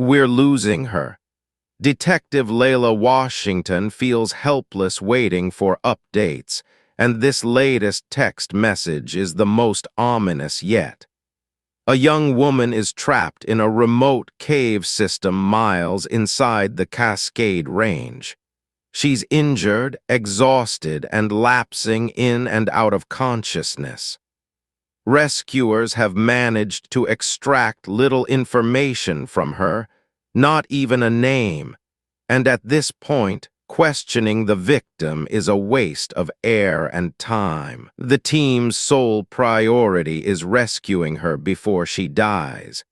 We're losing her. Detective Layla Washington feels helpless waiting for updates, and this latest text message is the most ominous yet. A young woman is trapped in a remote cave system miles inside the Cascade Range. She's injured, exhausted, and lapsing in and out of consciousness. Rescuers have managed to extract little information from her, not even a name, and at this point, questioning the victim is a waste of air and time. The team's sole priority is rescuing her before she dies.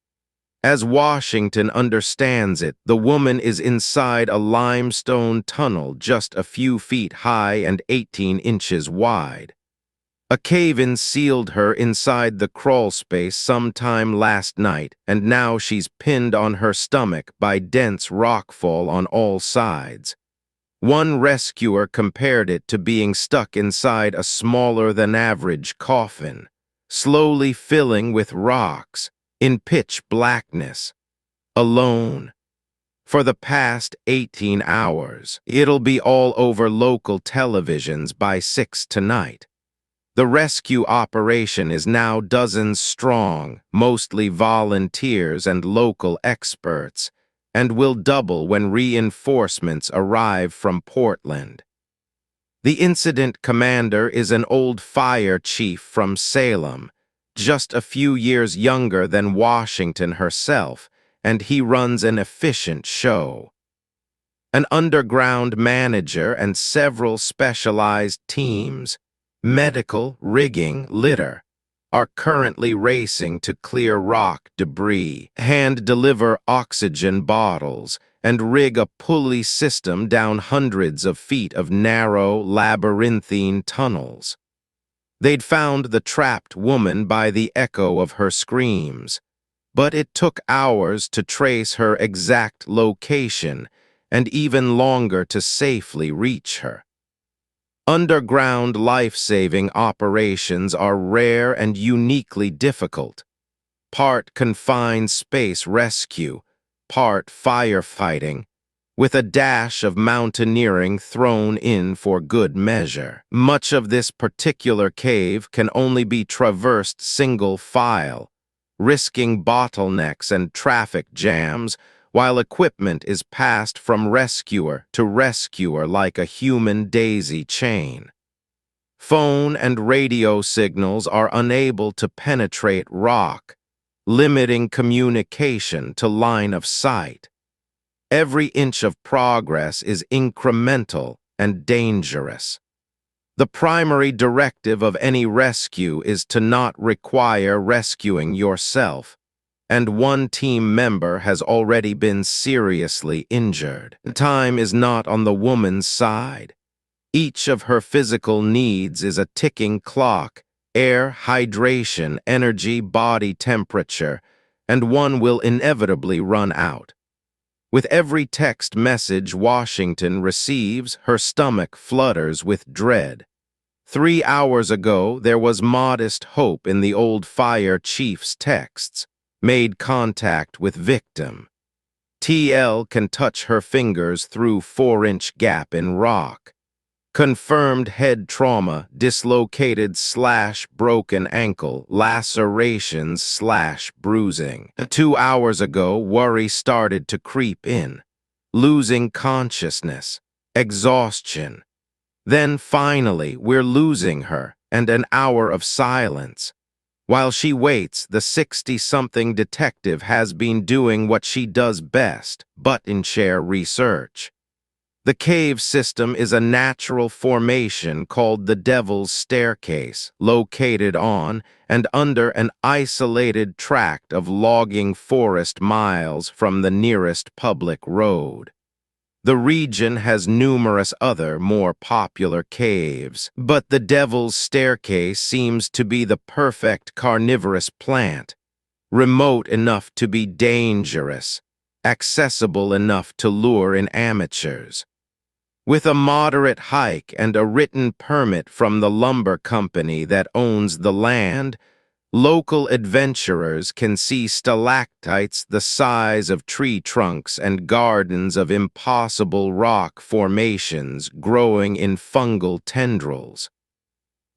As Washington understands it, the woman is inside a limestone tunnel just a few feet high and 18 inches wide. A cave-in sealed her inside the crawl space sometime last night, and now she's pinned on her stomach by dense rockfall on all sides. One rescuer compared it to being stuck inside a smaller-than-average coffin, slowly filling with rocks, in pitch blackness, alone. For the past 18 hours, it'll be all over local televisions by 6 tonight. The rescue operation is now dozens strong, mostly volunteers and local experts, and will double when reinforcements arrive from Portland. The incident commander is an old fire chief from Salem, just a few years younger than Washington herself, and he runs an efficient show. An underground manager and several specialized teams, medical, rigging, litter, are currently racing to clear rock debris, hand-deliver oxygen bottles, and rig a pulley system down hundreds of feet of narrow, labyrinthine tunnels. They'd found the trapped woman by the echo of her screams, but it took hours to trace her exact location and even longer to safely reach her. Underground life-saving operations are rare and uniquely difficult. Part confined space rescue, part firefighting, with a dash of mountaineering thrown in for good measure. Much of this particular cave can only be traversed single file, risking bottlenecks and traffic jams, while equipment is passed from rescuer to rescuer like a human daisy chain. Phone and radio signals are unable to penetrate rock, limiting communication to line of sight. Every inch of progress is incremental and dangerous. The primary directive of any rescue is to not require rescuing yourself, and one team member has already been seriously injured. Time is not on the woman's side. Each of her physical needs is a ticking clock: air, hydration, energy, body temperature, and one will inevitably run out. With every text message Washington receives, her stomach flutters with dread. 3 hours ago, there was modest hope in the old fire chief's texts. Made contact with victim. TL can touch her fingers through 4-inch gap in rock. Confirmed head trauma, dislocated/broken ankle, lacerations/bruising. 2 hours ago, worry started to creep in. Losing consciousness, exhaustion. Then finally, we're losing her, and an hour of silence. While she waits, the 60-something detective has been doing what she does best, button-chair research. The cave system is a natural formation called the Devil's Staircase, located on and under an isolated tract of logging forest miles from the nearest public road. The region has numerous other, more popular caves, but the Devil's Staircase seems to be the perfect carnivorous plant, remote enough to be dangerous, accessible enough to lure in amateurs. With a moderate hike and a written permit from the lumber company that owns the land, Local adventurers can see stalactites the size of tree trunks and gardens of impossible rock formations growing in fungal tendrils.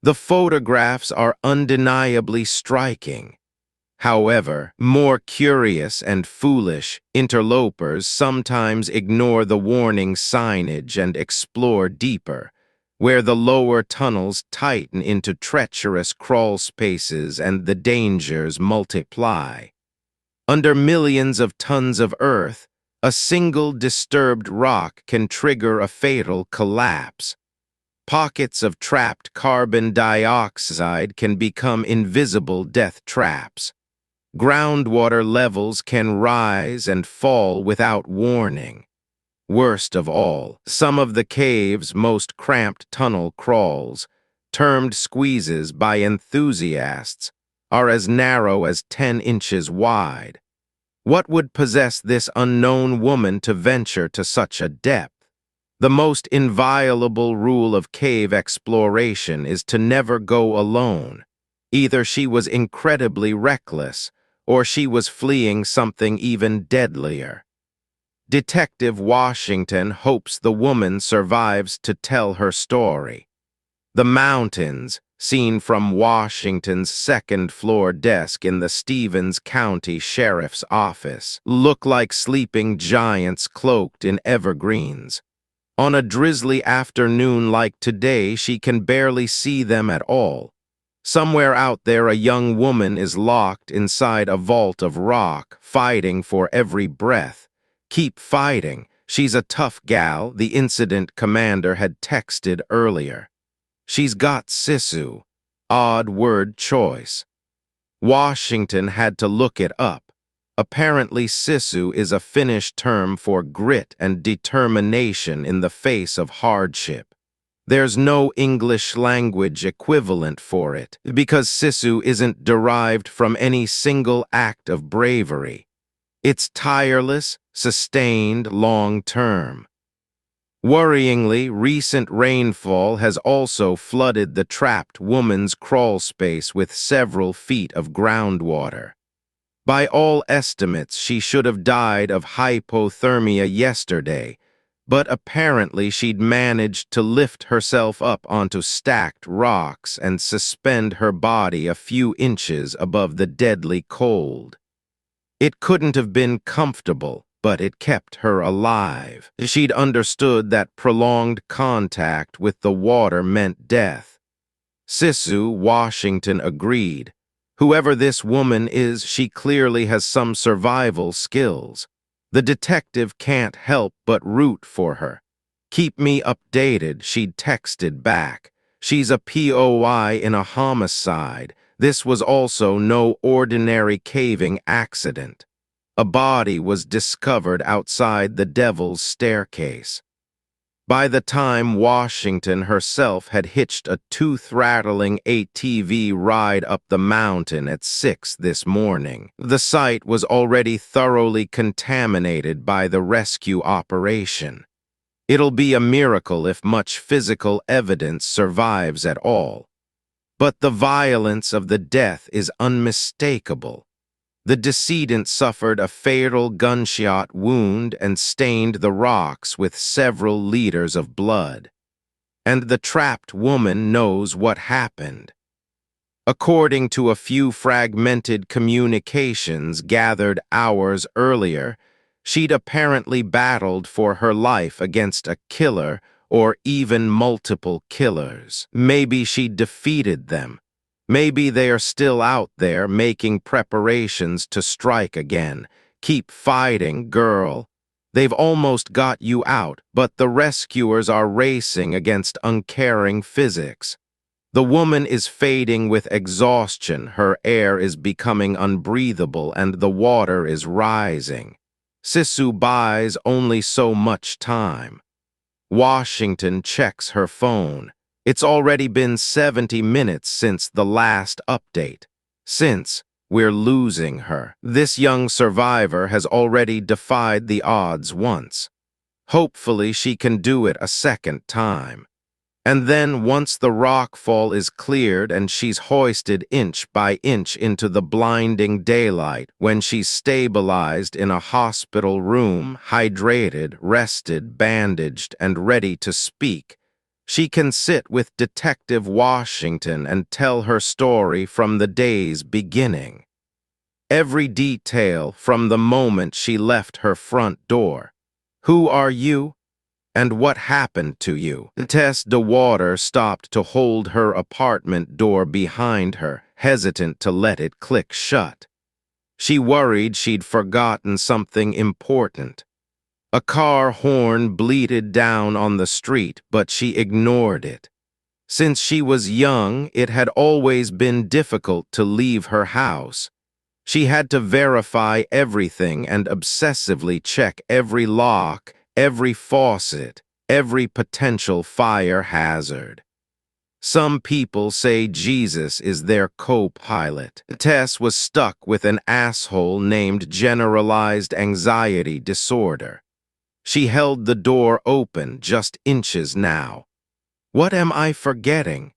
The photographs are undeniably striking. However, more curious and foolish interlopers sometimes ignore the warning signage and explore deeper, where the lower tunnels tighten into treacherous crawl spaces and the dangers multiply. Under millions of tons of earth, a single disturbed rock can trigger a fatal collapse. Pockets of trapped carbon dioxide can become invisible death traps. Groundwater levels can rise and fall without warning. Worst of all, some of the cave's most cramped tunnel crawls, termed squeezes by enthusiasts, are as narrow as 10 inches wide. What would possess this unknown woman to venture to such a depth? The most inviolable rule of cave exploration is to never go alone. Either she was incredibly reckless, or she was fleeing something even deadlier. Detective Washington hopes the woman survives to tell her story. The mountains, seen from Washington's second-floor desk in the Stevens County Sheriff's Office, look like sleeping giants cloaked in evergreens. On a drizzly afternoon like today, she can barely see them at all. Somewhere out there, a young woman is locked inside a vault of rock, fighting for every breath. Keep fighting. She's a tough gal, the incident commander had texted earlier. She's got sisu. Odd word choice. Washington had to look it up. Apparently, sisu is a Finnish term for grit and determination in the face of hardship. There's no English language equivalent for it, because sisu isn't derived from any single act of bravery. It's tireless, sustained, long-term. Worryingly, recent rainfall has also flooded the trapped woman's crawl space with several feet of groundwater. By all estimates, she should have died of hypothermia yesterday, but apparently she'd managed to lift herself up onto stacked rocks and suspend her body a few inches above the deadly cold. It couldn't have been comfortable, but it kept her alive. She'd understood that prolonged contact with the water meant death. Sisu, Washington agreed. Whoever this woman is, she clearly has some survival skills. The detective can't help but root for her. Keep me updated, she'd texted back. She's a POI in a homicide. This was also no ordinary caving accident. A body was discovered outside the Devil's Staircase. By the time Washington herself had hitched a tooth-rattling ATV ride up the mountain at 6 this morning, the site was already thoroughly contaminated by the rescue operation. It'll be a miracle if much physical evidence survives at all. But the violence of the death is unmistakable. The decedent suffered a fatal gunshot wound and stained the rocks with several liters of blood. And the trapped woman knows what happened. According to a few fragmented communications gathered hours earlier, she'd apparently battled for her life against a killer or even multiple killers. Maybe she'd defeated them. Maybe they are still out there making preparations to strike again. Keep fighting, girl. They've almost got you out, but the rescuers are racing against uncaring physics. The woman is fading with exhaustion, her air is becoming unbreathable, and the water is rising. Sisu buys only so much time. Washington checks her phone. It's already been 70 minutes since the last update. Since we're losing her, this young survivor has already defied the odds once. Hopefully she can do it a second time. And then once the rockfall is cleared and she's hoisted inch by inch into the blinding daylight, when she's stabilized in a hospital room, hydrated, rested, bandaged, and ready to speak, she can sit with Detective Washington and tell her story from the day's beginning. Every detail from the moment she left her front door. Who are you? And what happened to you? Tess DeWater stopped to hold her apartment door behind her, hesitant to let it click shut. She worried she'd forgotten something important. A car horn bleated down on the street, but she ignored it. Since she was young, it had always been difficult to leave her house. She had to verify everything and obsessively check every lock, every faucet, every potential fire hazard. Some people say Jesus is their co-pilot. Tess was stuck with an asshole named generalized anxiety disorder. She held the door open just inches now. What am I forgetting?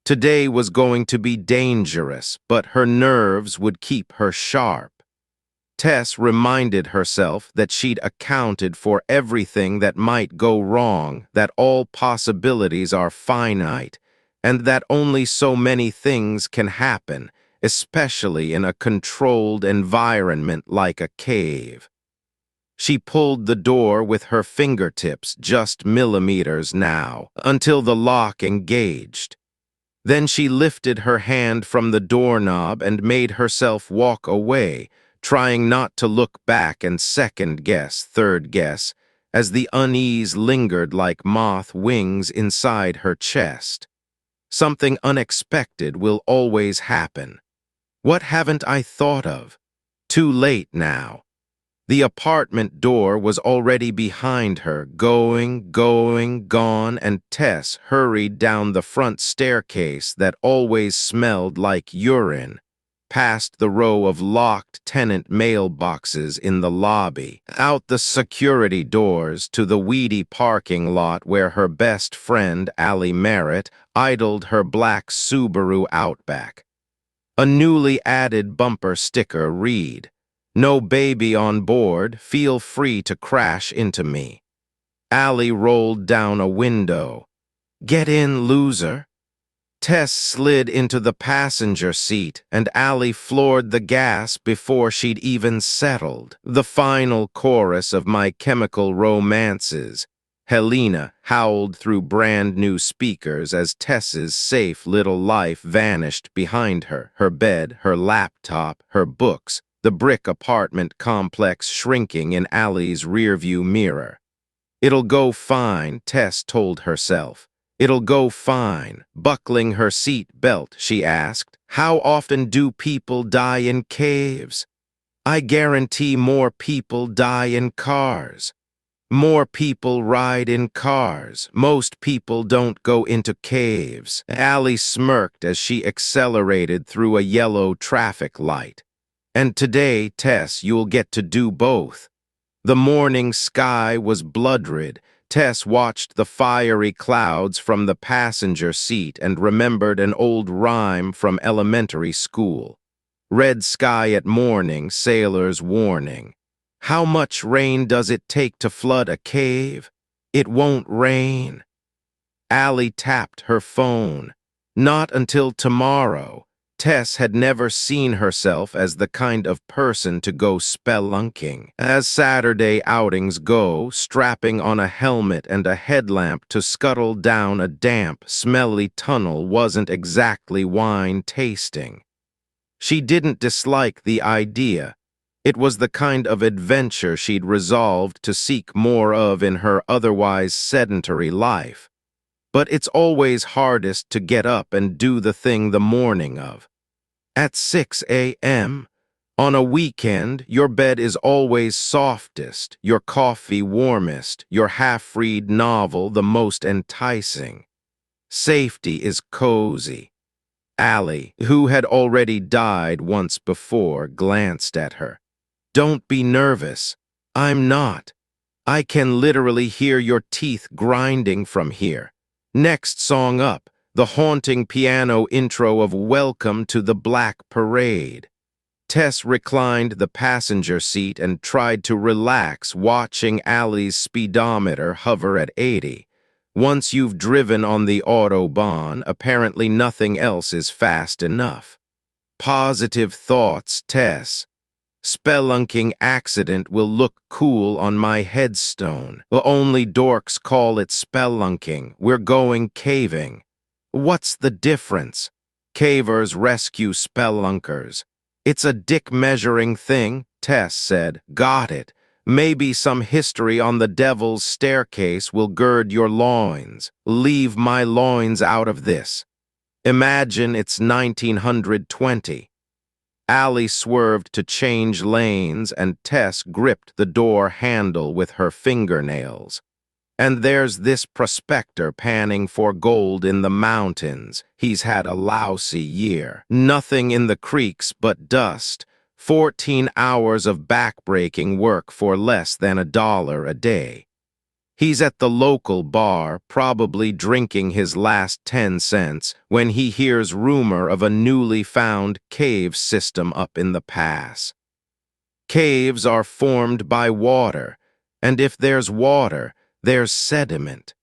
Today was going to be dangerous, but her nerves would keep her sharp. Tess reminded herself that she'd accounted for everything that might go wrong, that all possibilities are finite, and that only so many things can happen, especially in a controlled environment like a cave. She pulled the door with her fingertips just millimeters now, until the lock engaged. Then she lifted her hand from the doorknob and made herself walk away, trying not to look back and second-guess, third-guess, as the unease lingered like moth wings inside her chest. Something unexpected will always happen. What haven't I thought of? Too late now. The apartment door was already behind her, gone, and Tess hurried down the front staircase that always smelled like urine, past the row of locked tenant mailboxes in the lobby, out the security doors to the weedy parking lot where her best friend, Allie Merritt, idled her black Subaru Outback. A newly added bumper sticker read, "No baby on board, feel free to crash into me." Allie rolled down a window. "Get in, loser." Tess slid into the passenger seat, and Allie floored the gas before she'd even settled. The final chorus of My Chemical Romances. Helena howled through brand-new speakers as Tess's safe little life vanished behind her, her bed, her laptop, her books, the brick apartment complex shrinking in Allie's rearview mirror. "It'll go fine," Tess told herself. "It'll go fine." Buckling her seat belt, she asked, "How often do people die in caves?" "I guarantee more people die in cars. More people ride in cars. Most people don't go into caves." Allie smirked as she accelerated through a yellow traffic light. "And today, Tess, you'll get to do both." The morning sky was blood-red. Tess watched the fiery clouds from the passenger seat and remembered an old rhyme from elementary school. "Red sky at morning, sailor's warning." How much rain does it take to flood a cave? It won't rain. Allie tapped her phone. Not until tomorrow. Tess had never seen herself as the kind of person to go spelunking. As Saturday outings go, strapping on a helmet and a headlamp to scuttle down a damp, smelly tunnel wasn't exactly wine tasting. She didn't dislike the idea. It was the kind of adventure she'd resolved to seek more of in her otherwise sedentary life. But it's always hardest to get up and do the thing the morning of. At 6 a.m., on a weekend, your bed is always softest, your coffee warmest, your half-read novel the most enticing. Safety is cozy. Allie, who had already died once before, glanced at her. "Don't be nervous. I'm not. I can literally hear your teeth grinding from here." Next song up, the haunting piano intro of Welcome to the Black Parade. Tess reclined the passenger seat and tried to relax, watching Allie's speedometer hover at 80. Once you've driven on the Autobahn, apparently nothing else is fast enough. Positive thoughts, Tess. Spelunking accident will look cool on my headstone. The only dorks call it spelunking. We're going caving. What's the difference? Cavers rescue spelunkers. It's a dick-measuring thing, Tess said. Got it. Maybe some history on the devil's staircase will gird your loins. Leave my loins out of this. Imagine it's 1920. Allie swerved to change lanes and Tess gripped the door handle with her fingernails. And there's this prospector panning for gold in the mountains. He's had a lousy year. Nothing in the creeks but dust. 14 hours of backbreaking work for less than $1 a day. He's at the local bar, probably drinking his last 10 cents, when he hears rumor of a newly found cave system up in the pass. Caves are formed by water, and if there's water, there's sediment.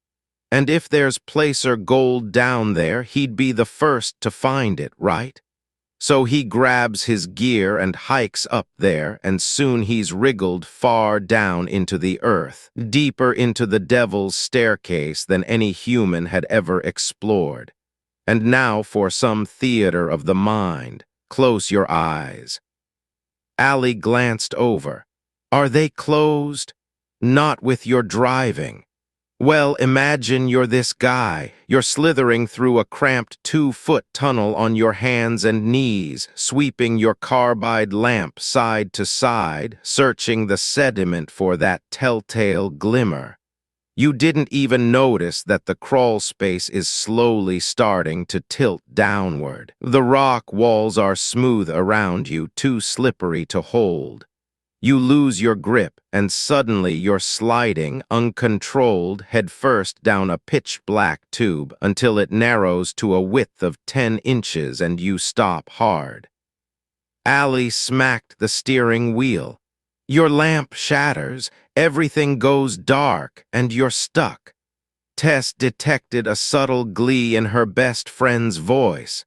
And if there's placer gold down there, he'd be the first to find it, right? So he grabs his gear and hikes up there, and soon he's wriggled far down into the earth, deeper into the devil's staircase than any human had ever explored. And now for some theater of the mind. Close your eyes. Allie glanced over. Are they closed? Not with your driving. Well, imagine you're this guy. You're slithering through a cramped 2-foot tunnel on your hands and knees, sweeping your carbide lamp side to side, searching the sediment for that telltale glimmer. You didn't even notice that the crawl space is slowly starting to tilt downward. The rock walls are smooth around you, too slippery to hold. You lose your grip, and suddenly you're sliding, uncontrolled, headfirst down a pitch-black tube until it narrows to a width of 10 inches and you stop hard. Allie smacked the steering wheel. Your lamp shatters, everything goes dark, and you're stuck. Tess detected a subtle glee in her best friend's voice.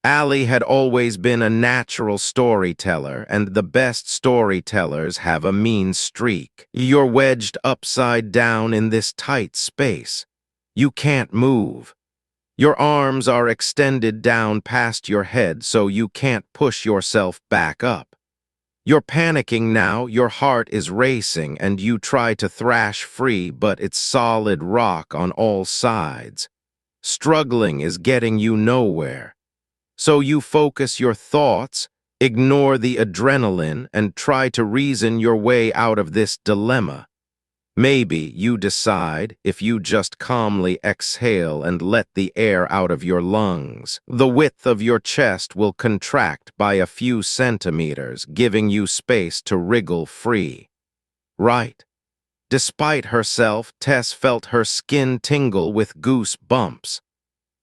Allie had always been a natural storyteller, and the best storytellers have a mean streak. You're wedged upside down in this tight space. You can't move. Your arms are extended down past your head so you can't push yourself back up. You're panicking now, your heart is racing, and you try to thrash free, but it's solid rock on all sides. Struggling is getting you nowhere. So you focus your thoughts, ignore the adrenaline, and try to reason your way out of this dilemma. Maybe you decide, if you just calmly exhale and let the air out of your lungs, the width of your chest will contract by a few centimeters, giving you space to wriggle free. Right. Despite herself, Tess felt her skin tingle with goose bumps.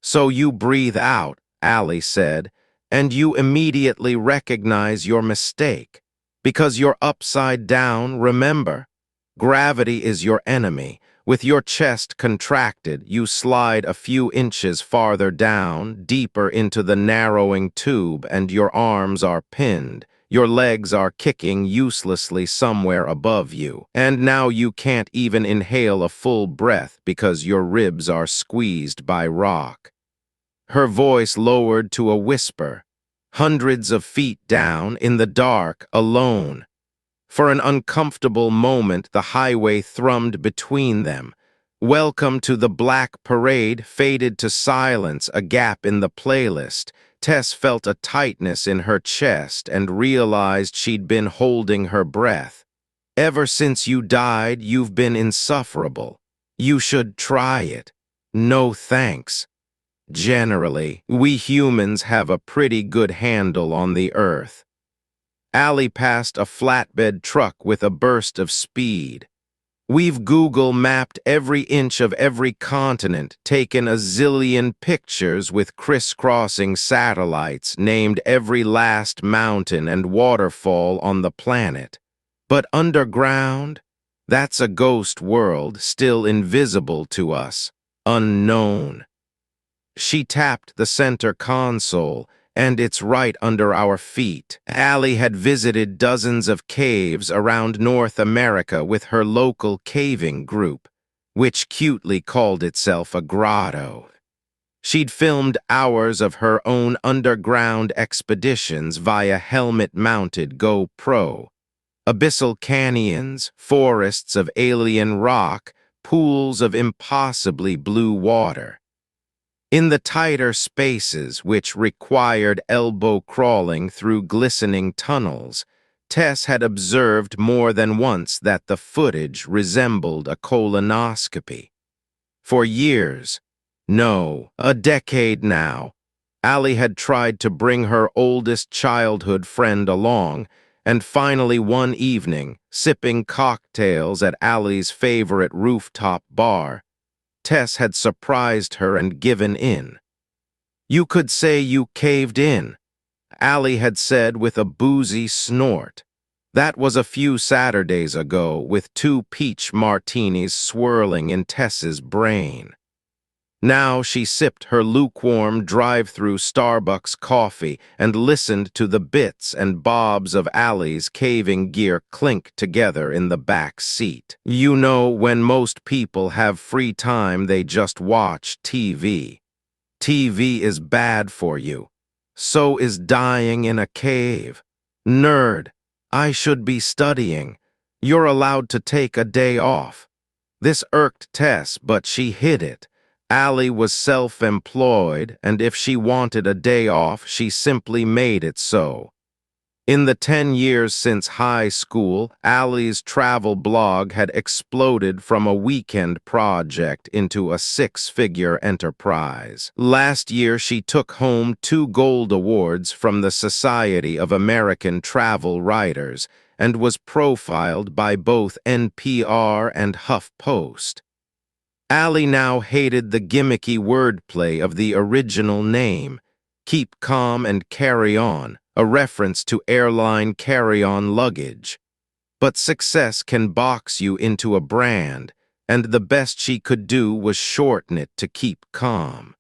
So you breathe out, Allie said, and you immediately recognize your mistake. Because you're upside down, remember? Gravity is your enemy. With your chest contracted, you slide a few inches farther down, deeper into the narrowing tube, and your arms are pinned. Your legs are kicking uselessly somewhere above you, and now you can't even inhale a full breath because your ribs are squeezed by rock. Her voice lowered to a whisper. Hundreds of feet down, in the dark, alone. For an uncomfortable moment, the highway thrummed between them. Welcome to the Black Parade faded to silence, a gap in the playlist. Tess felt a tightness in her chest and realized she'd been holding her breath. Ever since you died, you've been insufferable. You should try it. No thanks. Generally, we humans have a pretty good handle on the earth. Allie passed a flatbed truck with a burst of speed. We've Google mapped every inch of every continent, taken a zillion pictures with crisscrossing satellites, named every last mountain and waterfall on the planet. But underground, that's a ghost world, still invisible to us, unknown. She tapped the center console, and it's right under our feet. Allie had visited dozens of caves around North America with her local caving group, which cutely called itself a grotto. She'd filmed hours of her own underground expeditions via helmet-mounted GoPro. Abyssal canyons, forests of alien rock, pools of impossibly blue water. In the tighter spaces which required elbow crawling through glistening tunnels, Tess had observed more than once that the footage resembled a colonoscopy. For years, no, a decade now, Allie had tried to bring her oldest childhood friend along, and finally one evening, sipping cocktails at Allie's favorite rooftop bar, Tess had surprised her and given in. "You could say you caved in," Allie had said with a boozy snort. That was a few Saturdays ago, with 2 peach martinis swirling in Tess's brain. Now she sipped her lukewarm drive-through Starbucks coffee and listened to the bits and bobs of Allie's caving gear clink together in the back seat. You know, when most people have free time, they just watch TV. TV is bad for you. So is dying in a cave. Nerd, I should be studying. You're allowed to take a day off. This irked Tess, but she hid it. Allie was self-employed, and if she wanted a day off, she simply made it so. In the 10 years since high school, Allie's travel blog had exploded from a weekend project into a 6-figure enterprise. Last year, she took home 2 gold awards from the Society of American Travel Writers and was profiled by both NPR and HuffPost. Allie now hated the gimmicky wordplay of the original name, Keep Calm and Carry On, a reference to airline carry-on luggage. But success can box you into a brand, and the best she could do was shorten it to Keep Calm.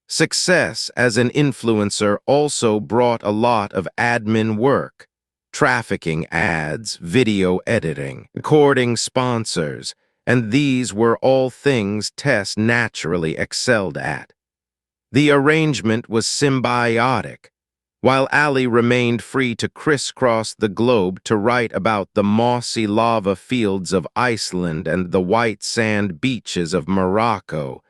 Success as an influencer also brought a lot of admin work, trafficking ads, video editing, recording sponsors, and these were all things Tess naturally excelled at. The arrangement was symbiotic. While Allie remained free to crisscross the globe to write about the mossy lava fields of Iceland and the white sand beaches of Morocco,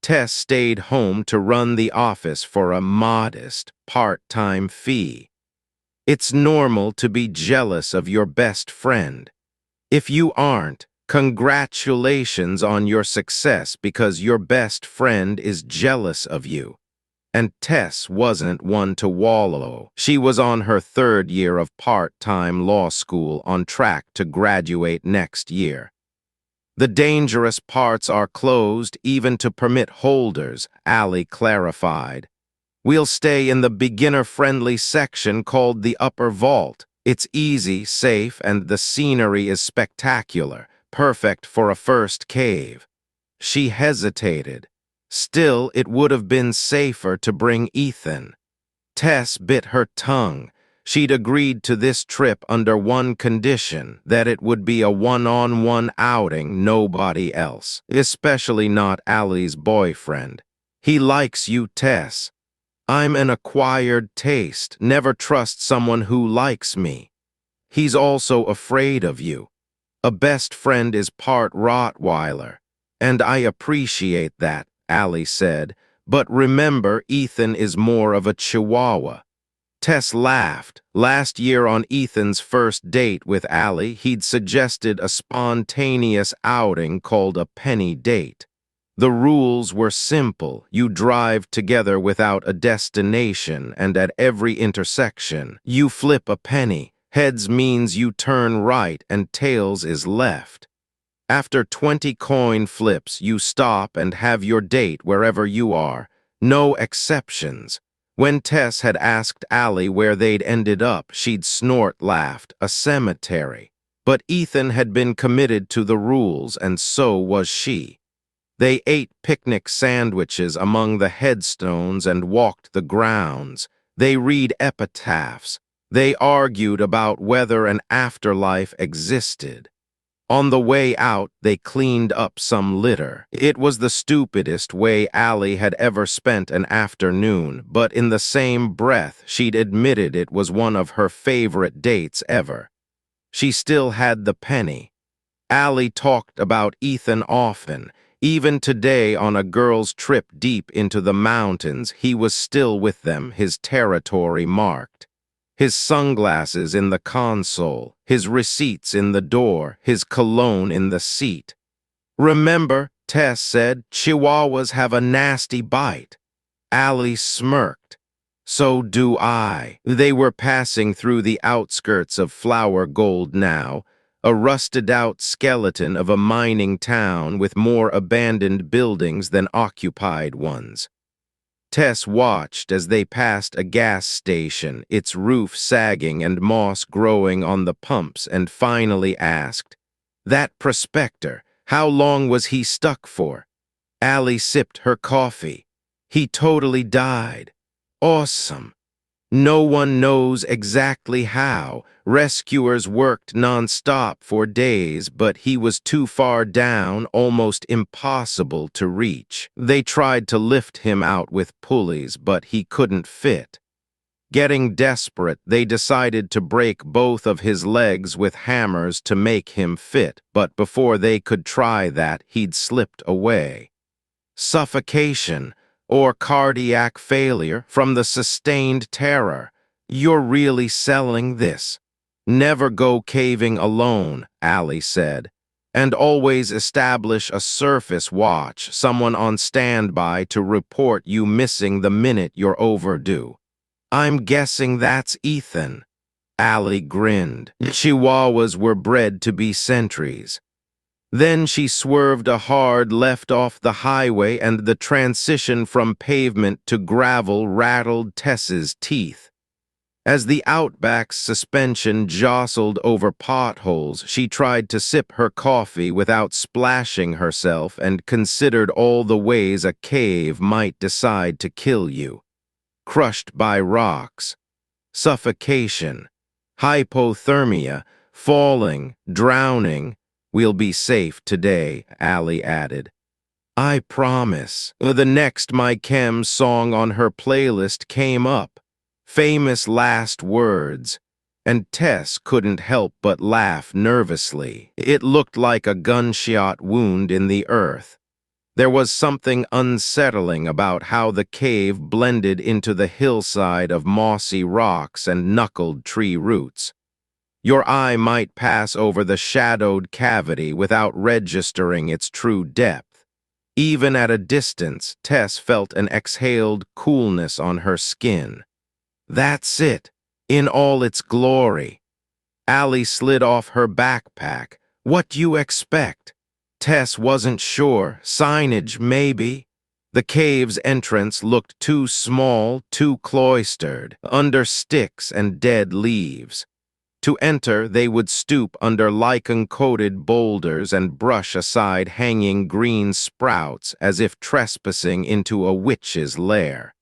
Tess stayed home to run the office for a modest, part-time fee. It's normal to be jealous of your best friend. If you aren't, congratulations on your success, because your best friend is jealous of you. And Tess wasn't one to wallow. She was on her 3rd year of part-time law school, on track to graduate next year. The dangerous parts are closed even to permit holders, Allie clarified. We'll stay in the beginner-friendly section called the upper vault. It's easy, safe, and the scenery is spectacular. Perfect for a first cave. She hesitated. Still, it would have been safer to bring Ethan. Tess bit her tongue. She'd agreed to this trip under one condition, that it would be a one-on-one outing, nobody else, especially not Allie's boyfriend. He likes you, Tess. I'm an acquired taste, never trust someone who likes me. He's also afraid of you. A best friend is part Rottweiler, and I appreciate that, Allie said, but remember, Ethan is more of a Chihuahua. Tess laughed. Last year on Ethan's first date with Allie, he'd suggested a spontaneous outing called a penny date. The rules were simple. You drive together without a destination, and at every intersection, you flip a penny. Heads means you turn right and tails is left. After 20 coin flips, you stop and have your date wherever you are. No exceptions. When Tess had asked Allie where they'd ended up, she'd laughed, a cemetery. But Ethan had been committed to the rules, and so was she. They ate picnic sandwiches among the headstones and walked the grounds. They read epitaphs. They argued about whether an afterlife existed. On the way out, they cleaned up some litter. It was the stupidest way Allie had ever spent an afternoon, but in the same breath, she'd admitted it was one of her favorite dates ever. She still had the penny. Allie talked about Ethan often. Even today, on a girl's trip deep into the mountains, he was still with them, his territory marked. His sunglasses in the console, his receipts in the door, his cologne in the seat. "Remember," Tess said, "Chihuahuas have a nasty bite." Allie smirked. "So do I." They were passing through the outskirts of Flower Gold now, a rusted-out skeleton of a mining town with more abandoned buildings than occupied ones. Tess watched as they passed a gas station, its roof sagging and moss growing on the pumps, and finally asked, "That prospector, how long was he stuck for?" Allie sipped her coffee. "He totally died." "Awesome." "No one knows exactly how. Rescuers worked non-stop for days, but he was too far down, almost impossible to reach. They tried to lift him out with pulleys, but he couldn't fit. Getting desperate, they decided to break both of his legs with hammers to make him fit, but before they could try that, he'd slipped away. Suffocation or cardiac failure from the sustained terror. You're really selling this. Never go caving alone, Allie said, and always establish a surface watch, someone on standby to report you missing the minute you're overdue. I'm guessing that's Ethan. Allie grinned. Chihuahuas were bred to be sentries. Then she swerved a hard left off the highway, and the transition from pavement to gravel rattled Tess's teeth. As the Outback's suspension jostled over potholes, she tried to sip her coffee without splashing herself and considered all the ways a cave might decide to kill you. Crushed by rocks, suffocation, hypothermia, falling, drowning. "We'll be safe today," Allie added. "I promise." The next My Chem song on her playlist came up, Famous Last Words, and Tess couldn't help but laugh nervously. It looked like a gunshot wound in the earth. There was something unsettling about how the cave blended into the hillside of mossy rocks and knuckled tree roots. Your eye might pass over the shadowed cavity without registering its true depth. Even at a distance, Tess felt an exhaled coolness on her skin. That's it, in all its glory. Allie slid off her backpack. What do you expect? Tess wasn't sure. Signage, maybe? The cave's entrance looked too small, too cloistered, under sticks and dead leaves. To enter, they would stoop under lichen-coated boulders and brush aside hanging green sprouts as if trespassing into a witch's lair.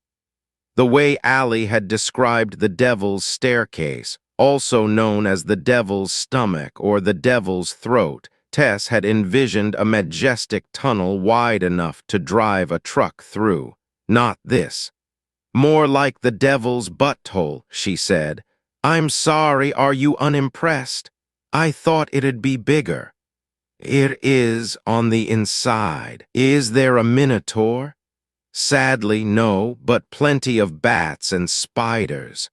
The way Allie had described the Devil's Staircase, also known as the Devil's Stomach or the Devil's Throat, Tess had envisioned a majestic tunnel wide enough to drive a truck through. Not this. "More like the Devil's Butthole," she said. "I'm sorry, are you unimpressed? I thought it'd be bigger." "It is on the inside. Is there a minotaur?" "Sadly, no, but plenty of bats and spiders."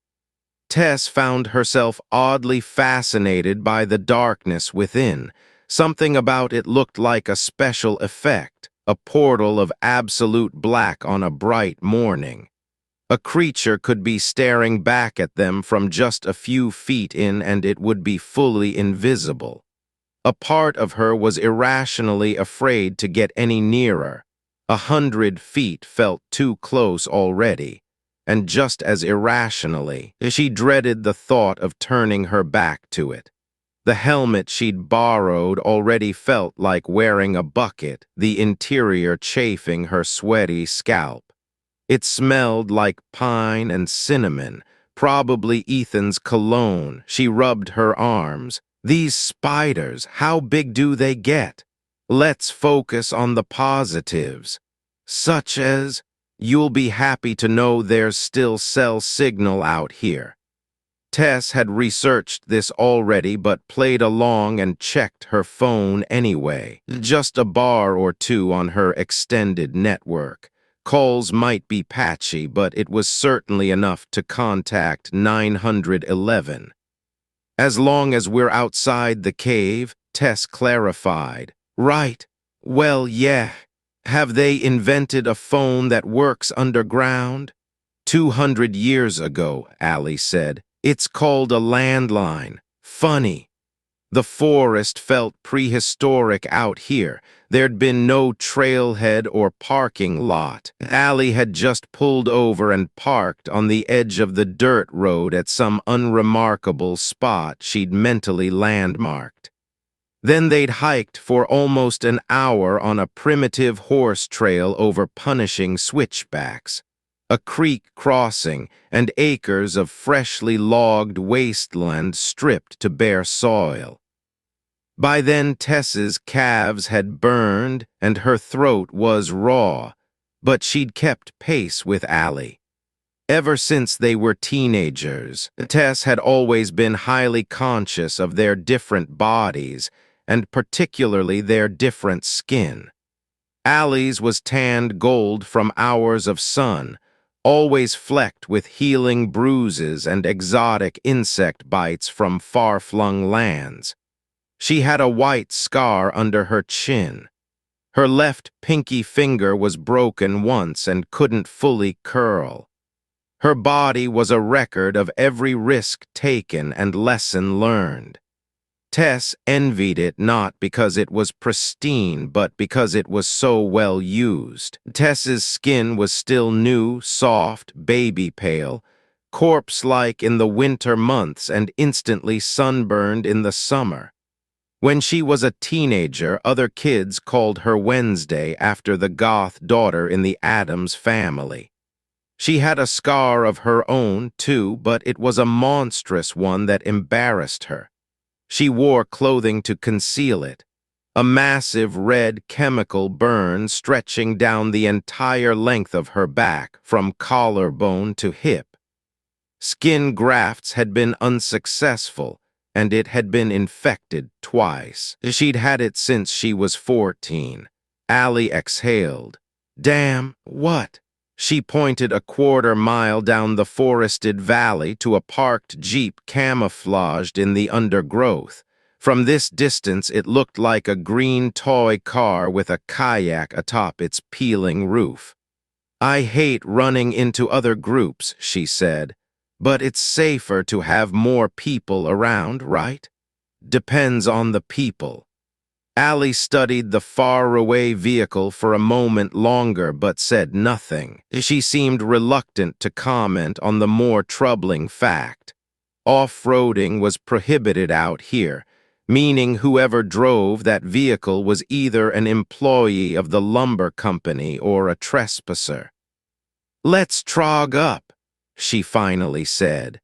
Tess found herself oddly fascinated by the darkness within. Something about it looked like a special effect, a portal of absolute black on a bright morning. A creature could be staring back at them from just a few feet in, and it would be fully invisible. A part of her was irrationally afraid to get any nearer. 100 feet felt too close already, and just as irrationally, she dreaded the thought of turning her back to it. The helmet she'd borrowed already felt like wearing a bucket, the interior chafing her sweaty scalp. It smelled like pine and cinnamon, probably Ethan's cologne. She rubbed her arms. These spiders, how big do they get? Let's focus on the positives, such as, you'll be happy to know there's still cell signal out here. Tess had researched this already but played along and checked her phone anyway. Just a bar or two on her extended network. Calls might be patchy, but it was certainly enough to contact 911. As long as we're outside the cave, Tess clarified. Right. Well, yeah. Have they invented a phone that works underground? 200 years ago, Allie said. It's called a landline. Funny. The forest felt prehistoric out here. There'd been no trailhead or parking lot. Allie had just pulled over and parked on the edge of the dirt road at some unremarkable spot she'd mentally landmarked. Then they'd hiked for almost an hour on a primitive horse trail over punishing switchbacks. A creek crossing, and acres of freshly logged wasteland stripped to bare soil. By then Tess's calves had burned and her throat was raw, but she'd kept pace with Allie. Ever since they were teenagers, Tess had always been highly conscious of their different bodies, and particularly their different skin. Allie's was tanned gold from hours of sun, always flecked with healing bruises and exotic insect bites from far-flung lands. She had a white scar under her chin. Her left pinky finger was broken once and couldn't fully curl. Her body was a record of every risk taken and lesson learned. Tess envied it not because it was pristine, but because it was so well used. Tess's skin was still new, soft, baby pale, corpse-like in the winter months and instantly sunburned in the summer. When she was a teenager, other kids called her Wednesday after the goth daughter in the Addams family. She had a scar of her own, too, but it was a monstrous one that embarrassed her. She wore clothing to conceal it, a massive red chemical burn stretching down the entire length of her back, from collarbone to hip. Skin grafts had been unsuccessful, and it had been infected twice. She'd had it since she was 14. Allie exhaled. Damn, what? She pointed a quarter-mile down the forested valley to a parked jeep camouflaged in the undergrowth. From this distance it looked like a green toy car with a kayak atop its peeling roof. I hate running into other groups, she said, but it's safer to have more people around, right? Depends on the people. Allie studied the faraway vehicle for a moment longer but said nothing. She seemed reluctant to comment on the more troubling fact. Off-roading was prohibited out here, meaning whoever drove that vehicle was either an employee of the lumber company or a trespasser. Let's trog up, she finally said.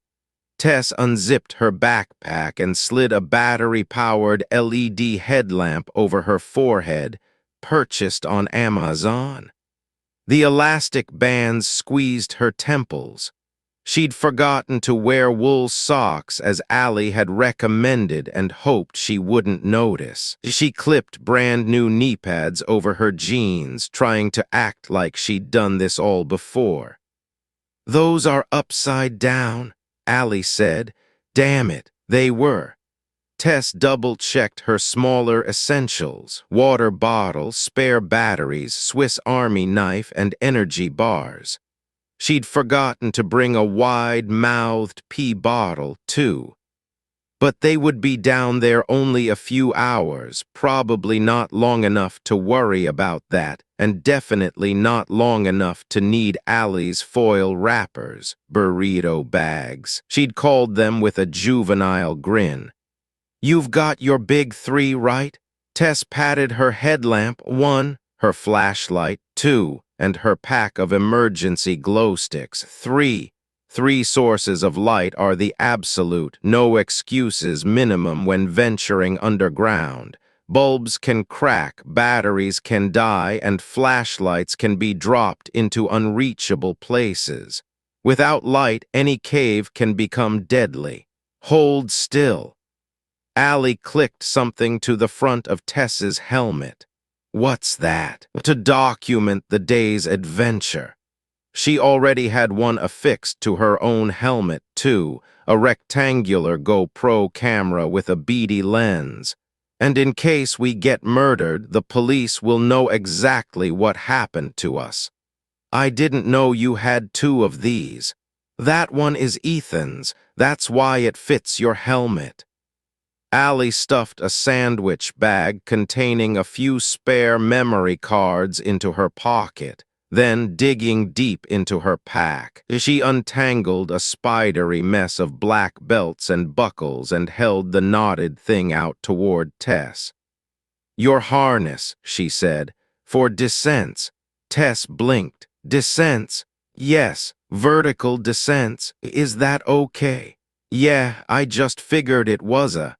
Tess unzipped her backpack and slid a battery-powered LED headlamp over her forehead, purchased on Amazon. The elastic bands squeezed her temples. She'd forgotten to wear wool socks as Allie had recommended and hoped she wouldn't notice. She clipped brand-new knee pads over her jeans, trying to act like she'd done this all before. Those are upside down, Allie said. Damn it, they were. Tess double-checked her smaller essentials, water bottle, spare batteries, Swiss Army knife, and energy bars. She'd forgotten to bring a wide-mouthed pee bottle, too. But they would be down there only a few hours, probably not long enough to worry about that, and definitely not long enough to need Allie's foil wrappers, burrito bags. She'd called them with a juvenile grin. "You've got your big three, right?" Tess patted her headlamp, 1, her flashlight, 2, and her pack of emergency glow sticks, 3. 3 sources of light are the absolute, no excuses minimum when venturing underground. Bulbs can crack, batteries can die, and flashlights can be dropped into unreachable places. Without light, any cave can become deadly. Hold still. Allie clicked something to the front of Tess's helmet. "What's that?" "To document the day's adventure." She already had one affixed to her own helmet, too, a rectangular GoPro camera with a beady lens. "And in case we get murdered, the police will know exactly what happened to us." "I didn't know you had 2 of these." "That one is Ethan's. That's why it fits your helmet." Allie stuffed a sandwich bag containing a few spare memory cards into her pocket. Then, digging deep into her pack, she untangled a spidery mess of black belts and buckles and held the knotted thing out toward Tess. "Your harness," she said, "for descents." Tess blinked. "Descents?" "Yes, vertical descents. Is that okay?" "Yeah, I just figured it was a..."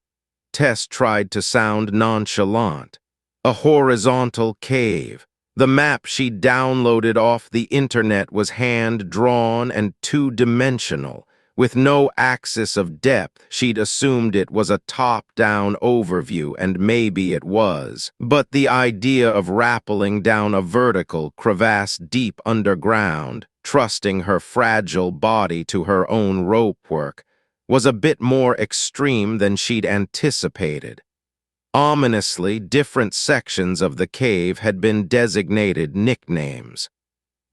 Tess tried to sound nonchalant. "A horizontal cave." The map she'd downloaded off the internet was hand-drawn and two-dimensional. With no axis of depth, she'd assumed it was a top-down overview, and maybe it was. But the idea of rappelling down a vertical crevasse deep underground, trusting her fragile body to her own ropework, was a bit more extreme than she'd anticipated. Ominously, different sections of the cave had been designated nicknames.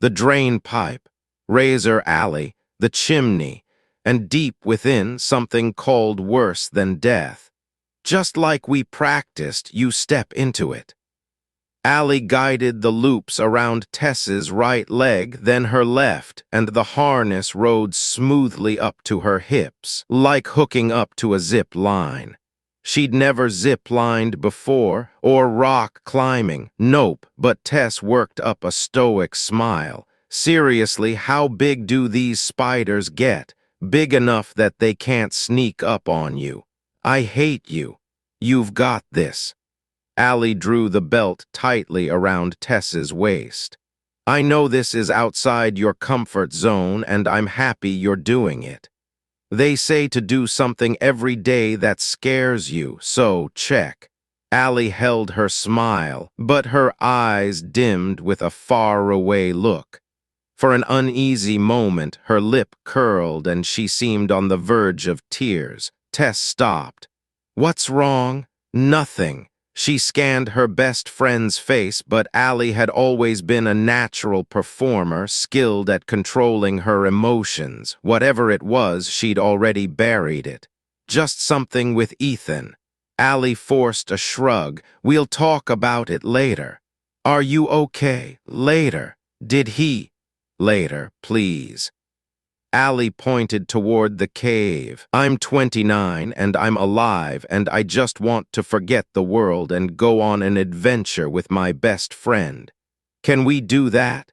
The drain pipe, Razor Alley, the chimney, and deep within something called worse than death. "Just like we practiced, you step into it." Allie guided the loops around Tess's right leg, then her left, and the harness rode smoothly up to her hips, like hooking up to a zip line. She'd never zip-lined before, or rock climbing. Nope, but Tess worked up a stoic smile. "Seriously, how big do these spiders get? Big enough that they can't sneak up on you. I hate you. You've got this." Allie drew the belt tightly around Tess's waist. "I know this is outside your comfort zone, and I'm happy you're doing it. They say to do something every day that scares you, so check." Allie held her smile, but her eyes dimmed with a faraway look. For an uneasy moment, her lip curled and she seemed on the verge of tears. Tess stopped. "What's wrong?" "Nothing." She scanned her best friend's face, but Allie had always been a natural performer, skilled at controlling her emotions. Whatever it was, she'd already buried it. "Just something with Ethan." Allie forced a shrug. "We'll talk about it later." "Are you okay?" "Later." "Did he?" "Later, please." Allie pointed toward the cave. "I'm 29 and I'm alive and I just want to forget the world and go on an adventure with my best friend. Can we do that?"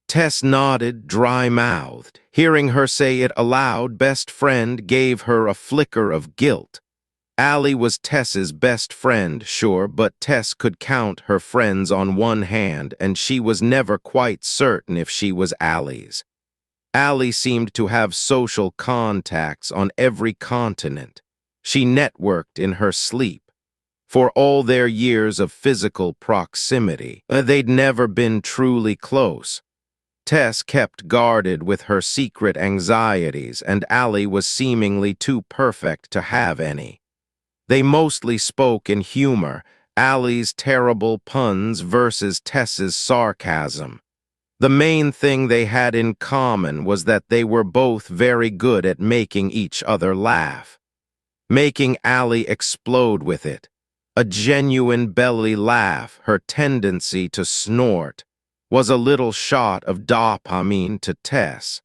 Tess nodded, dry-mouthed. Hearing her say it aloud, best friend gave her a flicker of guilt. Allie was Tess's best friend, sure, but Tess could count her friends on one hand, and she was never quite certain if she was Allie's. Allie seemed to have social contacts on every continent. She networked in her sleep. For all their years of physical proximity, they'd never been truly close. Tess kept guarded with her secret anxieties, and Allie was seemingly too perfect to have any. They mostly spoke in humor, Allie's terrible puns versus Tess's sarcasm. The main thing they had in common was that they were both very good at making each other laugh. making Allie explode with it. A genuine belly laugh, her tendency to snort, was a little shot of dopamine to Tess.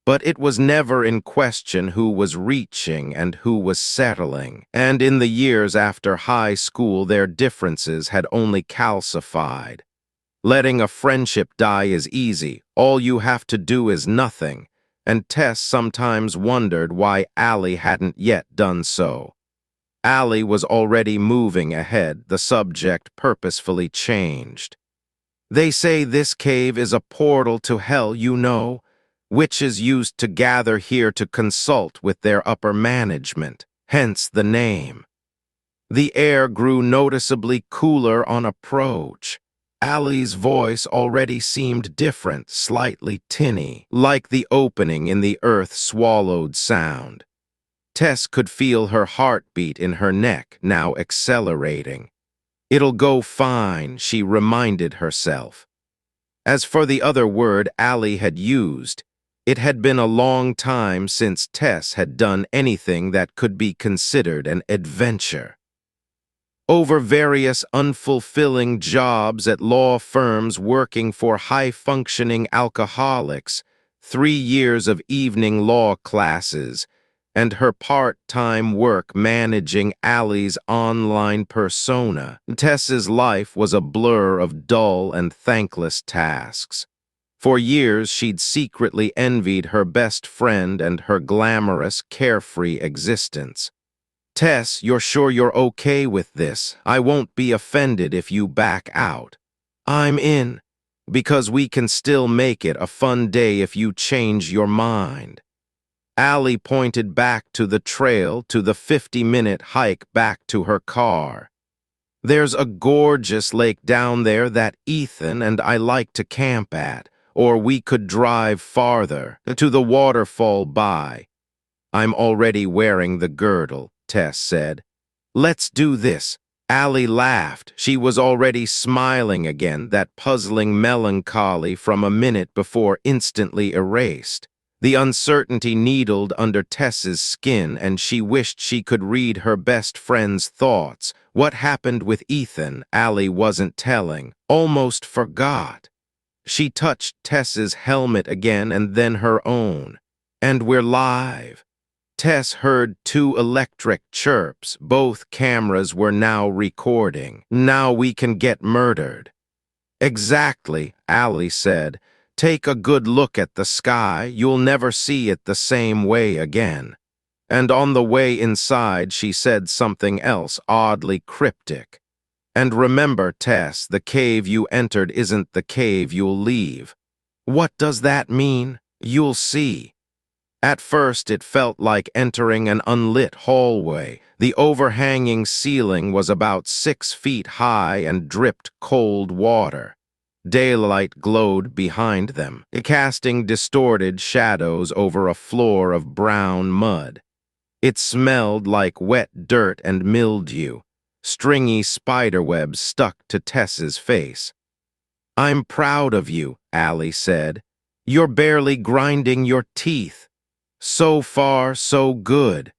But it was never in question who was reaching and who was settling, and in the years after high school their differences had only calcified. Letting a friendship die is easy, all you have to do is nothing, and Tess sometimes wondered why Allie hadn't yet done so. Allie was already moving ahead, the subject purposefully changed. They say this cave is a portal to hell, you know. Witches used to gather here to consult with their upper management, hence the name. The air grew noticeably cooler on approach. Allie's voice already seemed different, slightly tinny, like the opening in the earth-swallowed sound. Tess could feel her heartbeat in her neck, now accelerating. It'll go fine, she reminded herself. As for the other word Allie had used, it had been a long time since Tess had done anything that could be considered an adventure. Over various unfulfilling jobs at law firms working for high-functioning alcoholics, 3 years of evening law classes, and her part-time work managing Allie's online persona, Tess's life was a blur of dull and thankless tasks. For years she'd secretly envied her best friend and her glamorous, carefree existence. Tess, you're sure you're okay with this? I won't be offended if you back out. I'm in, because we can still make it a fun day if you change your mind. Allie pointed back to the trail, to the 50-minute hike back to her car. There's a gorgeous lake down there that Ethan and I like to camp at, or we could drive farther, to the waterfall by. I'm already wearing the girdle, Tess said. Let's do this. Allie laughed. She was already smiling again, that puzzling melancholy from a minute before instantly erased. The uncertainty needled under Tess's skin, and she wished she could read her best friend's thoughts. What happened with Ethan, Allie wasn't telling, almost forgot. She touched Tess's helmet again and then her own. And we're live. Tess heard 2 electric chirps. Both cameras were now recording. Now we can get murdered. Exactly, Allie said. Take a good look at the sky. You'll never see it the same way again. And on the way inside, she said something else oddly cryptic. And remember, Tess, the cave you entered isn't the cave you'll leave. What does that mean? You'll see. At first, it felt like entering an unlit hallway. The overhanging ceiling was about 6 feet high and dripped cold water. Daylight glowed behind them, casting distorted shadows over a floor of brown mud. It smelled like wet dirt and mildew. Stringy spiderwebs stuck to Tess's face. I'm proud of you, Allie said. You're barely grinding your teeth. So far, so good.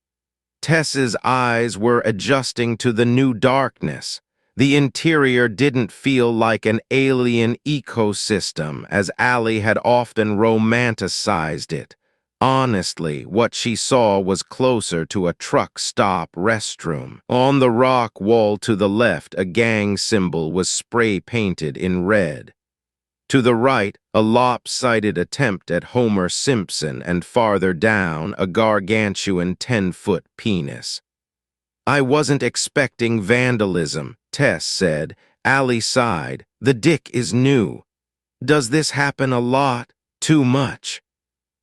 Tess's eyes were adjusting to the new darkness. The interior didn't feel like an alien ecosystem, as Allie had often romanticized it. Honestly, what she saw was closer to a truck stop restroom. On the rock wall to the left, a gang symbol was spray-painted in red. To the right, a lopsided attempt at Homer Simpson, and farther down, a gargantuan 10-foot penis. I wasn't expecting vandalism, Tess said. Allie sighed. The dick is new. Does this happen a lot? Too much.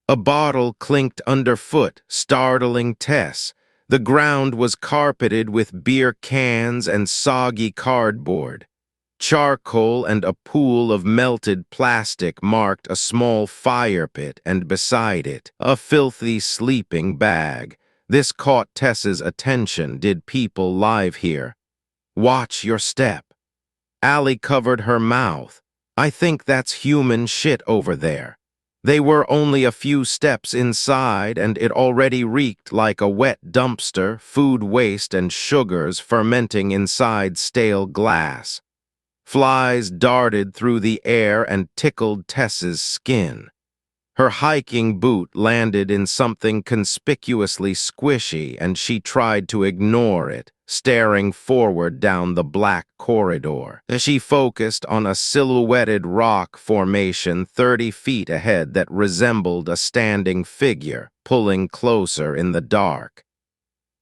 A bottle clinked underfoot, startling Tess. The ground was carpeted with beer cans and soggy cardboard. Charcoal and a pool of melted plastic marked a small fire pit, and beside it, a filthy sleeping bag. This caught Tess's attention. Did people live here? Watch your step. Allie covered her mouth. I think that's human shit over there. They were only a few steps inside, and it already reeked like a wet dumpster, food waste and sugars fermenting inside stale glass. Flies darted through the air and tickled Tess's skin. Her hiking boot landed in something conspicuously squishy, and she tried to ignore it, staring forward down the black corridor. She focused on a silhouetted rock formation 30 feet ahead that resembled a standing figure, pulling closer in the dark.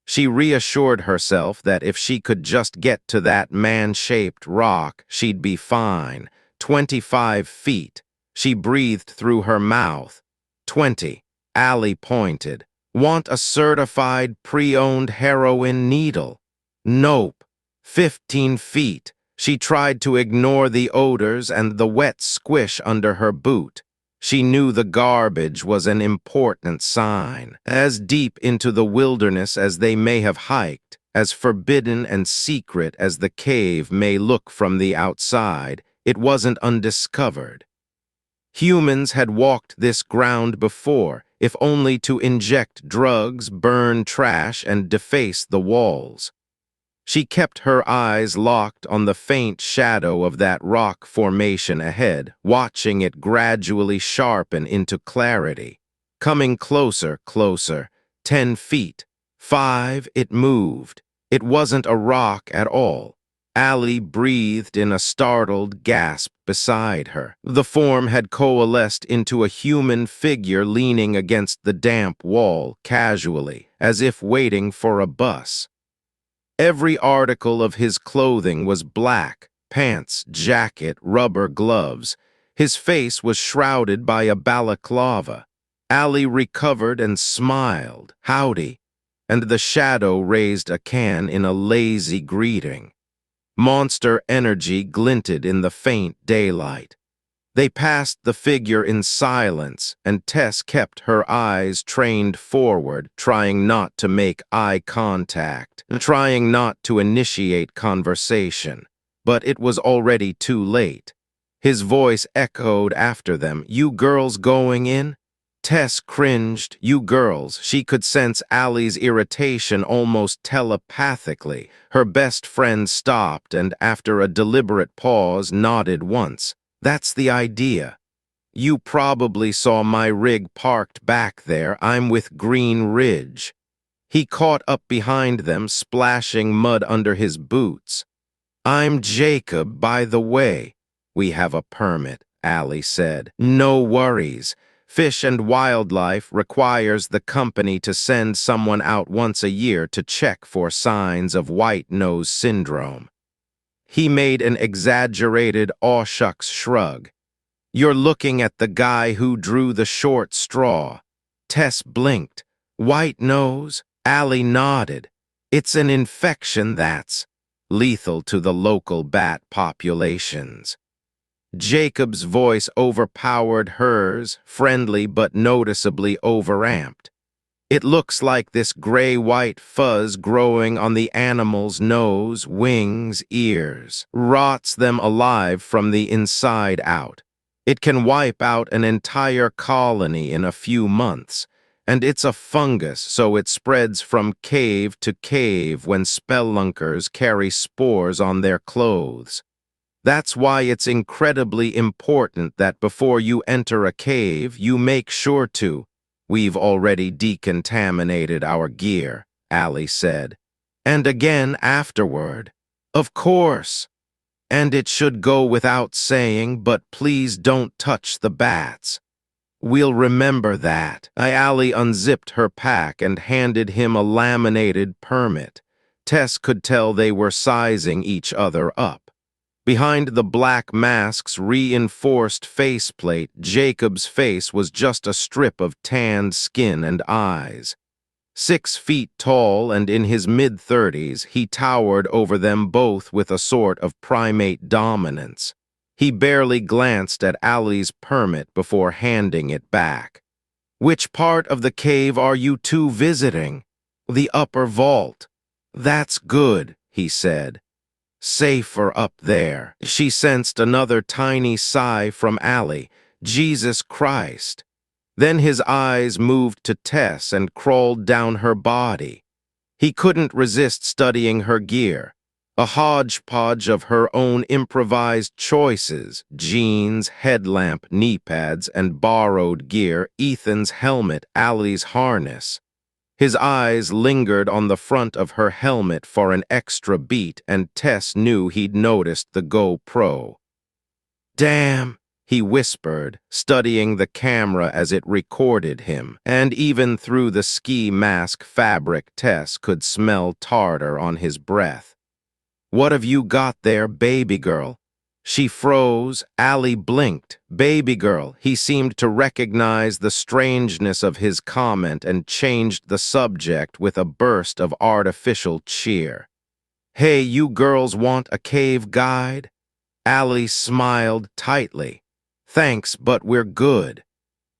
She reassured herself that if she could just get to that man-shaped rock, she'd be fine. 25 feet. She breathed through her mouth. 20. Allie pointed. Want a certified pre-owned heroin needle? Nope. 15 feet. She tried to ignore the odors and the wet squish under her boot. She knew the garbage was an important sign. As deep into the wilderness as they may have hiked, as forbidden and secret as the cave may look from the outside, it wasn't undiscovered. Humans had walked this ground before, if only to inject drugs, burn trash, and deface the walls. She kept her eyes locked on the faint shadow of that rock formation ahead, watching it gradually sharpen into clarity. Coming closer, closer. 10 feet. 5, it moved. It wasn't a rock at all. Allie breathed in a startled gasp beside her. The form had coalesced into a human figure leaning against the damp wall, casually, as if waiting for a bus. Every article of his clothing was black: pants, jacket, rubber gloves. His face was shrouded by a balaclava. Allie recovered and smiled. Howdy. And the shadow raised a can in a lazy greeting. Monster energy glinted in the faint daylight. They passed the figure in silence, and Tess kept her eyes trained forward, trying not to make eye contact, trying not to initiate conversation. But it was already too late. His voice echoed after them. You girls going in? Tess cringed. You girls. She could sense Allie's irritation almost telepathically. Her best friend stopped and, after a deliberate pause, nodded once. That's the idea. You probably saw my rig parked back there. I'm with Green Ridge. He caught up behind them, splashing mud under his boots. I'm Jacob, by the way. We have a permit, Allie said. No worries. Fish and Wildlife requires the company to send someone out once a year to check for signs of white nose syndrome. He made an exaggerated aw shucks shrug. You're looking at the guy who drew the short straw. Tess blinked. White nose? Allie nodded. It's an infection that's lethal to the local bat populations. Jacob's voice overpowered hers, friendly but noticeably overamped. It looks like this gray-white fuzz growing on the animal's nose, wings, ears, rots them alive from the inside out. It can wipe out an entire colony in a few months, and it's a fungus, so it spreads from cave to cave when spelunkers carry spores on their clothes. That's why it's incredibly important that before you enter a cave, you make sure to. We've already decontaminated our gear, Allie said. And again afterward. Of course. And it should go without saying, but please don't touch the bats. We'll remember that. Allie unzipped her pack and handed him a laminated permit. Tess could tell they were sizing each other up. Behind the black mask's reinforced faceplate, Jacob's face was just a strip of tanned skin and eyes. 6 feet tall and in his mid-30s, he towered over them both with a sort of primate dominance. He barely glanced at Allie's permit before handing it back. Which part of the cave are you two visiting? The upper vault. That's good, he said. Safer up there. She sensed another tiny sigh from Allie. Jesus Christ. Then his eyes moved to Tess and crawled down her body. He couldn't resist studying her gear, a hodgepodge of her own improvised choices: jeans, headlamp, knee pads, and borrowed gear, Ethan's helmet, Allie's harness. His eyes lingered on the front of her helmet for an extra beat, and Tess knew he'd noticed the GoPro. "Damn," he whispered, studying the camera as it recorded him, and even through the ski mask fabric Tess could smell tartar on his breath. "What have you got there, baby girl?" She froze. Allie blinked. "Baby girl." He seemed to recognize the strangeness of his comment and changed the subject with a burst of artificial cheer. "Hey, you girls want a cave guide?" Allie smiled tightly. "Thanks, but we're good."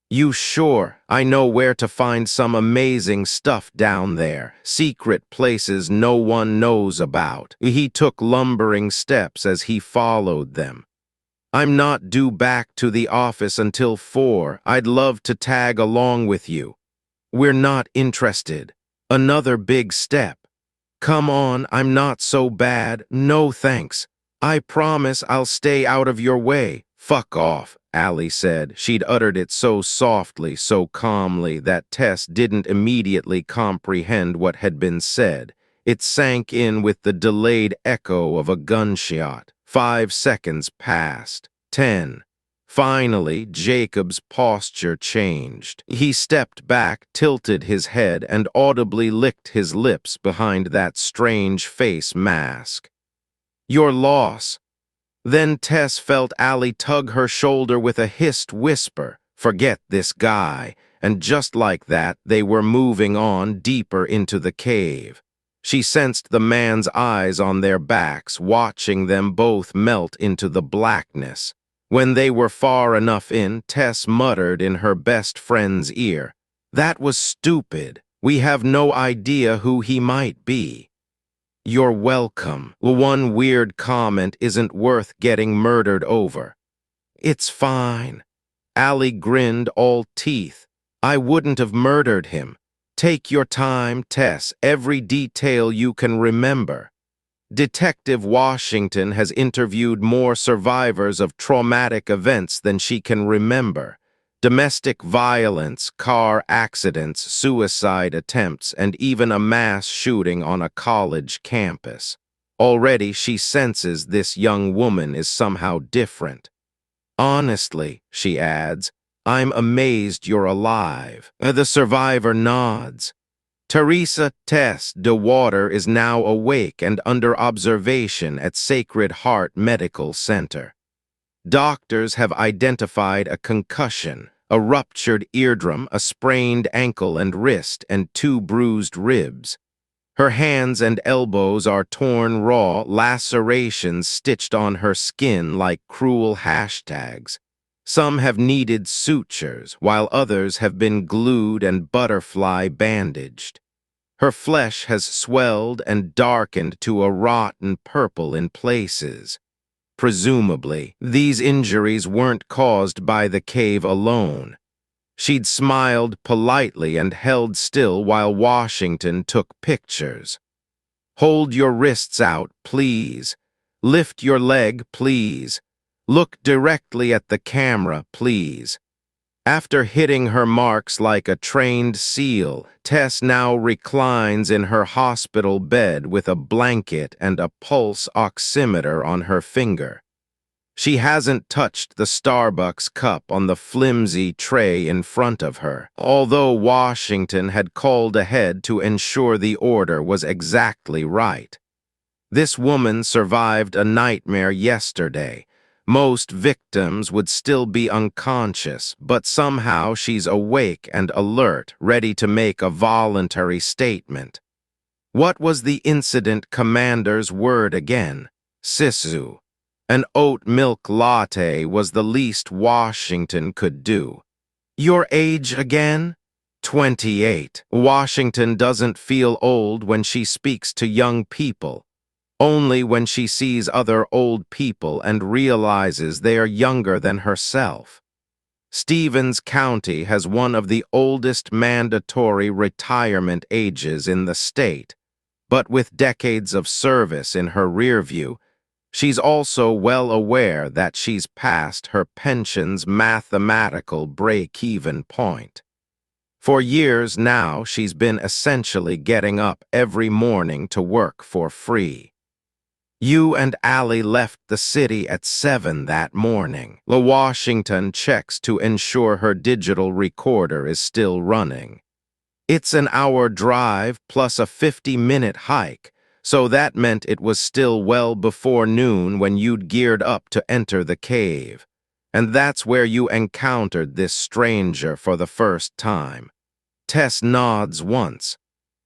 "You sure? I know where to find some amazing stuff down there, secret places no one knows about." He took lumbering steps as he followed them. "I'm not due back to the office until 4. I'd love to tag along with you." "We're not interested." Another big step. "Come on, I'm not so bad. No thanks. I promise I'll stay out of your way." "Fuck off," Allie said. She'd uttered it so softly, so calmly, that Tess didn't immediately comprehend what had been said. It sank in with the delayed echo of a gunshot. 5 seconds passed. 10. Finally, Jacob's posture changed. He stepped back, tilted his head, and audibly licked his lips behind that strange face mask. "Your loss." Then Tess felt Allie tug her shoulder with a hissed whisper, "Forget this guy." And just like that, they were moving on deeper into the cave. She sensed the man's eyes on their backs, watching them both melt into the blackness. When they were far enough in, Tess muttered in her best friend's ear, "That was stupid. We have no idea who he might be." "You're welcome. One weird comment isn't worth getting murdered over." "It's fine." Allie grinned, all teeth. "I wouldn't have murdered him." "Take your time, Tess. Every detail you can remember." Detective Washington has interviewed more survivors of traumatic events than she can remember. Domestic violence, car accidents, suicide attempts, and even a mass shooting on a college campus. Already she senses this young woman is somehow different. "Honestly," she adds, "I'm amazed you're alive." The survivor nods. Teresa Tess DeWater is now awake and under observation at Sacred Heart Medical Center. Doctors have identified a concussion, a ruptured eardrum, a sprained ankle and wrist, and 2 bruised ribs. Her hands and elbows are torn raw, lacerations stitched on her skin like cruel hashtags. Some have needed sutures, while others have been glued and butterfly bandaged. Her flesh has swelled and darkened to a rotten purple in places. Presumably, these injuries weren't caused by the cave alone. She'd smiled politely and held still while Washington took pictures. "Hold your wrists out, please. Lift your leg, please. Look directly at the camera, please." After hitting her marks like a trained seal, Tess now reclines in her hospital bed with a blanket and a pulse oximeter on her finger. She hasn't touched the Starbucks cup on the flimsy tray in front of her, although Washington had called ahead to ensure the order was exactly right. This woman survived a nightmare yesterday. Most victims would still be unconscious, but somehow she's awake and alert, ready to make a voluntary statement. What was the incident commander's word again? Sisu. An oat milk latte was the least Washington could do. "Your age again?" 28. Washington doesn't feel old when she speaks to young people. Only when she sees other old people and realizes they are younger than herself. Stevens County has one of the oldest mandatory retirement ages in the state, but with decades of service in her rearview, she's also well aware that she's past her pension's mathematical break-even point. For years now, she's been essentially getting up every morning to work for free. You and Allie left the city at 7 that morning. Washington checks to ensure her digital recorder is still running. It's an hour drive plus a 50-minute hike, so that meant it was still well before noon when you'd geared up to enter the cave. And that's where you encountered this stranger for the first time. Tess nods once.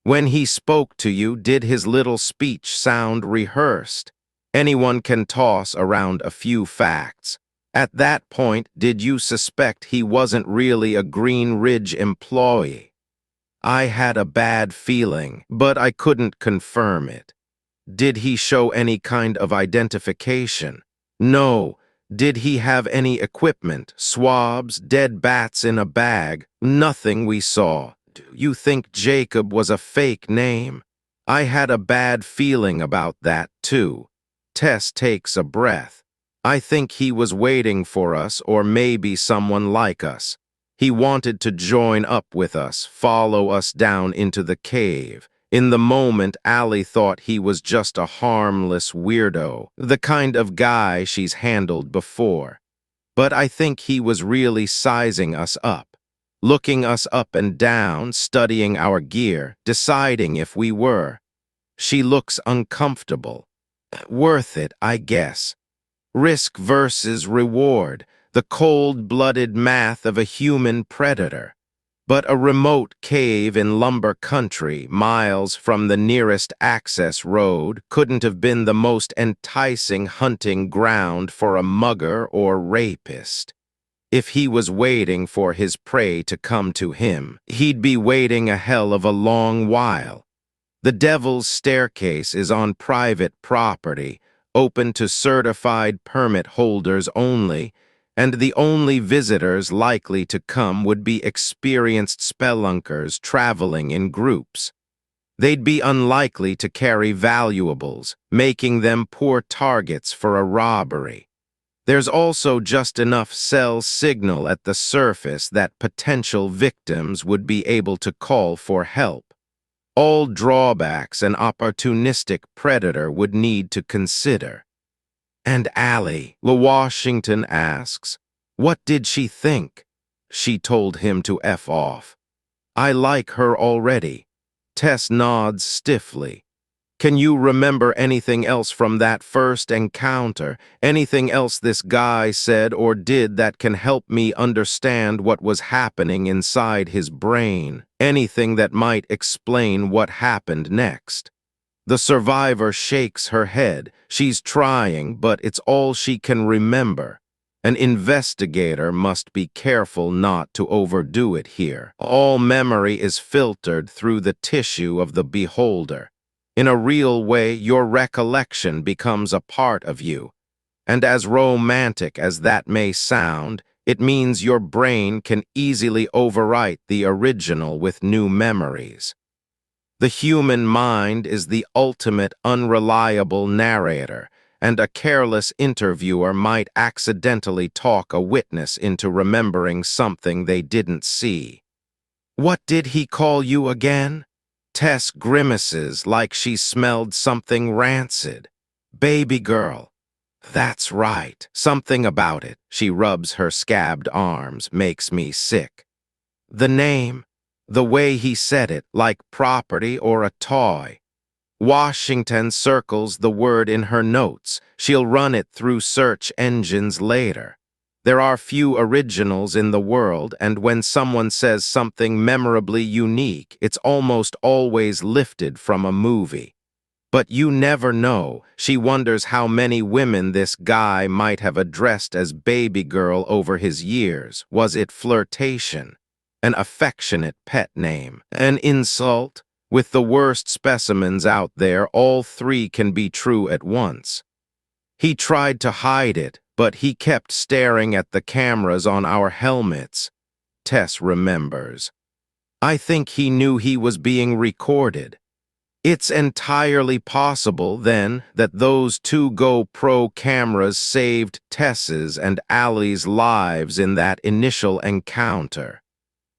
When he spoke to you, did his little speech sound rehearsed? Anyone can toss around a few facts. At that point, did you suspect he wasn't really a Green Ridge employee? I had a bad feeling, but I couldn't confirm it. Did he show any kind of identification? No. Did he have any equipment, swabs, dead bats in a bag? Nothing we saw. Do you think Jacob was a fake name? I had a bad feeling about that, too. Tess takes a breath. I think he was waiting for us, or maybe someone like us. He wanted to join up with us, follow us down into the cave. In the moment, Allie thought he was just a harmless weirdo, the kind of guy she's handled before. But I think he was really sizing us up, looking us up and down, studying our gear, deciding if we were. She looks uncomfortable. Worth it, I guess. Risk versus reward, the cold-blooded math of a human predator. But a remote cave in lumber country, miles from the nearest access road, couldn't have been the most enticing hunting ground for a mugger or rapist. If he was waiting for his prey to come to him, he'd be waiting a hell of a long while. The Devil's Staircase is on private property, open to certified permit holders only, and the only visitors likely to come would be experienced spelunkers traveling in groups. They'd be unlikely to carry valuables, making them poor targets for a robbery. There's also just enough cell signal at the surface that potential victims would be able to call for help. All drawbacks an opportunistic predator would need to consider. And Allie, Washington asks, what did she think? She told him to F off. I like her already. Tess nods stiffly. Can you remember anything else from that first encounter? Anything else this guy said or did that can help me understand what was happening inside his brain? Anything that might explain what happened next? The survivor shakes her head. She's trying, but it's all she can remember. An investigator must be careful not to overdo it here. All memory is filtered through the tissue of the beholder. In a real way, your recollection becomes a part of you. And as romantic as that may sound, it means your brain can easily overwrite the original with new memories. The human mind is the ultimate unreliable narrator, and a careless interviewer might accidentally talk a witness into remembering something they didn't see. What did he call you again? Tess grimaces like she smelled something rancid. Baby girl. That's right. Something about it. She rubs her scabbed arms, makes me sick. The name, the way he said it, like property or a toy. Washington circles the word in her notes. She'll run it through search engines later. There are few originals in the world, and when someone says something memorably unique, it's almost always lifted from a movie. But you never know. She wonders how many women this guy might have addressed as baby girl over his years. Was it flirtation? An affectionate pet name? An insult? With the worst specimens out there, all three can be true at once. He tried to hide it, but he kept staring at the cameras on our helmets. Tess remembers. I think he knew he was being recorded. It's entirely possible, then, that those two GoPro cameras saved Tess's and Allie's lives in that initial encounter.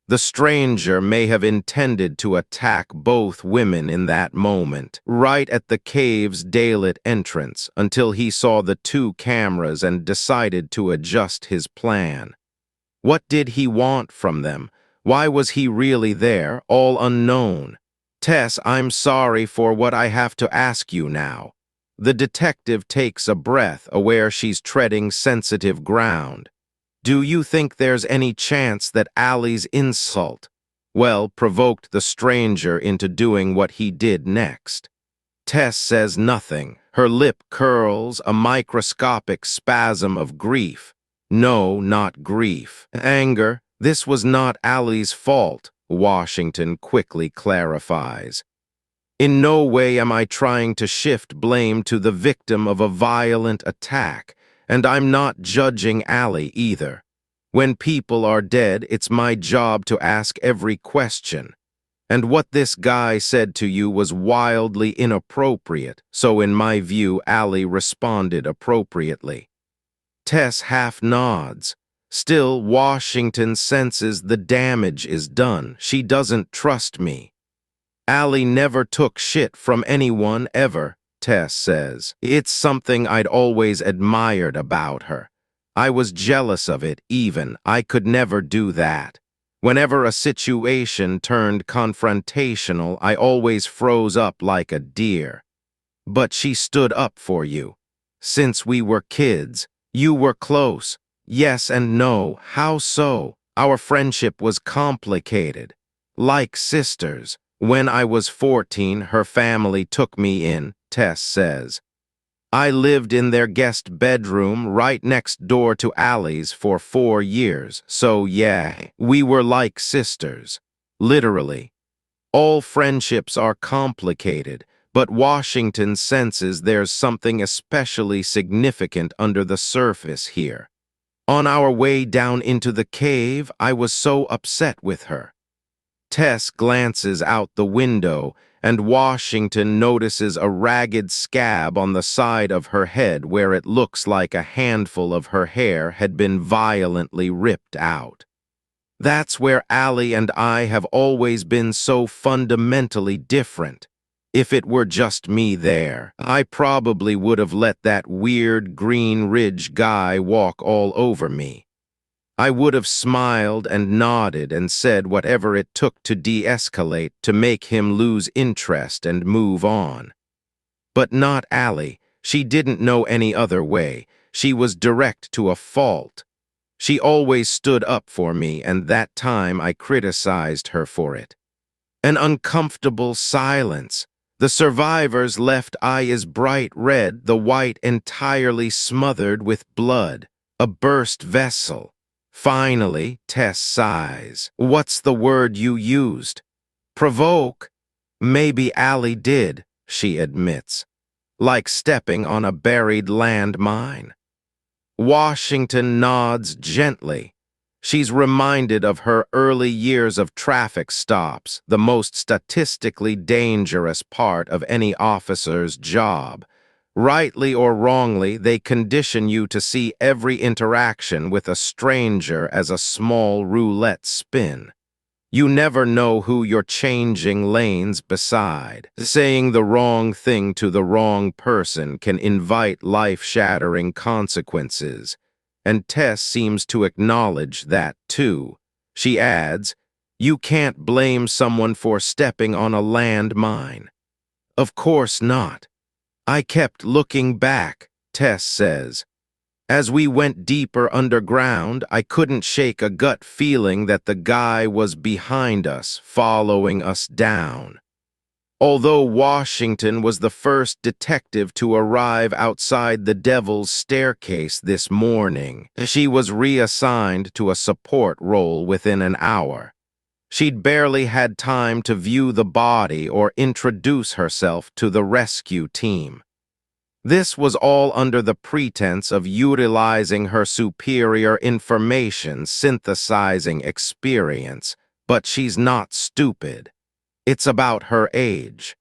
The stranger may have intended to attack both women in that moment, right at the cave's daylit entrance, until he saw the two cameras and decided to adjust his plan. What did he want from them? Why was he really there, all unknown? Tess, I'm sorry for what I have to ask you now. The detective takes a breath, aware she's treading sensitive ground. Do you think there's any chance that Allie's insult, provoked the stranger into doing what he did next? Tess says nothing. Her lip curls, a microscopic spasm of grief. No, not grief. Anger. This was not Allie's fault, Washington quickly clarifies. In no way am I trying to shift blame to the victim of a violent attack, and I'm not judging Allie either. When people are dead, it's my job to ask every question. And what this guy said to you was wildly inappropriate, so in my view, Allie responded appropriately. Tess half nods. Still, Washington senses the damage is done. She doesn't trust me. Allie never took shit from anyone ever, Tess says. It's something I'd always admired about her. I was jealous of it even. I could never do that. Whenever a situation turned confrontational, I always froze up like a deer. But she stood up for you. Since we were kids, you were close. Yes and no. How so? Our friendship was complicated. Like sisters. When I was 14, her family took me in, Tess says. I lived in their guest bedroom right next door to Allie's for 4 years, so yeah, we were like sisters. Literally. All friendships are complicated, but Washington senses there's something especially significant under the surface here. On our way down into the cave, I was so upset with her. Tess glances out the window, and Washington notices a ragged scab on the side of her head where it looks like a handful of her hair had been violently ripped out. That's where Allie and I have always been so fundamentally different. If it were just me there, I probably would have let that weird Green Ridge guy walk all over me. I would have smiled and nodded and said whatever it took to de-escalate to make him lose interest and move on. But not Allie. She didn't know any other way. She was direct to a fault. She always stood up for me, and that time I criticized her for it. An uncomfortable silence. The survivor's left eye is bright red, the white entirely smothered with blood. A burst vessel. Finally, Tess sighs. What's the word you used? Provoke? Maybe Allie did, she admits. Like stepping on a buried landmine. Washington nods gently. She's reminded of her early years of traffic stops, the most statistically dangerous part of any officer's job. Rightly or wrongly, they condition you to see every interaction with a stranger as a small roulette spin. You never know who you're changing lanes beside. Saying the wrong thing to the wrong person can invite life-shattering consequences. And Tess seems to acknowledge that, too. She adds, you can't blame someone for stepping on a landmine. Of course not. I kept looking back, Tess says. As we went deeper underground, I couldn't shake a gut feeling that the guy was behind us, following us down. Although Washington was the first detective to arrive outside the Devil's Staircase this morning, she was reassigned to a support role within an hour. She'd barely had time to view the body or introduce herself to the rescue team. This was all under the pretense of utilizing her superior information synthesizing experience, but she's not stupid. It's about her age.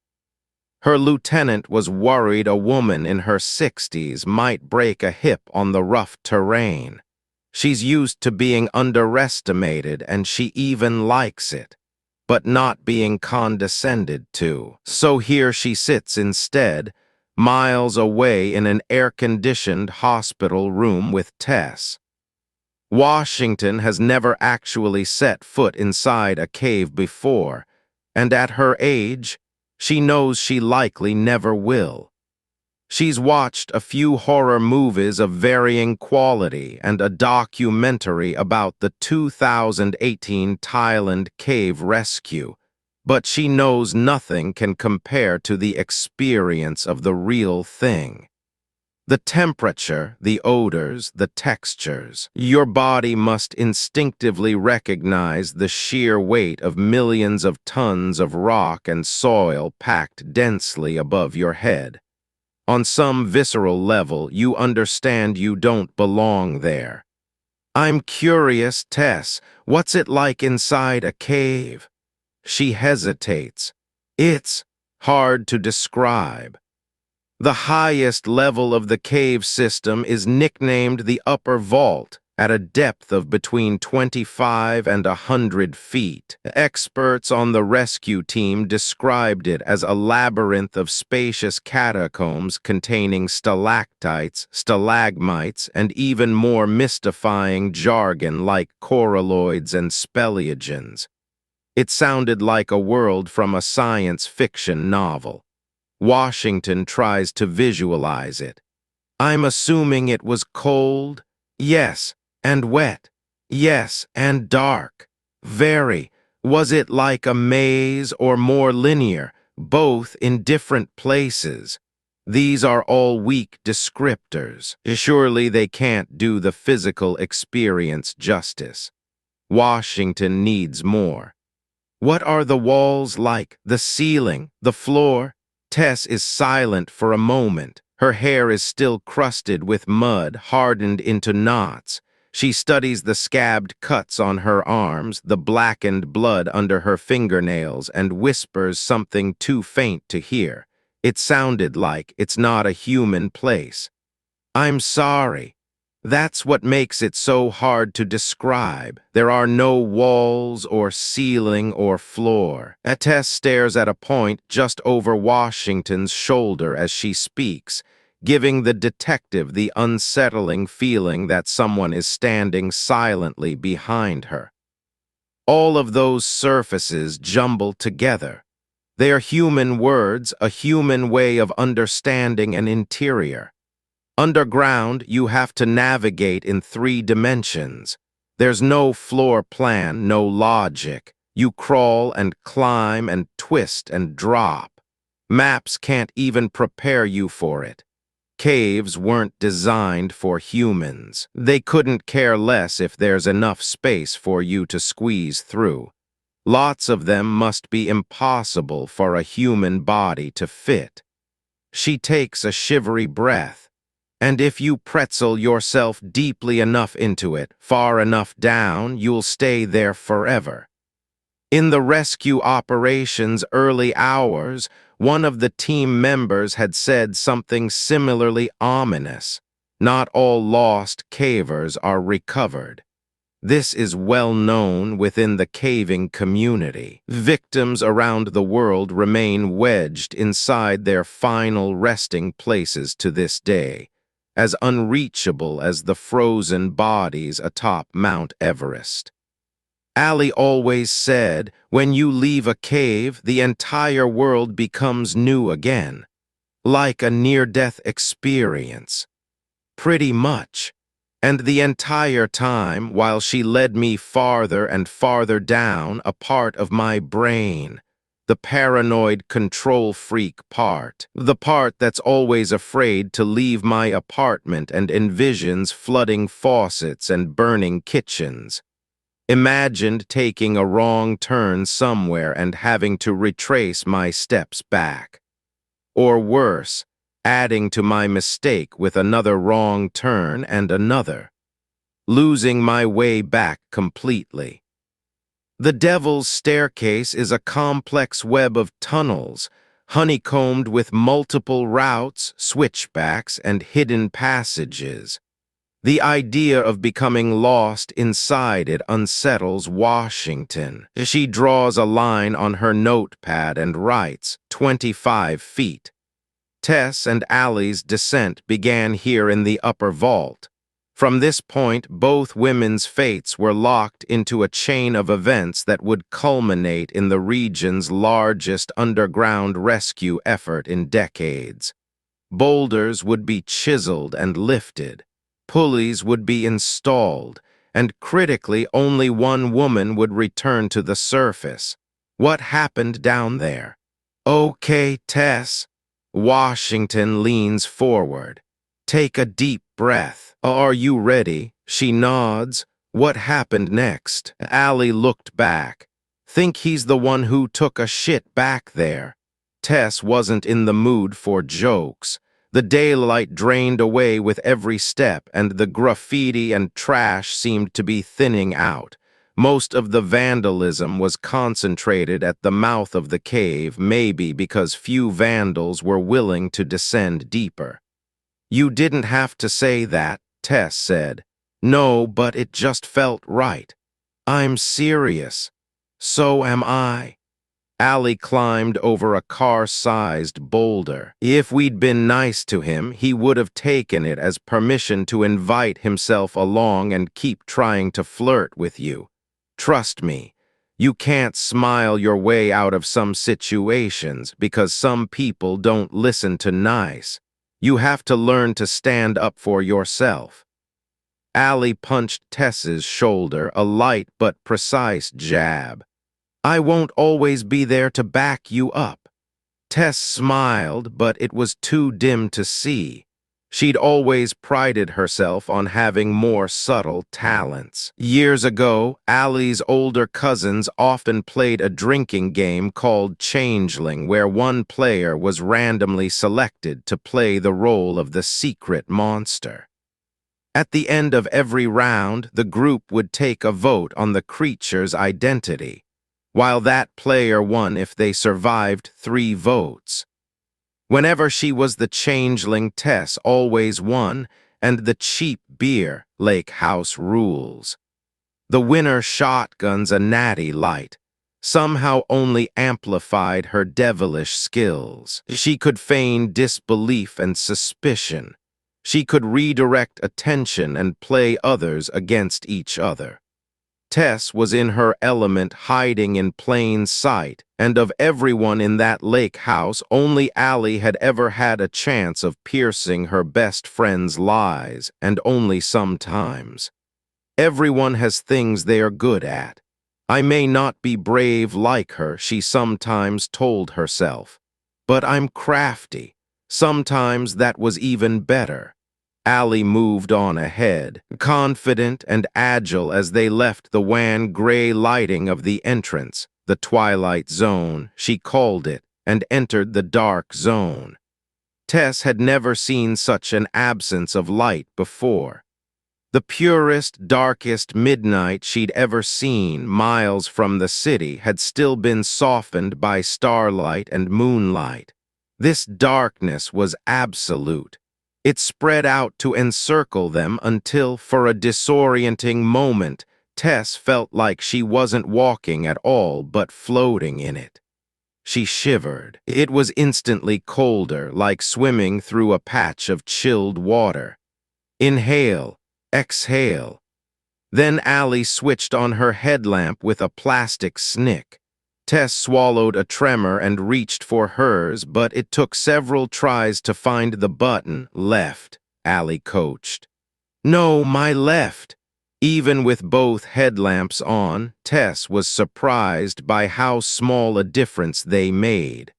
Her lieutenant was worried a woman in her 60s might break a hip on the rough terrain. She's used to being underestimated and she even likes it, but not being condescended to. So here she sits instead, miles away in an air-conditioned hospital room with Tess. Washington has never actually set foot inside a cave before, and at her age, she knows she likely never will. She's watched a few horror movies of varying quality and a documentary about the 2018 Thailand cave rescue, but she knows nothing can compare to the experience of the real thing. The temperature, the odors, the textures. Your body must instinctively recognize the sheer weight of millions of tons of rock and soil packed densely above your head. On some visceral level, you understand you don't belong there. I'm curious, Tess, what's it like inside a cave? She hesitates. It's hard to describe. The highest level of the cave system is nicknamed the upper vault, at a depth of between 25 and 100 feet. Experts on the rescue team described it as a labyrinth of spacious catacombs containing stalactites, stalagmites, and even more mystifying jargon like coralloids and speleogens. It sounded like a world from a science fiction novel. Washington tries to visualize it. I'm assuming it was cold, yes, and wet, yes, and dark. Very. Was it like a maze or more linear, both in different places? These are all weak descriptors. Surely they can't do the physical experience justice. Washington needs more. What are the walls like? The ceiling? The floor? Tess is silent for a moment. Her hair is still crusted with mud, hardened into knots. She studies the scabbed cuts on her arms, the blackened blood under her fingernails, and whispers something too faint to hear. It sounded like it's not a human place. I'm sorry. That's what makes it so hard to describe. There are no walls or ceiling or floor. Tess stares at a point just over Washington's shoulder as she speaks, giving the detective the unsettling feeling that someone is standing silently behind her. All of those surfaces jumble together. They are human words, a human way of understanding an interior. Underground, you have to navigate in 3 dimensions. There's no floor plan, no logic. You crawl and climb and twist and drop. Maps can't even prepare you for it. Caves weren't designed for humans. They couldn't care less if there's enough space for you to squeeze through. Lots of them must be impossible for a human body to fit. She takes a shivery breath. And if you pretzel yourself deeply enough into it, far enough down, you'll stay there forever. In the rescue operation's early hours, one of the team members had said something similarly ominous. Not all lost cavers are recovered. This is well known within the caving community. Victims around the world remain wedged inside their final resting places to this day, as unreachable as the frozen bodies atop Mount Everest. Ali always said, when you leave a cave, the entire world becomes new again, like a near-death experience. Pretty much. And the entire time, while she led me farther and farther down, a part of my brain, the paranoid control freak part, the part that's always afraid to leave my apartment and envisions flooding faucets and burning kitchens, imagined taking a wrong turn somewhere and having to retrace my steps back. Or worse, adding to my mistake with another wrong turn and another, losing my way back completely. The Devil's Staircase is a complex web of tunnels, honeycombed with multiple routes, switchbacks, and hidden passages. The idea of becoming lost inside it unsettles Washington. She draws a line on her notepad and writes, 25 feet. Tess and Allie's descent began here in the upper vault. From this point, both women's fates were locked into a chain of events that would culminate in the region's largest underground rescue effort in decades. Boulders would be chiseled and lifted, pulleys would be installed, and critically, only one woman would return to the surface. What happened down there? Okay, Tess. Washington leans forward. Take a deep breath. Are you ready? She nods. What happened next? Allie looked back. Think he's the one who took a shit back there. Tess wasn't in the mood for jokes. The daylight drained away with every step, and the graffiti and trash seemed to be thinning out. Most of the vandalism was concentrated at the mouth of the cave, maybe because few vandals were willing to descend deeper. You didn't have to say that, Tess said. No, but it just felt right. I'm serious. So am I. Allie climbed over a car-sized boulder. If we'd been nice to him, he would have taken it as permission to invite himself along and keep trying to flirt with you. Trust me, you can't smile your way out of some situations because some people don't listen to nice. You have to learn to stand up for yourself. Allie punched Tess's shoulder, a light but precise jab. I won't always be there to back you up. Tess smiled, but it was too dim to see. She'd always prided herself on having more subtle talents. Years ago, Allie's older cousins often played a drinking game called Changeling, where one player was randomly selected to play the role of the secret monster. At the end of every round, the group would take a vote on the creature's identity, while that player won if they survived 3 votes. Whenever she was the changeling, Tess always won, and the cheap beer, Lake House rules. The winner shotguns a natty light, somehow only amplified her devilish skills. She could feign disbelief and suspicion. She could redirect attention and play others against each other. Tess was in her element, hiding in plain sight, and of everyone in that lake house, only Allie had ever had a chance of piercing her best friend's lies, and only sometimes. Everyone has things they are good at. I may not be brave like her, she sometimes told herself, but I'm crafty. Sometimes that was even better. Allie moved on ahead, confident and agile as they left the wan gray lighting of the entrance, the twilight zone, she called it, and entered the dark zone. Tess had never seen such an absence of light before. The purest, darkest midnight she'd ever seen, miles from the city, had still been softened by starlight and moonlight. This darkness was absolute. It spread out to encircle them until, for a disorienting moment, Tess felt like she wasn't walking at all but floating in it. She shivered. It was instantly colder, like swimming through a patch of chilled water. Inhale, exhale. Then Allie switched on her headlamp with a plastic snick. Tess swallowed a tremor and reached for hers, but it took several tries to find the button. Left, Allie coached. No, my left. Even with both headlamps on, Tess was surprised by how small a difference they made.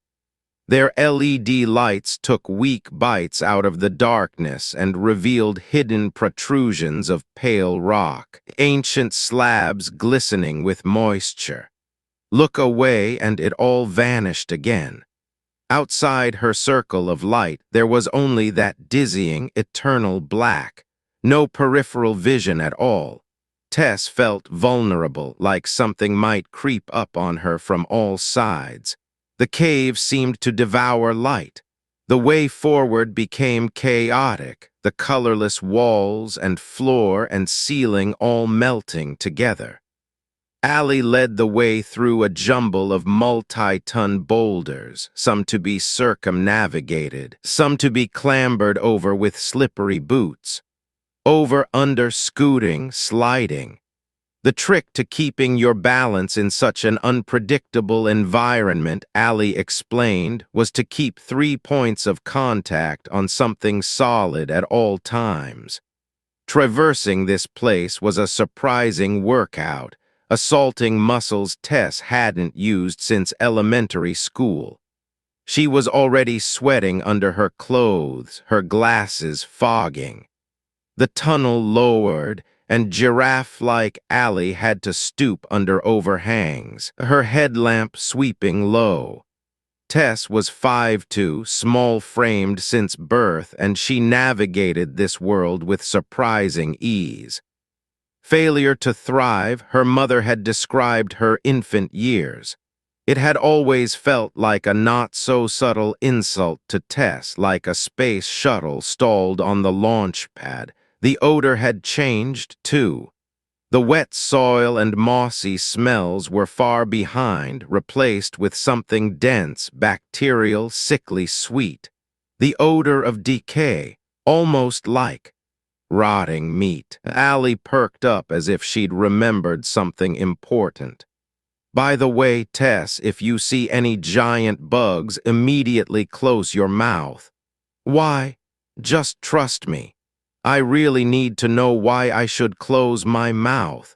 Their LED lights took weak bites out of the darkness and revealed hidden protrusions of pale rock, ancient slabs glistening with moisture. Look away and it all vanished again. Outside her circle of light, there was only that dizzying, eternal black. No peripheral vision at all. Tess felt vulnerable, like something might creep up on her from all sides. The cave seemed to devour light. The way forward became chaotic, the colorless walls and floor and ceiling all melting together. Allie led the way through a jumble of multi-ton boulders, some to be circumnavigated, some to be clambered over with slippery boots. Over, under, scooting, sliding. The trick to keeping your balance in such an unpredictable environment, Allie explained, was to keep 3 points of contact on something solid at all times. Traversing this place was a surprising workout, assaulting muscles Tess hadn't used since elementary school. She was already sweating under her clothes, her glasses fogging. The tunnel lowered, and giraffe-like Allie had to stoop under overhangs, her headlamp sweeping low. Tess was 5'2", small-framed since birth, and she navigated this world with surprising ease. Failure to thrive, her mother had described her infant years. It had always felt like a not-so-subtle insult to Tess, like a space shuttle stalled on the launch pad. The odor had changed, too. The wet soil and mossy smells were far behind, replaced with something dense, bacterial, sickly sweet. The odor of decay, almost like rotting meat. Allie perked up as if she'd remembered something important. By the way, Tess, if you see any giant bugs, immediately close your mouth. Why? Just trust me. I really need to know why I should close my mouth.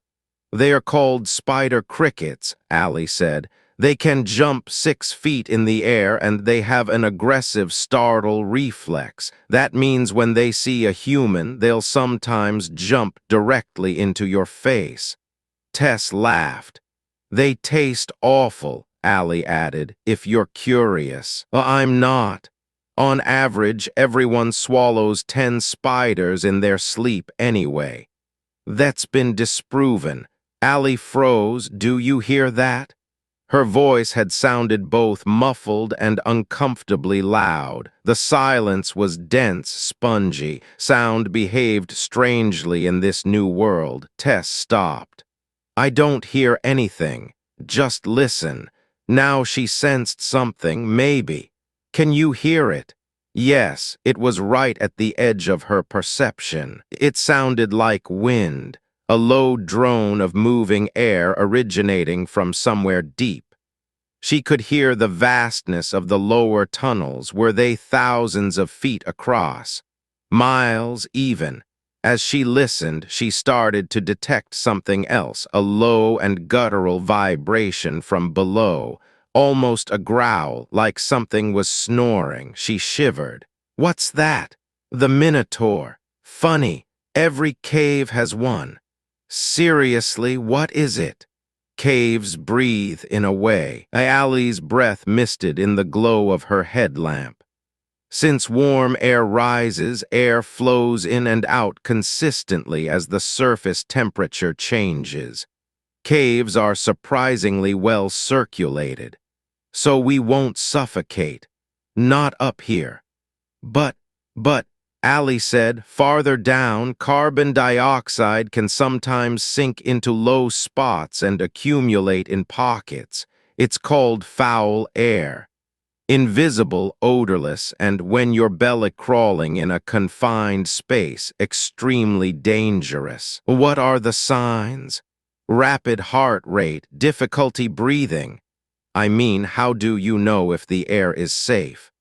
They are called spider crickets, Allie said. They can jump 6 feet in the air and they have an aggressive startle reflex. That means when they see a human, they'll sometimes jump directly into your face. Tess laughed. They taste awful, Allie added, if you're curious. I'm not. On average, everyone swallows 10 spiders in their sleep anyway. That's been disproven. Allie froze. Do you hear that? Her voice had sounded both muffled and uncomfortably loud. The silence was dense, spongy. Sound behaved strangely in this new world. Tess stopped. I don't hear anything. Just listen. Now she sensed something, maybe. Can you hear it? Yes, it was right at the edge of her perception. It sounded like wind, a low drone of moving air originating from somewhere deep. She could hear the vastness of the lower tunnels. Were they thousands of feet across? Miles even. As she listened, she started to detect something else, a low and guttural vibration from below. Almost a growl, like something was snoring. She shivered. What's that? The Minotaur. Funny, every cave has one. Seriously, what is it? Caves breathe in a way. Allie's breath misted in the glow of her headlamp. Since warm air rises, air flows in and out consistently as the surface temperature changes. Caves are surprisingly well circulated. So we won't suffocate. Not up here. But, Allie said, farther down, carbon dioxide can sometimes sink into low spots and accumulate in pockets. It's called foul air. Invisible, odorless, and when you're belly crawling in a confined space, extremely dangerous. What are the signs? Rapid heart rate, difficulty breathing. I mean, how do you know if the air is safe?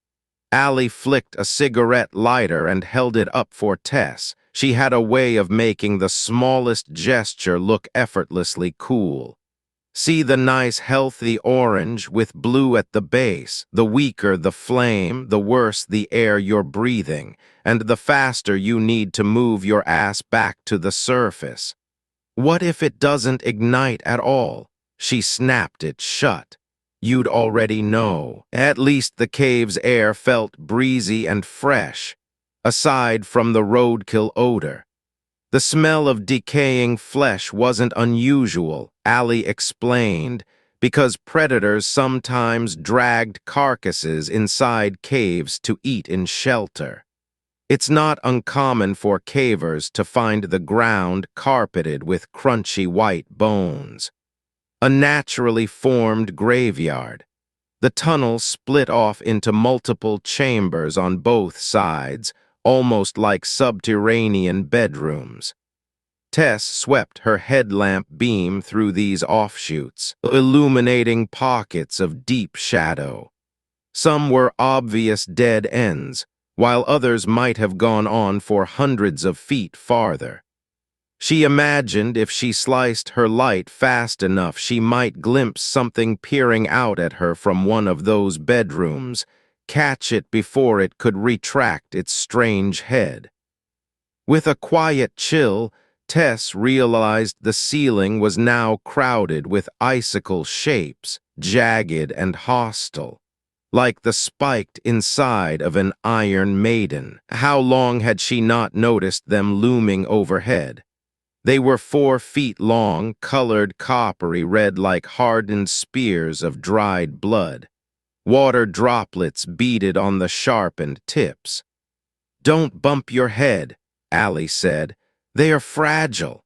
Allie flicked a cigarette lighter and held it up for Tess. She had a way of making the smallest gesture look effortlessly cool. See the nice healthy orange with blue at the base. The weaker the flame, the worse the air you're breathing, and the faster you need to move your ass back to the surface. What if it doesn't ignite at all? She snapped it shut. you'd already know. At least the cave's air felt breezy and fresh, aside from the roadkill odor. The smell of decaying flesh wasn't unusual, Ali explained, because predators sometimes dragged carcasses inside caves to eat in shelter. It's not uncommon for cavers to find the ground carpeted with crunchy white bones. A naturally formed graveyard. The tunnel split off into multiple chambers on both sides, almost like subterranean bedrooms. Tess swept her headlamp beam through these offshoots, illuminating pockets of deep shadow. Some were obvious dead ends, while others might have gone on for hundreds of feet farther. She imagined if she sliced her light fast enough, she might glimpse something peering out at her from one of those bedrooms, catch it before it could retract its strange head. With a quiet chill, Tess realized the ceiling was now crowded with icicle shapes, jagged and hostile, like the spiked inside of an iron maiden. How long had she not noticed them looming overhead? They were 4 feet long, colored coppery red like hardened spears of dried blood. Water droplets beaded on the sharpened tips. "Don't bump your head," Ali said. "They are fragile."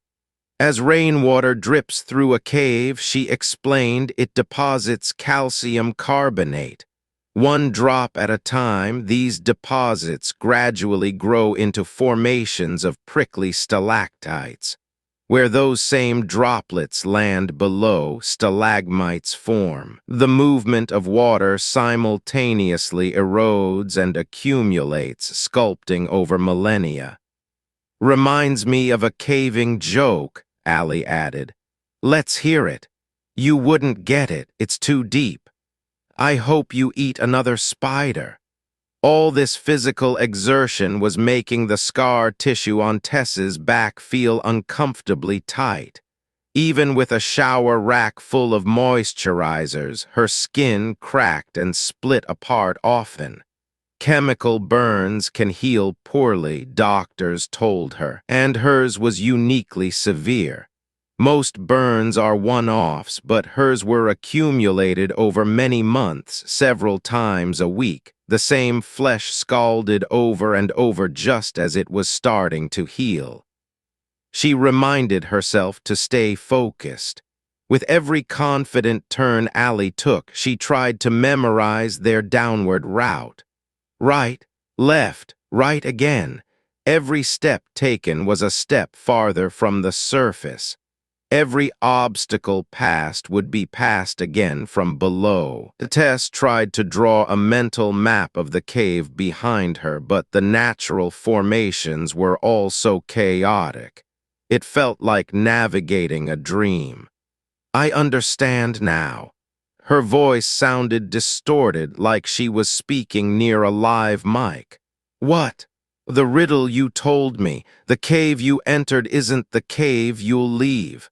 As rainwater drips through a cave, she explained, it deposits calcium carbonate. 1 drop at a time, these deposits gradually grow into formations of prickly stalactites. Where those same droplets land below, stalagmites form. The movement of water simultaneously erodes and accumulates, sculpting over millennia. "Reminds me of a caving joke," Ali added. "Let's hear it." "You wouldn't get it, it's too deep." "I hope you eat another spider." All this physical exertion was making the scar tissue on Tess's back feel uncomfortably tight. Even with a shower rack full of moisturizers, her skin cracked and split apart often. Chemical burns can heal poorly, doctors told her, and hers was uniquely severe. Most burns are one-offs, but hers were accumulated over many months, several times a week, the same flesh scalded over and over just as it was starting to heal. She reminded herself to stay focused. With every confident turn Ali took, she tried to memorize their downward route. Right, left, right again. Every step taken was a step farther from the surface. Every obstacle passed would be passed again from below. Tess tried to draw a mental map of the cave behind her, but the natural formations were all so chaotic. It felt like navigating a dream. "I understand now." Her voice sounded distorted, like she was speaking near a live mic. "What?" "The riddle you told me. The cave you entered isn't the cave you'll leave."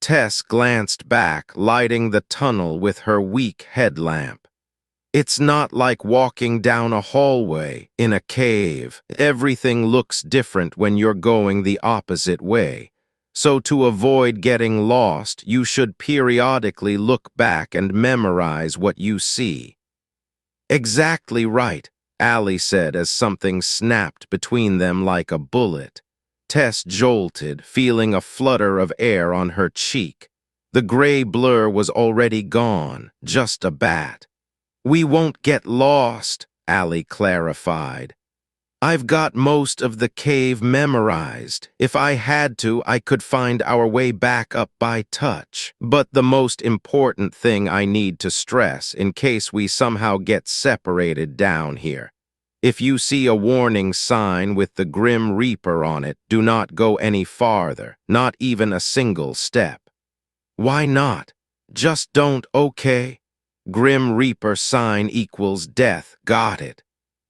Tess glanced back, lighting the tunnel with her weak headlamp. "It's not like walking down a hallway in a cave. Everything looks different when you're going the opposite way. So to avoid getting lost, you should periodically look back and memorize what you see." "Exactly right," Ali said as something snapped between them like a bullet. Tess jolted, feeling a flutter of air on her cheek. The gray blur was already gone, just a bat. "We won't get lost," Ali clarified. "I've got most of the cave memorized. If I had to, I could find our way back up by touch. But the most important thing I need to stress, in case we somehow get separated down here. If you see a warning sign with the Grim Reaper on it, do not go any farther, not even a single step." "Why not?" "Just don't, okay? Grim Reaper sign equals death, got it."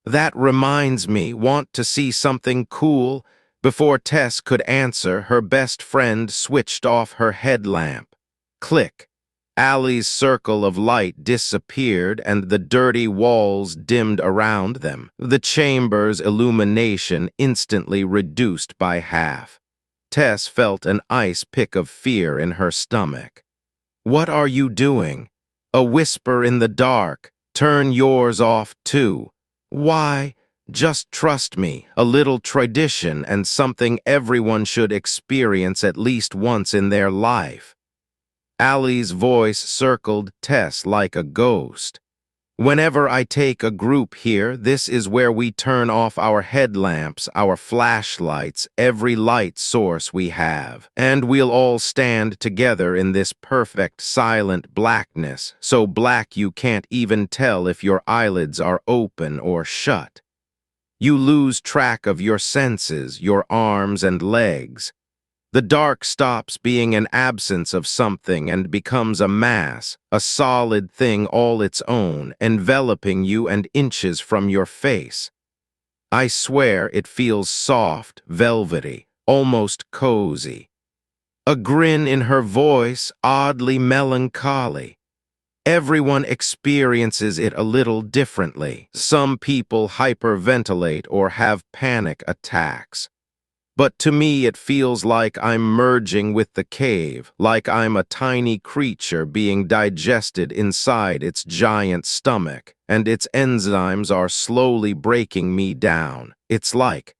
"That reminds me, want to see something cool?" Before Tess could answer, her best friend switched off her headlamp. Click. Allie's circle of light disappeared and the dirty walls dimmed around them. The chamber's illumination instantly reduced by half. Tess felt an ice pick of fear in her stomach. "What are you doing?" A whisper in the dark. "Turn yours off too." "Why?" "Just trust me. A little tradition and something everyone should experience at least once in their life." Allie's voice circled Tess like a ghost. "Whenever I take a group here, this is where we turn off our headlamps, our flashlights, every light source we have. And we'll all stand together in this perfect silent blackness, so black you can't even tell if your eyelids are open or shut. You lose track of your senses, your arms and legs. The dark stops being an absence of something and becomes a mass, a solid thing all its own, enveloping you and inches from your face. I swear it feels soft, velvety, almost cozy. A grin in her voice, oddly melancholy. Everyone experiences it a little differently. Some people hyperventilate or have panic attacks. But to me it feels like I'm merging with the cave, like I'm a tiny creature being digested inside its giant stomach, and its enzymes are slowly breaking me down. It's like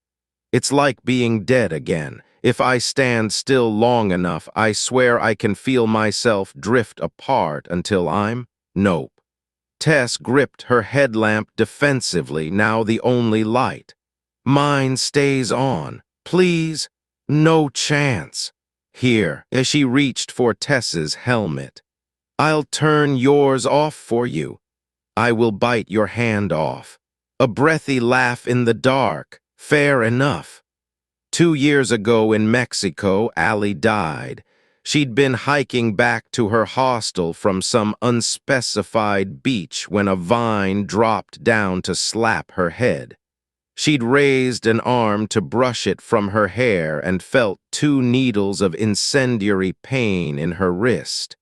being dead again. If I stand still long enough, I swear I can feel myself drift apart until nope. Tess gripped her headlamp defensively, now the only light. "Mine stays on. Please, no chance." "Here," as she reached for Tess's helmet. "I'll turn yours off for you. I will bite your hand off." A breathy laugh in the dark. "Fair enough." 2 years ago in Mexico, Allie died. She'd been hiking back to her hostel from some unspecified beach when a vine dropped down to slap her head. She'd raised an arm to brush it from her hair and felt 2 needles of incendiary pain in her wrist.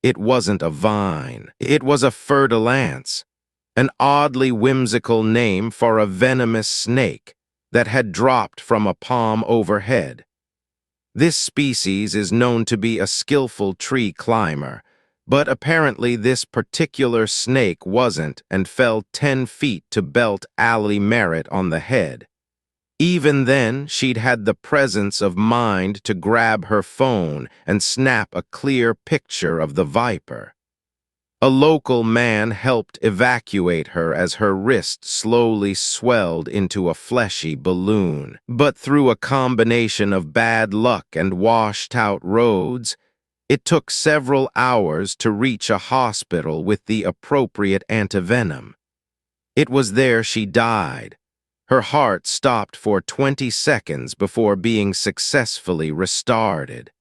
It wasn't a vine. It was a fer-de-lance, an oddly whimsical name for a venomous snake that had dropped from a palm overhead. This species is known to be a skillful tree climber, but apparently this particular snake wasn't and fell 10 feet to belt Allie Merritt on the head. Even then, she'd had the presence of mind to grab her phone and snap a clear picture of the viper. A local man helped evacuate her as her wrist slowly swelled into a fleshy balloon. But through a combination of bad luck and washed-out roads, it took several hours to reach a hospital with the appropriate antivenom. It was there she died. Her heart stopped for 20 seconds before being successfully restarted.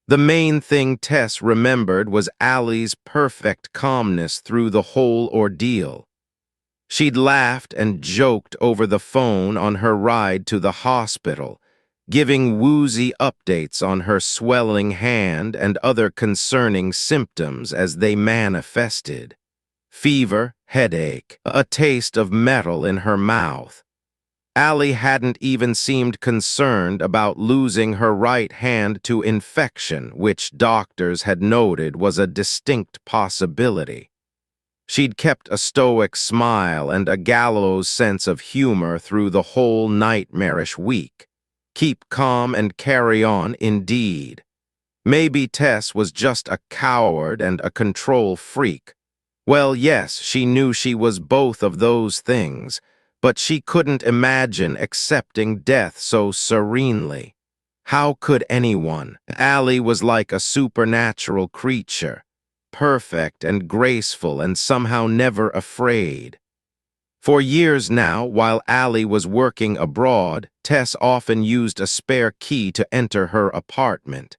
The main thing Tess remembered was Allie's perfect calmness through the whole ordeal. She'd laughed and joked over the phone on her ride to the hospital, giving woozy updates on her swelling hand and other concerning symptoms as they manifested. Fever, headache, a taste of metal in her mouth. Allie hadn't even seemed concerned about losing her right hand to infection, which doctors had noted was a distinct possibility. She'd kept a stoic smile and a gallows sense of humor through the whole nightmarish week. Keep calm and carry on, indeed. Maybe Tess was just a coward and a control freak. Well, yes, she knew she was both of those things, but she couldn't imagine accepting death so serenely. How could anyone? Allie was like a supernatural creature, perfect and graceful and somehow never afraid. For years now, while Allie was working abroad, Tess often used a spare key to enter her apartment.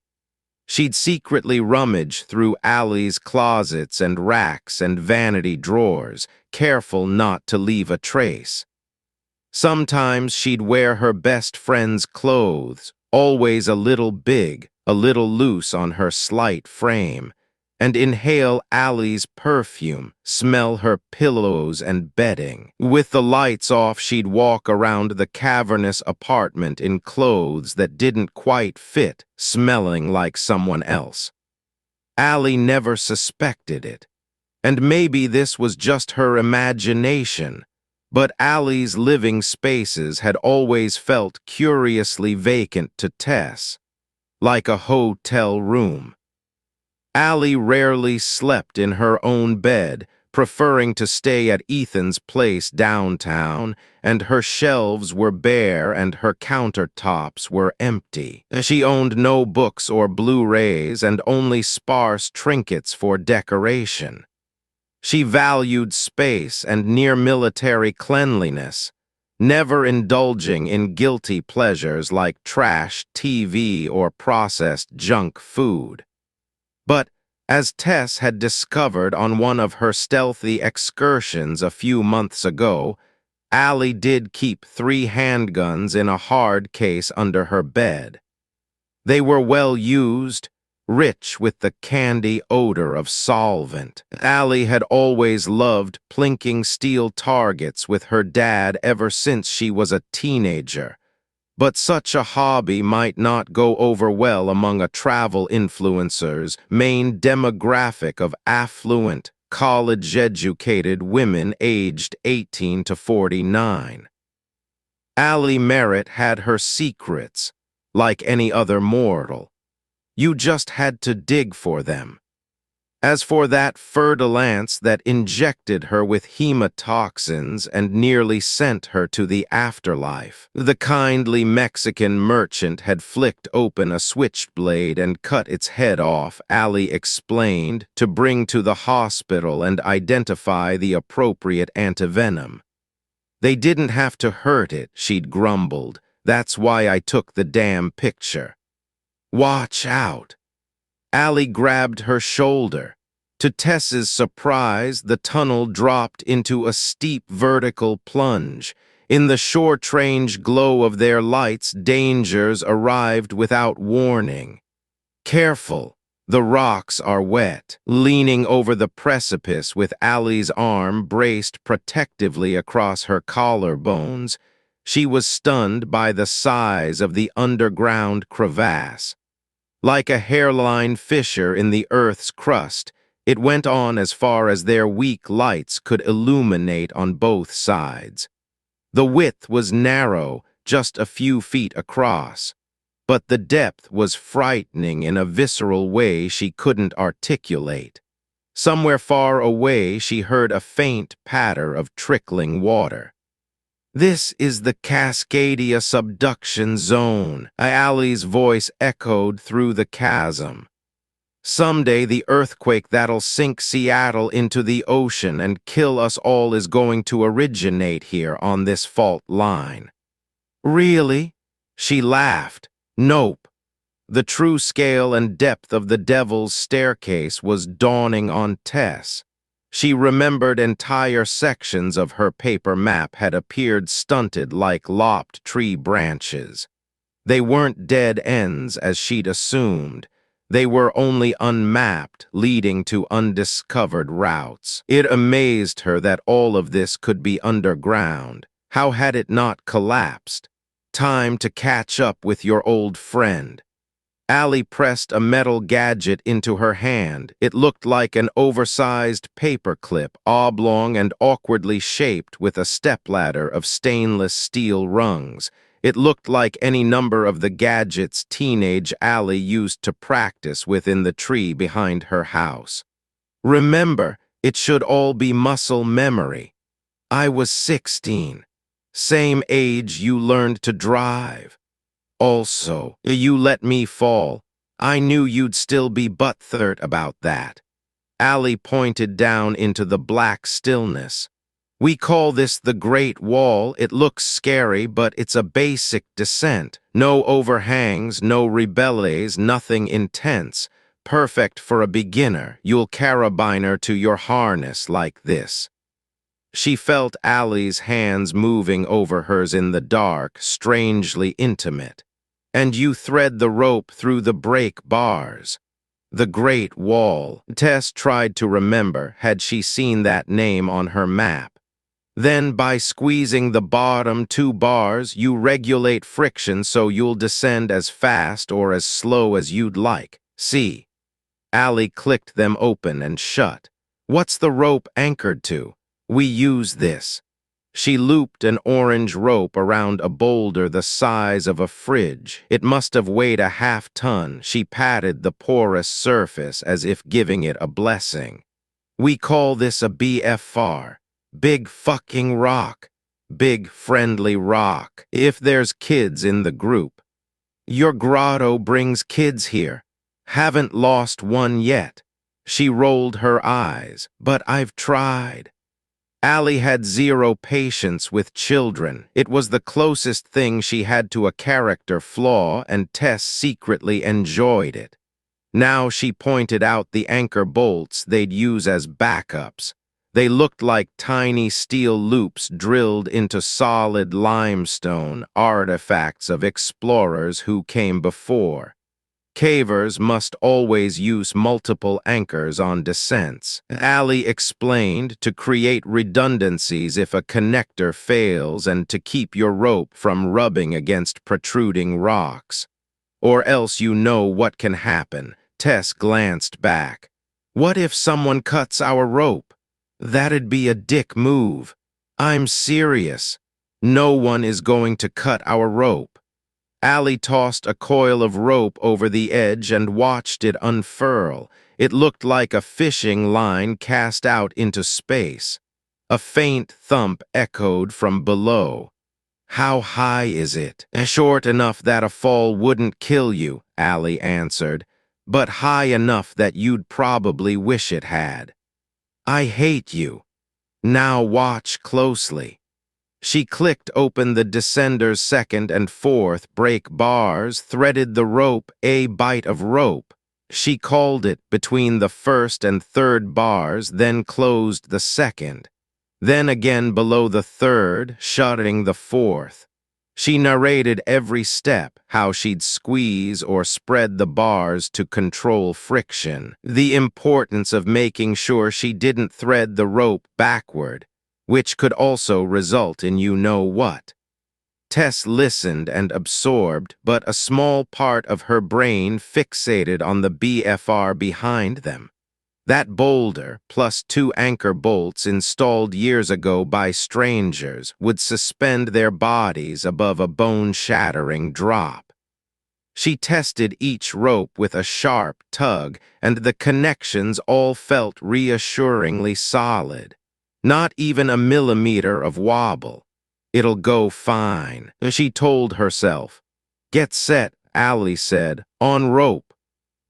She'd secretly rummage through Allie's closets and racks and vanity drawers, careful not to leave a trace. Sometimes she'd wear her best friend's clothes, always a little big, a little loose on her slight frame, and inhale Allie's perfume, smell her pillows and bedding. With the lights off, she'd walk around the cavernous apartment in clothes that didn't quite fit, smelling like someone else. Allie never suspected it, and maybe this was just her imagination, but Allie's living spaces had always felt curiously vacant to Tess, like a hotel room. Allie rarely slept in her own bed, preferring to stay at Ethan's place downtown, and her shelves were bare and her countertops were empty. She owned no books or Blu-rays and only sparse trinkets for decoration. She valued space and near-military cleanliness, never indulging in guilty pleasures like trash TV or processed junk food. But, as Tess had discovered on one of her stealthy excursions a few months ago, Allie did keep 3 handguns in a hard case under her bed. They were well used, rich with the candy odor of solvent. Allie had always loved plinking steel targets with her dad ever since she was a teenager. But such a hobby might not go over well among a travel influencer's main demographic of affluent, college-educated women aged 18 to 49. Allie Merritt had her secrets, like any other mortal. You just had to dig for them. As for that fer-de-lance that injected her with hemotoxins and nearly sent her to the afterlife, the kindly Mexican merchant had flicked open a switchblade and cut its head off, Allie explained, to bring to the hospital and identify the appropriate antivenom. They didn't have to hurt it, she'd grumbled. That's why I took the damn picture. Watch out. Allie grabbed her shoulder. To Tess's surprise, the tunnel dropped into a steep vertical plunge. In the short-range glow of their lights, dangers arrived without warning. Careful, the rocks are wet. Leaning over the precipice with Allie's arm braced protectively across her collarbones, she was stunned by the size of the underground crevasse. Like a hairline fissure in the Earth's crust, it went on as far as their weak lights could illuminate on both sides. The width was narrow, just a few feet across, but the depth was frightening in a visceral way she couldn't articulate. Somewhere far away she heard a faint patter of trickling water. This is the Cascadia subduction zone, Allie's voice echoed through the chasm. Someday the earthquake that'll sink Seattle into the ocean and kill us all is going to originate here on this fault line. Really? She laughed. Nope. The true scale and depth of the Devil's Staircase was dawning on Tess. She remembered entire sections of her paper map had appeared stunted like lopped tree branches. They weren't dead ends, as she'd assumed. They were only unmapped, leading to undiscovered routes. It amazed her that all of this could be underground. How had it not collapsed? Time to catch up with your old friend. Allie pressed a metal gadget into her hand. It looked like an oversized paperclip, oblong and awkwardly shaped with a stepladder of stainless steel rungs. It looked like any number of the gadgets teenage Allie used to practice within the tree behind her house. Remember, it should all be muscle memory. I was 16. Same age you learned to drive. Also, you let me fall. I knew you'd still be butthurt about that. Allie pointed down into the black stillness. We call this the Great Wall. It looks scary, but it's a basic descent. No overhangs, no rebelles, nothing intense. Perfect for a beginner. You'll carabiner to your harness like this. She felt Allie's hands moving over hers in the dark, strangely intimate. And you thread the rope through the brake bars. The Great Wall. Tess tried to remember had she seen that name on her map. Then, by squeezing the bottom 2 bars, you regulate friction so you'll descend as fast or as slow as you'd like. See? Allie clicked them open and shut. What's the rope anchored to? We use this. She looped an orange rope around a boulder the size of a fridge. It must have weighed a half-ton. She patted the porous surface as if giving it a blessing. We call this a BFR. Big fucking rock. Big friendly rock. If there's kids in the group. Your grotto brings kids here. Haven't lost one yet. She rolled her eyes. But I've tried. Allie had zero patience with children. It was the closest thing she had to a character flaw, and Tess secretly enjoyed it. Now she pointed out the anchor bolts they'd use as backups. They looked like tiny steel loops drilled into solid limestone, artifacts of explorers who came before. Cavers must always use multiple anchors on descents. Allie explained, to create redundancies if a connector fails and to keep your rope from rubbing against protruding rocks. Or else you know what can happen. Tess glanced back. What if someone cuts our rope? That'd be a dick move. I'm serious. No one is going to cut our rope. Allie tossed a coil of rope over the edge and watched it unfurl. It looked like a fishing line cast out into space. A faint thump echoed from below. How high is it? Short enough that a fall wouldn't kill you, Allie answered, but high enough that you'd probably wish it had. I hate you. Now watch closely. She clicked open the descender's second and fourth brake bars, threaded the rope, a bight of rope. She called it between the first and third bars, then closed the second. Then again below the third, shutting the fourth. She narrated every step, how she'd squeeze or spread the bars to control friction, the importance of making sure she didn't thread the rope backward, which could also result in you-know-what. Tess listened and absorbed, but a small part of her brain fixated on the BFR behind them. That boulder, plus 2 anchor bolts installed years ago by strangers, would suspend their bodies above a bone-shattering drop. She tested each rope with a sharp tug, and the connections all felt reassuringly solid. Not even a millimeter of wobble. It'll go fine, she told herself. Get set, Allie said, on rope.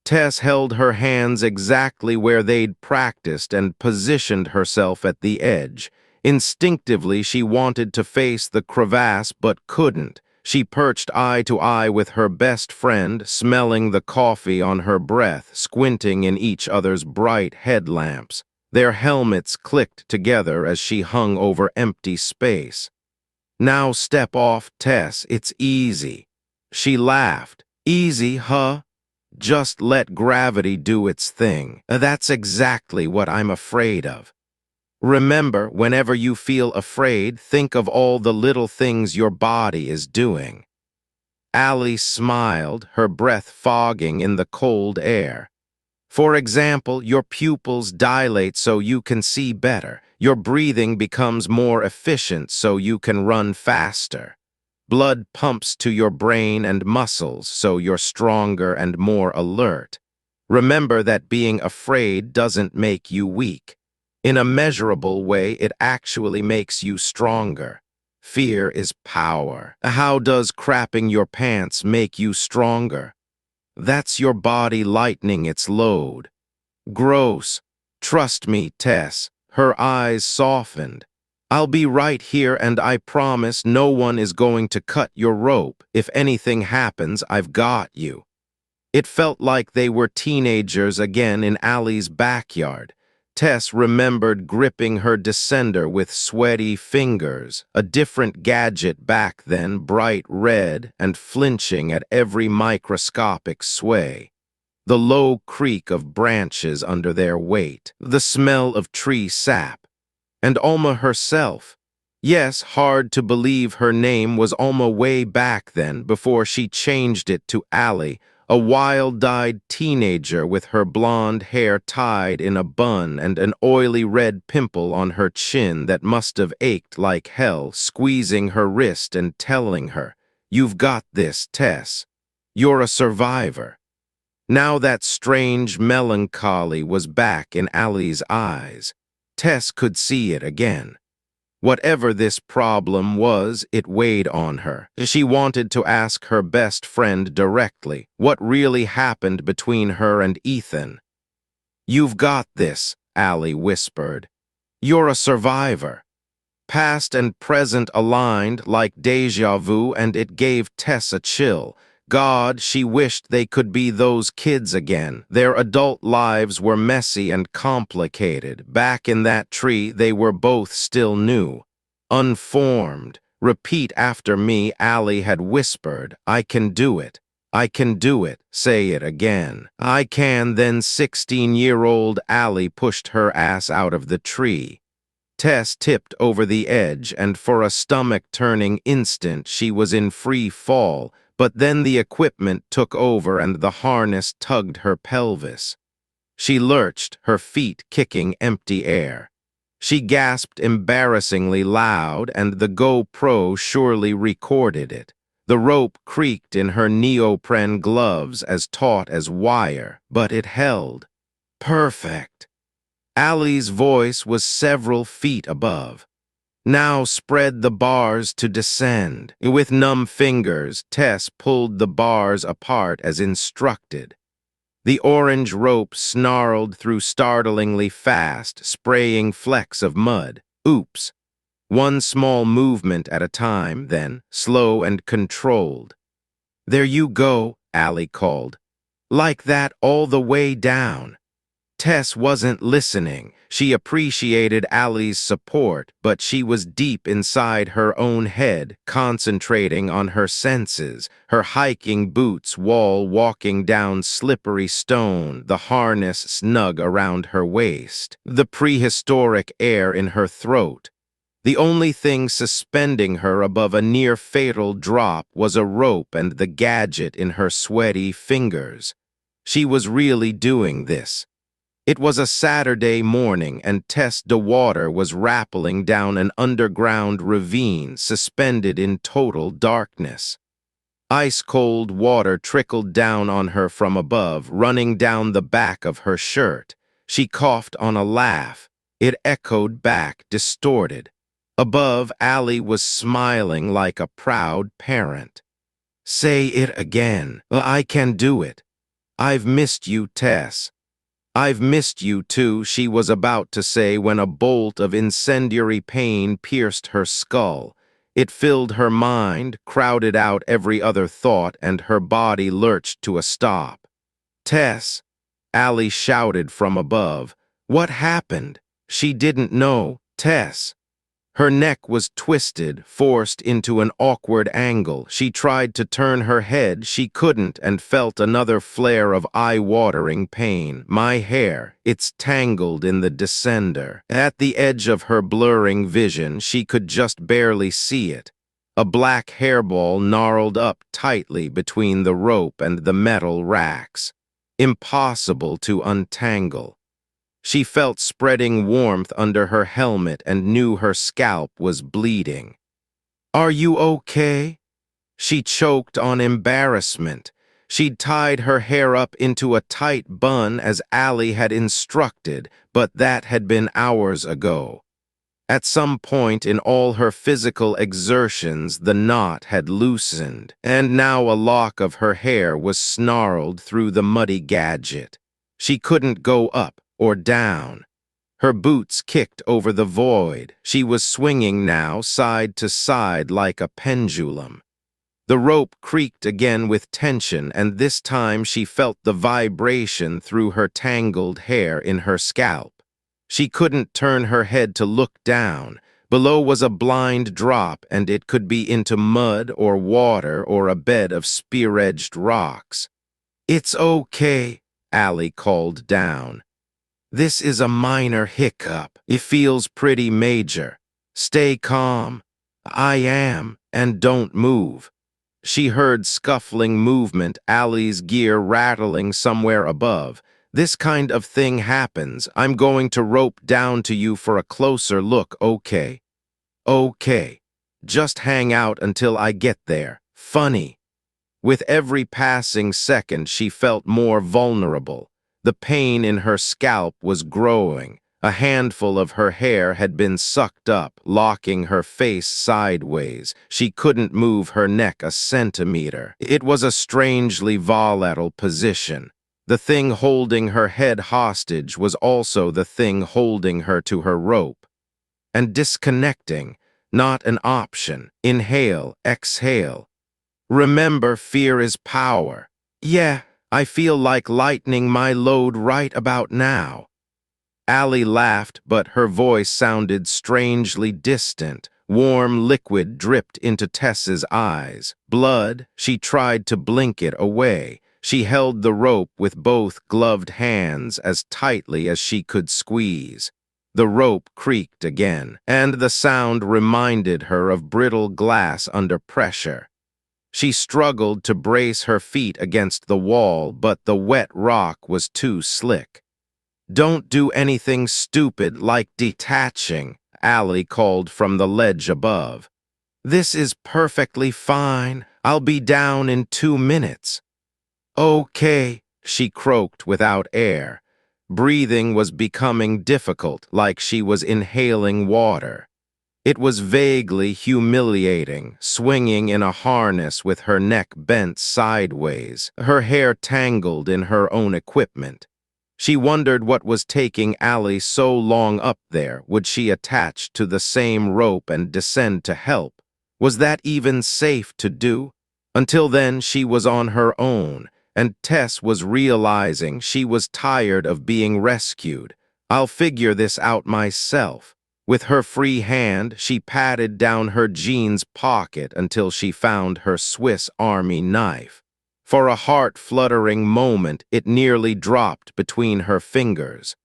Tess held her hands exactly where they'd practiced and positioned herself at the edge. Instinctively, she wanted to face the crevasse but couldn't. She perched eye to eye with her best friend, smelling the coffee on her breath, squinting in each other's bright headlamps. Their helmets clicked together as she hung over empty space. Now step off, Tess, it's easy. She laughed. Easy, huh? Just let gravity do its thing. That's exactly what I'm afraid of. Remember, whenever you feel afraid, think of all the little things your body is doing. Allie smiled, her breath fogging in the cold air. For example, your pupils dilate so you can see better. Your breathing becomes more efficient so you can run faster. Blood pumps to your brain and muscles so you're stronger and more alert. Remember that being afraid doesn't make you weak. In a measurable way, it actually makes you stronger. Fear is power. How does crapping your pants make you stronger? That's your body lightening its load. Gross. Trust me, Tess. Her eyes softened. I'll be right here and I promise no one is going to cut your rope. If anything happens, I've got you. It felt like they were teenagers again in Allie's backyard. Tess remembered gripping her descender with sweaty fingers, a different gadget back then, bright red and flinching at every microscopic sway. the low creak of branches under their weight, the smell of tree sap, and Alma herself. Yes, hard to believe her name was Alma way back then, before she changed it to Allie, a wild-eyed teenager with her blonde hair tied in a bun and an oily red pimple on her chin that must have ached like hell, squeezing her wrist and telling her, "You've got this, Tess. You're a survivor." Now that strange melancholy was back in Allie's eyes. Tess could see it again. Whatever this problem was, it weighed on her. She wanted to ask her best friend directly what really happened between her and Ethan. "You've got this," Allie whispered. "You're a survivor." Past and present aligned like deja vu, and it gave Tess a chill. God, she wished they could be those kids again. Their adult lives were messy and complicated. Back in that tree, they were both still new, unformed. "Repeat after me," Allie had whispered. "I can do it. I can do it." Say it again. "I can." Then 16-year-old Allie pushed her ass out of the tree. Tess tipped over the edge, and for a stomach-turning instant she was in free fall, but then the equipment took over and the harness tugged her pelvis. She lurched, her feet kicking empty air. She gasped embarrassingly loud, and the GoPro surely recorded it. The rope creaked in her neoprene gloves as taut as wire, but it held. Perfect. Allie's voice was several feet above. "Now spread the bars to descend." With numb fingers, Tess pulled the bars apart as instructed. The orange rope snarled through startlingly fast, spraying flecks of mud. Oops. One small movement at a time, then, slow and controlled. "There you go," Allie called. "Like that all the way down." Tess wasn't listening. She appreciated Allie's support, but she was deep inside her own head, concentrating on her senses, her hiking boots walking down slippery stone, the harness snug around her waist, the prehistoric air in her throat. The only thing suspending her above a near-fatal drop was a rope and the gadget in her sweaty fingers. She was really doing this. It was a Saturday morning, and Tess DeWater was rappelling down an underground ravine, suspended in total darkness. Ice-cold water trickled down on her from above, running down the back of her shirt. She coughed on a laugh. It echoed back, distorted. Above, Allie was smiling like a proud parent. "Say it again." "I can do it." "I've missed you, Tess." "I've missed you too," she was about to say when a bolt of incendiary pain pierced her skull. It filled her mind, crowded out every other thought, and her body lurched to a stop. "Tess," Allie shouted from above. "What happened?" She didn't know. Tess. Her neck was twisted, forced into an awkward angle. She tried to turn her head, she couldn't, and felt another flare of eye-watering pain. "My hair, it's tangled in the descender." At the edge of her blurring vision, she could just barely see it. A black hairball gnarled up tightly between the rope and the metal racks. Impossible to untangle. She felt spreading warmth under her helmet and knew her scalp was bleeding. "Are you okay?" She choked on embarrassment. She'd tied her hair up into a tight bun as Allie had instructed, but that had been hours ago. At some point in all her physical exertions, the knot had loosened, and now a lock of her hair was snarled through the muddy gadget. She couldn't go up or down. Her boots kicked over the void. She was swinging now, side to side like a pendulum. The rope creaked again with tension, and this time she felt the vibration through her tangled hair in her scalp. She couldn't turn her head to look down. Below was a blind drop, and it could be into mud or water or a bed of spear-edged rocks. "It's okay," Allie called down. This is a minor hiccup. It feels pretty major. Stay calm. I am, and don't move. She heard scuffling movement, Allie's gear rattling somewhere above. This kind of thing happens. I'm going to rope down to you for a closer look, okay? Okay. Just hang out until I get there. Funny. With every passing second, she felt more vulnerable. The pain in her scalp was growing. A handful of her hair had been sucked up, locking her face sideways. She couldn't move her neck a centimeter. It was a strangely volatile position. The thing holding her head hostage was also the thing holding her to her rope. And disconnecting, not an option. Inhale, exhale. Remember, fear is power. Yeah, I feel like lightening my load right about now. Allie laughed, but her voice sounded strangely distant. Warm liquid dripped into Tess's eyes. Blood. She tried to blink it away. She held the rope with both gloved hands as tightly as she could squeeze. The rope creaked again, and the sound reminded her of brittle glass under pressure. She struggled to brace her feet against the wall, but the wet rock was too slick. Don't do anything stupid like detaching, Allie called from the ledge above. This is perfectly fine. I'll be down in 2 minutes. Okay, she croaked without air. Breathing was becoming difficult, like she was inhaling water. It was vaguely humiliating, swinging in a harness with her neck bent sideways, her hair tangled in her own equipment. She wondered what was taking Allie so long up there. Would she attach to the same rope and descend to help? Was that even safe to do? Until then, she was on her own, and Tess was realizing she was tired of being rescued. I'll figure this out myself. With her free hand, she patted down her jeans pocket until she found her Swiss Army knife. For a heart-fluttering moment, it nearly dropped between her fingers.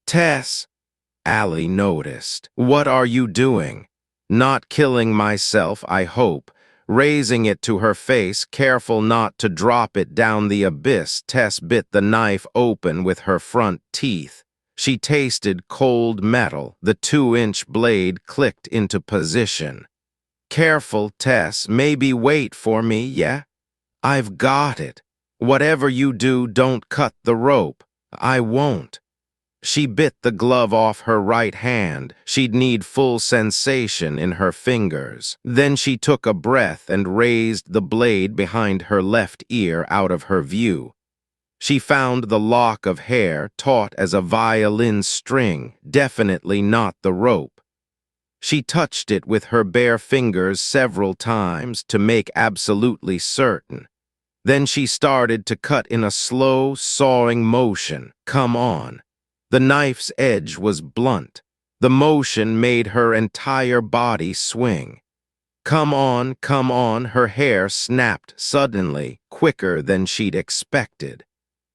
Tess, Allie noticed. What are you doing? Not killing myself, I hope. Raising it to her face, careful not to drop it down the abyss, Tess bit the knife open with her front teeth. She tasted cold metal. The 2-inch blade clicked into position. Careful, Tess. Maybe wait for me, yeah? I've got it. Whatever you do, don't cut the rope. I won't. She bit the glove off her right hand. She'd need full sensation in her fingers. Then she took a breath and raised the blade behind her left ear out of her view. She found the lock of hair taut as a violin string, definitely not the rope. She touched it with her bare fingers several times to make absolutely certain. Then she started to cut in a slow, sawing motion. Come on. The knife's edge was blunt. The motion made her entire body swing. Come on, her hair snapped suddenly, quicker than she'd expected.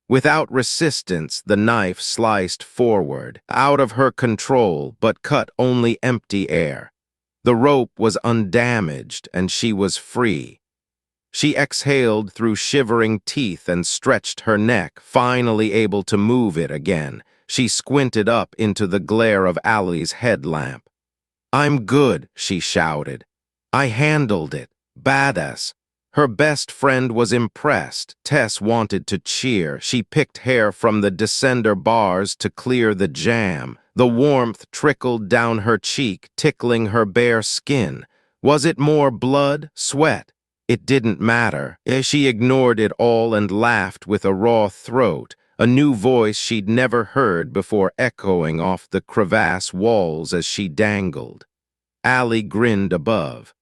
Without resistance, the knife sliced forward, out of her control, but cut only empty air. The rope was undamaged, and she was free. She exhaled through shivering teeth and stretched her neck, finally able to move it again. She squinted up into the glare of Allie's headlamp. I'm good, she shouted. I handled it. Badass. Her best friend was impressed. Tess wanted to cheer. She picked hair from the descender bars to clear the jam. The warmth trickled down her cheek, tickling her bare skin. Was it more blood, sweat? It didn't matter. She ignored it all and laughed with a raw throat, a new voice she'd never heard before echoing off the crevasse walls as she dangled. Allie grinned above.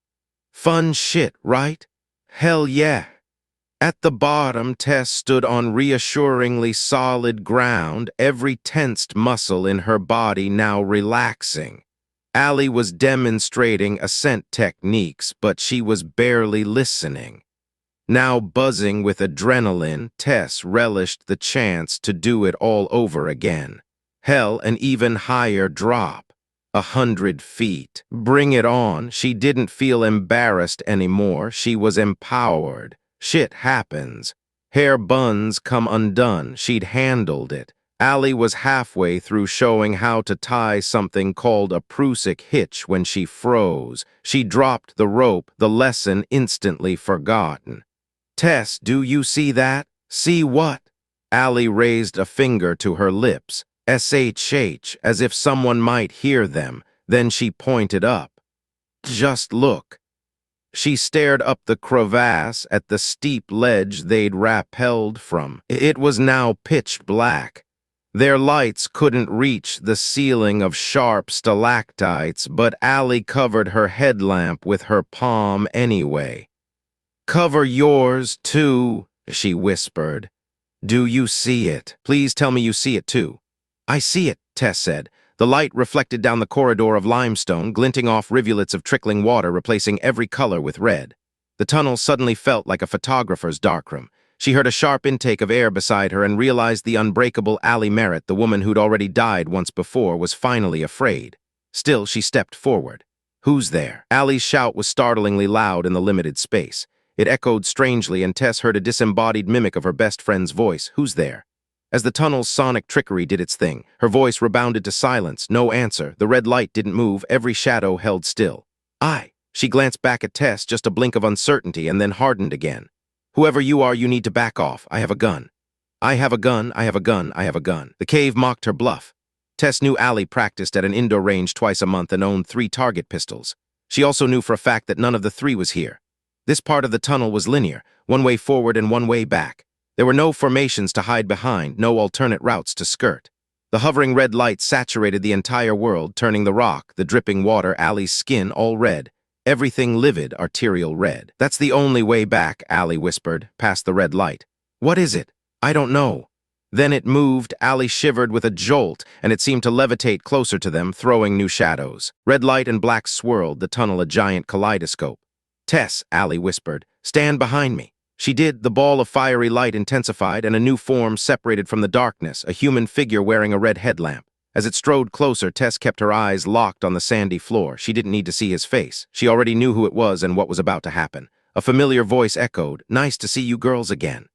Fun shit, right? Hell yeah. At the bottom, Tess stood on reassuringly solid ground, every tensed muscle in her body now relaxing. Allie was demonstrating ascent techniques, but she was barely listening. Now buzzing with adrenaline, Tess relished the chance to do it all over again. Hell, an even higher drop. 100 feet. Bring it on. She didn't feel embarrassed anymore. She was empowered. Shit happens. Hair buns come undone. She'd handled it. Allie was halfway through showing how to tie something called a Prusik hitch when she froze. She dropped the rope, the lesson instantly forgotten. Tess, do you see that? See what? Allie raised a finger to her lips. SHH, as if someone might hear them. Then she pointed up. Just look. She stared up the crevasse at the steep ledge they'd rappelled from. It was now pitch black. Their lights couldn't reach the ceiling of sharp stalactites, but Allie covered her headlamp with her palm anyway. Cover yours, too, she whispered. Do you see it? Please tell me you see it, too. I see it, Tess said. The light reflected down the corridor of limestone, glinting off rivulets of trickling water, replacing every color with red. The tunnel suddenly felt like a photographer's darkroom. She heard a sharp intake of air beside her and realized the unbreakable Allie Merritt, the woman who'd already died once before, was finally afraid. Still, she stepped forward. Who's there? Allie's shout was startlingly loud in the limited space. It echoed strangely, and Tess heard a disembodied mimic of her best friend's voice. Who's there? As the tunnel's sonic trickery did its thing, her voice rebounded to silence. No answer. The red light didn't move. Every shadow held still. She glanced back at Tess, just a blink of uncertainty, and then hardened again. Whoever you are, you need to back off. I have a gun. I have a gun, I have a gun, I have a gun. The cave mocked her bluff. Tess knew Allie practiced at an indoor range twice a month and owned 3 target pistols. She also knew for a fact that none of the 3 was here. This part of the tunnel was linear, one way forward and one way back. There were no formations to hide behind, no alternate routes to skirt. The hovering red light saturated the entire world, turning the rock, the dripping water, Allie's skin all red. Everything livid, arterial red. That's the only way back, Allie whispered, past the red light. What is it? I don't know. Then it moved. Allie shivered with a jolt, and it seemed to levitate closer to them, throwing new shadows. Red light and black swirled, the tunnel a giant kaleidoscope. Tess, Allie whispered, stand behind me. She did. The ball of fiery light intensified, and a new form separated from the darkness, a human figure wearing a red headlamp. As it strode closer, Tess kept her eyes locked on the sandy floor. She didn't need to see his face. She already knew who it was and what was about to happen. A familiar voice echoed, "Nice to see you girls again."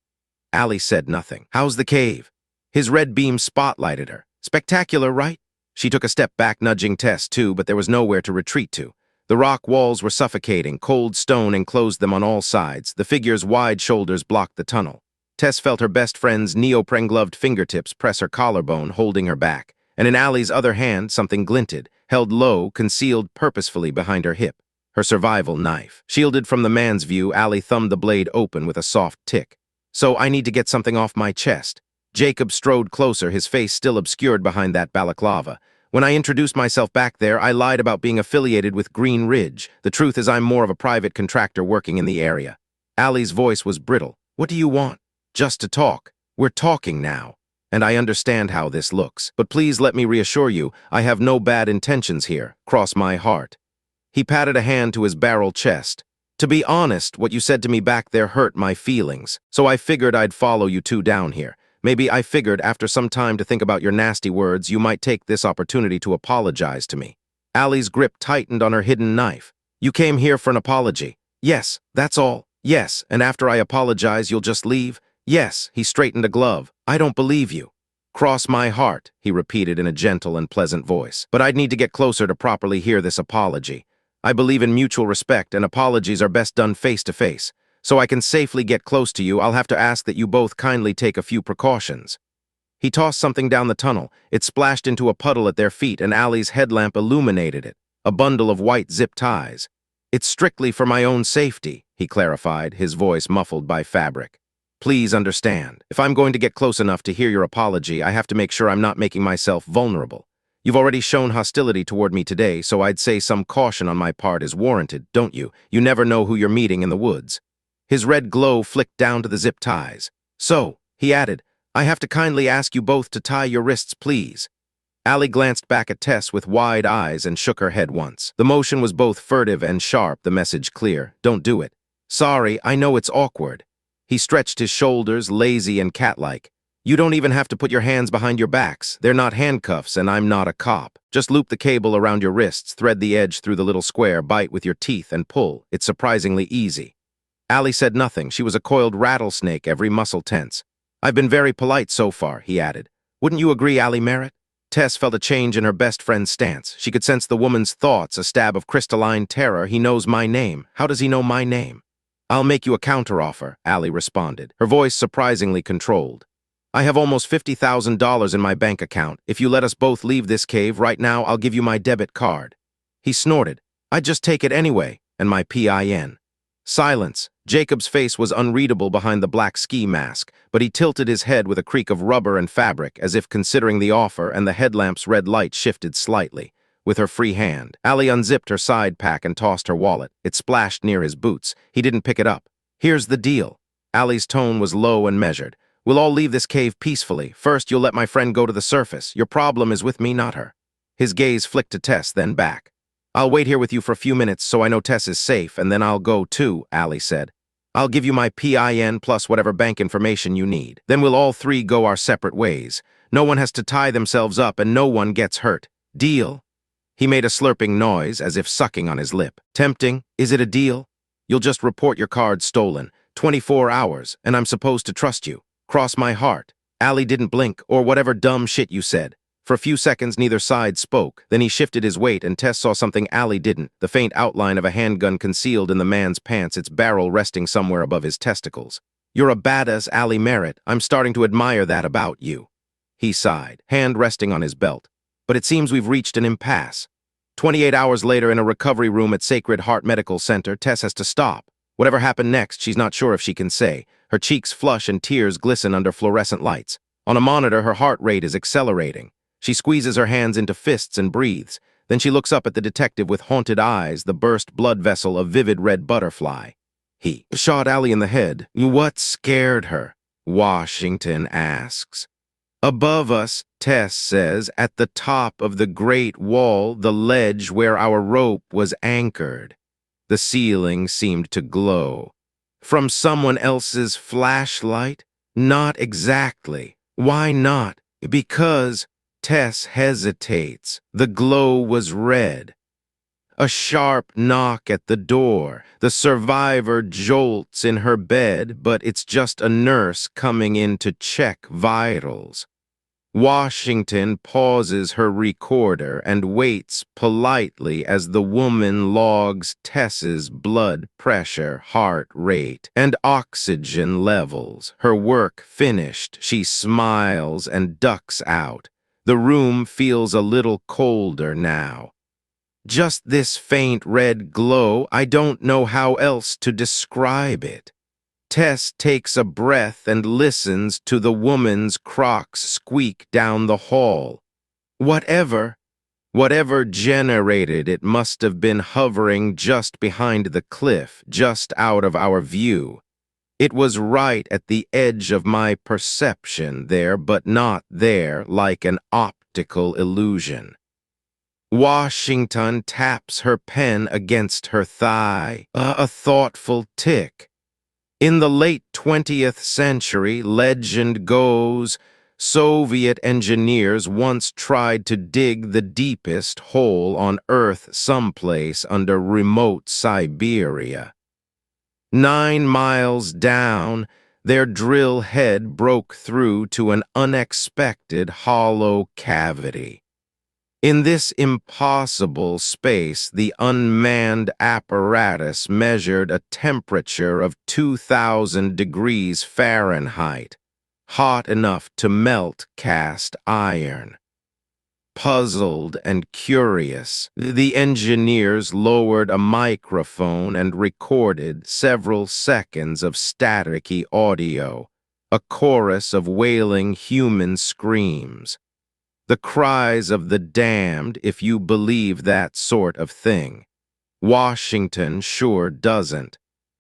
Allie said nothing. "How's the cave?" His red beam spotlighted her. "Spectacular, right?" She took a step back, nudging Tess too, but there was nowhere to retreat to. The rock walls were suffocating. Cold stone enclosed them on all sides. The figure's wide shoulders blocked the tunnel. Tess felt her best friend's neoprene-gloved fingertips press her collarbone, holding her back. And in Allie's other hand, something glinted, held low, concealed purposefully behind her hip. Her survival knife. Shielded from the man's view, Allie thumbed the blade open with a soft tick. "So I need to get something off my chest." Jacob strode closer, his face still obscured behind that balaclava. "When I introduced myself back there, I lied about being affiliated with Green Ridge. The truth is I'm more of a private contractor working in the area." Allie's voice was brittle. "What do you want?" "Just to talk. We're talking now. And I understand how this looks. But please let me reassure you, I have no bad intentions here. Cross my heart." He patted a hand to his barrel chest. "To be honest, what you said to me back there hurt my feelings. So I figured I'd follow you two down here. Maybe I figured after some time to think about your nasty words, you might take this opportunity to apologize to me." Allie's grip tightened on her hidden knife. "You came here for an apology." "Yes, that's all." "Yes, and after I apologize, you'll just leave?" "Yes." He straightened a glove. "I don't believe you." "Cross my heart," he repeated in a gentle and pleasant voice. "But I'd need to get closer to properly hear this apology. I believe in mutual respect, and apologies are best done face to face. So I can safely get close to you, I'll have to ask that you both kindly take a few precautions." He tossed something down the tunnel. It splashed into a puddle at their feet, and Allie's headlamp illuminated it, a bundle of white zip ties. "It's strictly for my own safety," he clarified, his voice muffled by fabric. "Please understand. If I'm going to get close enough to hear your apology, I have to make sure I'm not making myself vulnerable. You've already shown hostility toward me today, so I'd say some caution on my part is warranted, don't you? You never know who you're meeting in the woods." His red glow flicked down to the zip ties. "So," he added, "I have to kindly ask you both to tie your wrists, please." Allie glanced back at Tess with wide eyes and shook her head once. The motion was both furtive and sharp, the message clear. "Don't do it." Sorry, I know it's awkward. He stretched his shoulders, lazy and cat-like. You don't even have to put your hands behind your backs. They're not handcuffs, and I'm not a cop. Just loop the cable around your wrists, thread the edge through the little square, bite with your teeth, and pull. It's surprisingly easy. Allie said nothing. She was a coiled rattlesnake, every muscle tense. I've been very polite so far, he added. Wouldn't you agree, Allie Merritt? Tess felt a change in her best friend's stance. She could sense the woman's thoughts, a stab of crystalline terror. He knows my name. How does he know my name? I'll make you a counteroffer, Allie responded, her voice surprisingly controlled. I have almost $50,000 in my bank account. If you let us both leave this cave right now, I'll give you my debit card. He snorted. I'd just take it anyway, and my PIN. Silence. Jacob's face was unreadable behind the black ski mask, but he tilted his head with a creak of rubber and fabric, as if considering the offer, and the headlamp's red light shifted slightly. With her free hand, Allie unzipped her side pack and tossed her wallet. It splashed near his boots. He didn't pick it up. Here's the deal. Allie's tone was low and measured. We'll all leave this cave peacefully. First, you'll let my friend go to the surface. Your problem is with me, not her. His gaze flicked to Tess, then back. I'll wait here with you for a few minutes so I know Tess is safe, and then I'll go too, Allie said. I'll give you my PIN plus whatever bank information you need. Then we'll all three go our separate ways. No one has to tie themselves up and no one gets hurt. Deal? He made a slurping noise, as if sucking on his lip. Tempting? Is it a deal? You'll just report your card stolen. 24 hours, and I'm supposed to trust you. Cross my heart. Allie didn't blink, or whatever dumb shit you said. For a few seconds, neither side spoke. Then he shifted his weight, and Tess saw something Allie didn't, the faint outline of a handgun concealed in the man's pants, its barrel resting somewhere above his testicles. You're a badass, Allie Merritt. I'm starting to admire that about you. He sighed, hand resting on his belt. But it seems we've reached an impasse. 28 hours later, in a recovery room at Sacred Heart Medical Center, Tess has to stop. Whatever happened next, she's not sure if she can say. Her cheeks flush and tears glisten under fluorescent lights. On a monitor, her heart rate is accelerating. She squeezes her hands into fists and breathes. Then she looks up at the detective with haunted eyes, the burst blood vessel a vivid red butterfly. He shot Allie in the head. What scared her? Washington asks. Above us, Tess says, at the top of the great wall, the ledge where our rope was anchored. The ceiling seemed to glow. From someone else's flashlight? Not exactly. Why not? Because Tess hesitates. The glow was red. A sharp knock at the door. The survivor jolts in her bed, but it's just a nurse coming in to check vitals. Washington pauses her recorder and waits politely as the woman logs Tess's blood pressure, heart rate, and oxygen levels. Her work finished, she smiles and ducks out. The room feels a little colder now. Just this faint red glow, I don't know how else to describe it. Tess takes a breath and listens to the woman's Crocs squeak down the hall. Whatever generated it must have been hovering just behind the cliff, just out of our view. It was right at the edge of my perception there, but not there, like an optical illusion. Washington taps her pen against her thigh, a thoughtful tick. In the late 20th century, legend goes, Soviet engineers once tried to dig the deepest hole on Earth someplace under remote Siberia. 9 miles down, their drill head broke through to an unexpected hollow cavity. In this impossible space, the unmanned apparatus measured a temperature of 2,000 degrees Fahrenheit, hot enough to melt cast iron. Puzzled and curious, the engineers lowered a microphone and recorded several seconds of staticky audio, a chorus of wailing human screams. The cries of the damned, if you believe that sort of thing. Washington sure doesn't.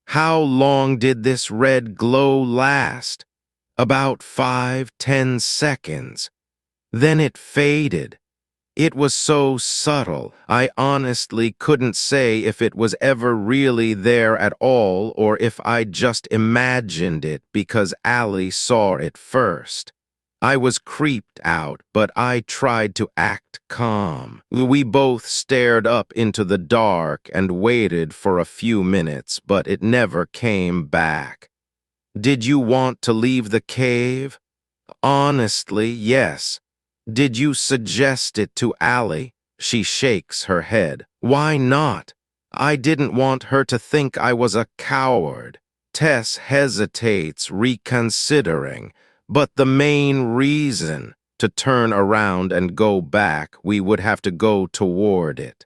How long did this red glow last? About 5-10 seconds. Then it faded. It was so subtle, I honestly couldn't say if it was ever really there at all or if I just imagined it because Allie saw it first. I was creeped out, but I tried to act calm. We both stared up into the dark and waited for a few minutes, but it never came back. Did you want to leave the cave? Honestly, yes. Did you suggest it to Allie? She shakes her head. Why not? I didn't want her to think I was a coward. Tess hesitates, reconsidering. But the main reason, to turn around and go back, we would have to go toward it.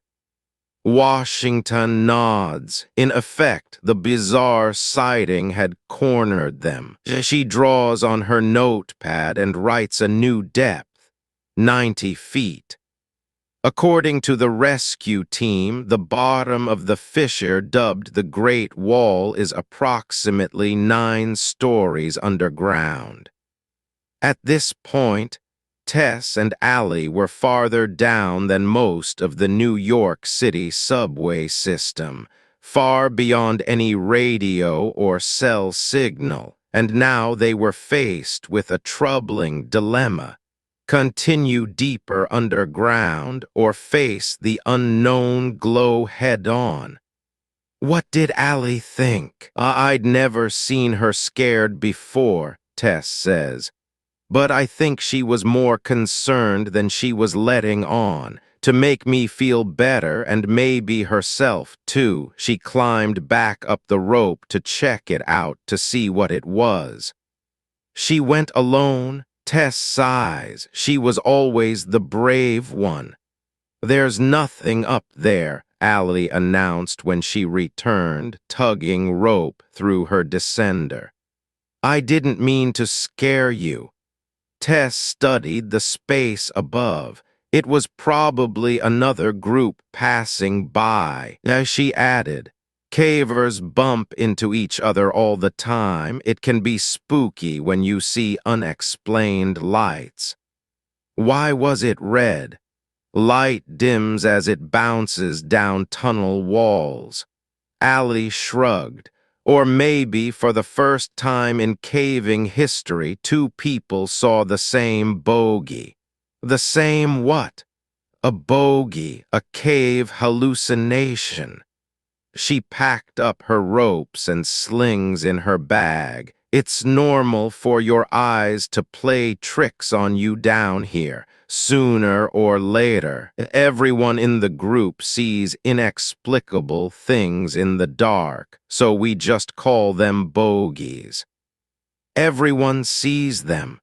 Washington nods. In effect, the bizarre sighting had cornered them. She draws on her notepad and writes a new depth, 90 feet. According to the rescue team, the bottom of the fissure, dubbed the Great Wall, is approximately 9 stories underground. At this point, Tess and Allie were farther down than most of the New York City subway system, far beyond any radio or cell signal, and now they were faced with a troubling dilemma: continue deeper underground or face the unknown glow head-on. What did Allie think? I'd never seen her scared before, Tess says. But I think she was more concerned than she was letting on. To make me feel better, and maybe herself too, she climbed back up the rope to check it out to see what it was. She went alone. Tess sighs. She was always the brave one. There's nothing up there, Allie announced when she returned, tugging rope through her descender. I didn't mean to scare you. Tess studied the space above. It was probably another group passing by. As she added, cavers bump into each other all the time. It can be spooky when you see unexplained lights. Why was it red? Light dims as it bounces down tunnel walls. Allie shrugged. Or maybe for the first time in caving history, 2 people saw the same bogey. The same what? A bogey, a cave hallucination. She packed up her ropes and slings in her bag. It's normal for your eyes to play tricks on you down here. Sooner or later, everyone in the group sees inexplicable things in the dark, so we just call them bogeys. Everyone sees them.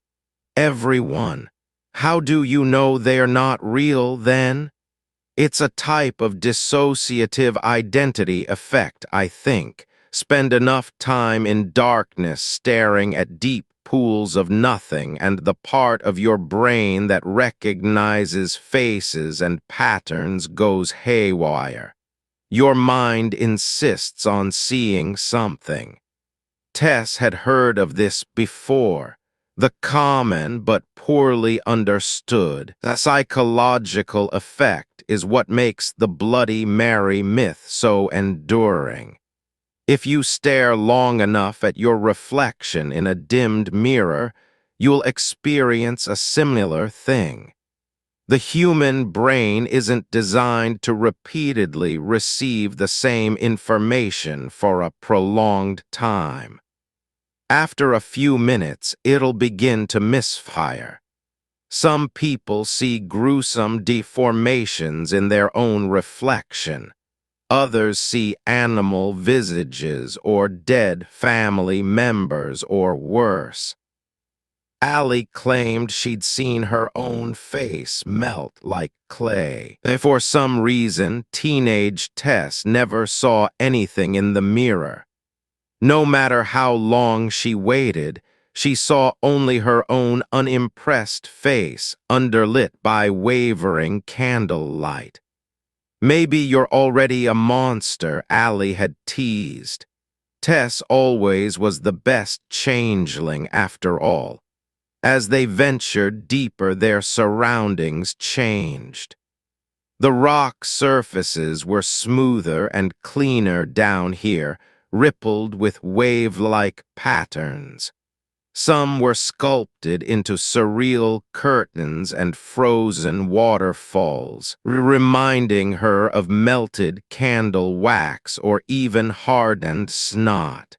Everyone. How do you know they're not real, then? It's a type of dissociative identity effect, I think. Spend enough time in darkness staring at deep pools of nothing, and the part of your brain that recognizes faces and patterns goes haywire. Your mind insists on seeing something. Tess had heard of this before. The common but poorly understood psychological effect is what makes the Bloody Mary myth so enduring. If you stare long enough at your reflection in a dimmed mirror, you'll experience a similar thing. The human brain isn't designed to repeatedly receive the same information for a prolonged time. After a few minutes, it'll begin to misfire. Some people see gruesome deformations in their own reflection. Others see animal visages or dead family members or worse. Allie claimed she'd seen her own face melt like clay. For some reason, teenage Tess never saw anything in the mirror. No matter how long she waited, she saw only her own unimpressed face underlit by wavering candlelight. Maybe you're already a monster, Allie had teased. Tess always was the best changeling after all. As they ventured deeper, their surroundings changed. The rock surfaces were smoother and cleaner down here, rippled with wave-like patterns. Some were sculpted into surreal curtains and frozen waterfalls, reminding her of melted candle wax or even hardened snot.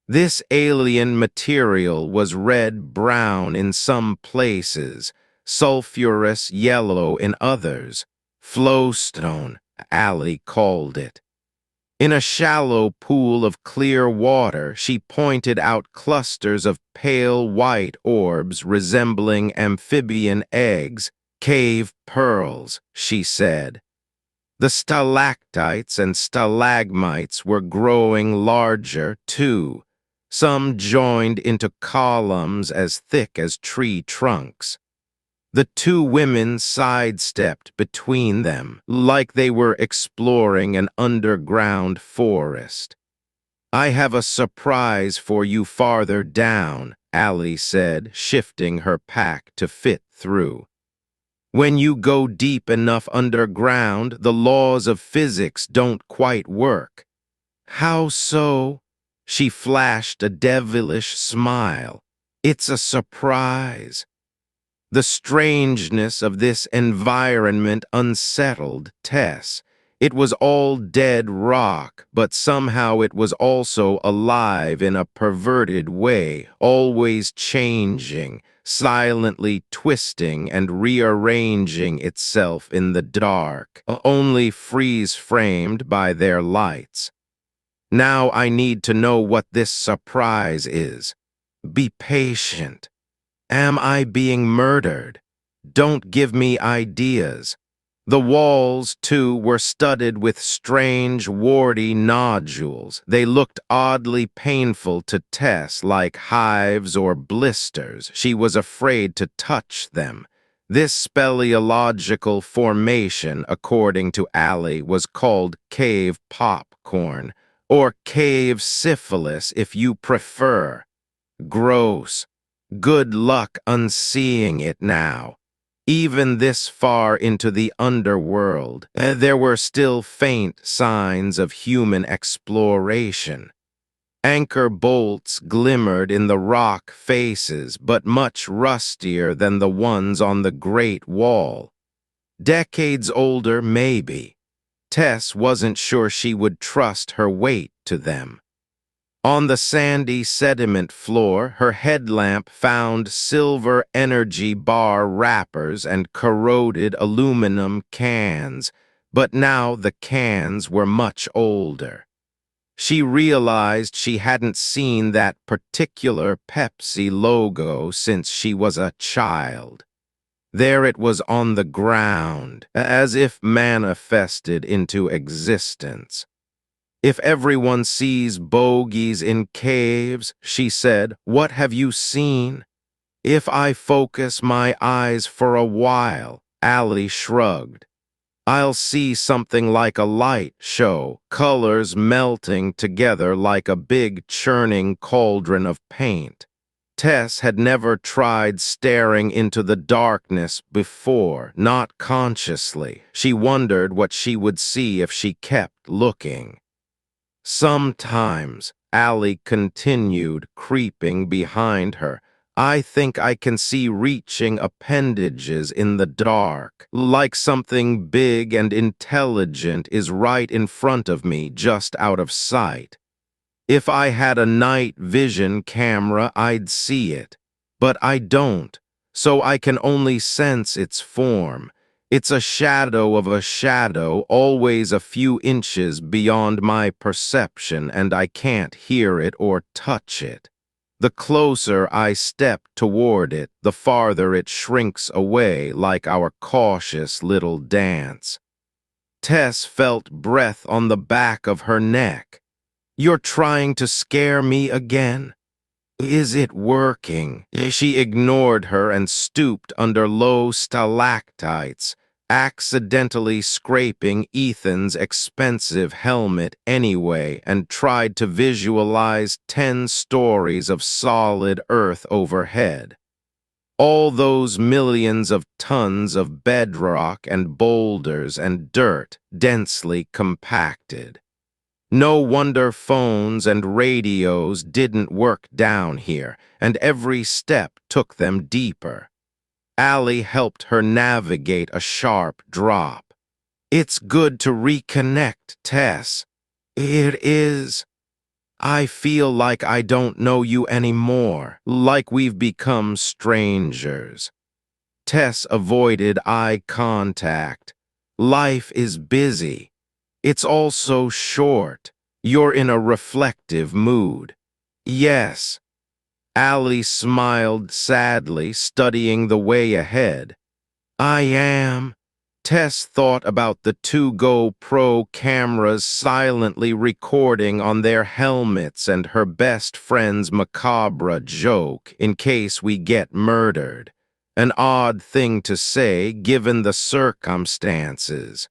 This alien material was red-brown in some places, sulphurous yellow in others. Flowstone, Allie called it. In a shallow pool of clear water, she pointed out clusters of pale white orbs resembling amphibian eggs, cave pearls, she said. The stalactites and stalagmites were growing larger, too, some joined into columns as thick as tree trunks. The two women sidestepped between them, like they were exploring an underground forest. "I have a surprise for you farther down," Allie said, shifting her pack to fit through. "When you go deep enough underground, the laws of physics don't quite work." "How so?" She flashed a devilish smile. "It's a surprise." The strangeness of this environment unsettled Tess. It was all dead rock, but somehow it was also alive in a perverted way, always changing, silently twisting and rearranging itself in the dark, only freeze-framed by their lights. "Now I need to know what this surprise is. Be patient. Am I being murdered? Don't give me ideas." The walls, too, were studded with strange, warty nodules. They looked oddly painful to Tess, like hives or blisters. She was afraid to touch them. This speleological formation, according to Allie, was called cave popcorn, or cave syphilis if you prefer. Gross. Good luck unseeing it now. Even this far into the underworld, there were still faint signs of human exploration. Anchor bolts glimmered in the rock faces, but much rustier than the ones on the Great Wall. Decades older, maybe. Tess wasn't sure she would trust her weight to them. On the sandy sediment floor, her headlamp found silver energy bar wrappers and corroded aluminum cans, but now the cans were much older. She realized she hadn't seen that particular Pepsi logo since she was a child. There it was on the ground, as if manifested into existence. "If everyone sees bogies in caves," she said, "what have you seen?" "If I focus my eyes for a while," Allie shrugged, "I'll see something like a light show, colors melting together like a big churning cauldron of paint." Tess had never tried staring into the darkness before, not consciously. She wondered what she would see if she kept looking. "Sometimes," Allie continued, creeping behind her, "I think I can see reaching appendages in the dark, like something big and intelligent is right in front of me, just out of sight. If I had a night vision camera, I'd see it. But I don't, so I can only sense its form. It's a shadow of a shadow, always a few inches beyond my perception, and I can't hear it or touch it. The closer I step toward it, the farther it shrinks away, like our cautious little dance." Tess felt breath on the back of her neck. "You're trying to scare me again? Is it working?" She ignored her and stooped under low stalactites, accidentally scraping Ethan's expensive helmet anyway, and tried to visualize 10 stories of solid earth overhead. All those millions of tons of bedrock and boulders and dirt densely compacted. No wonder phones and radios didn't work down here, and every step took them deeper. Allie helped her navigate a sharp drop. "It's good to reconnect, Tess." "It is. I feel like I don't know you anymore, like we've become strangers." Tess avoided eye contact. "Life is busy. It's also short. You're in a reflective mood." "Yes." Allie smiled sadly, studying the way ahead. "I am." Tess thought about the two GoPro cameras silently recording on their helmets and her best friend's macabre joke, "In case we get murdered." An odd thing to say, given the circumstances.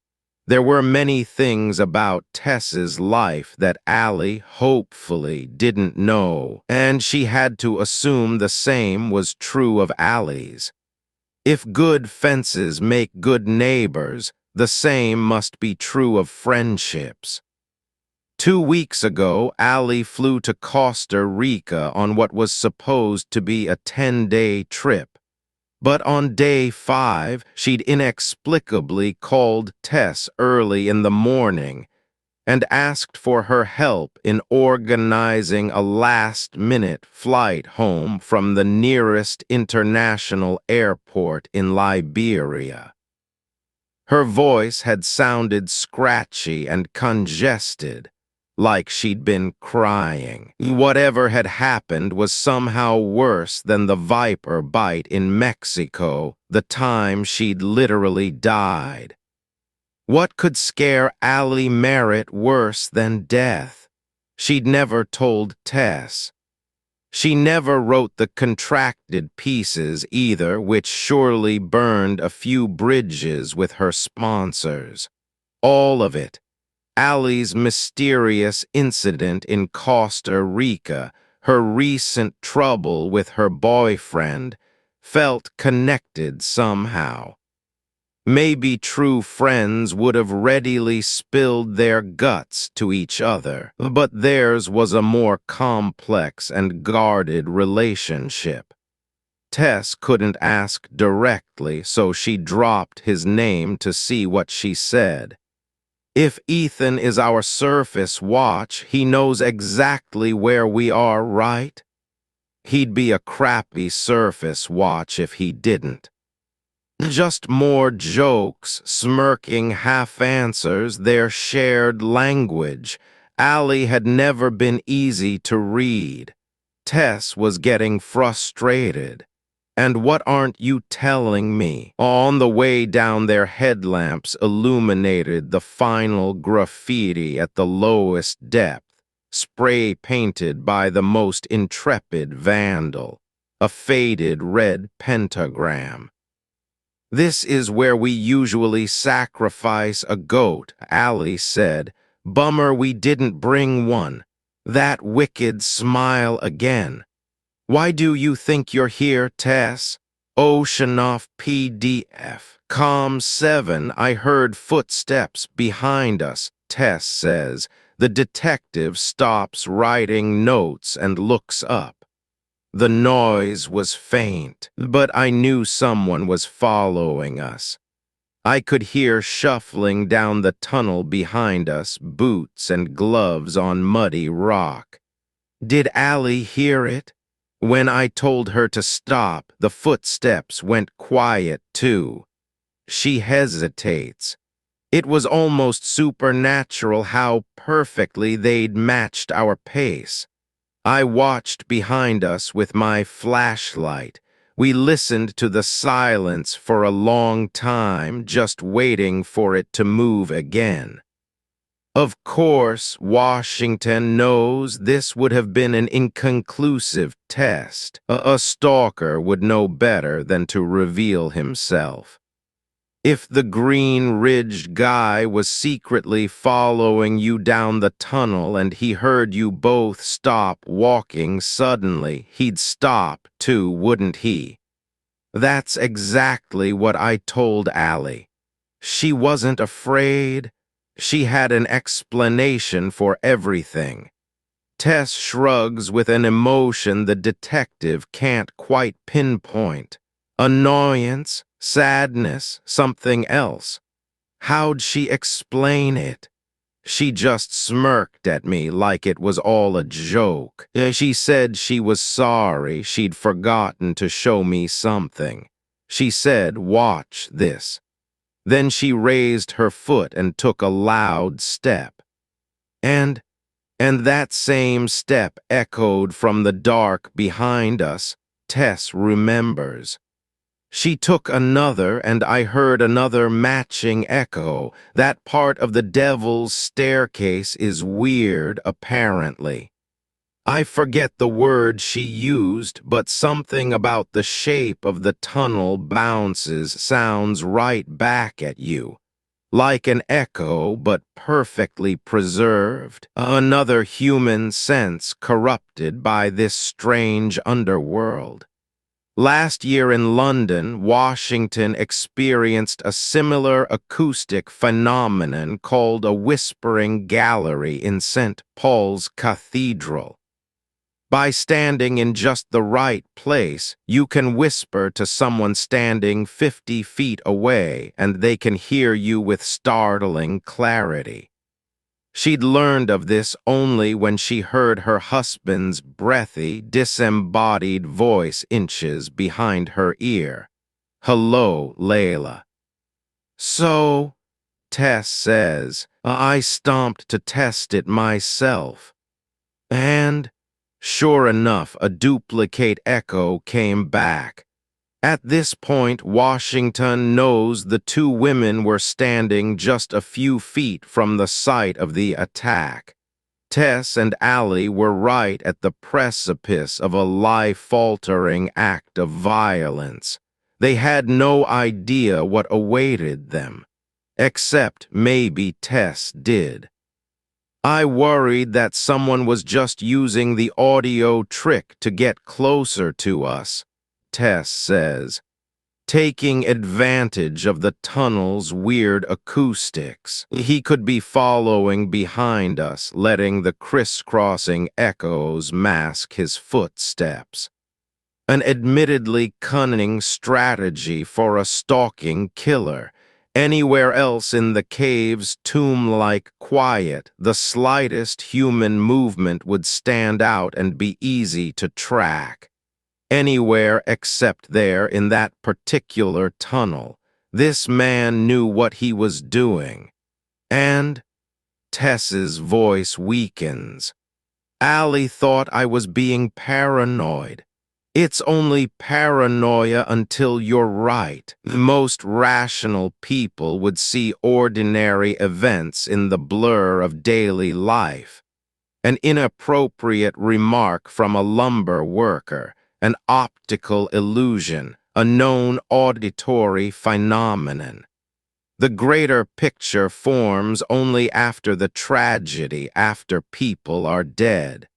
There were many things about Tess's life that Allie hopefully didn't know, and she had to assume the same was true of Allie's. If good fences make good neighbors, the same must be true of friendships. 2 weeks ago, Allie flew to Costa Rica on what was supposed to be a 10-day trip. But on day 5, she'd inexplicably called Tess early in the morning and asked for her help in organizing a last-minute flight home from the nearest international airport in Liberia. Her voice had sounded scratchy and congested, like she'd been crying. Whatever had happened was somehow worse than the viper bite in Mexico, the time she'd literally died. What could scare Allie Merritt worse than death? She'd never told Tess. She never wrote the contracted pieces either, which surely burned a few bridges with her sponsors. All of it. Allie's mysterious incident in Costa Rica, her recent trouble with her boyfriend, felt connected somehow. Maybe true friends would have readily spilled their guts to each other, but theirs was a more complex and guarded relationship. Tess couldn't ask directly, so she dropped his name to see what she said. "If Ethan is our surface watch, he knows exactly where we are, right?" "He'd be a crappy surface watch if he didn't." Just more jokes, smirking half-answers, their shared language. Allie had never been easy to read. Tess was getting frustrated. "And what aren't you telling me?" On the way down, their headlamps illuminated the final graffiti at the lowest depth, spray-painted by the most intrepid vandal, a faded red pentagram. "This is where we usually sacrifice a goat," Allie said. "Bummer we didn't bring one." That wicked smile again. "Why do you think you're here, Tess?" Oceanoff PDF. "Com 7, I heard footsteps behind us," Tess says. The detective stops writing notes and looks up. The noise was faint, but I knew someone was following us. I could hear shuffling down the tunnel behind us, boots and gloves on muddy rock. Did Allie hear it? When I told her to stop, the footsteps went quiet too. She hesitates. It was almost supernatural how perfectly they'd matched our pace. I watched behind us with my flashlight. We listened to the silence for a long time, just waiting for it to move again. Of course, Washington knows this would have been an inconclusive test. A stalker would know better than to reveal himself. If the green-ridged guy was secretly following you down the tunnel and he heard you both stop walking suddenly, he'd stop too, wouldn't he? That's exactly what I told Allie. She wasn't afraid. She had an explanation for everything. Tess shrugs with an emotion the detective can't quite pinpoint. Annoyance, sadness, something else. How'd she explain it? She just smirked at me like it was all a joke. She said she was sorry she'd forgotten to show me something. She said, "Watch this." Then she raised her foot and took a loud step. And that same step echoed from the dark behind us. Tess remembers. She took another, and I heard another matching echo. That part of the devil's staircase is weird, apparently. I forget the word she used, but something about the shape of the tunnel bounces sounds right back at you. Like an echo, but perfectly preserved. Another human sense corrupted by this strange underworld. Last year in London, Washington experienced a similar acoustic phenomenon called a whispering gallery in St. Paul's Cathedral. By standing in just the right place, you can whisper to someone standing 50 feet away, and they can hear you with startling clarity. She'd learned of this only when she heard her husband's breathy, disembodied voice inches behind her ear. "Hello, Layla." "So," Tess says, "I stomped to test it myself." And, sure enough, a duplicate echo came back. At this point, Washington knows the two women were standing just a few feet from the site of the attack. Tess and Allie were right at the precipice of a life-altering act of violence. They had no idea what awaited them, except maybe Tess did. I worried that someone was just using the audio trick to get closer to us, Tess says, taking advantage of the tunnel's weird acoustics. He could be following behind us, letting the crisscrossing echoes mask his footsteps. An admittedly cunning strategy for a stalking killer. Anywhere else in the cave's tomb-like quiet, the slightest human movement would stand out and be easy to track. Anywhere except there in that particular tunnel. This man knew what he was doing. And Tess's voice weakens. Allie thought I was being paranoid. It's only paranoia until you're right. Most rational people would see ordinary events in the blur of daily life. An inappropriate remark from a lumber worker, an optical illusion, a known auditory phenomenon. The greater picture forms only after the tragedy, after people are dead.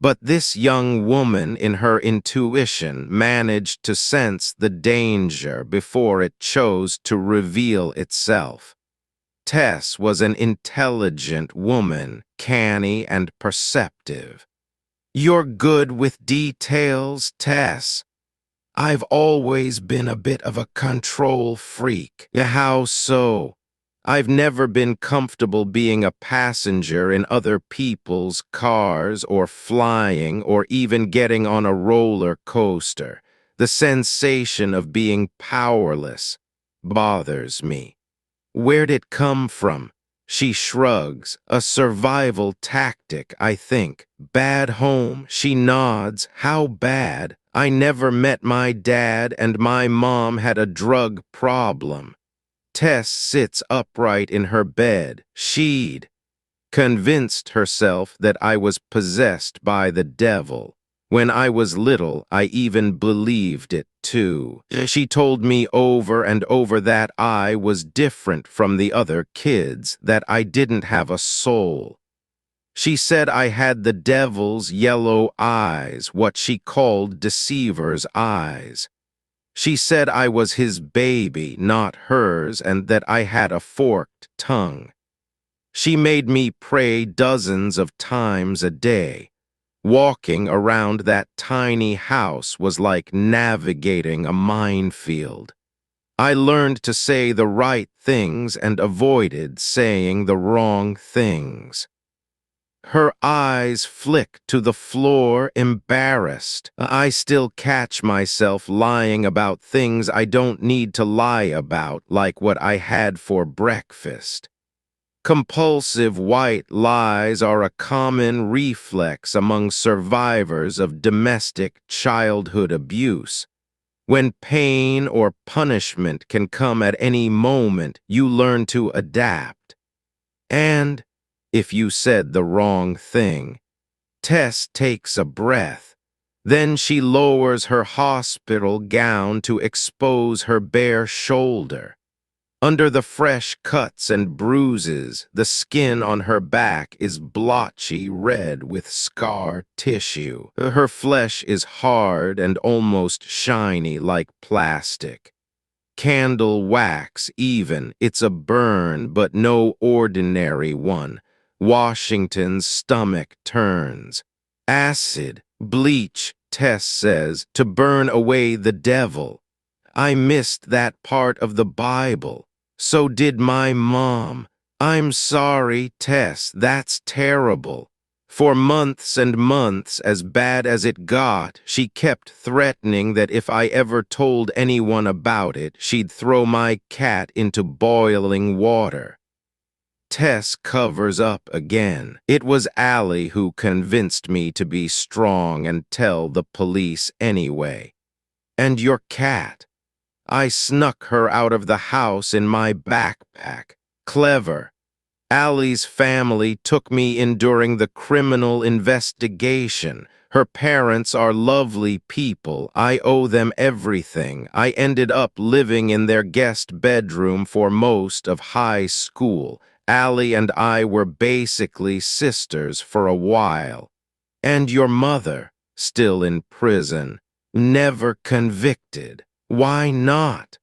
But this young woman, in her intuition, managed to sense the danger before it chose to reveal itself. Tess was an intelligent woman, canny and perceptive. "You're good with details, Tess." "I've always been a bit of a control freak." "How so?" "I've never been comfortable being a passenger in other people's cars or flying or even getting on a roller coaster. The sensation of being powerless bothers me." "Where'd it come from?" She shrugs. "A survival tactic, I think." "Bad home?" She nods. "How bad?" "I never met my dad, and my mom had a drug problem." Tess sits upright in her bed. She'd convinced herself that I was possessed by the devil. When I was little, I even believed it, too. She told me over and over that I was different from the other kids, that I didn't have a soul. She said I had the devil's yellow eyes, what she called deceiver's eyes. She said I was his baby, not hers, and that I had a forked tongue. She made me pray dozens of times a day. Walking around that tiny house was like navigating a minefield. I learned to say the right things and avoided saying the wrong things. Her eyes flick to the floor, embarrassed. I still catch myself lying about things I don't need to lie about, like what I had for breakfast. Compulsive white lies are a common reflex among survivors of domestic childhood abuse. When pain or punishment can come at any moment, you learn to adapt. And if you said the wrong thing, Tess takes a breath. Then she lowers her hospital gown to expose her bare shoulder. Under the fresh cuts and bruises, the skin on her back is blotchy red with scar tissue. Her flesh is hard and almost shiny like plastic. Candle wax even, it's a burn, but no ordinary one. Washington's stomach turns. Acid, bleach, Tess says, to burn away the devil. I missed that part of the Bible. So did my mom. I'm sorry, Tess, that's terrible. For months and months, as bad as it got, she kept threatening that if I ever told anyone about it, she'd throw my cat into boiling water. Tess covers up again. It was Allie who convinced me to be strong and tell the police anyway. And your cat. I snuck her out of the house in my backpack. Clever. Allie's family took me in during the criminal investigation. Her parents are lovely people. I owe them everything. I ended up living in their guest bedroom for most of high school. Allie and I were basically sisters for a while. And your mother, still in prison, never convicted. Why not?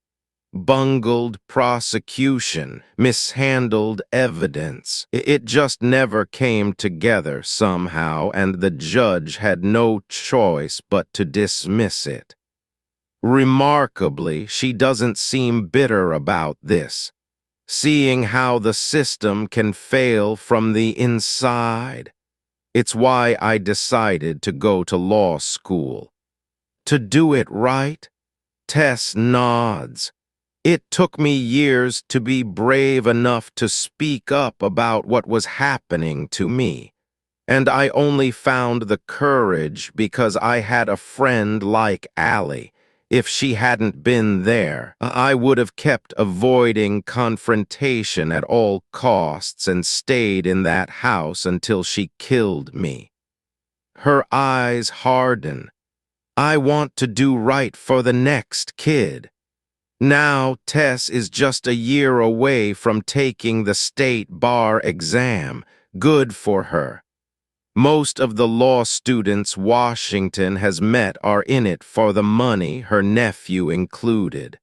Bungled prosecution, mishandled evidence. It just never came together somehow, and the judge had no choice but to dismiss it. Remarkably, she doesn't seem bitter about this, seeing how the system can fail from the inside. It's why I decided to go to law school. To do it right? Tess nods. It took me years to be brave enough to speak up about what was happening to me, and I only found the courage because I had a friend like Allie. If she hadn't been there, I would have kept avoiding confrontation at all costs and stayed in that house until she killed me. Her eyes harden. I want to do right for the next kid. Now, Tess is just a year away from taking the state bar exam. Good for her. Most of the law students Washington has met are in it for the money, her nephew included.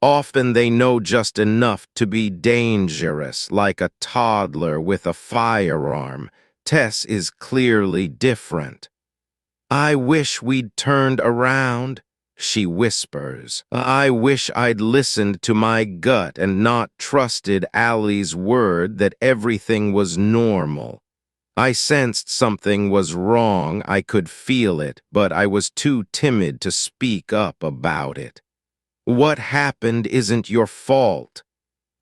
Often they know just enough to be dangerous, like a toddler with a firearm. Tess is clearly different. I wish we'd turned around, she whispers. I wish I'd listened to my gut and not trusted Allie's word that everything was normal. I sensed something was wrong, I could feel it, but I was too timid to speak up about it. What happened isn't your fault.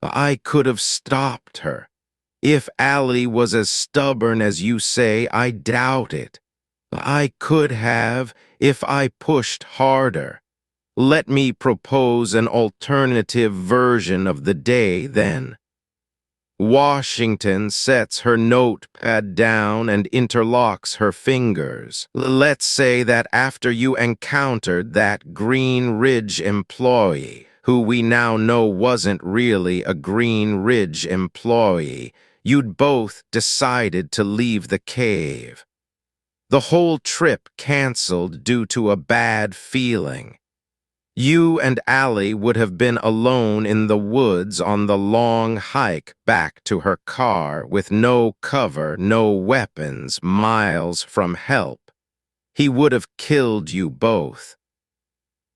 I could have stopped her. If Allie was as stubborn as you say, I doubt it. I could have, if I pushed harder. Let me propose an alternative version of the day, then. Washington sets her notepad down and interlocks her fingers. Let's say that after you encountered that Green Ridge employee, who we now know wasn't really a Green Ridge employee, you'd both decided to leave the cave. The whole trip canceled due to a bad feeling. You and Allie would have been alone in the woods on the long hike back to her car with no cover, no weapons, miles from help. He would have killed you both.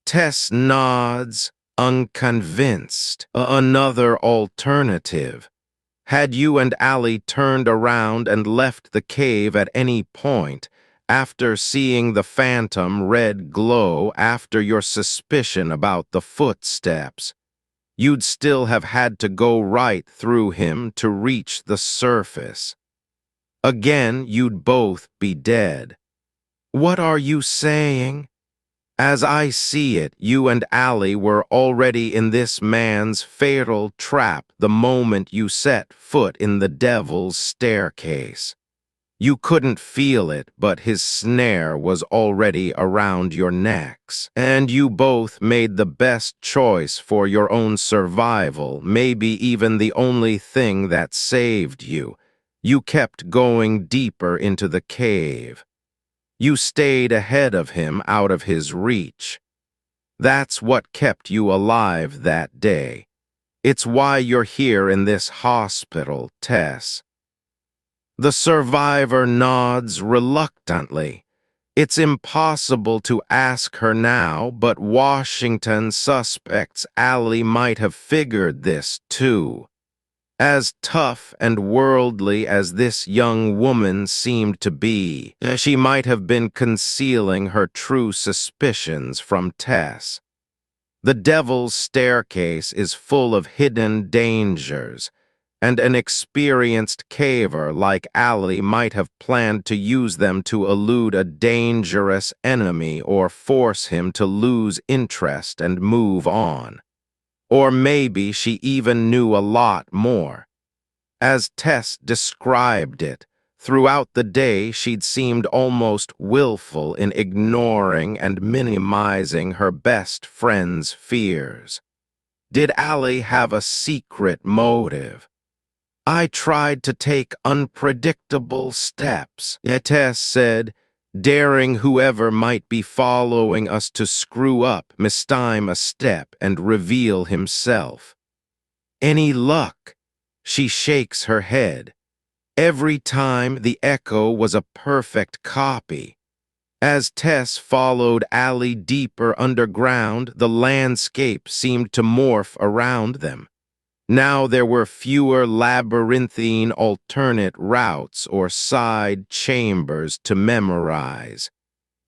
Tess nods, unconvinced. Another alternative. Had you and Allie turned around and left the cave at any point, after seeing the phantom red glow after your suspicion about the footsteps, you'd still have had to go right through him to reach the surface. Again, you'd both be dead. What are you saying? As I see it, you and Allie were already in this man's fatal trap the moment you set foot in the devil's staircase. You couldn't feel it, but his snare was already around your necks, and you both made the best choice for your own survival, maybe even the only thing that saved you. You kept going deeper into the cave. You stayed ahead of him out of his reach. That's what kept you alive that day. It's why you're here in this hospital, Tess. The survivor nods reluctantly. It's impossible to ask her now, but Washington suspects Allie might have figured this too. As tough and worldly as this young woman seemed to be, she might have been concealing her true suspicions from Tess. The devil's staircase is full of hidden dangers, and an experienced caver like Allie might have planned to use them to elude a dangerous enemy or force him to lose interest and move on. Or maybe she even knew a lot more. As Tess described it, throughout the day she'd seemed almost willful in ignoring and minimizing her best friend's fears. Did Allie have a secret motive? I tried to take unpredictable steps, Tess said, daring whoever might be following us to screw up, mistime a step, and reveal himself. Any luck? She shakes her head. Every time the echo was a perfect copy. As Tess followed Allie deeper underground, the landscape seemed to morph around them. Now there were fewer labyrinthine alternate routes or side chambers to memorize.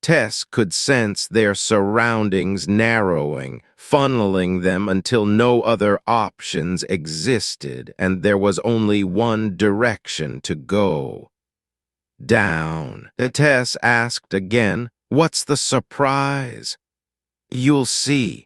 Tess could sense their surroundings narrowing, funneling them until no other options existed, and there was only one direction to go. Down. Tess asked again, "What's the surprise?" "You'll see."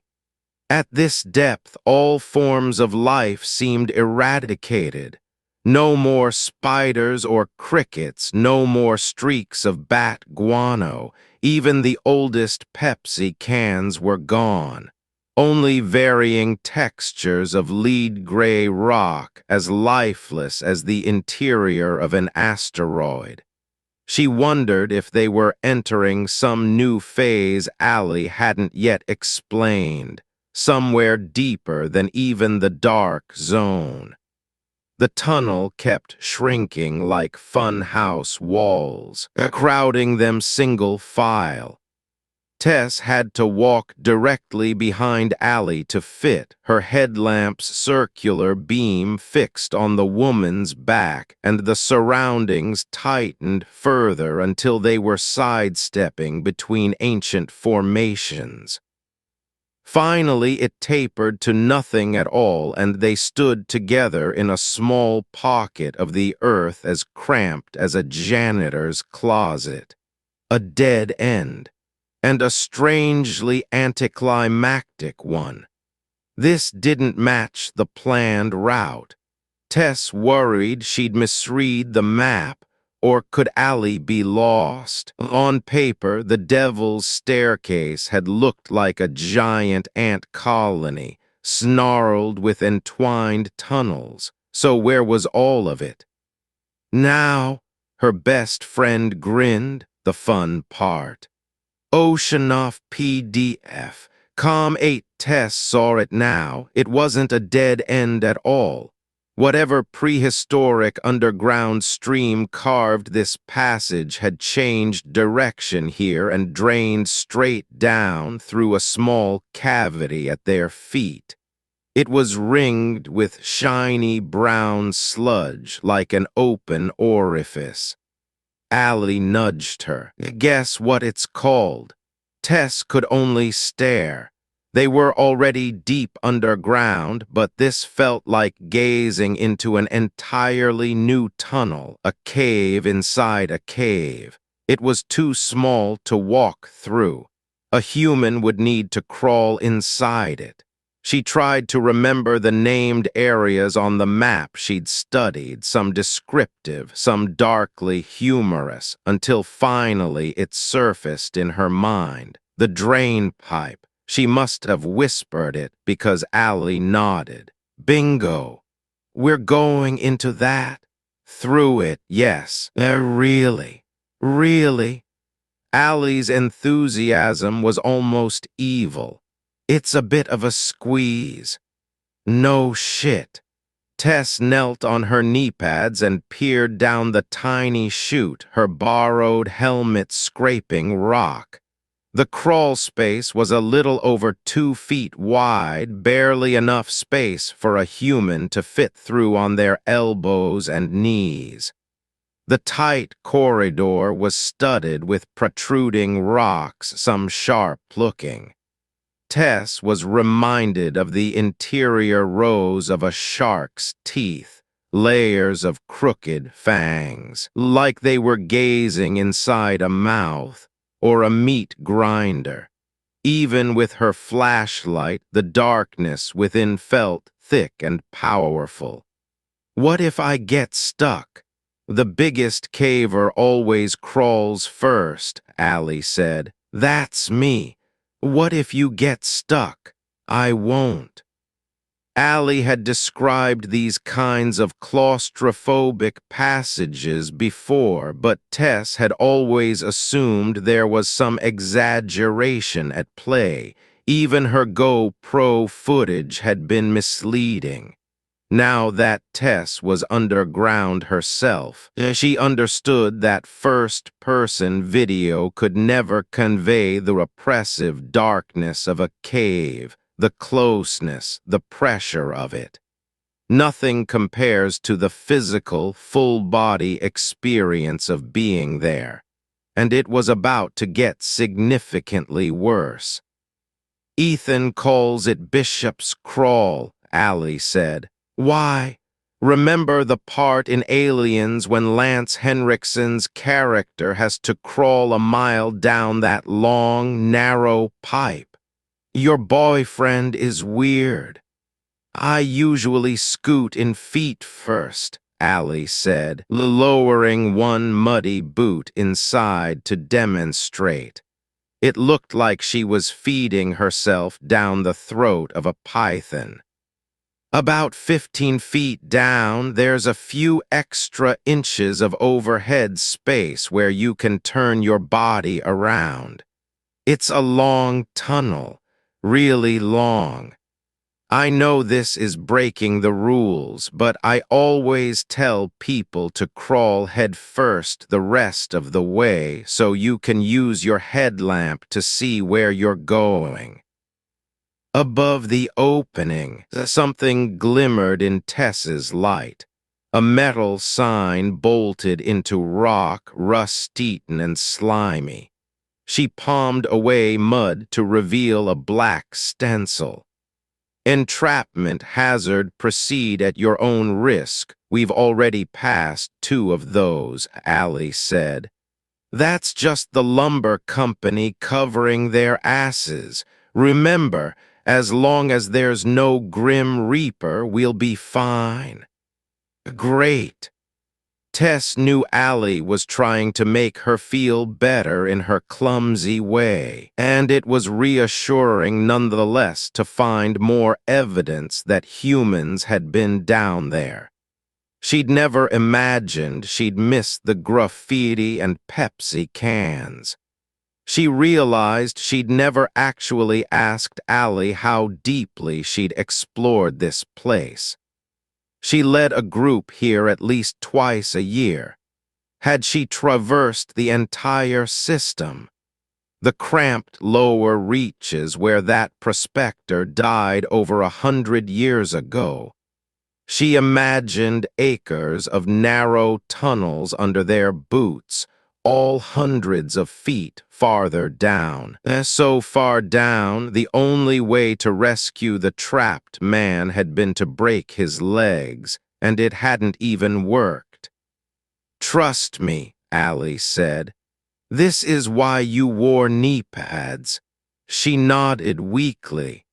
At this depth, all forms of life seemed eradicated. No more spiders or crickets, no more streaks of bat guano. Even the oldest Pepsi cans were gone. Only varying textures of lead-gray rock, as lifeless as the interior of an asteroid. She wondered if they were entering some new phase Allie hadn't yet explained, somewhere deeper than even the dark zone. The tunnel kept shrinking like funhouse walls, crowding them single file. Tess had to walk directly behind Allie to fit, her headlamp's circular beam fixed on the woman's back, and the surroundings tightened further until they were sidestepping between ancient formations. Finally, it tapered to nothing at all, and they stood together in a small pocket of the earth as cramped as a janitor's closet. A dead end, and a strangely anticlimactic one. This didn't match the planned route. Tess worried she'd misread the map, or could Allie be lost? On paper, the devil's staircase had looked like a giant ant colony, snarled with entwined tunnels. So where was all of it? Now, her best friend grinned, the fun part. Oceanoff PDF, Calm 8 Tess saw it now. It wasn't a dead end at all. Whatever prehistoric underground stream carved this passage had changed direction here and drained straight down through a small cavity at their feet. It was ringed with shiny brown sludge like an open orifice. Allie nudged her. Guess what it's called? Tess could only stare. They were already deep underground, but this felt like gazing into an entirely new tunnel, a cave inside a cave. It was too small to walk through. A human would need to crawl inside it. She tried to remember the named areas on the map she'd studied, some descriptive, some darkly humorous, until finally it surfaced in her mind. The drain pipe. She must have whispered it because Allie nodded. Bingo. We're going into that? Through it, yes. Really? Really? Allie's enthusiasm was almost evil. It's a bit of a squeeze. No shit. Tess knelt on her knee pads and peered down the tiny chute, her borrowed helmet scraping rock. The crawl space was a little over 2 feet wide, barely enough space for a human to fit through on their elbows and knees. The tight corridor was studded with protruding rocks, some sharp-looking. Tess was reminded of the interior rows of a shark's teeth, layers of crooked fangs, like they were gazing inside a mouth or a meat grinder. Even with her flashlight, the darkness within felt thick and powerful. What if I get stuck? The biggest caver always crawls first, Allie said. That's me. What if you get stuck? I won't. Allie had described these kinds of claustrophobic passages before, but Tess had always assumed there was some exaggeration at play. Even her GoPro footage had been misleading. Now that Tess was underground herself, she understood that first-person video could never convey the oppressive darkness of a cave, the closeness, the pressure of it. Nothing compares to the physical, full-body experience of being there, and it was about to get significantly worse. Ethan calls it Bishop's Crawl, Allie said. Why? Remember the part in Aliens when Lance Henriksen's character has to crawl a mile down that long, narrow pipe? Your boyfriend is weird. I usually scoot in feet first, Allie said, lowering one muddy boot inside to demonstrate. It looked like she was feeding herself down the throat of a python. About 15 feet down, there's a few extra inches of overhead space where you can turn your body around. It's a long tunnel, really long. I know this is breaking the rules, but I always tell people to crawl head first the rest of the way so you can use your headlamp to see where you're going. Above the opening, something glimmered in Tess's light. A metal sign bolted into rock, rust-eaten and slimy. She palmed away mud to reveal a black stencil. Entrapment hazard, proceed at your own risk. We've already passed 2 of those, Allie said. That's just the lumber company covering their asses. Remember, as long as there's no Grim Reaper, we'll be fine. Great. Tess knew Allie was trying to make her feel better in her clumsy way, and it was reassuring nonetheless to find more evidence that humans had been down there. She'd never imagined she'd miss the graffiti and Pepsi cans. She realized she'd never actually asked Allie how deeply she'd explored this place. She led a group here at least twice a year. Had she traversed the entire system? The cramped lower reaches where that prospector died over 100 years ago. She imagined acres of narrow tunnels under their boots, all hundreds of feet farther down. So far down, the only way to rescue the trapped man had been to break his legs, and it hadn't even worked. "Trust me," Allie said. "This is why you wore knee pads." She nodded weakly.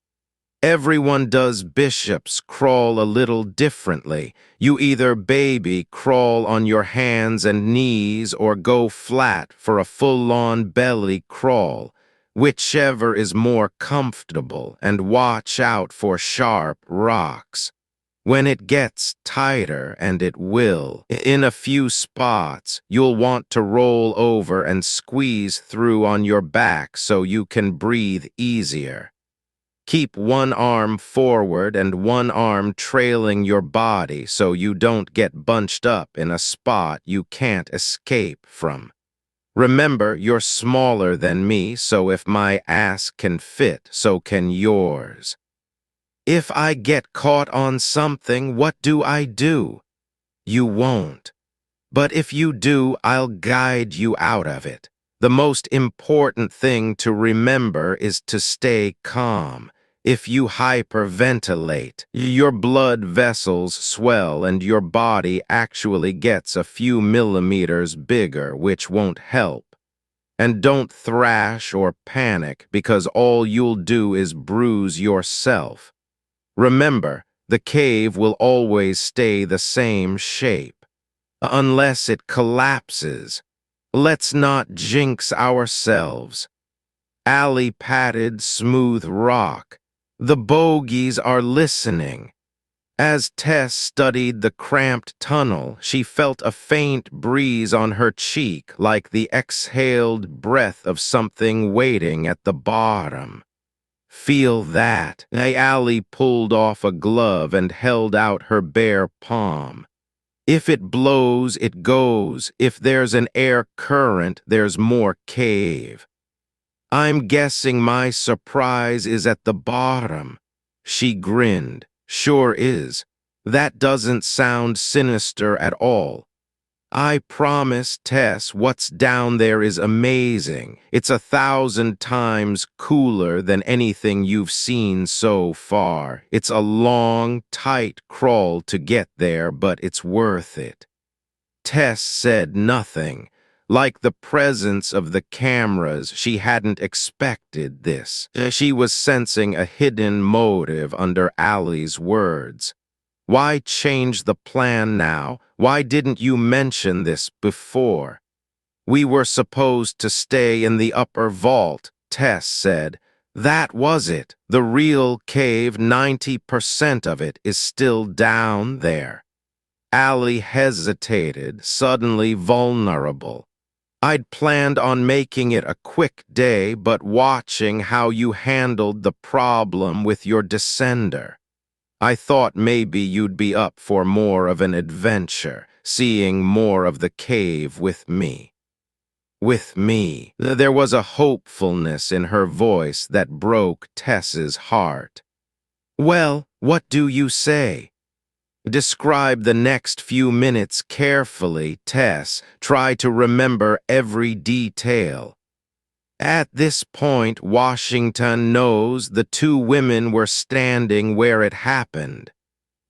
"Everyone does bishops crawl a little differently. You either baby crawl on your hands and knees or go flat for a full-on belly crawl, whichever is more comfortable, and watch out for sharp rocks. When it gets tighter, and it will, in a few spots, you'll want to roll over and squeeze through on your back so you can breathe easier. Keep one arm forward and one arm trailing your body so you don't get bunched up in a spot you can't escape from. Remember, you're smaller than me, so if my ass can fit, so can yours. If I get caught on something, what do I do? You won't. But if you do, I'll guide you out of it. The most important thing to remember is to stay calm. If you hyperventilate, your blood vessels swell and your body actually gets a few millimeters bigger, which won't help. And don't thrash or panic, because all you'll do is bruise yourself. Remember, the cave will always stay the same shape, unless it collapses. Let's not jinx ourselves." Allie patted smooth rock. "The bogies are listening." As Tess studied the cramped tunnel, she felt a faint breeze on her cheek, like the exhaled breath of something waiting at the bottom. "Feel that?" Allie pulled off a glove and held out her bare palm. "If it blows, it goes. If there's an air current, there's more cave. I'm guessing my surprise is at the bottom." She grinned. "Sure is. That doesn't sound sinister at all. I promise, Tess, what's down there is amazing. It's 1,000 times cooler than anything you've seen so far. It's a long, tight crawl to get there, but it's worth it." Tess said nothing. Like the presence of the cameras, she hadn't expected this. She was sensing a hidden motive under Allie's words. "Why change the plan now? Why didn't you mention this before?" "We were supposed to stay in the upper vault," Tess said. "That was it. The real cave, 90% of it, is still down there." Allie hesitated, suddenly vulnerable. "I'd planned on making it a quick day, but watching how you handled the problem with your descender. I thought maybe you'd be up for more of an adventure, seeing more of the cave with me." "With me." There was a hopefulness in her voice that broke Tess's heart. "Well, what do you say?" "Describe the next few minutes carefully, Tess. Try to remember every detail." At this point, Washington knows the two women were standing where it happened.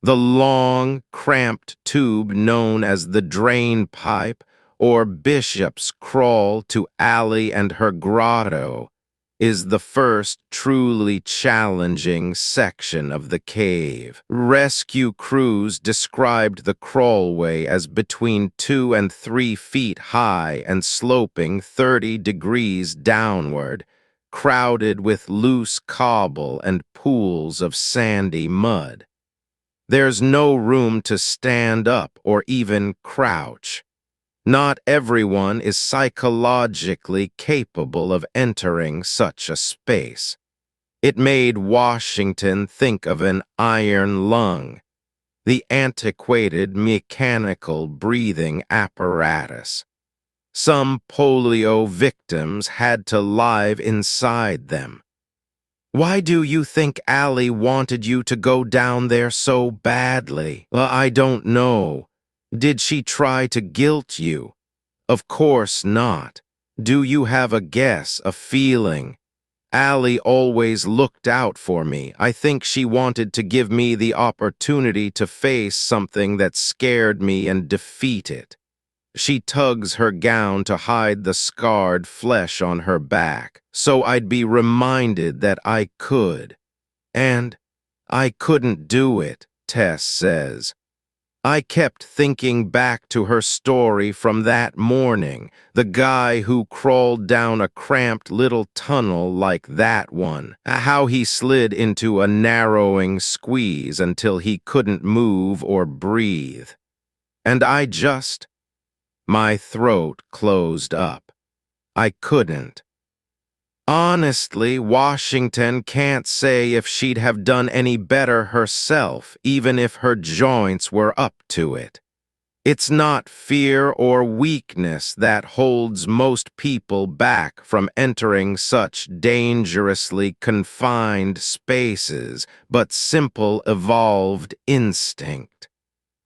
The long, cramped tube known as the drain pipe, or Bishop's Crawl to Allie and her grotto, is the first truly challenging section of the cave. Rescue crews described the crawlway as between 2 and 3 feet high and sloping 30 degrees downward, crowded with loose cobble and pools of sandy mud. There's no room to stand up or even crouch. Not everyone is psychologically capable of entering such a space. It made Washington think of an iron lung, the antiquated mechanical breathing apparatus. Some polio victims had to live inside them. Why do you think Allie wanted you to go down there so badly? I don't know. Did she try to guilt you? Of course not. Do you have a guess, a feeling? Allie always looked out for me. I think she wanted to give me the opportunity to face something that scared me and defeat it. She tugs her gown to hide the scarred flesh on her back, so I'd be reminded that I could. And I couldn't do it, Tess says. I kept thinking back to her story from that morning, the guy who crawled down a cramped little tunnel like that one, how he slid into a narrowing squeeze until he couldn't move or breathe. And my throat closed up. I couldn't. Honestly, Washington can't say if she'd have done any better herself, even if her joints were up to it. It's not fear or weakness that holds most people back from entering such dangerously confined spaces, but simple evolved instinct.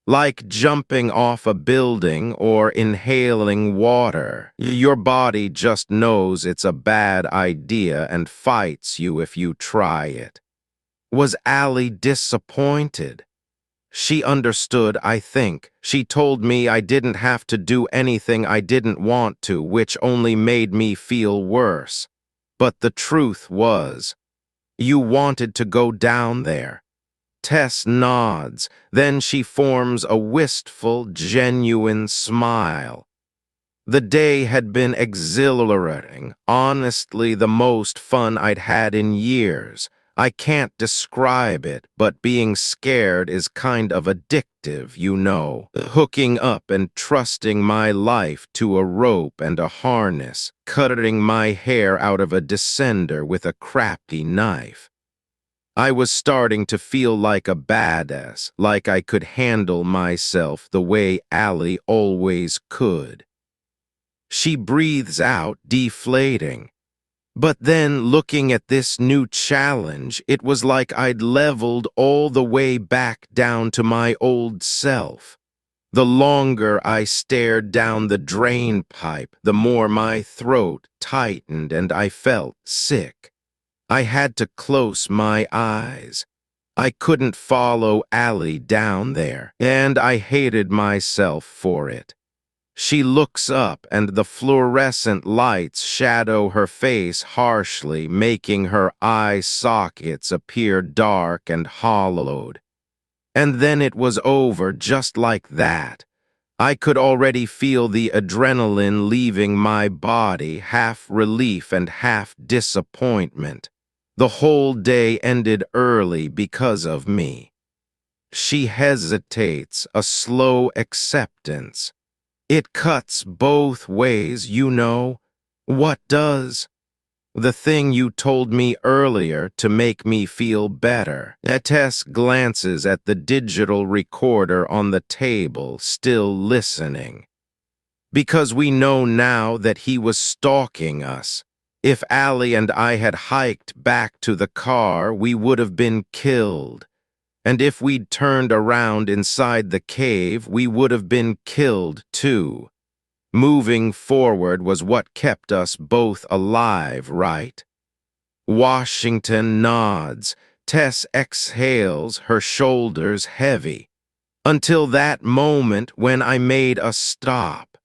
Like jumping off a building or inhaling water, your body just knows it's a bad idea and fights you if you try it. Was Allie disappointed? She understood, I think. She told me I didn't have to do anything I didn't want to, which only made me feel worse. But the truth was, you wanted to go down there. Tess nods, then she forms a wistful, genuine smile. The day had been exhilarating, honestly the most fun I'd had in years. I can't describe it, but being scared is kind of addictive, you know. Hooking up and trusting my life to a rope and a harness, cutting my hair out of a descender with a crafty knife. I was starting to feel like a badass, like I could handle myself the way Allie always could. She breathes out, deflating. But then, looking at this new challenge, it was like I'd leveled all the way back down to my old self. The longer I stared down the drain pipe, the more my throat tightened and I felt sick. I had to close my eyes. I couldn't follow Allie down there, and I hated myself for it. She looks up, and the fluorescent lights shadow her face harshly, making her eye sockets appear dark and hollowed. And then it was over just like that. I could already feel the adrenaline leaving my body, half relief and half disappointment. The whole day ended early because of me. She hesitates, a slow acceptance. It cuts both ways, you know. What does? The thing you told me earlier to make me feel better. Tess glances at the digital recorder on the table, still listening. Because we know now that he was stalking us. If Allie and I had hiked back to the car, we would have been killed. And if we'd turned around inside the cave, we would have been killed too. Moving forward was what kept us both alive, right? Washington nods. Tess exhales, her shoulders heavy. Until that moment when I made a stop.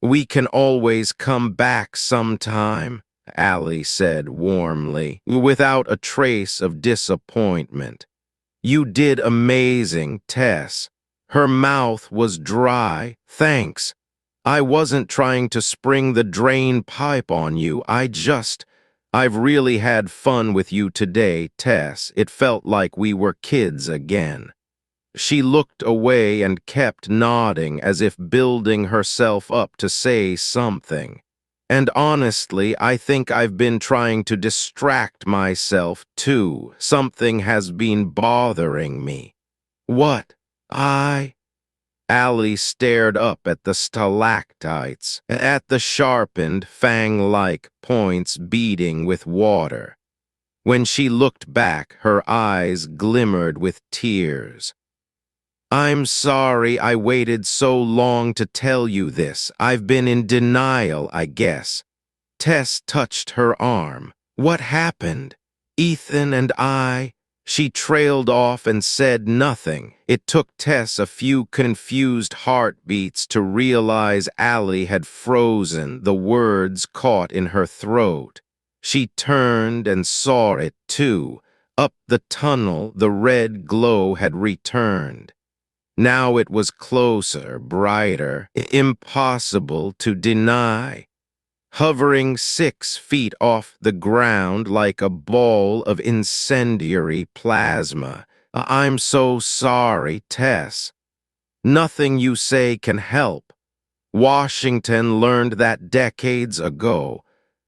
We can always come back sometime, Allie said warmly, without a trace of disappointment. You did amazing, Tess. Her mouth was dry. Thanks. I wasn't trying to spring the drain pipe on you. I've really had fun with you today, Tess. It felt like we were kids again. She looked away and kept nodding as if building herself up to say something. And honestly, I think I've been trying to distract myself too. Something has been bothering me. What? Allie stared up at the stalactites, at the sharpened, fang-like points beading with water. When she looked back, her eyes glimmered with tears. I'm sorry I waited so long to tell you this. I've been in denial, I guess. Tess touched her arm. What happened? Ethan and I... She trailed off and said nothing. It took Tess a few confused heartbeats to realize Allie had frozen, the words caught in her throat. She turned and saw it, too. Up the tunnel, the red glow had returned. Now it was closer, brighter, impossible to deny. Hovering 6 feet off the ground like a ball of incendiary plasma. I'm so sorry, Tess. Nothing you say can help. Washington learned that decades ago,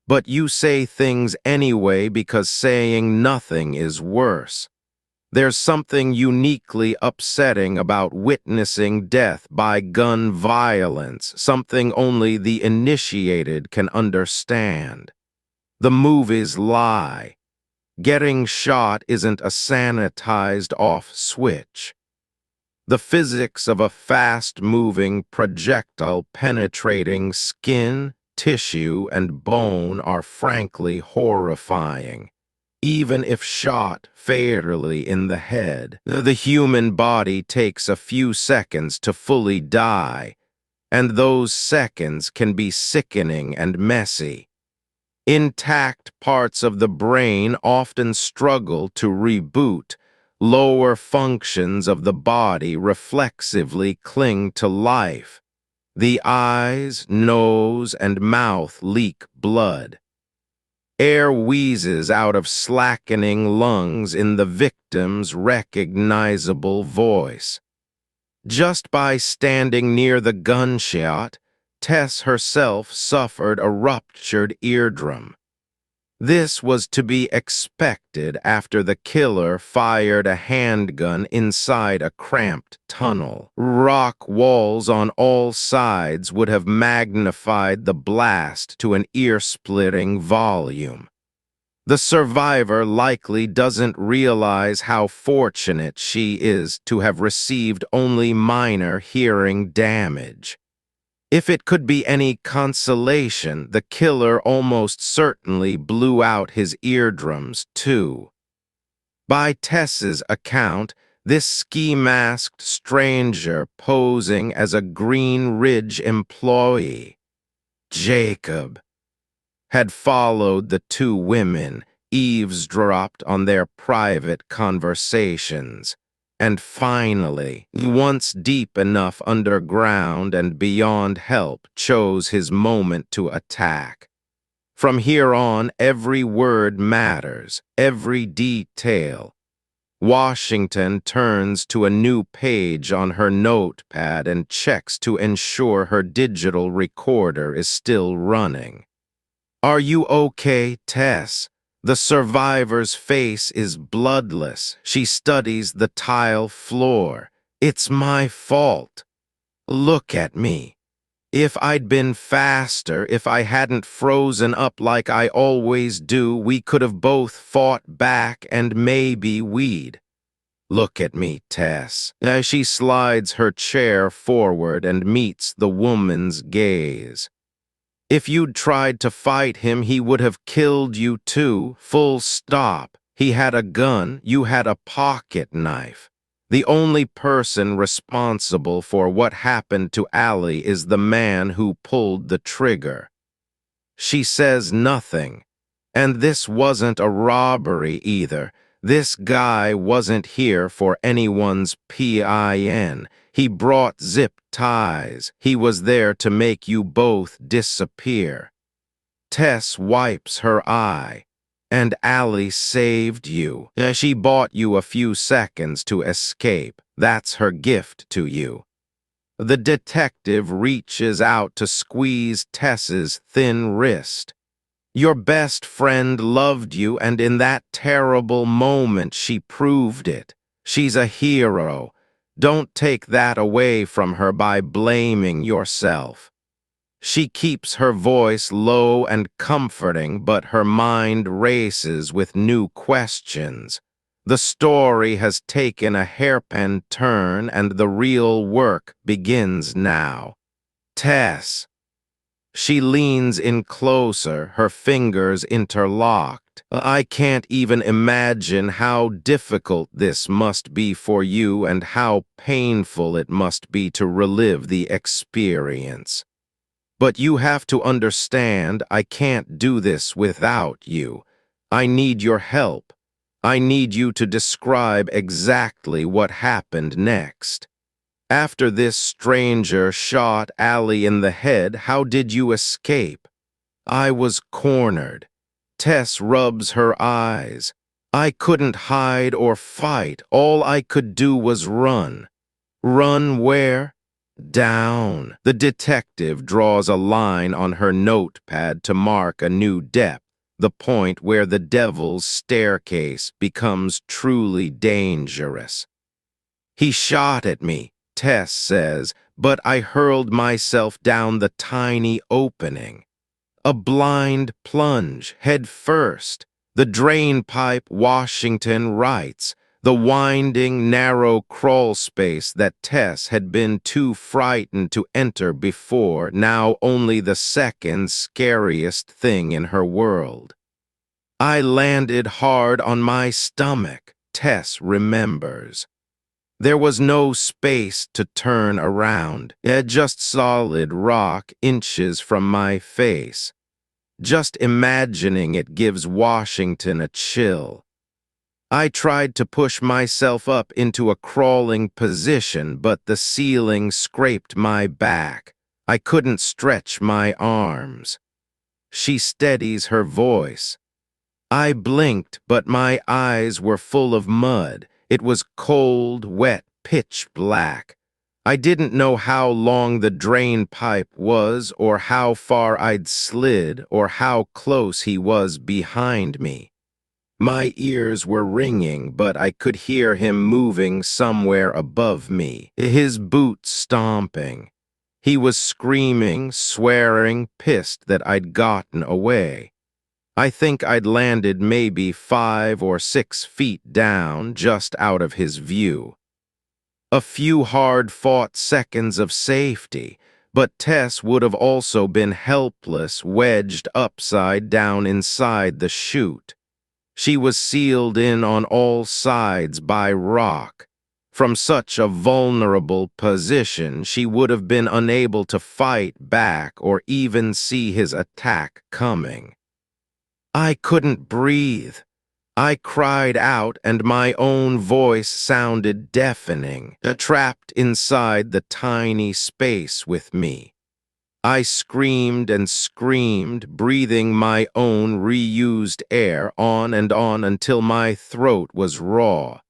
but you say things anyway because saying nothing is worse. There's something uniquely upsetting about witnessing death by gun violence, something only the initiated can understand. The movies lie. Getting shot isn't a sanitized off switch. The physics of a fast-moving projectile penetrating skin, tissue, and bone are frankly horrifying. Even if shot fairly in the head, the human body takes a few seconds to fully die, and those seconds can be sickening and messy. Intact parts of the brain often struggle to reboot. Lower functions of the body reflexively cling to life. The eyes, nose, and mouth leak blood. Air wheezes out of slackening lungs in the victim's recognizable voice. Just by standing near the gunshot, Tess herself suffered a ruptured eardrum. This was to be expected after the killer fired a handgun inside a cramped tunnel. Rock walls on all sides would have magnified the blast to an ear-splitting volume. The survivor likely doesn't realize how fortunate she is to have received only minor hearing damage. If it could be any consolation, the killer almost certainly blew out his eardrums, too. By Tess's account, this ski-masked stranger posing as a Green Ridge employee, Jacob, had followed the 2 women, eavesdropped on their private conversations, and finally, once deep enough underground and beyond help, chose his moment to attack. From here on, every word matters, every detail. Washington turns to a new page on her notepad and checks to ensure her digital recorder is still running. Are you okay, Tess? The survivor's face is bloodless. She studies the tile floor. It's my fault. Look at me. If I'd been faster, if I hadn't frozen up like I always do, we could have both fought back and maybe we'd. Look at me, Tess. As she slides her chair forward and meets the woman's gaze. If you'd tried to fight him, he would have killed you too, full stop. He had a gun, you had a pocket knife. The only person responsible for what happened to Allie is the man who pulled the trigger. She says nothing. And this wasn't a robbery either. This guy wasn't here for anyone's PIN. He brought zip ties. He was there to make you both disappear. Tess wipes her eye. And Allie saved you. She bought you a few seconds to escape. That's her gift to you. The detective reaches out to squeeze Tess's thin wrist. Your best friend loved you, and in that terrible moment she proved it. She's a hero. Don't take that away from her by blaming yourself. She keeps her voice low and comforting, but her mind races with new questions. The story has taken a hairpin turn, and the real work begins now. Tess. She leans in closer, her fingers interlocked. I can't even imagine how difficult this must be for you and how painful it must be to relive the experience. But you have to understand, I can't do this without you. I need your help. I need you to describe exactly what happened next. After this stranger shot Allie in the head, how did you escape? I was cornered. Tess rubs her eyes. I couldn't hide or fight. All I could do was run. Run where? Down. The detective draws a line on her notepad to mark a new depth, the point where the devil's staircase becomes truly dangerous. He shot at me, Tess says, but I hurled myself down the tiny opening. A blind plunge, head first. The drain pipe, Washington writes, the winding, narrow crawl space that Tess had been too frightened to enter before, now only the second scariest thing in her world. I landed hard on my stomach, Tess remembers. There was no space to turn around, just solid rock inches from my face. Just imagining it gives Washington a chill. I tried to push myself up into a crawling position, but the ceiling scraped my back. I couldn't stretch my arms. She steadies her voice. I blinked, but my eyes were full of mud. It was cold, wet, pitch black. I didn't know how long the drain pipe was, or how far I'd slid, or how close he was behind me. My ears were ringing, but I could hear him moving somewhere above me, his boots stomping. He was screaming, swearing, pissed that I'd gotten away. I think I'd landed maybe 5 or 6 feet down, just out of his view. A few hard-fought seconds of safety, but Tess would have also been helpless, wedged upside down inside the chute. She was sealed in on all sides by rock. From such a vulnerable position, she would have been unable to fight back or even see his attack coming. I couldn't breathe. I cried out, and my own voice sounded deafening, trapped inside the tiny space with me. I screamed and screamed, breathing my own reused air on and on until my throat was raw.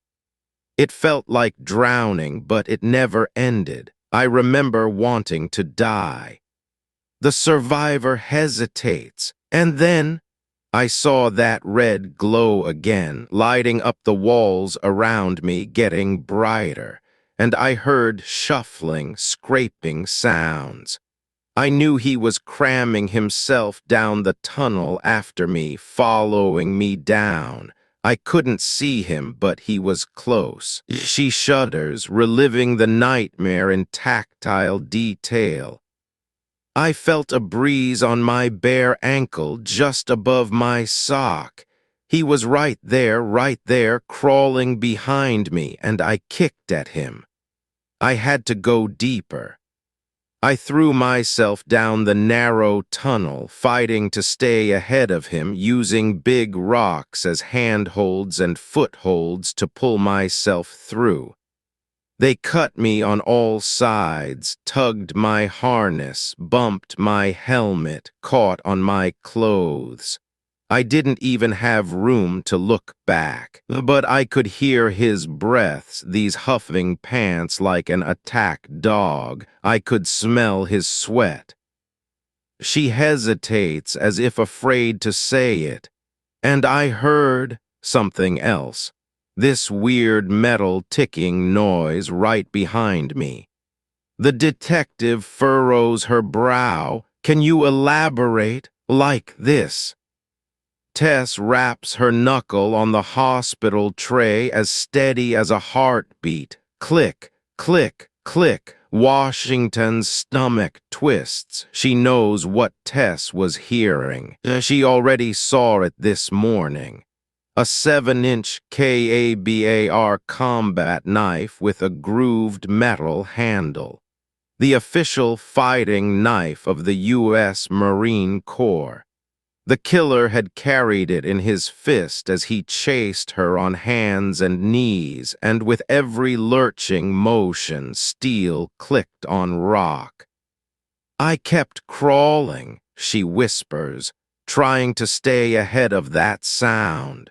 It felt like drowning, but it never ended. I remember wanting to die. The survivor hesitates, and then I saw that red glow again, lighting up the walls around me, getting brighter, and I heard shuffling, scraping sounds. I knew he was cramming himself down the tunnel after me, following me down. I couldn't see him, but he was close. She shudders, reliving the nightmare in tactile detail. I felt a breeze on my bare ankle just above my sock. He was right there, crawling behind me, and I kicked at him. I had to go deeper. I threw myself down the narrow tunnel, fighting to stay ahead of him, using big rocks as handholds and footholds to pull myself through. They cut me on all sides, tugged my harness, bumped my helmet, caught on my clothes. I didn't even have room to look back, but I could hear his breaths, these huffing pants like an attacked dog. I could smell his sweat. She hesitates as if afraid to say it, and I heard something else. This weird metal ticking noise right behind me. The detective furrows her brow. Can you elaborate like this? Tess wraps her knuckle on the hospital tray as steady as a heartbeat. Click, click, click. Washington's stomach twists. She knows what Tess was hearing. She already saw it this morning. A 7-inch KABAR combat knife with a grooved metal handle. The official fighting knife of the U.S. Marine Corps. The killer had carried it in his fist as he chased her on hands and knees, and with every lurching motion, steel clicked on rock. I kept crawling, she whispers, trying to stay ahead of that sound.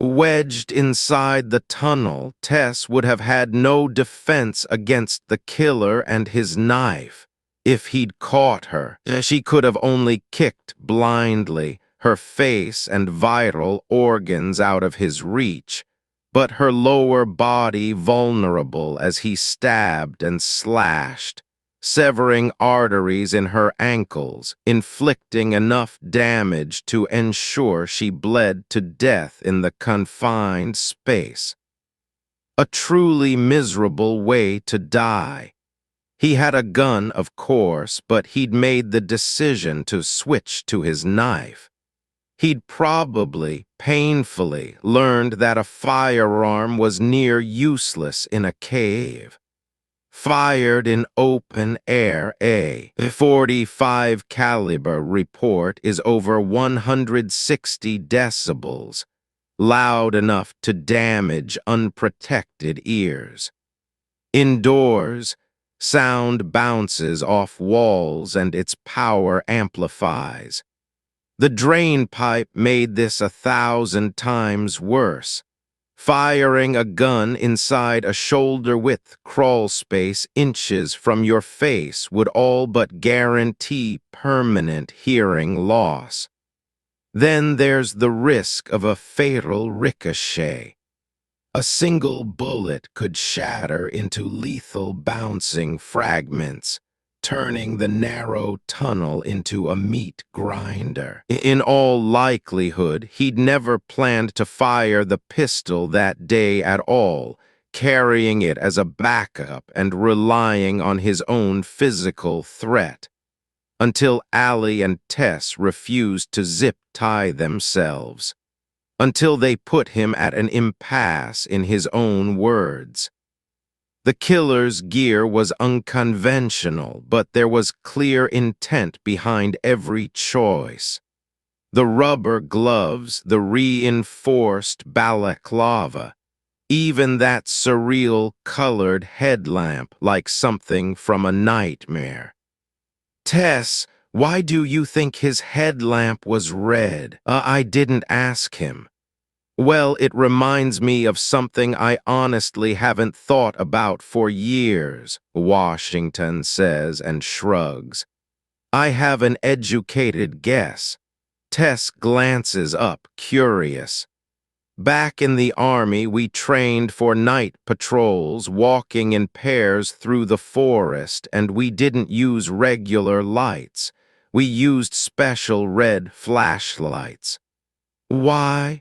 Wedged inside the tunnel, Tess would have had no defense against the killer and his knife. If he'd caught her, she could have only kicked blindly, her face and vital organs out of his reach, but her lower body vulnerable as he stabbed and slashed, severing arteries in her ankles, inflicting enough damage to ensure she bled to death in the confined space. A truly miserable way to die. He had a gun, of course, but he'd made the decision to switch to his knife. He'd probably, painfully, learned that a firearm was near useless in a cave. Fired in open air, a .45 caliber report is over 160 decibels, loud enough to damage unprotected ears. Indoors, sound bounces off walls and its power amplifies. The drain pipe made this 1,000 times worse. Firing a gun inside a shoulder-width crawl space inches from your face would all but guarantee permanent hearing loss. Then there's the risk of a fatal ricochet. A single bullet could shatter into lethal bouncing fragments, turning the narrow tunnel into a meat grinder. In all likelihood, he'd never planned to fire the pistol that day at all, carrying it as a backup and relying on his own physical threat, until Allie and Tess refused to zip-tie themselves. Until they put him at an impasse, in his own words. The killer's gear was unconventional, but there was clear intent behind every choice. The rubber gloves, the reinforced balaclava, even that surreal colored headlamp like something from a nightmare. Tess, why do you think his headlamp was red? I didn't ask him. Well, it reminds me of something I honestly haven't thought about for years, Washington says and shrugs. I have an educated guess. Tess glances up, curious. Back in the army, we trained for night patrols, walking in pairs through the forest, and we didn't use regular lights. We used special red flashlights. Why?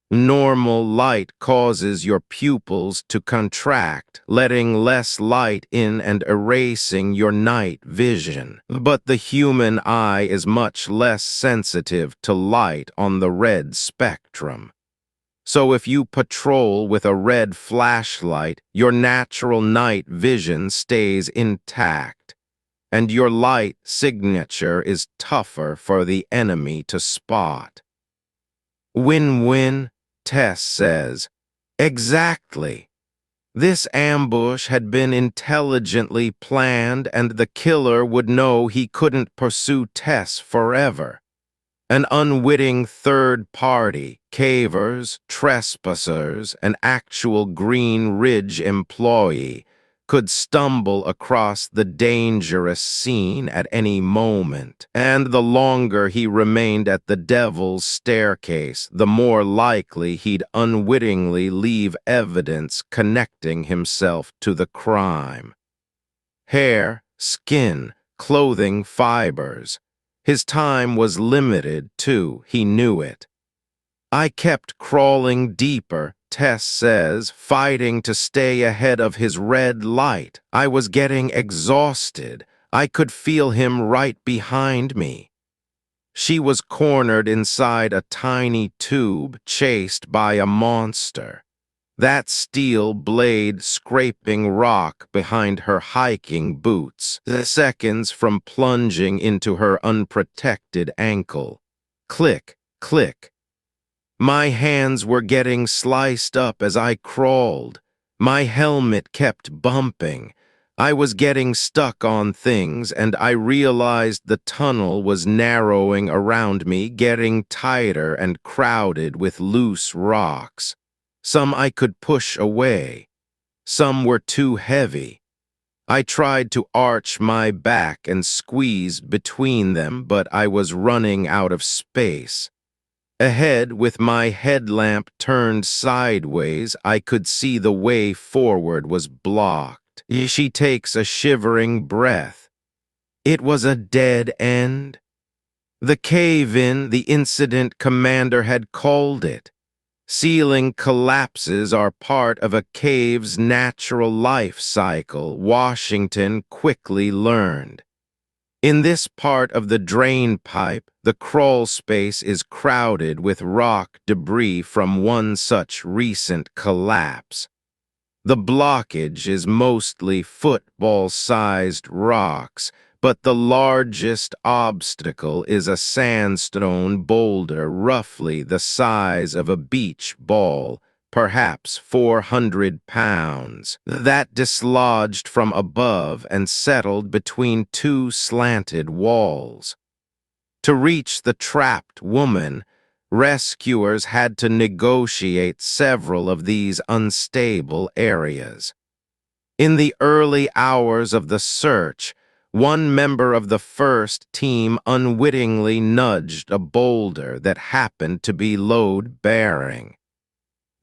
Normal light causes your pupils to contract, letting less light in and erasing your night vision. But the human eye is much less sensitive to light on the red spectrum. So if you patrol with a red flashlight, your natural night vision stays intact, and your light signature is tougher for the enemy to spot. Win-win, Tess says. Exactly. This ambush had been intelligently planned, and the killer would know he couldn't pursue Tess forever. An unwitting third party, cavers, trespassers, an actual Green Ridge employee, could stumble across the dangerous scene at any moment, and the longer he remained at the Devil's Staircase, the more likely he'd unwittingly leave evidence connecting himself to the crime. Hair, skin, clothing fibers. His time was limited, too, he knew it. I kept crawling deeper, Tess says, fighting to stay ahead of his red light. I was getting exhausted. I could feel him right behind me. She was cornered inside a tiny tube, chased by a monster. That steel blade scraping rock behind her hiking boots, the seconds from plunging into her unprotected ankle. Click, click. My hands were getting sliced up as I crawled. My helmet kept bumping. I was getting stuck on things, and I realized the tunnel was narrowing around me, getting tighter and crowded with loose rocks. Some I could push away. Some were too heavy. I tried to arch my back and squeeze between them, but I was running out of space. Ahead, with my headlamp turned sideways, I could see the way forward was blocked. She takes a shivering breath. It was a dead end. The cave-in the incident commander had called it. Ceiling collapses are part of a cave's natural life cycle, Washington quickly learned. In this part of the drain pipe, the crawl space is crowded with rock debris from one such recent collapse. The blockage is mostly football-sized rocks, but the largest obstacle is a sandstone boulder roughly the size of a beach ball, perhaps 400 pounds, that dislodged from above and settled between two slanted walls. To reach the trapped woman, rescuers had to negotiate several of these unstable areas. In the early hours of the search, one member of the first team unwittingly nudged a boulder that happened to be load-bearing.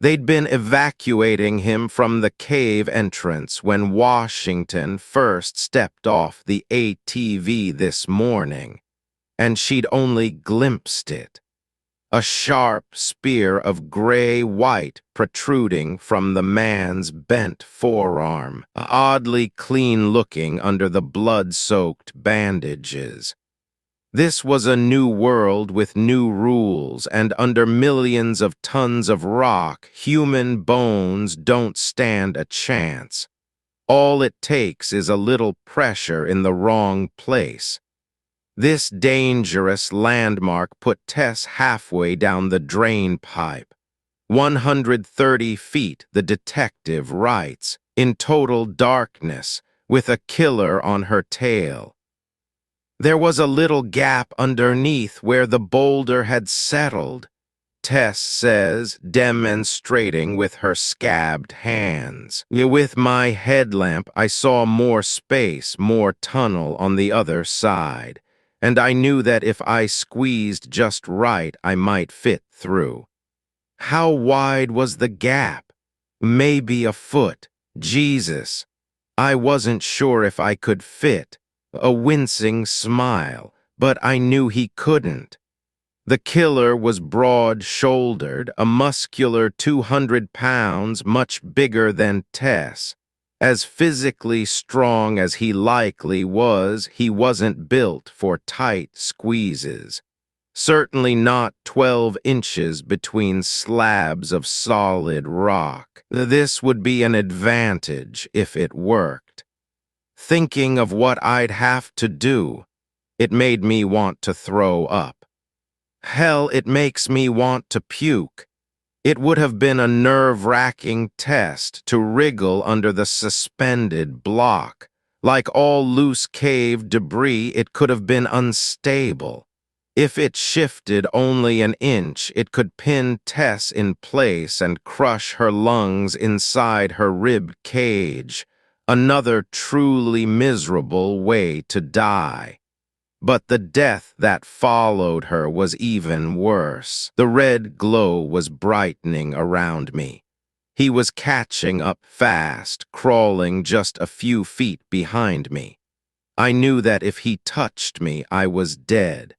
They'd been evacuating him from the cave entrance when Washington first stepped off the ATV this morning, and she'd only glimpsed it. A sharp spear of gray-white protruding from the man's bent forearm, oddly clean-looking under the blood-soaked bandages. This was a new world with new rules, and under millions of tons of rock, human bones don't stand a chance. All it takes is a little pressure in the wrong place. This dangerous landmark put Tess halfway down the drain pipe. 130 feet, the detective writes, in total darkness, with a killer on her tail. There was a little gap underneath where the boulder had settled, Tess says, demonstrating with her scabbed hands. With my headlamp, I saw more space, more tunnel on the other side, and I knew that if I squeezed just right, I might fit through. How wide was the gap? Maybe a foot. Jesus. I wasn't sure if I could fit. A wincing smile, but I knew he couldn't. The killer was broad-shouldered, a muscular 200 pounds, much bigger than Tess. As physically strong as he likely was, he wasn't built for tight squeezes. Certainly not 12 inches between slabs of solid rock. This would be an advantage if it worked. Thinking of what I'd have to do, it made me want to throw up. Hell, it makes me want to puke. It would have been a nerve-wracking test to wriggle under the suspended block. Like all loose cave debris, it could have been unstable. If it shifted only an inch, it could pin Tess in place and crush her lungs inside her rib cage. Another truly miserable way to die. But the death that followed her was even worse. The red glow was brightening around me. He was catching up fast, crawling just a few feet behind me. I knew that if he touched me, I was dead.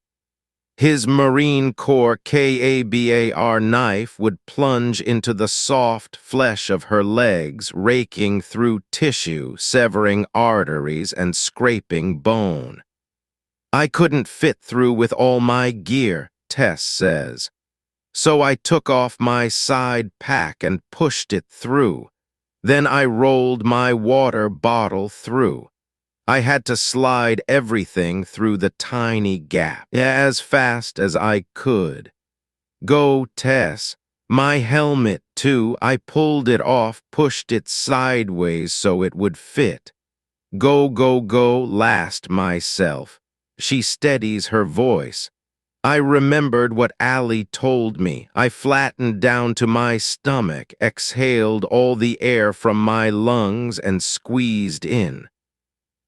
His Marine Corps KABAR knife would plunge into the soft flesh of her legs, raking through tissue, severing arteries, and scraping bone. I couldn't fit through with all my gear, Tess says. So I took off my side pack and pushed it through. Then I rolled my water bottle through. I had to slide everything through the tiny gap as fast as I could. Go, Tess. My helmet, too. I pulled it off, pushed it sideways so it would fit. Go, go, go, last myself. She steadies her voice. I remembered what Allie told me. I flattened down to my stomach, exhaled all the air from my lungs, and squeezed in.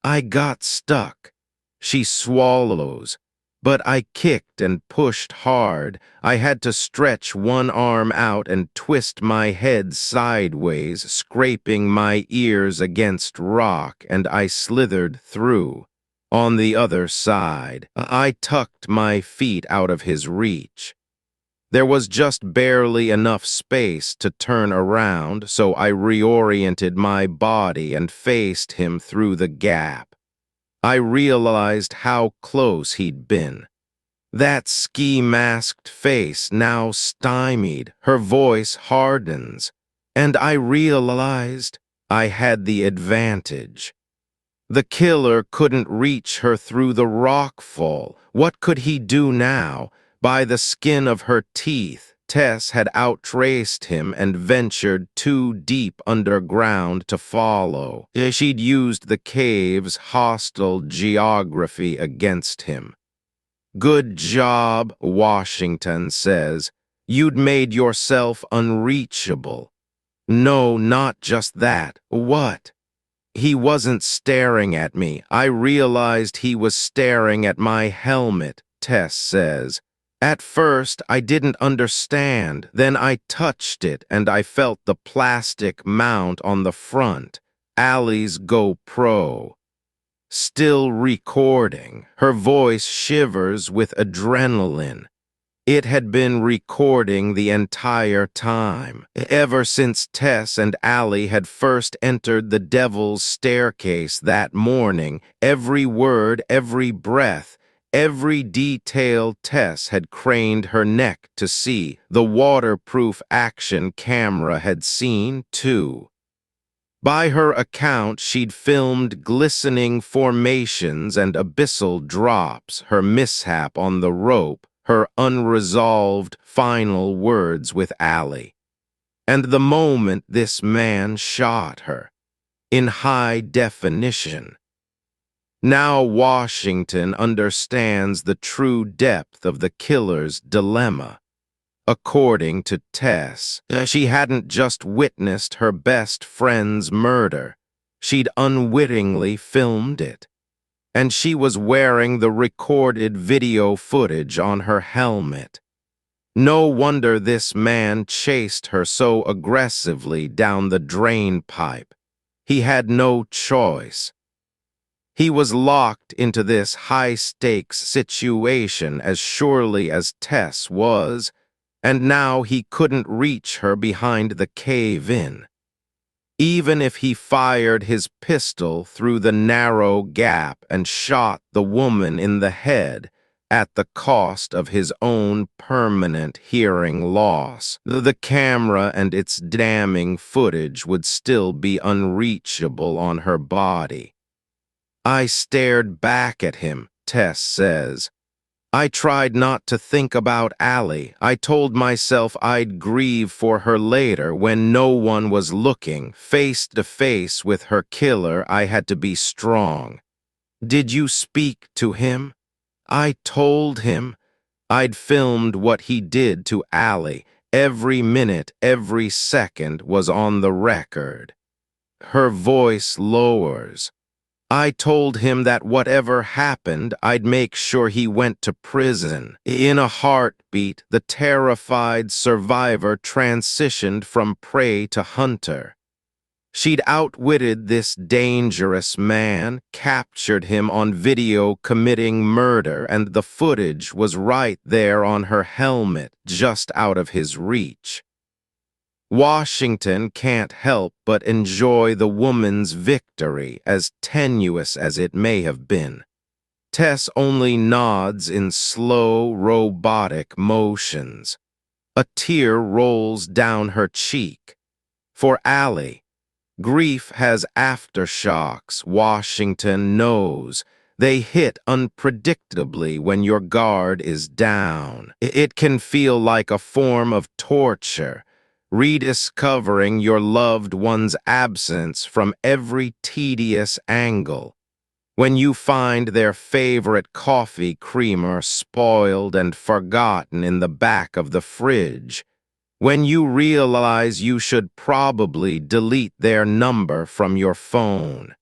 I got stuck. She swallows. But I kicked and pushed hard. I had to stretch one arm out and twist my head sideways, scraping my ears against rock, and I slithered through. On the other side, I tucked my feet out of his reach. There was just barely enough space to turn around, so I reoriented my body and faced him through the gap. I realized how close he'd been. That ski-masked face now stymied, her voice hardens, and I realized I had the advantage. The killer couldn't reach her through the rock fall. What could he do now? By the skin of her teeth, Tess had outraced him and ventured too deep underground to follow. She'd used the cave's hostile geography against him. Good job, Washington says. You'd made yourself unreachable. No, not just that. What? He wasn't staring at me. I realized he was staring at my helmet, Tess says. At first, I didn't understand. Then I touched it, and I felt the plastic mount on the front, Allie's GoPro. Still recording, her voice shivers with adrenaline. It had been recording the entire time, ever since Tess and Allie had first entered the Devil's Staircase that morning. Every word, every breath, every detail Tess had craned her neck to see. The waterproof action camera had seen, too. By her account, she'd filmed glistening formations and abyssal drops, her mishap on the rope, her unresolved final words with Allie. And the moment this man shot her, in high definition. Now Washington understands the true depth of the killer's dilemma. According to Tess, she hadn't just witnessed her best friend's murder. She'd unwittingly filmed it. And she was wearing the recorded video footage on her helmet. No wonder this man chased her so aggressively down the drain pipe. He had no choice. He was locked into this high-stakes situation as surely as Tess was, and now he couldn't reach her behind the cave-in. Even if he fired his pistol through the narrow gap and shot the woman in the head at the cost of his own permanent hearing loss, the camera and its damning footage would still be unreachable on her body. I stared back at him, Tess says. I tried not to think about Allie. I told myself I'd grieve for her later when no one was looking. Face to face with her killer, I had to be strong. Did you speak to him? I told him. I'd filmed what he did to Allie. Every minute, every second was on the record. Her voice lowers. I told him that whatever happened, I'd make sure he went to prison. In a heartbeat, the terrified survivor transitioned from prey to hunter. She'd outwitted this dangerous man, captured him on video committing murder, and the footage was right there on her helmet, just out of his reach. Washington can't help but enjoy the woman's victory, as tenuous as it may have been. Tess only nods in slow, robotic motions. A tear rolls down her cheek. For Allie, grief has aftershocks, Washington knows. They hit unpredictably when your guard is down. It can feel like a form of torture, rediscovering your loved one's absence from every tedious angle. When you find their favorite coffee creamer spoiled and forgotten in the back of the fridge, when you realize you should probably delete their number from your phone.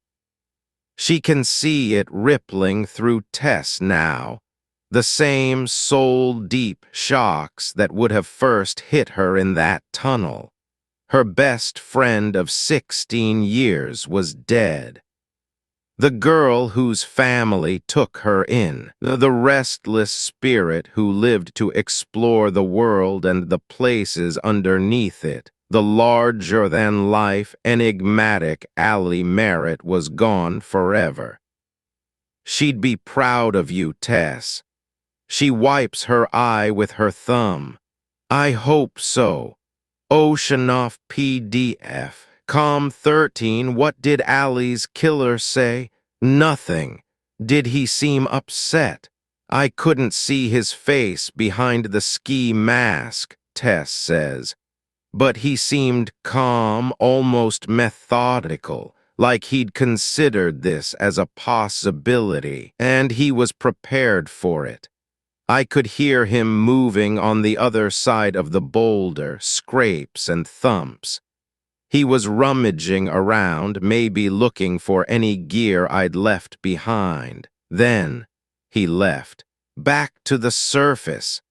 She can see it rippling through Tess now, the same soul-deep shocks that would have first hit her in that tunnel. Her best friend of 16 years was dead. The girl whose family took her in, the restless spirit who lived to explore the world and the places underneath it, the larger-than-life, enigmatic Allie Merritt was gone forever. She'd be proud of you, Tess. She wipes her eye with her thumb. I hope so. Oceanoff PDF. Com 13, what did Allie's killer say? Nothing. Did he seem upset? I couldn't see his face behind the ski mask, Tess says. But he seemed calm, almost methodical, like he'd considered this as a possibility, and he was prepared for it. I could hear him moving on the other side of the boulder, scrapes and thumps. He was rummaging around, maybe looking for any gear I'd left behind. Then he left, back to the surface.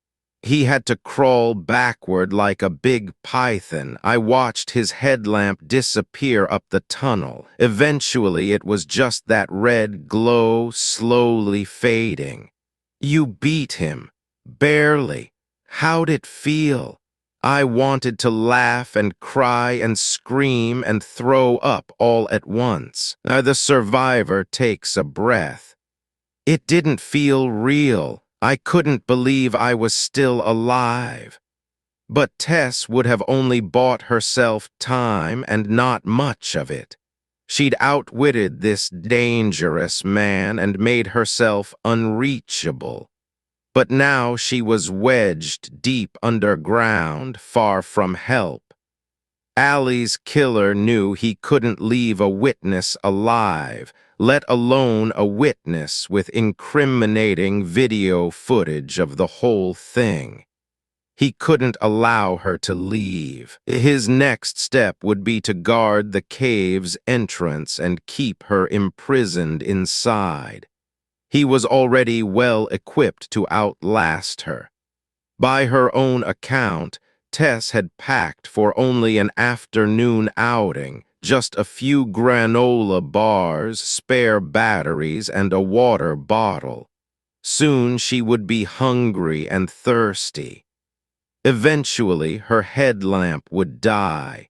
He had to crawl backward like a big python. I watched his headlamp disappear up the tunnel. Eventually, it was just that red glow slowly fading. You beat him. Barely. How'd it feel? I wanted to laugh and cry and scream and throw up all at once. The survivor takes a breath. It didn't feel real. I couldn't believe I was still alive. But Tess would have only bought herself time and not much of it. She'd outwitted this dangerous man and made herself unreachable. But now she was wedged deep underground, far from help. Allie's killer knew he couldn't leave a witness alive, let alone a witness with incriminating video footage of the whole thing. He couldn't allow her to leave. His next step would be to guard the cave's entrance and keep her imprisoned inside. He was already well equipped to outlast her. By her own account, Tess had packed for only an afternoon outing, just a few granola bars, spare batteries, and a water bottle. Soon she would be hungry and thirsty. Eventually, her headlamp would die.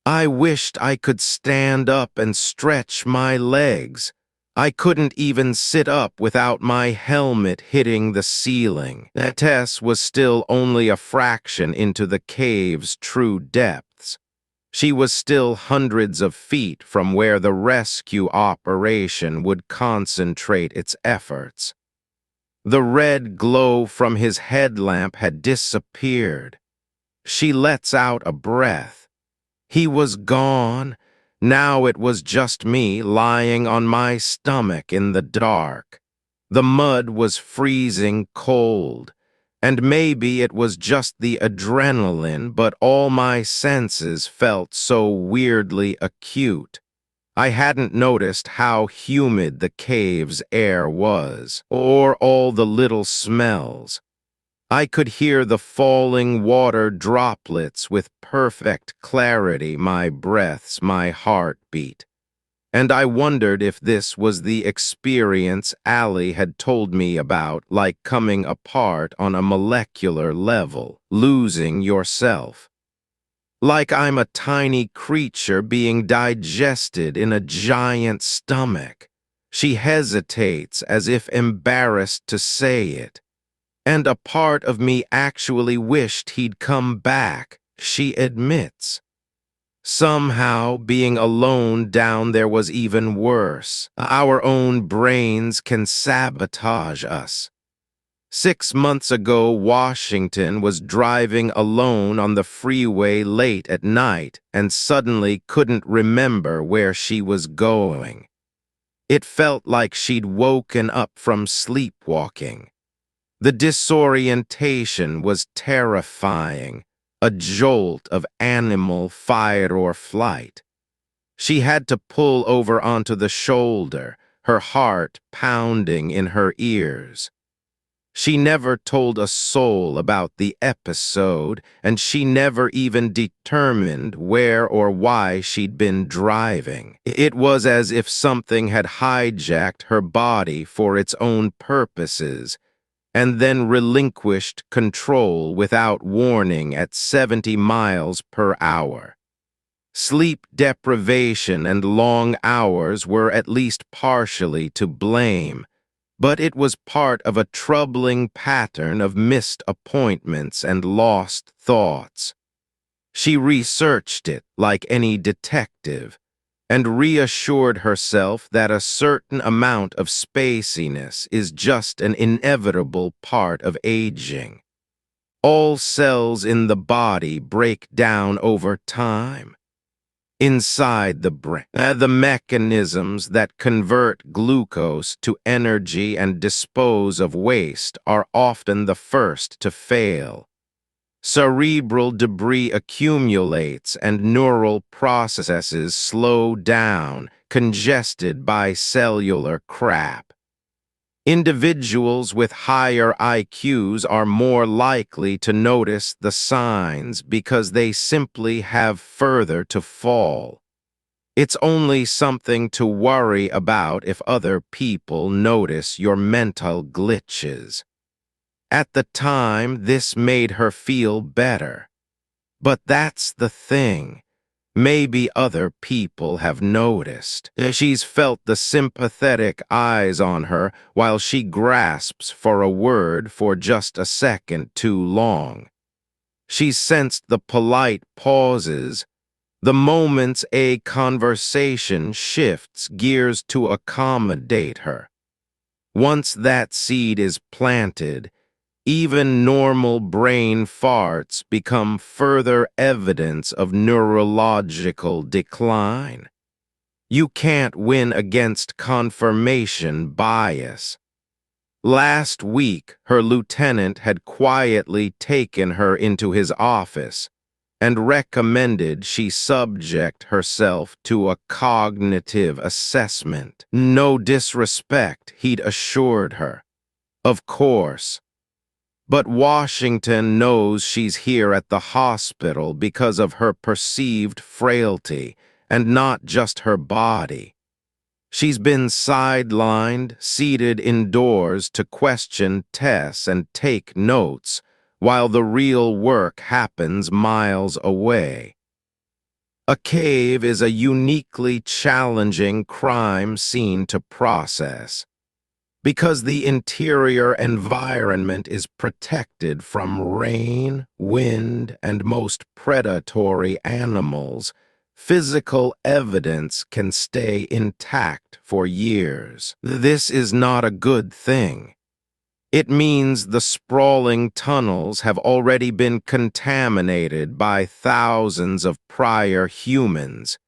I wished I could stand up and stretch my legs. I couldn't even sit up without my helmet hitting the ceiling. Tess was still only a fraction into the cave's true depths. She was still hundreds of feet from where the rescue operation would concentrate its efforts. The red glow from his headlamp had disappeared. She lets out a breath. He was gone. Now it was just me lying on my stomach in the dark. The mud was freezing cold. And maybe it was just the adrenaline, but all my senses felt so weirdly acute. I hadn't noticed how humid the cave's air was, or all the little smells. I could hear the falling water droplets with perfect clarity, my breaths, my heartbeat. And I wondered if this was the experience Allie had told me about, like coming apart on a molecular level, losing yourself. Like I'm a tiny creature being digested in a giant stomach. She hesitates as if embarrassed to say it. And a part of me actually wished he'd come back, she admits. Somehow, being alone down there was even worse. Our own brains can sabotage us. 6 months ago, Washington was driving alone on the freeway late at night and suddenly couldn't remember where she was going. It felt like she'd woken up from sleepwalking. The disorientation was terrifying, a jolt of animal fight or flight. She had to pull over onto the shoulder, her heart pounding in her ears. She never told a soul about the episode, and she never even determined where or why she'd been driving. It was as if something had hijacked her body for its own purposes, and then relinquished control without warning at 70 miles per hour. Sleep deprivation and long hours were at least partially to blame, but it was part of a troubling pattern of missed appointments and lost thoughts. She researched it like any detective, and reassured herself that a certain amount of spaciness is just an inevitable part of aging. All cells in the body break down over time. Inside the brain, the mechanisms that convert glucose to energy and dispose of waste are often the first to fail. Cerebral debris accumulates and neural processes slow down, congested by cellular crap. Individuals with higher IQs are more likely to notice the signs because they simply have further to fall. It's only something to worry about if other people notice your mental glitches. At the time, this made her feel better. But that's the thing. Maybe other people have noticed. She's felt the sympathetic eyes on her while she grasps for a word for just a second too long. She's sensed the polite pauses, the moments a conversation shifts gears to accommodate her. Once that seed is planted, even normal brain farts become further evidence of neurological decline. You can't win against confirmation bias. Last week, her lieutenant had quietly taken her into his office and recommended she subject herself to a cognitive assessment. No disrespect, he'd assured her. Of course. But Washington knows she's here at the hospital because of her perceived frailty, and not just her body. She's been sidelined, seated indoors to question tests and take notes, while the real work happens miles away. A cave is a uniquely challenging crime scene to process. Because the interior environment is protected from rain, wind, and most predatory animals, physical evidence can stay intact for years. This is not a good thing. It means the sprawling tunnels have already been contaminated by thousands of prior humans,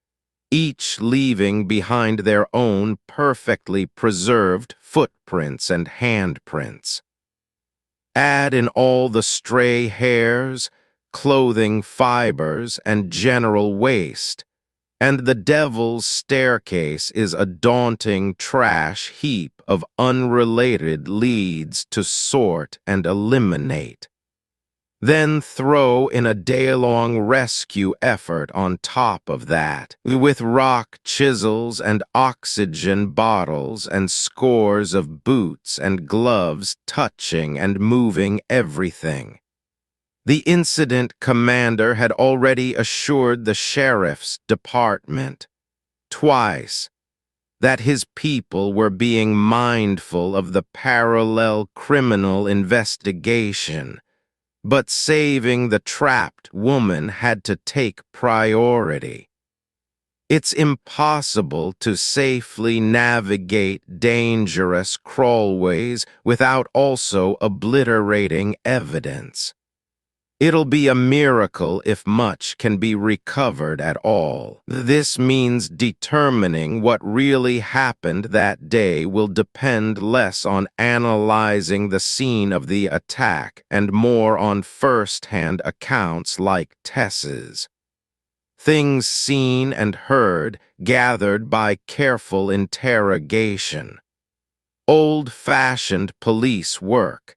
each leaving behind their own perfectly preserved footprints and handprints. Add in all the stray hairs, clothing fibers, and general waste, and the devil's staircase is a daunting trash heap of unrelated leads to sort and eliminate. Then throw in a day-long rescue effort on top of that, with rock chisels and oxygen bottles and scores of boots and gloves touching and moving everything. The incident commander had already assured the sheriff's department, twice, that his people were being mindful of the parallel criminal investigation, but saving the trapped woman had to take priority. It's impossible to safely navigate dangerous crawlways without also obliterating evidence. It'll be a miracle if much can be recovered at all. This means determining what really happened that day will depend less on analyzing the scene of the attack and more on first-hand accounts like Tess's. Things seen and heard, gathered by careful interrogation. Old-fashioned police work.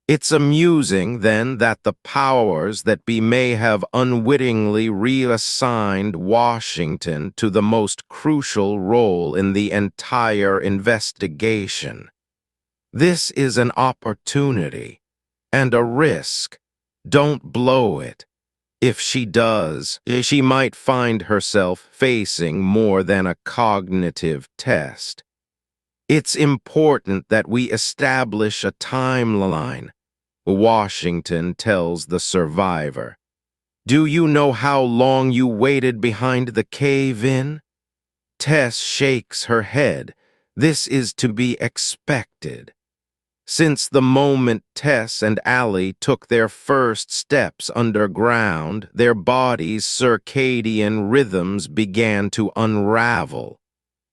It's amusing, then, that the powers that be may have unwittingly reassigned Washington to the most crucial role in the entire investigation. This is an opportunity and a risk. Don't blow it. If she does, she might find herself facing more than a cognitive test. It's important that we establish a timeline. Washington tells the survivor. Do you know how long you waited behind the cave-in? Tess shakes her head. This is to be expected. Since the moment Tess and Allie took their first steps underground, their bodies' circadian rhythms began to unravel.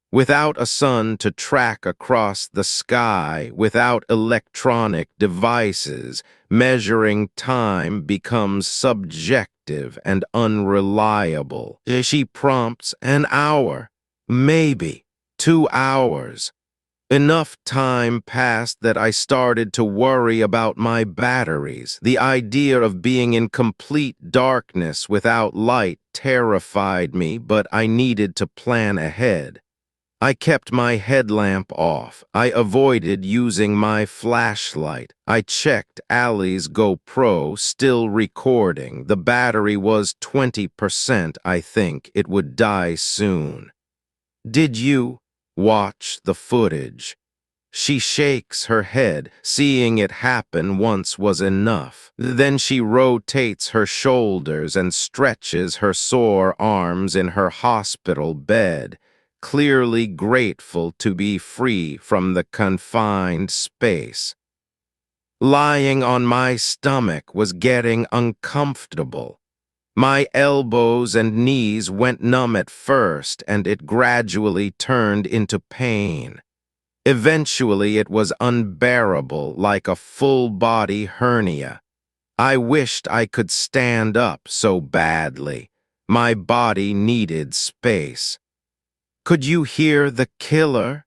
Without a sun to track across the sky, without electronic devices, measuring time becomes subjective and unreliable. She prompts an hour, maybe 2 hours. Enough time passed that I started to worry about my batteries. The idea of being in complete darkness without light terrified me, but I needed to plan ahead. I kept my headlamp off. I avoided using my flashlight. I checked Allie's GoPro, still recording. The battery was 20%, I think. It would die soon. Did you watch the footage? She shakes her head. Seeing it happen once was enough. Then she rotates her shoulders and stretches her sore arms in her hospital bed, clearly grateful to be free from the confined space. Lying on my stomach was getting uncomfortable. My elbows and knees went numb at first, and it gradually turned into pain. Eventually, it was unbearable, like a full-body hernia. I wished I could stand up so badly. My body needed space. Could you hear the killer?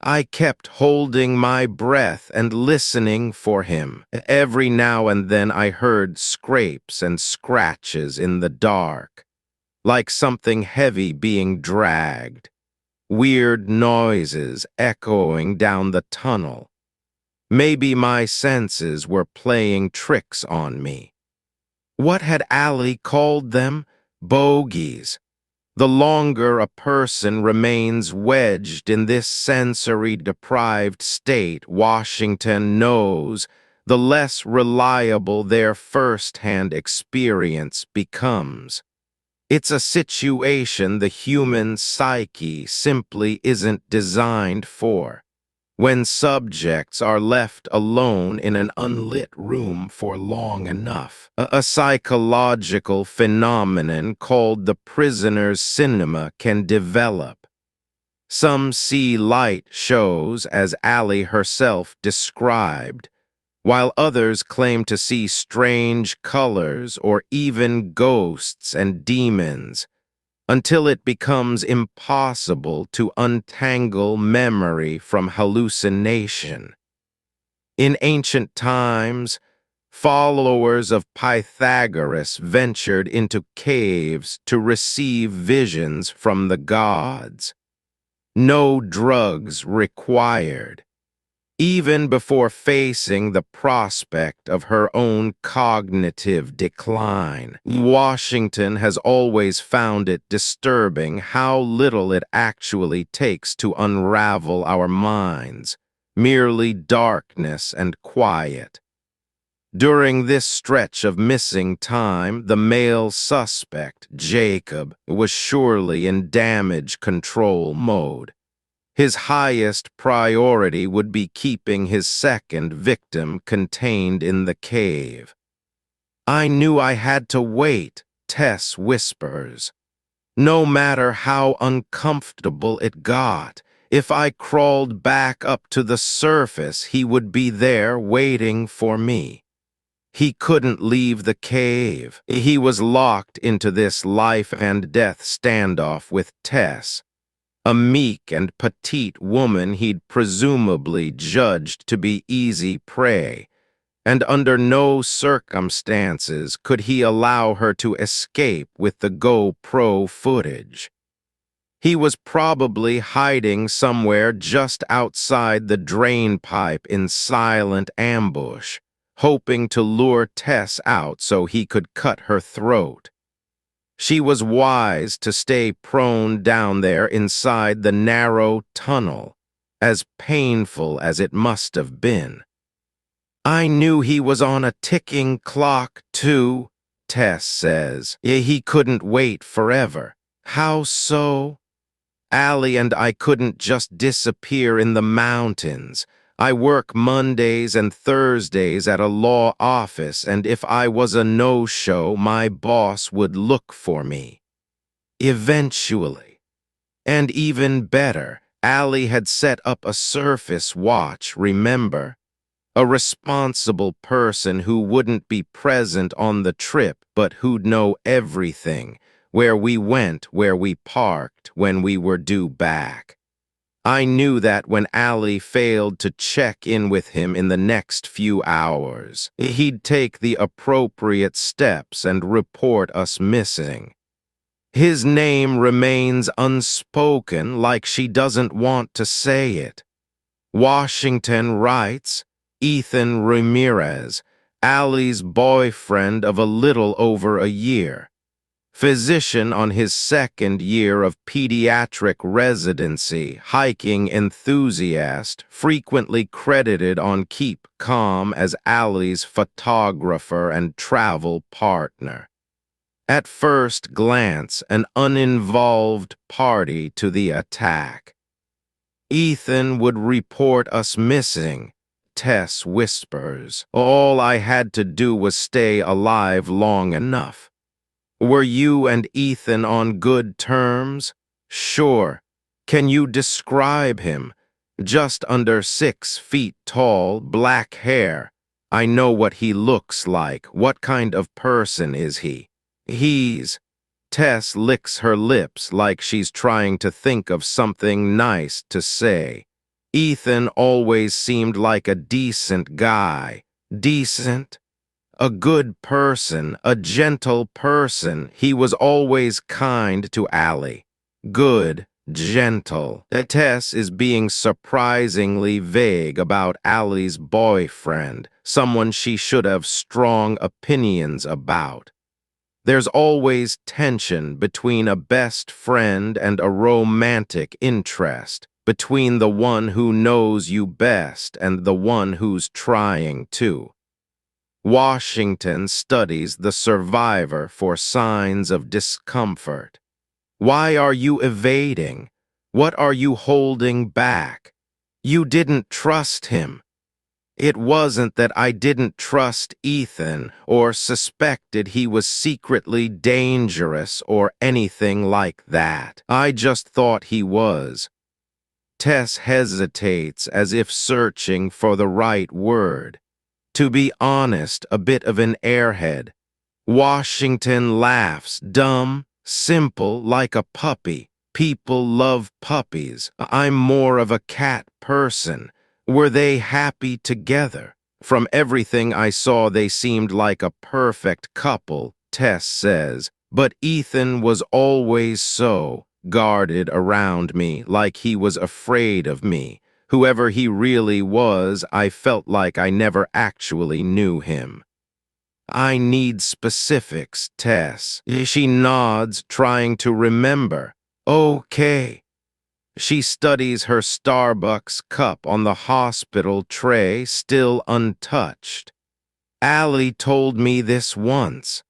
I kept holding my breath and listening for him. Every now and then I heard scrapes and scratches in the dark, like something heavy being dragged. Weird noises echoing down the tunnel. Maybe my senses were playing tricks on me. What had Allie called them? Bogies. The longer a person remains wedged in this sensory-deprived state, Washington knows, the less reliable their first-hand experience becomes. It's a situation the human psyche simply isn't designed for. When subjects are left alone in an unlit room for long enough, a psychological phenomenon called the prisoner's cinema can develop. Some see light shows, as Allie herself described, while others claim to see strange colors or even ghosts and demons, until it becomes impossible to untangle memory from hallucination. In ancient times, followers of Pythagoras ventured into caves to receive visions from the gods. No drugs required. Even before facing the prospect of her own cognitive decline, Washington has always found it disturbing how little it actually takes to unravel our minds, merely darkness and quiet. During this stretch of missing time, the male suspect, Jacob, was surely in damage control mode. His highest priority would be keeping his second victim contained in the cave. "I knew I had to wait," Tess whispers. "No matter how uncomfortable it got, if I crawled back up to the surface, he would be there waiting for me." He couldn't leave the cave. He was locked into this life and death standoff with Tess, a meek and petite woman he'd presumably judged to be easy prey, and under no circumstances could he allow her to escape with the GoPro footage. He was probably hiding somewhere just outside the drain pipe in silent ambush, hoping to lure Tess out so he could cut her throat. She was wise to stay prone down there inside the narrow tunnel, as painful as it must have been. "I knew he was on a ticking clock, too," Tess says. "He couldn't wait forever." "How so?" "Allie and I couldn't just disappear in the mountains. I work Mondays and Thursdays at a law office, and if I was a no-show, my boss would look for me. Eventually. And even better, Allie had set up a surface watch, remember? A responsible person who wouldn't be present on the trip, but who'd know everything, where we went, where we parked, when we were due back. I knew that when Allie failed to check in with him in the next few hours, he'd take the appropriate steps and report us missing. His name remains unspoken, like she doesn't want to say it. Washington writes, Ethan Ramirez, Allie's boyfriend of a little over a year. Physician on his second year of pediatric residency, hiking enthusiast, frequently credited on Keep Calm as Allie's photographer and travel partner. At first glance, an uninvolved party to the attack. Ethan would report us missing, Tess whispers. All I had to do was stay alive long enough. Were you and Ethan on good terms? Sure. Can you describe him? Just under 6 feet tall, black hair. I know what he looks like. What kind of person is he? Tess licks her lips like she's trying to think of something nice to say. Ethan always seemed like a decent guy. Decent? A good person, a gentle person. He was always kind to Allie. Good, gentle. Tess is being surprisingly vague about Allie's boyfriend, someone she should have strong opinions about. There's always tension between a best friend and a romantic interest, between the one who knows you best and the one who's trying to. Washington studies the survivor for signs of discomfort. Why are you evading? What are you holding back? You didn't trust him. It wasn't that I didn't trust Ethan or suspected he was secretly dangerous or anything like that. I just thought he was. Tess hesitates as if searching for the right word. To be honest, a bit of an airhead. Washington laughs, dumb, simple, like a puppy. People love puppies. I'm more of a cat person. Were they happy together? From everything I saw, they seemed like a perfect couple, Tess says. But Ethan was always so guarded around me, like he was afraid of me. Whoever he really was, I felt like I never actually knew him. I need specifics, Tess. She nods, trying to remember. Okay. She studies her Starbucks cup on the hospital tray, still untouched. Allie told me this once.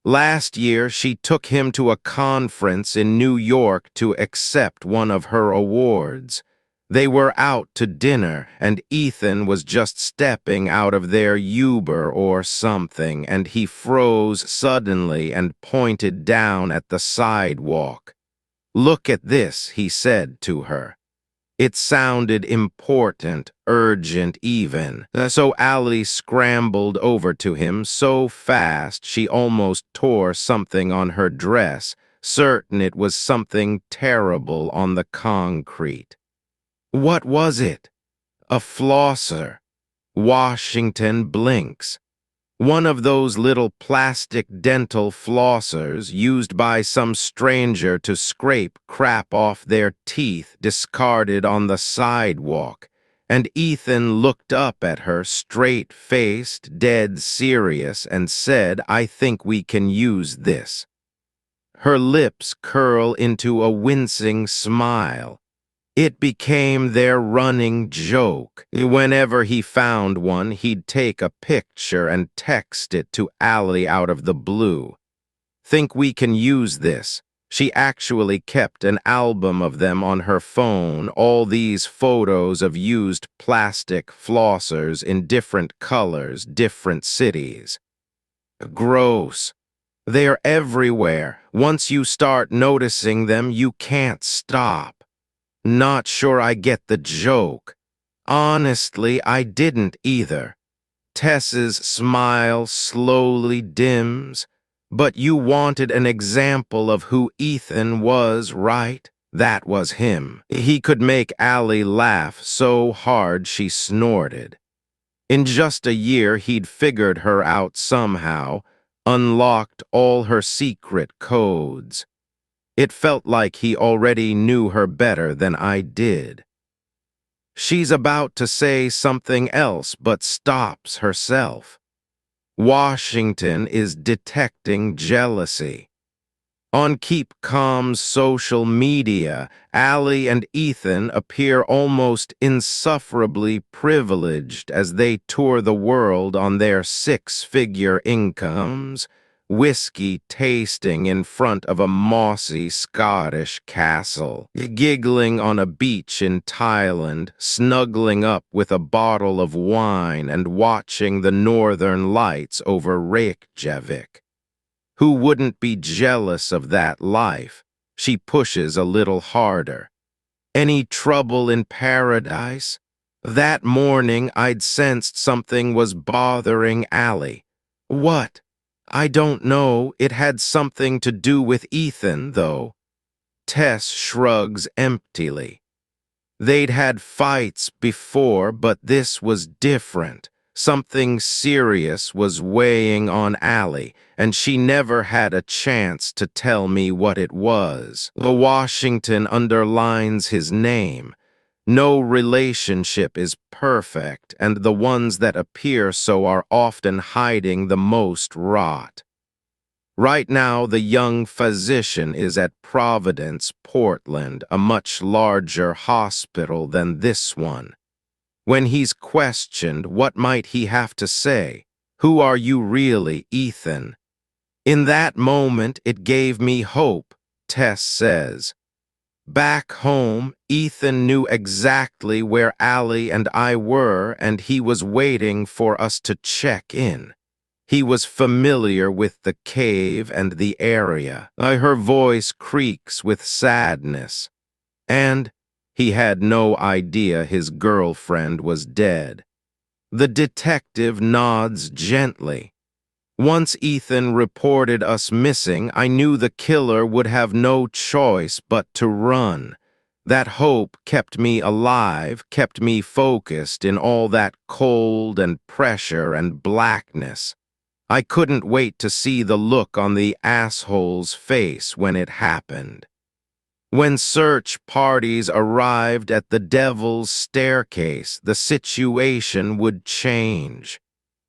Last year, she took him to a conference in New York to accept one of her awards. They were out to dinner, and Ethan was just stepping out of their Uber or something, and he froze suddenly and pointed down at the sidewalk. "Look at this," he said to her. It sounded important, urgent even, so Allie scrambled over to him so fast she almost tore something on her dress, certain it was something terrible on the concrete. What was it? A flosser. Washington blinks. One of those little plastic dental flossers used by some stranger to scrape crap off their teeth discarded on the sidewalk, and Ethan looked up at her straight-faced, dead serious, and said, "I think we can use this." Her lips curl into a wincing smile. It became their running joke. Whenever he found one, he'd take a picture and text it to Allie out of the blue. "Think we can use this?" She actually kept an album of them on her phone, all these photos of used plastic flossers in different colors, different cities. Gross. They're everywhere. Once you start noticing them, you can't stop. Not sure I get the joke. Honestly, I didn't either. Tess's smile slowly dims. But you wanted an example of who Ethan was, right? That was him. He could make Allie laugh so hard she snorted. In just a year, he'd figured her out somehow, unlocked all her secret codes. It felt like he already knew her better than I did. She's about to say something else, but stops herself. Washington is detecting jealousy. On Keep Calm's social media, Allie and Ethan appear almost insufferably privileged as they tour the world on their six-figure incomes, whiskey tasting in front of a mossy Scottish castle, giggling on a beach in Thailand, snuggling up with a bottle of wine and watching the northern lights over Reykjavik. Who wouldn't be jealous of that life? She pushes a little harder. Any trouble in paradise? That morning I'd sensed something was bothering Allie. What? I don't know. It had something to do with Ethan, though. Tess shrugs emptily. They'd had fights before, but this was different. Something serious was weighing on Allie, and she never had a chance to tell me what it was. Washington underlines his name. No relationship is perfect, and the ones that appear so are often hiding the most rot. Right now, the young physician is at Providence, Portland, a much larger hospital than this one. When he's questioned, what might he have to say? Who are you really, Ethan? In that moment, it gave me hope, Tess says. Back home, Ethan knew exactly where Allie and I were, and he was waiting for us to check in. He was familiar with the cave and the area. Her voice creaks with sadness. And he had no idea his girlfriend was dead. The detective nods gently. Once Ethan reported us missing, I knew the killer would have no choice but to run. That hope kept me alive, kept me focused in all that cold and pressure and blackness. I couldn't wait to see the look on the asshole's face when it happened. When search parties arrived at the Devil's Staircase, the situation would change.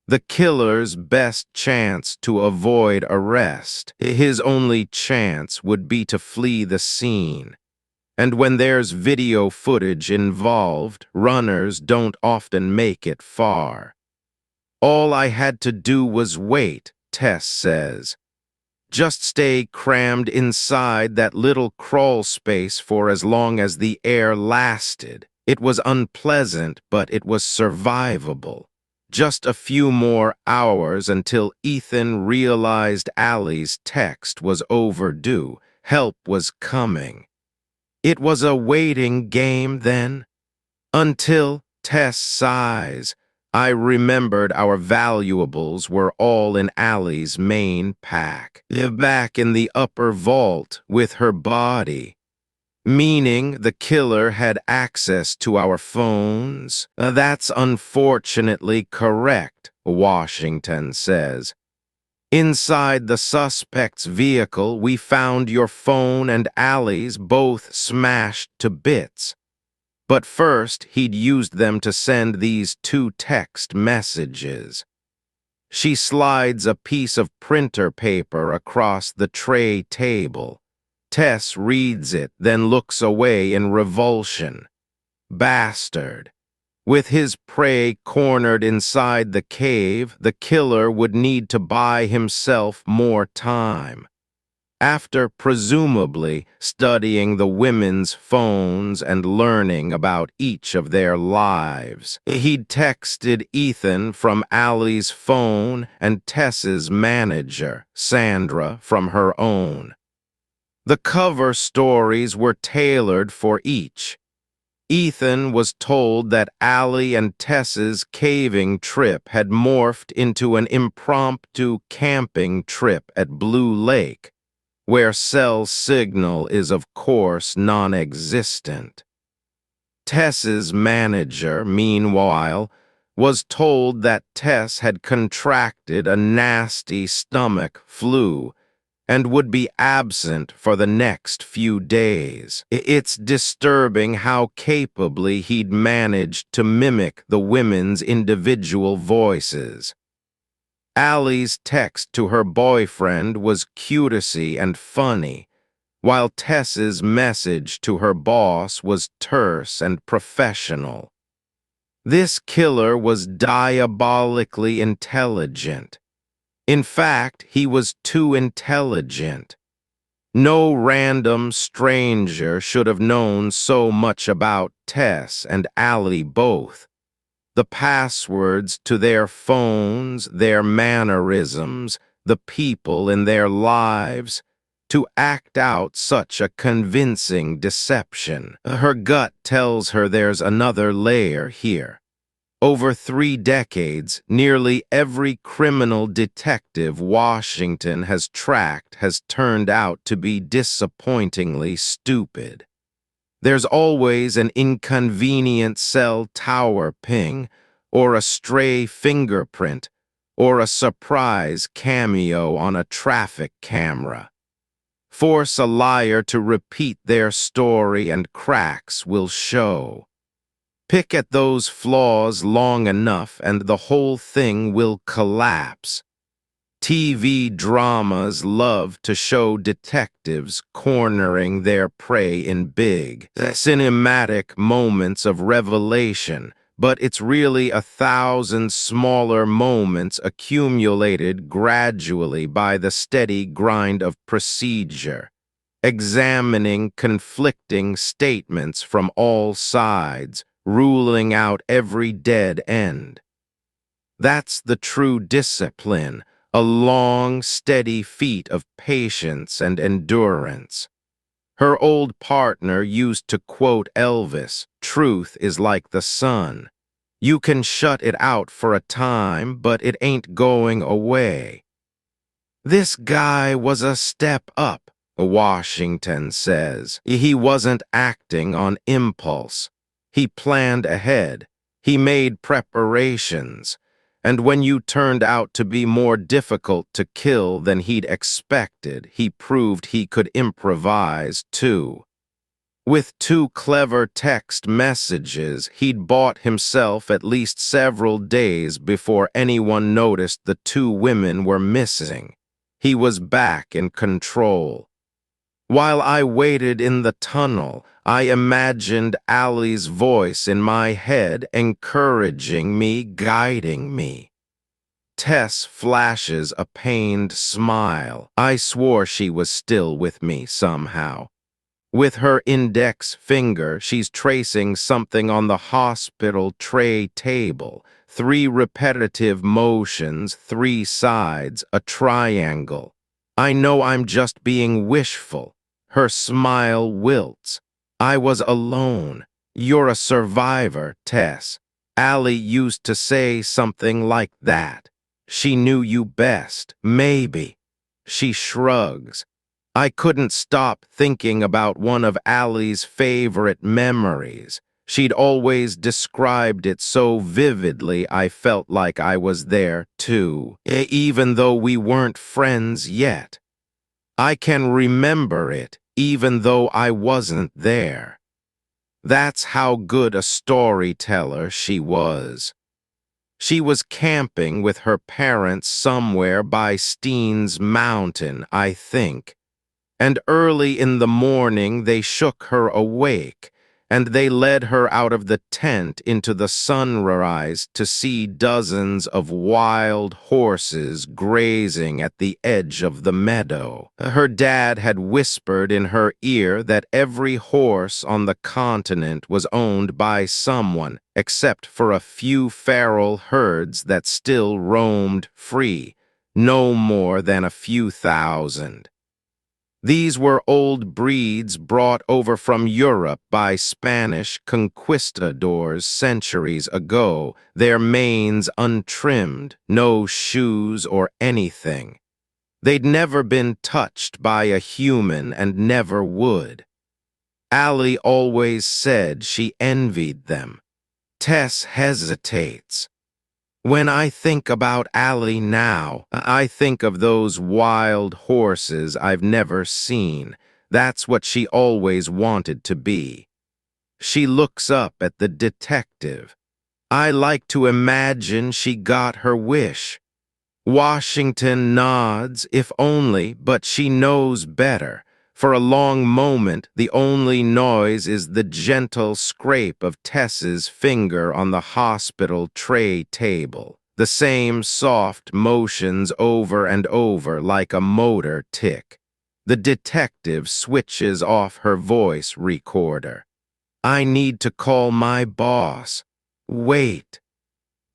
The killer's best chance to avoid arrest, his only chance would be to flee the scene. And when there's video footage involved, runners don't often make it far. All I had to do was wait, Tess says. Just stay crammed inside that little crawl space for as long as the air lasted. It was unpleasant, but it was survivable. Just a few more hours until Ethan realized Allie's text was overdue. Help was coming. It was a waiting game then. Until, Tess sighs, I remembered our valuables were all in Allie's main pack, back in the upper vault with her body. Meaning the killer had access to our phones? That's unfortunately correct, Washington says. Inside the suspect's vehicle, we found your phone and Allie's both smashed to bits. But first, he'd used them to send these 2 text messages. She slides a piece of printer paper across the tray table. Tess reads it, then looks away in revulsion. Bastard. With his prey cornered inside the cave, the killer would need to buy himself more time. After presumably studying the women's phones and learning about each of their lives, he'd texted Ethan from Allie's phone and Tess's manager, Sandra, from her own. The cover stories were tailored for each. Ethan was told that Allie and Tess's caving trip had morphed into an impromptu camping trip at Blue Lake, where cell signal is of course non-existent. Tess's manager, meanwhile, was told that Tess had contracted a nasty stomach flu and would be absent for the next few days. It's disturbing how capably he'd managed to mimic the women's individual voices. Allie's text to her boyfriend was cutesy and funny, while Tess's message to her boss was terse and professional. This killer was diabolically intelligent. In fact, he was too intelligent. No random stranger should have known so much about Tess and Allie both. The passwords to their phones, their mannerisms, the people in their lives, to act out such a convincing deception. Her gut tells her there's another layer here. Over 3 decades, nearly every criminal detective Washington has tracked has turned out to be disappointingly stupid. There's always an inconvenient cell tower ping, or a stray fingerprint, or a surprise cameo on a traffic camera. Force a liar to repeat their story and cracks will show. Pick at those flaws long enough and the whole thing will collapse. TV dramas love to show detectives cornering their prey in big, cinematic moments of revelation, but it's really 1,000 smaller moments accumulated gradually by the steady grind of procedure, examining conflicting statements from all sides, ruling out every dead end. That's the true discipline, a long, steady feat of patience and endurance. Her old partner used to quote Elvis, "Truth is like the sun. You can shut it out for a time, but it ain't going away. This guy was a step up, Washington says. He wasn't acting on impulse. He planned ahead. He made preparations. And when you turned out to be more difficult to kill than he'd expected, he proved he could improvise, too. With 2 clever text messages, he'd bought himself at least several days before anyone noticed the 2 women were missing. He was back in control. While I waited in the tunnel, I imagined Allie's voice in my head encouraging me, guiding me. Tess flashes a pained smile. I swore she was still with me somehow. With her index finger, she's tracing something on the hospital tray table. 3 repetitive motions, 3 sides, a triangle. I know I'm just being wishful. Her smile wilts. I was alone. You're a survivor, Tess. Allie used to say something like that. She knew you best, maybe. She shrugs. I couldn't stop thinking about one of Allie's favorite memories. She'd always described it so vividly I felt like I was there, too, even though we weren't friends yet. I can remember it, even though I wasn't there. That's how good a storyteller she was. She was camping with her parents somewhere by Steen's Mountain, I think. And early in the morning they shook her awake, and they led her out of the tent into the sunrise to see dozens of wild horses grazing at the edge of the meadow. Her dad had whispered in her ear that every horse on the continent was owned by someone, except for a few feral herds that still roamed free, no more than a few thousand. These were old breeds brought over from Europe by Spanish conquistadors centuries ago, their manes untrimmed, no shoes or anything. They'd never been touched by a human and never would. Allie always said she envied them. Tess hesitates. When I think about Allie now, I think of those wild horses I've never seen. That's what she always wanted to be. She looks up at the detective. I like to imagine she got her wish. Washington nods, if only, but she knows better. For a long moment, the only noise is the gentle scrape of Tess's finger on the hospital tray table. The same soft motions over and over like a motor tick. The detective switches off her voice recorder. I need to call my boss. Wait.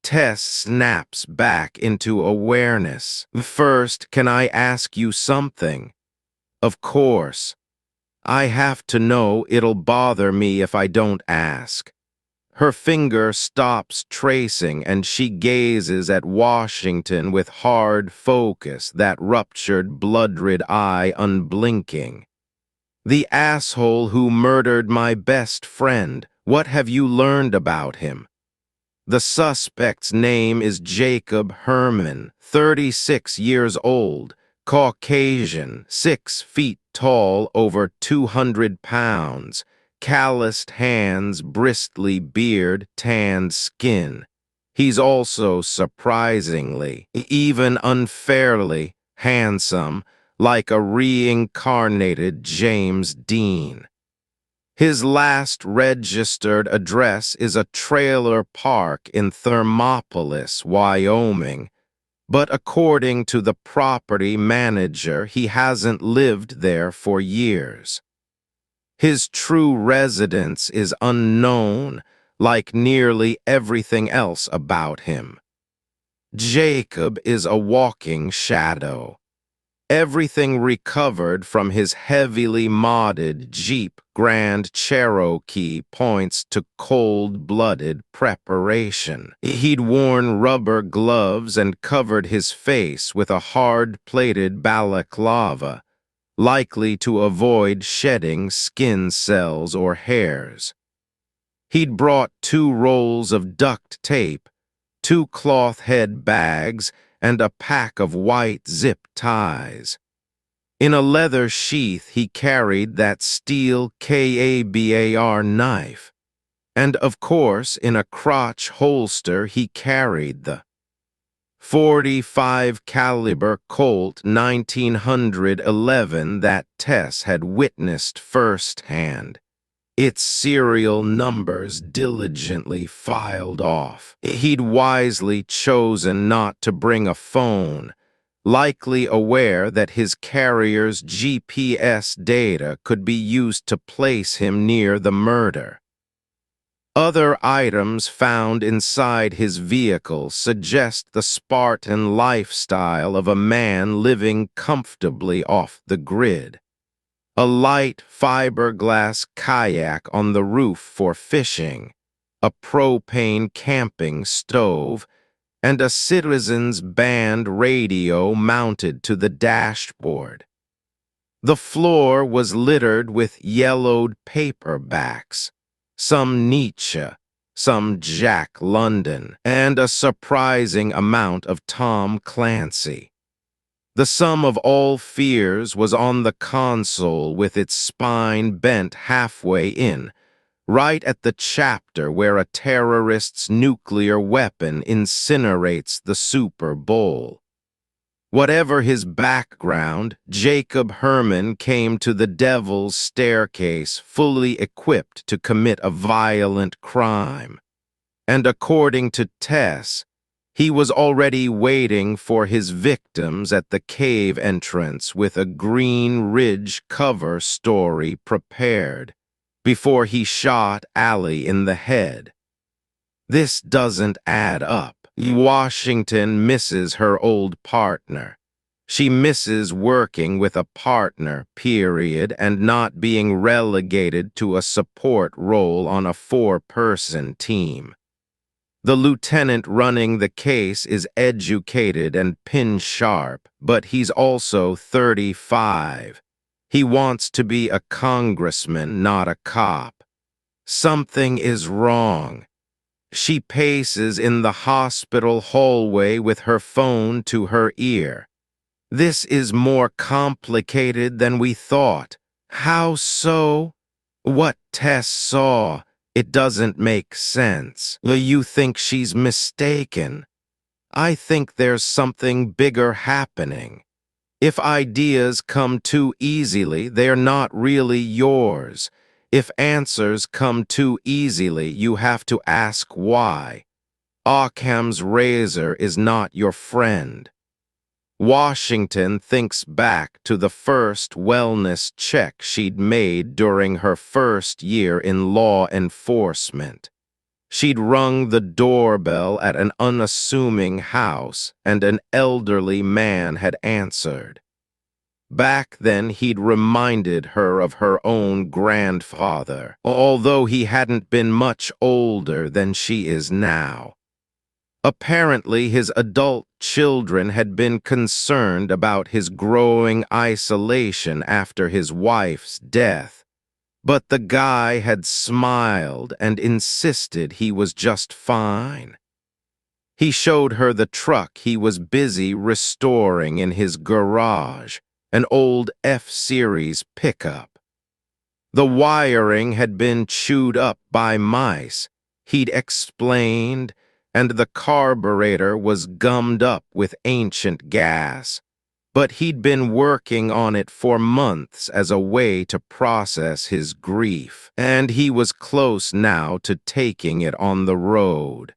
Tess snaps back into awareness. First, can I ask you something? Of course. I have to know. It'll bother me if I don't ask. Her finger stops tracing and she gazes at Washington with hard focus, that ruptured, blood-red eye unblinking. The asshole who murdered my best friend, what have you learned about him? The suspect's name is Jacob Herman, 36 years old, Caucasian, 6 feet tall, over 200 pounds, calloused hands, bristly beard, tanned skin. He's also surprisingly, even unfairly, handsome, like a reincarnated James Dean. His last registered address is a trailer park in Thermopolis, Wyoming, but according to the property manager, he hasn't lived there for years. His true residence is unknown, like nearly everything else about him. Jacob is a walking shadow. Everything recovered from his heavily modded Jeep Grand Cherokee points to cold-blooded preparation. He'd worn rubber gloves and covered his face with a hard-plated balaclava, likely to avoid shedding skin cells or hairs. He'd brought 2 rolls of duct tape, 2 cloth head bags, and a pack of white zip ties. In a leather sheath he carried that steel KABAR knife, and of course in a crotch holster he carried the .45 caliber Colt 1911 that Tess had witnessed firsthand, its serial numbers diligently filed off. He'd wisely chosen not to bring a phone, likely aware that his carrier's GPS data could be used to place him near the murder. Other items found inside his vehicle suggest the Spartan lifestyle of a man living comfortably off the grid. A light fiberglass kayak on the roof for fishing, a propane camping stove, and a Citizens Band radio mounted to the dashboard. The floor was littered with yellowed paperbacks, some Nietzsche, some Jack London, and a surprising amount of Tom Clancy. The sum of all fears was on the console with its spine bent halfway in, right at the chapter where a terrorist's nuclear weapon incinerates the Super Bowl. Whatever his background, Jacob Herman came to the Devil's Staircase fully equipped to commit a violent crime. And according to Tess, he was already waiting for his victims at the cave entrance with a Green Ridge cover story prepared before he shot Allie in the head. This doesn't add up. Washington misses her old partner. She misses working with a partner, period, and not being relegated to a support role on a 4-person team. The lieutenant running the case is educated and pin-sharp, but he's also 35. He wants to be a congressman, not a cop. Something is wrong. She paces in the hospital hallway with her phone to her ear. This is more complicated than we thought. How so? What Tess saw, it doesn't make sense. You think she's mistaken. I think there's something bigger happening. If ideas come too easily, they're not really yours. If answers come too easily, you have to ask why. Occam's razor is not your friend. Washington thinks back to the first wellness check she'd made during her first year in law enforcement. She'd rung the doorbell at an unassuming house, and an elderly man had answered. Back then, he'd reminded her of her own grandfather, although he hadn't been much older than she is now. Apparently, his adult children had been concerned about his growing isolation after his wife's death, but the guy had smiled and insisted he was just fine. He showed her the truck he was busy restoring in his garage, an old F-Series pickup. The wiring had been chewed up by mice, he'd explained, and the carburetor was gummed up with ancient gas. But he'd been working on it for months as a way to process his grief, and he was close now to taking it on the road.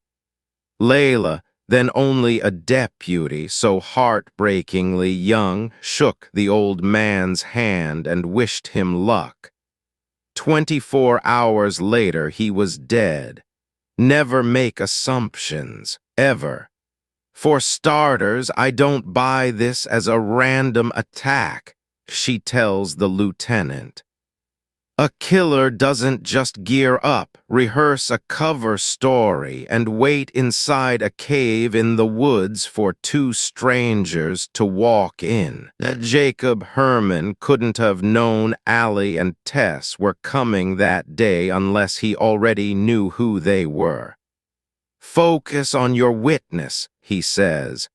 Layla, then only a deputy, so heartbreakingly young, shook the old man's hand and wished him luck. 24 hours later, he was dead. Never make assumptions, ever. For starters, I don't buy this as a random attack, she tells the lieutenant. A killer doesn't just gear up, rehearse a cover story, and wait inside a cave in the woods for two strangers to walk in. Jacob Herman couldn't have known Allie and Tess were coming that day unless he already knew who they were. Focus on your witness, he says.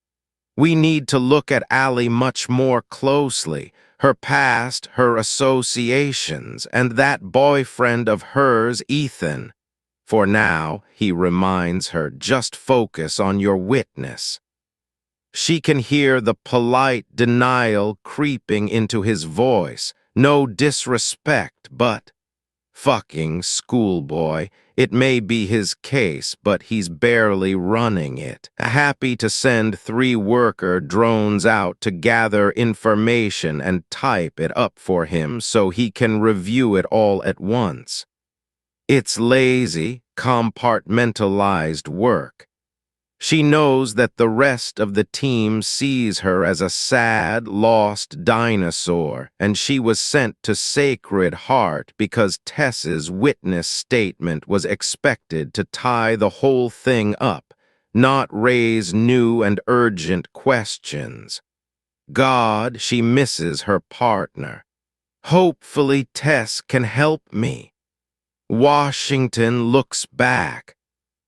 We need to look at Allie much more closely, her past, her associations, and that boyfriend of hers, Ethan. For now, he reminds her, just focus on your witness. She can hear the polite denial creeping into his voice. No disrespect, but fucking schoolboy. It may be his case, but he's barely running it. Happy to send 3 worker drones out to gather information and type it up for him so he can review it all at once. It's lazy, compartmentalized work. She knows that the rest of the team sees her as a sad, lost dinosaur, and she was sent to Sacred Heart because Tess's witness statement was expected to tie the whole thing up, not raise new and urgent questions. God, she misses her partner. Hopefully Tess can help me. Washington looks back.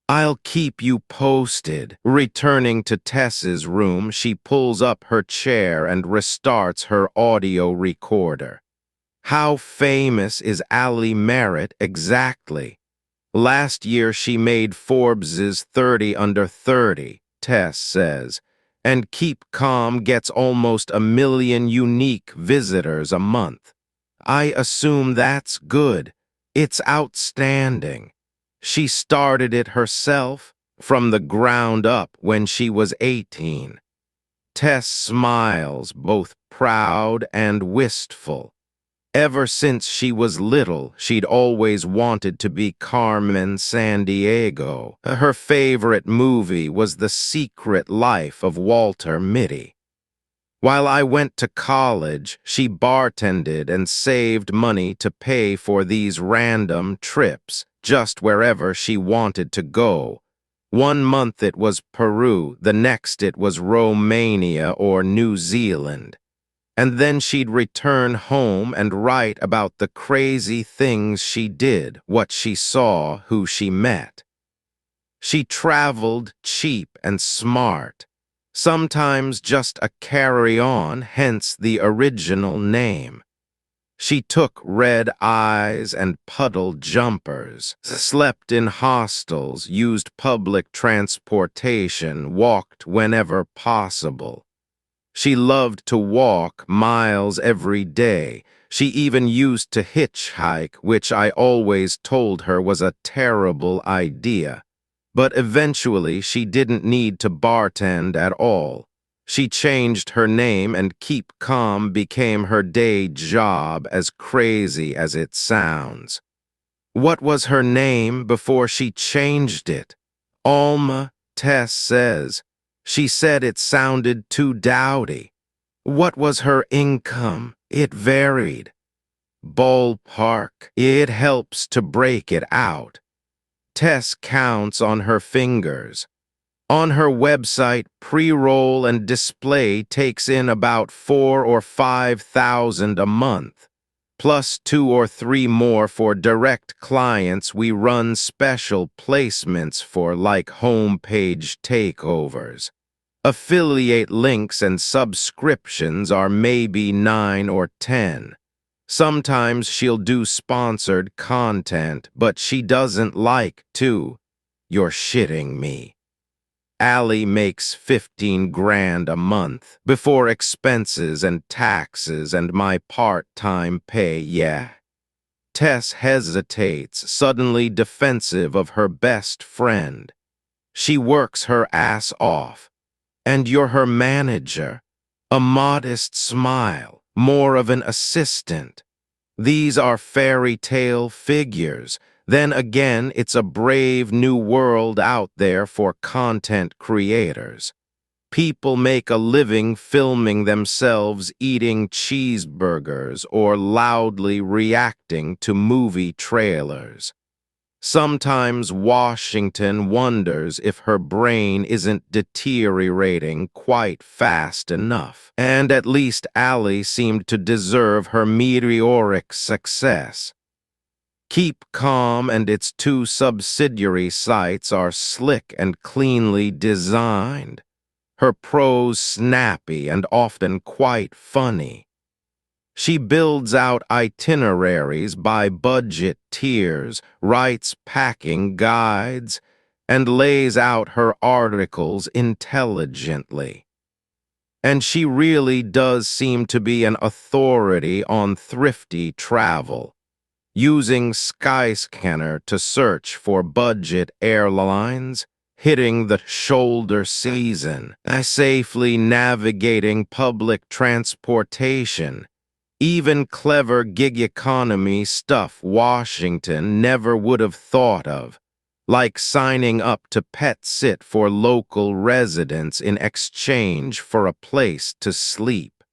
I'll keep you posted. Returning to Tess's room, she pulls up her chair and restarts her audio recorder. How famous is Allie Merritt exactly? Last year she made Forbes's 30 Under 30, Tess says, and Keep Calm gets almost 1 million unique visitors a month. I assume that's good. It's outstanding. She started it herself from the ground up when she was 18. Tess smiles, both proud and wistful. Ever since she was little, she'd always wanted to be Carmen Sandiego. Her favorite movie was The Secret Life of Walter Mitty. While I went to college, she bartended and saved money to pay for these random trips, just wherever she wanted to go. 1 month it was Peru, the next it was Romania or New Zealand. And then she'd return home and write about the crazy things she did, what she saw, who she met. She traveled cheap and smart. Sometimes just a carry-on, hence the original name. She took red eyes and puddle jumpers, slept in hostels, used public transportation, walked whenever possible. She loved to walk miles every day. She even used to hitchhike, which I always told her was a terrible idea. But eventually she didn't need to bartend at all. She changed her name and Keep Calm became her day job, as crazy as it sounds. What was her name before she changed it? Alma, Tess says. She said it sounded too dowdy. What was her income? It varied. Ballpark. It helps to break it out. Tess counts on her fingers. On her website, pre-roll and display takes in about 4,000 or 5,000 a month, plus 2 or 3 more for direct clients we run special placements for, like homepage takeovers. Affiliate links and subscriptions are maybe 9 or 10. Sometimes she'll do sponsored content, but she doesn't like to. You're shitting me. Allie makes 15 grand a month, before expenses and taxes and my part-time pay, yeah. Tess hesitates, suddenly defensive of her best friend. She works her ass off. And you're her manager. A modest smile. More of an assistant. These are fairy tale figures. Then again, it's a brave new world out there for content creators. People make a living filming themselves eating cheeseburgers or loudly reacting to movie trailers. Sometimes Washington wonders if her brain isn't deteriorating quite fast enough, and at least Allie seemed to deserve her meteoric success. Keep Calm and its two subsidiary sites are slick and cleanly designed. Her prose snappy and often quite funny. She builds out itineraries by budget tiers, writes packing guides, and lays out her articles intelligently. And she really does seem to be an authority on thrifty travel, using Skyscanner to search for budget airlines, hitting the shoulder season, safely navigating public transportation, even clever gig economy stuff Washington never would have thought of, like signing up to pet sit for local residents in exchange for a place to sleep.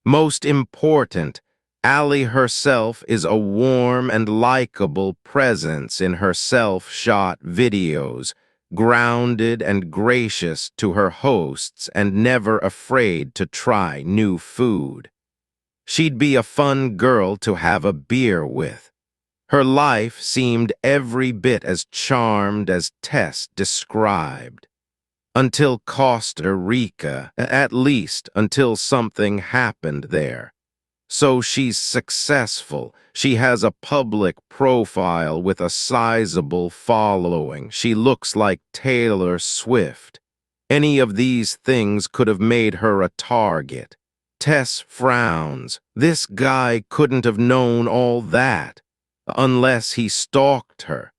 Most important, Allie herself is a warm and likable presence in her self-shot videos, grounded and gracious to her hosts and never afraid to try new food. She'd be a fun girl to have a beer with. Her life seemed every bit as charmed as Tess described. Until Costa Rica, at least until something happened there. So she's successful. She has a public profile with a sizable following. She looks like Taylor Swift. Any of these things could have made her a target. Tess frowns. This guy couldn't have known all that, unless he stalked her.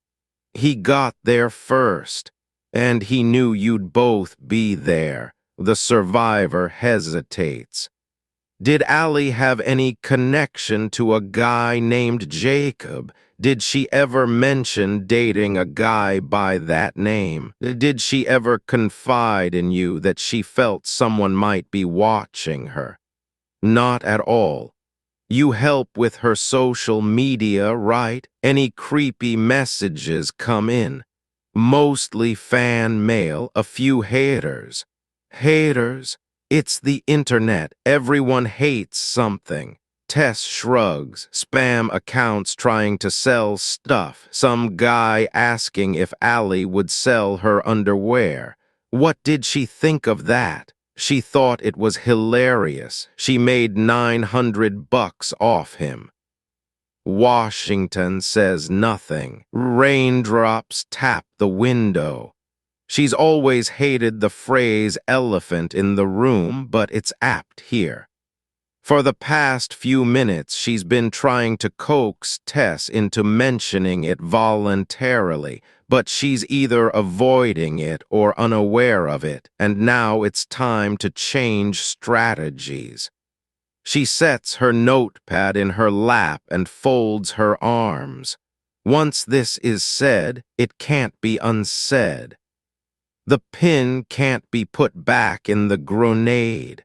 He got there first, and he knew you'd both be there. The survivor hesitates. Did Allie have any connection to a guy named Jacob? Did she ever mention dating a guy by that name? Did she ever confide in you that she felt someone might be watching her? Not at all. You help with her social media, right? Any creepy messages come in. Mostly fan mail, a few haters. Haters? It's the internet. Everyone hates something. Tess shrugs. Spam accounts trying to sell stuff. Some guy asking if Allie would sell her underwear. What did she think of that? She thought it was hilarious. She made $900 off him. Washington says nothing. Raindrops tap the window. She's always hated the phrase elephant in the room, but it's apt here. For the past few minutes, she's been trying to coax Tess into mentioning it voluntarily, but she's either avoiding it or unaware of it, and now it's time to change strategies. She sets her notepad in her lap and folds her arms. Once this is said, it can't be unsaid. The pin can't be put back in the grenade.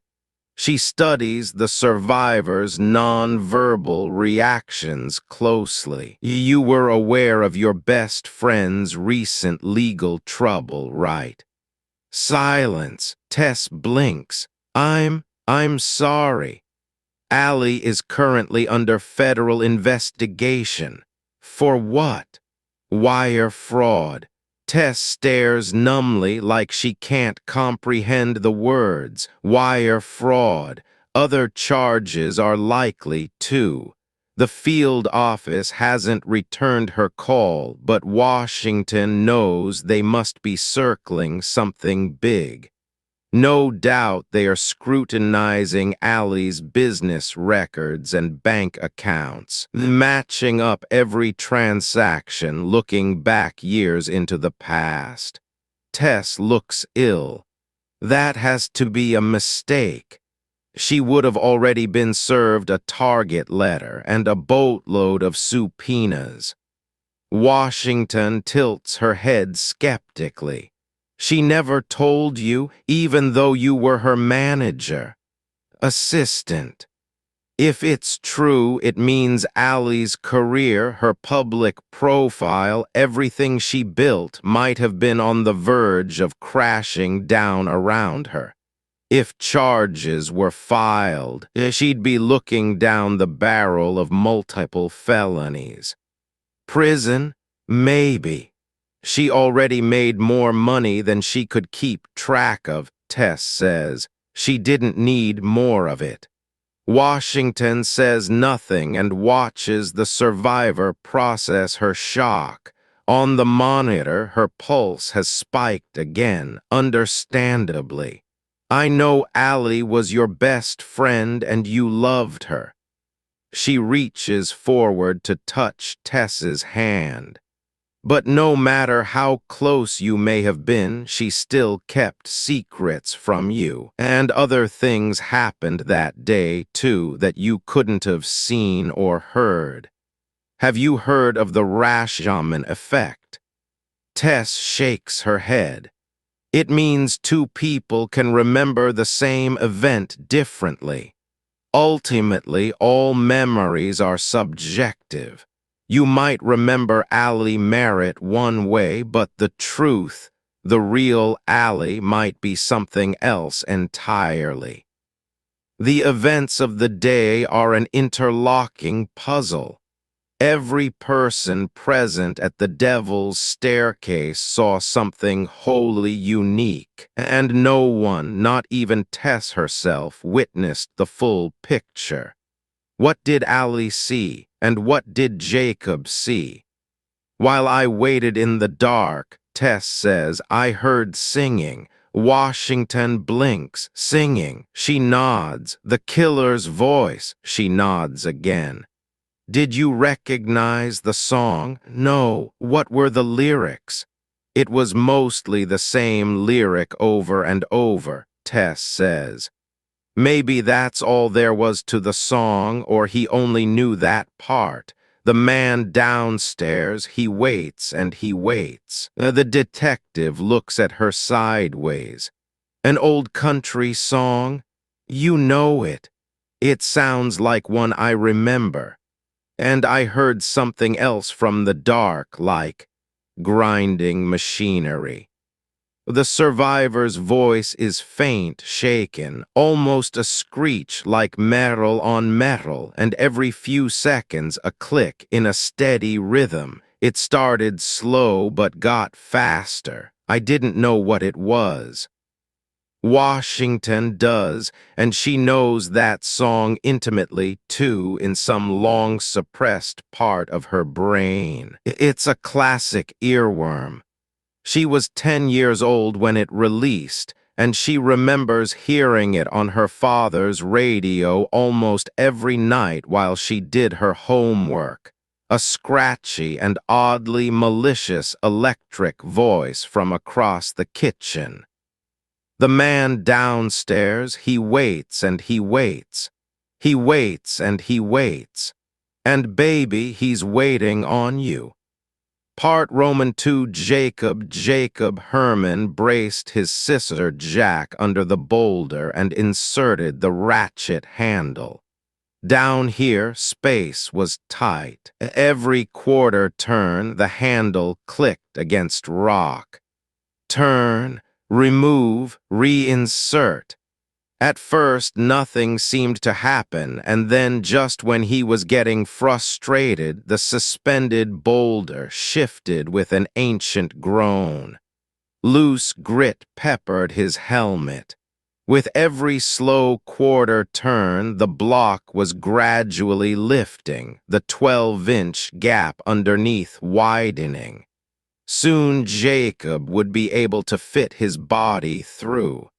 She studies the survivor's non-verbal reactions closely. You were aware of your best friend's recent legal trouble, right? Silence. Tess blinks. I'm sorry. Allie is currently under federal investigation. For what? Wire fraud. Tess stares numbly like she can't comprehend the words. Wire fraud. Other charges are likely, too. The field office hasn't returned her call, but Washington knows they must be circling something big. No doubt they are scrutinizing Allie's business records and bank accounts, matching up every transaction, looking back years into the past. Tess looks ill. That has to be a mistake. She would have already been served a target letter and a boatload of subpoenas. Washington tilts her head skeptically. She never told you, even though you were her manager, assistant. If it's true, it means Allie's career, her public profile, everything she built might have been on the verge of crashing down around her. If charges were filed, she'd be looking down the barrel of multiple felonies. Prison? Maybe. She already made more money than she could keep track of, Tess says. She didn't need more of it. Washington says nothing and watches the survivor process her shock. On the monitor, her pulse has spiked again, understandably. I know Allie was your best friend and you loved her. She reaches forward to touch Tess's hand. But no matter how close you may have been, she still kept secrets from you. And other things happened that day, too, that you couldn't have seen or heard. Have you heard of the Rashomon effect? Tess shakes her head. It means two people can remember the same event differently. Ultimately, all memories are subjective. You might remember Allie Merritt one way, but the truth, the real Allie, might be something else entirely. The events of the day are an interlocking puzzle. Every person present at the Devil's Staircase saw something wholly unique, and no one, not even Tess herself, witnessed the full picture. What did Allie see, and what did Jacob see? While I waited in the dark, Tess says, I heard singing. Washington blinks, singing. She nods. The killer's voice. She nods again. Did you recognize the song? No. What were the lyrics? It was mostly the same lyric over and over, Tess says. Maybe that's all there was to the song, or he only knew that part. The man downstairs, he waits and he waits. The detective looks at her sideways. An old country song? You know it. It sounds like one I remember. And I heard something else from the dark, like grinding machinery. The survivor's voice is faint, shaken, almost a screech like metal on metal, and every few seconds a click in a steady rhythm. It started slow but got faster. I didn't know what it was. Washington does, and she knows that song intimately, too, in some long-suppressed part of her brain. It's a classic earworm. She was 10 years old when it released, and she remembers hearing it on her father's radio almost every night while she did her homework. A scratchy and oddly malicious electric voice from across the kitchen. The man downstairs, he waits and he waits. He waits and he waits. And baby, he's waiting on you. Part Roman II Jacob Herman braced his sister Jack under the boulder and inserted the ratchet handle. Down here, space was tight. Every quarter turn, the handle clicked against rock. Turn, remove, reinsert. At first, nothing seemed to happen, and then just when he was getting frustrated, the suspended boulder shifted with an ancient groan. Loose grit peppered his helmet. With every slow quarter turn, the block was gradually lifting, the 12-inch gap underneath widening. Soon Jacob would be able to fit his body through.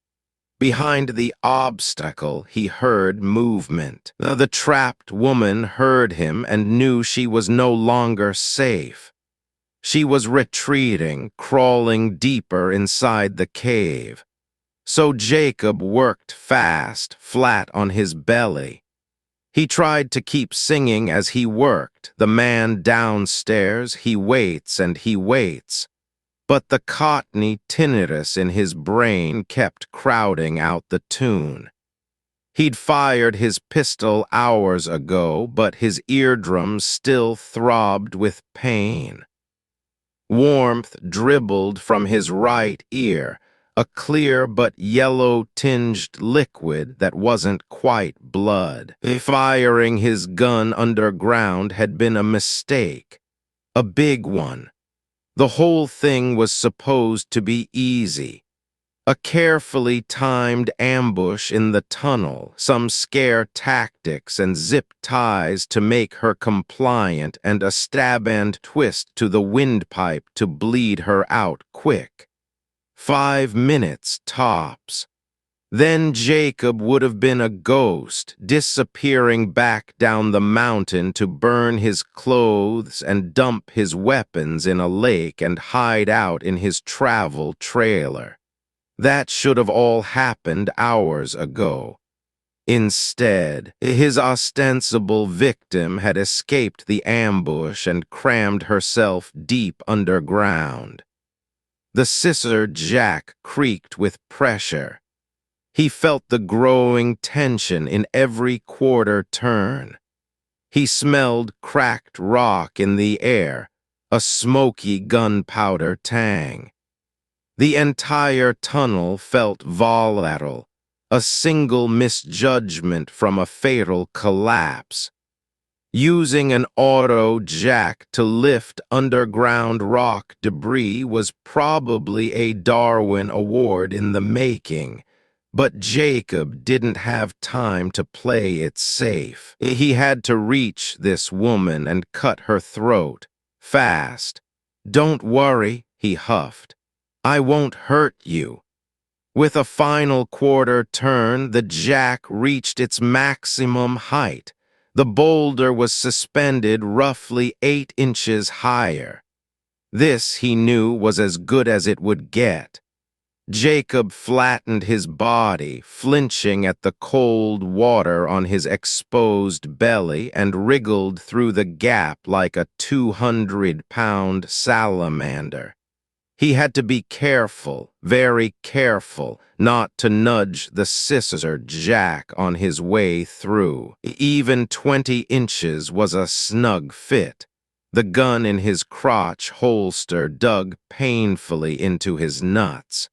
Behind the obstacle, he heard movement. The trapped woman heard him and knew she was no longer safe. She was retreating, crawling deeper inside the cave. So Jacob worked fast, flat on his belly. He tried to keep singing as he worked. The man downstairs, he waits and he waits. but the cottony tinnitus in his brain kept crowding out the tune. He'd fired his pistol hours ago, but his eardrums still throbbed with pain. Warmth dribbled from his right ear, a clear but yellow-tinged liquid that wasn't quite blood. Firing his gun underground had been a mistake, a big one. The whole thing was supposed to be easy. A carefully timed ambush in the tunnel, some scare tactics and zip ties to make her compliant, and a stab and twist to the windpipe to bleed her out quick. 5 minutes tops. Then Jacob would have been a ghost, disappearing back down the mountain to burn his clothes and dump his weapons in a lake and hide out in his travel trailer. That should have all happened hours ago. Instead, his ostensible victim had escaped the ambush and crammed herself deep underground. The scissor jack creaked with pressure. He felt the growing tension in every quarter turn. He smelled cracked rock in the air, a smoky gunpowder tang. The entire tunnel felt volatile, a single misjudgment from a fatal collapse. Using an auto jack to lift underground rock debris was probably a Darwin Award in the making, but Jacob didn't have time to play it safe. He had to reach this woman and cut her throat, fast. "Don't worry," he huffed. "I won't hurt you." With a final quarter turn, the jack reached its maximum height. The boulder was suspended roughly 8 inches higher. This, he knew, was as good as it would get. Jacob flattened his body, flinching at the cold water on his exposed belly, and wriggled through the gap like a 200-pound salamander. He had to be careful, very careful, not to nudge the scissor jack on his way through. Even 20 inches was a snug fit. The gun in his crotch holster dug painfully into his nuts.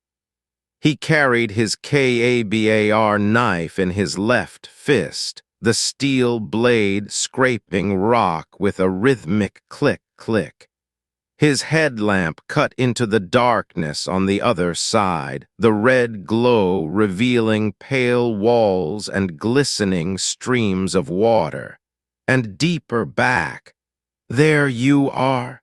He carried his KABAR knife in his left fist, the steel blade scraping rock with a rhythmic click-click. His headlamp cut into the darkness on the other side, the red glow revealing pale walls and glistening streams of water. And deeper back, "There you are."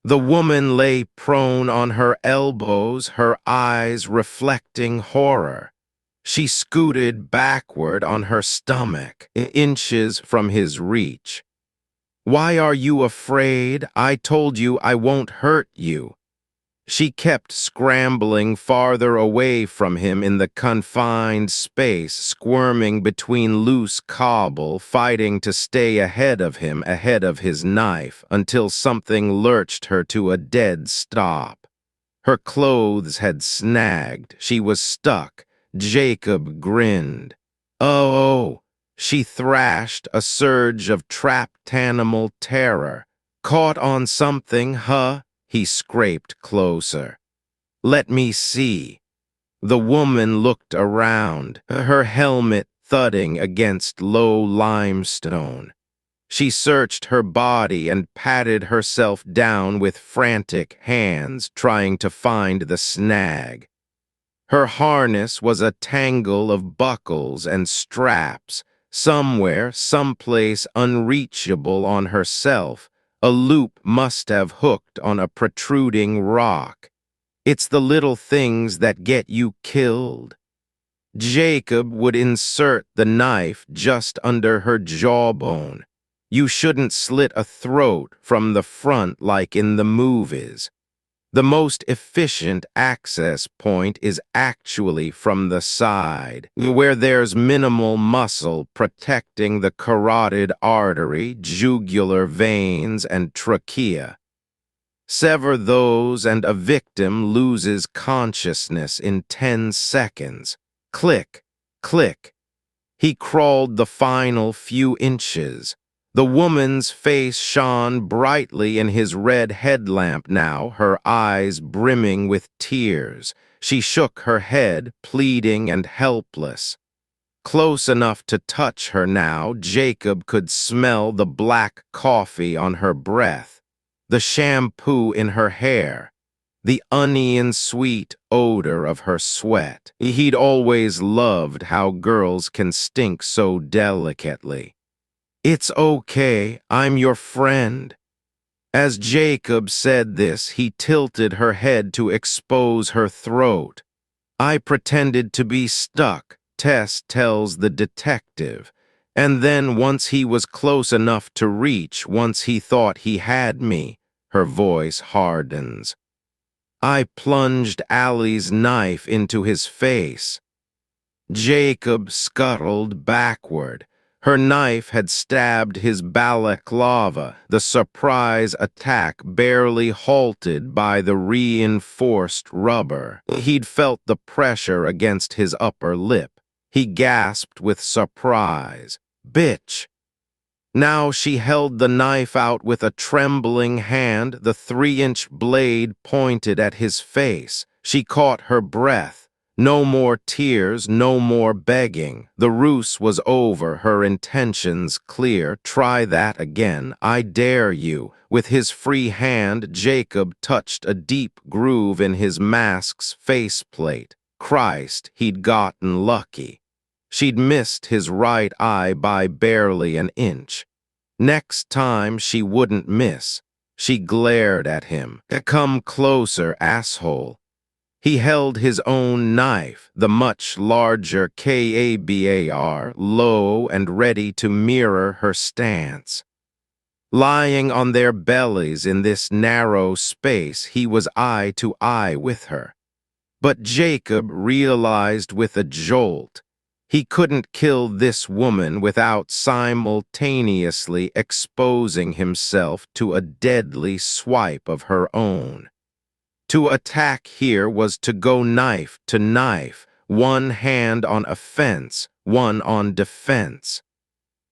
The woman lay prone on her elbows, her eyes reflecting horror. She scooted backward on her stomach, inches from his reach. "Why are you afraid? I told you I won't hurt you." She kept scrambling farther away from him in the confined space, squirming between loose cobble, fighting to stay ahead of him, ahead of his knife, until something lurched her to a dead stop. Her clothes had snagged. She was stuck. Jacob grinned. "Oh," she thrashed, a surge of trapped animal terror. "Caught on something, huh?" He scraped closer. "Let me see." The woman looked around, her helmet thudding against low limestone. She searched her body and patted herself down with frantic hands, trying to find the snag. Her harness was a tangle of buckles and straps. Somewhere, someplace unreachable on herself, a loop must have hooked on a protruding rock. It's the little things that get you killed. Jacob would insert the knife just under her jawbone. You shouldn't slit a throat from the front like in the movies. The most efficient access point is actually from the side, where there's minimal muscle protecting the carotid artery, jugular veins, and trachea. Sever those and a victim loses consciousness in 10 seconds. Click, click. He crawled the final few inches. The woman's face shone brightly in his red headlamp now, her eyes brimming with tears. She shook her head, pleading and helpless. Close enough to touch her now, Jacob could smell the black coffee on her breath, the shampoo in her hair, the onion-sweet odor of her sweat. He'd always loved how girls can stink so delicately. "It's okay, I'm your friend." As Jacob said this, he tilted her head to expose her throat. "I pretended to be stuck," Tess tells the detective, "and then once he was close enough to reach, once he thought he had me," her voice hardens, "I plunged Allie's knife into his face." Jacob scuttled backward. Her knife had stabbed his balaclava, the surprise attack barely halted by the reinforced rubber. He'd felt the pressure against his upper lip. He gasped with surprise. "Bitch!" Now she held the knife out with a trembling hand, the 3-inch blade pointed at his face. She caught her breath. No more tears, no more begging. The ruse was over, her intentions clear. "Try that again, I dare you." With his free hand, Jacob touched a deep groove in his mask's faceplate. Christ, he'd gotten lucky. She'd missed his right eye by barely an inch. Next time she wouldn't miss. She glared at him. "Come closer, asshole." He held his own knife, the much larger KABAR, low and ready to mirror her stance. Lying on their bellies in this narrow space, he was eye to eye with her. But Jacob realized with a jolt, he couldn't kill this woman without simultaneously exposing himself to a deadly swipe of her own. To attack here was to go knife to knife, one hand on offense, one on defense.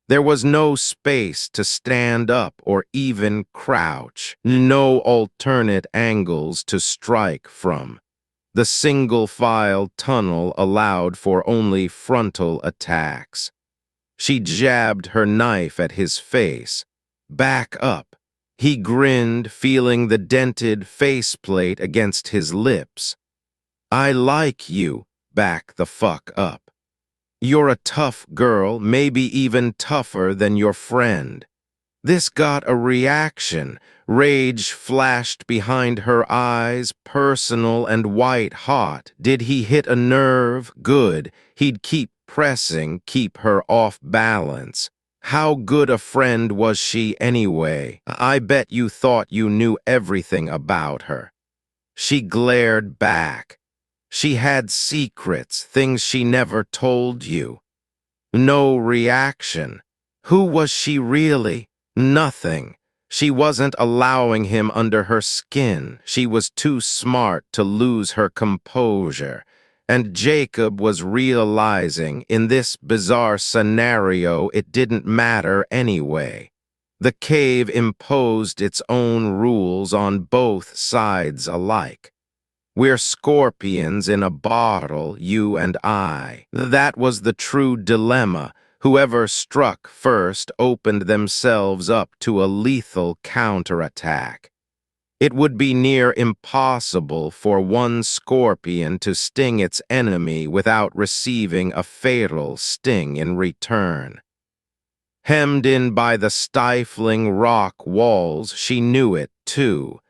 There was no space to stand up or even crouch, no alternate angles to strike from. The single-file tunnel allowed for only frontal attacks. She jabbed her knife at his face. "Back up." He grinned, feeling the dented faceplate against his lips. "I like you. Back the fuck up. You're a tough girl, maybe even tougher than your friend." This got a reaction. Rage flashed behind her eyes, personal and white-hot. Did he hit a nerve? Good. He'd keep pressing, keep her off balance. How good a friend was she anyway? "I bet you thought you knew everything about her." She glared back. She had secrets, things she never told you. No reaction. Who was she really? Nothing. She wasn't allowing him under her skin. She was too smart to lose her composure. And Jacob was realizing in this bizarre scenario it didn't matter anyway. The cave imposed its own rules on both sides alike. "We're scorpions in a bottle, you and I." That was the true dilemma. Whoever struck first opened themselves up to a lethal counterattack. It would be near impossible for one scorpion to sting its enemy without receiving a fatal sting in return. Hemmed in by the stifling rock walls, she knew it, too.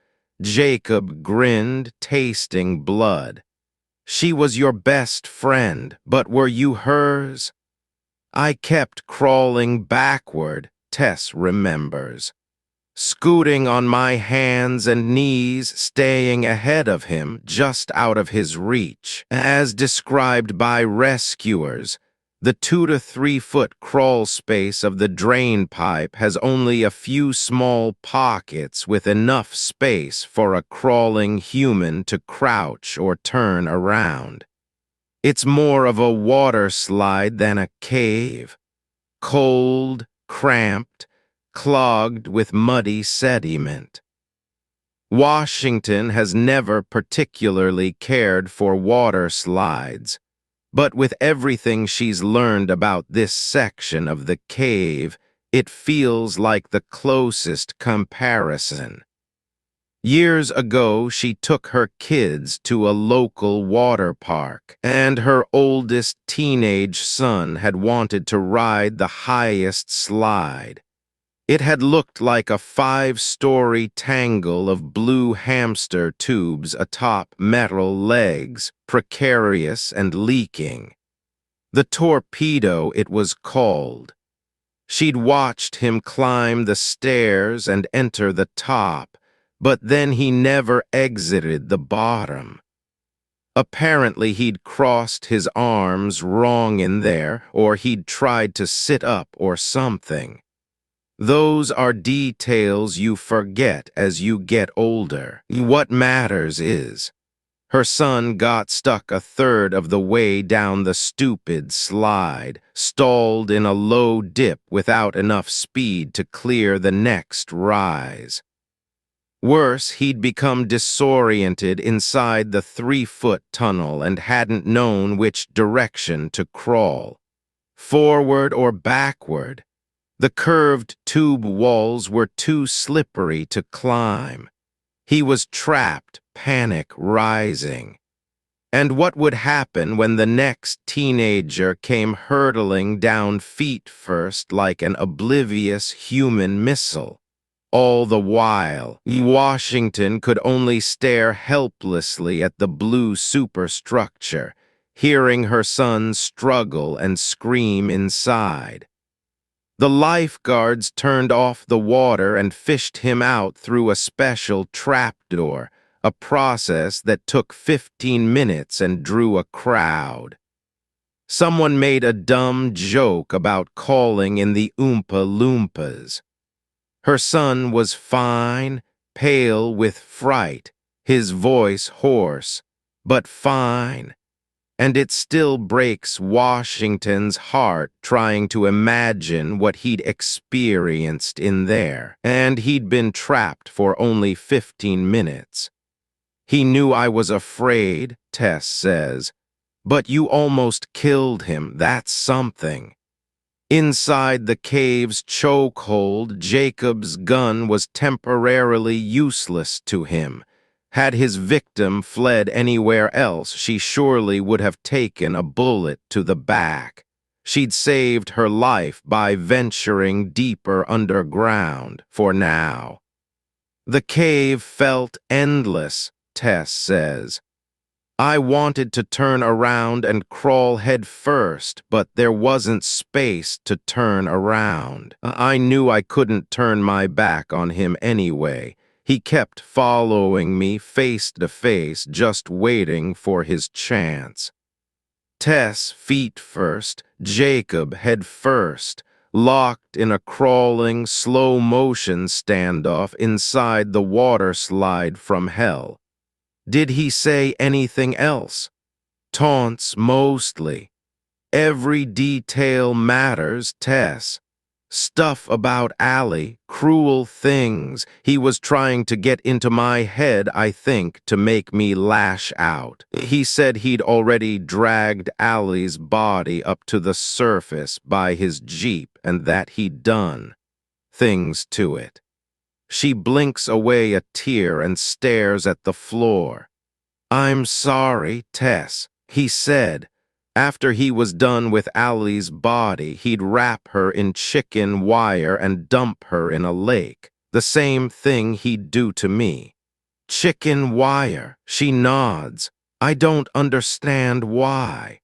Jacob grinned, tasting blood. "She was your best friend, but were you hers?" "I kept crawling backward," Tess remembers. "Scooting on my hands and knees, staying ahead of him, just out of his reach. As described by rescuers, The 2 to 3 foot crawl space of the drain pipe has only a few small pockets with enough space for a crawling human to crouch or turn around. It's more of a water slide than a cave. Cold, cramped, clogged with muddy sediment. Washington has never particularly cared for water slides, but with everything she's learned about this section of the cave, it feels like the closest comparison. Years ago, she took her kids to a local water park, and her oldest teenage son had wanted to ride the highest slide. It had looked like a 5-story tangle of blue hamster tubes atop metal legs, precarious and leaking. The torpedo, it was called. She'd watched him climb the stairs and enter the top, but then he never exited the bottom. Apparently he'd crossed his arms wrong in there, or he'd tried to sit up or something. Those are details you forget as you get older. What matters is, her son got stuck a third of the way down the stupid slide, stalled in a low dip without enough speed to clear the next rise. Worse, he'd become disoriented inside the 3-foot tunnel and hadn't known which direction to crawl, forward or backward. The curved tube walls were too slippery to climb. He was trapped, panic rising. And what would happen when the next teenager came hurtling down feet first like an oblivious human missile? All the while, Washington could only stare helplessly at the blue superstructure, hearing her son struggle and scream inside. The lifeguards turned off the water and fished him out through a special trapdoor, a process that took 15 minutes and drew a crowd. Someone made a dumb joke about calling in the Oompa Loompas. Her son was fine, pale with fright, his voice hoarse, but fine. And it still breaks Washington's heart trying to imagine what he'd experienced in there. And he'd been trapped for only 15 minutes. He knew I was afraid, Tess says, but you almost killed him, that's something. Inside the cave's chokehold, Jacob's gun was temporarily useless to him. Had his victim fled anywhere else, she surely would have taken a bullet to the back. She'd saved her life by venturing deeper underground, for now. The cave felt endless, Tess says. I wanted to turn around and crawl head first, but there wasn't space to turn around. I knew I couldn't turn my back on him anyway. He kept following me face to face, just waiting for his chance. Tess feet first, Jacob head first, locked in a crawling, slow-motion standoff inside the water slide from hell. Did he say anything else? Taunts mostly. Every detail matters, Tess. Stuff about Allie, cruel things. He was trying to get into my head, I think, to make me lash out. He said he'd already dragged Allie's body up to the surface by his Jeep and that he'd done things to it. She blinks away a tear and stares at the floor. I'm sorry, Tess, he said. After he was done with Allie's body, he'd wrap her in chicken wire and dump her in a lake. The same thing he'd do to me. Chicken wire, she nods. I don't understand why.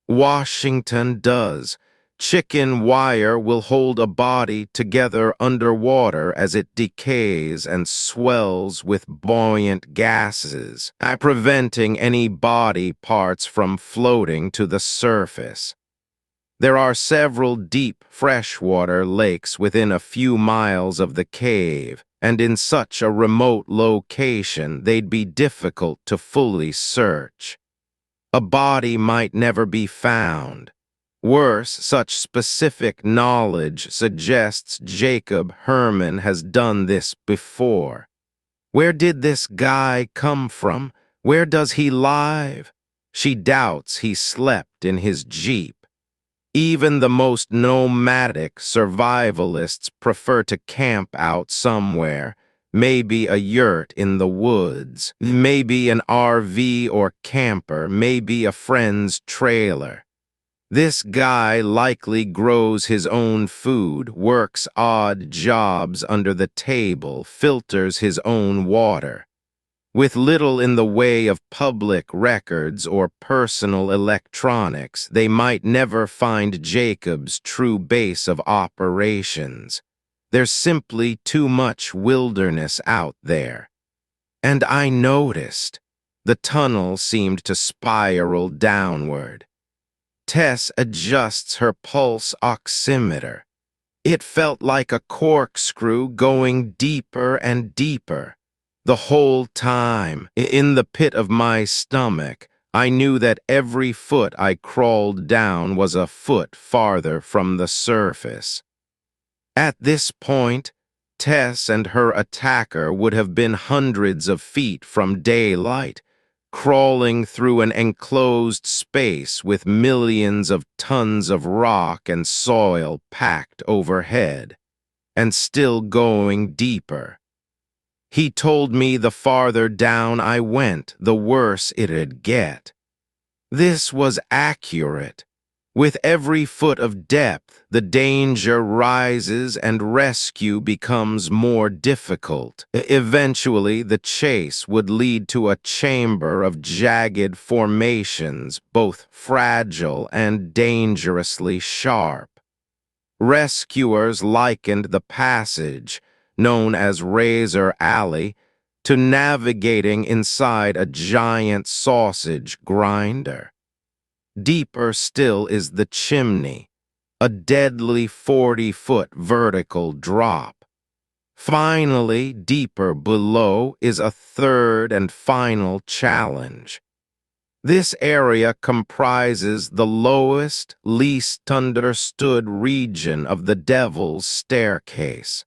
Washington does. Chicken wire will hold a body together underwater as it decays and swells with buoyant gases, preventing any body parts from floating to the surface. There are several deep freshwater lakes within a few miles of the cave, and in such a remote location they'd be difficult to fully search. A body might never be found. Worse, such specific knowledge suggests Jacob Herman has done this before. Where did this guy come from? Where does he live? She doubts he slept in his jeep. Even the most nomadic survivalists prefer to camp out somewhere, maybe a yurt in the woods, maybe an RV or camper, maybe a friend's trailer. This guy likely grows his own food, works odd jobs under the table, filters his own water. With little in the way of public records or personal electronics, they might never find Jacob's true base of operations. There's simply too much wilderness out there. And I noticed the tunnel seemed to spiral downward. Tess adjusts her pulse oximeter. It felt like a corkscrew going deeper and deeper. The whole time, in the pit of my stomach, I knew that every foot I crawled down was a foot farther from the surface. At this point, Tess and her attacker would have been hundreds of feet from daylight, crawling through an enclosed space with millions of tons of rock and soil packed overhead, and still going deeper. He told me the farther down I went, the worse it'd get. This was accurate. With every foot of depth, the danger rises and rescue becomes more difficult. Eventually, the chase would lead to a chamber of jagged formations, both fragile and dangerously sharp. Rescuers likened the passage, known as Razor Alley, to navigating inside a giant sausage grinder. Deeper still is the chimney, a deadly 40-foot vertical drop. Finally, deeper below is a third and final challenge. This area comprises the lowest, least understood region of the Devil's Staircase.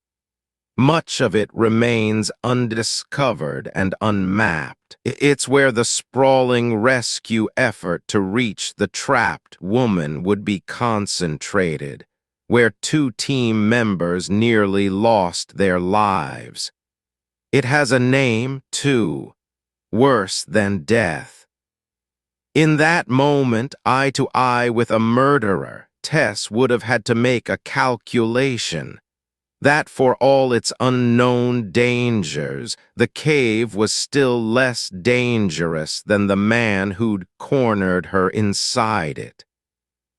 Much of it remains undiscovered and unmapped. It's where the sprawling rescue effort to reach the trapped woman would be concentrated, where 2 team members nearly lost their lives. It has a name, too, worse than death. In that moment, eye to eye with a murderer, Tess would have had to make a calculation. That for all its unknown dangers, the cave was still less dangerous than the man who'd cornered her inside it.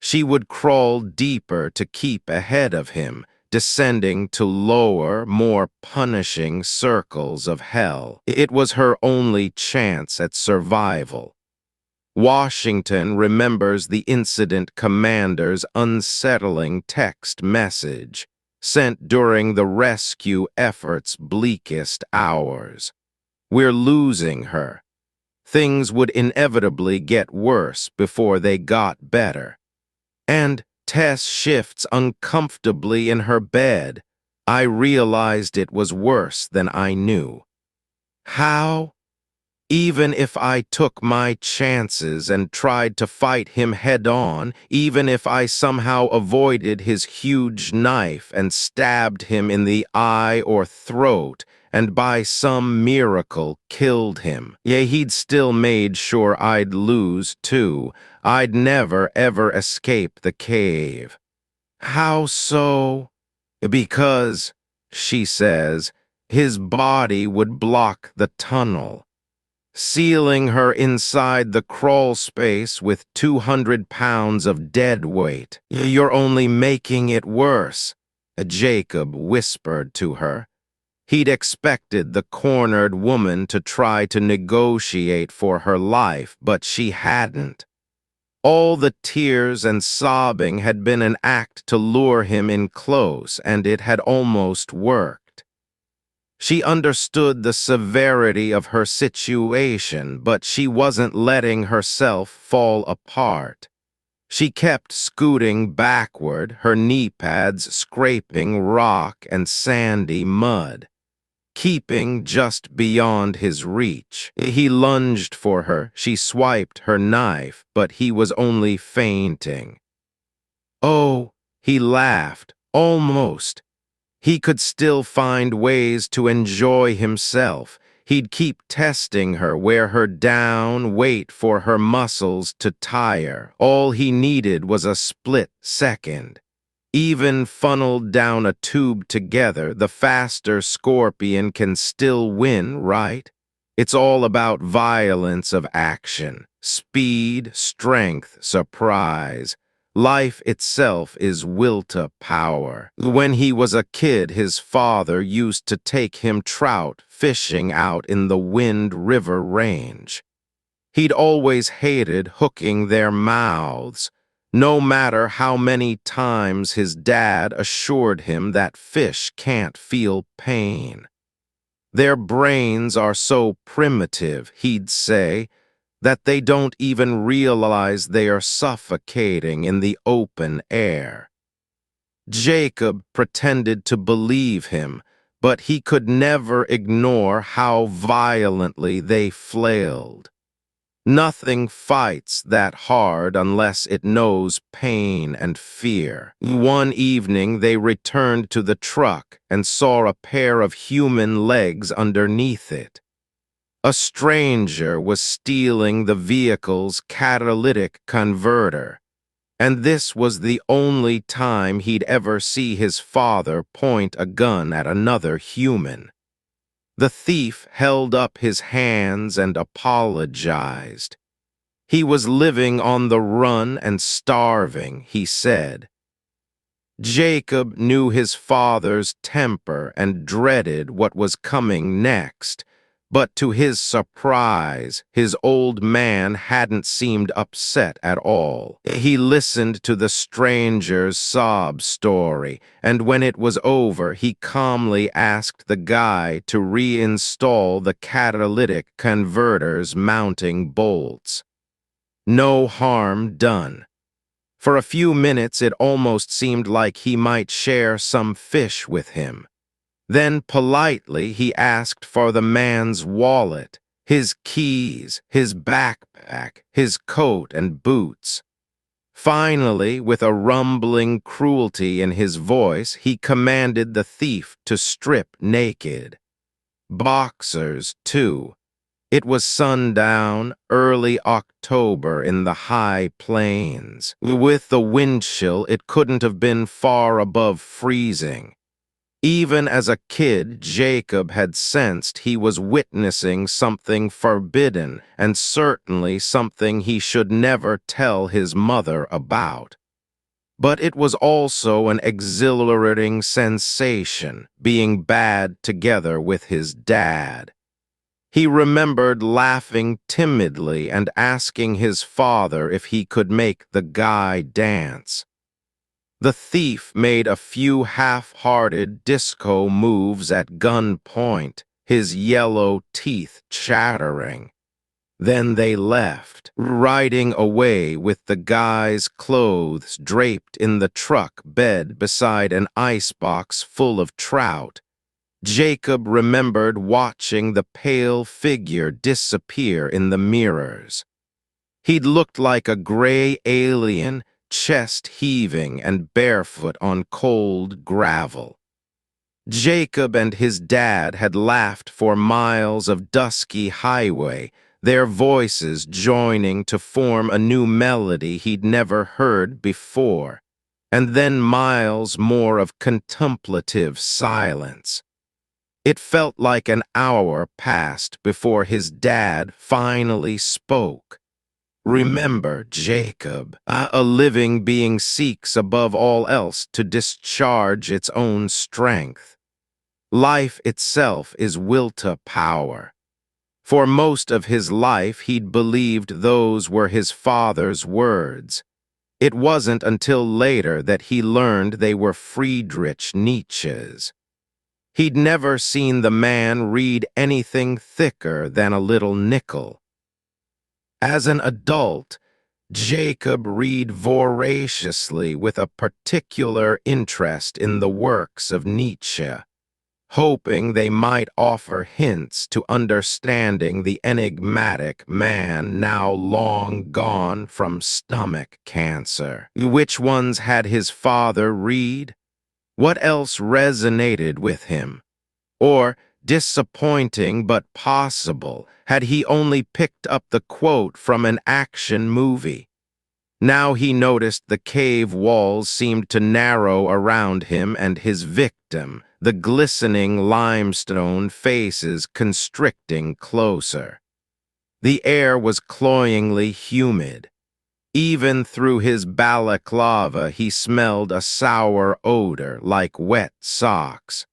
She would crawl deeper to keep ahead of him, descending to lower, more punishing circles of hell. It was her only chance at survival. Washington remembers the incident commander's unsettling text message, sent during the rescue effort's bleakest hours. We're losing her. Things would inevitably get worse before they got better. And Tess shifts uncomfortably in her bed. I realized it was worse than I knew. How? Even if I took my chances and tried to fight him head-on, even if I somehow avoided his huge knife and stabbed him in the eye or throat, and by some miracle killed him, he'd still made sure I'd lose too. I'd never ever escape the cave. How so? Because, she says, his body would block the tunnel, sealing her inside the crawl space with 200 pounds of dead weight. You're only making it worse, Jacob whispered to her. He'd expected the cornered woman to try to negotiate for her life, but she hadn't. All the tears and sobbing had been an act to lure him in close, and it had almost worked. She understood the severity of her situation, but she wasn't letting herself fall apart. She kept scooting backward, her knee pads scraping rock and sandy mud, keeping just beyond his reach. He lunged for her, she swiped her knife, but he was only feinting. Oh, he laughed, almost. He could still find ways to enjoy himself. He'd keep testing her, wear her down, wait for her muscles to tire. All he needed was a split second. Even funneled down a tube together, the faster scorpion can still win, right? It's all about violence of action, speed, strength, surprise. Life itself is will to power. When he was a kid, his father used to take him trout fishing out in the Wind River Range. He'd always hated hooking their mouths, no matter how many times his dad assured him that fish can't feel pain. Their brains are so primitive, he'd say, that they don't even realize they are suffocating in the open air. Jacob pretended to believe him, but he could never ignore how violently they flailed. Nothing fights that hard unless it knows pain and fear. One evening they returned to the truck and saw a pair of human legs underneath it. A stranger was stealing the vehicle's catalytic converter, and this was the only time he'd ever see his father point a gun at another human. The thief held up his hands and apologized. He was living on the run and starving, he said. Jacob knew his father's temper and dreaded what was coming next, but to his surprise, his old man hadn't seemed upset at all. He listened to the stranger's sob story, and when it was over, he calmly asked the guy to reinstall the catalytic converter's mounting bolts. No harm done. For a few minutes it almost seemed like he might share some fish with him. Then politely he asked for the man's wallet, his keys, his backpack, his coat and boots. Finally, with a rumbling cruelty in his voice, he commanded the thief to strip naked. Boxers, too. It was sundown, early October in the high plains. With the wind chill, it couldn't have been far above freezing. Even as a kid, Jacob had sensed he was witnessing something forbidden, and certainly something he should never tell his mother about. But it was also an exhilarating sensation, being bad together with his dad. He remembered laughing timidly and asking his father if he could make the guy dance. The thief made a few half-hearted disco moves at gunpoint, his yellow teeth chattering. Then they left, riding away with the guy's clothes draped in the truck bed beside an icebox full of trout. Jacob remembered watching the pale figure disappear in the mirrors. He'd looked like a gray alien, chest heaving and barefoot on cold gravel. Jacob and his dad had laughed for miles of dusky highway, their voices joining to form a new melody he'd never heard before, and then miles more of contemplative silence. It felt like an hour passed before his dad finally spoke. Remember, Jacob, a living being seeks above all else to discharge its own strength. Life itself is will to power. For most of his life, he'd believed those were his father's words. It wasn't until later that he learned they were Friedrich Nietzsche's. He'd never seen the man read anything thicker than a little nickel. As an adult, Jacob read voraciously with a particular interest in the works of Nietzsche, hoping they might offer hints to understanding the enigmatic man now long gone from stomach cancer. Which ones had his father read? What else resonated with him? Or, disappointing but possible, had he only picked up the quote from an action movie? Now he noticed the cave walls seemed to narrow around him and his victim, the glistening limestone faces constricting closer. The air was cloyingly humid. Even through his balaclava he smelled a sour odor like wet socks.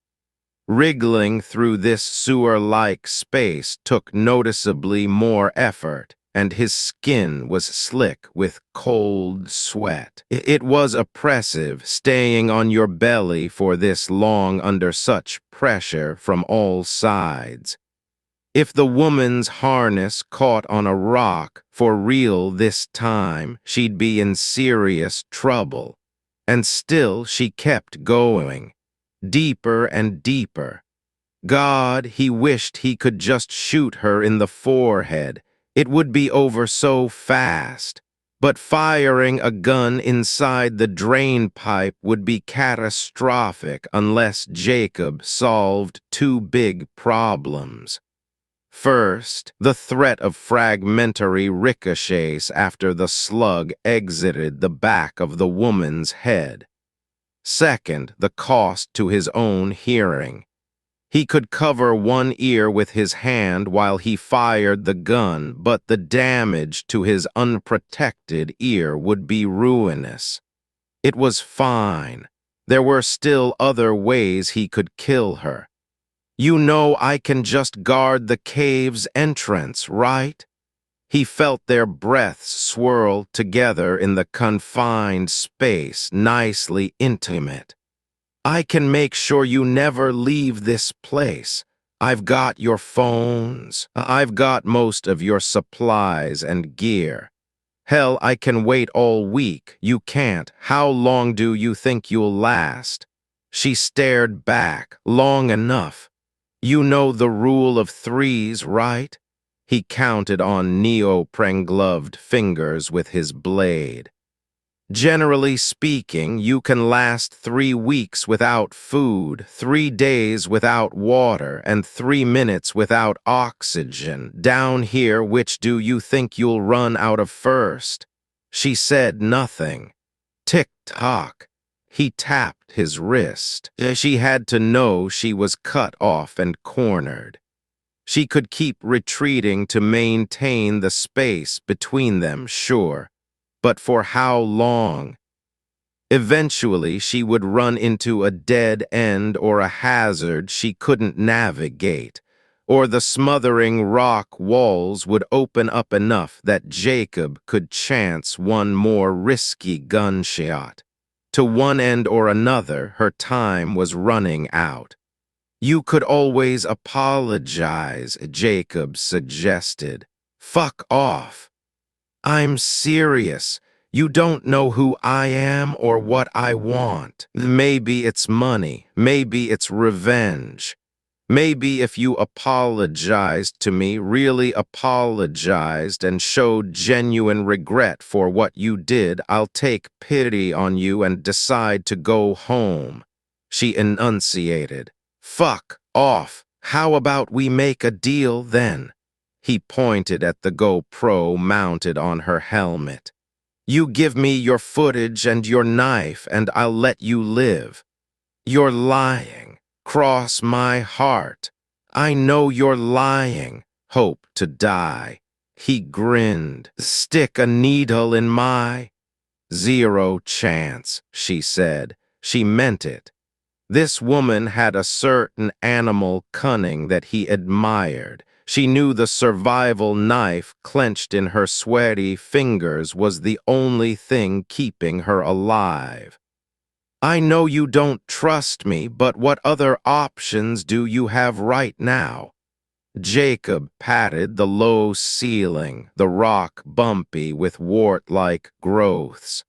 Wriggling through this sewer-like space took noticeably more effort, and his skin was slick with cold sweat. It was oppressive, staying on your belly for this long under such pressure from all sides. If the woman's harness caught on a rock for real this time, she'd be in serious trouble. And still she kept going, deeper and deeper. God, he wished he could just shoot her in the forehead. It would be over so fast. But firing a gun inside the drain pipe would be catastrophic unless Jacob solved two big problems. First, the threat of fragmentary ricochets after the slug exited the back of the woman's head. Second, the cost to his own hearing. He could cover one ear with his hand while he fired the gun, but the damage to his unprotected ear would be ruinous. It was fine. There were still other ways he could kill her. You know I can just guard the cave's entrance, right? He felt their breaths swirl together in the confined space, nicely intimate. I can make sure you never leave this place. I've got your phones. I've got most of your supplies and gear. Hell, I can wait all week. You can't. How long do you think you'll last? She stared back. Long enough. You know the rule of threes, right? He counted on neoprene-gloved fingers with his blade. Generally speaking, you can last 3 weeks without food, 3 days without water, and 3 minutes without oxygen. Down here, which do you think you'll run out of first? She said nothing. Tick-tock. He tapped his wrist. She had to know she was cut off and cornered. She could keep retreating to maintain the space between them, sure. But for how long? Eventually, she would run into a dead end or a hazard she couldn't navigate, or the smothering rock walls would open up enough that Jacob could chance one more risky gunshot. To one end or another, her time was running out. You could always apologize, Jacob suggested. Fuck off. I'm serious. You don't know who I am or what I want. Maybe it's money. Maybe it's revenge. Maybe if you apologized to me, really apologized, and showed genuine regret for what you did, I'll take pity on you and decide to go home. She enunciated. Fuck off. How about we make a deal then? He pointed at the GoPro mounted on her helmet. You give me your footage and your knife, and I'll let you live. You're lying. Cross my heart. I know you're lying. Hope to die. He grinned. Stick a needle in my... Zero chance, she said. She meant it. This woman had a certain animal cunning that he admired. She knew the survival knife clenched in her sweaty fingers was the only thing keeping her alive. I know you don't trust me, but what other options do you have right now? Jacob patted the low ceiling, the rock bumpy with wart-like growths.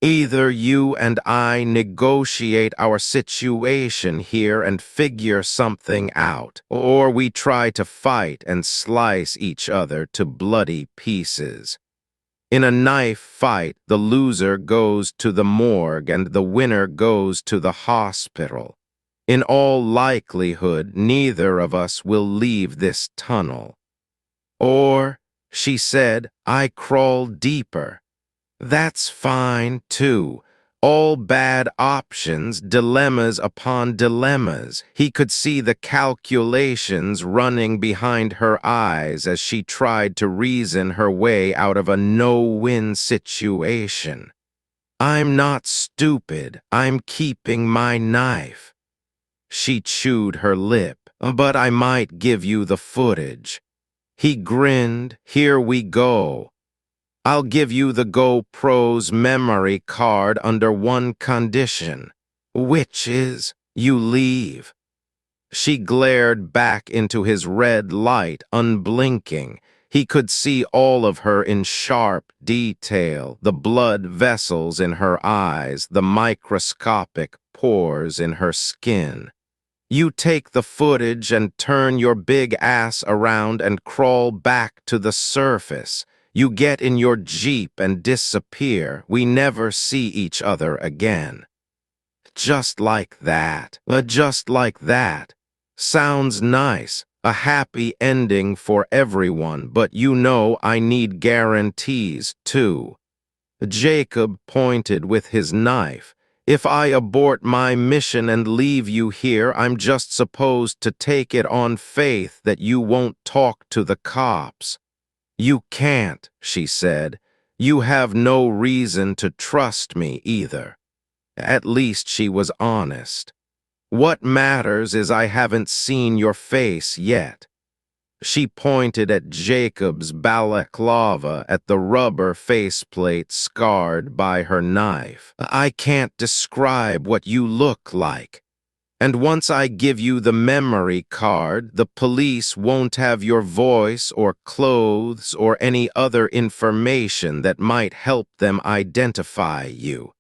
Either you and I negotiate our situation here and figure something out, or we try to fight and slice each other to bloody pieces. In a knife fight, the loser goes to the morgue and the winner goes to the hospital. In all likelihood, neither of us will leave this tunnel. Or, she said, I crawl deeper. That's fine, too. All bad options, dilemmas upon dilemmas. He could see the calculations running behind her eyes as she tried to reason her way out of a no-win situation. I'm not stupid. I'm keeping my knife. She chewed her lip. But I might give you the footage. He grinned. Here we go. I'll give you the GoPro's memory card under one condition, which is you leave. She glared back into his red light, unblinking. He could see all of her in sharp detail, the blood vessels in her eyes, the microscopic pores in her skin. You take the footage and turn your big ass around and crawl back to the surface. You get in your Jeep and disappear. We never see each other again. Just like that. Just like that. Sounds nice. A happy ending for everyone, but you know I need guarantees, too. Jacob pointed with his knife. If I abort my mission and leave you here, I'm just supposed to take it on faith that you won't talk to the cops. You can't, she said. You have no reason to trust me either. At least she was honest. What matters is I haven't seen your face yet. She pointed at Jacob's balaclava, at the rubber faceplate scarred by her knife. I can't describe what you look like. And once I give you the memory card, the police won't have your voice or clothes or any other information that might help them identify you.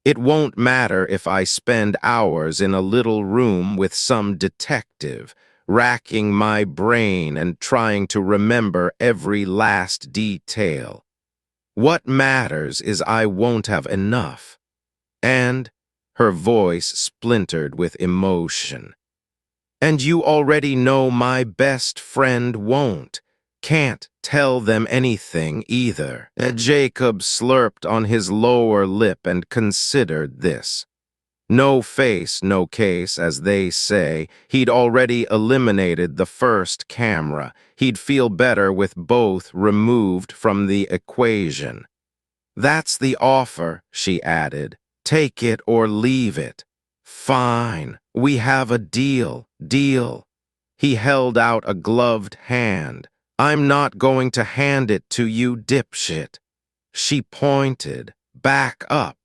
It won't matter if I spend hours in a little room with some detective, racking my brain and trying to remember every last detail. What matters is I won't have enough. And her voice splintered with emotion. And you already know my best friend won't. Can't tell them anything either. Jacob slurped on his lower lip and considered this. No face, no case, as they say. He'd already eliminated the first camera. He'd feel better with both removed from the equation. That's the offer, she added. Take it or leave it. Fine, we have a deal. He held out a gloved hand. I'm not going to hand it to you, dipshit. She pointed. Back up.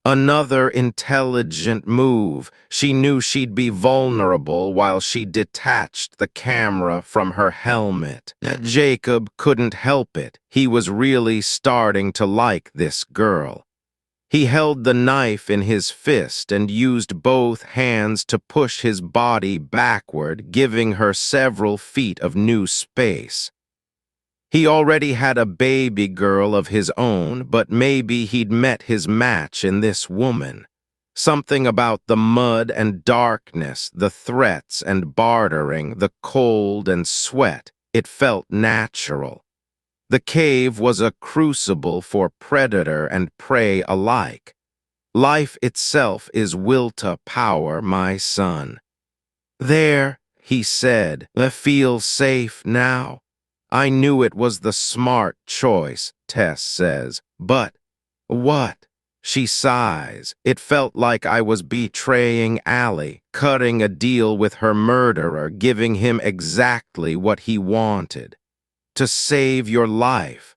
Another intelligent move. She knew she'd be vulnerable while she detached the camera from her helmet. Jacob couldn't help it. He was really starting to like this girl. He held the knife in his fist and used both hands to push his body backward, giving her several feet of new space. He already had a baby girl of his own, but maybe he'd met his match in this woman. Something about the mud and darkness, the threats and bartering, the cold and sweat, it felt natural. The cave was a crucible for predator and prey alike. Life itself is will to power, my son. There, he said, I feel safe now. I knew it was the smart choice, Tess says. But what? She sighs. It felt like I was betraying Allie, cutting a deal with her murderer, giving him exactly what he wanted. To save your life.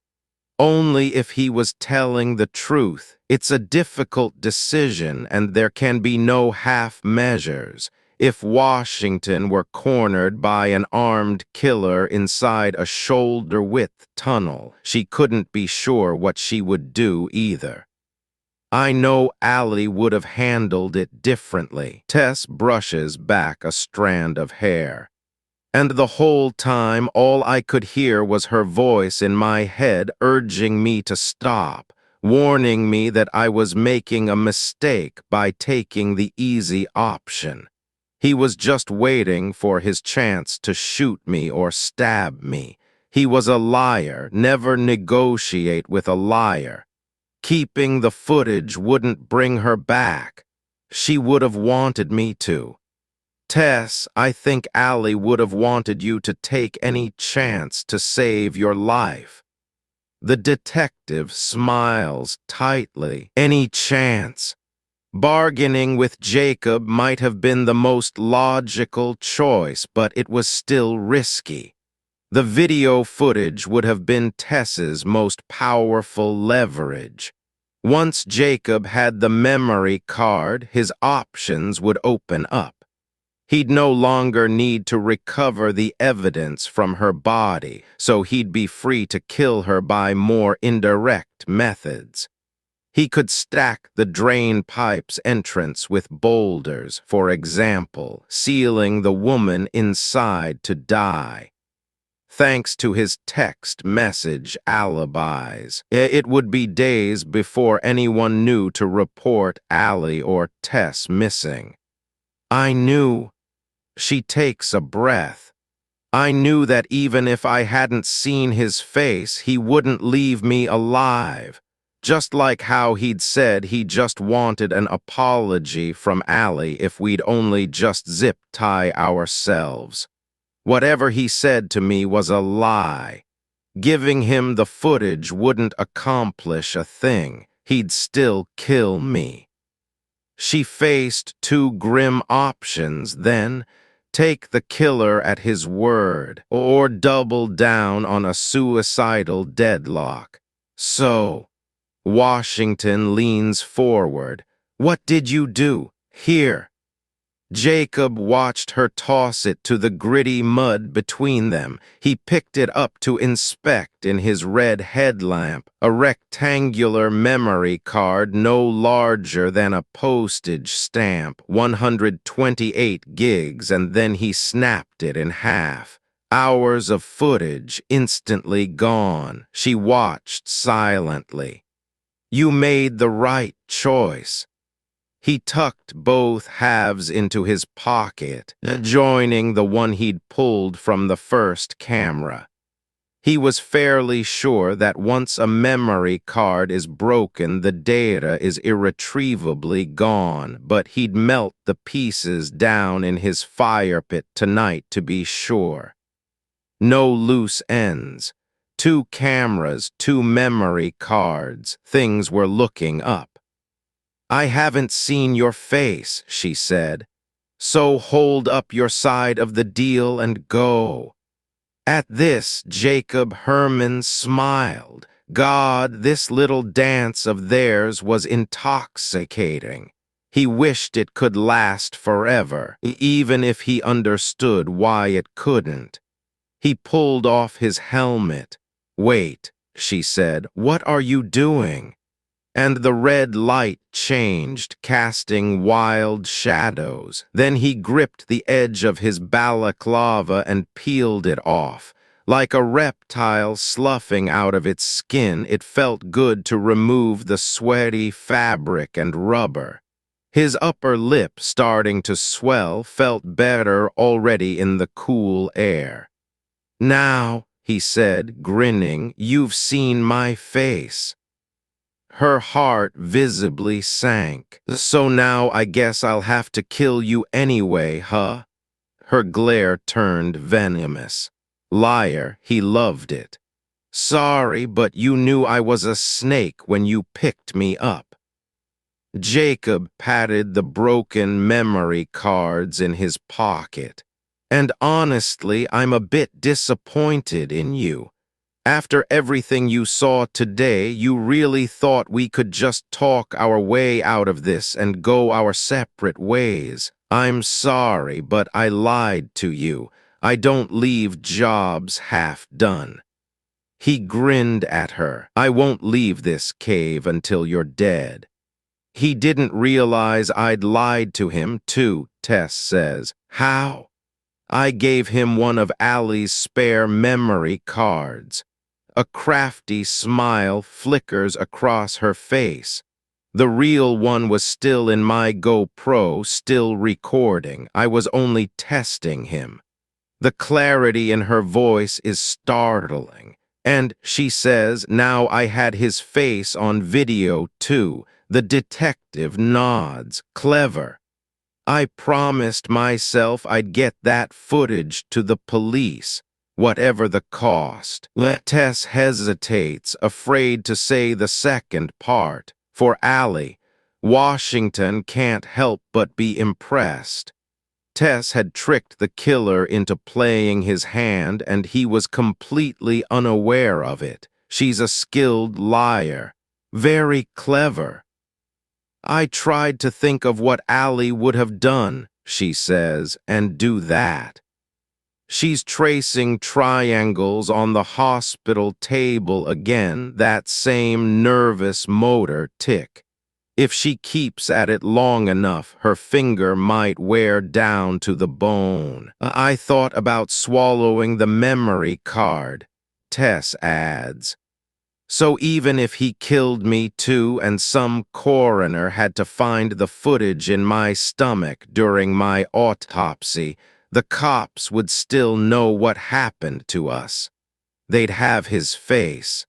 Only if he was telling the truth. It's a difficult decision, and there can be no half measures. If Washington were cornered by an armed killer inside a shoulder-width tunnel, she couldn't be sure what she would do either. I know Allie would have handled it differently. Tess brushes back a strand of hair. And the whole time, all I could hear was her voice in my head urging me to stop, warning me that I was making a mistake by taking the easy option. He was just waiting for his chance to shoot me or stab me. He was a liar. Never negotiate with a liar. Keeping the footage wouldn't bring her back. She would have wanted me to. Tess, I think Allie would have wanted you to take any chance to save your life. The detective smiles tightly. Any chance. Bargaining with Jacob might have been the most logical choice, but it was still risky. The video footage would have been Tess's most powerful leverage. Once Jacob had the memory card, his options would open up. He'd no longer need to recover the evidence from her body, so he'd be free to kill her by more indirect methods. He could stack the drain pipe's entrance with boulders, for example, sealing the woman inside to die. Thanks to his text message alibis, it would be days before anyone knew to report Allie or Tess missing. I knew. She takes a breath. I knew that even if I hadn't seen his face, he wouldn't leave me alive. Just like how he'd said he just wanted an apology from Allie if we'd only just zip-tie ourselves. Whatever he said to me was a lie. Giving him the footage wouldn't accomplish a thing. He'd still kill me. She faced two grim options then. Take the killer at his word, or double down on a suicidal deadlock. So, Washington leans forward. What did you do? Here. Jacob watched her toss it to the gritty mud between them. He picked it up to inspect in his red headlamp, a rectangular memory card no larger than a postage stamp, 128 gigs, and then he snapped it in half. Hours of footage instantly gone. She watched silently. You made the right choice. He tucked both halves into his pocket, joining the one he'd pulled from the first camera. He was fairly sure that once a memory card is broken, the data is irretrievably gone, but he'd melt the pieces down in his fire pit tonight to be sure. No loose ends. 2 cameras, 2 memory cards. Things were looking up. I haven't seen your face, she said. So hold up your side of the deal and go. At this, Jacob Herman smiled. God, this little dance of theirs was intoxicating. He wished it could last forever, even if he understood why it couldn't. He pulled off his helmet. Wait, she said, what are you doing? And the red light changed, casting wild shadows. Then he gripped the edge of his balaclava and peeled it off. Like a reptile sloughing out of its skin, it felt good to remove the sweaty fabric and rubber. His upper lip, starting to swell, felt better already in the cool air. Now, he said, grinning, you've seen my face. Her heart visibly sank. So now I guess I'll have to kill you anyway, huh? Her glare turned venomous. Liar, he loved it. Sorry, but you knew I was a snake when you picked me up. Jacob patted the broken memory cards in his pocket. And honestly, I'm a bit disappointed in you. After everything you saw today, you really thought we could just talk our way out of this and go our separate ways. I'm sorry, but I lied to you. I don't leave jobs half done. He grinned at her. I won't leave this cave until you're dead. He didn't realize I'd lied to him, too, Tess says. How? I gave him one of Allie's spare memory cards. A crafty smile flickers across her face. The real one was still in my GoPro, still recording. I was only testing him. The clarity in her voice is startling. And she says, now I had his face on video, too. The detective nods. Clever. I promised myself I'd get that footage to the police, whatever the cost. Tess hesitates, afraid to say the second part. For Allie, Washington can't help but be impressed. Tess had tricked the killer into playing his hand, and he was completely unaware of it. She's a skilled liar. Very clever. I tried to think of what Allie would have done, she says, and do that. She's tracing triangles on the hospital table again, that same nervous motor tick. If she keeps at it long enough, her finger might wear down to the bone. I thought about swallowing the memory card, Tess adds. So even if he killed me too and some coroner had to find the footage in my stomach during my autopsy, the cops would still know what happened to us. They'd have his face.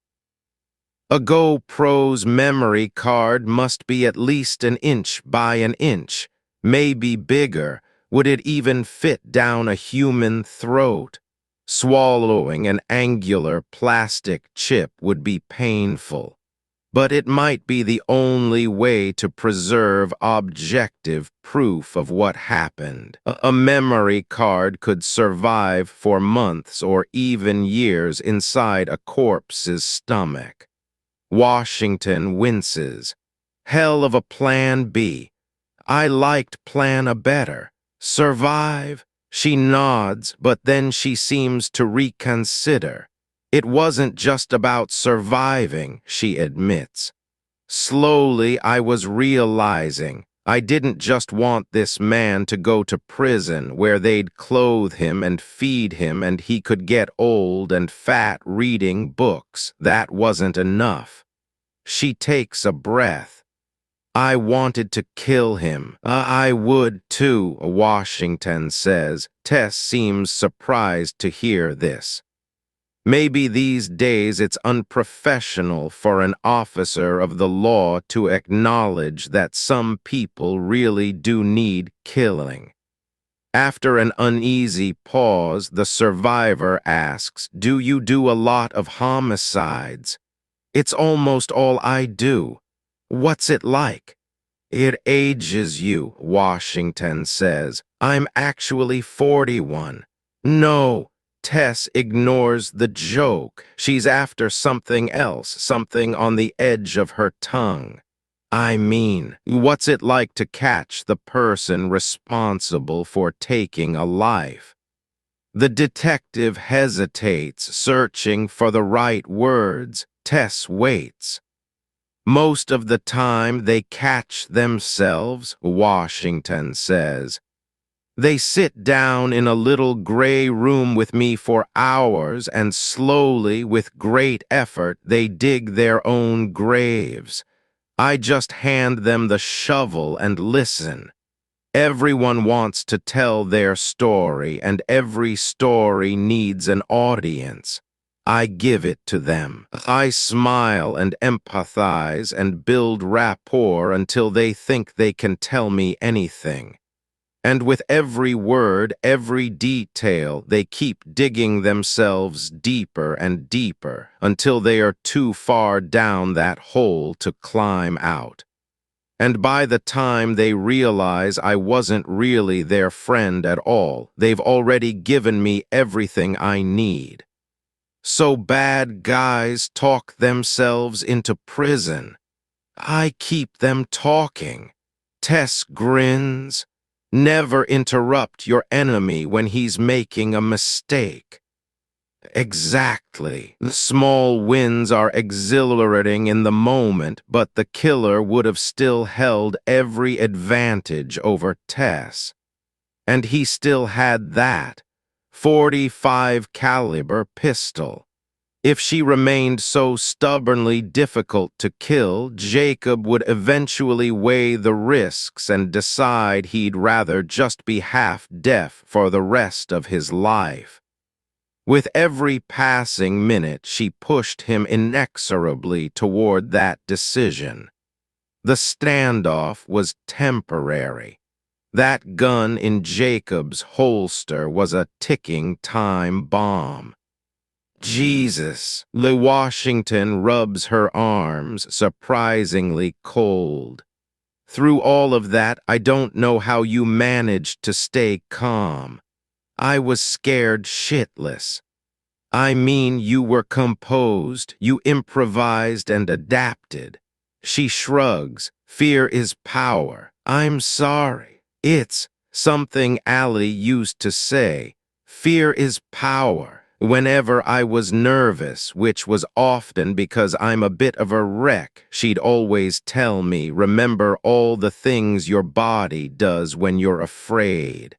A GoPro's memory card must be at least an inch by an inch, maybe bigger. Would it even fit down a human throat? Swallowing an angular plastic chip would be painful, but it might be the only way to preserve objective proof of what happened. A memory card could survive for months or even years inside a corpse's stomach. Washington winces. Hell of a plan B. I liked plan A better. Survive? She nods, but then she seems to reconsider. It wasn't just about surviving, she admits. Slowly, I was realizing I didn't just want this man to go to prison where they'd clothe him and feed him and he could get old and fat reading books. That wasn't enough. She takes a breath. I wanted to kill him. I would too, Washington says. Tess seems surprised to hear this. Maybe these days it's unprofessional for an officer of the law to acknowledge that some people really do need killing. After an uneasy pause, the survivor asks, do you do a lot of homicides? It's almost all I do. What's it like? It ages you, Washington says. I'm actually 41. No, Tess ignores the joke. She's after something else, something on the edge of her tongue. I mean, what's it like to catch the person responsible for taking a life? The detective hesitates, searching for the right words. Tess waits. Most of the time they catch themselves, Washington says. They sit down in a little gray room with me for hours and slowly, with great effort, they dig their own graves. I just hand them the shovel and listen. Everyone wants to tell their story, and every story needs an audience. I give it to them. I smile and empathize and build rapport until they think they can tell me anything. And with every word, every detail, they keep digging themselves deeper and deeper until they are too far down that hole to climb out. And by the time they realize I wasn't really their friend at all, they've already given me everything I need. So bad guys talk themselves into prison. I keep them talking. Tess grins. Never interrupt your enemy when he's making a mistake. Exactly. The small wins are exhilarating in the moment, but the killer would have still held every advantage over Tess. And he still had that 45 caliber pistol. If she remained so stubbornly difficult to kill, Jacob would eventually weigh the risks and decide he'd rather just be half-deaf for the rest of his life. With every passing minute, she pushed him inexorably toward that decision. The standoff was temporary. That gun in Jacob's holster was a ticking time bomb. Jesus, Le Washington rubs her arms, surprisingly cold. Through all of that, I don't know how you managed to stay calm. I was scared shitless. I mean, you were composed, you improvised and adapted. She shrugs. Fear is power. I'm sorry. It's something Allie used to say. Fear is power. Whenever I was nervous, which was often because I'm a bit of a wreck, she'd always tell me, remember all the things your body does when you're afraid.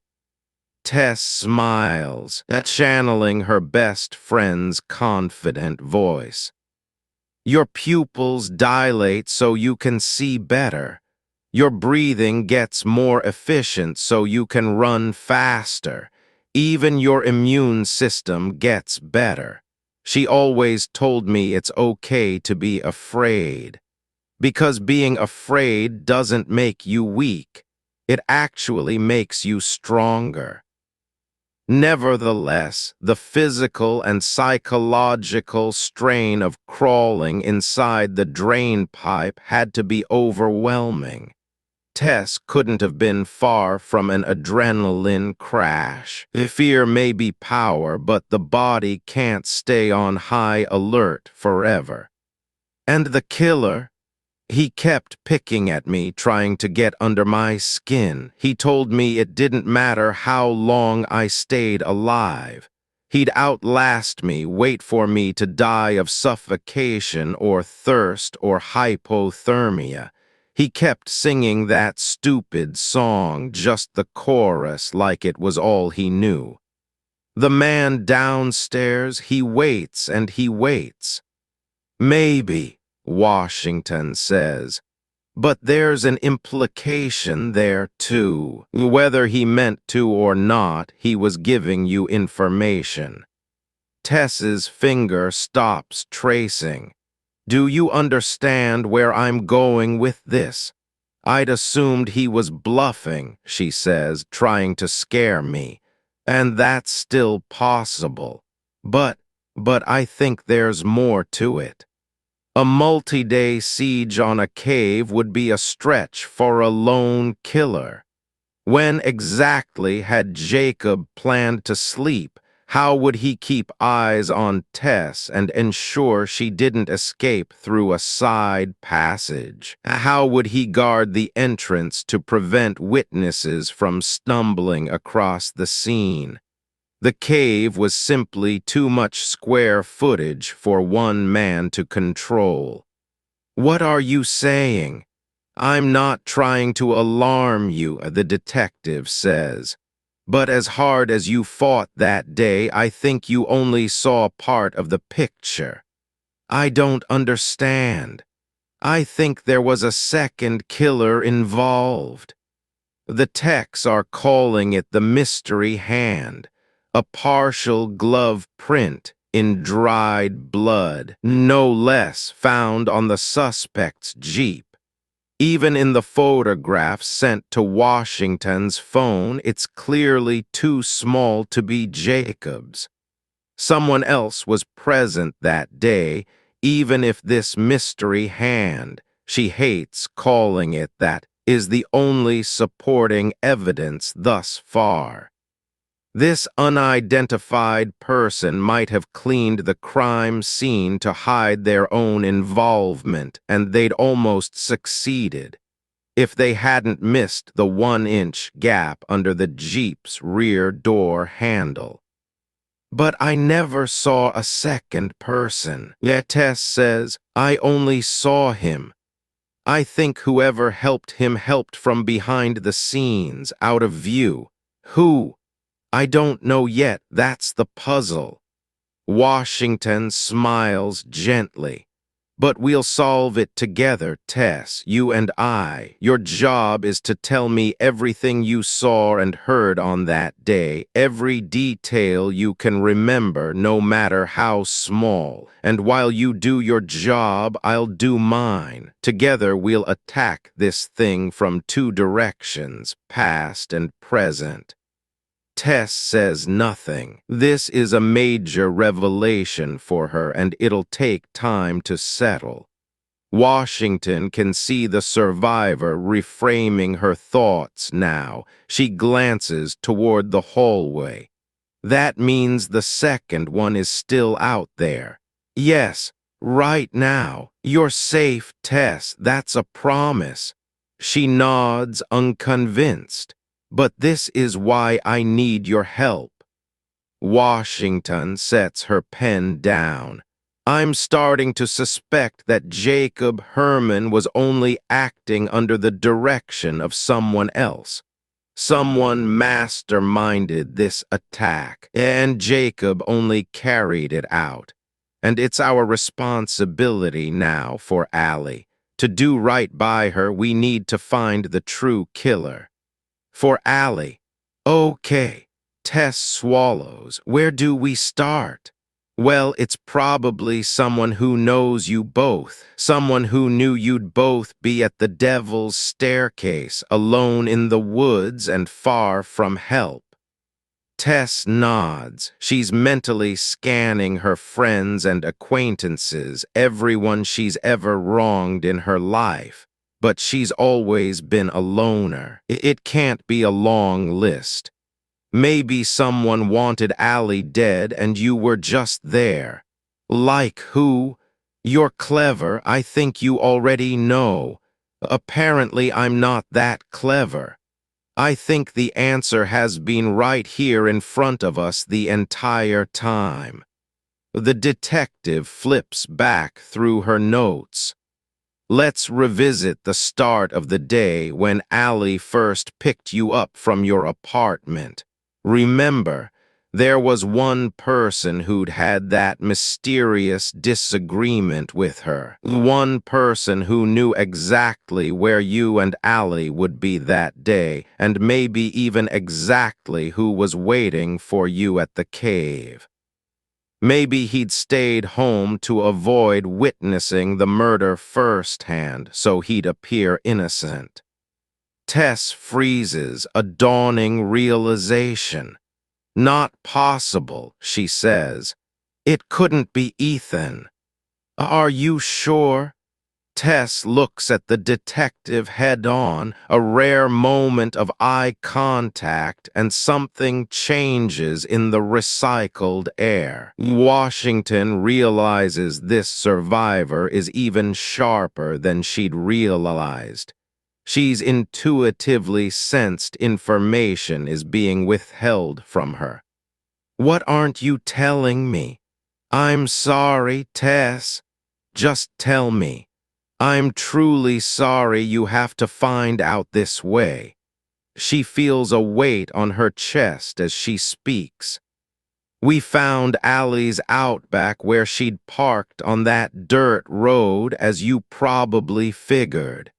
Tess smiles, channeling her best friend's confident voice. Your pupils dilate so you can see better. Your breathing gets more efficient so you can run faster. Even your immune system gets better. She always told me it's okay to be afraid. Because being afraid doesn't make you weak. It actually makes you stronger. Nevertheless, the physical and psychological strain of crawling inside the drain pipe had to be overwhelming. Tess couldn't have been far from an adrenaline crash. Fear may be power, but the body can't stay on high alert forever. And the killer? He kept picking at me, trying to get under my skin. He told me it didn't matter how long I stayed alive. He'd outlast me, wait for me to die of suffocation or thirst or hypothermia. He kept singing that stupid song, just the chorus, like it was all he knew. The man downstairs, he waits and he waits. Maybe, Washington says, but there's an implication there too. Whether he meant to or not, he was giving you information. Tess's finger stops tracing. Do you understand where I'm going with this? I'd assumed he was bluffing, she says, trying to scare me. And that's still possible. But I think there's more to it. A multi-day siege on a cave would be a stretch for a lone killer. When exactly had Jacob planned to sleep? How would he keep eyes on Tess and ensure she didn't escape through a side passage? How would he guard the entrance to prevent witnesses from stumbling across the scene? The cave was simply too much square footage for one man to control. What are you saying? I'm not trying to alarm you, the detective says. But as hard as you fought that day, I think you only saw part of the picture. I don't understand. I think there was a second killer involved. The techs are calling it the mystery hand, a partial glove print in dried blood, no less, found on the suspect's Jeep. Even in the photographs sent to Washington's phone, it's clearly too small to be Jacob's. Someone else was present that day, even if this mystery hand She hates calling it that, is the only supporting evidence thus far. This unidentified person might have cleaned the crime scene to hide their own involvement, and they'd almost succeeded if they hadn't missed the 1-inch gap under the Jeep's rear door handle. But I never saw a second person. Tess says, I only saw him. I think whoever helped him helped from behind the scenes, out of view. Who? I don't know yet, that's the puzzle. Washington smiles gently. But we'll solve it together, Tess, you and I. Your job is to tell me everything you saw and heard on that day, every detail you can remember, no matter how small. And while you do your job, I'll do mine. Together we'll attack this thing from 2 directions, past and present. Tess says nothing. This is a major revelation for her, and it'll take time to settle. Washington can see the survivor reframing her thoughts now. She glances toward the hallway. That means the second one is still out there. Yes, right now. You're safe, Tess. That's a promise. She nods, unconvinced. But this is why I need your help. Washington sets her pen down. I'm starting to suspect that Jacob Herman was only acting under the direction of someone else. Someone masterminded this attack, and Jacob only carried it out. And it's our responsibility now for Allie. To do right by her, we need to find the true killer. For Allie, okay, Tess swallows. Where do we start? Well, it's probably someone who knows you both, someone who knew you'd both be at the devil's staircase, alone in the woods and far from help. Tess nods. She's mentally scanning her friends and acquaintances, everyone she's ever wronged in her life. But she's always been a loner. It can't be a long list. Maybe someone wanted Allie dead and you were just there. Like who? You're clever. I think you already know. Apparently, I'm not that clever. I think the answer has been right here in front of us the entire time. The detective flips back through her notes. Let's revisit the start of the day when Allie first picked you up from your apartment. Remember, there was one person who'd had that mysterious disagreement with her. One person who knew exactly where you and Allie would be that day, and maybe even exactly who was waiting for you at the cave. Maybe he'd stayed home to avoid witnessing the murder firsthand, so he'd appear innocent. Tess freezes, a dawning realization. Not possible, she says. It couldn't be Ethan. Are you sure? Tess looks at the detective head-on, a rare moment of eye contact, and something changes in the recycled air. Washington realizes this survivor is even sharper than she'd realized. She's intuitively sensed information is being withheld from her. What aren't you telling me? I'm sorry, Tess. Just tell me. I'm truly sorry you have to find out this way. She feels a weight on her chest as she speaks. We found Allie's Outback where she'd parked on that dirt road, as you probably figured.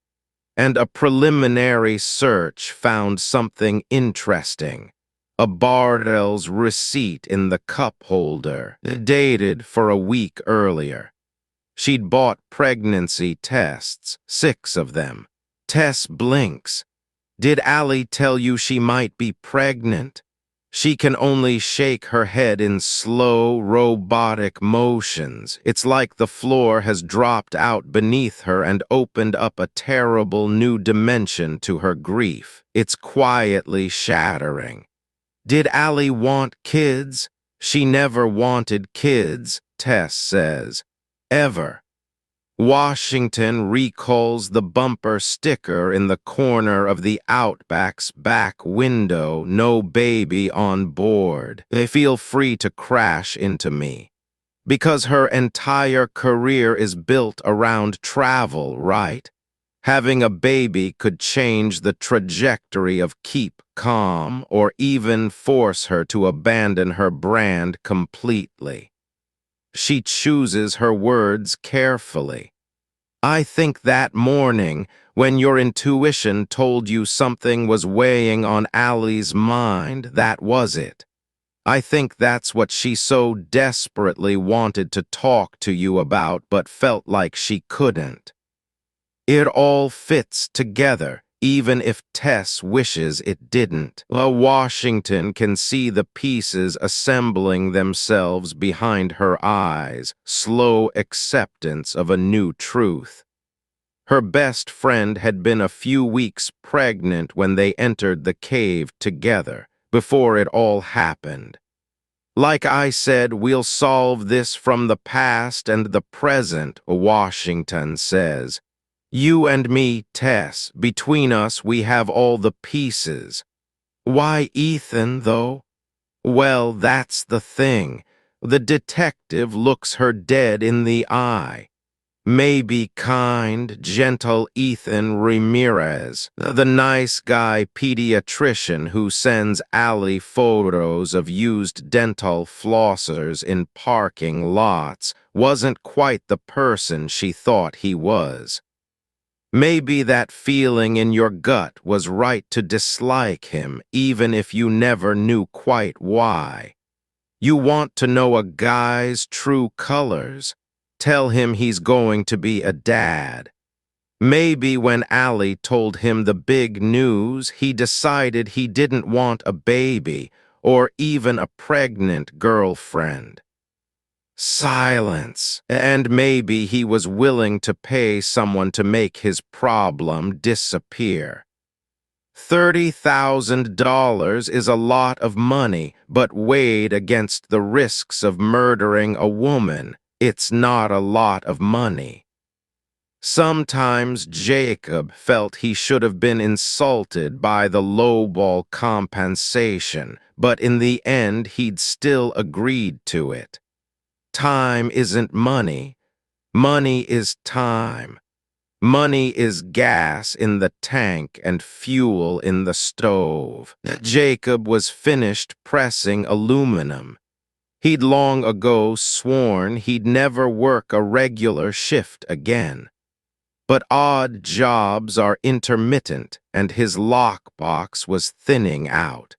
And a preliminary search found something interesting. A Bardell's receipt in the cup holder, dated for a week earlier. She'd bought pregnancy tests, 6 of them. Tess blinks. Did Allie tell you she might be pregnant? She can only shake her head in slow, robotic motions. It's like the floor has dropped out beneath her and opened up a terrible new dimension to her grief. It's quietly shattering. Did Allie want kids? She never wanted kids, Tess says. Ever. Washington recalls the bumper sticker in the corner of the Outback's back window, "No baby on board." They feel free to crash into me. Because her entire career is built around travel, right? Having a baby could change the trajectory of Keep Calm or even force her to abandon her brand completely. She chooses her words carefully. I think that morning, when your intuition told you something was weighing on Allie's mind, that was it. I think that's what she so desperately wanted to talk to you about but felt like she couldn't. It all fits together, even if Tess wishes it didn't. Washington can see the pieces assembling themselves behind her eyes, slow acceptance of a new truth. Her best friend had been a few weeks pregnant when they entered the cave together, before it all happened. Like I said, we'll solve this from the past and the present, Washington says. You and me, Tess, between us we have all the pieces. Why Ethan, though? Well, that's the thing. The detective looks her dead in the eye. Maybe kind, gentle Ethan Ramirez, the nice guy pediatrician who sends Allie photos of used dental flossers in parking lots, wasn't quite the person she thought he was. Maybe that feeling in your gut was right to dislike him, even if you never knew quite why. You want to know a guy's true colors. Tell him he's going to be a dad. Maybe when Allie told him the big news, he decided he didn't want a baby or even a pregnant girlfriend. Silence. And maybe he was willing to pay someone to make his problem disappear. $30,000 is a lot of money, but weighed against the risks of murdering a woman, it's not a lot of money. Sometimes Jacob felt he should have been insulted by the lowball compensation, but in the end he'd still agreed to it. Time isn't money. Money is time. Money is gas in the tank and fuel in the stove. Jacob was finished pressing aluminum. He'd long ago sworn he'd never work a regular shift again. But odd jobs are intermittent, and his lockbox was thinning out.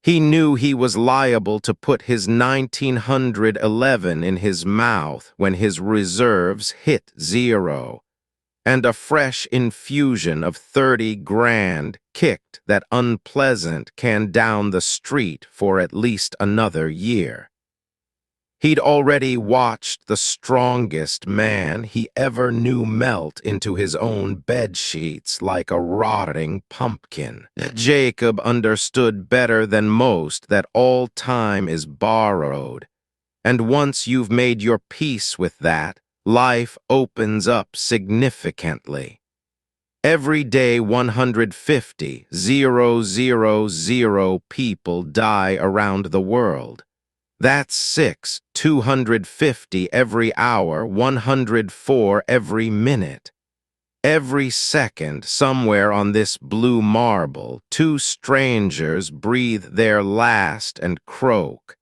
He knew he was liable to put his 1911 in his mouth when his reserves hit zero, and a fresh infusion of 30 grand kicked that unpleasant can down the street for at least another year. He'd already watched the strongest man he ever knew melt into his own bedsheets like a rotting pumpkin. Jacob understood better than most that all time is borrowed, and once you've made your peace with that, life opens up significantly. Every day 150,000 people die around the world. That's 250 every hour, 104 every minute. Every second, somewhere on this blue marble, two strangers breathe their last and croak.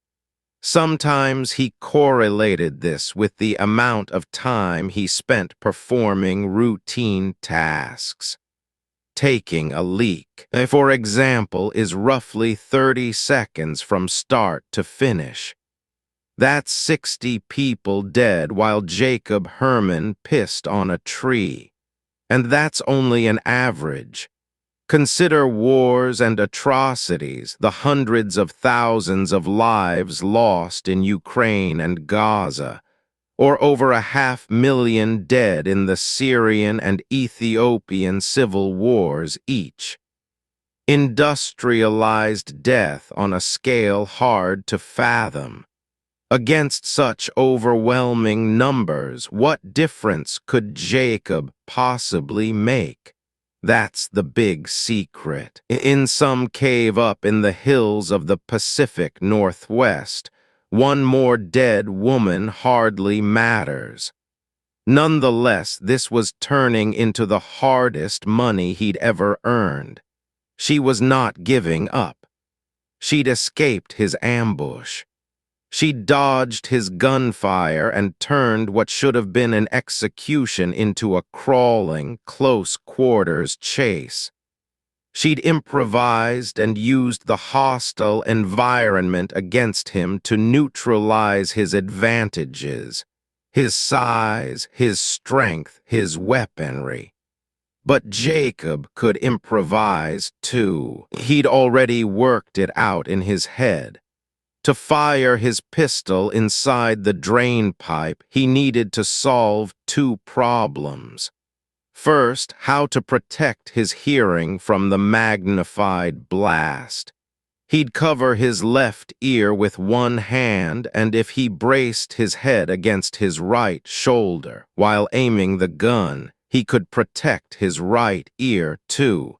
Sometimes he correlated this with the amount of time he spent performing routine tasks. Taking a leak, for example, is roughly 30 seconds from start to finish. That's 60 people dead while Jacob Herman pissed on a tree. And that's only an average. Consider wars and atrocities, the hundreds of thousands of lives lost in Ukraine and Gaza, or over 500,000 dead in the Syrian and Ethiopian civil wars each. Industrialized death on a scale hard to fathom. Against such overwhelming numbers, what difference could Jacob possibly make? That's the big secret. In some cave up in the hills of the Pacific Northwest, one more dead woman hardly matters. Nonetheless, this was turning into the hardest money he'd ever earned. She was not giving up. She'd escaped his ambush. She dodged his gunfire and turned what should have been an execution into a crawling, close-quarters chase. She'd improvised and used the hostile environment against him to neutralize his advantages, his size, his strength, his weaponry. But Jacob could improvise, too. He'd already worked it out in his head. To fire his pistol inside the drain pipe, he needed to solve two problems. First, how to protect his hearing from the magnified blast. He'd cover his left ear with one hand, and if he braced his head against his right shoulder while aiming the gun, he could protect his right ear, too.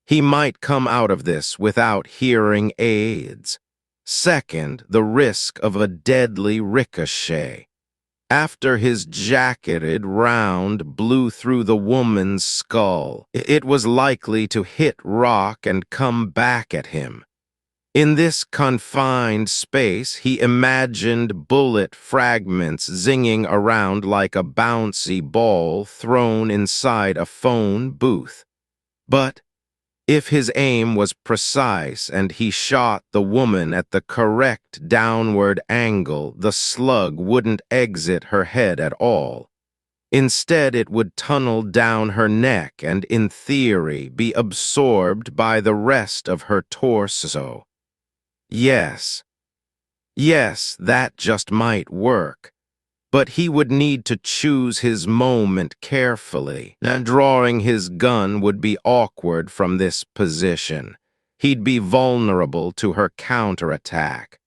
He might come out of this without hearing aids. Second, the risk of a deadly ricochet. After his jacketed round blew through the woman's skull, it was likely to hit rock and come back at him. In this confined space, he imagined bullet fragments zinging around like a bouncy ball thrown inside a phone booth. But if his aim was precise and he shot the woman at the correct downward angle, the slug wouldn't exit her head at all. Instead, it would tunnel down her neck and, in theory, be absorbed by the rest of her torso. Yes, that just might work. But he would need to choose his moment carefully, and drawing his gun would be awkward from this position. He'd be vulnerable to her counterattack.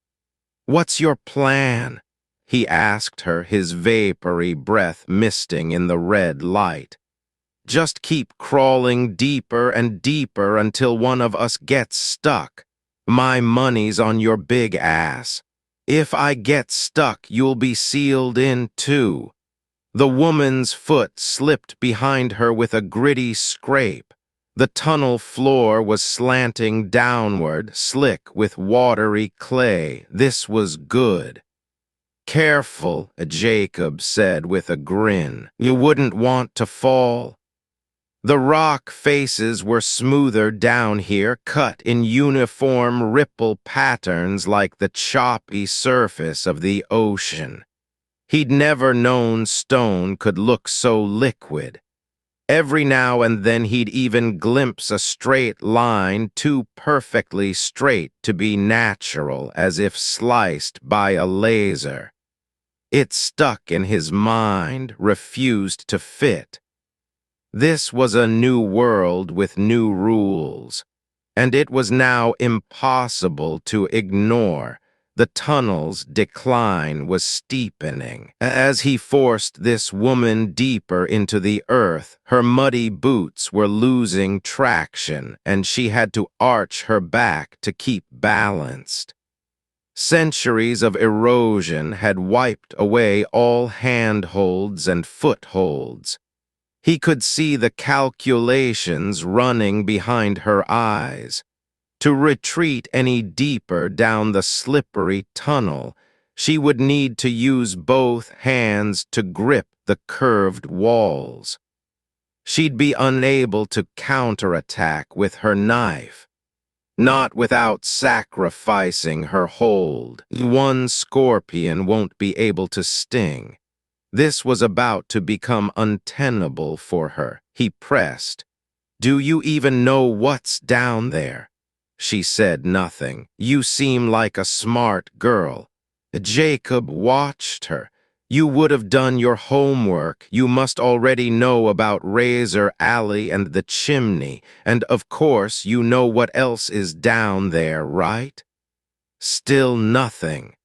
"What's your plan?" he asked her, his vapory breath misting in the red light. "Just keep crawling deeper and deeper until one of us gets stuck. My money's on your big ass. If I get stuck, you'll be sealed in, too." The woman's foot slipped behind her with a gritty scrape. The tunnel floor was slanting downward, slick with watery clay. This was good. "Careful," Jacob said with a grin. "You wouldn't want to fall." The rock faces were smoother down here, cut in uniform ripple patterns like the choppy surface of the ocean. He'd never known stone could look so liquid. Every now and then he'd even glimpse a straight line too perfectly straight to be natural, as if sliced by a laser. It stuck in his mind, refused to fit. This was a new world with new rules, and it was now impossible to ignore. The tunnel's decline was steepening. As he forced this woman deeper into the earth, her muddy boots were losing traction, and she had to arch her back to keep balanced. Centuries of erosion had wiped away all handholds and footholds. He could see the calculations running behind her eyes. To retreat any deeper down the slippery tunnel, she would need to use both hands to grip the curved walls. She'd be unable to counterattack with her knife, not without sacrificing her hold. One scorpion won't be able to sting. This was about to become untenable for her. He pressed. Do you even know what's down there?" She said nothing. "You seem like a smart girl." Jacob watched her. "You would have done your homework. You must already know about Razor Alley and the chimney, and of course you know what else is down there, right?" Still nothing.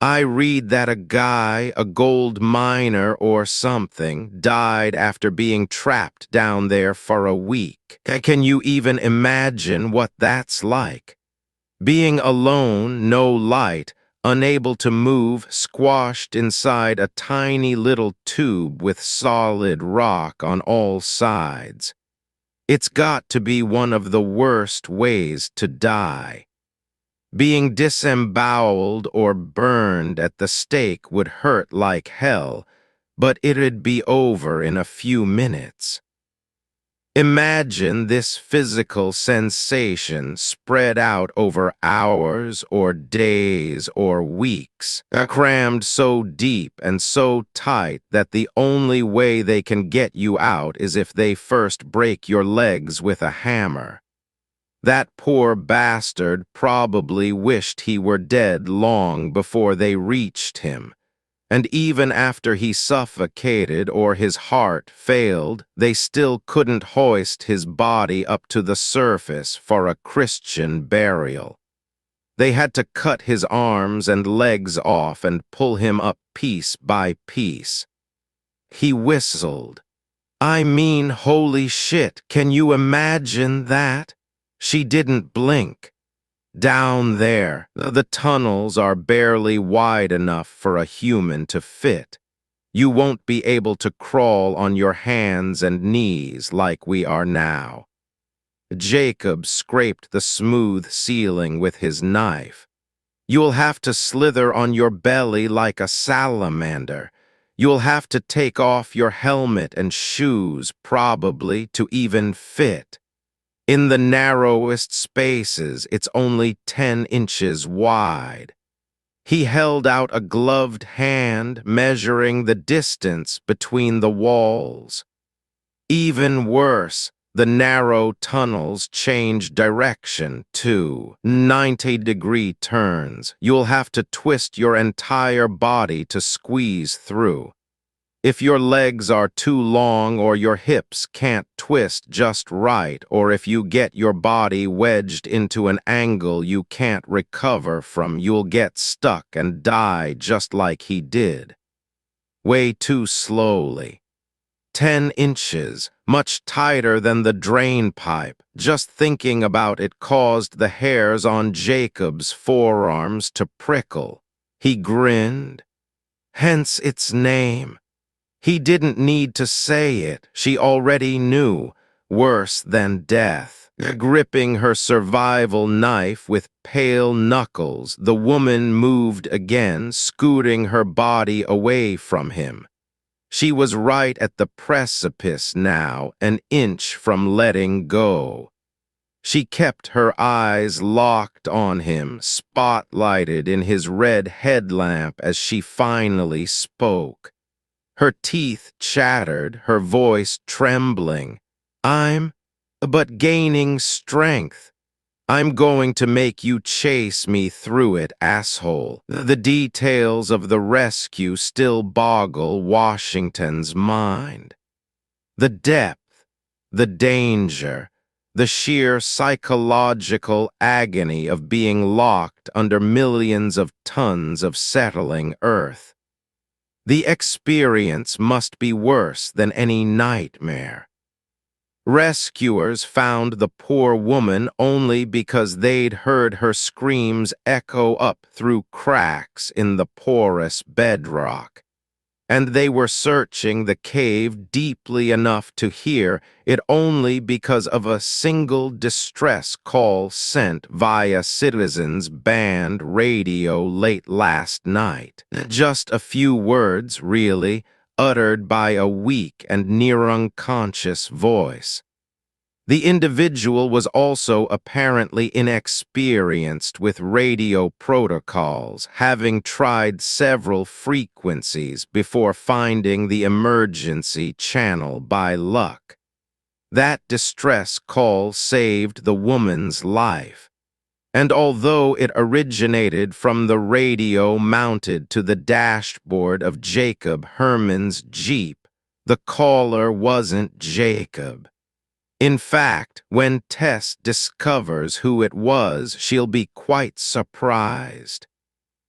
"I read that a guy, a gold miner or something, died after being trapped down there for a week. Can you even imagine what that's like? Being alone, no light, unable to move, squashed inside a tiny little tube with solid rock on all sides. It's got to be one of the worst ways to die. Being disemboweled or burned at the stake would hurt like hell, but it'd be over in a few minutes. Imagine this physical sensation spread out over hours or days or weeks, crammed so deep and so tight that the only way they can get you out is if they first break your legs with a hammer. That poor bastard probably wished he were dead long before they reached him, and even after he suffocated or his heart failed, they still couldn't hoist his body up to the surface for a Christian burial. They had to cut his arms and legs off and pull him up piece by piece. He whistled. "I mean, holy shit, can you imagine that?" She didn't blink. Down there, the tunnels are barely wide enough for a human to fit. You won't be able to crawl on your hands and knees like we are now. Jacob scraped the smooth ceiling with his knife. "You'll have to slither on your belly like a salamander. You'll have to take off your helmet and shoes, probably, to even fit. In the narrowest spaces, it's only 10 inches wide." He held out a gloved hand, measuring the distance between the walls. Even worse, the narrow tunnels change direction, too. 90-degree turns. You'll have to twist your entire body to squeeze through. If your legs are too long or your hips can't twist just right, or if you get your body wedged into an angle you can't recover from, you'll get stuck and die just like he did. Way too slowly. 10 inches, much tighter than the drain pipe. Just thinking about it caused the hairs on Jacob's forearms to prickle. He grinned. Hence its name. He didn't need to say it. She already knew. Worse than death. Gripping her survival knife with pale knuckles, the woman moved again, scooting her body away from him. She was right at the precipice now, an inch from letting go. She kept her eyes locked on him, spotlighted in his red headlamp as she finally spoke. Her teeth chattered, her voice trembling. "I'm but gaining strength. I'm going to make you chase me through it, asshole." The details of the rescue still boggle Washington's mind. The depth, the danger, the sheer psychological agony of being locked under millions of tons of settling earth. The experience must be worse than any nightmare. Rescuers found the poor woman only because they'd heard her screams echo up through cracks in the porous bedrock, and they were searching the cave deeply enough to hear it only because of a single distress call sent via Citizens Band radio late last night. Just a few words, really, uttered by a weak and near-unconscious voice. The individual was also apparently inexperienced with radio protocols, having tried several frequencies before finding the emergency channel by luck. That distress call saved the woman's life. And although it originated from the radio mounted to the dashboard of Jacob Herman's Jeep, the caller wasn't Jacob. In fact, when Tess discovers who it was, she'll be quite surprised.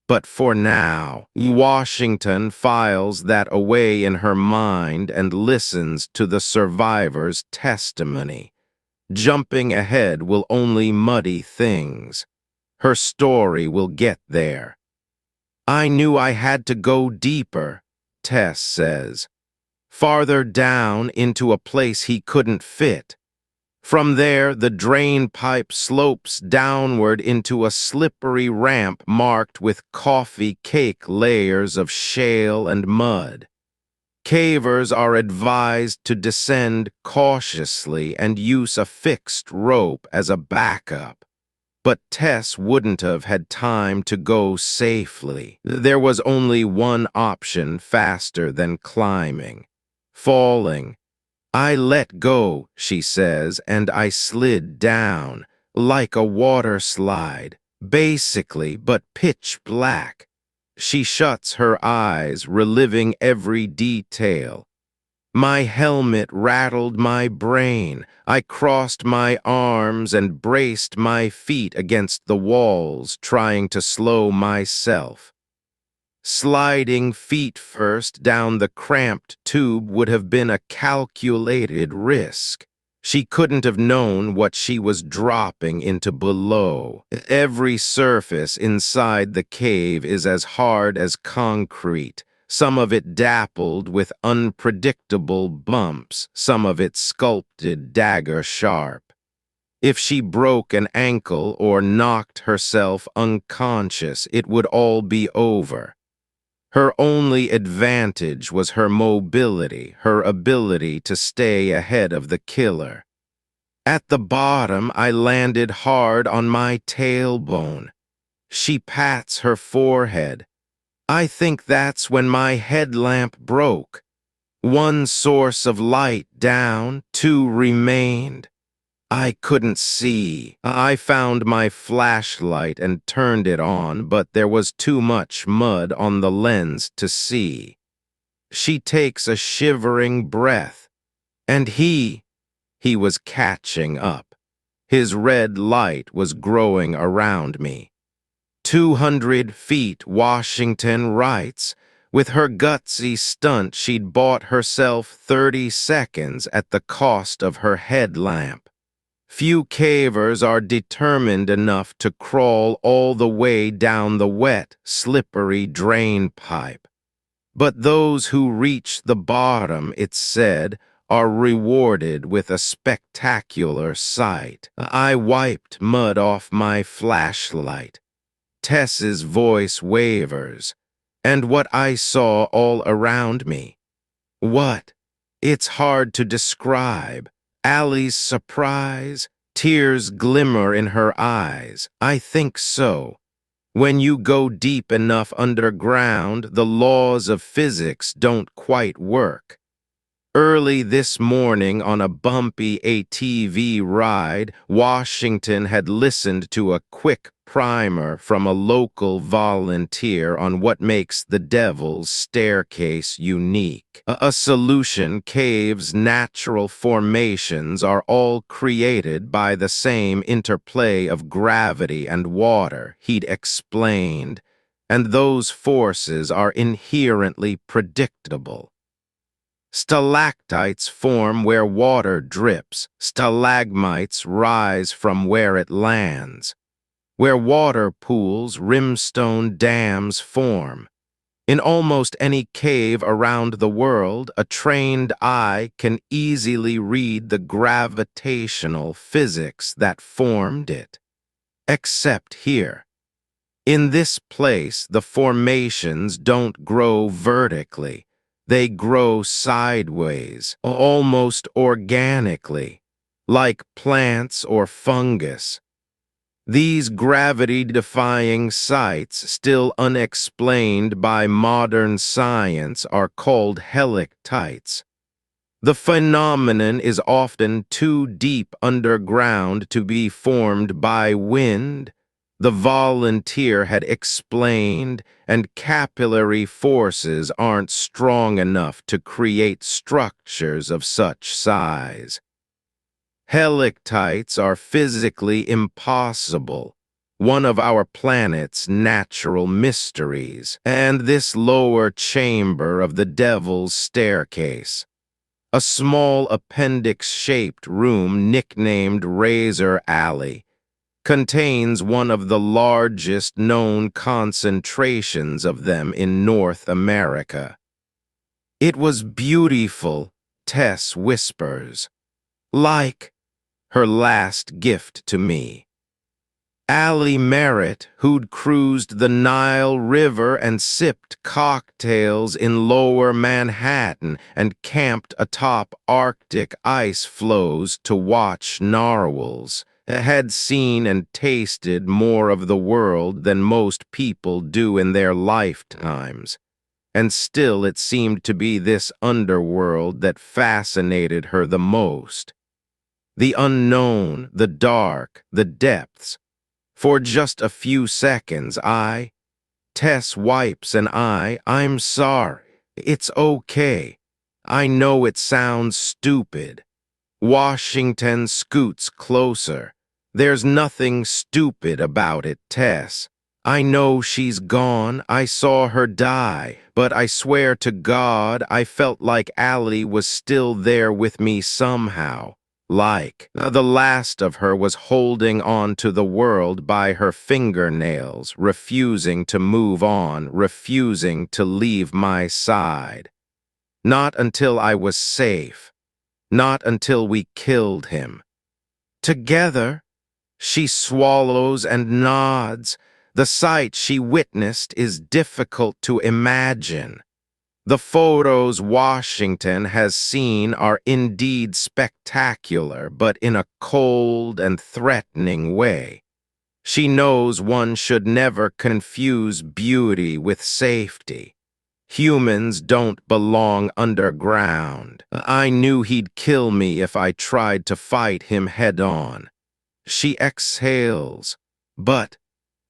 But for now, Washington files that away in her mind and listens to the survivor's testimony. Jumping ahead will only muddy things. Her story will get there. I knew I had to go deeper, Tess says. Farther down into a place he couldn't fit. From there, the drain pipe slopes downward into a slippery ramp marked with coffee cake layers of shale and mud. Cavers are advised to descend cautiously and use a fixed rope as a backup. But Tess wouldn't have had time to go safely. There was only one option faster than climbing: falling. I let go, she says, and I slid down, like a water slide, basically, but pitch black. She shuts her eyes, reliving every detail. My helmet rattled my brain. I crossed my arms and braced my feet against the walls, trying to slow myself. Sliding feet first down the cramped tube would have been a calculated risk. She couldn't have known what she was dropping into below. Every surface inside the cave is as hard as concrete, some of it dappled with unpredictable bumps, some of it sculpted dagger sharp. If she broke an ankle or knocked herself unconscious, it would all be over. Her only advantage was her mobility, her ability to stay ahead of the killer. At the bottom, I landed hard on my tailbone. She pats her forehead. I think that's when my headlamp broke. One source of light down, two remained. I couldn't see. I found my flashlight and turned it on, but there was too much mud on the lens to see. She takes a shivering breath. And he was catching up. His red light was growing around me. 200 feet, Washington writes. With her gutsy stunt, she'd bought herself 30 seconds at the cost of her headlamp. Few cavers are determined enough to crawl all the way down the wet, slippery drain pipe. But those who reach the bottom, it's said, are rewarded with a spectacular sight. I wiped mud off my flashlight. Tess's voice wavers. And what I saw all around me. What? It's hard to describe. Allie's surprise, tears glimmer in her eyes. I think so. When you go deep enough underground, the laws of physics don't quite work. Early this morning on a bumpy ATV ride, Washington had listened to a quick primer from a local volunteer on what makes the Devil's Staircase unique. A solution: caves' natural formations are all created by the same interplay of gravity and water, he'd explained, and those forces are inherently predictable. Stalactites form where water drips. Stalagmites rise from where it lands. Where water pools, rimstone dams form. In almost any cave around the world, a trained eye can easily read the gravitational physics that formed it. Except here. In this place, the formations don't grow vertically. They grow sideways, almost organically, like plants or fungus. These gravity-defying sites, still unexplained by modern science, are called helictites. The phenomenon is often too deep underground to be formed by wind, the volunteer had explained, and capillary forces aren't strong enough to create structures of such size. Helictites are physically impossible, one of our planet's natural mysteries, and this lower chamber of the Devil's Staircase, a small appendix-shaped room nicknamed Razor Alley, contains one of the largest known concentrations of them in North America. It was beautiful, Tess whispers, like her last gift to me. Allie Merritt, who'd cruised the Nile River and sipped cocktails in lower Manhattan and camped atop Arctic ice floes to watch narwhals, had seen and tasted more of the world than most people do in their lifetimes. And still it seemed to be this underworld that fascinated her the most. The unknown, the dark, the depths. For just a few seconds, Tess wipes an eye, I'm sorry. It's okay. I know it sounds stupid. Washington scoots closer. There's nothing stupid about it, Tess. I know she's gone. I saw her die. But I swear to God, I felt like Allie was still there with me somehow. Like the last of her was holding on to the world by her fingernails, refusing to move on, refusing to leave my side. Not until I was safe. Not until we killed him. Together, she swallows and nods. The sight she witnessed is difficult to imagine. The photos Washington has seen are indeed spectacular, but in a cold and threatening way. She knows one should never confuse beauty with safety. Humans don't belong underground. I knew he'd kill me if I tried to fight him head-on. She exhales. But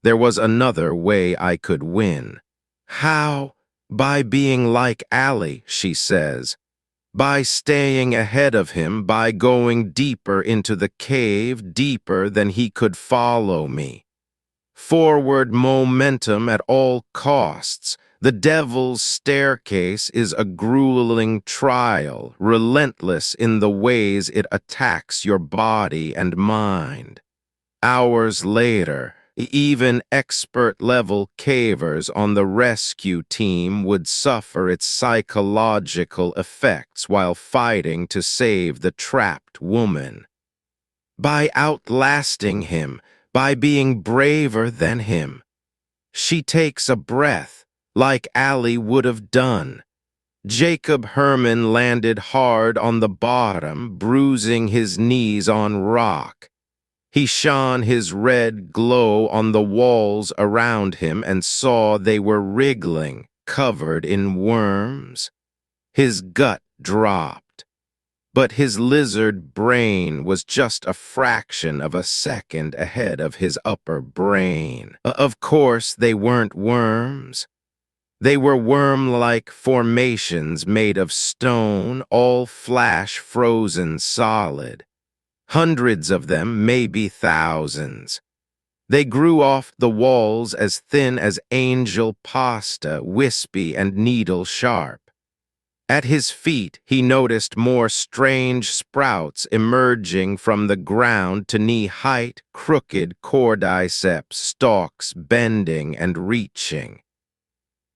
there was another way I could win. How? By being like Allie, she says. By staying ahead of him, by going deeper into the cave, deeper than he could follow me. Forward momentum at all costs. The Devil's Staircase is a grueling trial, relentless in the ways it attacks your body and mind. Hours later, even expert-level cavers on the rescue team would suffer its psychological effects while fighting to save the trapped woman. By outlasting him, by being braver than him. She takes a breath, like Allie would have done. Jacob Herman landed hard on the bottom, bruising his knees on rock. He shone his red glow on the walls around him and saw they were wriggling, covered in worms. His gut dropped. But his lizard brain was just a fraction of a second ahead of his upper brain. Of course, they weren't worms. They were worm-like formations made of stone, all flash-frozen solid. Hundreds of them, maybe thousands. They grew off the walls as thin as angel pasta, wispy and needle-sharp. At his feet, he noticed more strange sprouts emerging from the ground to knee-height, crooked cordyceps stalks bending and reaching.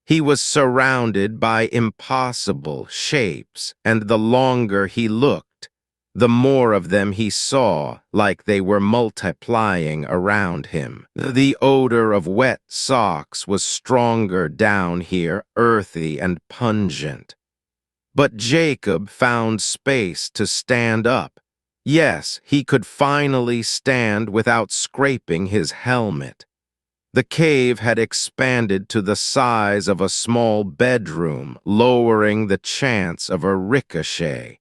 He was surrounded by impossible shapes, and the longer he looked, the more of them he saw, like they were multiplying around him. The odor of wet socks was stronger down here, earthy and pungent. But Jacob found space to stand up. Yes, he could finally stand without scraping his helmet. The cave had expanded to the size of a small bedroom, lowering the chance of a ricochet.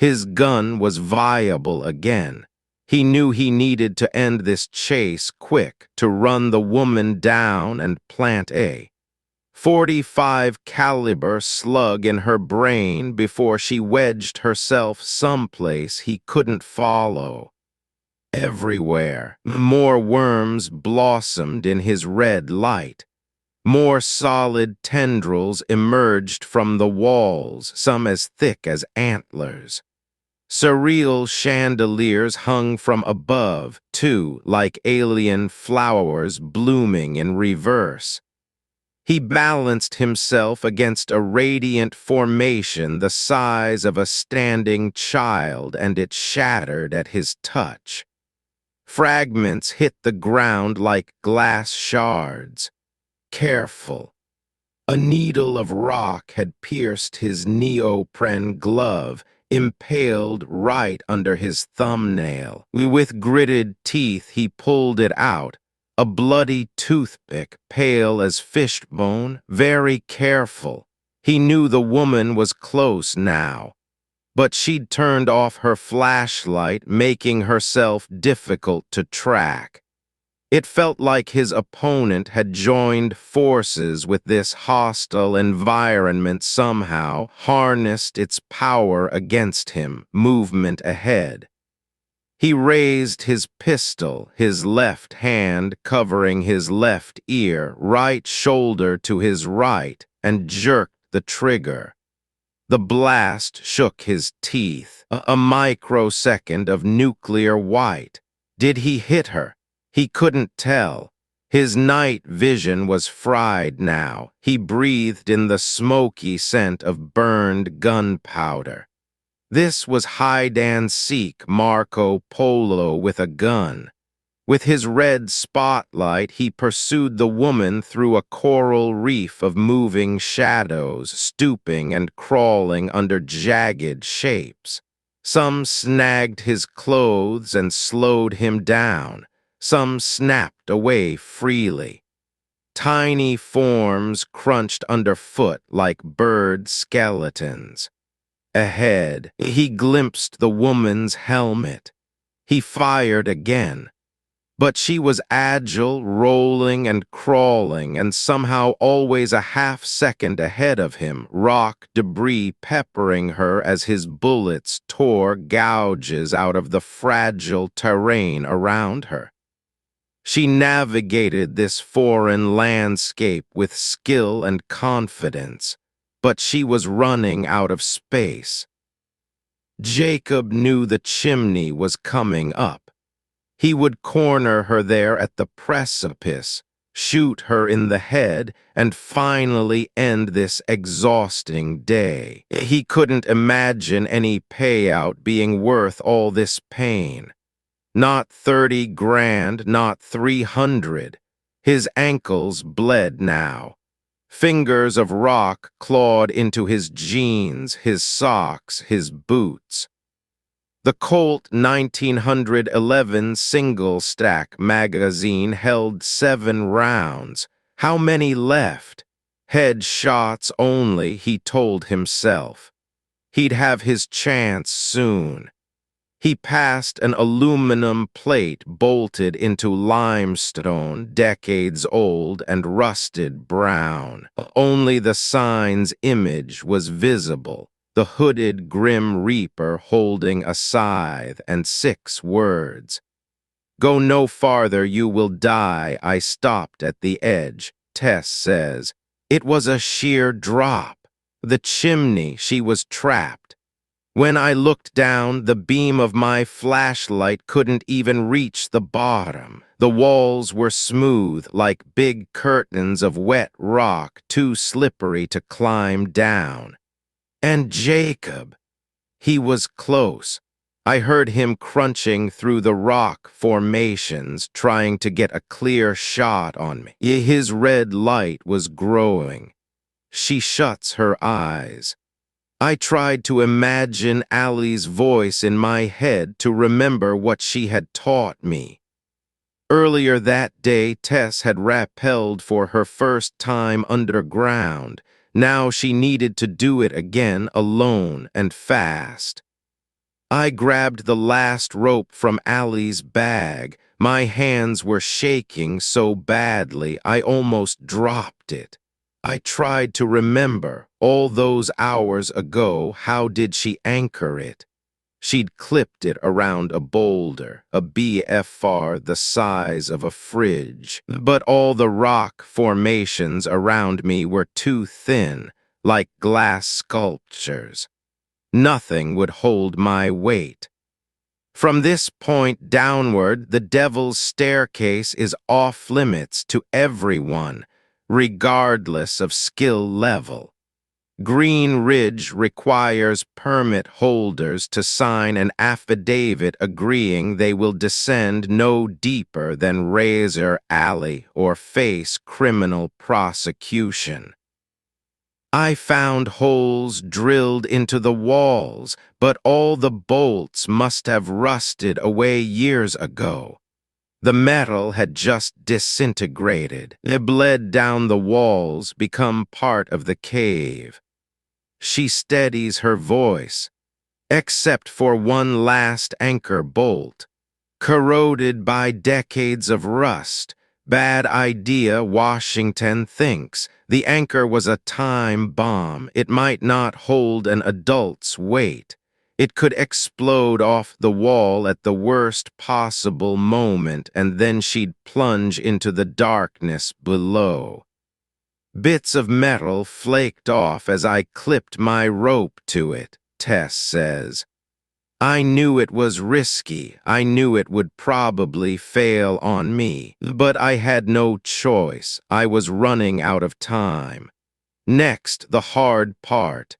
His gun was viable again. He knew he needed to end this chase quick to run the woman down and plant a 45 caliber slug in her brain before she wedged herself someplace he couldn't follow. Everywhere, more worms blossomed in his red light. More solid tendrils emerged from the walls, some as thick as antlers. Surreal chandeliers hung from above, too, like alien flowers blooming in reverse. He balanced himself against a radiant formation the size of a standing child, and it shattered at his touch. Fragments hit the ground like glass shards. Careful. A needle of rock had pierced his neoprene glove, impaled right under his thumbnail. With gritted teeth, he pulled it out, a bloody toothpick, pale as fishbone, very careful. He knew the woman was close now, but she'd turned off her flashlight, making herself difficult to track. It felt like his opponent had joined forces with this hostile environment somehow, harnessed its power against him, movement ahead. He raised his pistol, his left hand covering his left ear, right shoulder to his right, and jerked the trigger. The blast shook his teeth, a microsecond of nuclear white. Did he hit her? He couldn't tell. His night vision was fried now. He breathed in the smoky scent of burned gunpowder. This was hide-and-seek Marco Polo with a gun. With his red spotlight, he pursued the woman through a coral reef of moving shadows, stooping and crawling under jagged shapes. Some snagged his clothes and slowed him down. Some snapped away freely. Tiny forms crunched underfoot like bird skeletons. Ahead, he glimpsed the woman's helmet. He fired again. But she was agile, rolling and crawling, and somehow always a half-second ahead of him, rock debris peppering her as his bullets tore gouges out of the fragile terrain around her. She navigated this foreign landscape with skill and confidence, but she was running out of space. Jacob knew the chimney was coming up. He would corner her there at the precipice, shoot her in the head, and finally end this exhausting day. He couldn't imagine any payout being worth all this pain. Not 30 grand, not 300. His ankles bled now. Fingers of rock clawed into his jeans, his socks, his boots. The Colt 1911 single-stack magazine held 7 rounds. How many left? Head shots only, he told himself. He'd have his chance soon. He passed an aluminum plate bolted into limestone, decades old and rusted brown. Only the sign's image was visible. The hooded Grim Reaper holding a scythe and 6 words. Go no farther, you will die. I stopped at the edge, Tess says. It was a sheer drop. The chimney, she was trapped. When I looked down, the beam of my flashlight couldn't even reach the bottom. The walls were smooth, like big curtains of wet rock, too slippery to climb down. And Jacob, he was close. I heard him crunching through the rock formations, trying to get a clear shot on me. His red light was growing. She shuts her eyes. I tried to imagine Allie's voice in my head to remember what she had taught me. Earlier that day, Tess had rappelled for her first time underground. Now she needed to do it again, alone and fast. I grabbed the last rope from Allie's bag. My hands were shaking so badly I almost dropped it. I tried to remember, all those hours ago, how did she anchor it? She'd clipped it around a boulder, a BFR the size of a fridge. But all the rock formations around me were too thin, like glass sculptures. Nothing would hold my weight. From this point downward, the devil's staircase is off limits to everyone, regardless of skill level. Green Ridge requires permit holders to sign an affidavit agreeing they will descend no deeper than Razor Alley or face criminal prosecution. I found holes drilled into the walls, but all the bolts must have rusted away years ago. The metal had just disintegrated. It bled down the walls, become part of the cave. She steadies her voice, except for one last anchor bolt. Corroded by decades of rust. Bad idea, Washington thinks. The anchor was a time bomb. It might not hold an adult's weight. It could explode off the wall at the worst possible moment, and then she'd plunge into the darkness below. Bits of metal flaked off as I clipped my rope to it, Tess says. I knew it was risky. I knew it would probably fail on me, but I had no choice. I was running out of time. Next, the hard part.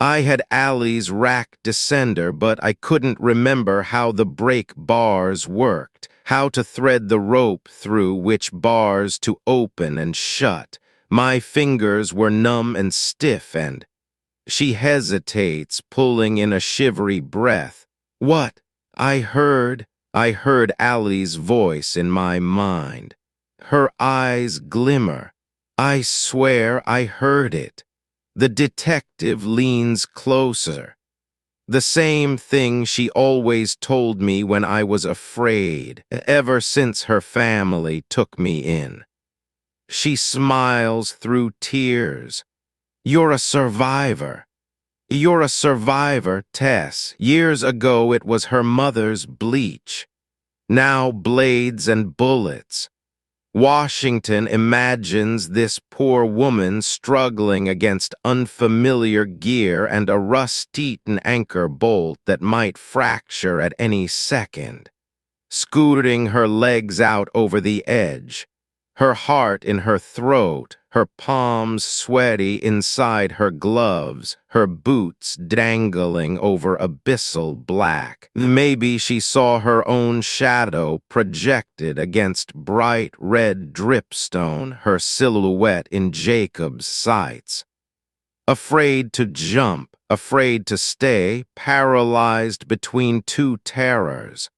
I had Allie's rack descender, but I couldn't remember how the brake bars worked, how to thread the rope through which bars to open and shut. My fingers were numb and stiff, and she hesitates, pulling in a shivery breath. What? I heard Allie's voice in my mind. Her eyes glimmer. I swear I heard it. The detective leans closer. The same thing she always told me when I was afraid, ever since her family took me in. She smiles through tears. You're a survivor. You're a survivor, Tess. Years ago it was her mother's bleach. Now blades and bullets. Washington imagines this poor woman struggling against unfamiliar gear and a rust-eaten anchor bolt that might fracture at any second. Scooting her legs out over the edge, her heart in her throat, her palms sweaty inside her gloves, her boots dangling over abyssal black. Maybe she saw her own shadow projected against bright red dripstone, her silhouette in Jacob's sights. Afraid to jump, afraid to stay, paralyzed between two terrors.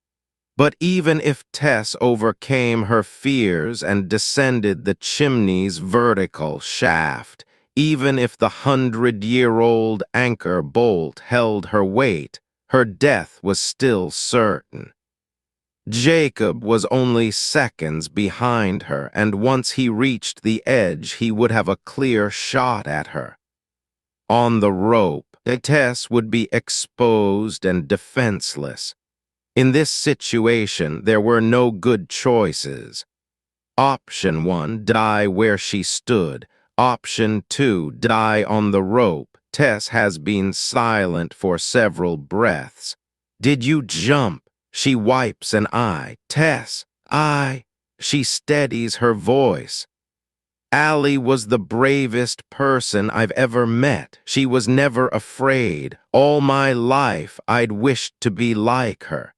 But even if Tess overcame her fears and descended the chimney's vertical shaft, even if the 100-year-old anchor bolt held her weight, her death was still certain. Jacob was only seconds behind her, and once he reached the edge, he would have a clear shot at her. On the rope, Tess would be exposed and defenseless. In this situation, there were no good choices. Option 1, die where she stood. Option 2, die on the rope. Tess has been silent for several breaths. Did you jump? She wipes an eye. Tess, She steadies her voice. Allie was the bravest person I've ever met. She was never afraid. All my life, I'd wished to be like her.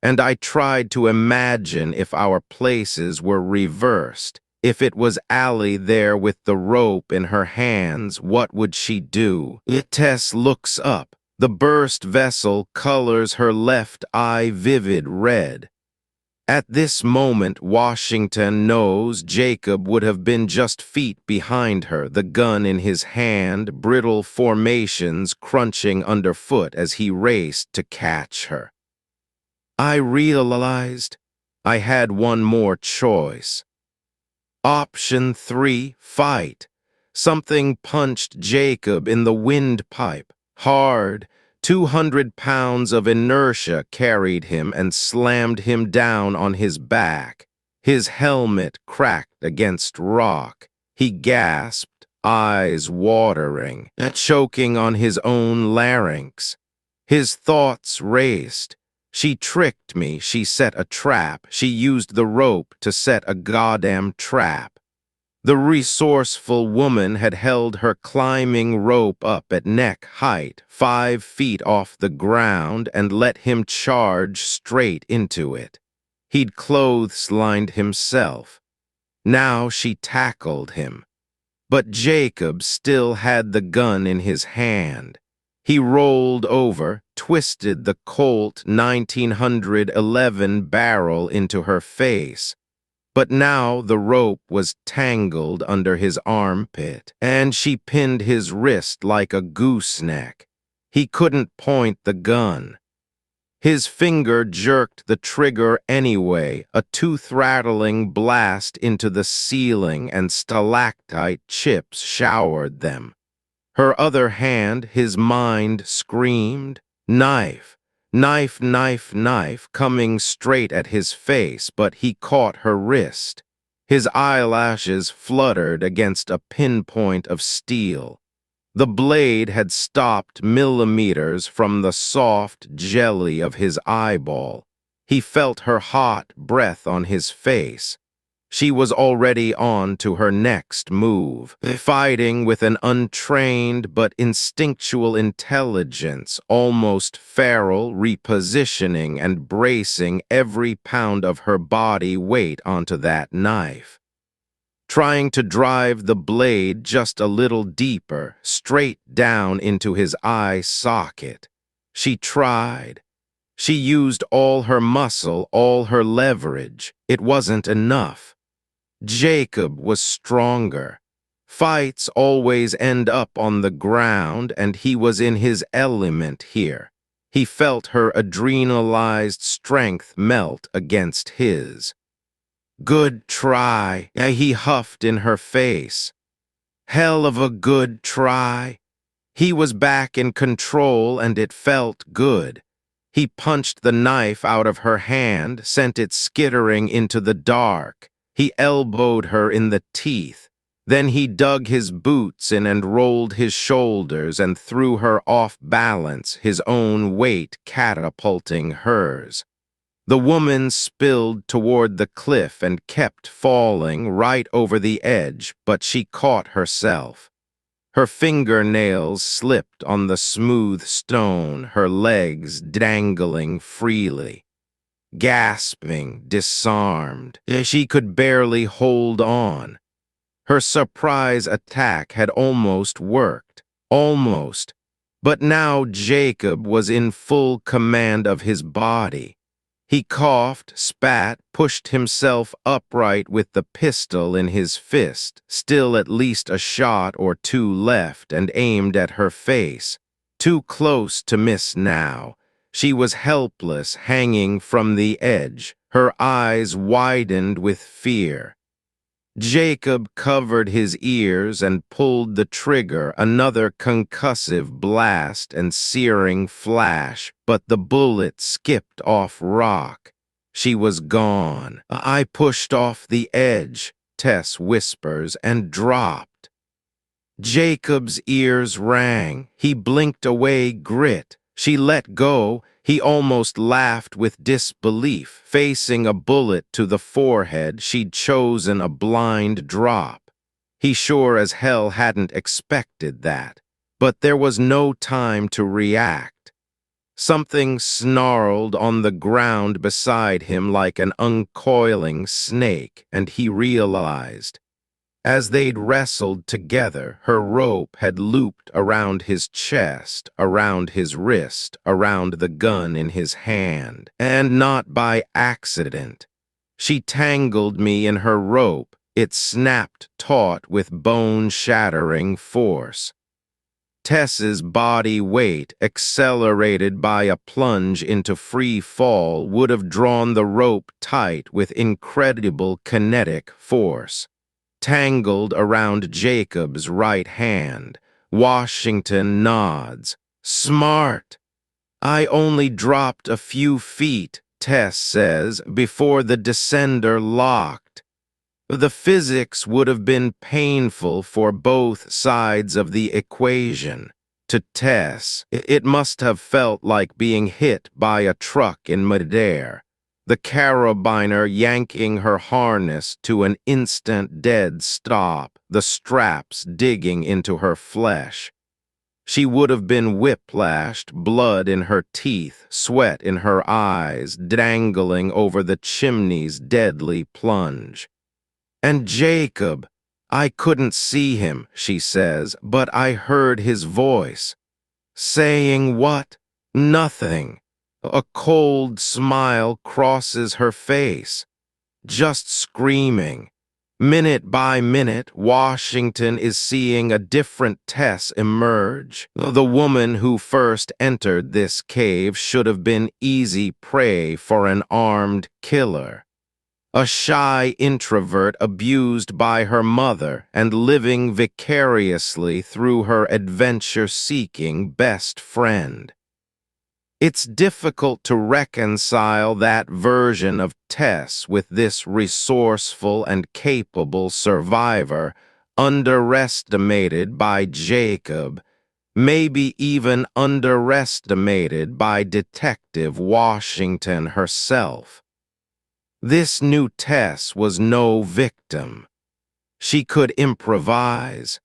And I tried to imagine if our places were reversed. If it was Allie there with the rope in her hands, what would she do? Tess looks up. The burst vessel colors her left eye vivid red. At this moment, Washington knows Jacob would have been just feet behind her, the gun in his hand, brittle formations crunching underfoot as he raced to catch her. I realized I had one more choice. Option 3, fight. Something punched Jacob in the windpipe, hard. 200 pounds of inertia carried him and slammed him down on his back. His helmet cracked against rock. He gasped, eyes watering, choking on his own larynx. His thoughts raced. She tricked me, she set a trap, she used the rope to set a goddamn trap. The resourceful woman had held her climbing rope up at neck height, 5 feet off the ground, and let him charge straight into it. He'd clotheslined himself. Now she tackled him. But Jacob still had the gun in his hand. He rolled over, twisted the Colt 1911 barrel into her face. But now the rope was tangled under his armpit, and she pinned his wrist like a gooseneck. He couldn't point the gun. His finger jerked the trigger anyway, a tooth-rattling blast into the ceiling, and stalactite chips showered them. Her other hand, his mind screamed, "Knife! Knife, knife, knife," coming straight at his face, but he caught her wrist. His eyelashes fluttered against a pinpoint of steel. The blade had stopped millimeters from the soft jelly of his eyeball. He felt her hot breath on his face. She was already on to her next move, fighting with an untrained but instinctual intelligence, almost feral, repositioning and bracing every pound of her body weight onto that knife. Trying to drive the blade just a little deeper, straight down into his eye socket. She tried. She used all her muscle, all her leverage. It wasn't enough. Jacob was stronger. Fights always end up on the ground, and he was in his element here. He felt her adrenalized strength melt against his. "Good try," he huffed in her face. "Hell of a good try." He was back in control, and it felt good. He punched the knife out of her hand, sent it skittering into the dark. He elbowed her in the teeth. Then he dug his boots in and rolled his shoulders and threw her off balance, his own weight catapulting hers. The woman spilled toward the cliff and kept falling right over the edge, but she caught herself. Her fingernails slipped on the smooth stone, her legs dangling freely. Gasping, disarmed, she could barely hold on. Her surprise attack had almost worked, almost. But now Jacob was in full command of his body. He coughed, spat, pushed himself upright with the pistol in his fist, still at least a shot or two left, and aimed at her face. Too close to miss now. She was helpless, hanging from the edge, her eyes widened with fear. Jacob covered his ears and pulled the trigger, another concussive blast and searing flash, but the bullet skipped off rock. She was gone. "I pushed off the edge," Tess whispers, and dropped. Jacob's ears rang. He blinked away grit. She let go. He almost laughed with disbelief. Facing a bullet to the forehead, she'd chosen a blind drop. He sure as hell hadn't expected that. But there was no time to react. Something snarled on the ground beside him like an uncoiling snake, and he realized. As they'd wrestled together, her rope had looped around his chest, around his wrist, around the gun in his hand, and not by accident. She tangled me in her rope. It snapped taut with bone-shattering force. Tess's body weight, accelerated by a plunge into free fall, would have drawn the rope tight with incredible kinetic force. Tangled around Jacob's right hand, Washington nods. Smart. I only dropped a few feet, Tess says, before the descender locked. The physics would have been painful for both sides of the equation. To Tess, it must have felt like being hit by a truck in midair, the carabiner yanking her harness to an instant dead stop, the straps digging into her flesh. She would have been whiplashed, blood in her teeth, sweat in her eyes, dangling over the chimney's deadly plunge. And Jacob, I couldn't see him, she says, but I heard his voice. Saying what? Nothing. A cold smile crosses her face. Just screaming. Minute by minute, Washington is seeing a different Tess emerge. The woman who first entered this cave should have been easy prey for an armed killer. A shy introvert abused by her mother and living vicariously through her adventure-seeking best friend. It's difficult to reconcile that version of Tess with this resourceful and capable survivor, underestimated by Jacob, maybe even underestimated by Detective Washington herself. This new Tess was no victim. She could improvise.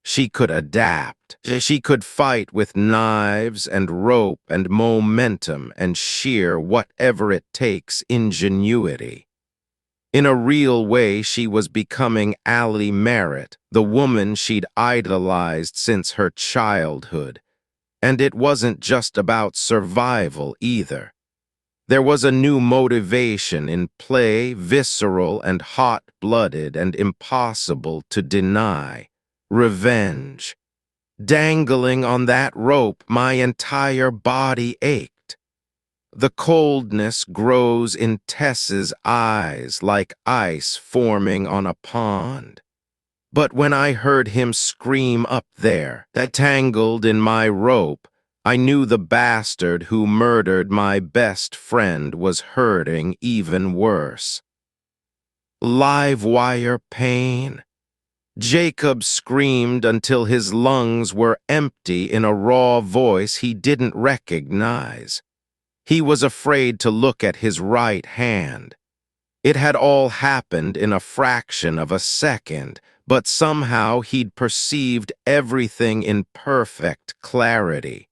She could adapt. She could fight with knives and rope and momentum and sheer whatever it takes ingenuity. In a real way, she was becoming Allie Merritt, the woman she'd idolized since her childhood. And it wasn't just about survival either. There was a new motivation in play, visceral and hot-blooded and impossible to deny. Revenge. Dangling on that rope, my entire body ached. The coldness grows in Tess's eyes like ice forming on a pond. But when I heard him scream up there, that tangled in my rope, I knew the bastard who murdered my best friend was hurting even worse. Live wire pain. Jacob screamed until his lungs were empty in a raw voice he didn't recognize. He was afraid to look at his right hand. It had all happened in a fraction of a second, but somehow he'd perceived everything in perfect clarity.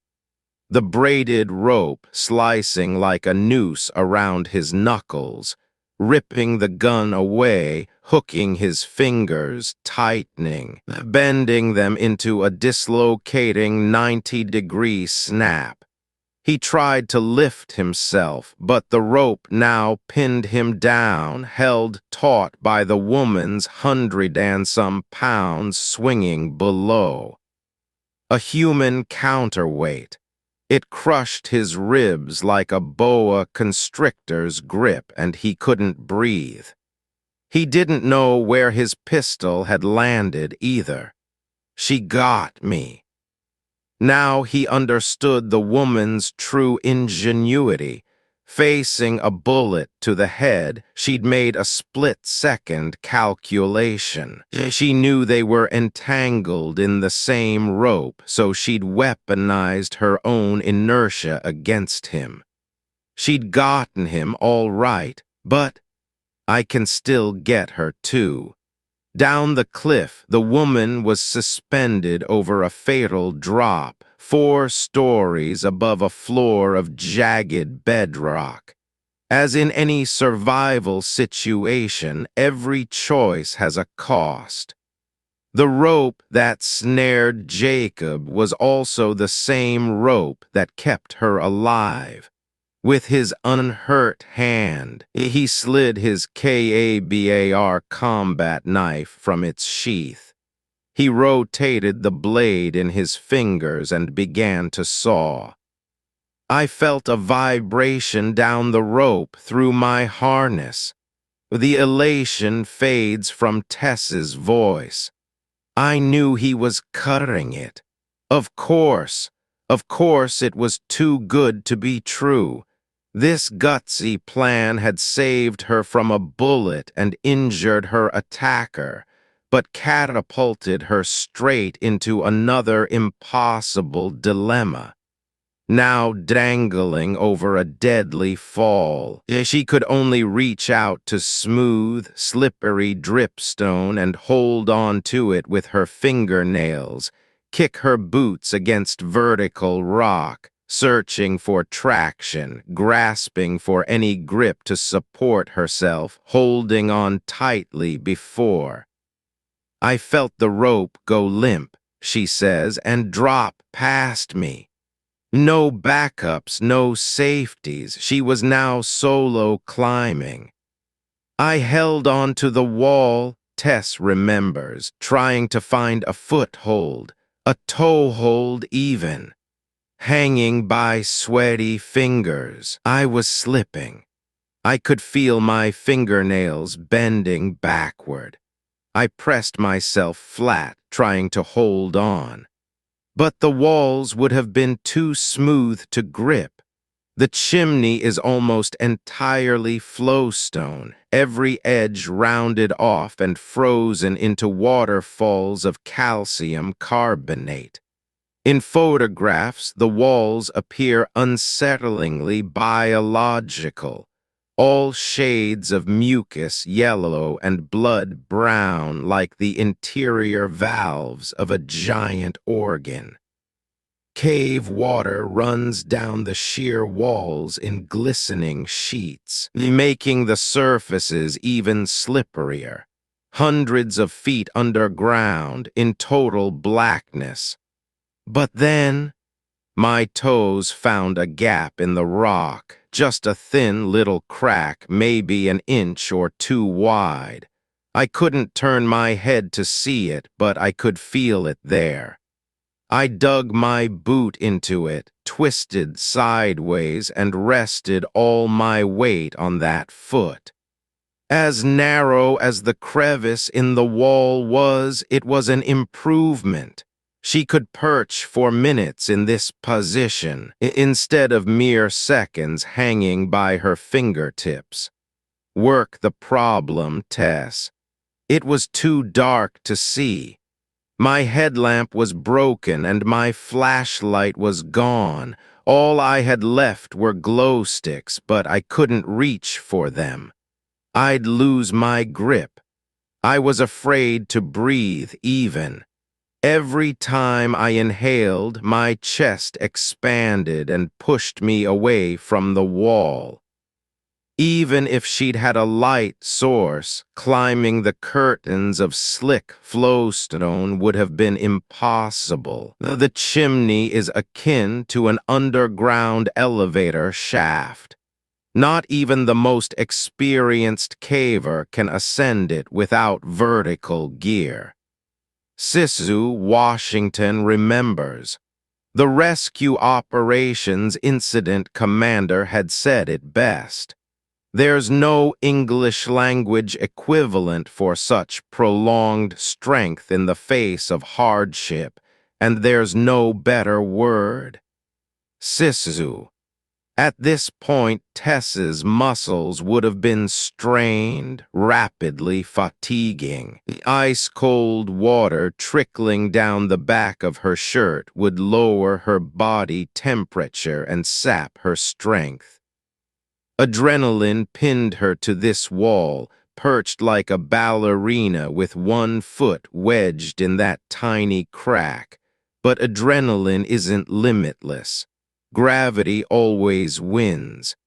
The braided rope slicing like a noose around his knuckles, ripping the gun away, hooking his fingers, tightening, bending them into a dislocating 90-degree snap. He tried to lift himself, but the rope now pinned him down, held taut by the woman's 100-and-some pounds swinging below. A human counterweight. It crushed his ribs like a boa constrictor's grip, and he couldn't breathe. He didn't know where his pistol had landed either. She got me. Now he understood the woman's true ingenuity. Facing a bullet to the head, she'd made a split-second calculation. She knew they were entangled in the same rope, so she'd weaponized her own inertia against him. She'd gotten him all right, but I can still get her too. Down the cliff, the woman was suspended over a fatal drop, 4 stories above a floor of jagged bedrock. As in any survival situation, every choice has a cost. The rope that snared Jacob was also the same rope that kept her alive. With his unhurt hand, he slid his KABAR combat knife from its sheath. He rotated the blade in his fingers and began to saw. I felt a vibration down the rope through my harness. The elation fades from Tess's voice. I knew he was cutting it. Of course it was too good to be true. This gutsy plan had saved her from a bullet and injured her attacker, but catapulted her straight into another impossible dilemma. Now dangling over a deadly fall, she could only reach out to smooth, slippery dripstone and hold on to it with her fingernails, kick her boots against vertical rock, searching for traction, grasping for any grip to support herself, holding on tightly before. I felt the rope go limp, she says, and drop past me. No backups, no safeties. She was now solo climbing. I held on to the wall, Tess remembers, trying to find a foothold, a toehold even. Hanging by sweaty fingers, I was slipping. I could feel my fingernails bending backward. I pressed myself flat, trying to hold on. But the walls would have been too smooth to grip. The chimney is almost entirely flowstone, every edge rounded off and frozen into waterfalls of calcium carbonate. In photographs, the walls appear unsettlingly biological, all shades of mucus yellow and blood brown like the interior valves of a giant organ. Cave water runs down the sheer walls in glistening sheets, making the surfaces even slipperier. Hundreds of feet underground in total blackness. But then, my toes found a gap in the rock, just a thin little crack, maybe an inch or two wide. I couldn't turn my head to see it, but I could feel it there. I dug my boot into it, twisted sideways, and rested all my weight on that foot. As narrow as the crevice in the wall was, it was an improvement. She could perch for minutes in this position, instead of mere seconds hanging by her fingertips. Work the problem, Tess. It was too dark to see. My headlamp was broken and my flashlight was gone. All I had left were glow sticks, but I couldn't reach for them. I'd lose my grip. I was afraid to breathe even. Every time I inhaled, my chest expanded and pushed me away from the wall. Even if she'd had a light source, climbing the curtains of slick flowstone would have been impossible. The chimney is akin to an underground elevator shaft. Not even the most experienced caver can ascend it without vertical gear. Sisu, Washington, remembers. The Rescue Operations Incident Commander had said it best. There's no English-language equivalent for such prolonged strength in the face of hardship, and there's no better word. Sisu. At this point, Tess's muscles would have been strained, rapidly fatiguing. The ice-cold water trickling down the back of her shirt would lower her body temperature and sap her strength. Adrenaline pinned her to this wall, perched like a ballerina with one foot wedged in that tiny crack. But adrenaline isn't limitless. Gravity always wins.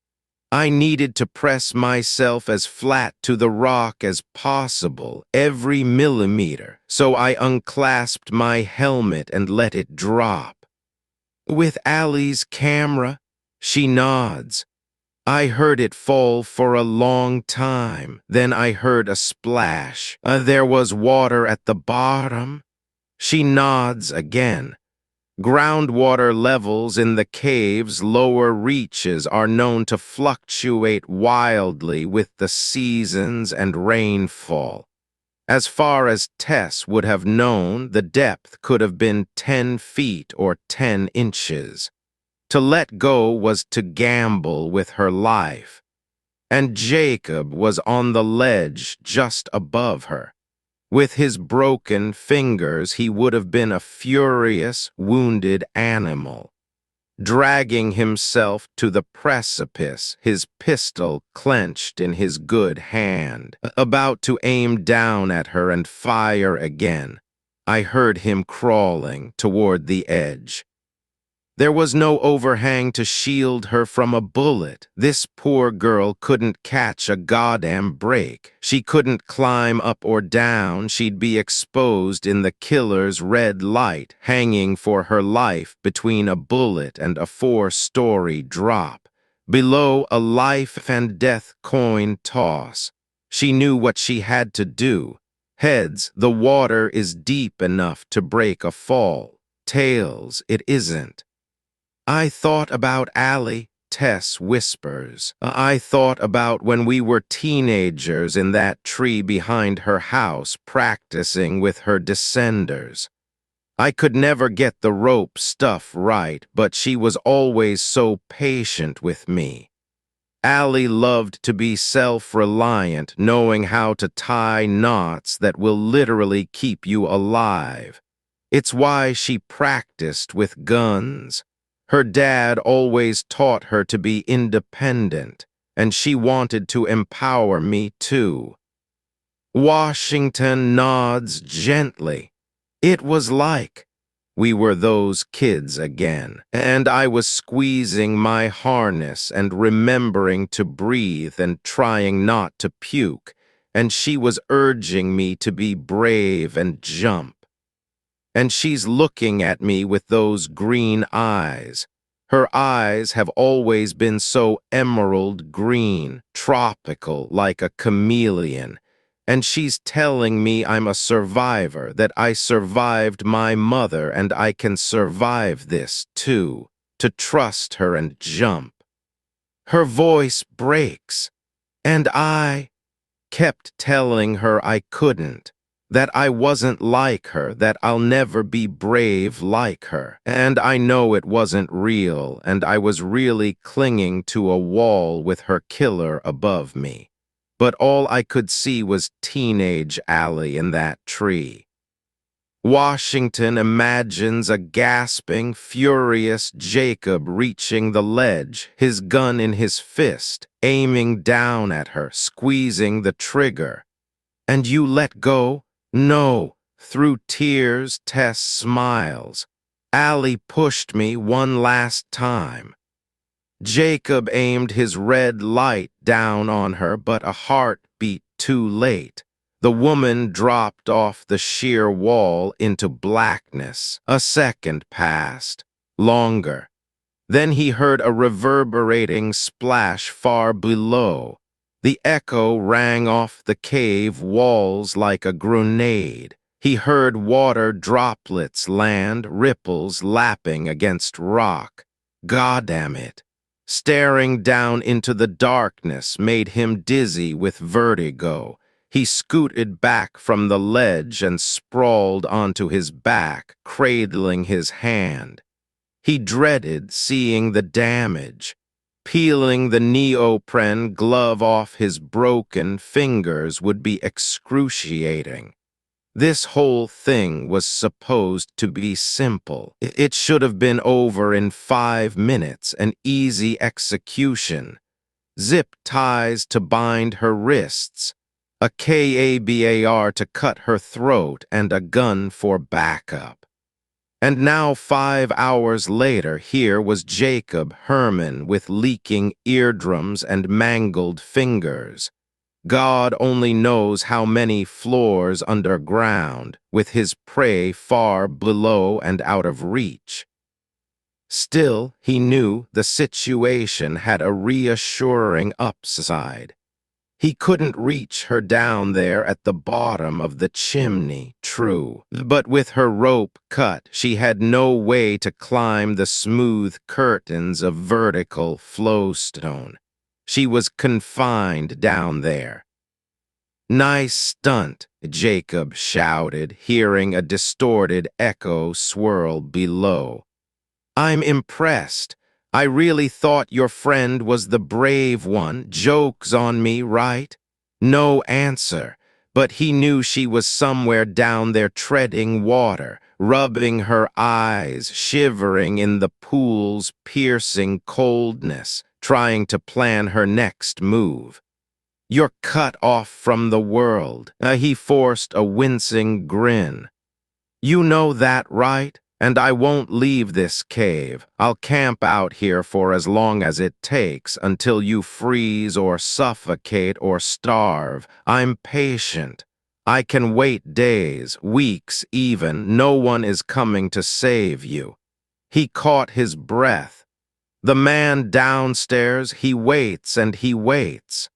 I needed to press myself as flat to the rock as possible, every millimeter, so I unclasped my helmet and let it drop. With Allie's camera, she nods. I heard it fall for a long time. Then I heard a splash. There was water at the bottom. She nods again. Groundwater levels in the cave's lower reaches are known to fluctuate wildly with the seasons and rainfall. As far as Tess would have known, the depth could have been 10 feet or 10 inches. To let go was to gamble with her life. And Jacob was on the ledge just above her. With his broken fingers, he would have been a furious, wounded animal, dragging himself to the precipice, his pistol clenched in his good hand, about to aim down at her and fire again. I heard him crawling toward the edge. There was no overhang to shield her from a bullet. This poor girl couldn't catch a goddamn break. She couldn't climb up or down. She'd be exposed in the killer's red light, hanging for her life between a bullet and a 4-story drop. Below, a life and death coin toss. She knew what she had to do. Heads, the water is deep enough to break a fall. Tails, it isn't. I thought about Allie, Tess whispers. I thought about when we were teenagers in that tree behind her house practicing with her descenders. I could never get the rope stuff right, but she was always so patient with me. Allie loved to be self-reliant, knowing how to tie knots that will literally keep you alive. It's why she practiced with guns. Her dad always taught her to be independent, and she wanted to empower me too. Washington nods gently. It was like we were those kids again, and I was squeezing my harness and remembering to breathe and trying not to puke, and she was urging me to be brave and jump. And she's looking at me with those green eyes. Her eyes have always been so emerald green, tropical, like a chameleon. And she's telling me I'm a survivor, that I survived my mother and I can survive this too, to trust her and jump. Her voice breaks, and I kept telling her I couldn't, that I wasn't like her, that I'll never be brave like her. And I know it wasn't real, and I was really clinging to a wall with her killer above me. But all I could see was teenage Allie in that tree. Washington imagines a gasping, furious Jacob reaching the ledge, his gun in his fist, aiming down at her, squeezing the trigger. And you let go? No. Through tears, Tess smiles. Allie pushed me one last time. Jacob aimed his red light down on her, but a heart beat too late. The woman dropped off the sheer wall into blackness. A second passed. Longer. Then he heard a reverberating splash far below. The echo rang off the cave walls like a grenade. He heard water droplets land, ripples lapping against rock. Goddamn it. Staring down into the darkness made him dizzy with vertigo. He scooted back from the ledge and sprawled onto his back, cradling his hand. He dreaded seeing the damage. Peeling the neoprene glove off his broken fingers would be excruciating. This whole thing was supposed to be simple. It should have been over in 5 minutes, an easy execution. Zip ties to bind her wrists, a KABAR to cut her throat, and a gun for backup. And now 5 hours later, here was Jacob Herman with leaking eardrums and mangled fingers. God only knows how many floors underground, with his prey far below and out of reach. Still, he knew the situation had a reassuring upside. He couldn't reach her down there at the bottom of the chimney, true. But with her rope cut, she had no way to climb the smooth curtains of vertical flowstone. She was confined down there. "Nice stunt," Jacob shouted, hearing a distorted echo swirl below. "I'm impressed. I really thought your friend was the brave one. Joke's on me, right?" No answer, but he knew she was somewhere down there treading water, rubbing her eyes, shivering in the pool's piercing coldness, trying to plan her next move. "You're cut off from the world." He forced a wincing grin. "You know that, right? And I won't leave this cave. I'll camp out here for as long as it takes until you freeze or suffocate or starve. I'm patient. I can wait days, weeks even. No one is coming to save you." He caught his breath. The man downstairs, he waits and he waits.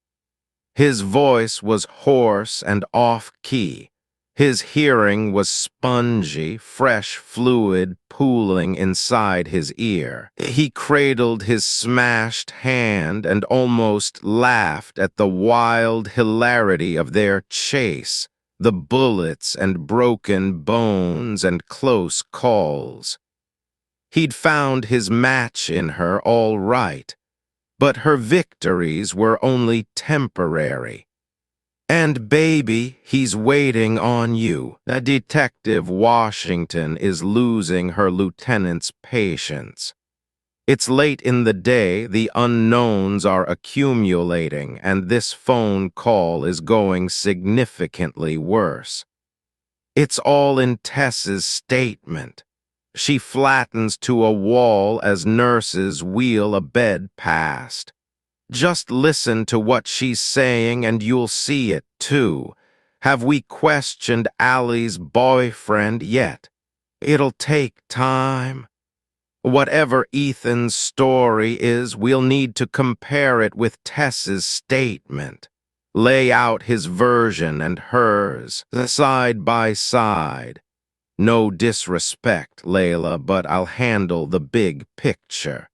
His voice was hoarse and off-key. His hearing was spongy, fresh fluid pooling inside his ear. He cradled his smashed hand and almost laughed at the wild hilarity of their chase, the bullets and broken bones and close calls. He'd found his match in her all right, but her victories were only temporary. "And baby, he's waiting on you." Detective Washington is losing her lieutenant's patience. It's late in the day, the unknowns are accumulating, and this phone call is going significantly worse. It's all in Tess's statement. She flattens to a wall as nurses wheel a bed past. Just listen to what she's saying and you'll see it, too. Have we questioned Allie's boyfriend yet? It'll take time. Whatever Ethan's story is, we'll need to compare it with Tess's statement. Lay out his version and hers, side by side. No disrespect, Layla, but I'll handle the big picture.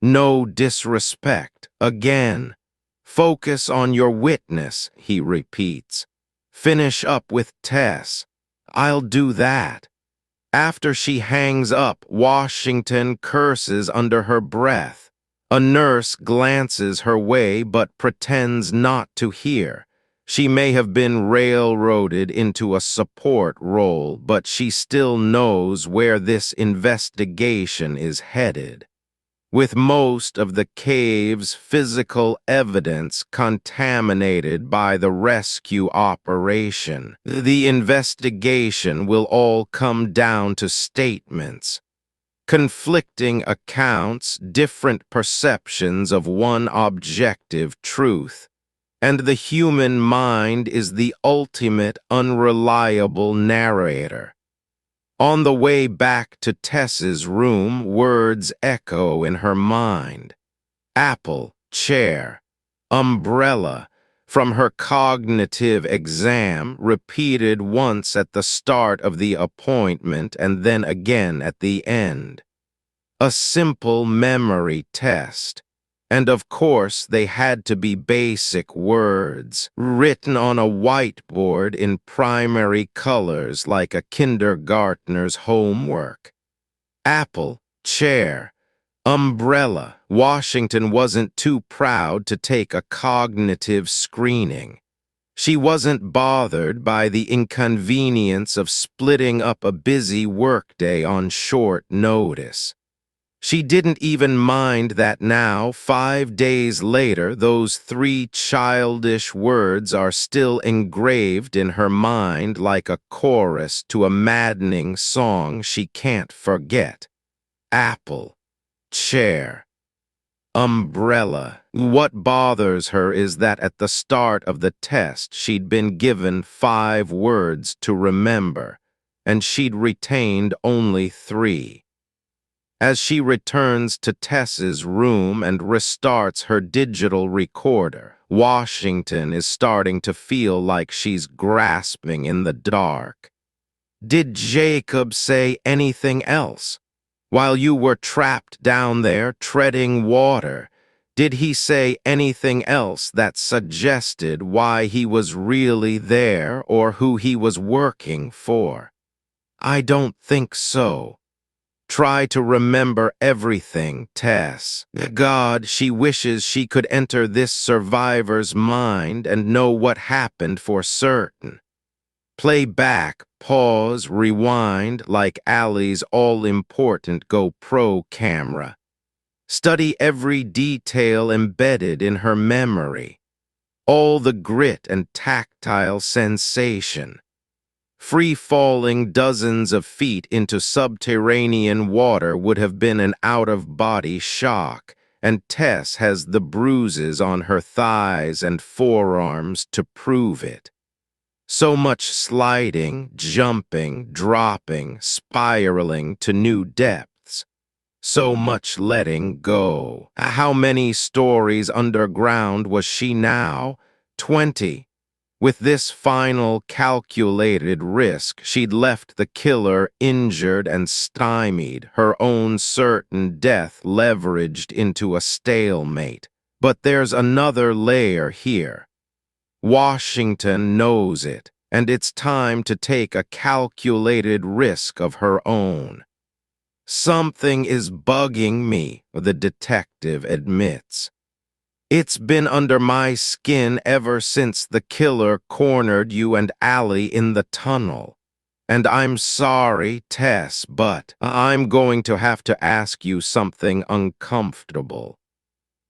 No disrespect, again. Focus on your witness, he repeats. Finish up with Tess. I'll do that. After she hangs up, Washington curses under her breath. A nurse glances her way but pretends not to hear. She may have been railroaded into a support role, but she still knows where this investigation is headed. With most of the cave's physical evidence contaminated by the rescue operation, the investigation will all come down to statements, conflicting accounts, different perceptions of one objective truth. And the human mind is the ultimate unreliable narrator. On the way back to Tess's room, words echo in her mind. Apple, chair, umbrella, from her cognitive exam, repeated once at the start of the appointment and then again at the end. A simple memory test. And of course, they had to be basic words, written on a whiteboard in primary colors like a kindergartner's homework. Apple, chair, umbrella. Washington wasn't too proud to take a cognitive screening. She wasn't bothered by the inconvenience of splitting up a busy workday on short notice. She didn't even mind that now, 5 days later, those 3 childish words are still engraved in her mind like a chorus to a maddening song she can't forget. Apple, chair, umbrella. What bothers her is that at the start of the test, she'd been given 5 words to remember, and she'd retained only 3. As she returns to Tess's room and restarts her digital recorder, Washington is starting to feel like she's grasping in the dark. Did Jacob say anything else? While you were trapped down there treading water, did he say anything else that suggested why he was really there or who he was working for? I don't think so. Try to remember everything, Tess. God, she wishes she could enter this survivor's mind and know what happened for certain. Play back, pause, rewind like Allie's all-important GoPro camera. Study every detail embedded in her memory, all the grit and tactile sensation. Free-falling dozens of feet into subterranean water would have been an out-of-body shock, and Tess has the bruises on her thighs and forearms to prove it. So much sliding, jumping, dropping, spiraling to new depths. So much letting go. How many stories underground was she now? 20. With this final calculated risk, she'd left the killer injured and stymied, her own certain death leveraged into a stalemate. But there's another layer here. Washington knows it, and it's time to take a calculated risk of her own. Something is bugging me, the detective admits. It's been under my skin ever since the killer cornered you and Allie in the tunnel. And I'm sorry, Tess, but I'm going to have to ask you something uncomfortable.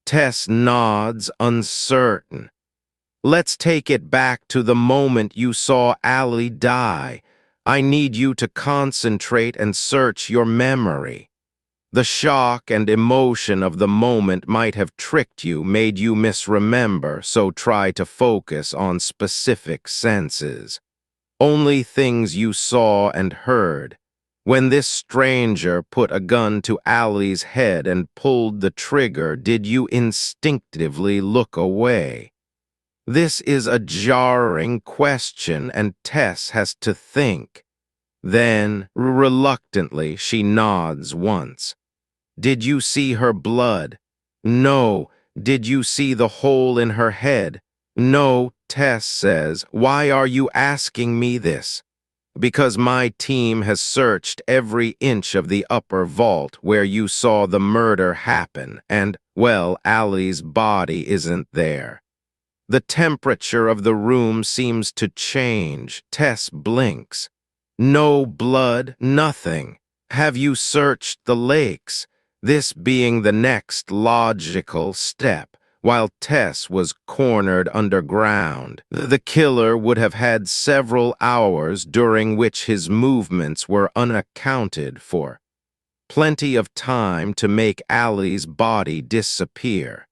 Tess nods, uncertain. Let's take it back to the moment you saw Allie die. I need you to concentrate and search your memory. The shock and emotion of the moment might have tricked you, made you misremember, so try to focus on specific senses. Only things you saw and heard. When this stranger put a gun to Allie's head and pulled the trigger, did you instinctively look away? This is a jarring question, and Tess has to think. Then, reluctantly, she nods once. Did you see her blood? No. Did you see the hole in her head? No, Tess says. Why are you asking me this? Because my team has searched every inch of the upper vault where you saw the murder happen, and, well, Allie's body isn't there. The temperature of the room seems to change. Tess blinks. No blood, nothing. Have you searched the lakes? This being the next logical step. While Tess was cornered underground, the killer would have had several hours during which his movements were unaccounted for. Plenty of time to make Allie's body disappear.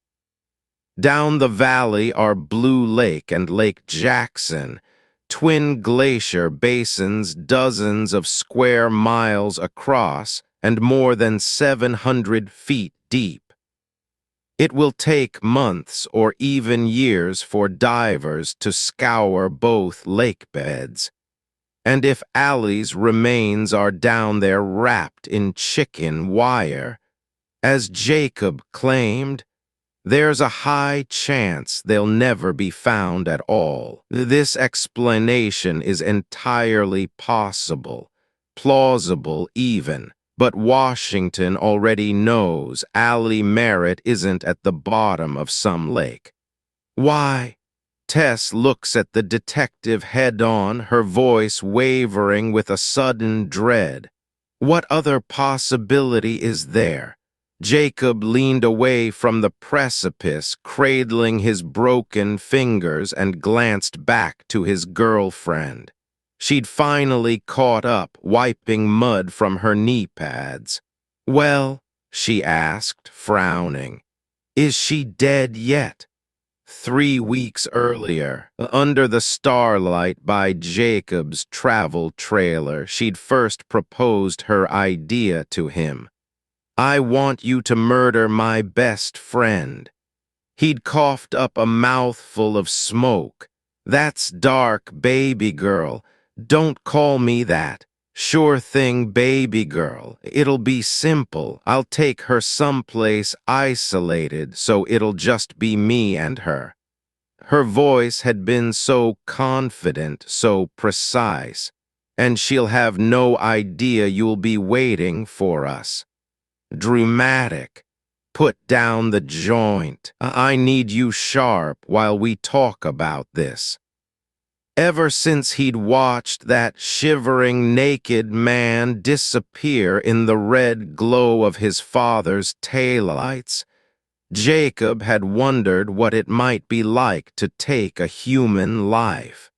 Down the valley are Blue Lake and Lake Jackson, twin glacier basins dozens of square miles across and more than 700 feet deep. It will take months or even years for divers to scour both lake beds. And if Allie's remains are down there wrapped in chicken wire, as Jacob claimed, there's a high chance they'll never be found at all. This explanation is entirely possible, plausible even, but Washington already knows Allie Merritt isn't at the bottom of some lake. Why? Tess looks at the detective head-on, her voice wavering with a sudden dread. What other possibility is there? Jacob leaned away from the precipice, cradling his broken fingers, and glanced back to his girlfriend. She'd finally caught up, wiping mud from her knee pads. Well, she asked, frowning, is she dead yet? 3 weeks earlier, under the starlight by Jacob's travel trailer, she'd first proposed her idea to him. I want you to murder my best friend." He'd coughed up a mouthful of smoke. "That's dark, baby girl. Don't call me that. Sure thing, baby girl. It'll be simple. I'll take her someplace isolated so it'll just be me and her." Her voice had been so confident, so precise. "And she'll have no idea you'll be waiting for us." Dramatic. "Put down the joint. I need you sharp while we talk about this." Ever since he'd watched that shivering naked man disappear in the red glow of his father's taillights, Jacob had wondered what it might be like to take a human life.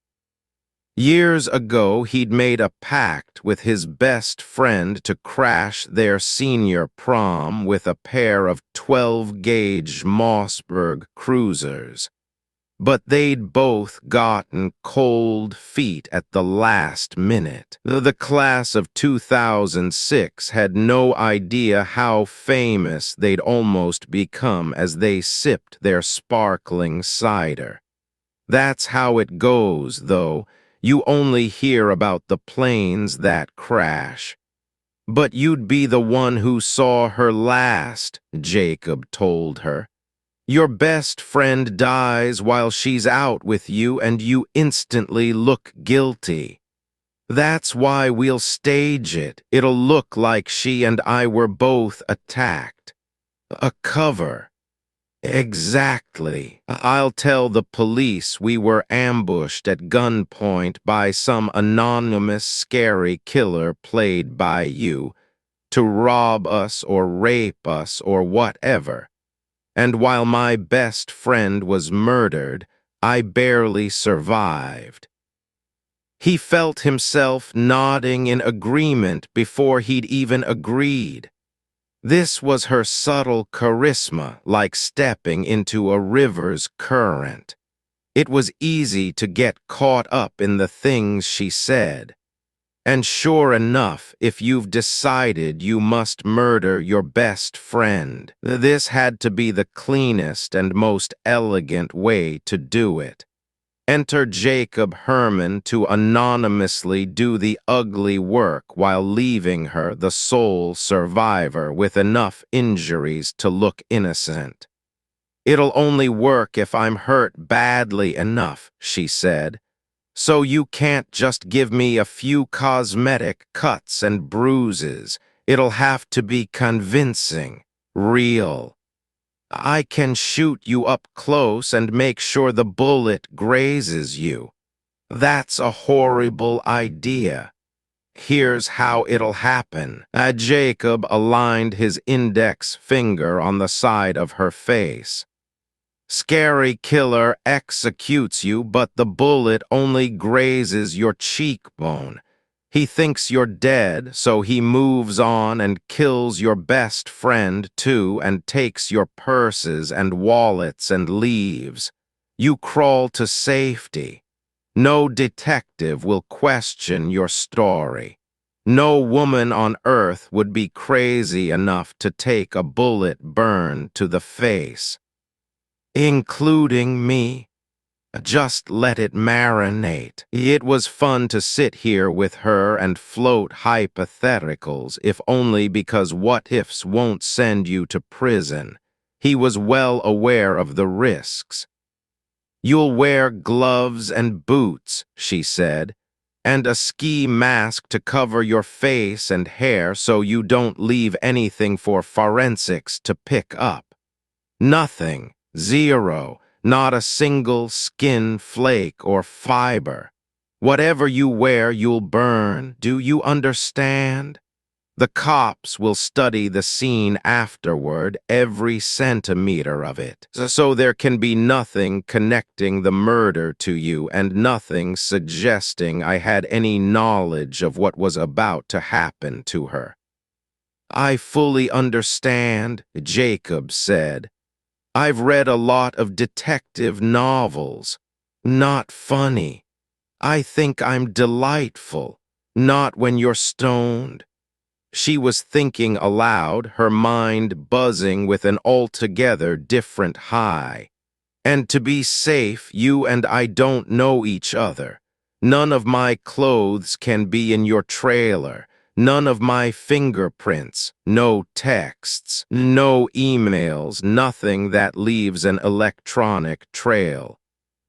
Years ago, he'd made a pact with his best friend to crash their senior prom with a pair of 12-gauge Mossberg cruisers. But they'd both gotten cold feet at the last minute. The class of 2006 had no idea how famous they'd almost become as they sipped their sparkling cider. That's how it goes, though. You only hear about the planes that crash. "But you'd be the one who saw her last," Jacob told her. "Your best friend dies while she's out with you and you instantly look guilty. That's why we'll stage it. It'll look like she and I were both attacked. A cover." "Exactly. I'll tell the police we were ambushed at gunpoint by some anonymous scary killer played by you to rob us or rape us or whatever. And while my best friend was murdered, I barely survived." He felt himself nodding in agreement before he'd even agreed. This was her subtle charisma, like stepping into a river's current. It was easy to get caught up in the things she said. And sure enough, if you've decided you must murder your best friend, this had to be the cleanest and most elegant way to do it. Enter Jacob Herman to anonymously do the ugly work while leaving her the sole survivor with enough injuries to look innocent. "It'll only work if I'm hurt badly enough," she said. "So you can't just give me a few cosmetic cuts and bruises. It'll have to be convincing, real. I can shoot you up close and make sure the bullet grazes you. That's a horrible idea. Here's how it'll happen." Jacob aligned his index finger on the side of her face. "Scary killer executes you, but the bullet only grazes your cheekbone. He thinks you're dead, so he moves on and kills your best friend too and takes your purses and wallets and leaves. You crawl to safety. No detective will question your story. No woman on earth would be crazy enough to take a bullet burn to the face. Including me. Just let it marinate." It was fun to sit here with her and float hypotheticals, if only because what-ifs won't send you to prison. He was well aware of the risks. "You'll wear gloves and boots," she said, "and a ski mask to cover your face and hair so you don't leave anything for forensics to pick up. Nothing, zero. Not a single skin flake or fiber. Whatever you wear, you'll burn. Do you understand? The cops will study the scene afterward, every centimeter of it, so there can be nothing connecting the murder to you and nothing suggesting I had any knowledge of what was about to happen to her." "I fully understand," Jacob said. "I've read a lot of detective novels. Not funny. I think I'm delightful. Not when you're stoned." She was thinking aloud, her mind buzzing with an altogether different high. And to be safe, you and I don't know each other. None of my clothes can be in your trailer. None of my fingerprints, no texts, no emails, nothing that leaves an electronic trail.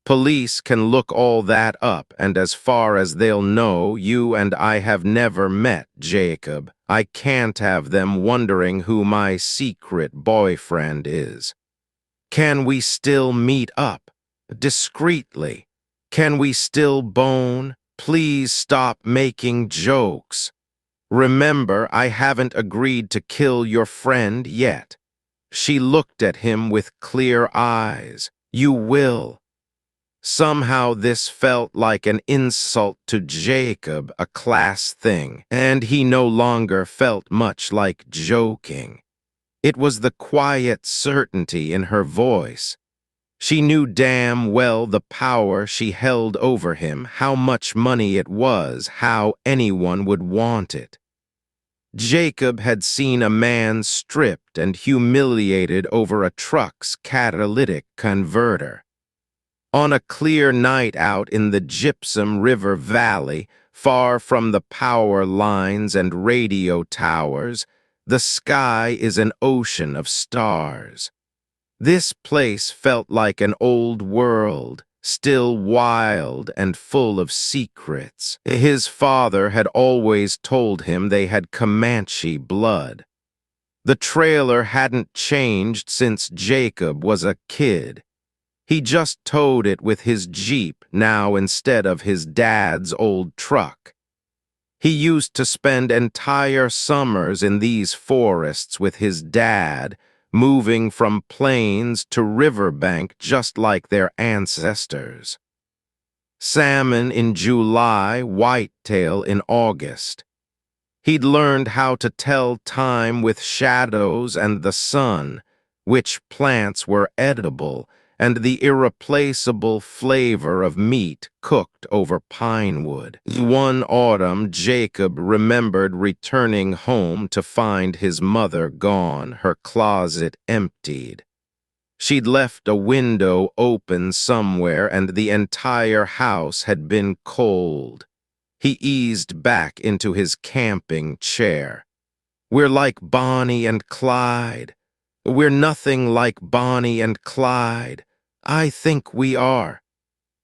Police can look all that up, and as far as they'll know, you and I have never met, Jacob. I can't have them wondering who my secret boyfriend is. Can we still meet up? Discreetly? Can we still bone? Please stop making jokes. Remember, I haven't agreed to kill your friend yet. She looked at him with clear eyes. You will. Somehow this felt like an insult to Jacob, a class thing, and he no longer felt much like joking. It was the quiet certainty in her voice. She knew damn well the power she held over him, how much money it was, how anyone would want it. Jacob had seen a man stripped and humiliated over a truck's catalytic converter. On a clear night out in the Gypsum River Valley, far from the power lines and radio towers, the sky is an ocean of stars. This place felt like an old world, still wild and full of secrets. His father had always told him they had Comanche blood. The trailer hadn't changed since Jacob was a kid. He just towed it with his Jeep now instead of his dad's old truck. He used to spend entire summers in these forests with his dad, moving from plains to riverbank just like their ancestors. Salmon in July, whitetail in August. He'd learned how to tell time with shadows and the sun, which plants were edible, and the irreplaceable flavor of meat cooked over pine wood. One autumn, Jacob remembered returning home to find his mother gone, her closet emptied. She'd left a window open somewhere, and the entire house had been cold. He eased back into his camping chair. We're like Bonnie and Clyde. We're nothing like Bonnie and Clyde. I think we are.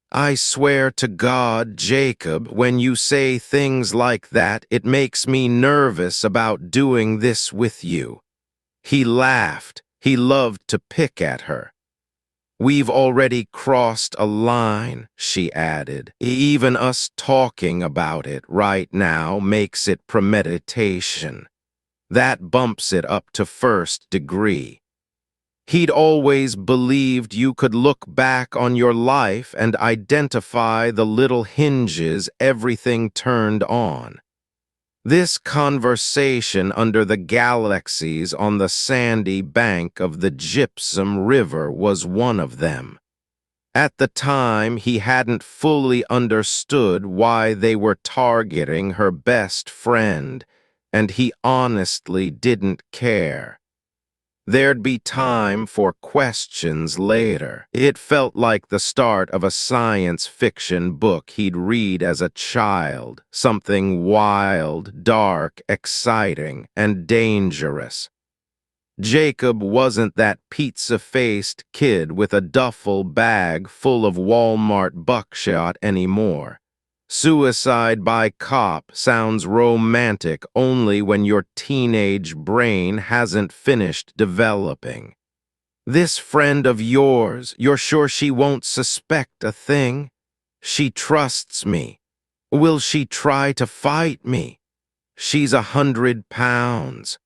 I swear to God, Jacob, when you say things like that, it makes me nervous about doing this with you. He laughed. He loved to pick at her. We've already crossed a line, she added. Even us talking about it right now makes it premeditation. That bumps it up to first degree. He'd always believed you could look back on your life and identify the little hinges everything turned on. This conversation under the galaxies on the sandy bank of the Gypsum River was one of them. At the time, he hadn't fully understood why they were targeting her best friend, and he honestly didn't care. There'd be time for questions later. It felt like the start of a science fiction book he'd read as a child, something wild, dark, exciting, and dangerous. Jacob wasn't that pizza-faced kid with a duffel bag full of Walmart buckshot anymore. Suicide by cop sounds romantic only when your teenage brain hasn't finished developing. This friend of yours, you're sure she won't suspect a thing? She trusts me. Will she try to fight me? She's 100 pounds.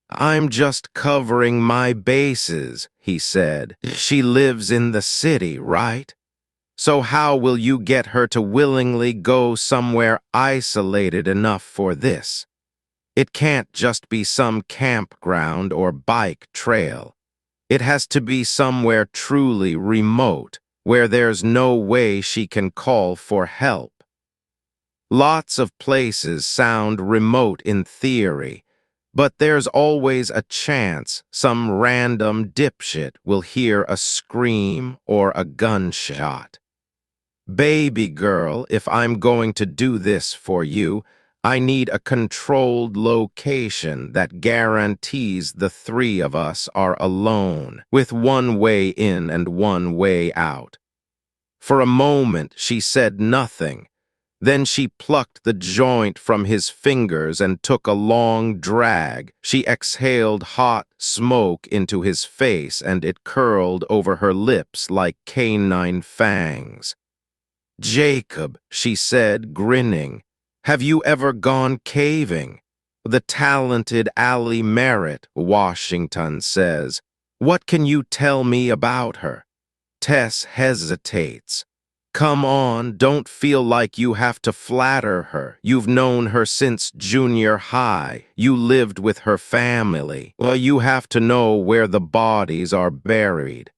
I'm just covering my bases, he said. She lives in the city, right? So how will you get her to willingly go somewhere isolated enough for this? It can't just be some campground or bike trail. It has to be somewhere truly remote, where there's no way she can call for help. Lots of places sound remote in theory, But there's always a chance some random dipshit will hear a scream or a gunshot. Baby girl, if I'm going to do this for you, I need a controlled location that guarantees the three of us are alone, with one way in and one way out. For a moment she said nothing. Then she plucked the joint from his fingers and took a long drag. She exhaled hot smoke into his face, and it curled over her lips like canine fangs. "Jacob," she said, grinning, "have you ever gone caving?" "The talented Allie Merritt," Washington says. "What can you tell me about her?" Tess hesitates. "Come on, don't feel like you have to flatter her. You've known her since junior high. You lived with her family. Well, you have to know where the bodies are buried.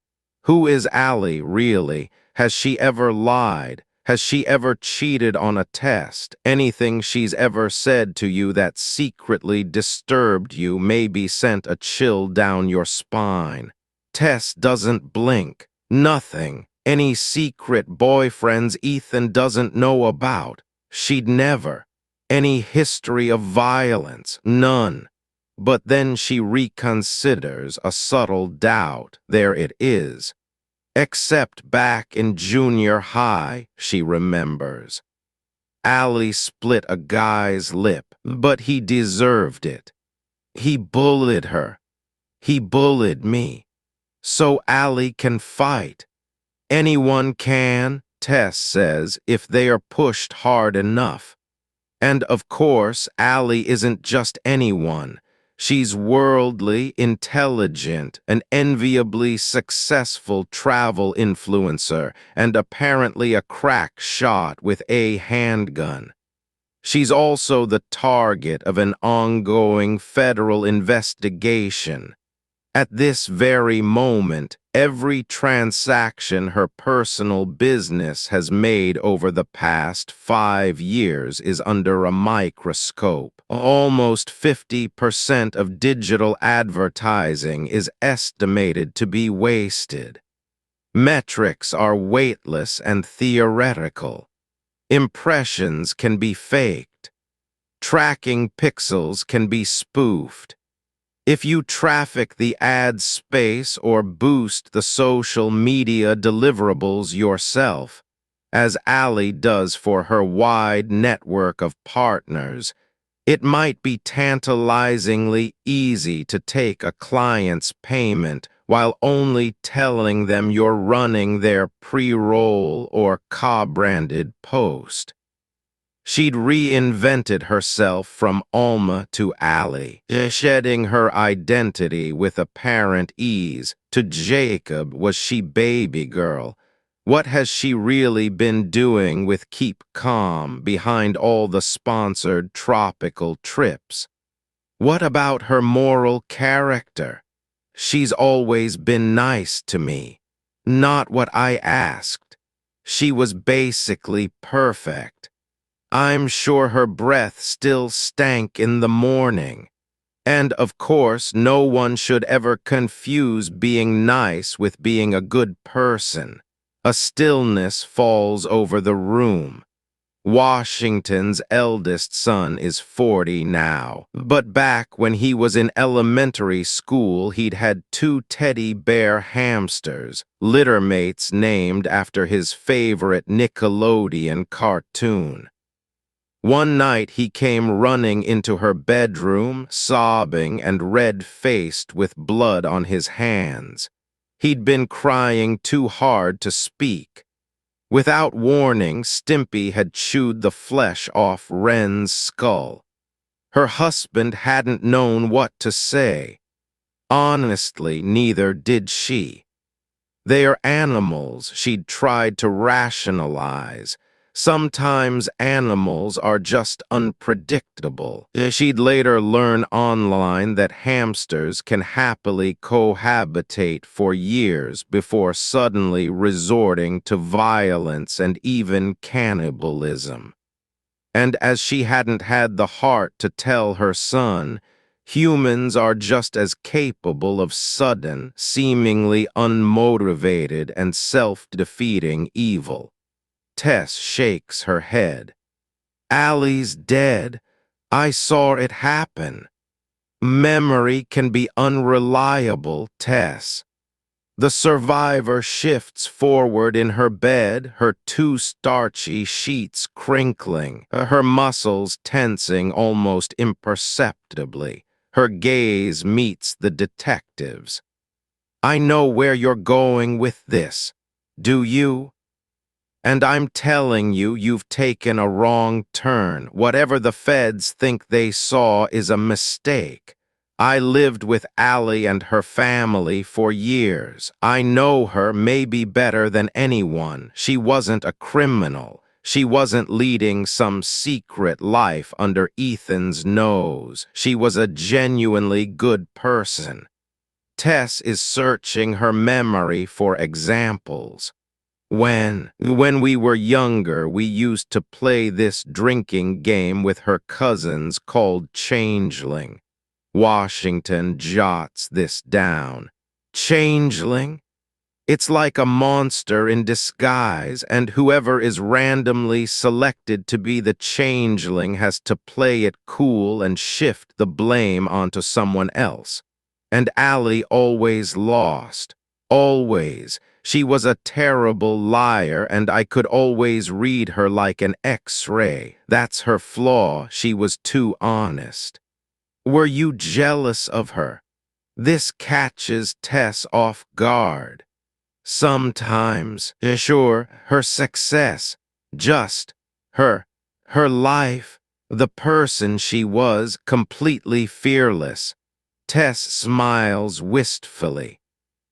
Who is Allie, really? Has she ever lied? Has she ever cheated on a test? Anything she's ever said to you that secretly disturbed you maybe sent a chill down your spine." Tess doesn't blink. Nothing. Any secret boyfriends Ethan doesn't know about. She'd never. Any history of violence. None. But then she reconsiders, a subtle doubt. There it is. Except back in junior high, she remembers. Allie split a guy's lip, but he deserved it. He bullied her. He bullied me. So Allie can fight. Anyone can, Tess says, if they are pushed hard enough. And of course, Allie isn't just anyone. She's worldly, intelligent, an enviably successful travel influencer, and apparently a crack shot with a handgun. She's also the target of an ongoing federal investigation. At this very moment, every transaction her personal business has made over the past 5 years is under a microscope. Almost 50% of digital advertising is estimated to be wasted. Metrics are weightless and theoretical. Impressions can be faked. Tracking pixels can be spoofed. If you traffic the ad space or boost the social media deliverables yourself, as Allie does for her wide network of partners, it might be tantalizingly easy to take a client's payment while only telling them you're running their pre-roll or co-branded post. She'd reinvented herself from Alma to Allie, shedding her identity with apparent ease. To Jacob was she baby girl. What has she really been doing with Keep Calm behind all the sponsored tropical trips? What about her moral character? She's always been nice to me. Not what I asked. She was basically perfect. I'm sure her breath still stank in the morning. And, of course, no one should ever confuse being nice with being a good person. A stillness falls over the room. Washington's eldest son is 40 now, but back when he was in elementary school, he'd had 2 teddy bear hamsters, littermates named after his favorite Nickelodeon cartoon. One night he came running into her bedroom, sobbing and red-faced with blood on his hands. He'd been crying too hard to speak. Without warning, Stimpy had chewed the flesh off Wren's skull. Her husband hadn't known what to say. Honestly, neither did she. They are animals, she'd tried to rationalize. Sometimes animals are just unpredictable. She'd later learn online that hamsters can happily cohabitate for years before suddenly resorting to violence and even cannibalism. And as she hadn't had the heart to tell her son, Humans are just as capable of sudden, seemingly unmotivated and self-defeating evil. Tess shakes her head. Allie's dead. I saw it happen. Memory can be unreliable, Tess. The survivor shifts forward in her bed, her two starchy sheets crinkling, her muscles tensing almost imperceptibly. Her gaze meets the detective's. I know where you're going with this. Do you? And I'm telling you, you've taken a wrong turn. Whatever the feds think they saw is a mistake. I lived with Allie and her family for years. I know her maybe better than anyone. She wasn't a criminal. She wasn't leading some secret life under Ethan's nose. She was a genuinely good person. Tess is searching her memory for examples. When we were younger, we used to play this drinking game with her cousins called Changeling. Washington jots this down. Changeling? It's like a monster in disguise, and whoever is randomly selected to be the changeling has to play it cool and shift the blame onto someone else. And Allie always lost. Always. She was a terrible liar, and I could always read her like an X-ray. That's her flaw. She was too honest. Were you jealous of her? This catches Tess off guard. Sometimes, sure, her success, just her life, the person she was, completely fearless. Tess smiles wistfully.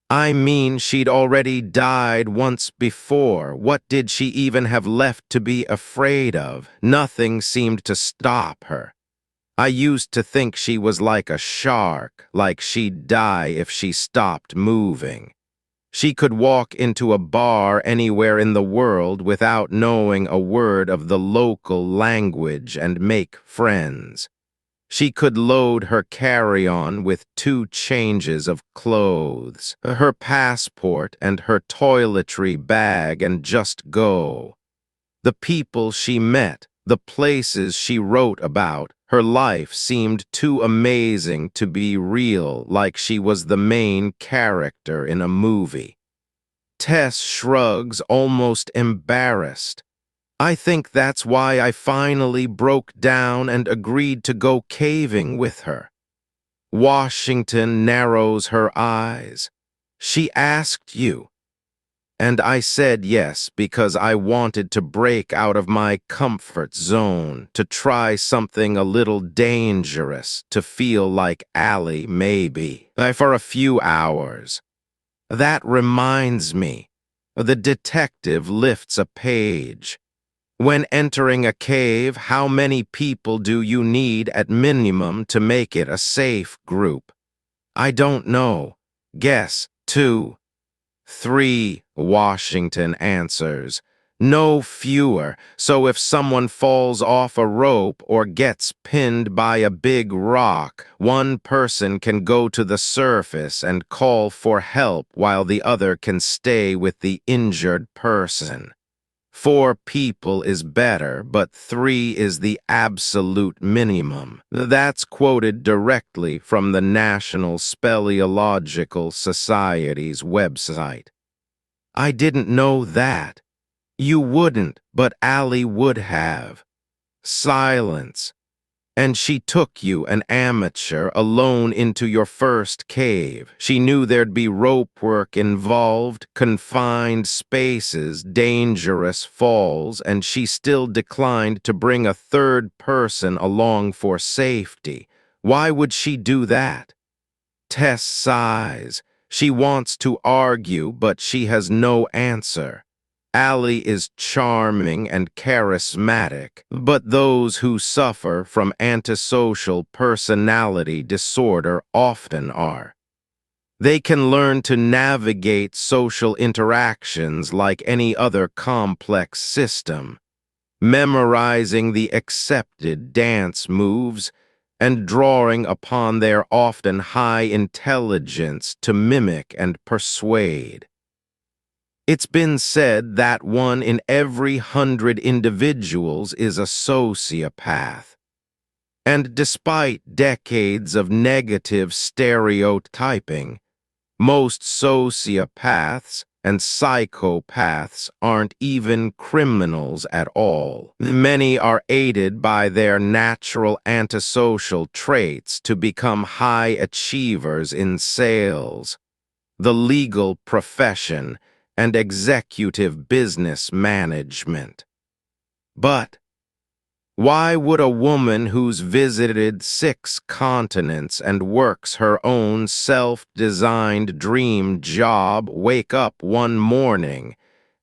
I mean, she'd already died once before. What did she even have left to be afraid of? Nothing seemed to stop her. I used to think she was like a shark, like she'd die if she stopped moving. She could walk into a bar anywhere in the world without knowing a word of the local language and make friends. She could load her carry-on with 2 changes of clothes, her passport and her toiletry bag, and just go. The people she met, the places she wrote about, her life seemed too amazing to be real, like she was the main character in a movie. Tess shrugs, almost embarrassed. I think that's why I finally broke down and agreed to go caving with her. Washington narrows her eyes. She asked you. And I said yes because I wanted to break out of my comfort zone, to try something a little dangerous, to feel like Allie, maybe, for a few hours. That reminds me. The detective lifts a page. When entering a cave, how many people do you need at minimum to make it a safe group? I don't know. Guess 2. 3, Washington answers. No fewer, so if someone falls off a rope or gets pinned by a big rock, one person can go to the surface and call for help while the other can stay with the injured person. 4 people is better, but 3 is the absolute minimum. That's quoted directly from the National Speleological Society's website. I didn't know that. You wouldn't, but Allie would have. Silence. And she took you, an amateur, alone into your first cave. She knew there'd be rope work involved, confined spaces, dangerous falls, and she still declined to bring a third person along for safety. Why would she do that? Tess sighs. She wants to argue, but she has no answer. Allie is charming and charismatic, but those who suffer from antisocial personality disorder often are. They can learn to navigate social interactions like any other complex system, memorizing the accepted dance moves, and drawing upon their often high intelligence to mimic and persuade. It's been said that 1 in every 100 individuals is a sociopath. And despite decades of negative stereotyping, most sociopaths and psychopaths aren't even criminals at all. Many are aided by their natural antisocial traits to become high achievers in sales, the legal profession, and executive business management. But why would a woman who's visited 6 continents and works her own self-designed dream job wake up one morning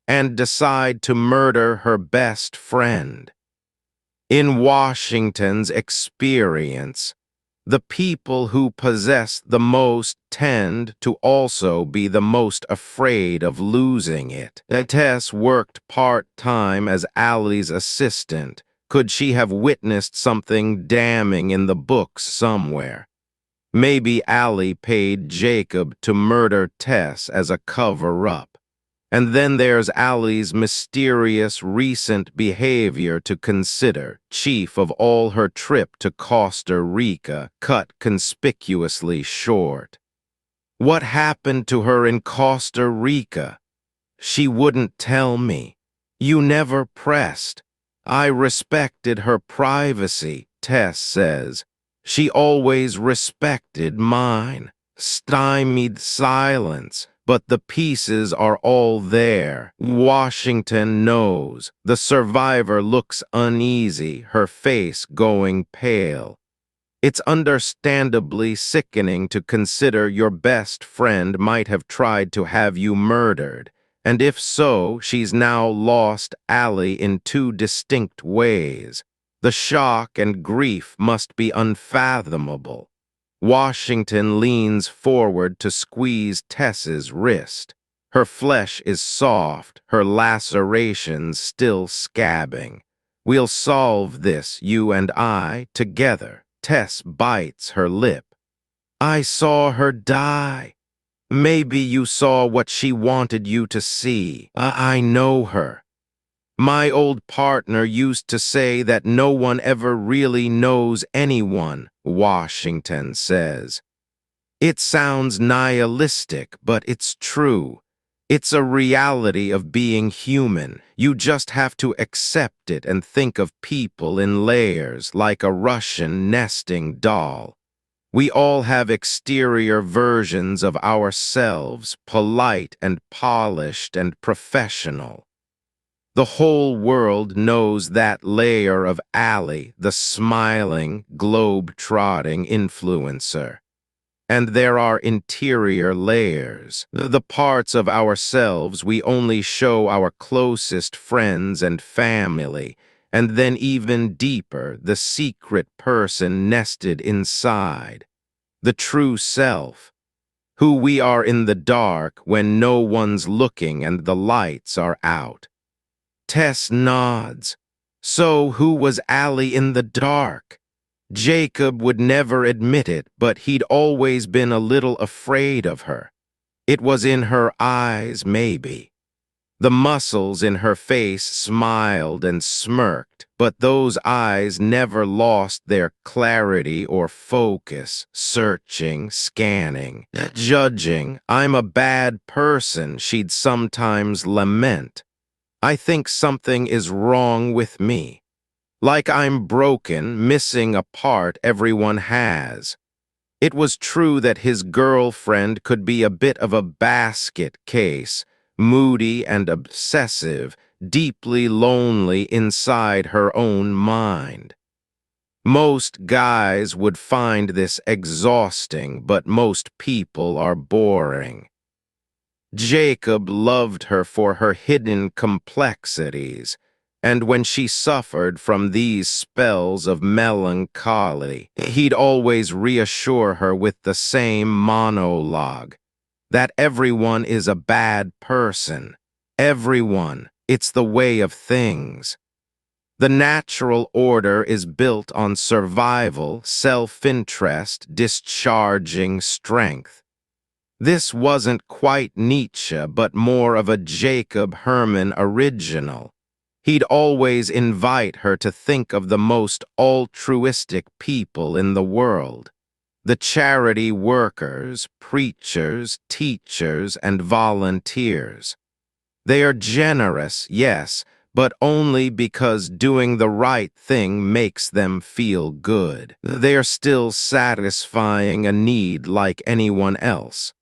and decide to murder her best friend? In Washington's experience, the people who possess the most tend to also be the most afraid of losing it. Tess worked part-time as Allie's assistant. Could she have witnessed something damning in the books somewhere? Maybe Allie paid Jacob to murder Tess as a cover-up. And then there's Allie's mysterious recent behavior to consider, chief of all her trip to Costa Rica, cut conspicuously short. What happened to her in Costa Rica? She wouldn't tell me. You never pressed. I respected her privacy, Tess says. She always respected mine. Stymied silence. But the pieces are all there. Washington knows. The survivor looks uneasy, her face going pale. It's understandably sickening to consider your best friend might have tried to have you murdered. And if so, she's now lost Allie in 2 distinct ways. The shock and grief must be unfathomable. Washington leans forward to squeeze Tess's wrist. Her flesh is soft, her lacerations still scabbing. We'll solve this, you and I, together. Tess bites her lip. I saw her die. Maybe you saw what she wanted you to see. I know her. My old partner used to say that no one ever really knows anyone, Washington says. It sounds nihilistic, but it's true. It's a reality of being human. You just have to accept it and think of people in layers, like a Russian nesting doll. We all have exterior versions of ourselves, polite and polished and professional. The whole world knows that layer of Allie, the smiling, globe-trotting influencer. And there are interior layers, the parts of ourselves we only show our closest friends and family, and then even deeper, the secret person nested inside, the true self, who we are in the dark when no one's looking and the lights are out. Tess nods. So who was Allie in the dark? Jacob would never admit it, but he'd always been a little afraid of her. It was in her eyes, maybe. The muscles in her face smiled and smirked, but those eyes never lost their clarity or focus, searching, scanning, judging. I'm a bad person, she'd sometimes lament. I think something is wrong with me. Like I'm broken, missing a part everyone has. It was true that his girlfriend could be a bit of a basket case, moody and obsessive, deeply lonely inside her own mind. Most guys would find this exhausting, but most people are boring. Jacob loved her for her hidden complexities, and when she suffered from these spells of melancholy, he'd always reassure her with the same monologue, that everyone is a bad person. Everyone. It's the way of things. The natural order is built on survival, self-interest, discharging strength. This wasn't quite Nietzsche, but more of a Jacob Herman original. He'd always invite her to think of the most altruistic people in the world. The charity workers, preachers, teachers, and volunteers. They are generous, yes, but only because doing the right thing makes them feel good. They are still satisfying a need like anyone else.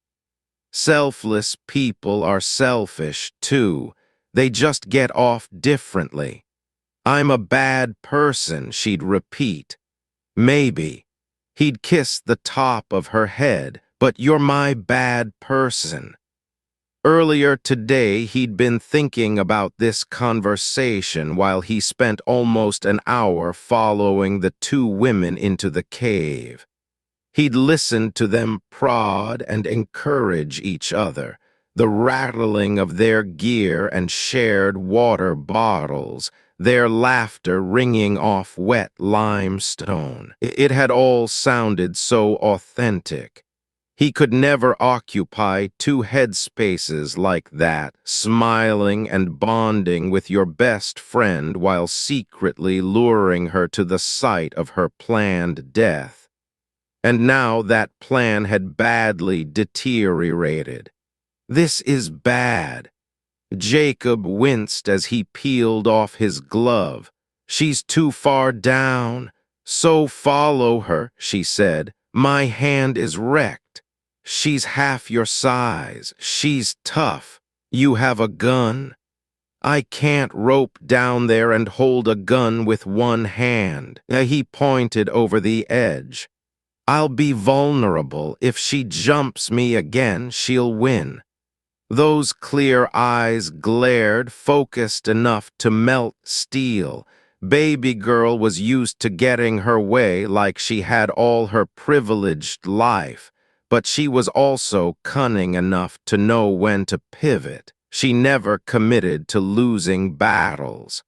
Selfless people are selfish, too. They just get off differently. "I'm a bad person," she'd repeat. "Maybe." He'd kiss the top of her head, "But you're my bad person." Earlier today, he'd been thinking about this conversation while he spent almost an hour following the two women into the cave. He'd listened to them prod and encourage each other, the rattling of their gear and shared water bottles, their laughter ringing off wet limestone. It had all sounded so authentic. He could never occupy two headspaces like that, smiling and bonding with your best friend while secretly luring her to the site of her planned death. And now that plan had badly deteriorated. "This is bad." Jacob winced as he peeled off his glove. "She's too far down." "So follow her," she said. "My hand is wrecked." "She's half your size. She's tough. You have a gun?" "I can't rope down there and hold a gun with one hand." He pointed over the edge. "I'll be vulnerable. If she jumps me again, she'll win." Those clear eyes glared, focused enough to melt steel. Baby girl was used to getting her way like she had all her privileged life, but she was also cunning enough to know when to pivot. She never committed to losing battles.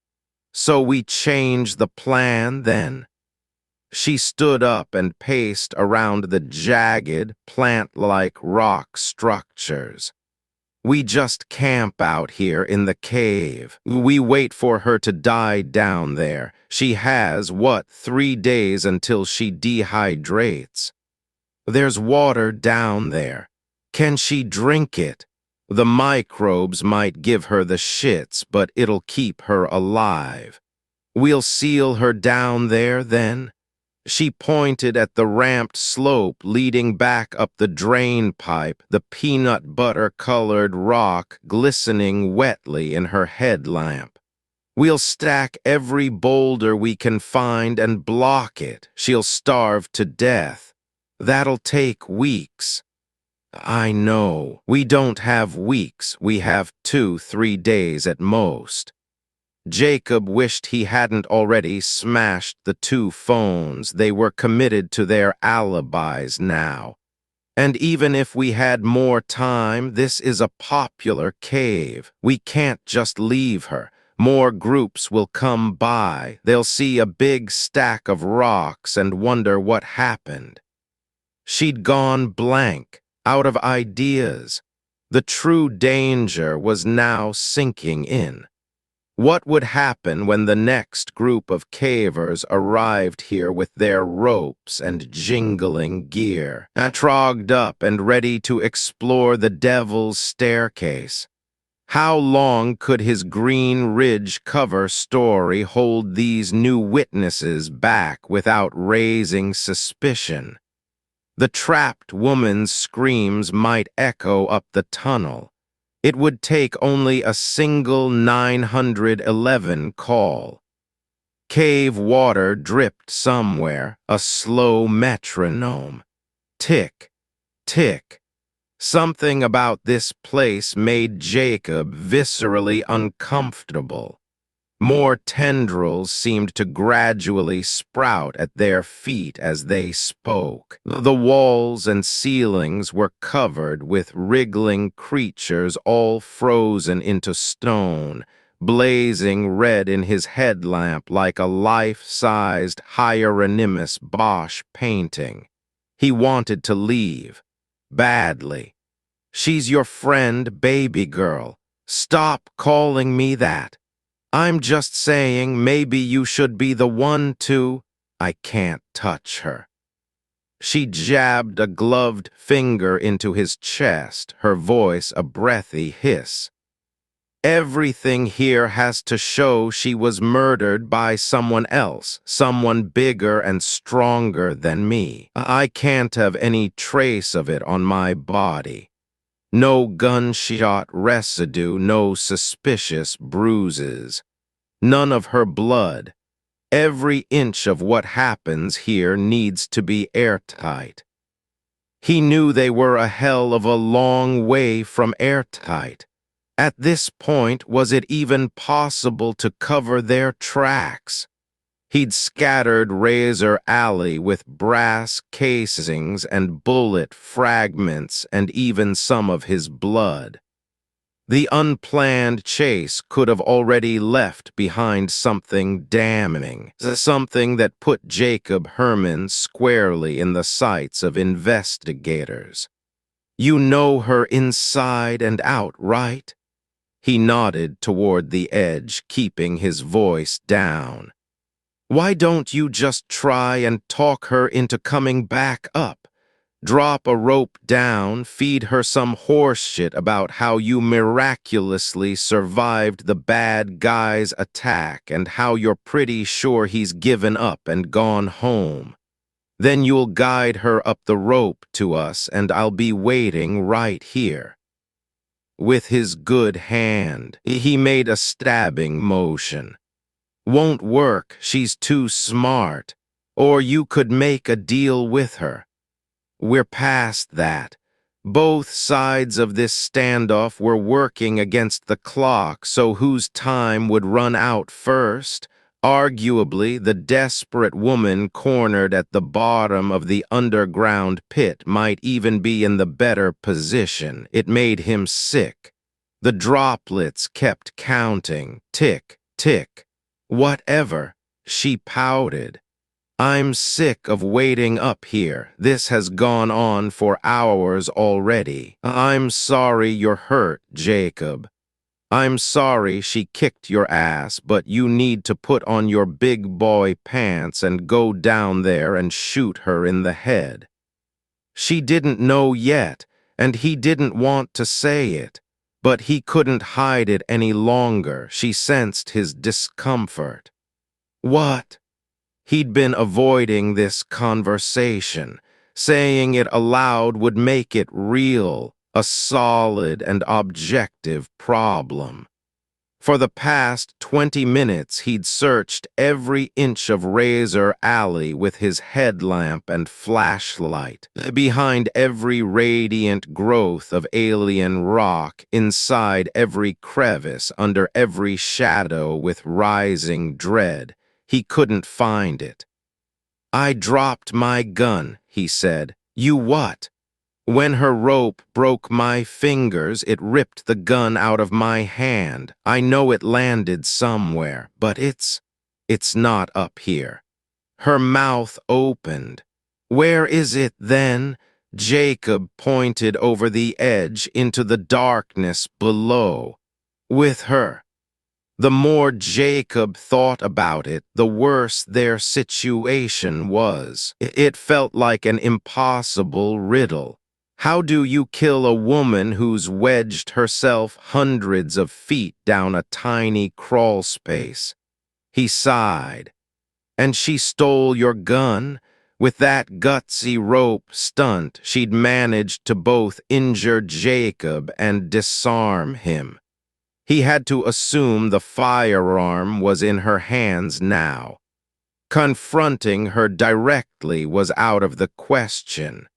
"So we change the plan, then?" She stood up and paced around the jagged, plant-like rock structures. "We just camp out here in the cave. We wait for her to die down there. She has, 3 days until she dehydrates. There's water down there. Can she drink it? The microbes might give her the shits, but it'll keep her alive. We'll seal her down there, then?" She pointed at the ramped slope leading back up the drain pipe, the peanut butter-colored rock glistening wetly in her headlamp. "We'll stack every boulder we can find and block it. She'll starve to death. That'll take weeks." "I know. We don't have weeks. We have 2-3 days at most." Jacob wished he hadn't already smashed the two phones. They were committed to their alibis now. "And even if we had more time, this is a popular cave. We can't just leave her. More groups will come by. They'll see a big stack of rocks and wonder what happened." She'd gone blank, out of ideas. The true danger was now sinking in. What would happen when the next group of cavers arrived here with their ropes and jingling gear, trogged up and ready to explore the Devil's Staircase? How long could his Green Ridge cover story hold these new witnesses back without raising suspicion? The trapped woman's screams might echo up the tunnel. It would take only a single 911 call. Cave water dripped somewhere, a slow metronome. Tick, tick. Something about this place made Jacob viscerally uncomfortable. More tendrils seemed to gradually sprout at their feet as they spoke. The walls and ceilings were covered with wriggling creatures all frozen into stone, blazing red in his headlamp like a life-sized Hieronymus Bosch painting. He wanted to leave, badly. "She's your friend, baby girl. Stop calling me that. I'm just saying maybe you should be the one to—" "I can't touch her." She jabbed a gloved finger into his chest, her voice a breathy hiss. "Everything here has to show she was murdered by someone else, someone bigger and stronger than me. I can't have any trace of it on my body. No gunshot residue, no suspicious bruises. None of her blood. Every inch of what happens here needs to be airtight." He knew they were a hell of a long way from airtight. At this point, was it even possible to cover their tracks? He'd scattered Razor Alley with brass casings and bullet fragments and even some of his blood. The unplanned chase could have already left behind something damning, something that put Jacob Herman squarely in the sights of investigators. "You know her inside and out, right?" He nodded toward the edge, keeping his voice down. "Why don't you just try and talk her into coming back up? Drop a rope down, feed her some horseshit about how you miraculously survived the bad guy's attack and how you're pretty sure he's given up and gone home. Then you'll guide her up the rope to us and I'll be waiting right here." With his good hand, he made a stabbing motion. "Won't work, she's too smart. Or you could make a deal with her. We're past that. Both sides of this standoff were working against the clock, so whose time would run out first? Arguably, the desperate woman cornered at the bottom of the underground pit might even be in the better position. It made him sick. The droplets kept counting. Tick, tick. "Whatever," she pouted. "I'm sick of waiting up here. This has gone on for hours already. I'm sorry you're hurt, Jacob. I'm sorry she kicked your ass, but you need to put on your big boy pants and go down there and shoot her in the head." She didn't know yet, and he didn't want to say it, but he couldn't hide it any longer. She sensed his discomfort. "What?" He'd been avoiding this conversation. Saying it aloud would make it real, a solid and objective problem. For the past 20 minutes, he'd searched every inch of Razor Alley with his headlamp and flashlight. Behind every radiant growth of alien rock, inside every crevice, under every shadow with rising dread, he couldn't find it. "I dropped my gun," he said. "You what?" "When her rope broke my fingers, it ripped the gun out of my hand. I know it landed somewhere, but it's not up here." Her mouth opened. "Where is it then?" Jacob pointed over the edge into the darkness below. "With her." The more Jacob thought about it, the worse their situation was. It felt like an impossible riddle. How do you kill a woman who's wedged herself hundreds of feet down a tiny crawl space? He sighed. "And she stole your gun? With that gutsy rope stunt, she'd managed to both injure Jacob and disarm him." He had to assume the firearm was in her hands now. Confronting her directly was out of the question.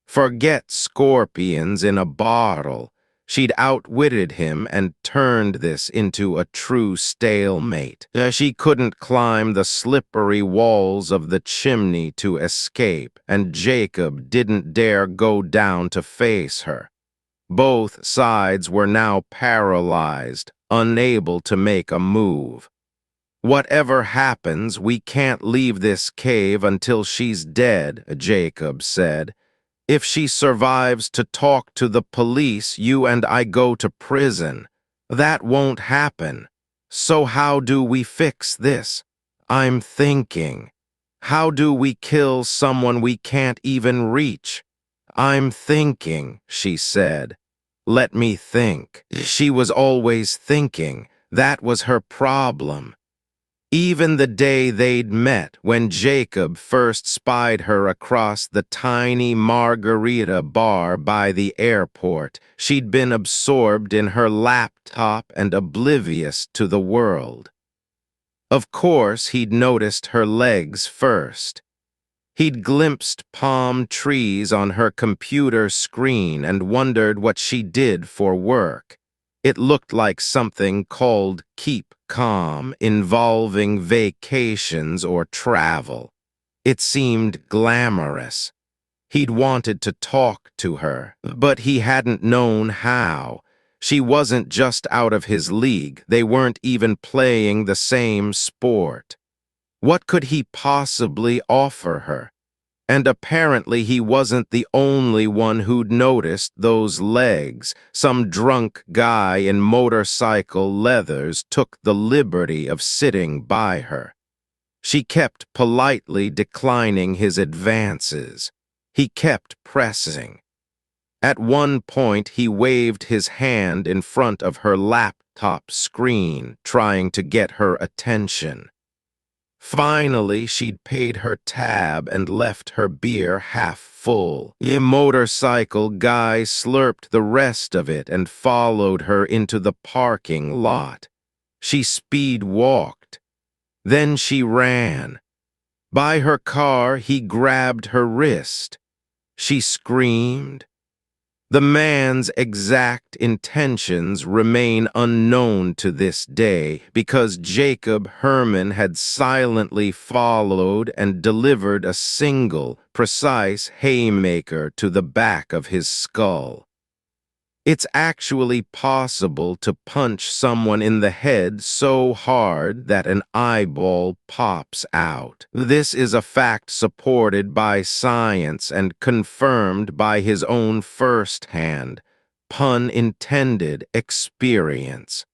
Forget scorpions in a bottle. She'd outwitted him and turned this into a true stalemate. She couldn't climb the slippery walls of the chimney to escape, and Jacob didn't dare go down to face her. Both sides were now paralyzed, unable to make a move. "Whatever happens, we can't leave this cave until she's dead," Jacob said. "If she survives to talk to the police, you and I go to prison. That won't happen. So how do we fix this? I'm thinking. How do we kill someone we can't even reach?" "I'm thinking," she said. "Let me think." She was always thinking. That was her problem. Even the day they'd met, when Jacob first spied her across the tiny margarita bar by the airport, she'd been absorbed in her laptop and oblivious to the world. Of course, he'd noticed her legs first. He'd glimpsed palm trees on her computer screen and wondered what she did for work. It looked like something called Keep Calm, involving vacations or travel. It seemed glamorous. He'd wanted to talk to her, but he hadn't known how. She wasn't just out of his league. They weren't even playing the same sport. What could he possibly offer her? And apparently he wasn't the only one who'd noticed those legs. Some drunk guy in motorcycle leathers took the liberty of sitting by her. She kept politely declining his advances. He kept pressing. At one point, he waved his hand in front of her laptop screen, trying to get her attention. Finally, she'd paid her tab and left her beer half full. The motorcycle guy slurped the rest of it and followed her into the parking lot. She speed walked. Then she ran. By her car, he grabbed her wrist. She screamed. The man's exact intentions remain unknown to this day because Jacob Herman had silently followed and delivered a single, precise haymaker to the back of his skull. It's actually possible to punch someone in the head so hard that an eyeball pops out. This is a fact supported by science and confirmed by his own first-hand, pun intended, experience.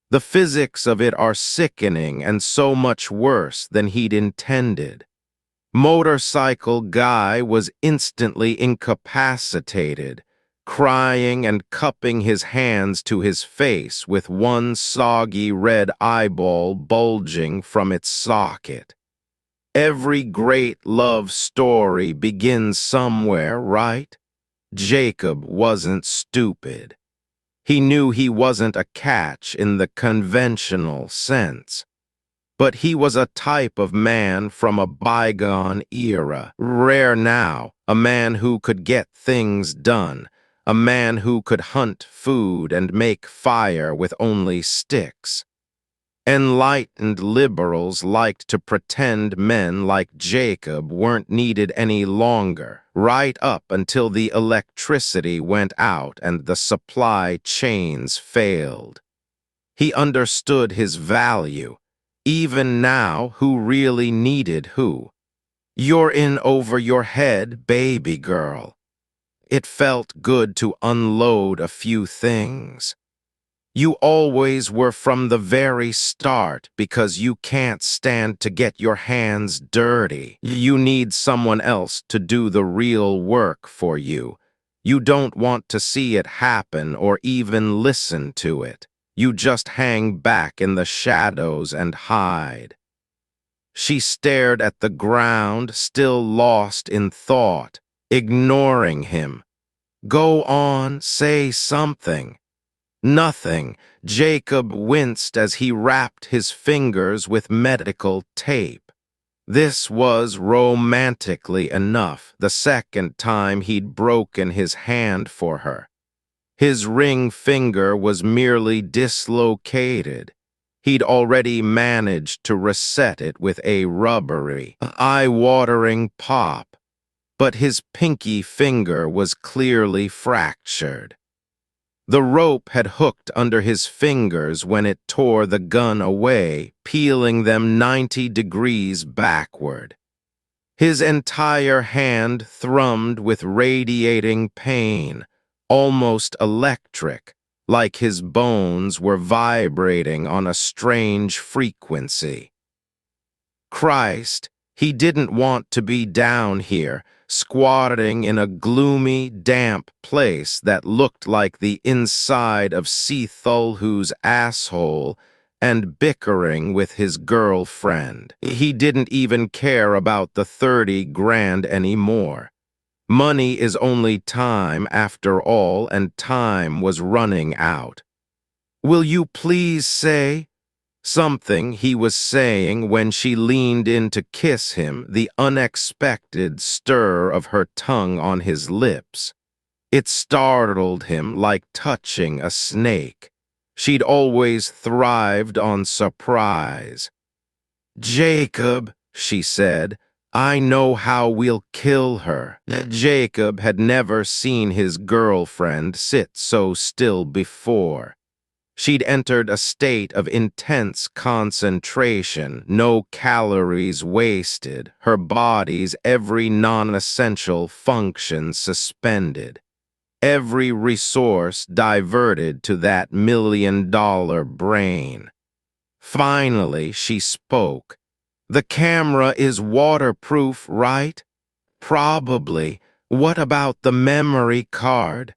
The physics of it are sickening and so much worse than he'd intended. Motorcycle guy was instantly incapacitated, crying and cupping his hands to his face with one soggy red eyeball bulging from its socket. Every great love story begins somewhere, right? Jacob wasn't stupid. He knew he wasn't a catch in the conventional sense. But he was a type of man from a bygone era, rare now, a man who could get things done, a man who could hunt food and make fire with only sticks. Enlightened liberals liked to pretend men like Jacob weren't needed any longer, right up until the electricity went out and the supply chains failed. He understood his value. Even now, who really needed who? "You're in over your head, baby girl." It felt good to unload a few things. "You always were from the very start because you can't stand to get your hands dirty. You need someone else to do the real work for you. You don't want to see it happen or even listen to it. You just hang back in the shadows and hide." She stared at the ground, still lost in thought, ignoring him. "Go on, say something." Nothing. Jacob winced as he wrapped his fingers with medical tape. This was romantically enough, the second time he'd broken his hand for her. His ring finger was merely dislocated. He'd already managed to reset it with a rubbery, eye-watering pop, but his pinky finger was clearly fractured. The rope had hooked under his fingers when it tore the gun away, peeling them 90 degrees backward. His entire hand thrummed with radiating pain, almost electric, like his bones were vibrating on a strange frequency. Christ, he didn't want to be down here, squatting in a gloomy, damp place that looked like the inside of Cthulhu's asshole, and bickering with his girlfriend. He didn't even care about the 30 grand anymore. Money is only time after all, and time was running out. "Will you please say?" Something he was saying when she leaned in to kiss him, the unexpected stir of her tongue on his lips. It startled him like touching a snake. She'd always thrived on surprise. "Jacob," she said, "I know how we'll kill her." Jacob had never seen his girlfriend sit so still before. She'd entered a state of intense concentration, no calories wasted, her body's every non-essential function suspended, every resource diverted to that million-dollar brain. Finally, she spoke. "The camera is waterproof, right?" "Probably. What about the memory card?"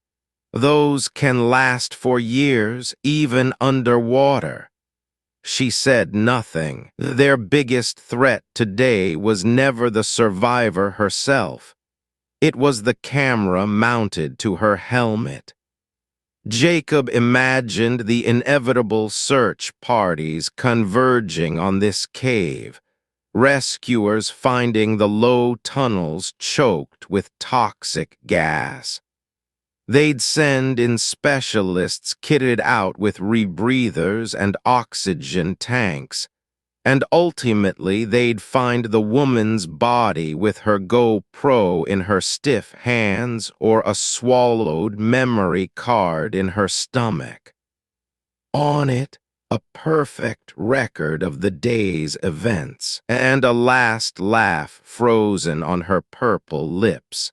"Those can last for years, even underwater." She said nothing. Their biggest threat today was never the survivor herself. It was the camera mounted to her helmet. Jacob imagined the inevitable search parties converging on this cave, rescuers finding the low tunnels choked with toxic gas. They'd send in specialists kitted out with rebreathers and oxygen tanks, and ultimately they'd find the woman's body with her GoPro in her stiff hands or a swallowed memory card in her stomach. On it, a perfect record of the day's events, and a last laugh frozen on her purple lips.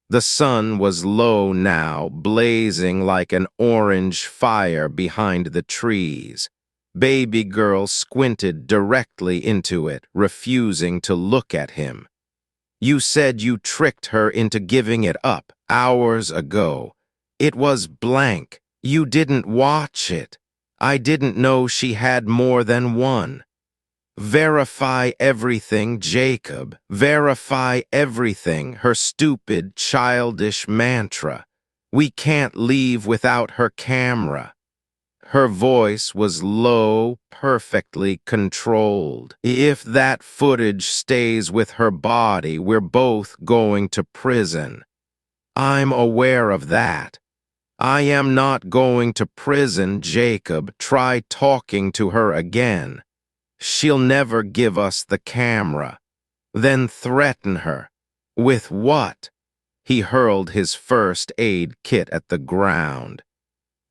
The sun was low now, blazing like an orange fire behind the trees. Baby girl squinted directly into it, refusing to look at him. "You said you tricked her into giving it up hours ago. It was blank. You didn't watch it. I didn't know she had more than one." "Verify everything, Jacob. Verify everything," her stupid, childish mantra. "We can't leave without her camera." Her voice was low, perfectly controlled. "If that footage stays with her body, we're both going to prison." "I'm aware of that." "I am not going to prison, Jacob. Try talking to her again. She'll never give us the camera." "Then threaten her." "With what?" He hurled his first aid kit at the ground.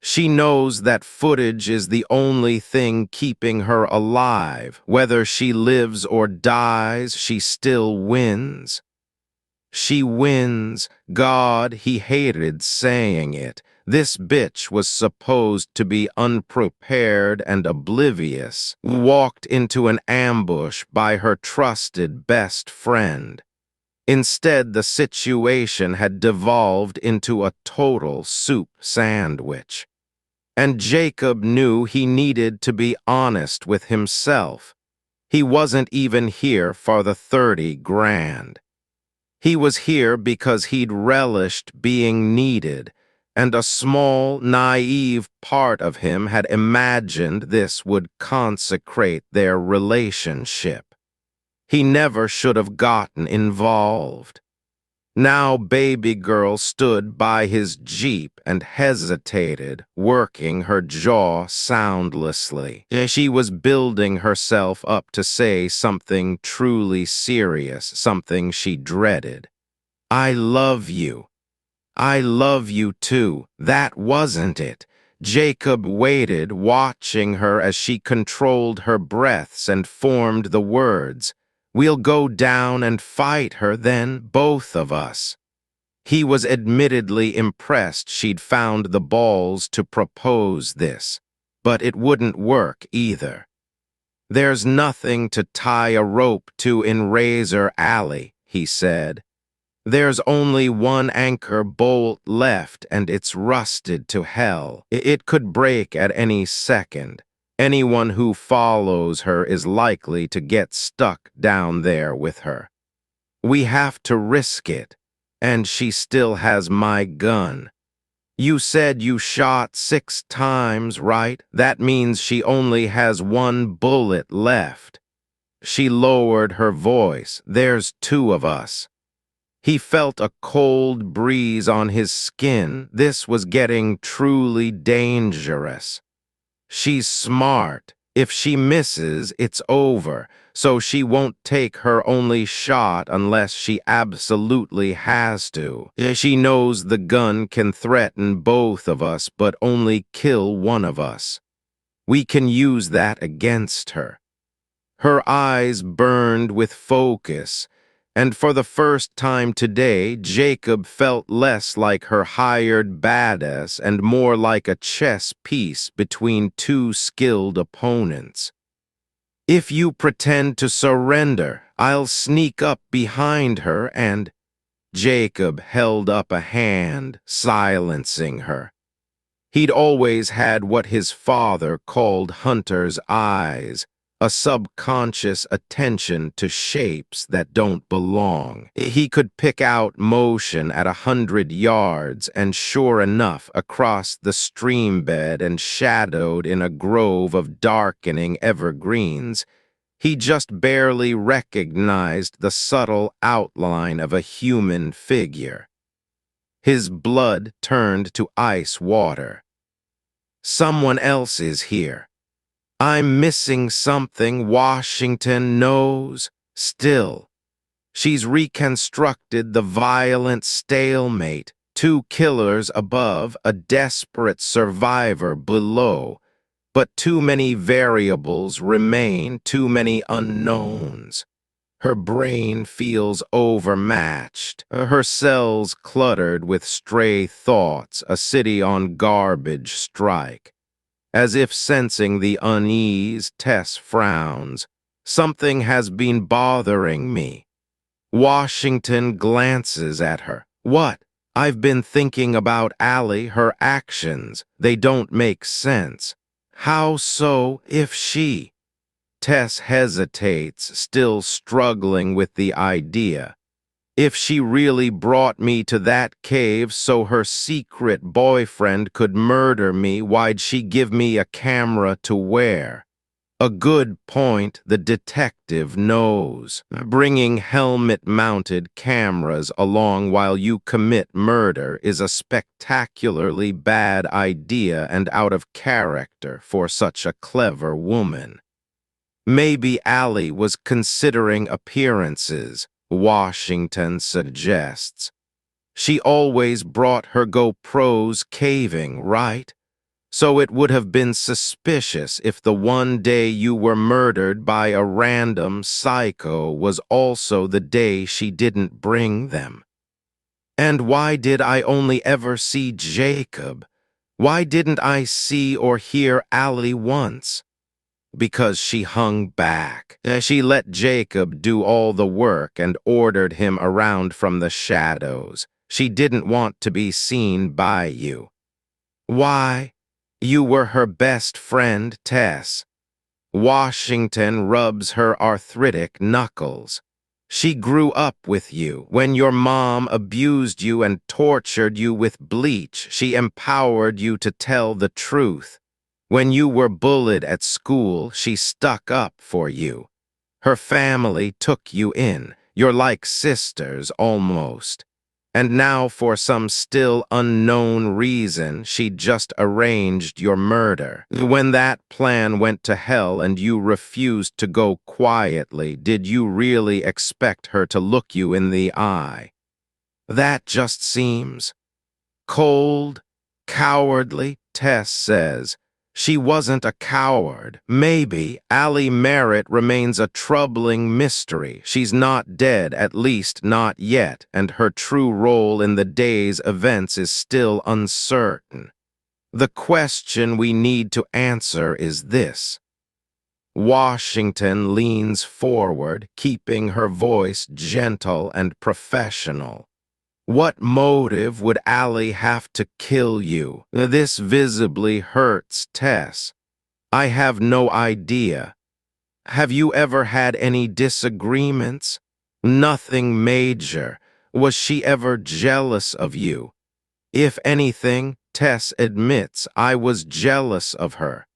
"She knows that footage is the only thing keeping her alive. Whether she lives or dies, she still wins." She wins. God, he hated saying it. This bitch was supposed to be unprepared and oblivious, walked into an ambush by her trusted best friend. Instead, the situation had devolved into a total soup sandwich. And Jacob knew he needed to be honest with himself. He wasn't even here for the 30 grand. He was here because he'd relished being needed, and a small, naive part of him had imagined this would consecrate their relationship. He never should have gotten involved. Now baby girl stood by his jeep and hesitated, working her jaw soundlessly. She was building herself up to say something truly serious, something she dreaded. "I love you." I love you too. That wasn't it. Jacob waited, watching her as she controlled her breaths and formed the words. We'll go down and fight her then, both of us. He was admittedly impressed she'd found the balls to propose this, but it wouldn't work either. There's nothing to tie a rope to in Razor Alley, he said. There's only one anchor bolt left and it's rusted to hell. It could break at any second. Anyone who follows her is likely to get stuck down there with her. We have to risk it, and she still has my gun. You said you shot 6 times, right? That means she only has 1 bullet left. She lowered her voice. There's 2 of us. He felt a cold breeze on his skin. This was getting truly dangerous. She's smart. If she misses, it's over, so she won't take her only shot unless she absolutely has to. She knows the gun can threaten both of us, but only kill one of us. We can use that against her. Her eyes burned with focus, and for the first time today, Jacob felt less like her hired badass and more like a chess piece between 2 skilled opponents. If you pretend to surrender, I'll sneak up behind her and... Jacob held up a hand, silencing her. He'd always had what his father called hunter's eyes, a subconscious attention to shapes that don't belong. He could pick out motion at 100 yards, and sure enough, across the stream bed and shadowed in a grove of darkening evergreens, he just barely recognized the subtle outline of a human figure. His blood turned to ice water. Someone else is here. I'm missing something Washington knows. Still, she's reconstructed the violent stalemate, 2 killers above, a desperate survivor below. But too many variables remain, too many unknowns. Her brain feels overmatched, her cells cluttered with stray thoughts, a city on garbage strike. As if sensing the unease, Tess frowns. Something has been bothering me. Washington glances at her. What? I've been thinking about Allie, her actions. They don't make sense. How so, if she... Tess hesitates, still struggling with the idea. If she really brought me to that cave so her secret boyfriend could murder me, why'd she give me a camera to wear? A good point, the detective knows. Bringing helmet-mounted cameras along while you commit murder is a spectacularly bad idea and out of character for such a clever woman. Maybe Allie was considering appearances, Washington suggests. She always brought her GoPros caving, right? So it would have been suspicious if the one day you were murdered by a random psycho was also the day she didn't bring them. And why did I only ever see Jacob? Why didn't I see or hear Allie once? Because she hung back. She let Jacob do all the work and ordered him around from the shadows. She didn't want to be seen by you. Why? You were her best friend, Tess. Washington rubs her arthritic knuckles. She grew up with you. When your mom abused you and tortured you with bleach, she empowered you to tell the truth. When you were bullied at school, she stuck up for you. Her family took you in. You're like sisters, almost. And now, for some still unknown reason, she just arranged your murder. When that plan went to hell and you refused to go quietly, did you really expect her to look you in the eye? That just seems... Cold, cowardly, Tess says. She wasn't a coward. Maybe Allie Merritt remains a troubling mystery. She's not dead, at least not yet, and her true role in the day's events is still uncertain. The question we need to answer is this. Washington leans forward, keeping her voice gentle and professional. What motive would Allie have to kill you? This visibly hurts Tess. I have no idea. Have you ever had any disagreements? Nothing major. Was she ever jealous of you? If anything, Tess admits I was jealous of her.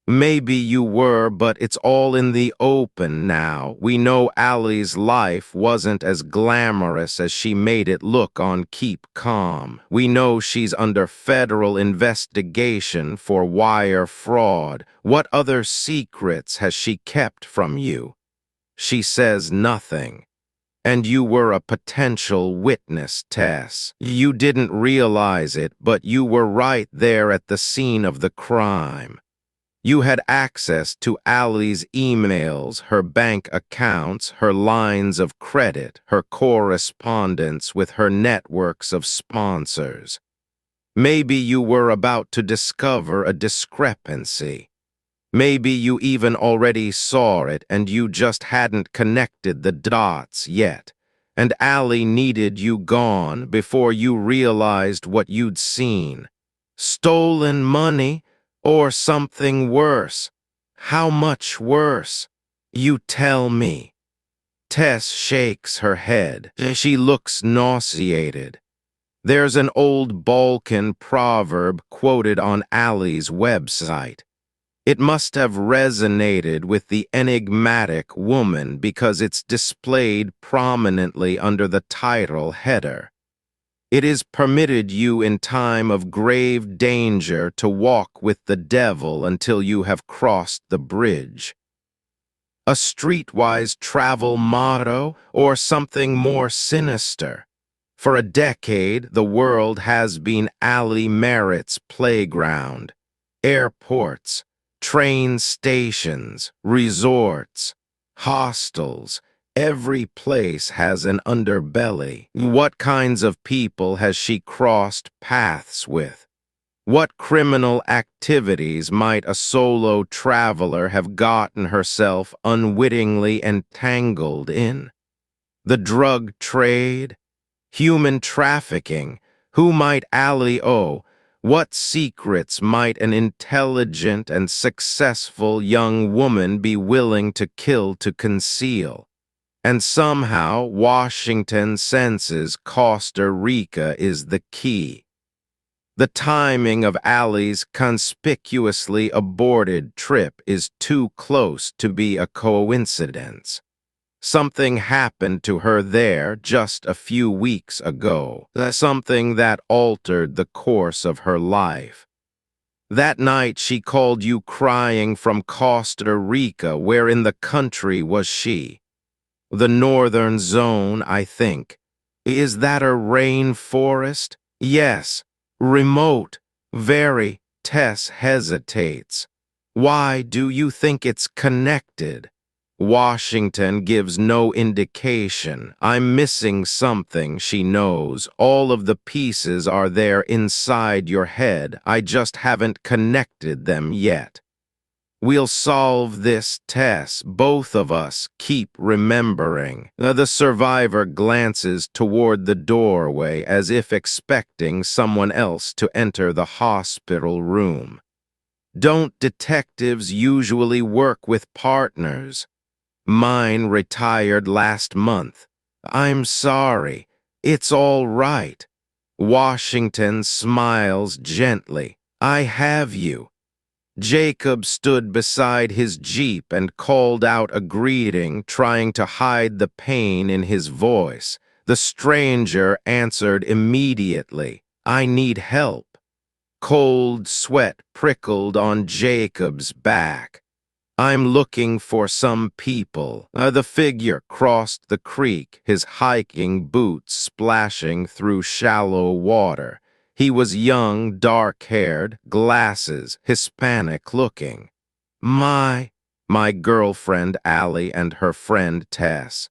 Maybe you were, but it's all in the open now. We know Allie's life wasn't as glamorous as she made it look on Keep Calm. We know she's under federal investigation for wire fraud. What other secrets has she kept from you? She says nothing. And you were a potential witness, Tess. You didn't realize it, but you were right there at the scene of the crime. You had access to Allie's emails, her bank accounts, her lines of credit, her correspondence with her networks of sponsors. Maybe you were about to discover a discrepancy. Maybe you even already saw it and you just hadn't connected the dots yet. And Allie needed you gone before you realized what you'd seen. Stolen money? Or something worse. How much worse? You tell me. Tess shakes her head. She looks nauseated. There's an old Balkan proverb quoted on Allie's website. It must have resonated with the enigmatic woman because it's displayed prominently under the title header. It is permitted you in time of grave danger to walk with the devil until you have crossed the bridge. A streetwise travel motto or something more sinister? For a decade, the world has been Allie Merritt's playground. Airports, train stations, resorts, hostels. Every place has an underbelly. What kinds of people has she crossed paths with? What criminal activities might a solo traveler have gotten herself unwittingly entangled in? The drug trade? Human trafficking? Who might Allie owe? What secrets might an intelligent and successful young woman be willing to kill to conceal? And somehow, Washington senses Costa Rica is the key. The timing of Allie's conspicuously aborted trip is too close to be a coincidence. Something happened to her there just a few weeks ago, something that altered the course of her life. That night she called you crying from Costa Rica. Where in the country was she? The northern zone, I think. Is that a rainforest? Yes. Remote. Very. Tess hesitates. Why do you think it's connected? Washington gives no indication. I'm missing something, she knows. All of the pieces are there inside your head. I just haven't connected them yet. We'll solve this, Tess. Both of us. Keep remembering. The survivor glances toward the doorway as if expecting someone else to enter the hospital room. Don't detectives usually work with partners? Mine retired last month. I'm sorry. It's all right. Washington smiles gently. I have you. Jacob stood beside his jeep and called out a greeting, trying to hide the pain in his voice. The stranger answered immediately, I need help. Cold sweat prickled on Jacob's back. I'm looking for some people. The figure crossed the creek, his hiking boots splashing through shallow water. He was young, dark-haired, glasses, Hispanic-looking. My girlfriend Allie and her friend Tess.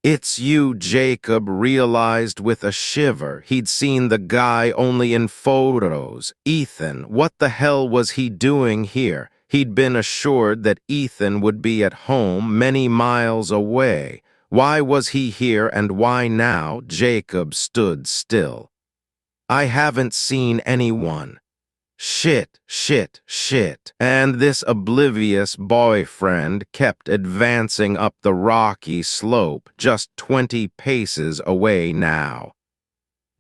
"It's you," Jacob realized with a shiver. He'd seen the guy only in photos. Ethan, what the hell was he doing here? He'd been assured that Ethan would be at home many miles away. Why was he here and why now? Jacob stood still. "I haven't seen anyone." Shit, shit, shit. And this oblivious boyfriend kept advancing up the rocky slope, just 20 paces away now.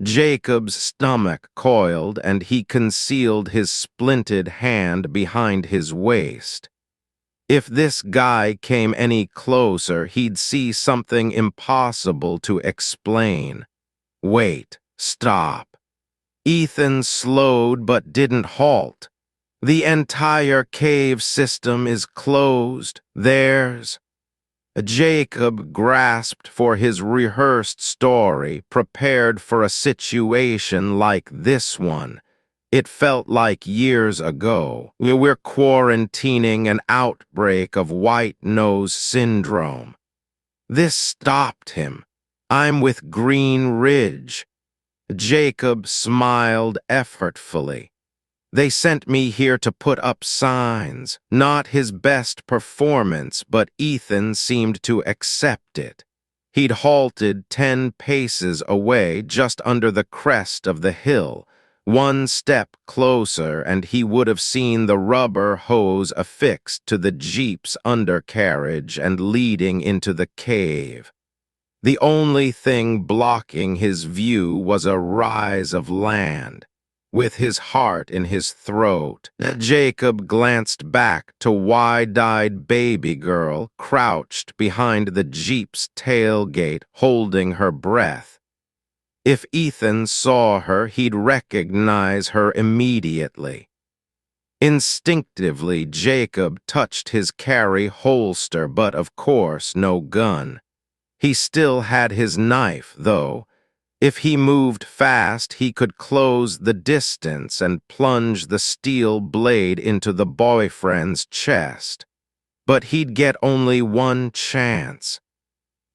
Jacob's stomach coiled and he concealed his splinted hand behind his waist. If this guy came any closer, he'd see something impossible to explain. Wait, stop. Ethan slowed but didn't halt. "The entire cave system is closed. There's—" Jacob grasped for his rehearsed story, prepared for a situation like this one. It felt like years ago. "We're quarantining an outbreak of white nose syndrome." This stopped him. "I'm with Green Ridge." Jacob smiled effortfully. "They sent me here to put up signs." Not his best performance, but Ethan seemed to accept it. He'd halted 10 paces away, just under the crest of the hill. One step closer, and he would have seen the rubber hose affixed to the jeep's undercarriage and leading into the cave. The only thing blocking his view was a rise of land. With his heart in his throat, Jacob glanced back to wide-eyed baby girl crouched behind the jeep's tailgate, holding her breath. If Ethan saw her, he'd recognize her immediately. Instinctively, Jacob touched his carry holster, but of course no gun. He still had his knife, though. If he moved fast, he could close the distance and plunge the steel blade into the boyfriend's chest. But he'd get only one chance.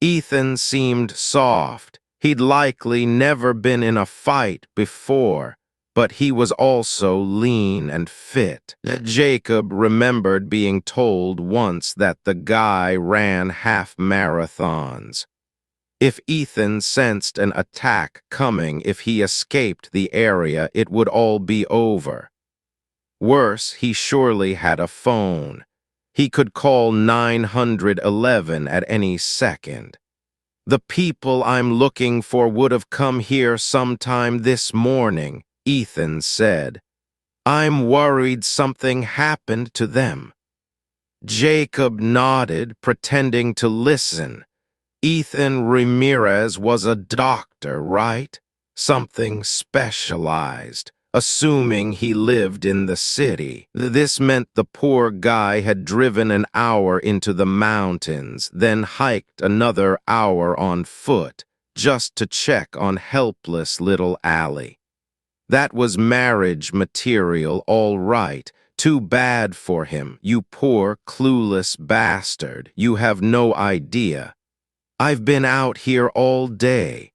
Ethan seemed soft. He'd likely never been in a fight before, but he was also lean and fit. Jacob remembered being told once that the guy ran half marathons. If Ethan sensed an attack coming, if he escaped the area, it would all be over. Worse, he surely had a phone. He could call 911 at any second. "The people I'm looking for would have come here sometime this morning," Ethan said. "I'm worried something happened to them." Jacob nodded, pretending to listen. "Ethan Ramirez was a doctor, right? Something specialized, assuming he lived in the city." This meant the poor guy had driven an hour into the mountains, then hiked another hour on foot, just to check on helpless little Allie. That was marriage material, all right. Too bad for him, you poor, clueless bastard. You have no idea. I've been out here all day."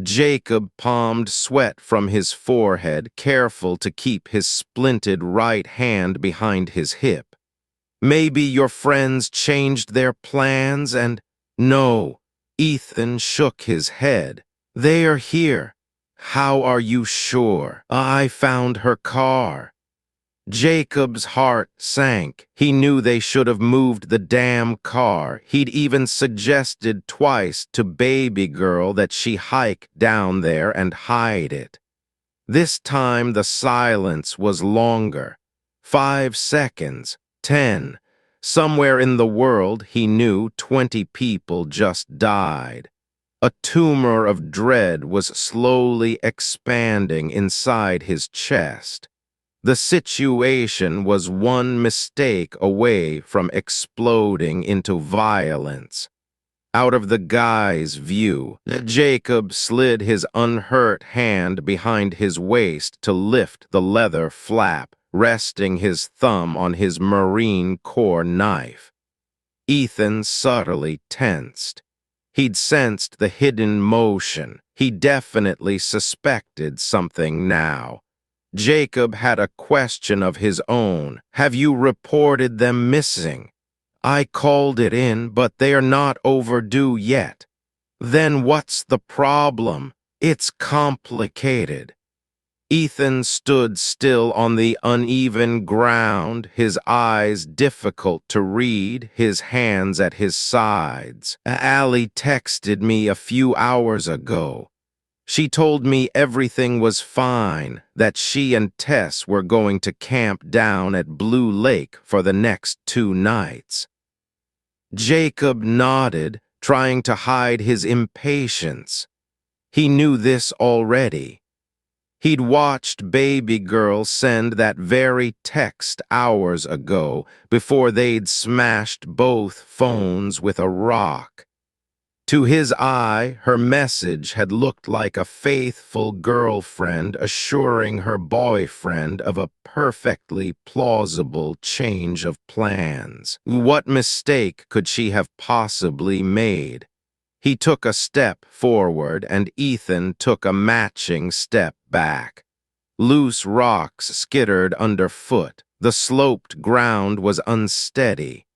Jacob palmed sweat from his forehead, careful to keep his splinted right hand behind his hip. "Maybe your friends changed their plans and—" "No." Ethan shook his head. "They are here." "How are you sure?" "I found her car." Jacob's heart sank. He knew they should have moved the damn car. He'd even suggested twice to baby girl that she hike down there and hide it. This time the silence was longer. 5 seconds, 10. Somewhere in the world, he knew, 20 people just died. A tumor of dread was slowly expanding inside his chest. The situation was one mistake away from exploding into violence. out of the guy's view. Jacob slid his unhurt hand behind his waist to lift the leather flap, resting his thumb on his Marine Corps knife. Ethan subtly tensed. He'd sensed the hidden motion. He definitely suspected something now. Jacob had a question of his own. Have you reported them missing? I called it in, but they are not overdue yet. Then what's the problem? It's complicated. Ethan stood still on the uneven ground, his eyes difficult to read, his hands at his sides. Allie texted me a few hours ago. She told me everything was fine, that she and Tess were going to camp down at Blue Lake for the next 2 nights. Jacob nodded, trying to hide his impatience. He knew this already. He'd watched baby girl send that very text hours ago before they'd smashed both phones with a rock. To his eye, her message had looked like a faithful girlfriend assuring her boyfriend of a perfectly plausible change of plans. What mistake could she have possibly made? He took a step forward, and Ethan took a matching step back. Loose rocks skittered underfoot. The sloped ground was unsteady.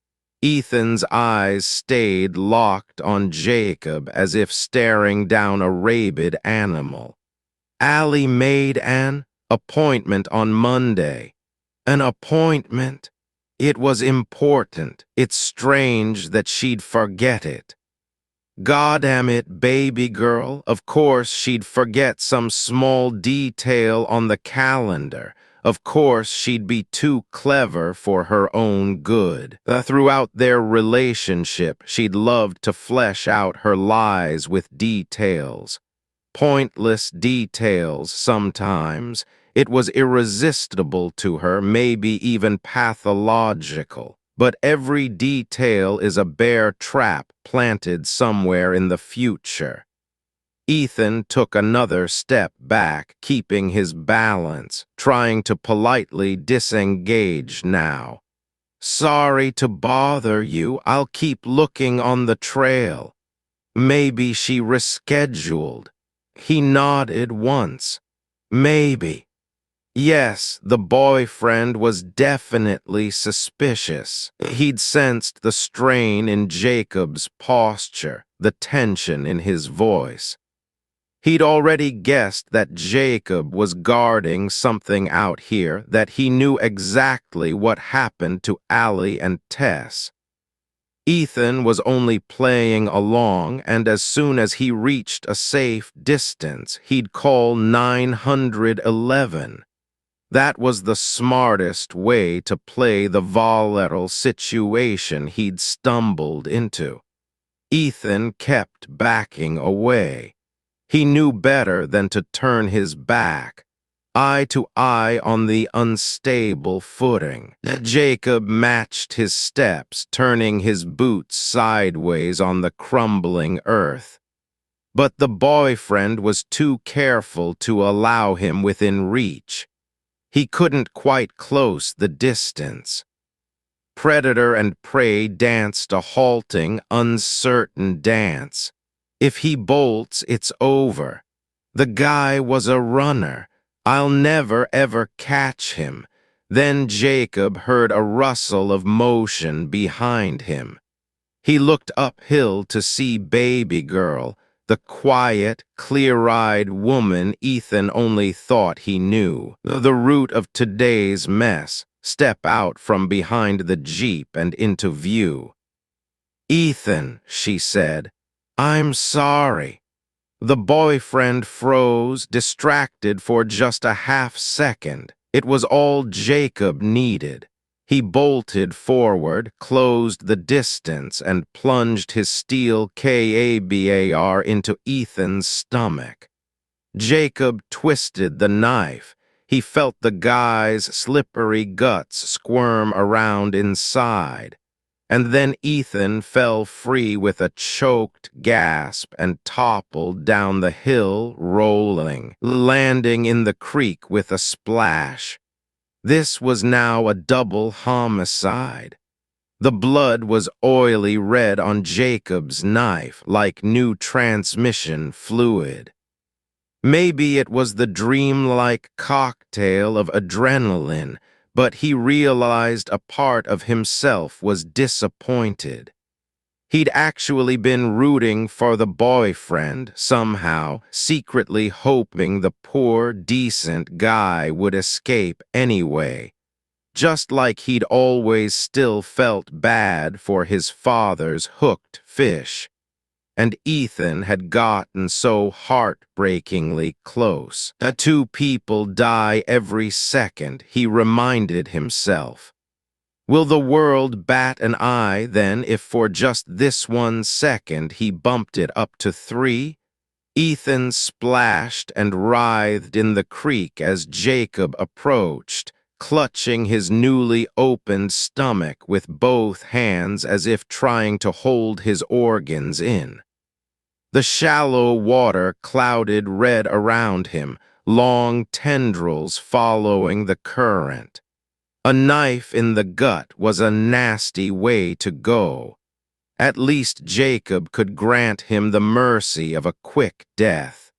Ethan's eyes stayed locked on Jacob as if staring down a rabid animal. Allie made an appointment on Monday. An appointment? It was important. It's strange that she'd forget it. Goddamn it, baby girl. Of course she'd forget some small detail on the calendar. Of course she'd be too clever for her own good. Throughout their relationship, she'd loved to flesh out her lies with details. Pointless details sometimes. It was irresistible to her, maybe even pathological. But every detail is a bear trap planted somewhere in the future. Ethan took another step back, keeping his balance, trying to politely disengage now. Sorry to bother you, I'll keep looking on the trail. Maybe she rescheduled. He nodded once. Maybe. Yes, the boyfriend was definitely suspicious. He'd sensed the strain in Jacob's posture, the tension in his voice. He'd already guessed that Jacob was guarding something out here, that he knew exactly what happened to Allie and Tess. Ethan was only playing along, and as soon as he reached a safe distance, he'd call 911. That was the smartest way to play the volatile situation he'd stumbled into. Ethan kept backing away. He knew better than to turn his back, eye to eye on the unstable footing. Jacob matched his steps, turning his boots sideways on the crumbling earth. But the boyfriend was too careful to allow him within reach. He couldn't quite close the distance. Predator and prey danced a halting, uncertain dance. If he bolts, it's over. The guy was a runner. I'll never ever catch him. Then Jacob heard a rustle of motion behind him. He looked uphill to see baby girl, the quiet, clear-eyed woman Ethan only thought he knew. The root of today's mess, step out from behind the Jeep and into view. Ethan, she said, I'm sorry. The boyfriend froze, distracted for just a half second. It was all Jacob needed. He bolted forward, closed the distance, and plunged his steel KABAR into Ethan's stomach. Jacob twisted the knife. He felt the guy's slippery guts squirm around inside. And then Ethan fell free with a choked gasp and toppled down the hill, rolling, landing in the creek with a splash. This was now a double homicide. The blood was oily red on Jacob's knife, like new transmission fluid. Maybe it was the dreamlike cocktail of adrenaline, but he realized a part of himself was disappointed. He'd actually been rooting for the boyfriend, somehow, secretly hoping the poor, decent guy would escape anyway, just like he'd always still felt bad for his father's hooked fish. And Ethan had gotten so heartbreakingly close. Two people die every second, he reminded himself. Will the world bat an eye, then, if for just this 1 second he bumped it up to 3? Ethan splashed and writhed in the creek as Jacob approached, clutching his newly opened stomach with both hands as if trying to hold his organs in. The shallow water clouded red around him, long tendrils following the current. A knife in the gut was a nasty way to go. At least Jacob could grant him the mercy of a quick death.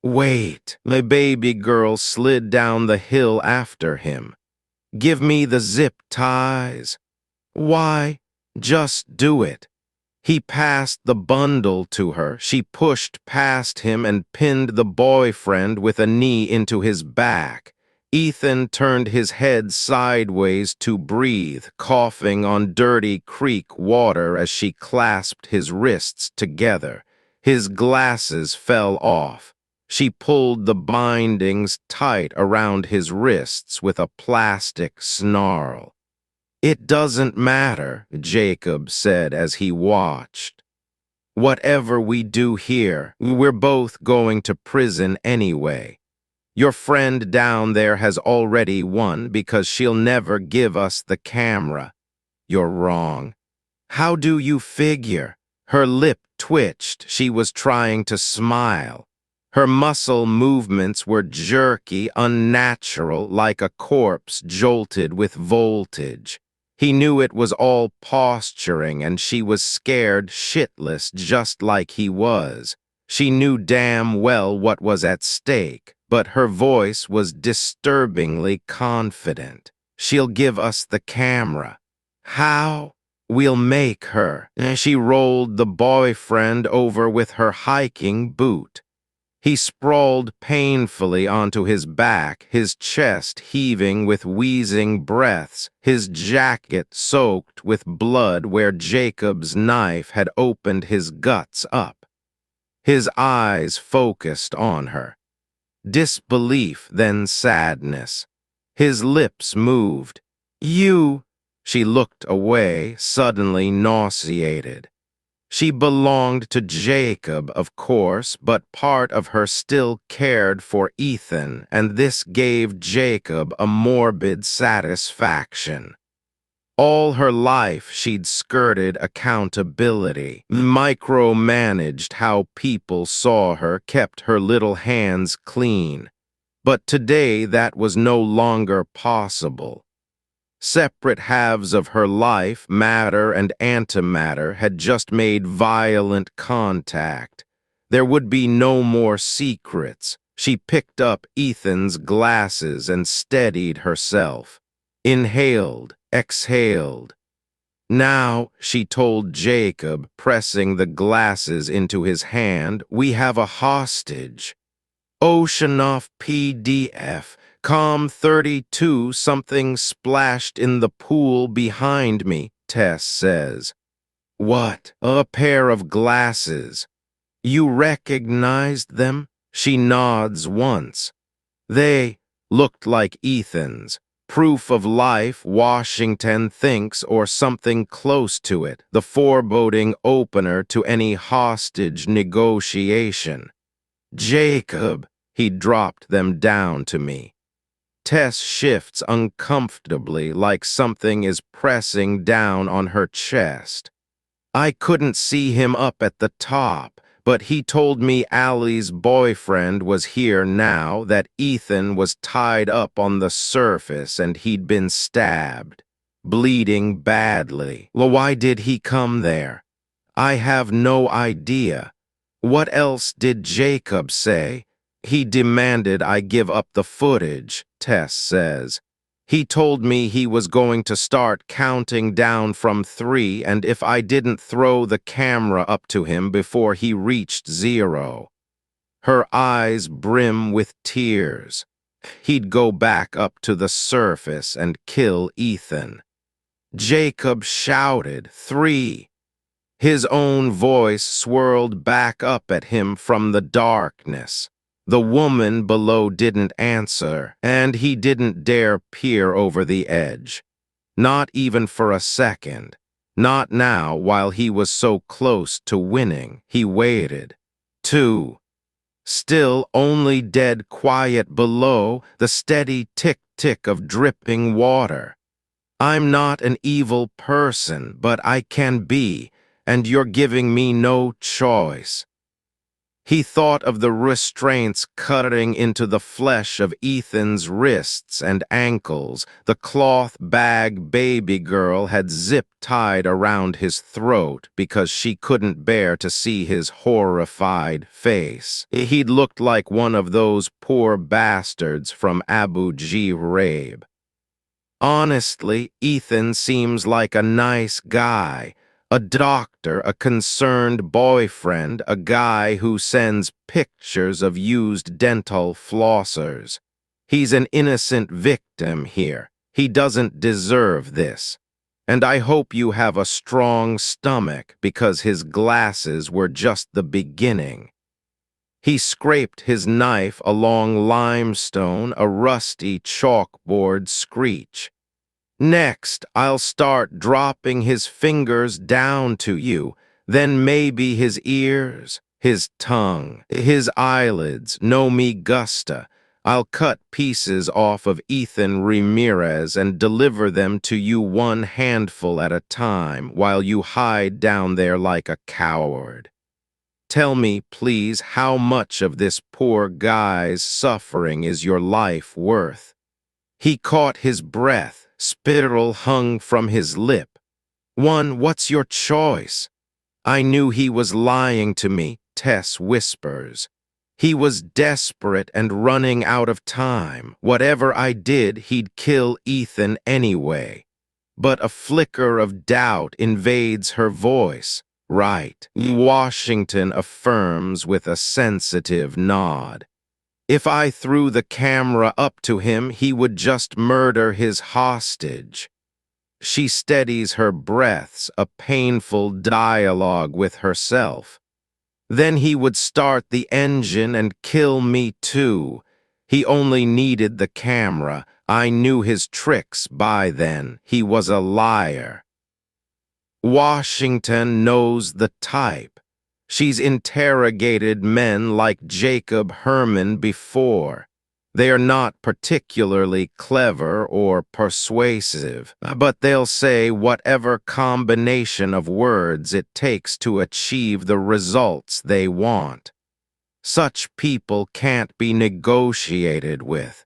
Wait, the baby girl slid down the hill after him. Give me the zip ties. Why, just do it. He passed the bundle to her. She pushed past him and pinned the boyfriend with a knee into his back. Ethan turned his head sideways to breathe, coughing on dirty creek water as she clasped his wrists together. His glasses fell off. She pulled the bindings tight around his wrists with a plastic snarl. It doesn't matter, Jacob said as he watched. Whatever we do here, we're both going to prison anyway. Your friend down there has already won because she'll never give us the camera. You're wrong. How do you figure? Her lip twitched. She was trying to smile. Her muscle movements were jerky, unnatural, like a corpse jolted with voltage. He knew it was all posturing, and she was scared shitless just like he was. She knew damn well what was at stake, but her voice was disturbingly confident. She'll give us the camera. How? We'll make her. She rolled the boyfriend over with her hiking boot. He sprawled painfully onto his back, his chest heaving with wheezing breaths, his jacket soaked with blood where Jacob's knife had opened his guts up. His eyes focused on her. Disbelief, then sadness. His lips moved. You! She looked away, suddenly nauseated. She belonged to Jacob, of course, but part of her still cared for Ethan, and this gave Jacob a morbid satisfaction. All her life she'd skirted accountability, micromanaged how people saw her, kept her little hands clean. But today that was no longer possible. Separate halves of her life, matter and antimatter, had just made violent contact. There would be no more secrets. She picked up Ethan's glasses and steadied herself. Inhaled, exhaled. Now, she told Jacob, pressing the glasses into his hand, we have a hostage. Oceanoff PDF. Com 32, something splashed in the pool behind me, Tess says. What? A pair of glasses. You recognized them? She nods once. They looked like Ethan's. Proof of life, Washington thinks, or something close to it, the foreboding opener to any hostage negotiation. Jacob, he dropped them down to me. Tess shifts uncomfortably like something is pressing down on her chest. I couldn't see him up at the top, but he told me Allie's boyfriend was here now, that Ethan was tied up on the surface and he'd been stabbed, bleeding badly. Well, why did he come there? I have no idea. What else did Jacob say? He demanded I give up the footage, Tess says. He told me he was going to start counting down from 3, and if I didn't throw the camera up to him before he reached 0. Her eyes brim with tears. He'd go back up to the surface and kill Ethan. Jacob shouted, 3. His own voice swirled back up at him from the darkness. The woman below didn't answer, and he didn't dare peer over the edge. Not even for a second. Not now, while he was so close to winning. He waited. 2. Still only dead quiet below, the steady tick-tick of dripping water. I'm not an evil person, but I can be, and you're giving me no choice. He thought of the restraints cutting into the flesh of Ethan's wrists and ankles, the cloth bag baby girl had zip-tied around his throat because she couldn't bear to see his horrified face. He'd looked like one of those poor bastards from Abu Ghraib. Honestly, Ethan seems like a nice guy. A doctor, a concerned boyfriend, a guy who sends pictures of used dental flossers. He's an innocent victim here. He doesn't deserve this. And I hope you have a strong stomach, because his glasses were just the beginning. He scraped his knife along limestone, a rusty chalkboard screech. Next, I'll start dropping his fingers down to you, then maybe his ears, his tongue, his eyelids. No me gusta. I'll cut pieces off of Ethan Ramirez and deliver them to you one handful at a time while you hide down there like a coward. Tell me, please, how much of this poor guy's suffering is your life worth? He caught his breath. Spittle hung from his lip. 1, what's your choice? I knew he was lying to me, Tess whispers. He was desperate and running out of time. Whatever I did, he'd kill Ethan anyway. But a flicker of doubt invades her voice. Right, Washington affirms with a sensitive nod. If I threw the camera up to him, he would just murder his hostage. She steadies her breaths, a painful dialogue with herself. Then he would start the engine and kill me too. He only needed the camera. I knew his tricks by then. He was a liar. Washington knows the type. She's interrogated men like Jacob Herman before. They are not particularly clever or persuasive, but they'll say whatever combination of words it takes to achieve the results they want. Such people can't be negotiated with.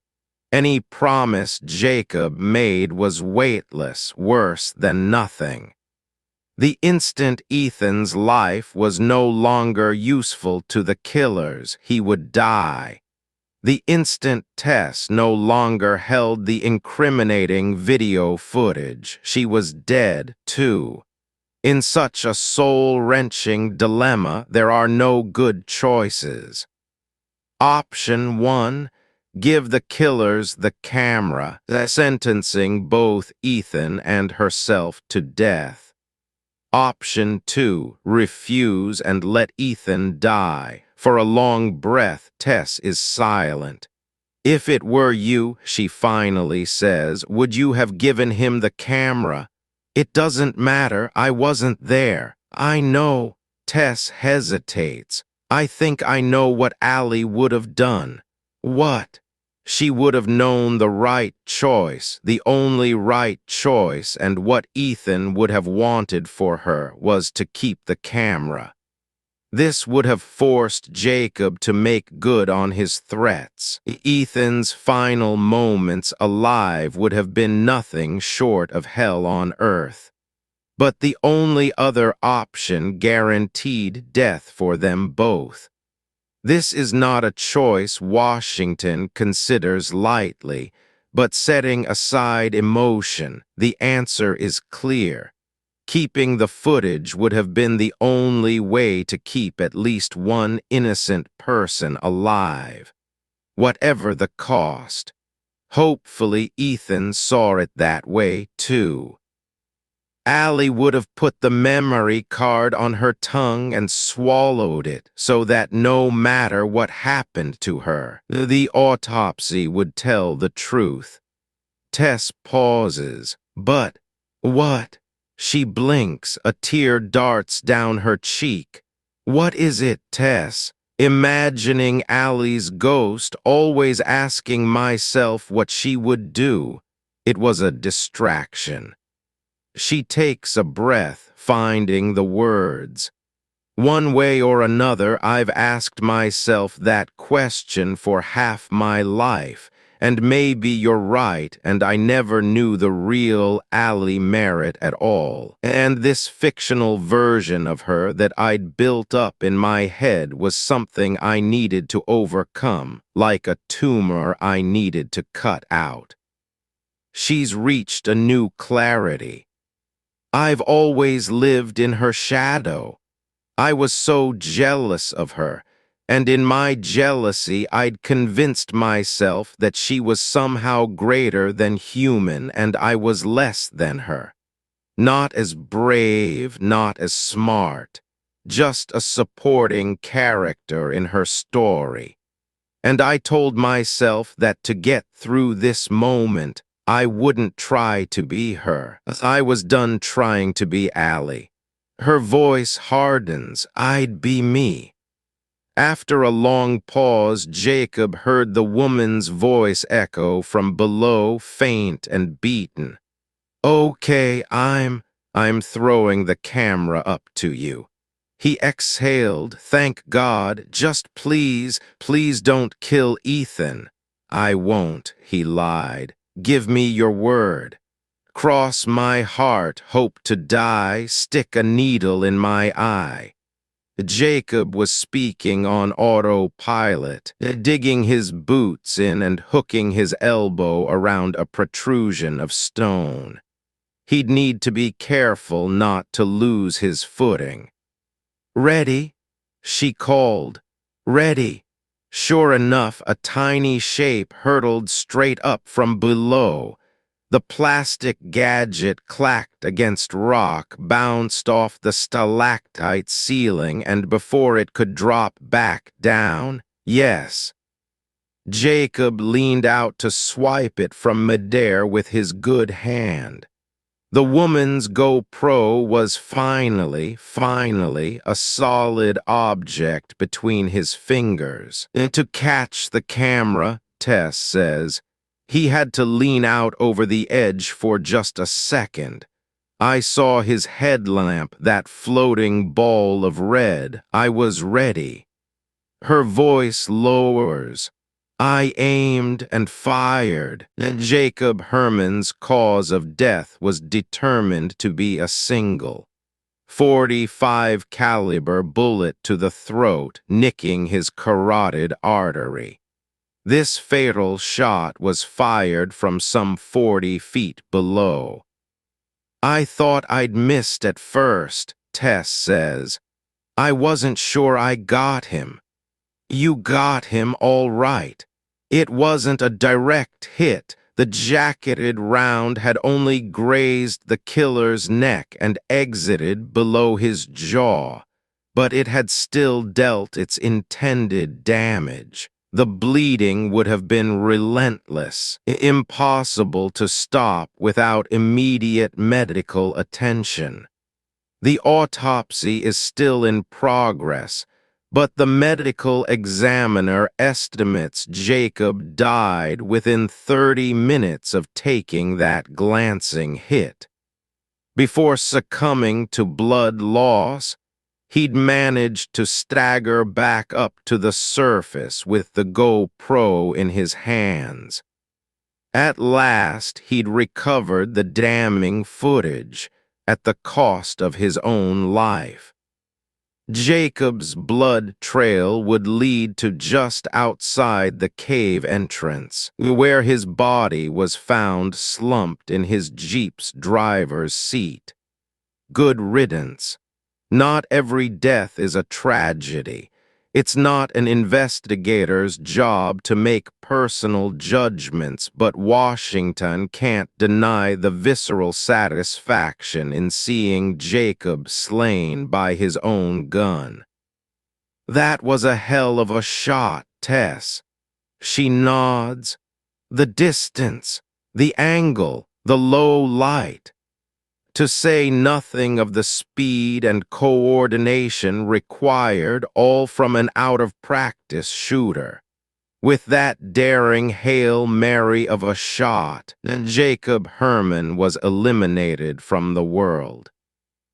Any promise Jacob made was weightless, worse than nothing. The instant Ethan's life was no longer useful to the killers, he would die. The instant Tess no longer held the incriminating video footage, she was dead too. In such a soul-wrenching dilemma, there are no good choices. Option 1, give the killers the camera, sentencing both Ethan and herself to death. Option 2, refuse and let Ethan die. For a long breath, Tess is silent. If it were you, she finally says, would you have given him the camera? It doesn't matter, I wasn't there. I know. Tess hesitates. I think I know what Allie would have done. What? She would have known the right choice, the only right choice, and what Ethan would have wanted for her was to keep the camera. This would have forced Jacob to make good on his threats. Ethan's final moments alive would have been nothing short of hell on earth. But the only other option guaranteed death for them both. This is not a choice Washington considers lightly, but setting aside emotion, the answer is clear. Keeping the footage would have been the only way to keep at least one innocent person alive, whatever the cost. Hopefully Ethan saw it that way, too. Allie would have put the memory card on her tongue and swallowed it so that no matter what happened to her, the autopsy would tell the truth. Tess pauses. But what? She blinks, a tear darts down her cheek. What is it, Tess? Imagining Allie's ghost, always asking myself what she would do. It was a distraction. She takes a breath, finding the words. One way or another, I've asked myself that question for half my life, and maybe you're right, and I never knew the real Allie Merritt at all. And this fictional version of her that I'd built up in my head was something I needed to overcome, like a tumor I needed to cut out. She's reached a new clarity. I've always lived in her shadow. I was so jealous of her, and in my jealousy I'd convinced myself that she was somehow greater than human and I was less than her. Not as brave, not as smart, just a supporting character in her story. And I told myself that to get through this moment, I wouldn't try to be her. I was done trying to be Allie. Her voice hardens. I'd be me. After a long pause, Jacob heard the woman's voice echo from below, faint and beaten. Okay, I'm throwing the camera up to you. He exhaled, thank God, just please, please don't kill Ethan. I won't, he lied. Give me your word. Cross my heart, hope to die, stick a needle in my eye. Jacob was speaking on autopilot, digging his boots in and hooking his elbow around a protrusion of stone. He'd need to be careful not to lose his footing. Ready? She called. Ready. Sure enough, a tiny shape hurtled straight up from below. The plastic gadget clacked against rock, bounced off the stalactite ceiling, and before it could drop back down, yes. Jacob leaned out to swipe it from midair with his good hand. The woman's GoPro was finally a solid object between his fingers. To catch the camera, Tess says, he had to lean out over the edge for just a second. I saw his headlamp, that floating ball of red. I was ready. Her voice lowers. I aimed and fired. Jacob Herman's cause of death was determined to be a single. .45 caliber bullet to the throat, nicking his carotid artery. This fatal shot was fired from some 40 feet below. I thought I'd missed at first, Tess says. I wasn't sure I got him. You got him all right. It wasn't a direct hit. The jacketed round had only grazed the killer's neck and exited below his jaw, but it had still dealt its intended damage. The bleeding would have been relentless, impossible to stop without immediate medical attention. The autopsy is still in progress, But the medical examiner estimates Jacob died within 30 minutes of taking that glancing hit. Before succumbing to blood loss, he'd managed to stagger back up to the surface with the GoPro in his hands. At last, he'd recovered the damning footage at the cost of his own life. Jacob's blood trail would lead to just outside the cave entrance, where his body was found slumped in his Jeep's driver's seat. Good riddance. Not every death is a tragedy. It's not an investigator's job to make personal judgments, but Washington can't deny the visceral satisfaction in seeing Jacob slain by his own gun. That was a hell of a shot, Tess. She nods. The distance, the angle, the low light. To say nothing of the speed and coordination required, all from an out-of-practice shooter. With that daring Hail Mary of a shot, Jacob Herman was eliminated from the world.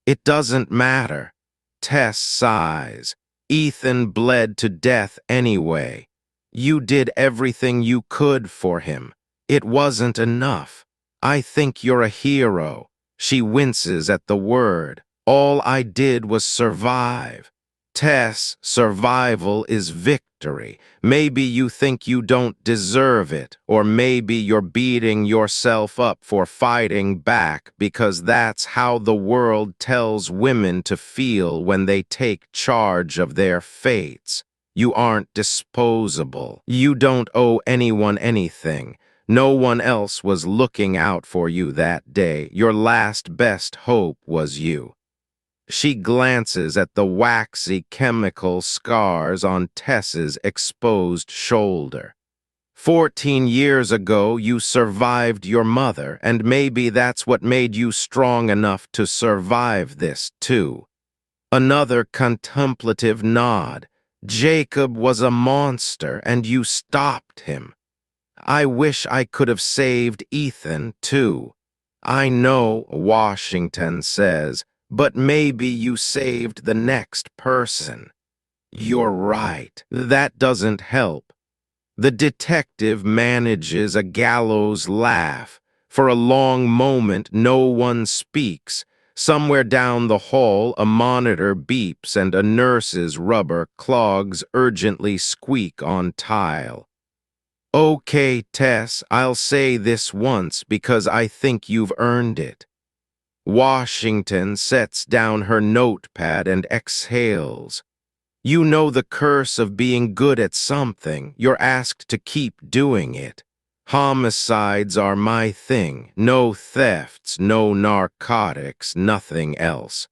It doesn't matter. Tess sighs. Ethan bled to death anyway. You did everything you could for him. It wasn't enough. I think you're a hero. She winces at the word. All I did was survive. Tess, survival is victory. Maybe you think you don't deserve it, or maybe you're beating yourself up for fighting back because that's how the world tells women to feel when they take charge of their fates. You aren't disposable. You don't owe anyone anything. No one else was looking out for you that day. Your last best hope was you. She glances at the waxy chemical scars on Tess's exposed shoulder. 14 years ago, you survived your mother, and maybe that's what made you strong enough to survive this, too. Another contemplative nod. Jacob was a monster, and you stopped him. I wish I could have saved Ethan, too. I know, Washington says, but maybe you saved the next person. You're right. That doesn't help. The detective manages a gallows laugh. For a long moment, no one speaks. Somewhere down the hall, a monitor beeps and a nurse's rubber clogs urgently squeak on tile. Okay, Tess, I'll say this once because I think you've earned it. Washington sets down her notepad and exhales. You know the curse of being good at something. You're asked to keep doing it. Homicides are my thing. No thefts, no narcotics, nothing else.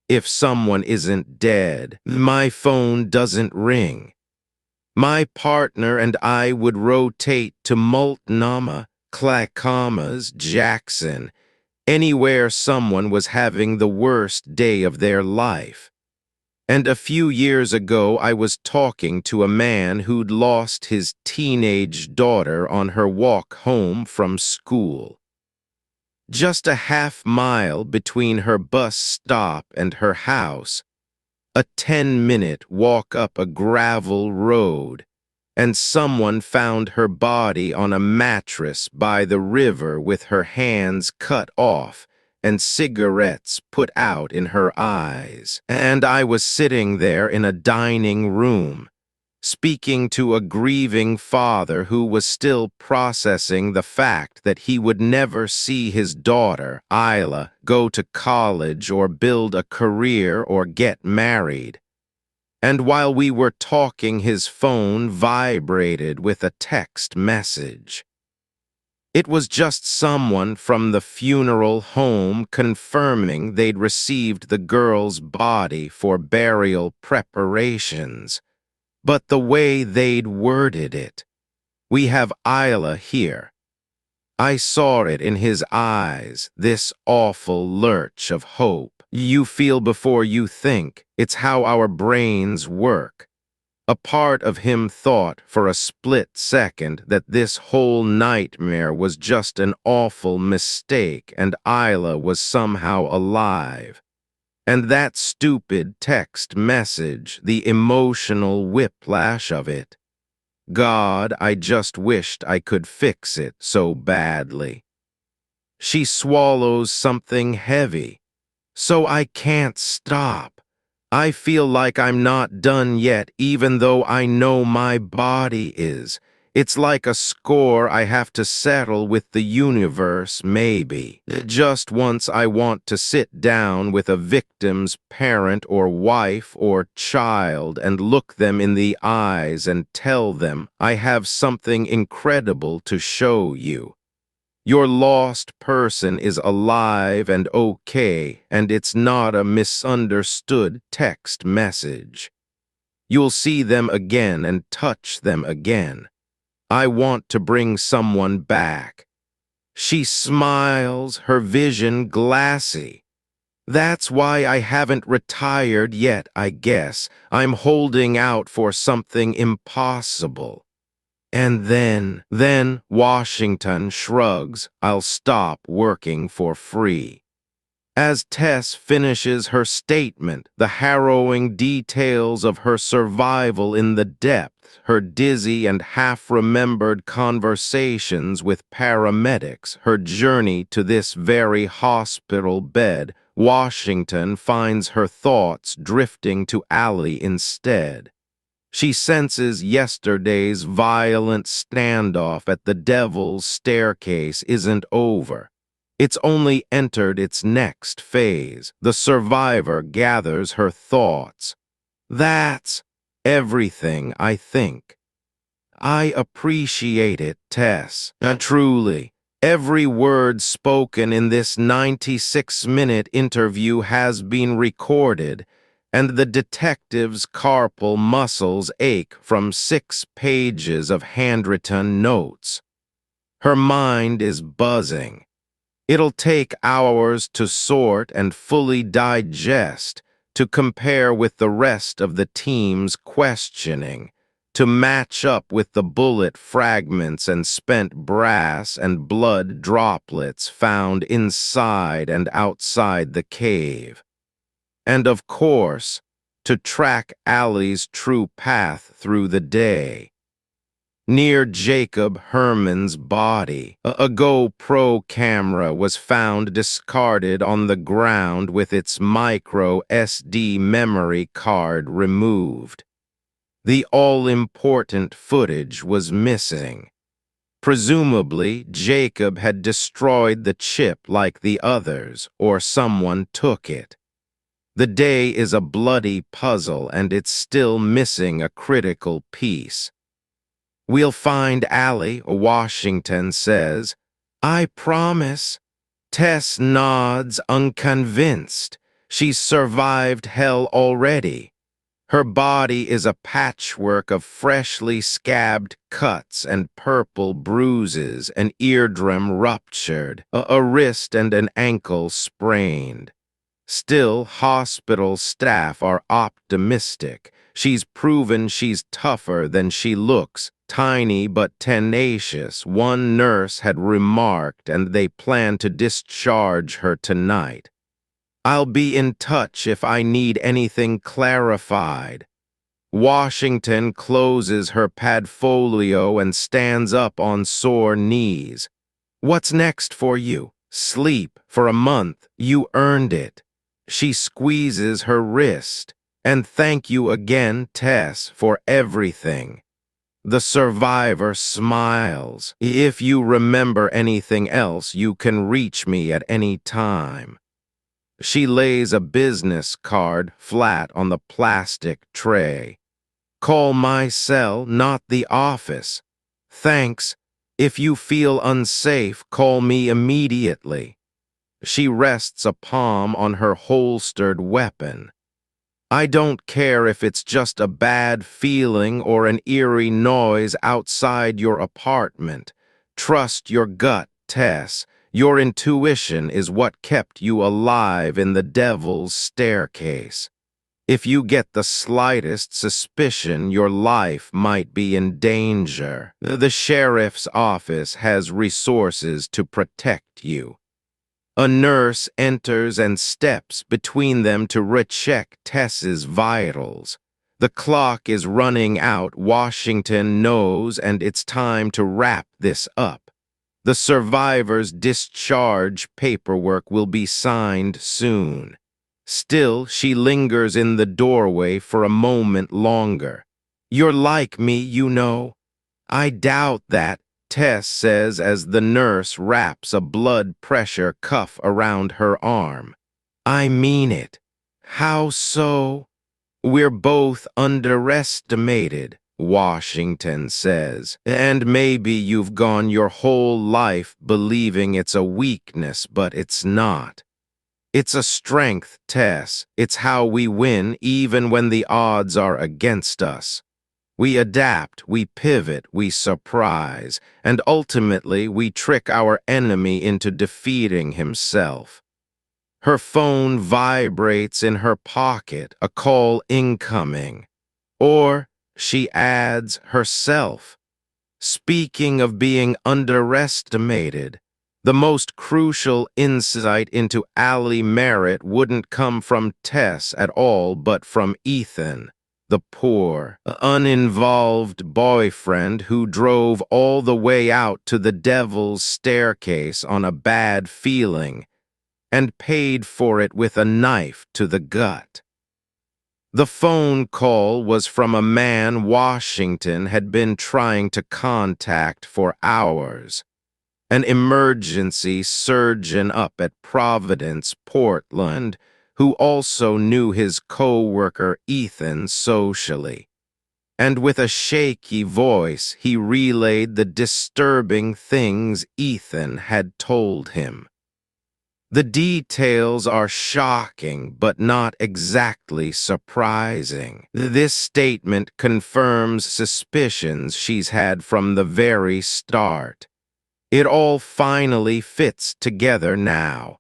If someone isn't dead, my phone doesn't ring. My partner and I would rotate to Multnomah, Clackamas, Jackson, anywhere someone was having the worst day of their life. And a few years ago, I was talking to a man who'd lost his teenage daughter on her walk home from school. Just a half-mile between her bus stop and her house, a 10-minute walk up a gravel road, and someone found her body on a mattress by the river with her hands cut off and cigarettes put out in her eyes. And I was sitting there in a dining room, speaking to a grieving father who was still processing the fact that he would never see his daughter, Isla, go to college or build a career or get married. And while we were talking, his phone vibrated with a text message. It was just someone from the funeral home confirming they'd received the girl's body for burial preparations. But the way they'd worded it, "We have Isla here." I saw it in his eyes, this awful lurch of hope. You feel before you think. It's how our brains work. A part of him thought for a split second that this whole nightmare was just an awful mistake and Isla was somehow alive. And that stupid text message, the emotional whiplash of it. God, I just wished I could fix it so badly. She swallows something heavy, so I can't stop. I feel like I'm not done yet, even though I know my body is. It's like a score I have to settle with the universe, maybe. Just once I want to sit down with a victim's parent or wife or child and look them in the eyes and tell them, I have something incredible to show you. Your lost person is alive and okay, and it's not a misunderstood text message. You'll see them again and touch them again. I want to bring someone back. She smiles, her vision glassy. That's why I haven't retired yet, I guess. I'm holding out for something impossible. And then Washington shrugs, I'll stop working for free. As Tess finishes her statement, the harrowing details of her survival in the depths, her dizzy and half-remembered conversations with paramedics, her journey to this very hospital bed, Washington finds her thoughts drifting to Allie instead. She senses yesterday's violent standoff at the Devil's Staircase isn't over. It's only entered its next phase. The survivor gathers her thoughts. That's everything, I think. I appreciate it, Tess. Truly. Every word spoken in this 96-minute interview has been recorded, and the detective's carpal muscles ache from 6 pages of handwritten notes. Her mind is buzzing. It'll take hours to sort and fully digest, to compare with the rest of the team's questioning, to match up with the bullet fragments and spent brass and blood droplets found inside and outside the cave. And of course, to track Allie's true path through the day. Near Jacob Herman's body, a GoPro camera was found discarded on the ground with its micro SD memory card removed. The all-important footage was missing. Presumably, Jacob had destroyed the chip like the others, or someone took it. The day is a bloody puzzle, and it's still missing a critical piece. We'll find Allie, Washington says. I promise. Tess nods, unconvinced. She's survived hell already. Her body is a patchwork of freshly scabbed cuts and purple bruises, an eardrum ruptured, a wrist and an ankle sprained. Still, hospital staff are optimistic. She's proven she's tougher than she looks, tiny but tenacious, one nurse had remarked, and they plan to discharge her tonight. I'll be in touch if I need anything clarified. Washington closes her padfolio and stands up on sore knees. What's next for you? Sleep for a month. You earned it. She squeezes her wrist. And thank you again, Tess, for everything. The survivor smiles. If you remember anything else, you can reach me at any time. She lays a business card flat on the plastic tray. Call my cell, not the office. Thanks. If you feel unsafe, call me immediately. She rests a palm on her holstered weapon. I don't care if it's just a bad feeling or an eerie noise outside your apartment. Trust your gut, Tess. Your intuition is what kept you alive in the Devil's Staircase. If you get the slightest suspicion your life might be in danger, the sheriff's office has resources to protect you. A nurse enters and steps between them to recheck Tess's vitals. The clock is running out, Washington knows, and it's time to wrap this up. The survivor's discharge paperwork will be signed soon. Still, she lingers in the doorway for a moment longer. "You're like me, you know." "I doubt that," Tess says as the nurse wraps a blood pressure cuff around her arm. "I mean it." "How so?" "We're both underestimated," Washington says. "And maybe you've gone your whole life believing it's a weakness, but it's not. It's a strength, Tess. It's how we win even when the odds are against us. We adapt, we pivot, we surprise, and ultimately we trick our enemy into defeating himself." Her phone vibrates in her pocket, a call incoming. Or, she adds, herself. Speaking of being underestimated, the most crucial insight into Allie Merritt wouldn't come from Tess at all, but from Ethan, the poor, uninvolved boyfriend who drove all the way out to the devil's staircase on a bad feeling and paid for it with a knife to the gut. The phone call was from a man Washington had been trying to contact for hours, an emergency surgeon up at Providence, Portland, who also knew his co-worker Ethan socially. And with a shaky voice, he relayed the disturbing things Ethan had told him. The details are shocking, but not exactly surprising. This statement confirms suspicions she's had from the very start. It all finally fits together now.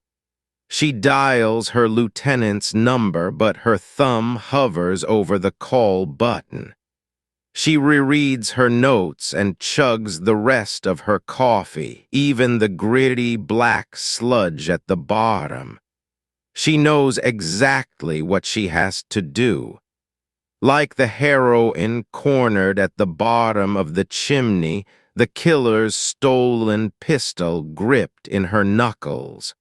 She dials her lieutenant's number, but her thumb hovers over the call button. She rereads her notes and chugs the rest of her coffee, even the gritty black sludge at the bottom. She knows exactly what she has to do. Like the heroine cornered at the bottom of the chimney, the killer's stolen pistol gripped in her knuckles.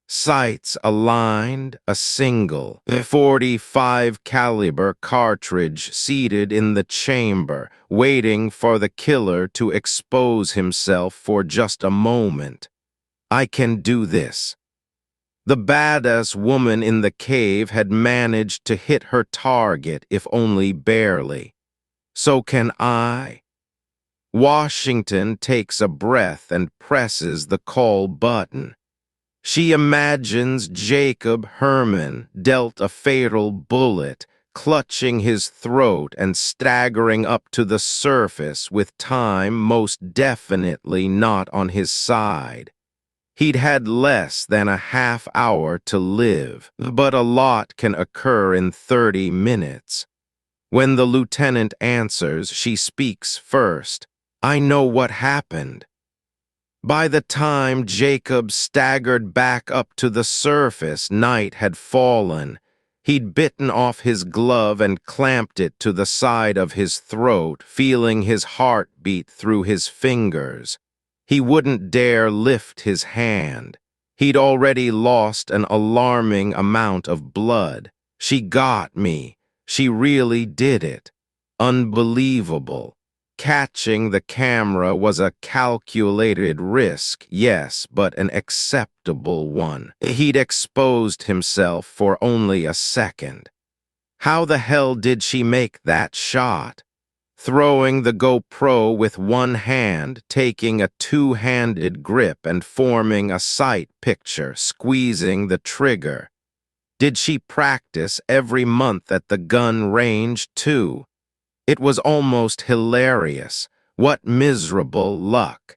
Sights aligned, a single .45 caliber cartridge seated in the chamber, waiting for the killer to expose himself for just a moment. "I can do this." The badass woman in the cave had managed to hit her target, if only barely. So can I. Washington takes a breath and presses the call button. She imagines Jacob Herman dealt a fatal bullet, clutching his throat and staggering up to the surface with time most definitely not on his side. He'd had less than a half hour to live, but a lot can occur in 30 minutes. When the lieutenant answers, she speaks first. "I know what happened." By the time Jacob staggered back up to the surface, night had fallen. He'd bitten off his glove and clamped it to the side of his throat, feeling his heart beat through his fingers. He wouldn't dare lift his hand. He'd already lost an alarming amount of blood. She got me. She really did it. Unbelievable. Catching the camera was a calculated risk, yes, but an acceptable one. He'd exposed himself for only a second. How the hell did she make that shot? Throwing the GoPro with one hand, taking a two-handed grip and forming a sight picture, squeezing the trigger. Did she practice every month at the gun range, too? It was almost hilarious. What miserable luck.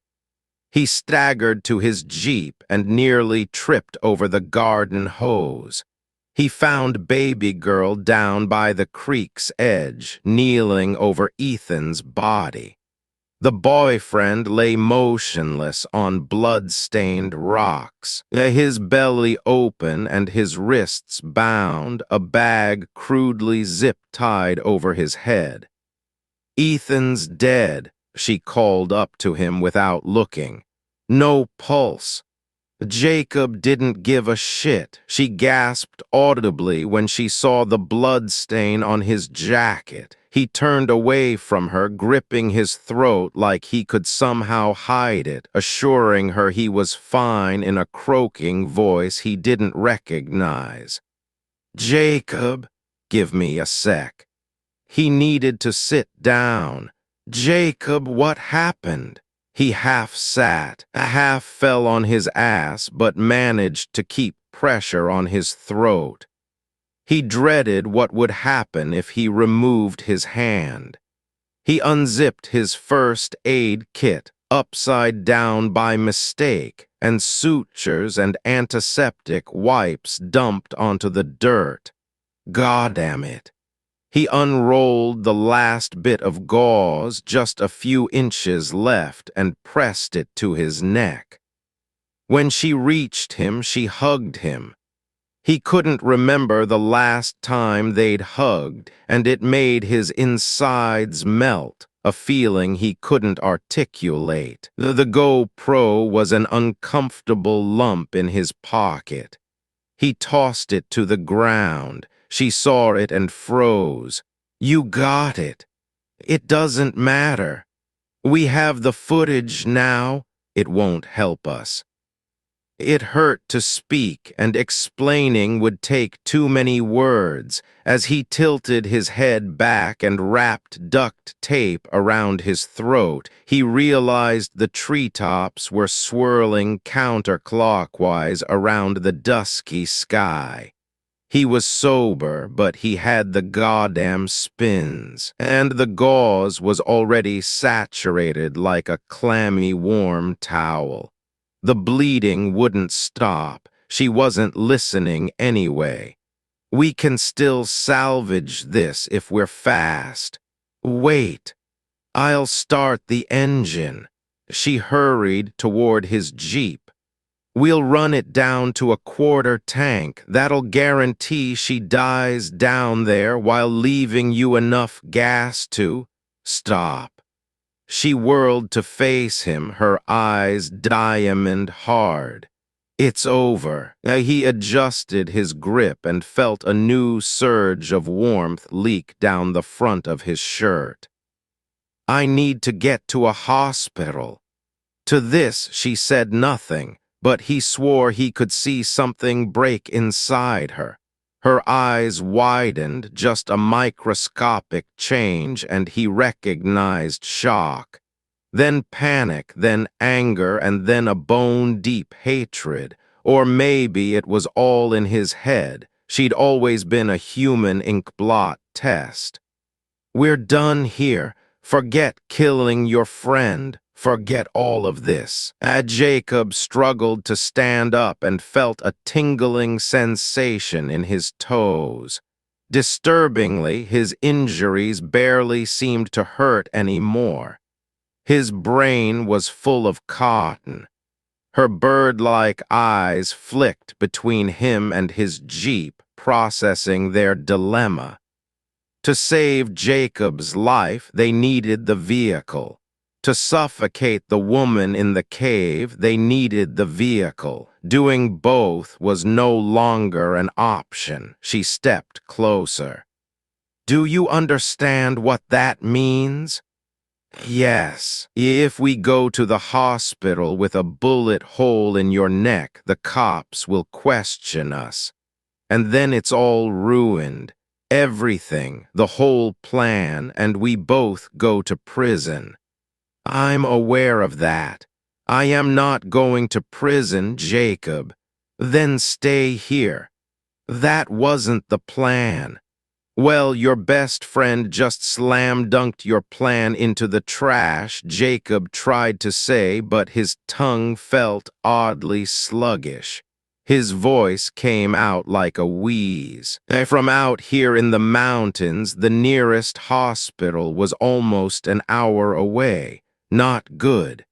He staggered to his jeep and nearly tripped over the garden hose. He found baby girl down by the creek's edge, kneeling over Ethan's body. The boyfriend lay motionless on blood-stained rocks, his belly open and his wrists bound, a bag crudely zip-tied over his head. "Ethan's dead," she called up to him without looking. "No pulse." Jacob didn't give a shit. She gasped audibly when she saw the blood stain on his jacket. He turned away from her, gripping his throat like he could somehow hide it, assuring her he was fine in a croaking voice he didn't recognize. "Jacob, give me a sec." He needed to sit down. "Jacob, what happened?" He half sat, half fell on his ass, but managed to keep pressure on his throat. He dreaded what would happen if he removed his hand. He unzipped his first aid kit, upside down by mistake, and sutures and antiseptic wipes dumped onto the dirt. Goddamn it. He unrolled the last bit of gauze, just a few inches left, and pressed it to his neck. When she reached him, she hugged him. He couldn't remember the last time they'd hugged, and it made his insides melt, a feeling he couldn't articulate. The GoPro was an uncomfortable lump in his pocket. He tossed it to the ground. She saw it and froze. "You got it. It doesn't matter. We have the footage now. It won't help us." It hurt to speak, and explaining would take too many words. As he tilted his head back and wrapped duct tape around his throat, he realized the treetops were swirling counterclockwise around the dusky sky. He was sober, but he had the goddamn spins, and the gauze was already saturated like a clammy warm towel. The bleeding wouldn't stop. She wasn't listening anyway. "We can still salvage this if we're fast." "Wait, I'll start the engine." She hurried toward his Jeep. "We'll run it down to a quarter tank. That'll guarantee she dies down there while leaving you enough gas to—" "Stop." She whirled to face him, her eyes diamond hard. "It's over." He adjusted his grip and felt a new surge of warmth leak down the front of his shirt. "I need to get to a hospital." To this she said nothing, but he swore he could see something break inside her. Her eyes widened, just a microscopic change, and he recognized shock. Then panic, then anger, and then a bone-deep hatred. Or maybe it was all in his head. She'd always been a human inkblot test. "We're done here. Forget killing your friend. Forget all of this." Jacob struggled to stand up and felt a tingling sensation in his toes. Disturbingly, his injuries barely seemed to hurt anymore. His brain was full of cotton. Her bird-like eyes flicked between him and his Jeep, processing their dilemma. To save Jacob's life, they needed the vehicle. To suffocate the woman in the cave, they needed the vehicle. Doing both was no longer an option. She stepped closer. "Do you understand what that means?" "Yes. If we go to the hospital with a bullet hole in your neck, the cops will question us. And then it's all ruined. Everything, the whole plan, and we both go to prison." "I'm aware of that. I am not going to prison, Jacob." "Then stay here." "That wasn't the plan." "Well, your best friend just slam-dunked your plan into the trash," Jacob tried to say, but his tongue felt oddly sluggish. His voice came out like a wheeze. From out here in the mountains, the nearest hospital was almost an hour away. Not good.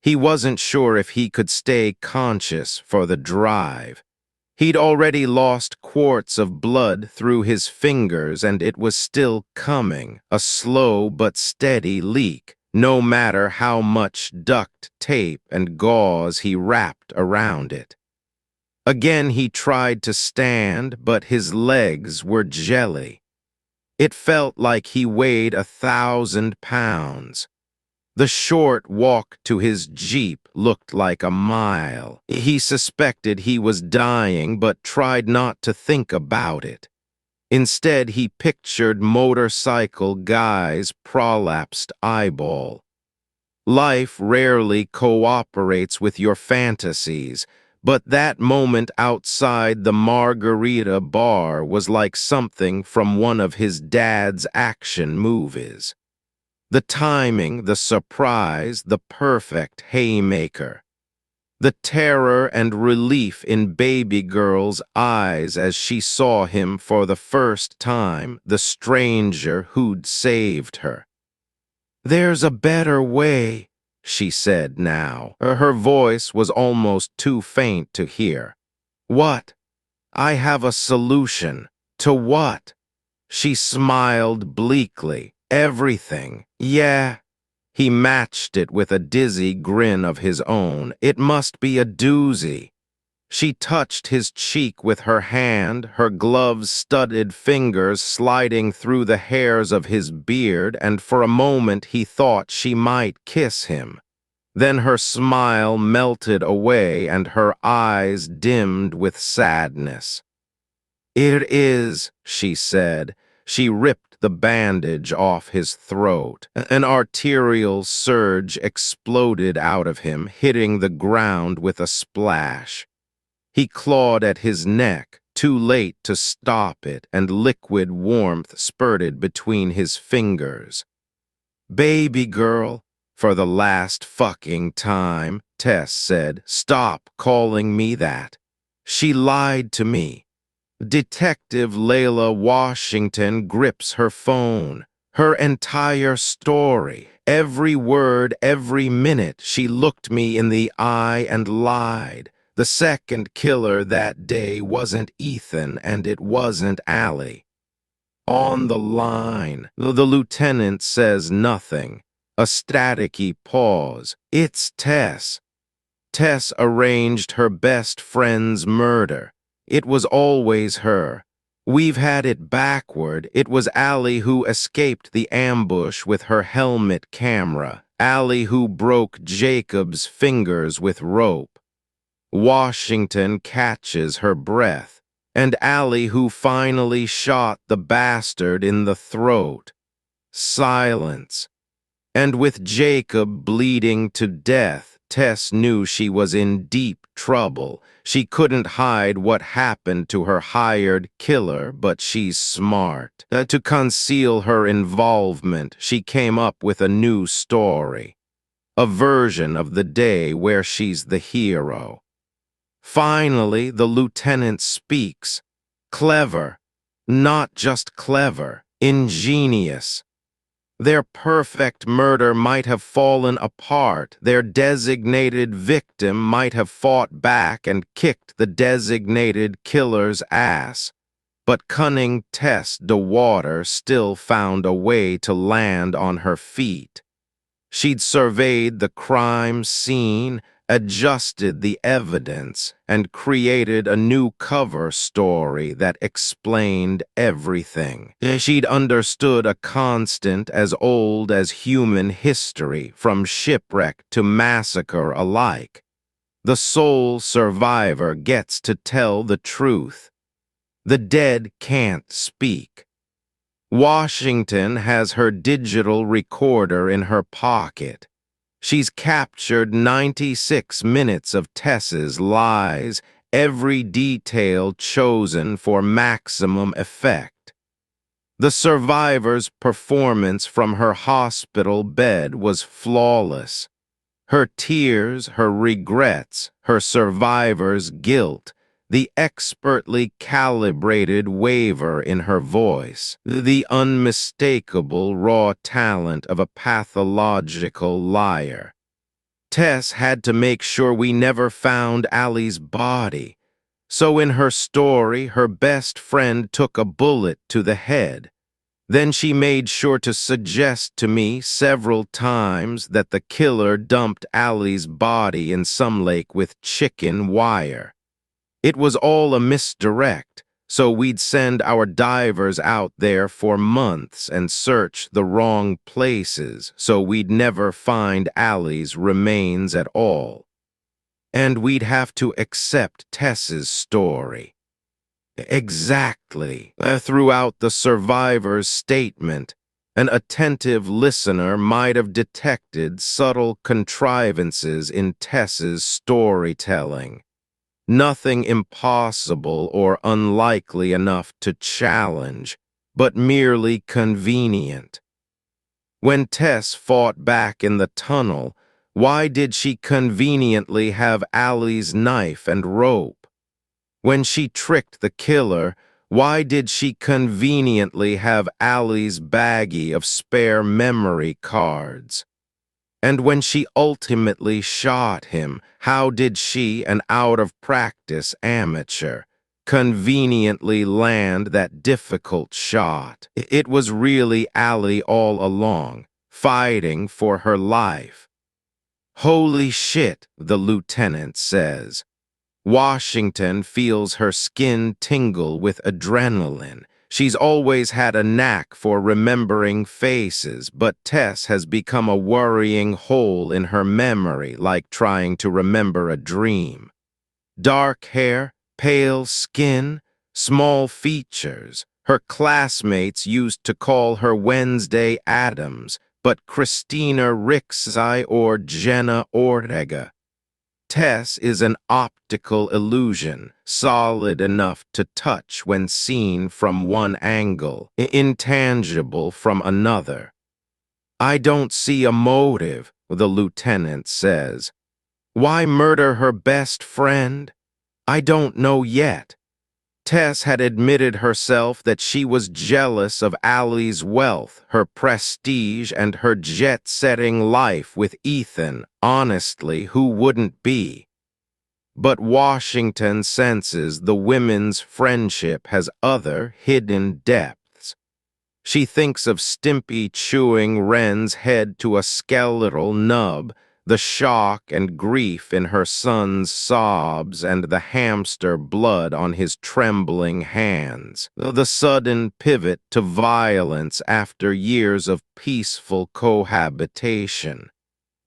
He wasn't sure if he could stay conscious for the drive. He'd already lost quarts of blood through his fingers, and it was still coming, a slow but steady leak, no matter how much duct tape and gauze he wrapped around it. Again he tried to stand, but his legs were jelly. It felt like he weighed 1,000 pounds. The short walk to his jeep looked like a mile. He suspected he was dying, but tried not to think about it. Instead, he pictured motorcycle guy's prolapsed eyeball. Life rarely cooperates with your fantasies, but that moment outside the Margarita bar was like something from one of his dad's action movies. The timing, the surprise, the perfect haymaker. The terror and relief in baby girl's eyes as she saw him for the first time, the stranger who'd saved her. "There's a better way," she said now. Her voice was almost too faint to hear. "What?" "I have a solution." "To what?" She smiled bleakly. "Everything." "Yeah." He matched it with a dizzy grin of his own. "It must be a doozy." She touched his cheek with her hand, her glove-studded fingers sliding through the hairs of his beard, and for a moment he thought she might kiss him. Then her smile melted away and her eyes dimmed with sadness. "It is," she said. She ripped the bandage off his throat. An arterial surge exploded out of him, hitting the ground with a splash. He clawed at his neck, too late to stop it, and liquid warmth spurted between his fingers. "Baby girl," for the last fucking time, Tess said, "stop calling me that. She lied to me." Detective Layla Washington grips her phone. Her entire story, every word, every minute, she looked me in the eye and lied. The second killer that day wasn't Ethan, and it wasn't Allie. On the line, the lieutenant says nothing. A staticky pause. "It's Tess." Tess arranged her best friend's murder. It was always her. We've had it backward. It was Allie who escaped the ambush with her helmet camera. Allie who broke Jacob's fingers with rope. Washington catches her breath. And Allie who finally shot the bastard in the throat. Silence. And with Jacob bleeding to death, Tess knew she was in deep trouble. She couldn't hide what happened to her hired killer, but she's smart. To conceal her involvement, she came up with a new story. A version of the day where she's the hero. Finally, the lieutenant speaks. Clever. Not just clever. Ingenious. Their perfect murder might have fallen apart. Their designated victim might have fought back and kicked the designated killer's ass. But cunning Tess DeWater still found a way to land on her feet. She'd surveyed the crime scene, adjusted the evidence, and created a new cover story that explained everything. She'd understood a constant as old as human history, from shipwreck to massacre alike. The sole survivor gets to tell the truth. The dead can't speak. Washington has her digital recorder in her pocket. She's captured 96 minutes of Tess's lies, every detail chosen for maximum effect. The survivor's performance from her hospital bed was flawless. Her tears, her regrets, her survivor's guilt, the expertly calibrated waver in her voice, the unmistakable raw talent of a pathological liar. Tess had to make sure we never found Allie's body. So in her story, her best friend took a bullet to the head. Then she made sure to suggest to me several times that the killer dumped Allie's body in some lake with chicken wire. It was all a misdirect, so we'd send our divers out there for months and search the wrong places so we'd never find Allie's remains at all. And we'd have to accept Tess's story. Exactly. Throughout the survivor's statement, an attentive listener might have detected subtle contrivances in Tess's storytelling. Nothing impossible or unlikely enough to challenge, but merely convenient. When Tess fought back in the tunnel, why did she conveniently have Allie's knife and rope? When she tricked the killer, why did she conveniently have Allie's baggie of spare memory cards? And when she ultimately shot him, how did she, an out-of-practice amateur, conveniently land that difficult shot? It was really Allie all along, fighting for her life. "Holy shit," the lieutenant says. Washington feels her skin tingle with adrenaline. She's always had a knack for remembering faces, but Tess has become a worrying hole in her memory, like trying to remember a dream. Dark hair, pale skin, small features. Her classmates used to call her Wednesday Addams, but Christina Rixey or Jenna Ortega. Tess is an optical illusion, solid enough to touch when seen from one angle, intangible from another. "I don't see a motive," the lieutenant says. "Why murder her best friend? I don't know yet." Tess had admitted herself that she was jealous of Allie's wealth, her prestige, and her jet-setting life with Ethan. Honestly, who wouldn't be? But Washington senses the women's friendship has other hidden depths. She thinks of Stimpy chewing Wren's head to a skeletal nub, the shock and grief in her son's sobs, and the hamster blood on his trembling hands, the sudden pivot to violence after years of peaceful cohabitation.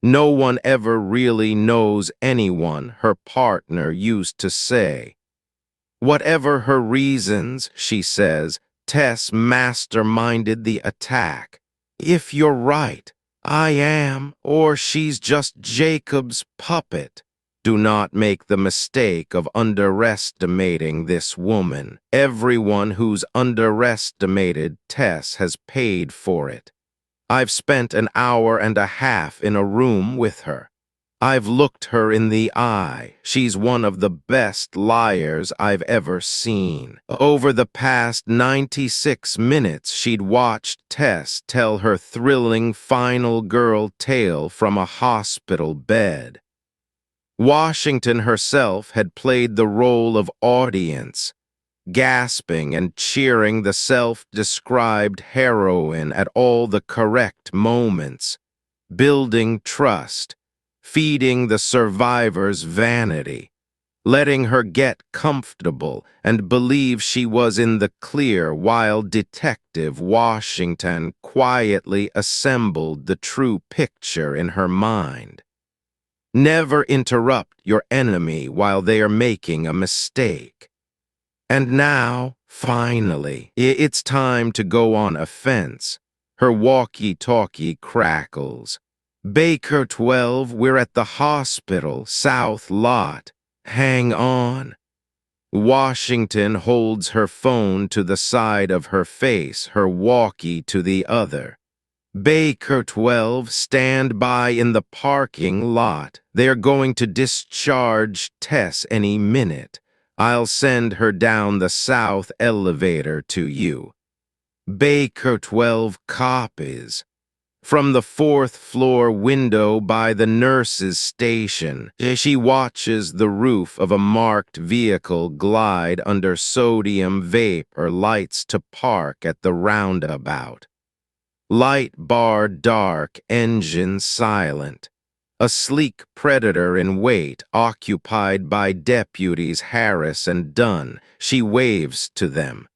"No one ever really knows anyone," her partner used to say. Whatever her reasons, she says, Tess masterminded the attack. If you're right, I am, or she's just Jacob's puppet. Do not make the mistake of underestimating this woman. Everyone who's underestimated Tess has paid for it. I've spent an hour and a half in a room with her. I've looked her in the eye. She's one of the best liars I've ever seen. Over the past 96 minutes, she'd watched Tess tell her thrilling final girl tale from a hospital bed. Washington herself had played the role of audience, gasping and cheering the self-described heroine at all the correct moments, building trust, feeding the survivor's vanity, letting her get comfortable and believe she was in the clear while Detective Washington quietly assembled the true picture in her mind. Never interrupt your enemy while they are making a mistake. And now, finally, it's time to go on offense. Her walkie-talkie crackles. "Baker 12, we're at the hospital, South Lot. Hang on." Washington holds her phone to the side of her face, her walkie to the other. "Baker 12, stand by in the parking lot. They're going to discharge Tess any minute. I'll send her down the south elevator to you. Bake her 12 copies. From the fourth floor window by the nurse's station, she watches the roof of a marked vehicle glide under sodium vapor lights to park at the roundabout. Light bar dark, engine silent. A sleek predator in wait, occupied by deputies Harris and Dunn. She waves to them.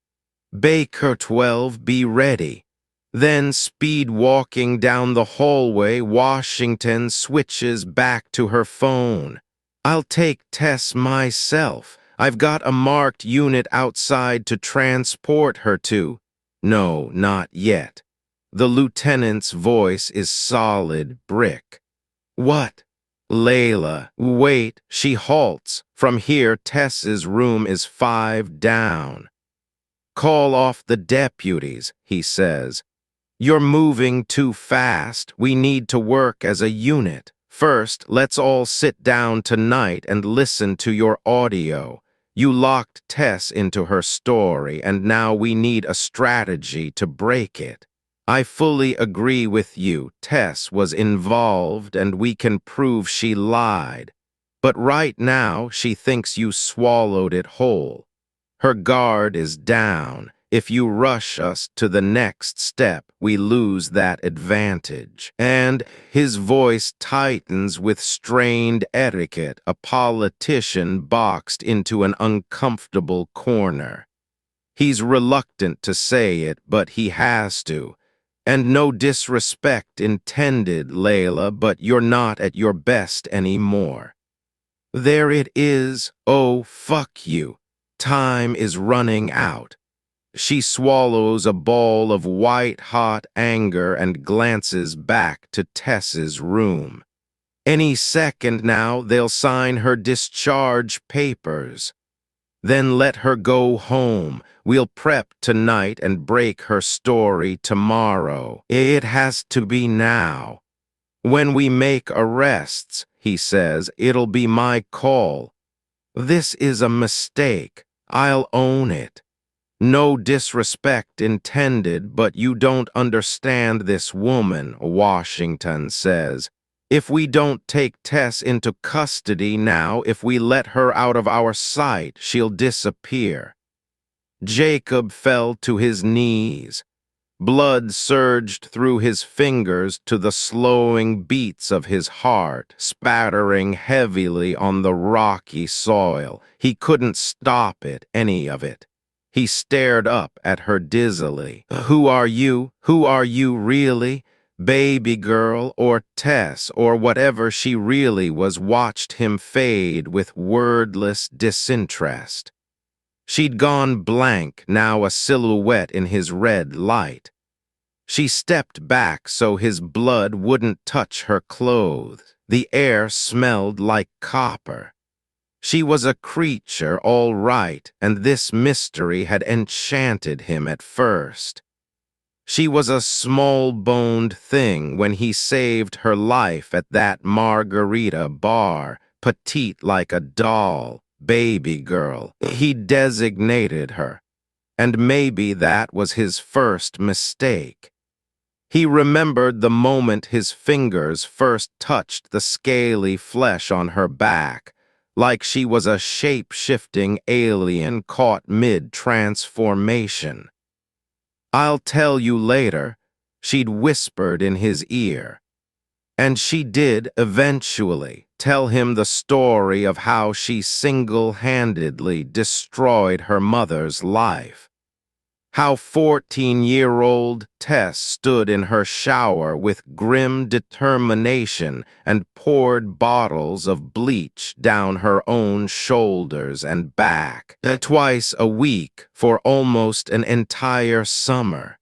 Baker 12, be ready. Then, speed walking down the hallway, Washington switches back to her phone. I'll take Tess myself. I've got a marked unit outside to transport her to. No, not yet. The lieutenant's voice is solid brick. What? Layla, wait, she halts. From here, Tess's room is 5 down. Call off the deputies, he says. You're moving too fast. We need to work as a unit. First, let's all sit down tonight and listen to your audio. You locked Tess into her story, and now we need a strategy to break it. I fully agree with you. Tess was involved, and we can prove she lied. But right now, she thinks you swallowed it whole. Her guard is down. If you rush us to the next step, we lose that advantage. And his voice tightens with strained etiquette, a politician boxed into an uncomfortable corner. He's reluctant to say it, but he has to. And no disrespect intended, Layla, but you're not at your best anymore. There it is. Oh, fuck you. Time is running out. She swallows a ball of white-hot anger and glances back to Tess's room. Any second now, they'll sign her discharge papers. Then let her go home. We'll prep tonight and break her story tomorrow. It has to be now. When we make arrests, he says, it'll be my call. This is a mistake. I'll own it. No disrespect intended, but you don't understand this woman, Washington says. If we don't take Tess into custody now, if we let her out of our sight, she'll disappear. Jacob fell to his knees. Blood surged through his fingers to the slowing beats of his heart, spattering heavily on the rocky soil. He couldn't stop it, any of it. He stared up at her dizzily. Who are you? Who are you really? Baby girl or Tess or whatever she really was watched him fade with wordless disinterest. She'd gone blank, now a silhouette in his red light. She stepped back so his blood wouldn't touch her clothes. The air smelled like copper. She was a creature, all right, and this mystery had enchanted him at first. She was a small-boned thing when he saved her life at that margarita bar, petite like a doll, baby girl. He designated her, and maybe that was his first mistake. He remembered the moment his fingers first touched the scaly flesh on her back, like she was a shape-shifting alien caught mid-transformation. I'll tell you later, she'd whispered in his ear. And she did eventually tell him the story of how she single-handedly destroyed her mother's life. How 14-year-old Tess stood in her shower with grim determination and poured bottles of bleach down her own shoulders and back, twice a week for almost an entire summer.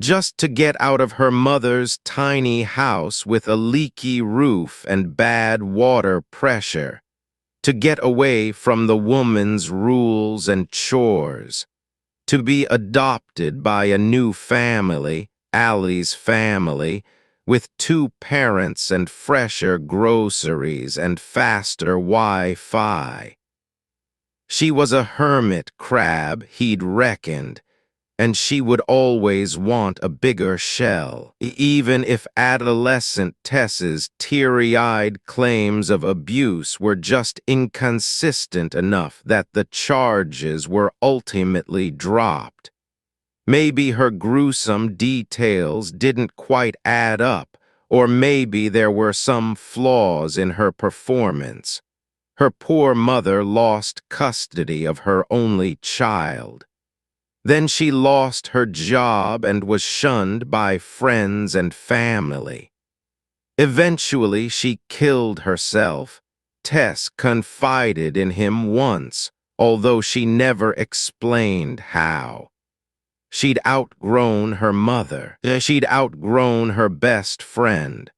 Just to get out of her mother's tiny house with a leaky roof and bad water pressure, to get away from the woman's rules and chores, to be adopted by a new family, Allie's family, with 2 parents and fresher groceries and faster Wi-Fi. She was a hermit crab, he'd reckoned, and she would always want a bigger shell, even if adolescent Tess's teary-eyed claims of abuse were just inconsistent enough that the charges were ultimately dropped. Maybe her gruesome details didn't quite add up, or maybe there were some flaws in her performance. Her poor mother lost custody of her only child. Then she lost her job and was shunned by friends and family. Eventually, she killed herself. Tess confided in him once, although she never explained how. She'd outgrown her mother. She'd outgrown her best friend.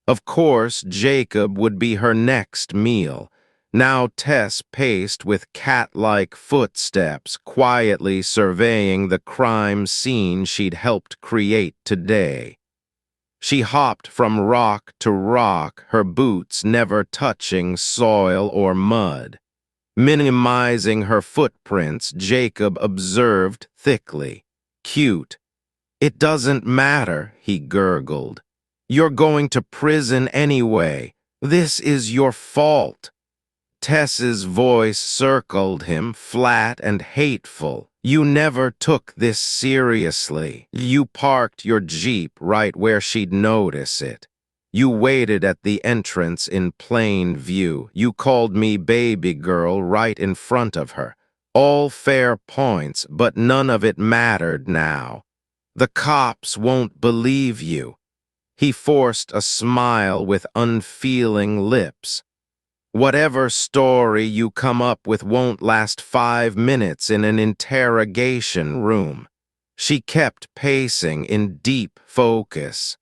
Of course, Jacob would be her next meal. Now Tess paced with cat-like footsteps, quietly surveying the crime scene she'd helped create today. She hopped from rock to rock, her boots never touching soil or mud. Minimizing her footprints, Jacob observed thickly. "Cute. It doesn't matter," he gurgled. "You're going to prison anyway. This is your fault." Tess's voice circled him, flat and hateful. "You never took this seriously. You parked your Jeep right where she'd notice it. You waited at the entrance in plain view. You called me baby girl right in front of her. All fair points, but none of it mattered now. The cops won't believe you." He forced a smile with unfeeling lips. "Whatever story you come up with won't last 5 minutes in an interrogation room." She kept pacing in deep focus.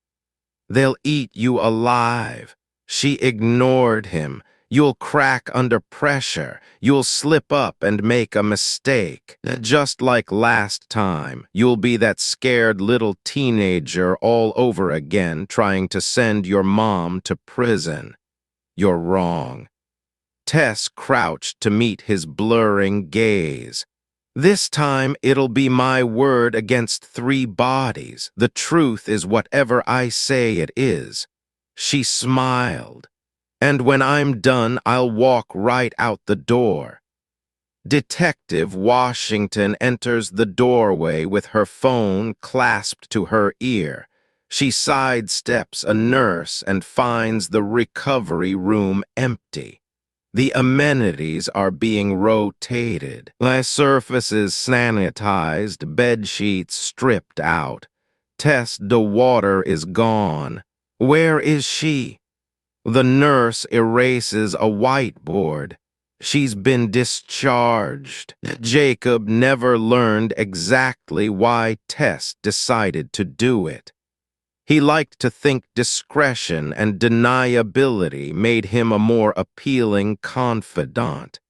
"They'll eat you alive." She ignored him. "You'll crack under pressure. You'll slip up and make a mistake. Just like last time, you'll be that scared little teenager all over again trying to send your mom to prison. You're wrong." Tess crouched to meet his blurring gaze. "This time it'll be my word against 3 bodies. The truth is whatever I say it is." She smiled. "And when I'm done, I'll walk right out the door." Detective Washington enters the doorway with her phone clasped to her ear. She sidesteps a nurse and finds the recovery room empty. The amenities are being rotated. The surfaces sanitized, bed sheets stripped out. Tess DeWater is gone. Where is she? The nurse erases a whiteboard. She's been discharged. Jacob never learned exactly why Tess decided to do it. He liked to think discretion and deniability made him a more appealing confidant,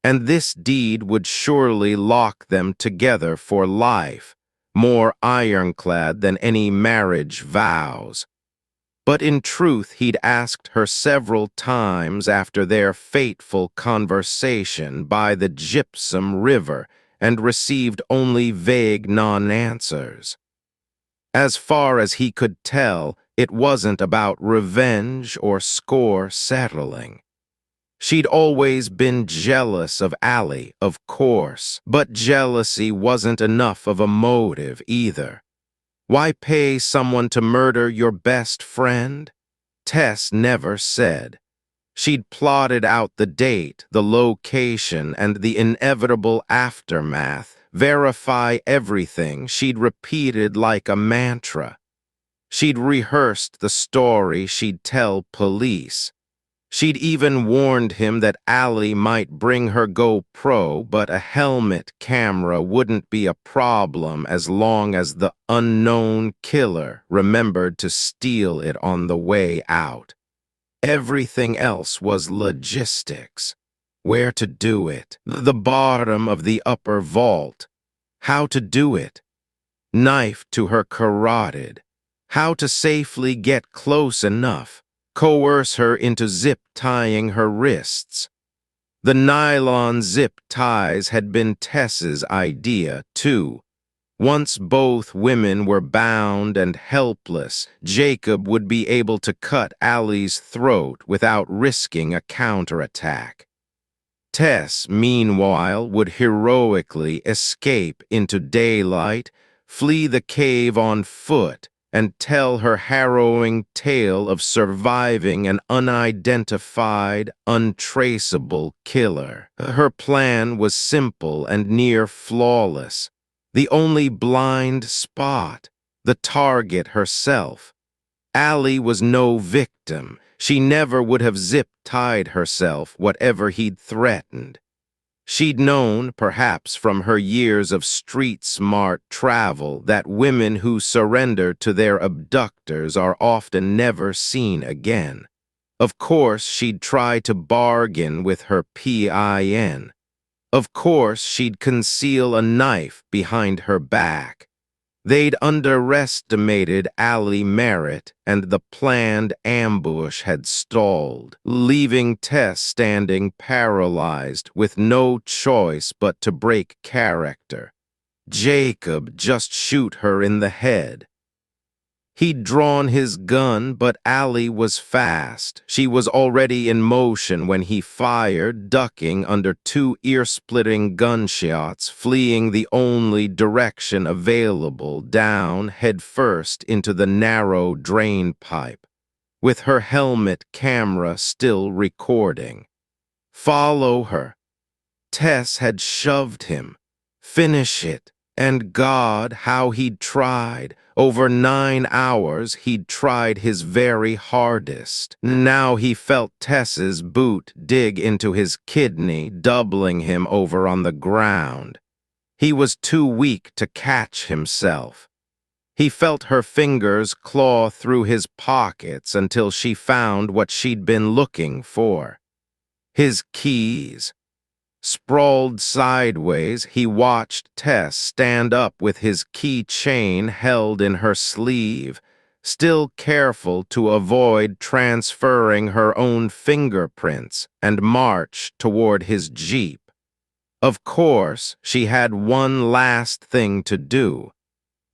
and this deed would surely lock them together for life, more ironclad than any marriage vows. But in truth, he'd asked her several times after their fateful conversation by the gypsum river and received only vague non-answers. As far as he could tell, it wasn't about revenge or score settling. She'd always been jealous of Allie, of course, but jealousy wasn't enough of a motive either. Why pay someone to murder your best friend? Tess never said. She'd plotted out the date, the location, and the inevitable aftermath, verify everything she'd repeated like a mantra. She'd rehearsed the story she'd tell police. She'd even warned him that Allie might bring her GoPro, but a helmet camera wouldn't be a problem as long as the unknown killer remembered to steal it on the way out. Everything else was logistics. Where to do it, the bottom of the upper vault, how to do it, knife to her carotid, how to safely get close enough, coerce her into zip-tying her wrists. The nylon zip ties had been Tess's idea, too. Once both women were bound and helpless, Jacob would be able to cut Allie's throat without risking a counterattack. Tess, meanwhile, would heroically escape into daylight, flee the cave on foot, and tell her harrowing tale of surviving an unidentified, untraceable killer. Her plan was simple and near flawless. The only blind spot, the target herself. Allie was no victim. She never would have zip-tied herself, whatever he'd threatened. She'd known, perhaps from her years of street-smart travel, that women who surrender to their abductors are often never seen again. Of course, she'd try to bargain with her PIN. Of course, she'd conceal a knife behind her back. They'd underestimated Allie Merritt, and the planned ambush had stalled, leaving Tess standing paralyzed with no choice but to break character. Jacob just shoot her in the head. He'd drawn his gun, but Allie was fast. She was already in motion when he fired, ducking under two ear-splitting gunshots, fleeing the only direction available, down headfirst into the narrow drain pipe, with her helmet camera still recording. Follow her. Tess had shoved him. Finish it. And God, how he'd tried. Over 9 hours, he'd tried his very hardest. Now he felt Tess's boot dig into his kidney, doubling him over on the ground. He was too weak to catch himself. He felt her fingers claw through his pockets until she found what she'd been looking for. His keys. Sprawled sideways, he watched Tess stand up with his key chain held in her sleeve, still careful to avoid transferring her own fingerprints, and march toward his jeep. Of course, she had one last thing to do.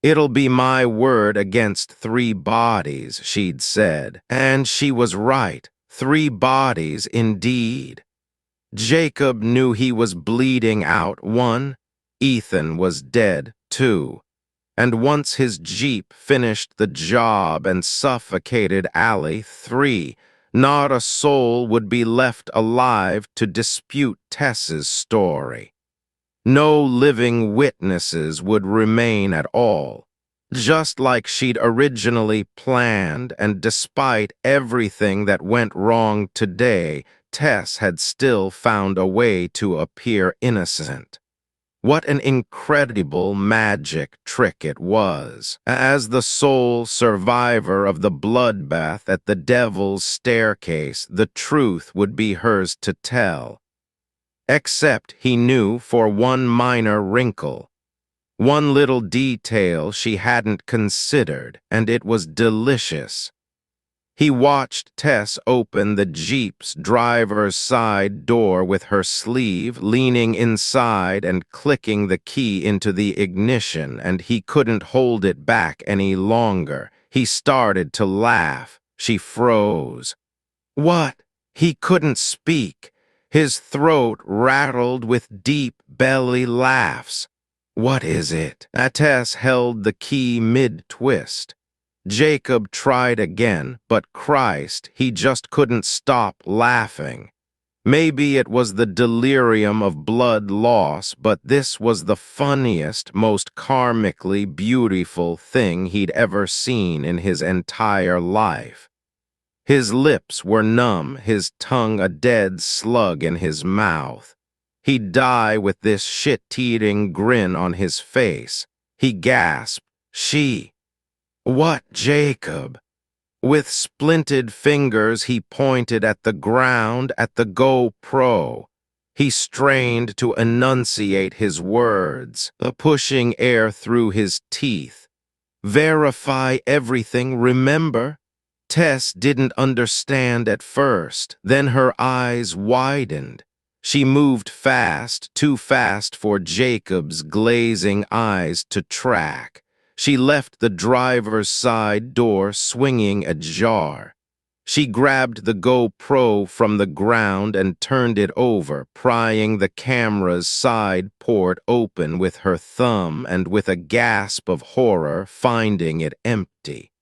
"It'll be my word against 3 bodies," she'd said, and she was right. 3 bodies indeed. Jacob knew he was bleeding out 1. Ethan was dead 2. And once his jeep finished the job and suffocated Allie 3, not a soul would be left alive to dispute Tess's story. No living witnesses would remain at all. Just like she'd originally planned, and despite everything that went wrong today, Tess had still found a way to appear innocent. What an incredible magic trick it was. As the sole survivor of the bloodbath at the Devil's Staircase, the truth would be hers to tell. Except he knew for one minor wrinkle. One little detail she hadn't considered, and it was delicious. He watched Tess open the Jeep's driver's side door with her sleeve, leaning inside and clicking the key into the ignition, and he couldn't hold it back any longer. He started to laugh. She froze. What? He couldn't speak. His throat rattled with deep belly laughs. What is it? Tess held the key mid-twist. Jacob tried again, but Christ, he just couldn't stop laughing. Maybe it was the delirium of blood loss, but this was the funniest, most karmically beautiful thing he'd ever seen in his entire life. His lips were numb, his tongue a dead slug in his mouth. He'd die with this shit-eating grin on his face. He gasped, "She." "What, Jacob?" With splinted fingers, he pointed at the ground, at the GoPro. He strained to enunciate his words, pushing air through his teeth. "Verify everything, remember?" Tess didn't understand at first, then her eyes widened. She moved fast, too fast for Jacob's glazing eyes to track. She left the driver's side door swinging ajar. She grabbed the GoPro from the ground and turned it over, prying the camera's side port open with her thumb and with a gasp of horror finding it empty.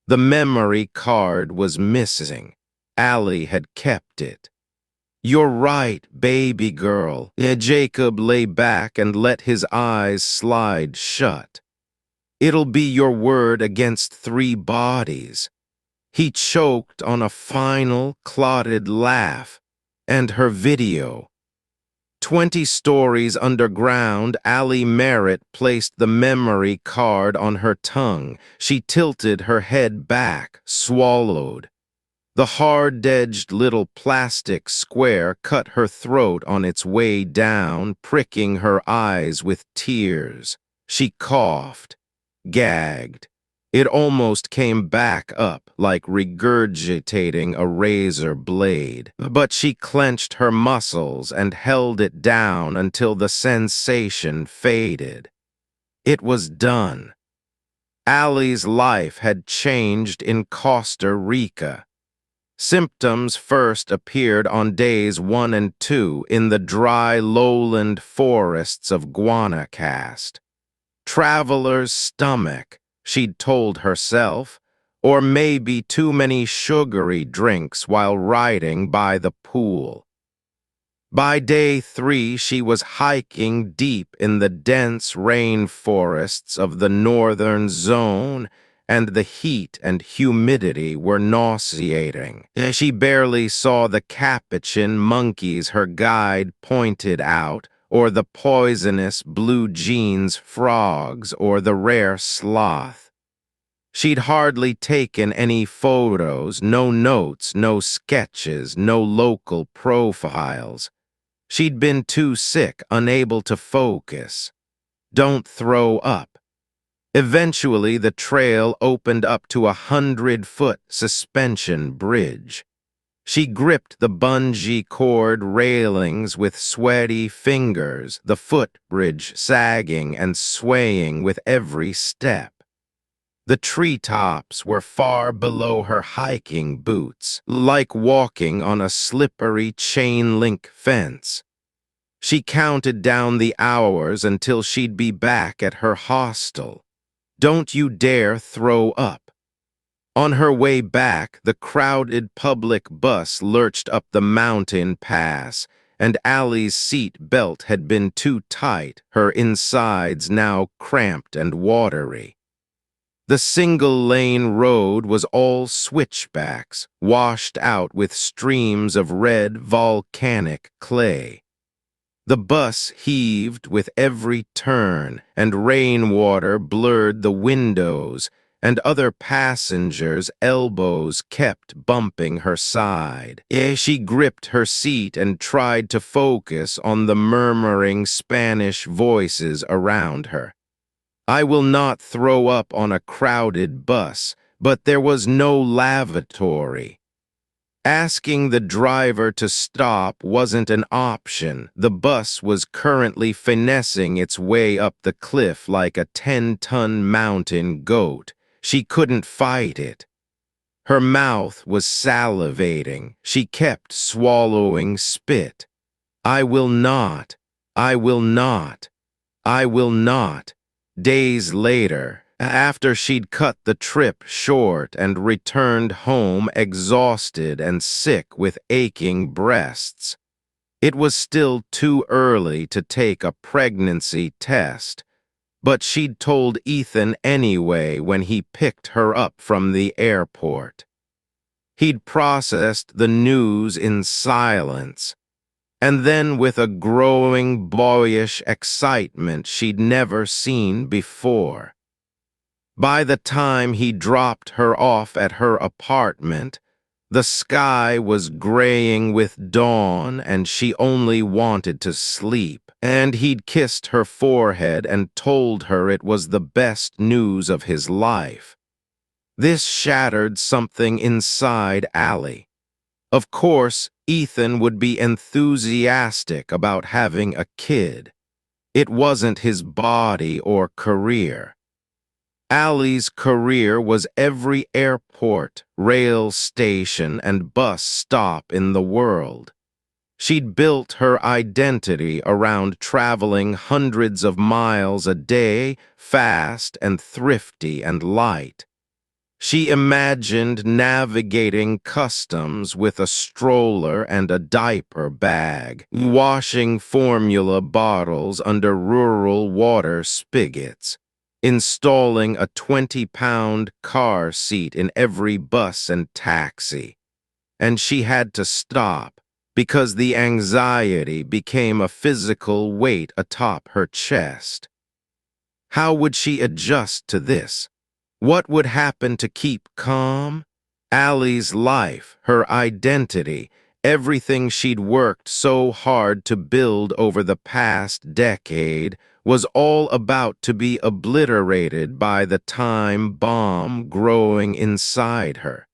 The memory card was missing. Allie had kept it. "You're right, baby girl." Jacob lay back and let his eyes slide shut. "It'll be your word against 3 bodies." He choked on a final, clotted laugh. "And her video." 20 stories underground, Allie Merritt placed the memory card on her tongue. She tilted her head back, swallowed. The hard-edged little plastic square cut her throat on its way down, pricking her eyes with tears. She coughed, gagged. It almost came back up, like regurgitating a razor blade, but she clenched her muscles and held it down until the sensation faded. It was done. Allie's life had changed in Costa Rica. Symptoms first appeared on days 1 and 2 in the dry lowland forests of Guanacaste. Traveler's stomach, she'd told herself, or maybe too many sugary drinks while riding by the pool. By day 3, she was hiking deep in the dense rainforests of the northern zone, and the heat and humidity were nauseating. She barely saw the capuchin monkeys her guide pointed out, or the poisonous blue jeans frogs, or the rare sloth. She'd hardly taken any photos, no notes, no sketches, no local profiles. She'd been too sick, unable to focus. Don't throw up. Eventually, the trail opened up to a 100-foot suspension bridge. She gripped the bungee cord railings with sweaty fingers, the footbridge sagging and swaying with every step. The treetops were far below her hiking boots, like walking on a slippery chain-link fence. She counted down the hours until she'd be back at her hostel. Don't you dare throw up. On her way back, the crowded public bus lurched up the mountain pass, and Allie's seat belt had been too tight, her insides now cramped and watery. The single-lane road was all switchbacks, washed out with streams of red volcanic clay. The bus heaved with every turn, and rainwater blurred the windows, and other passengers' elbows kept bumping her side. She gripped her seat and tried to focus on the murmuring Spanish voices around her. I will not throw up on a crowded bus, but there was no lavatory. Asking the driver to stop wasn't an option. The bus was currently finessing its way up the cliff like a 10-ton mountain goat. She couldn't fight it. Her mouth was salivating. She kept swallowing spit. I will not. I will not. I will not. Days later, after she'd cut the trip short and returned home exhausted and sick with aching breasts. It was still too early to take a pregnancy test, but she'd told Ethan anyway when he picked her up from the airport. He'd processed the news in silence, and then with a growing boyish excitement she'd never seen before. By the time he dropped her off at her apartment, the sky was graying with dawn and she only wanted to sleep, and he'd kissed her forehead and told her it was the best news of his life. This shattered something inside Allie. Of course, Ethan would be enthusiastic about having a kid. It wasn't his body or career. Allie's career was every airport, rail station, and bus stop in the world. She'd built her identity around traveling hundreds of miles a day, fast and thrifty and light. She imagined navigating customs with a stroller and a diaper bag, washing formula bottles under rural water spigots, installing a 20-pound car seat in every bus and taxi. And she had to stop because the anxiety became a physical weight atop her chest. How would she adjust to this? What would happen to keep calm? Allie's life, her identity, everything she'd worked so hard to build over the past decade was all about to be obliterated by the time bomb growing inside her.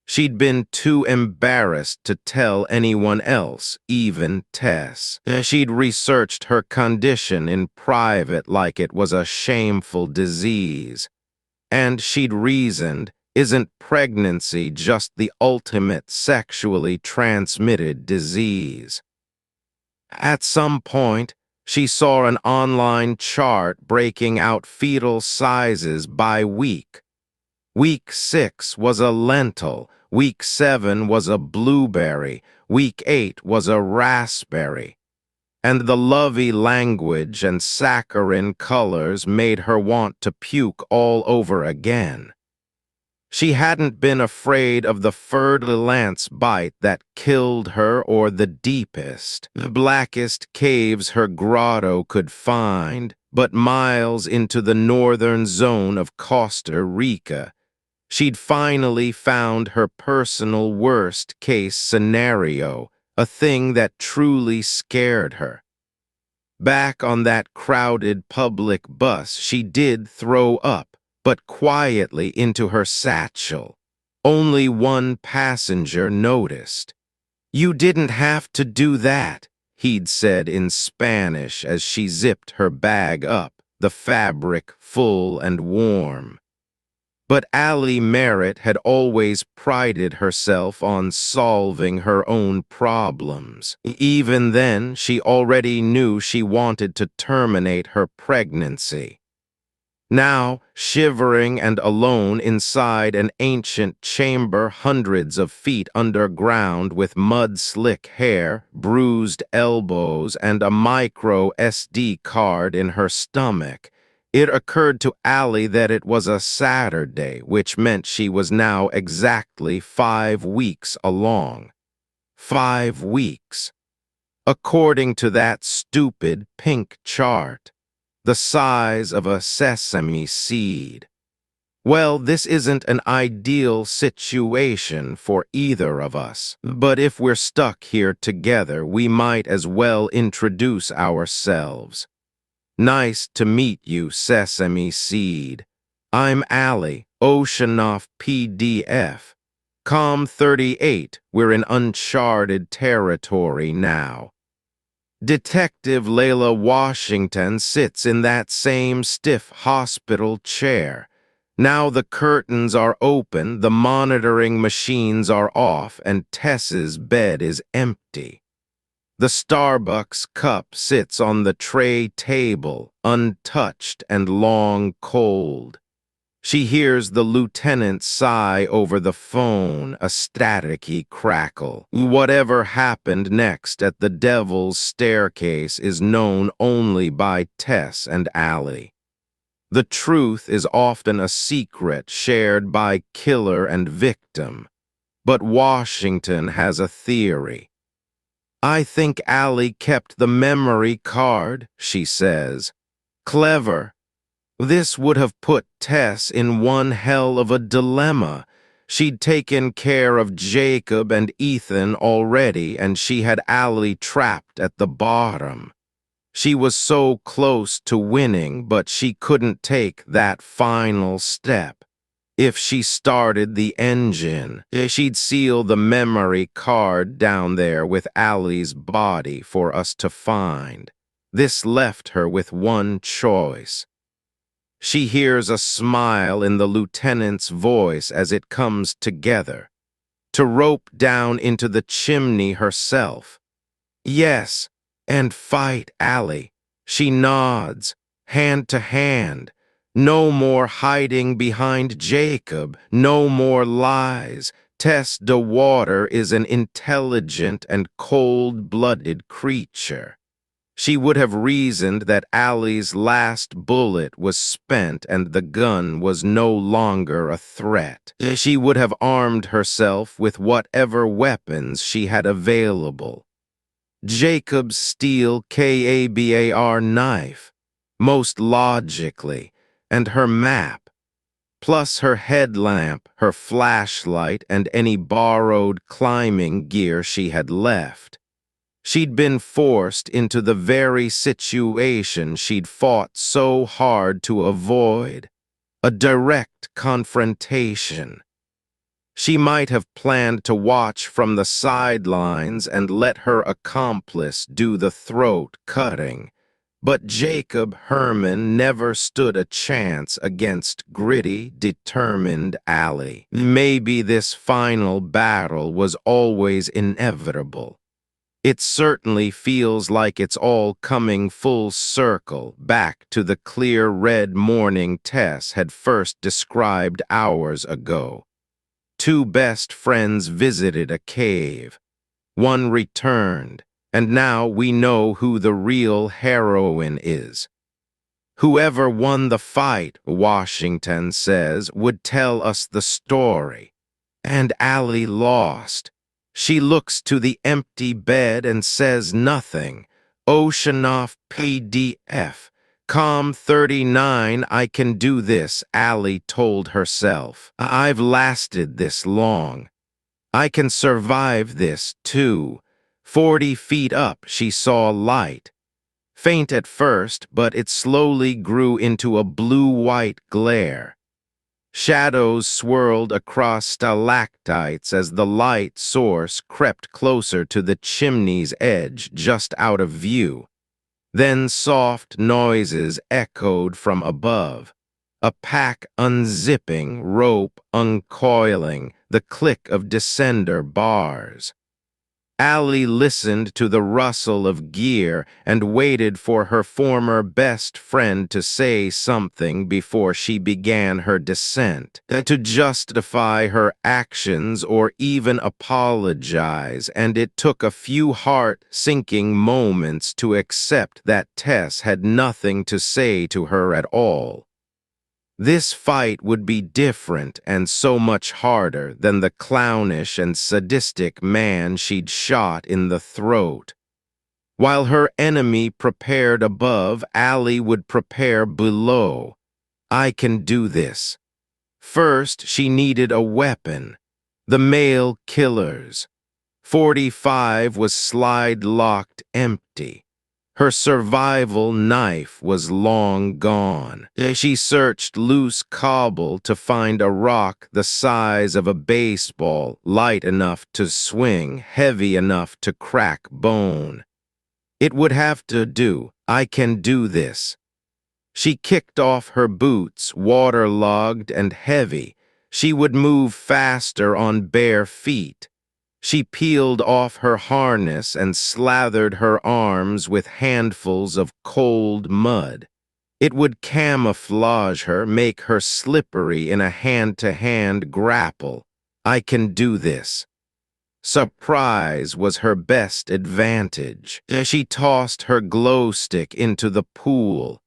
She'd been too embarrassed to tell anyone else, even Tess. She'd researched her condition in private like it was a shameful disease. And she'd reasoned, isn't pregnancy just the ultimate sexually transmitted disease? At some point, she saw an online chart breaking out fetal sizes by week. Week 6 was a lentil, week 7 was a blueberry, week 8 was a raspberry. And the lovey language and saccharine colors made her want to puke all over again. She hadn't been afraid of the fer-de-lance bite that killed her or the deepest, blackest caves her grotto could find, but miles into the northern zone of Costa Rica, she'd finally found her personal worst-case scenario, a thing that truly scared her. Back on that crowded public bus, she did throw up, but quietly into her satchel. Only one passenger noticed. "You didn't have to do that," he'd said in Spanish as she zipped her bag up, the fabric full and warm. But Allie Merritt had always prided herself on solving her own problems. Even then, she already knew she wanted to terminate her pregnancy. Now, shivering and alone inside an ancient chamber hundreds of feet underground with mud-slick hair, bruised elbows, and a micro SD card in her stomach, it occurred to Allie that it was a Saturday, which meant she was now exactly 5 weeks along. 5 weeks. According to that stupid pink chart, the size of a sesame seed. Well, this isn't an ideal situation for either of us, but if we're stuck here together, we might as well introduce ourselves. Nice to meet you, Sesame Seed. I'm Allie, Oceanoff PDF. Com 38, we're in uncharted territory now. Detective Layla Washington sits in that same stiff hospital chair. Now the curtains are open, the monitoring machines are off, and Tess's bed is empty. The Starbucks cup sits on the tray table, untouched and long cold. She hears the lieutenant sigh over the phone, a staticky crackle. Whatever happened next at the Devil's Staircase is known only by Tess and Allie. The truth is often a secret shared by killer and victim. But Washington has a theory. "I think Allie kept the memory card," she says. "Clever. This would have put Tess in one hell of a dilemma. She'd taken care of Jacob and Ethan already, and she had Allie trapped at the bottom. She was so close to winning, but she couldn't take that final step. If she started the engine, she'd seal the memory card down there with Allie's body for us to find. This left her with one choice. She hears a smile in the lieutenant's voice as it comes together. To rope down into the chimney herself. Yes, and fight Allie. She nods, hand to hand. No more hiding behind Jacob, no more lies. Tess DeWater is an intelligent and cold-blooded creature. She would have reasoned that Allie's last bullet was spent and the gun was no longer a threat. She would have armed herself with whatever weapons she had available. Jacob's steel KABAR knife, most logically, and her map, plus her headlamp, her flashlight, and any borrowed climbing gear she had left. She'd been forced into the very situation she'd fought so hard to avoid, a direct confrontation. She might have planned to watch from the sidelines and let her accomplice do the throat-cutting, but Jacob Herman never stood a chance against gritty, determined Allie. Maybe this final battle was always inevitable. It certainly feels like it's all coming full circle back to the clear red morning Tess had first described hours ago. Two best friends visited a cave. One returned, and now we know who the real heroine is. Whoever won the fight, Washington says, would tell us the story. And Allie lost. She looks to the empty bed and says nothing. Oceanoff PDF. Calm 39, I can do this, Allie told herself. I've lasted this long. I can survive this, too. 40 feet up, she saw light. Faint at first, but it slowly grew into a blue-white glare. Shadows swirled across stalactites as the light source crept closer to the chimney's edge just out of view. Then soft noises echoed from above. A pack unzipping, rope uncoiling, the click of descender bars. Allie listened to the rustle of gear and waited for her former best friend to say something before she began her descent, to justify her actions or even apologize, and it took a few heart-sinking moments to accept that Tess had nothing to say to her at all. This fight would be different and so much harder than the clownish and sadistic man she'd shot in the throat. While her enemy prepared above, Allie would prepare below. I can do this. First, she needed a weapon. The male killer's. 45 was slide-locked empty. Her survival knife was long gone. She searched loose cobble to find a rock the size of a baseball, light enough to swing, heavy enough to crack bone. It would have to do. I can do this. She kicked off her boots, waterlogged and heavy. She would move faster on bare feet. She peeled off her harness and slathered her arms with handfuls of cold mud. It would camouflage her, make her slippery in a hand-to-hand grapple. I can do this. Surprise was her best advantage. She tossed her glow stick into the pool.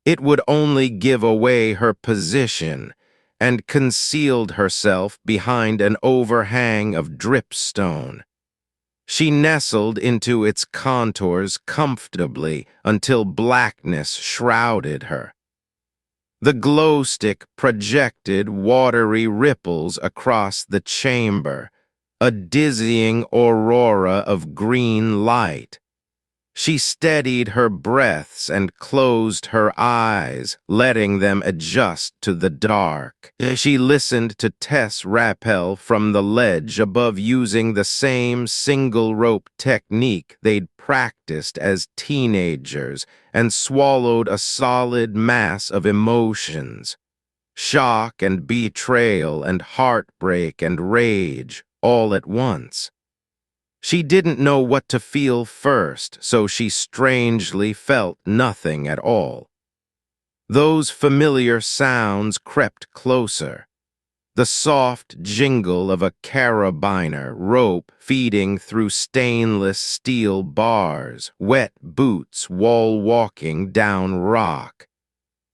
It would only give away her position, and concealed herself behind an overhang of dripstone. She nestled into its contours comfortably until blackness shrouded her. The glow stick projected watery ripples across the chamber, a dizzying aurora of green light. She steadied her breaths and closed her eyes, letting them adjust to the dark. She listened to Tess rappel from the ledge above using the same single-rope technique they'd practiced as teenagers and swallowed a solid mass of emotions. Shock and betrayal and heartbreak and rage all at once. She didn't know what to feel first, so she strangely felt nothing at all. Those familiar sounds crept closer. The soft jingle of a carabiner rope feeding through stainless steel bars, wet boots wall-walking down rock.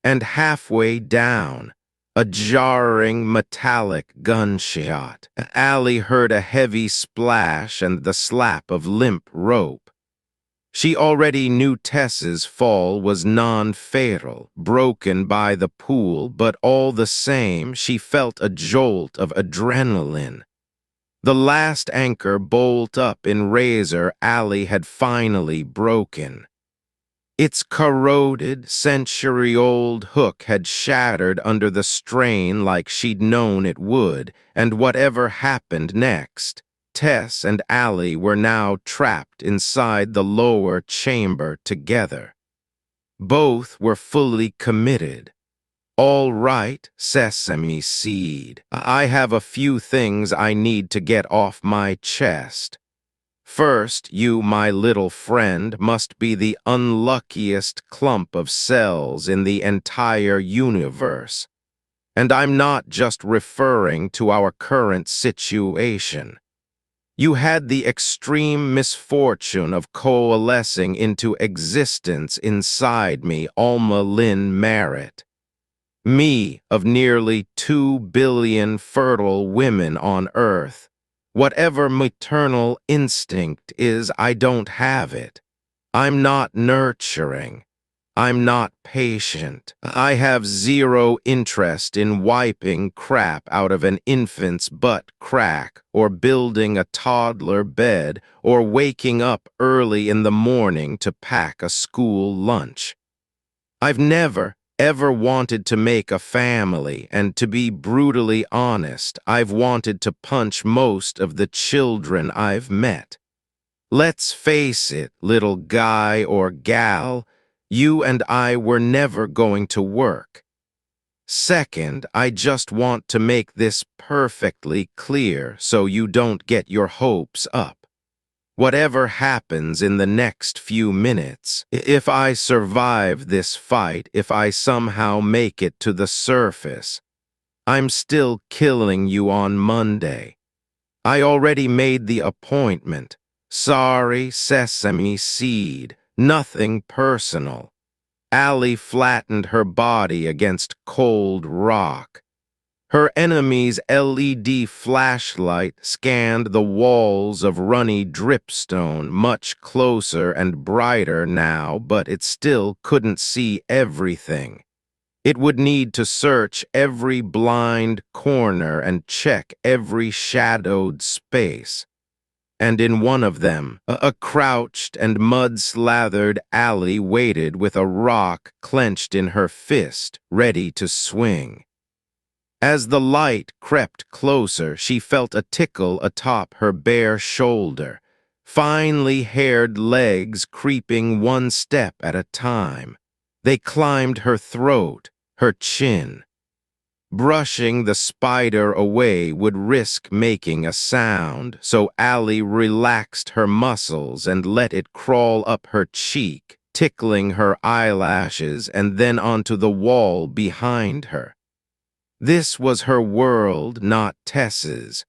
And halfway down, a jarring metallic gunshot. Allie heard a heavy splash and the slap of limp rope. She already knew Tess's fall was non-fatal, broken by the pool, but all the same she felt a jolt of adrenaline. The last anchor bolt up in Razor Alley had finally broken. Its corroded, century-old hook had shattered under the strain like she'd known it would, and whatever happened next, Tess and Allie were now trapped inside the lower chamber together. Both were fully committed. "All right, Sesame Seed. I have a few things I need to get off my chest. First, you, my little friend, must be the unluckiest clump of cells in the entire universe. And I'm not just referring to our current situation. You had the extreme misfortune of coalescing into existence inside me, Alma Lynn Merritt. Me, of nearly 2 billion fertile women on Earth. Whatever maternal instinct is, I don't have it. I'm not nurturing. I'm not patient. I have zero interest in wiping crap out of an infant's butt crack, or building a toddler bed, or waking up early in the morning to pack a school lunch. I've never, ever wanted to make a family, and to be brutally honest, I've wanted to punch most of the children I've met. Let's face it, little guy or gal, you and I were never going to work. Second, I just want to make this perfectly clear so you don't get your hopes up. Whatever happens in the next few minutes, if I survive this fight, if I somehow make it to the surface, I'm still killing you on Monday. I already made the appointment. Sorry, Sesame Seed. Nothing personal. Allie flattened her body against cold rock. Her enemy's LED flashlight scanned the walls of runny dripstone much closer and brighter now, but it still couldn't see everything. It would need to search every blind corner and check every shadowed space. And in one of them, a crouched and mud-slathered Allie waited with a rock clenched in her fist, ready to swing. As the light crept closer, she felt a tickle atop her bare shoulder, finely haired legs creeping one step at a time. They climbed her throat, her chin. Brushing the spider away would risk making a sound, so Allie relaxed her muscles and let it crawl up her cheek, tickling her eyelashes and then onto the wall behind her. This was her world, not Tess's.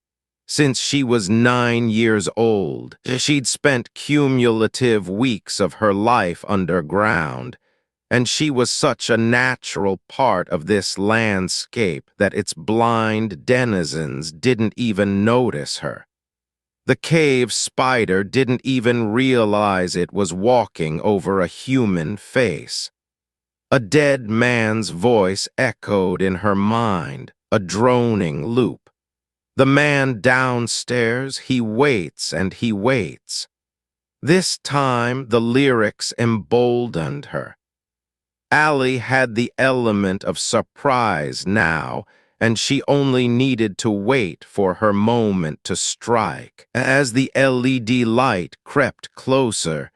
Since she was 9 years old, she'd spent cumulative weeks of her life underground, and she was such a natural part of this landscape that its blind denizens didn't even notice her. The cave spider didn't even realize it was walking over a human face. A dead man's voice echoed in her mind, a droning loop. The man downstairs, he waits and he waits. This time, the lyrics emboldened her. Allie had the element of surprise now, and she only needed to wait for her moment to strike. As the LED light crept closer,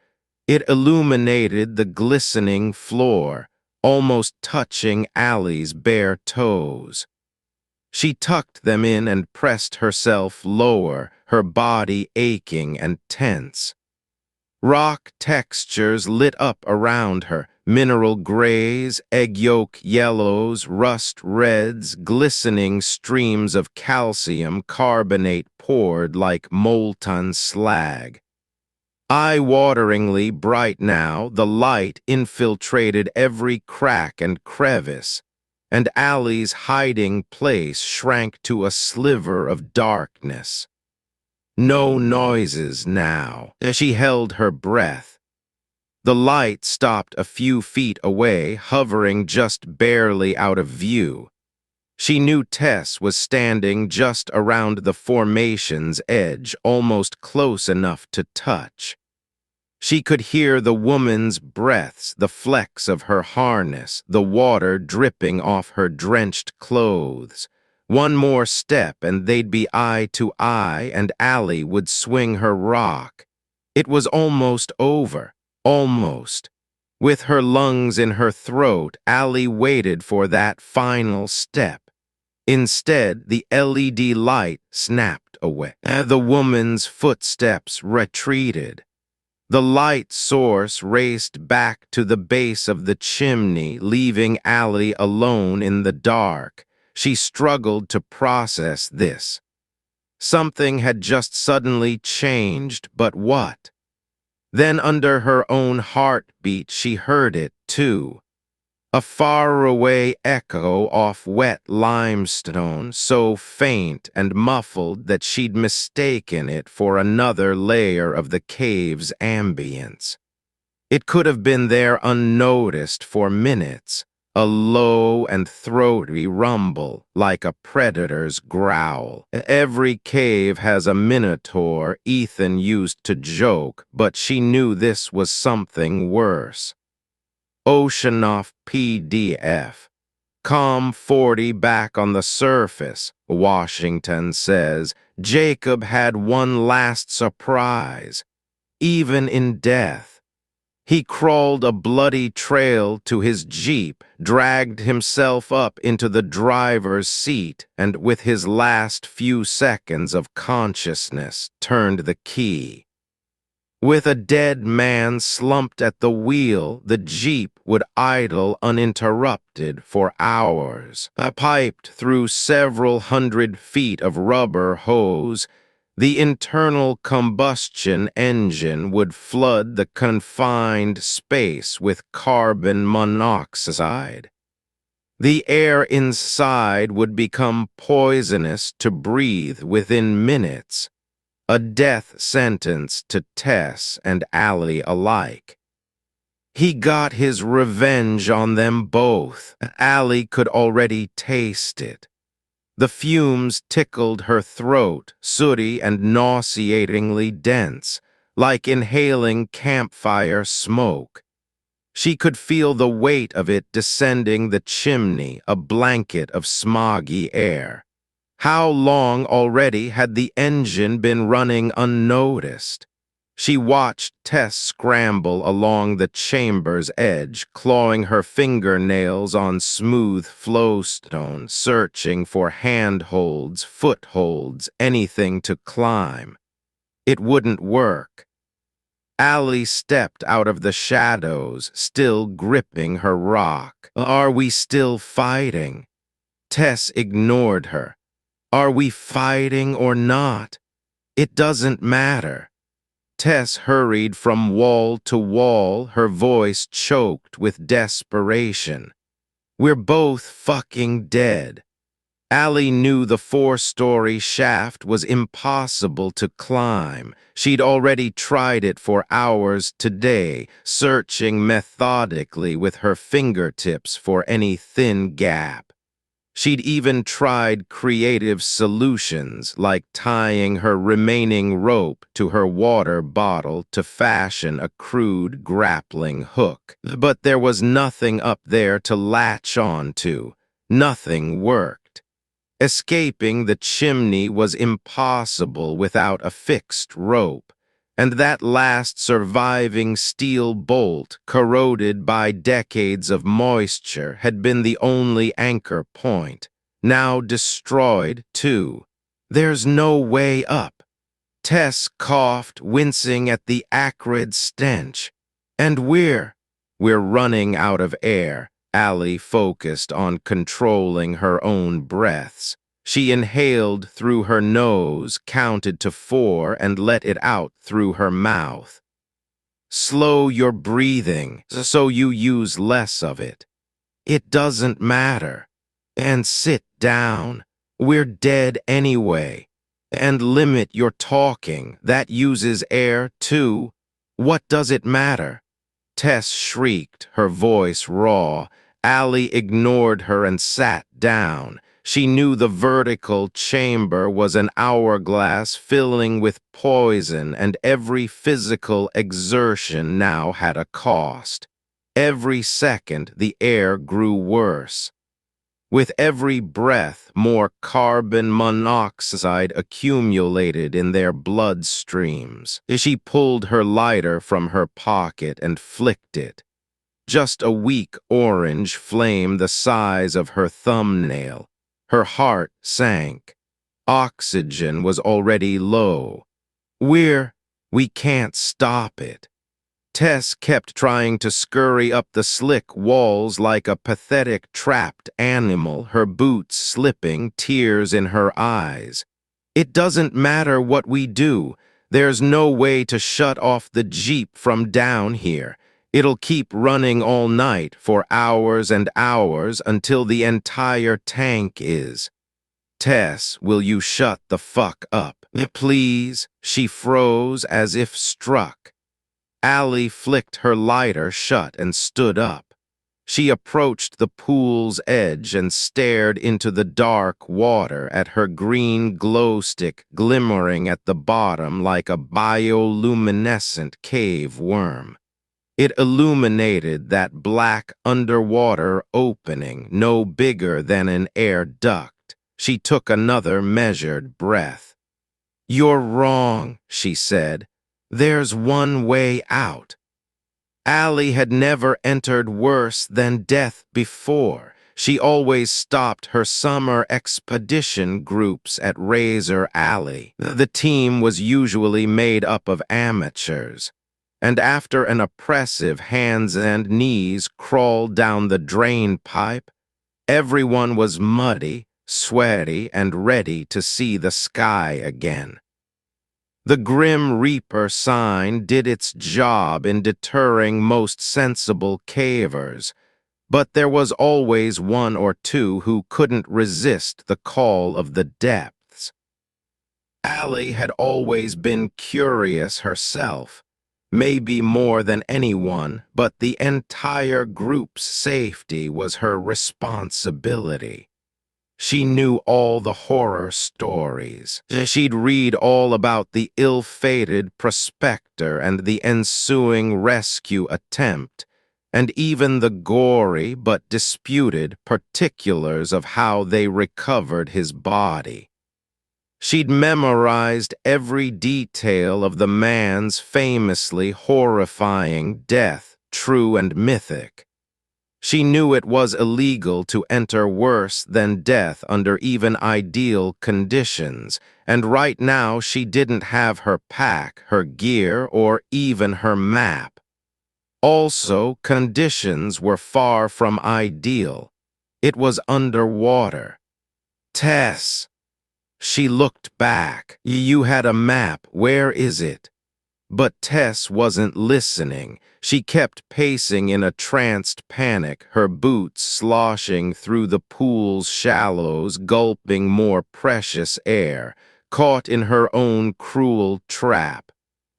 it illuminated the glistening floor, almost touching Allie's bare toes. She tucked them in and pressed herself lower, her body aching and tense. Rock textures lit up around her, mineral grays, egg yolk yellows, rust reds, glistening streams of calcium carbonate poured like molten slag. Eye-wateringly bright now, the light infiltrated every crack and crevice, and Allie's hiding place shrank to a sliver of darkness. No noises now. She held her breath. The light stopped a few feet away, hovering just barely out of view. She knew Tess was standing just around the formation's edge, almost close enough to touch. She could hear the woman's breaths, the flecks of her harness, the water dripping off her drenched clothes. One more step and they'd be eye to eye, and Allie would swing her rock. It was almost over, almost. With her lungs in her throat, Allie waited for that final step. Instead, the LED light snapped away. The woman's footsteps retreated. The light source raced back to the base of the chimney, leaving Allie alone in the dark. She struggled to process this. Something had just suddenly changed, but what? Then under her own heartbeat, she heard it, too. A faraway echo off wet limestone, so faint and muffled that she'd mistaken it for another layer of the cave's ambience. It could have been there unnoticed for minutes, a low and throaty rumble, like a predator's growl. Every cave has a minotaur, Ethan used to joke, but she knew this was something worse. Oceanoff PDF. Com 40 back on the surface, Washington says. Jacob had one last surprise. Even in death. He crawled a bloody trail to his jeep, dragged himself up into the driver's seat, and with his last few seconds of consciousness, turned the key. With a dead man slumped at the wheel, the jeep would idle uninterrupted for hours. Piped through several hundred feet of rubber hose, the internal combustion engine would flood the confined space with carbon monoxide. The air inside would become poisonous to breathe within minutes. A death sentence to Tess and Allie alike. He got his revenge on them both. Allie could already taste it. The fumes tickled her throat, sooty and nauseatingly dense, like inhaling campfire smoke. She could feel the weight of it descending the chimney, a blanket of smoggy air. How long already had the engine been running unnoticed? She watched Tess scramble along the chamber's edge, clawing her fingernails on smooth flowstone, searching for handholds, footholds, anything to climb. It wouldn't work. Allie stepped out of the shadows, still gripping her rock. Are we still fighting? Tess ignored her. Are we fighting or not? It doesn't matter. Tess hurried from wall to wall, her voice choked with desperation. We're both fucking dead. Allie knew the 4-story shaft was impossible to climb. She'd already tried it for hours today, searching methodically with her fingertips for any thin gap. She'd even tried creative solutions like tying her remaining rope to her water bottle to fashion a crude grappling hook. But there was nothing up there to latch on to. Nothing worked. Escaping the chimney was impossible without a fixed rope, and that last surviving steel bolt, corroded by decades of moisture, had been the only anchor point, now destroyed too. There's no way up. Tess coughed, wincing at the acrid stench. And we're running out of air. Allie focused on controlling her own breaths. She inhaled through her nose, counted to 4, and let it out through her mouth. Slow your breathing so you use less of it. It doesn't matter. And sit down. We're dead anyway. And limit your talking. That uses air, too. What does it matter? Tess shrieked, her voice raw. Allie ignored her and sat down. She knew the vertical chamber was an hourglass filling with poison, and every physical exertion now had a cost. Every second, the air grew worse. With every breath, more carbon monoxide accumulated in their bloodstreams. She pulled her lighter from her pocket and flicked it. Just a weak orange flame the size of her thumbnail. Her heart sank. Oxygen was already low. We can't stop it. Tess kept trying to scurry up the slick walls like a pathetic trapped animal, her boots slipping, tears in her eyes. It doesn't matter what we do. There's no way to shut off the Jeep from down here. It'll keep running all night for hours and hours until the entire tank is. Tess, will you shut the fuck up? Please? She froze as if struck. Allie flicked her lighter shut and stood up. She approached the pool's edge and stared into the dark water at her green glow stick glimmering at the bottom like a bioluminescent cave worm. It illuminated that black underwater opening, no bigger than an air duct. She took another measured breath. "You're wrong," she said. "There's one way out." Allie had never entered worse than death before. She always stopped her summer expedition groups at Razor Alley. The team was usually made up of amateurs, and after an oppressive hands and knees crawl down the drain pipe, everyone was muddy, sweaty, and ready to see the sky again. The Grim Reaper sign did its job in deterring most sensible cavers, but there was always one or two who couldn't resist the call of the depths. Allie had always been curious herself, maybe more than anyone, but the entire group's safety was her responsibility. She knew all the horror stories. She'd read all about the ill-fated prospector and the ensuing rescue attempt, and even the gory but disputed particulars of how they recovered his body. She'd memorized every detail of the man's famously horrifying death, true and mythic. She knew it was illegal to enter worse than death under even ideal conditions, and right now she didn't have her pack, her gear, or even her map. Also, conditions were far from ideal. It was underwater. "Tess." She looked back. "You had a map. Where is it?" But Tess wasn't listening. She kept pacing in a tranced panic, her boots sloshing through the pool's shallows, gulping more precious air, caught in her own cruel trap.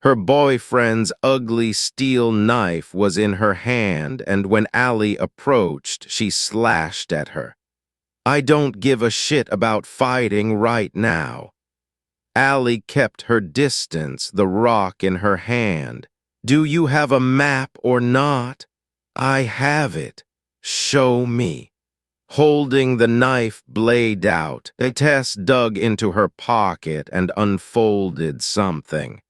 Her boyfriend's ugly steel knife was in her hand, and when Allie approached, she slashed at her. I don't give a shit about fighting right now. Allie kept her distance, the rock in her hand. Do you have a map or not? I have it. Show me. Holding the knife blade out, Tess dug into her pocket and unfolded something.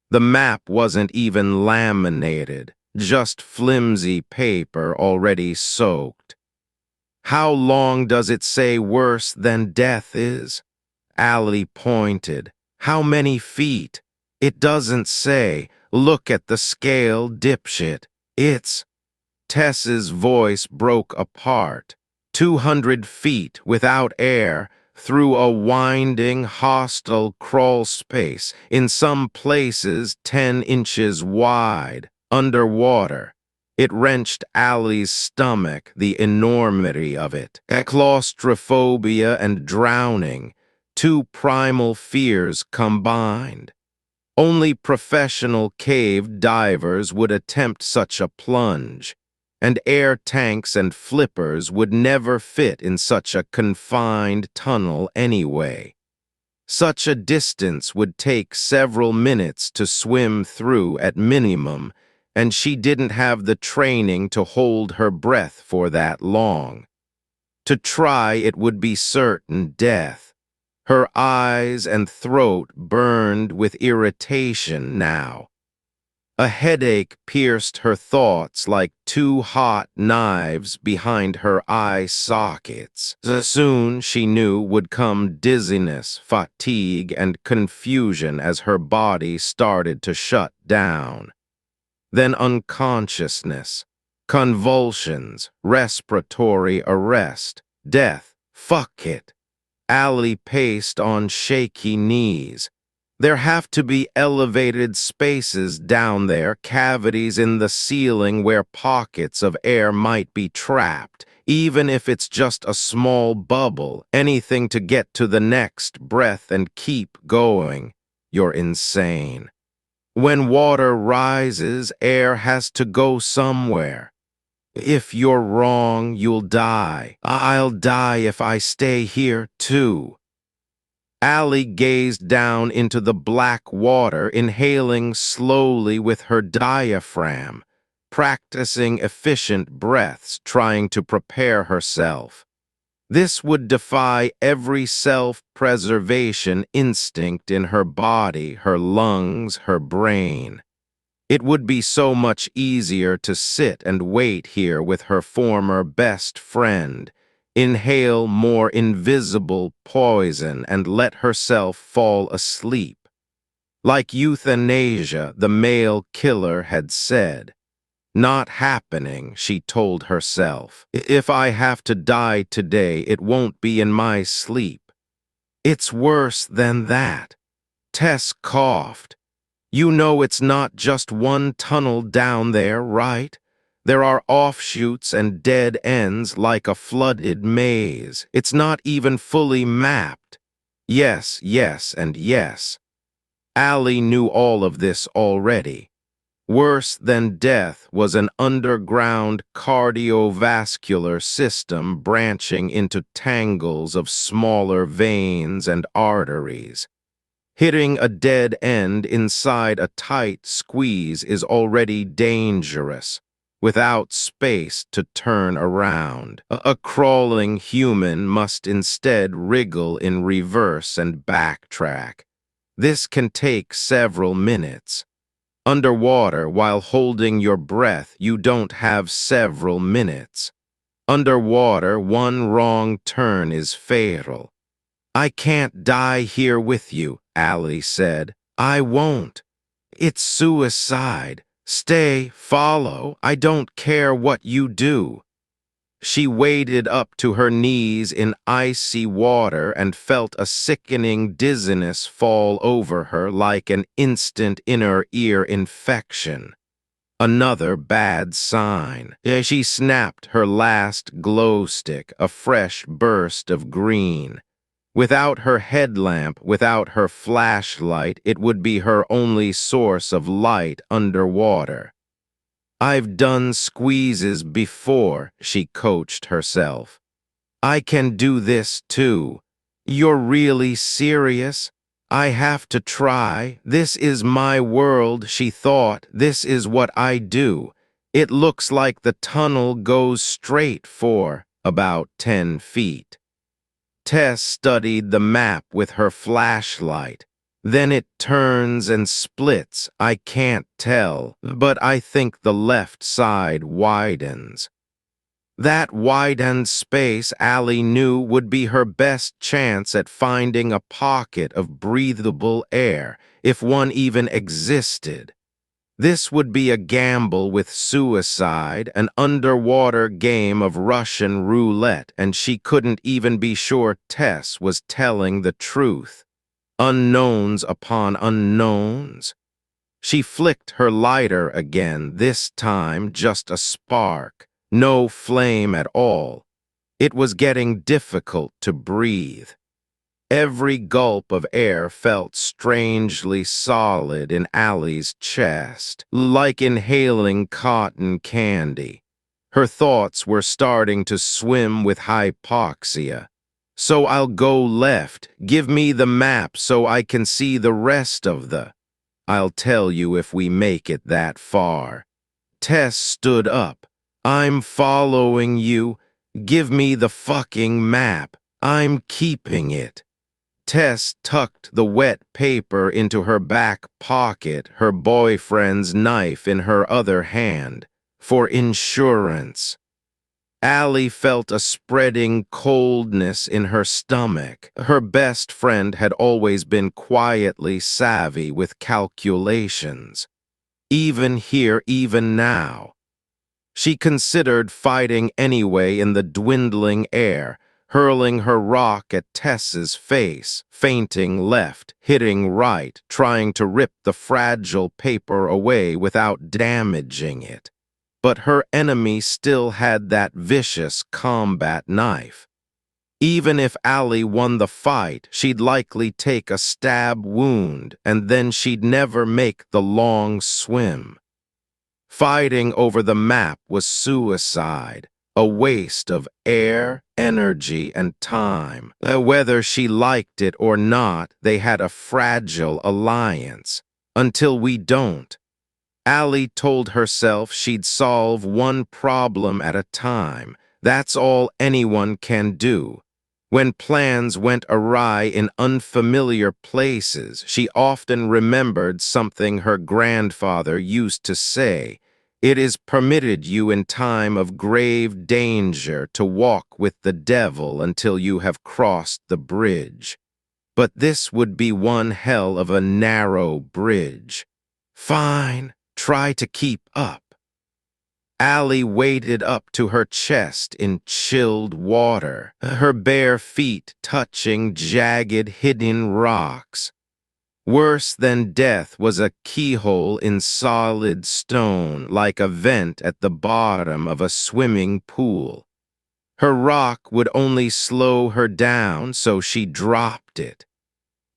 The map wasn't even laminated, just flimsy paper already soaked. How long does it say worse than death is? Allie pointed. How many feet? It doesn't say. Look at the scale, dipshit. It's... Tess's voice broke apart. 200 feet without air, through a winding, hostile crawl space, in some places 10 inches wide, underwater. It wrenched Allie's stomach, the enormity of it. Claustrophobia and drowning, two primal fears combined. Only professional cave divers would attempt such a plunge, and air tanks and flippers would never fit in such a confined tunnel anyway. Such a distance would take several minutes to swim through at minimum, and she didn't have the training to hold her breath for that long. To try it would be certain death. Her eyes and throat burned with irritation now. A headache pierced her thoughts like two hot knives behind her eye sockets. Soon, she knew, would come dizziness, fatigue, and confusion as her body started to shut down. Then unconsciousness, convulsions, respiratory arrest, death. Fuck it. Allie paced on shaky knees. There have to be elevated spaces down there, cavities in the ceiling where pockets of air might be trapped, even if it's just a small bubble, anything to get to the next breath and keep going. You're insane. When water rises, air has to go somewhere. If you're wrong, you'll die. I'll die if I stay here, too. Allie gazed down into the black water, inhaling slowly with her diaphragm, practicing efficient breaths, trying to prepare herself. This would defy every self-preservation instinct in her body, her lungs, her brain. It would be so much easier to sit and wait here with her former best friend, inhale more invisible poison and let herself fall asleep. Like euthanasia, the male killer had said. Not happening, she told herself. If I have to die today, it won't be in my sleep. It's worse than that. Tess coughed. You know it's not just one tunnel down there, right? There are offshoots and dead ends like a flooded maze. It's not even fully mapped. Yes, yes, and yes. Allie knew all of this already. Worse than death was an underground cardiovascular system branching into tangles of smaller veins and arteries. Hitting a dead end inside a tight squeeze is already dangerous, without space to turn around. A crawling human must instead wriggle in reverse and backtrack. This can take several minutes. Underwater, while holding your breath, you don't have several minutes. Underwater, one wrong turn is fatal. I can't die here with you, Allie said. I won't. It's suicide. Stay, follow. I don't care what you do. She waded up to her knees in icy water and felt a sickening dizziness fall over her like an instant inner ear infection. Another bad sign. She snapped her last glow stick, a fresh burst of green. Without her headlamp, without her flashlight, it would be her only source of light underwater. I've done squeezes before, she coached herself. I can do this too. You're really serious? I have to try. This is my world, she thought. This is what I do. It looks like the tunnel goes straight for about 10 feet. Tess studied the map with her flashlight. Then it turns and splits. I can't tell, but I think the left side widens. That widened space Allie knew would be her best chance at finding a pocket of breathable air, if one even existed. This would be a gamble with suicide, an underwater game of Russian roulette, and she couldn't even be sure Tess was telling the truth. Unknowns upon unknowns. She flicked her lighter again, this time just a spark, no flame at all. It was getting difficult to breathe. Every gulp of air felt strangely solid in Allie's chest, like inhaling cotton candy. Her thoughts were starting to swim with hypoxia. So I'll go left. Give me the map so I can see the rest of the... I'll tell you if we make it that far. Tess stood up. I'm following you. Give me the fucking map. I'm keeping it. Tess tucked the wet paper into her back pocket, her boyfriend's knife in her other hand, for insurance. Allie felt a spreading coldness in her stomach. Her best friend had always been quietly savvy with calculations. Even here, even now. She considered fighting anyway in the dwindling air, hurling her rock at Tess's face, feinting left, hitting right, trying to rip the fragile paper away without damaging it. But her enemy still had that vicious combat knife. Even if Allie won the fight, she'd likely take a stab wound, and then she'd never make the long swim. Fighting over the map was suicide, a waste of air, energy, and time. Whether she liked it or not, they had a fragile alliance. Until we don't. Allie told herself she'd solve one problem at a time. That's all anyone can do. When plans went awry in unfamiliar places, she often remembered something her grandfather used to say. It is permitted you in time of grave danger to walk with the devil until you have crossed the bridge. But this would be one hell of a narrow bridge. Fine, try to keep up. Allie waded up to her chest in chilled water, her bare feet touching jagged hidden rocks. Worse than death was a keyhole in solid stone, like a vent at the bottom of a swimming pool. Her rock would only slow her down, so she dropped it.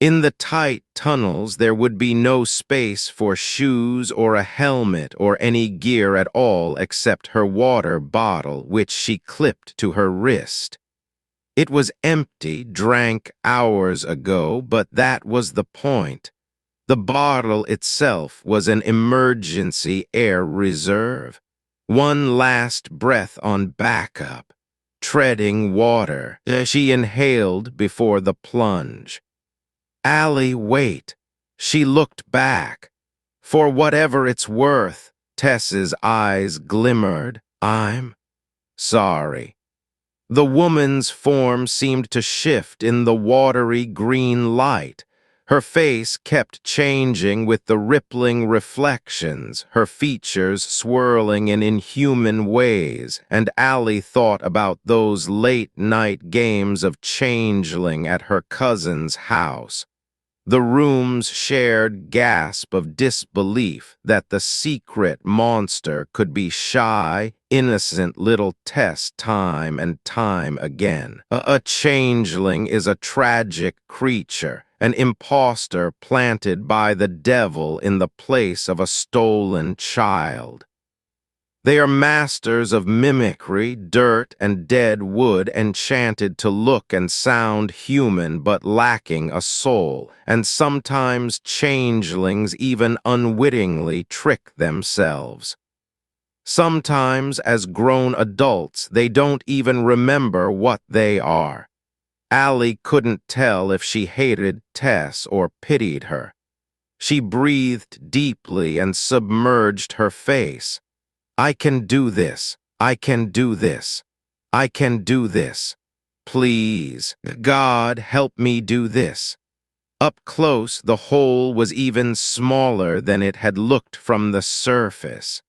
In the tight tunnels, there would be no space for shoes or a helmet or any gear at all except her water bottle, which she clipped to her wrist. It was empty, drank hours ago, but that was the point. The bottle itself was an emergency air reserve. One last breath on backup. Treading water, she inhaled before the plunge. Allie, wait. She looked back. For whatever it's worth, Tess's eyes glimmered. I'm sorry. The woman's form seemed to shift in the watery green light. Her face kept changing with the rippling reflections, her features swirling in inhuman ways, and Allie thought about those late-night games of changeling at her cousin's house. The room's shared gasp of disbelief that the secret monster could be shy, innocent little Tess time and time again. A changeling is a tragic creature, an impostor planted by the devil in the place of a stolen child. They are masters of mimicry, dirt and dead wood enchanted to look and sound human but lacking a soul, and sometimes changelings even unwittingly trick themselves. Sometimes, as grown adults, they don't even remember what they are. Allie couldn't tell if she hated Tess or pitied her. She breathed deeply and submerged her face. I can do this. I can do this. I can do this. Please, God, help me do this. Up close, the hole was even smaller than it had looked from the surface.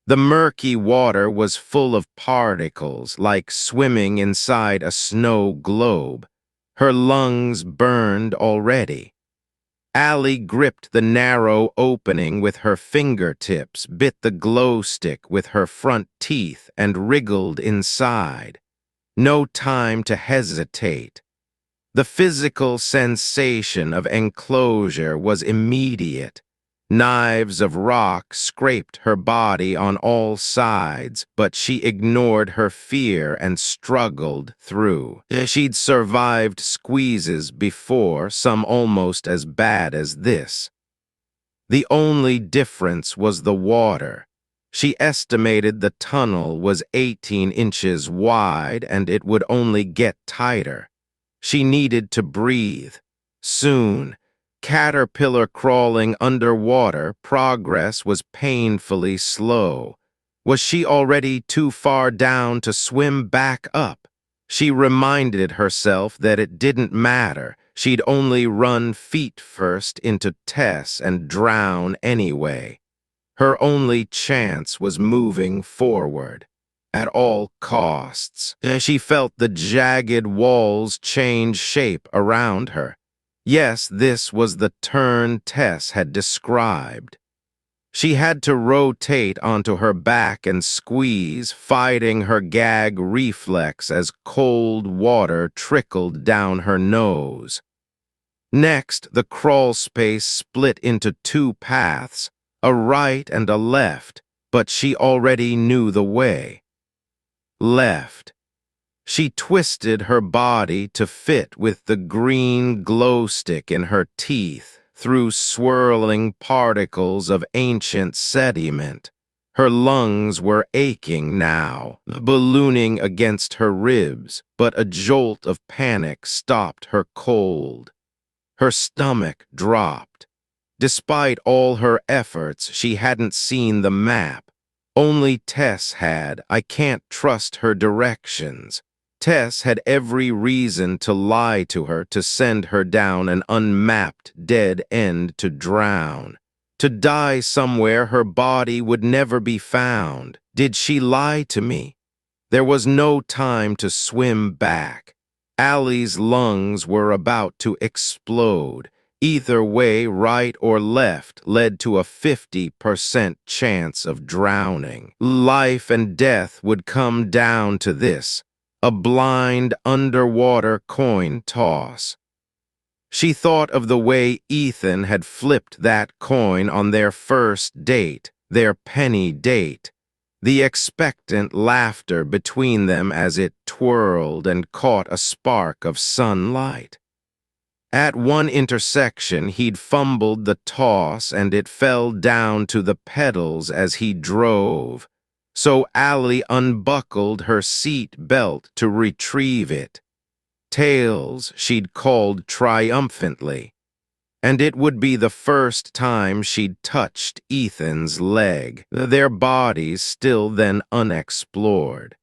The murky water was full of particles, like swimming inside a snow globe. Her lungs burned already. Allie gripped the narrow opening with her fingertips, bit the glow stick with her front teeth, and wriggled inside. No time to hesitate. The physical sensation of enclosure was immediate. Knives of rock scraped her body on all sides, but she ignored her fear and struggled through. She'd survived squeezes before, some almost as bad as this. The only difference was the water. She estimated the tunnel was 18 inches wide and it would only get tighter. She needed to breathe. Soon, caterpillar crawling underwater, progress was painfully slow. Was she already too far down to swim back up? She reminded herself that it didn't matter. She'd only run feet first into Tess and drown anyway. Her only chance was moving forward, at all costs. She felt the jagged walls change shape around her. Yes, this was the turn Tess had described. She had to rotate onto her back and squeeze, fighting her gag reflex as cold water trickled down her nose. Next, the crawl space split into two paths, a right and a left, but she already knew the way. Left. She twisted her body to fit with the green glow stick in her teeth through swirling particles of ancient sediment. Her lungs were aching now, ballooning against her ribs, but a jolt of panic stopped her cold. Her stomach dropped. Despite all her efforts, she hadn't seen the map. Only Tess had. I can't trust her directions. Tess had every reason to lie to her, to send her down an unmapped dead end to drown. To die somewhere her body would never be found. Did she lie to me? There was no time to swim back. Allie's lungs were about to explode. Either way, right or left, led to a 50% chance of drowning. Life and death would come down to this, a blind underwater coin toss. She thought of the way Ethan had flipped that coin on their first date, their penny date. The expectant laughter between them as it twirled and caught a spark of sunlight. At one intersection, he'd fumbled the toss and it fell down to the pedals as he drove. So Allie unbuckled her seat belt to retrieve it. Tails, she'd called triumphantly. And it would be the first time she'd touched Ethan's leg, their bodies still then unexplored.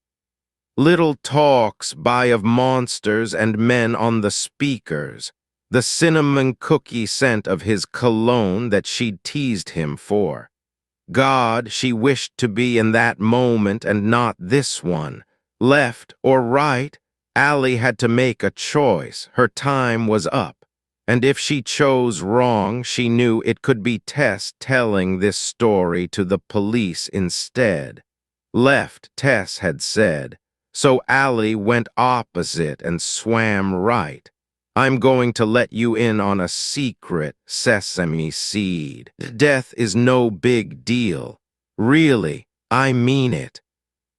Little talks by of monsters and men on the speakers, the cinnamon cookie scent of his cologne that she'd teased him for. God, she wished to be in that moment and not this one. Left or right, Allie had to make a choice. Her time was up. And if she chose wrong, she knew it could be Tess telling this story to the police instead. Left, Tess had said. So Allie went opposite and swam right. I'm going to let you in on a secret, sesame seed. Death is no big deal. Really, I mean it.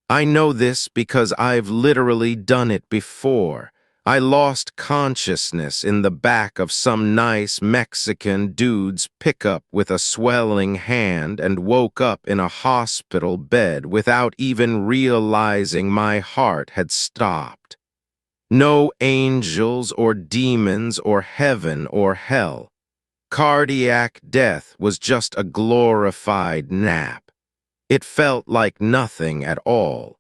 I know this because I've literally done it before. I lost consciousness in the back of some nice Mexican dude's pickup with a swelling hand and woke up in a hospital bed without even realizing my heart had stopped. No angels or demons or heaven or hell. Cardiac death was just a glorified nap. It felt like nothing at all.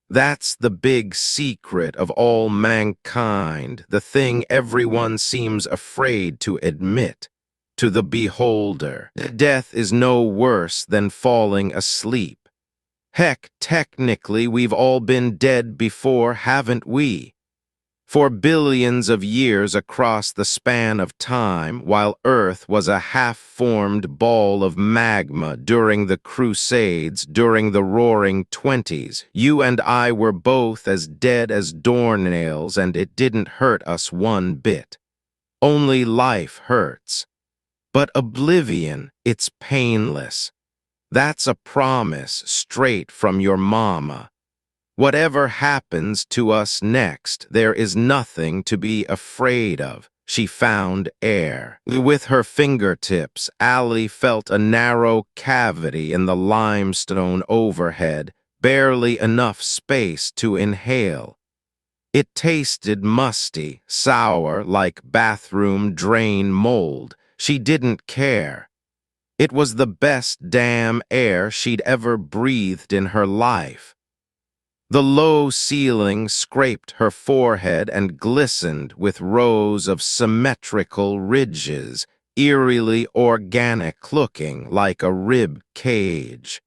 That's the big secret of all mankind, the thing everyone seems afraid to admit. To the beholder, death is no worse than falling asleep. Heck, technically, we've all been dead before, haven't we? For billions of years across the span of time, while Earth was a half-formed ball of magma during the Crusades, during the Roaring Twenties, you and I were both as dead as doornails, and it didn't hurt us one bit. Only life hurts. But oblivion, it's painless. That's a promise straight from your mama. Whatever happens to us next, there is nothing to be afraid of. She found air. With her fingertips, Allie felt a narrow cavity in the limestone overhead, barely enough space to inhale. It tasted musty, sour, like bathroom drain mold. She didn't care. It was the best damn air she'd ever breathed in her life. The low ceiling scraped her forehead and glistened with rows of symmetrical ridges, eerily organic-looking like a rib cage.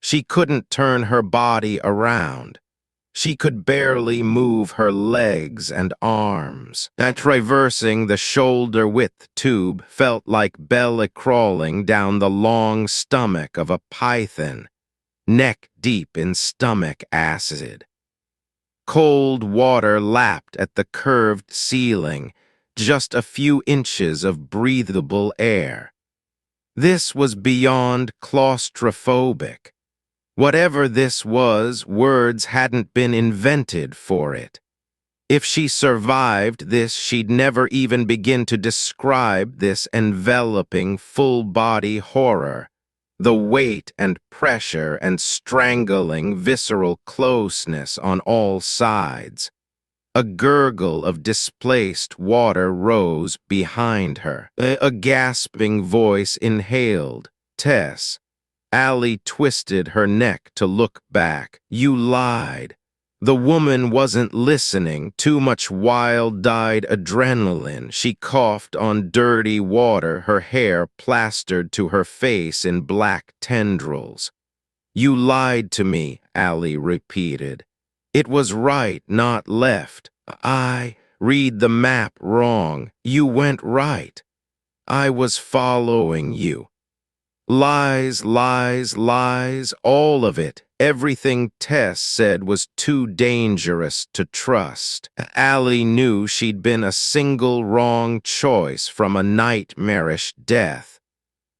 She couldn't turn her body around. She could barely move her legs and arms. And traversing the shoulder-width tube felt like belly crawling down the long stomach of a python, neck deep in stomach acid. Cold water lapped at the curved ceiling, just a few inches of breathable air. This was beyond claustrophobic. Whatever this was, words hadn't been invented for it. If she survived this, she'd never even begin to describe this enveloping full-body horror. The weight and pressure and strangling visceral closeness on all sides. A gurgle of displaced water rose behind her. A gasping voice inhaled, "Tess." Allie twisted her neck to look back. "You lied." The woman wasn't listening, too much wild-eyed adrenaline. She coughed on dirty water, her hair plastered to her face in black tendrils. "You lied to me," Allie repeated. "It was right, not left. I read the map wrong. You went right. I was following you." Lies, lies, lies, all of it. Everything Tess said was too dangerous to trust. Allie knew she'd been a single wrong choice from a nightmarish death.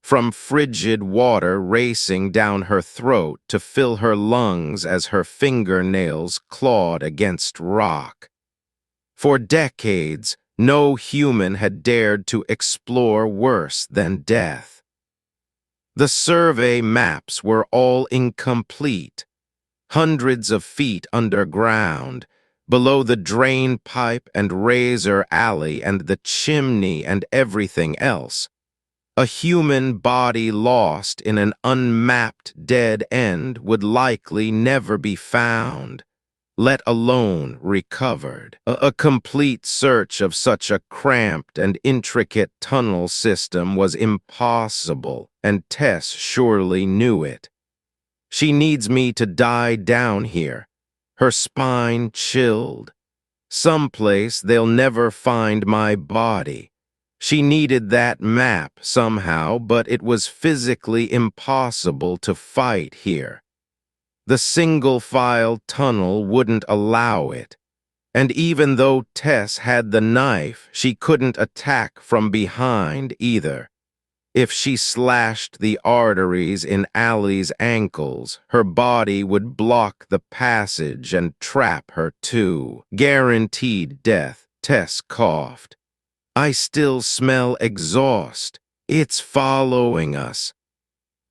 From frigid water racing down her throat to fill her lungs as her fingernails clawed against rock. For decades, no human had dared to explore worse than death. The survey maps were all incomplete. Hundreds of feet underground, below the drain pipe and razor alley and the chimney and everything else. A human body lost in an unmapped dead end would likely never be found, let alone recovered. A complete search of such a cramped and intricate tunnel system was impossible, and Tess surely knew it. "She needs me to die down here." Her spine chilled. "Someplace they'll never find my body." She needed that map somehow, but it was physically impossible to fight here. The single-file tunnel wouldn't allow it. And even though Tess had the knife, she couldn't attack from behind either. If she slashed the arteries in Allie's ankles, her body would block the passage and trap her too. Guaranteed death, Tess coughed. I still smell exhaust. It's following us.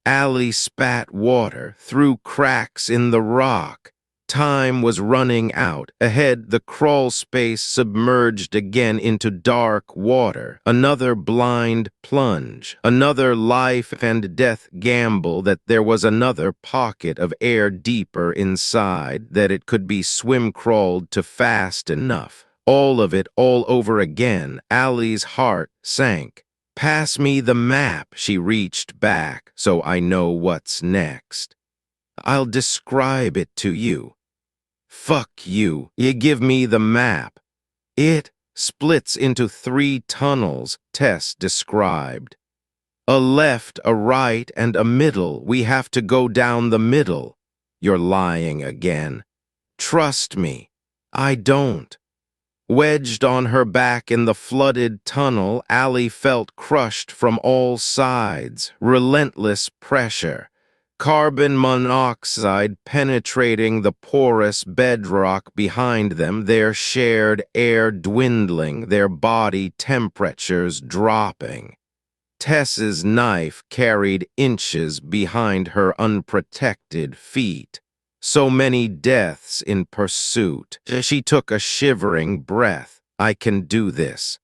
Allie spat water through cracks in the rock. Time was running out. Ahead, the crawl space submerged again into dark water. Another blind plunge. Another life and death gamble that there was another pocket of air deeper inside, that it could be swim-crawled to fast enough. All of it all over again. Allie's heart sank. Pass me the map. She reached back, so I know what's next. I'll describe it to you. Fuck you. You give me the map. It splits into 3 tunnels, Tess described. A left, a right, and a middle. We have to go down the middle. You're lying again. Trust me. I don't. Wedged on her back in the flooded tunnel, Allie felt crushed from all sides. Relentless pressure. Carbon monoxide penetrating the porous bedrock behind them, their shared air dwindling, their body temperatures dropping. Tess's knife carried inches behind her unprotected feet. So many deaths in pursuit. She took a shivering breath. I can do this.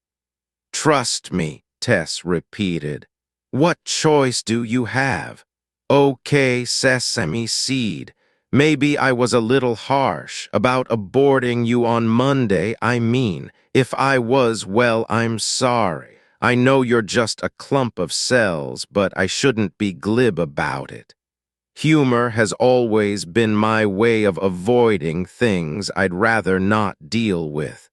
Trust me, Tess repeated. What choice do you have? Okay, sesame seed. Maybe I was a little harsh about aborting you on Monday. I mean, if I was, well, I'm sorry. I know you're just a clump of cells, but I shouldn't be glib about it. Humor has always been my way of avoiding things I'd rather not deal with.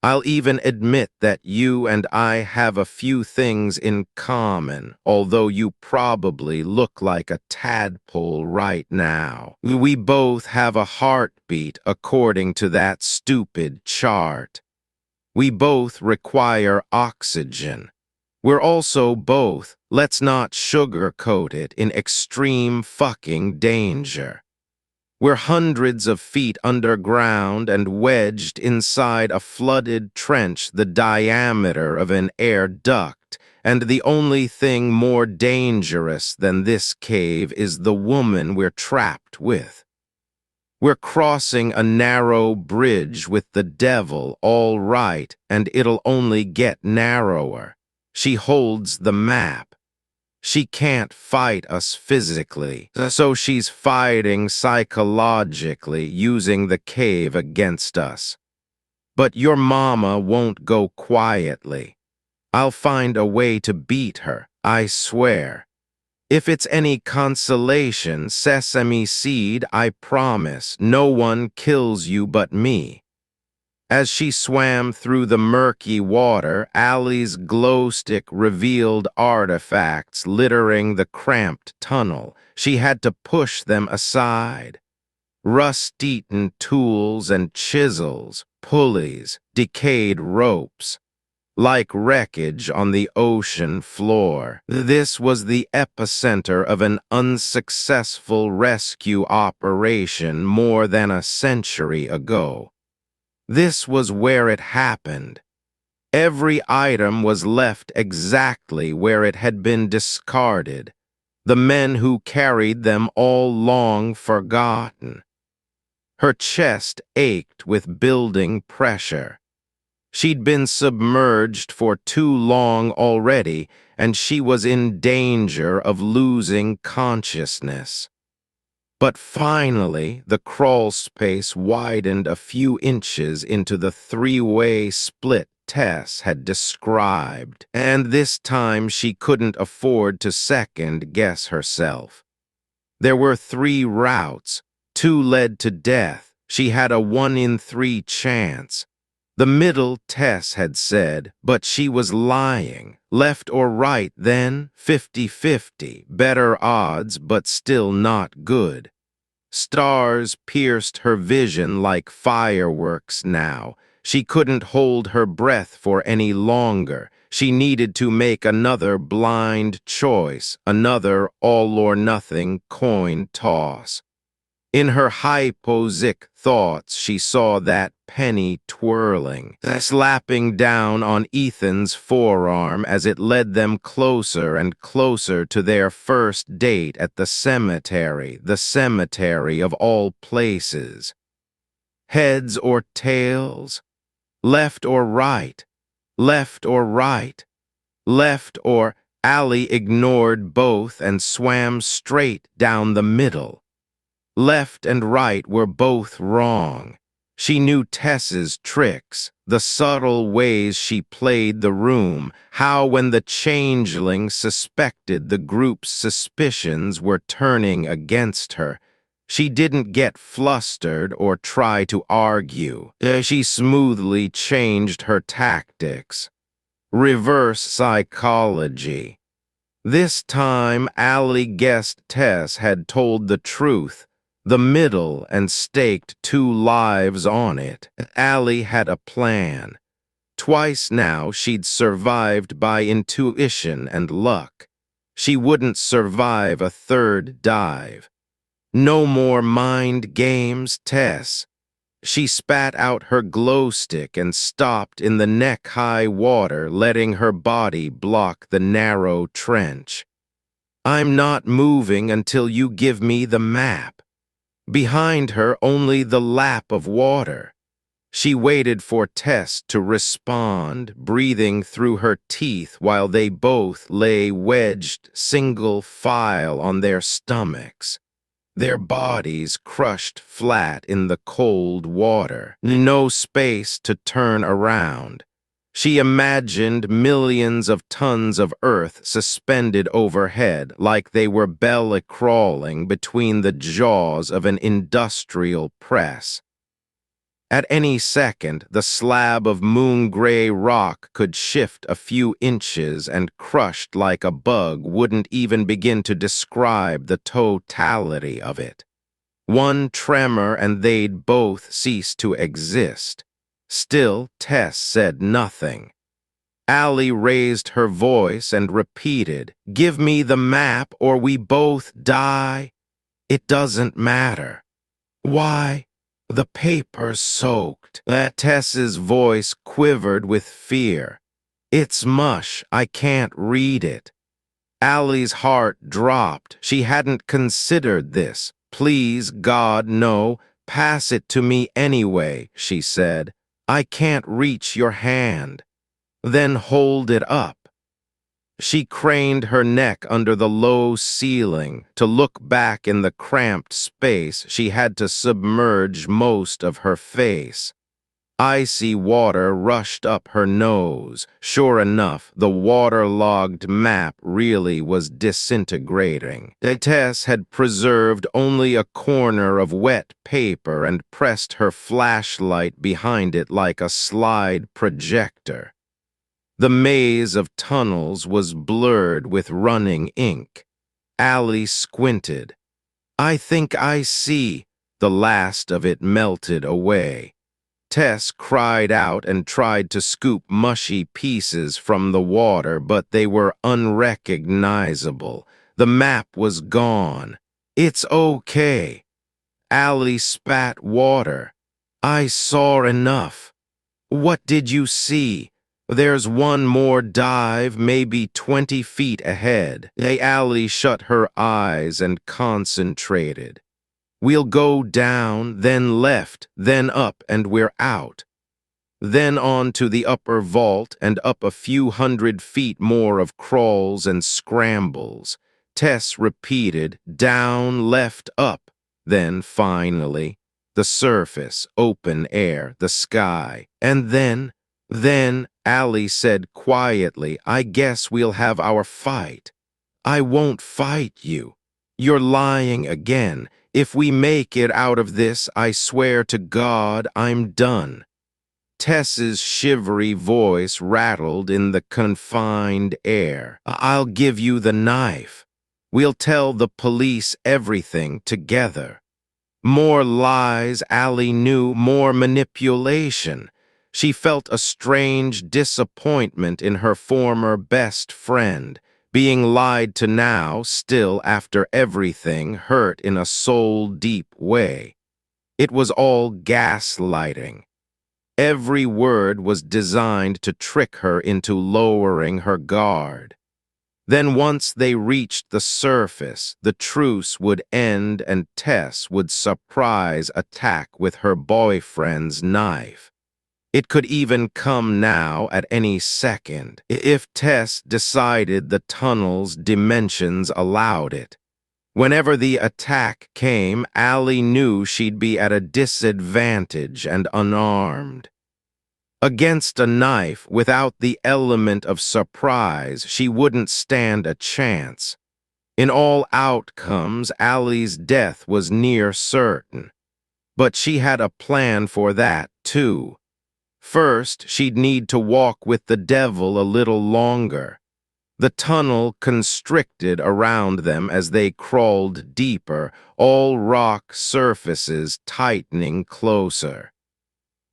I'll even admit that you and I have a few things in common, although you probably look like a tadpole right now. We both have a heartbeat according to that stupid chart. We both require oxygen. We're also both, let's not sugarcoat it, in extreme fucking danger. We're hundreds of feet underground and wedged inside a flooded trench the diameter of an air duct, and the only thing more dangerous than this cave is the woman we're trapped with. We're crossing a narrow bridge with the devil, all right, and it'll only get narrower. She holds the map. She can't fight us physically, so she's fighting psychologically, using the cave against us. But your mama won't go quietly. I'll find a way to beat her, I swear. If it's any consolation, sesame seed, I promise, no one kills you but me. As she swam through the murky water, Allie's glow stick revealed artifacts littering the cramped tunnel. She had to push them aside. Rust-eaten tools and chisels, pulleys, decayed ropes. Like wreckage on the ocean floor. This was the epicenter of an unsuccessful rescue operation more than a century ago. This was where it happened. Every item was left exactly where it had been discarded. The men who carried them all long forgotten. Her chest ached with building pressure. She'd been submerged for too long already, and she was in danger of losing consciousness. But finally, the crawl space widened a few inches into the 3-way split Tess had described, and this time she couldn't afford to second-guess herself. There were 3 routes. 2 led to death. She had a 1 in 3 chance. The middle, Tess had said, but she was lying. Left or right, then 50-50. Better odds, but still not good. Stars pierced her vision like fireworks now. She couldn't hold her breath for any longer. She needed to make another blind choice, another all-or-nothing coin toss. In her hyposic thoughts, she saw that penny twirling, slapping down on Ethan's forearm as it led them closer and closer to their first date at the cemetery of all places. Heads or tails? Left or right? Left or right? Left or... Allie ignored both and swam straight down the middle. Left and right were both wrong. She knew Tess's tricks, the subtle ways she played the room, how when the changeling suspected the group's suspicions were turning against her. She didn't get flustered or try to argue. She smoothly changed her tactics. Reverse psychology. This time, Allie guessed Tess had told the truth, the middle, and staked 2 lives on it. Allie had a plan. Twice now she'd survived by intuition and luck. She wouldn't survive a 3rd dive. No more mind games, Tess. She spat out her glow stick and stopped in the neck-high water, letting her body block the narrow trench. I'm not moving until you give me the map. Behind her, only the lap of water. She waited for Tess to respond, breathing through her teeth while they both lay wedged single file on their stomachs, their bodies crushed flat in the cold water. No space to turn around. She imagined millions of tons of earth suspended overhead like they were belly-crawling between the jaws of an industrial press. At any second, the slab of moon-gray rock could shift a few inches and crushed like a bug wouldn't even begin to describe the totality of it. One tremor and they'd both cease to exist. Still, Tess said nothing. Allie raised her voice and repeated, "Give me the map or we both die." "It doesn't matter." "Why?" "The paper's soaked." Tess's voice quivered with fear. "It's mush. I can't read it." Allie's heart dropped. She hadn't considered this. "Please, God, no. Pass it to me anyway," she said. "I can't reach your hand." "Then hold it up." She craned her neck under the low ceiling to look back in the cramped space she had to submerge most of her face. Icy water rushed up her nose. Sure enough, the waterlogged map really was disintegrating. Tess had preserved only a corner of wet paper and pressed her flashlight behind it like a slide projector. The maze of tunnels was blurred with running ink. Allie squinted. "I think I see." The last of it melted away. Tess cried out and tried to scoop mushy pieces from the water, but they were unrecognizable. The map was gone. "It's okay." Allie spat water. "I saw enough." "What did you see?" "There's one more dive, maybe 20 feet ahead." Allie shut her eyes and concentrated. "We'll go down, then left, then up, and we're out. Then on to the upper vault and up a few 100 feet more of crawls and scrambles." Tess repeated, "Down, left, up." Then, finally, the surface, open air, the sky. And then, Allie said quietly, "I guess we'll have our fight." "I won't fight you." "You're lying again. If we make it out of this, I swear to God, I'm done." Tess's shivery voice rattled in the confined air. "I'll give you the knife. We'll tell the police everything together." More lies, Allie knew, more manipulation. She felt a strange disappointment in her former best friend, being lied to now, still after everything, hurt in a soul-deep way. It was all gaslighting. Every word was designed to trick her into lowering her guard. Then once they reached the surface, the truce would end and Tess would surprise attack with her boyfriend's knife. It could even come now at any second, if Tess decided the tunnel's dimensions allowed it. Whenever the attack came, Allie knew she'd be at a disadvantage and unarmed. Against a knife, without the element of surprise, she wouldn't stand a chance. In all outcomes, Allie's death was near certain. But she had a plan for that, too. First, she'd need to walk with the devil a little longer. The tunnel constricted around them as they crawled deeper, all rock surfaces tightening closer.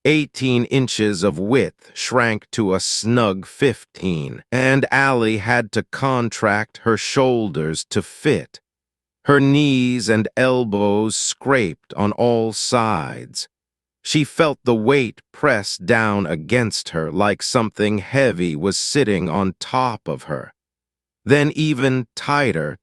18 inches of width shrank to a snug 15, and Allie had to contract her shoulders to fit. Her knees and elbows scraped on all sides. She felt the weight press down against her like something heavy was sitting on top of her. Then even tighter,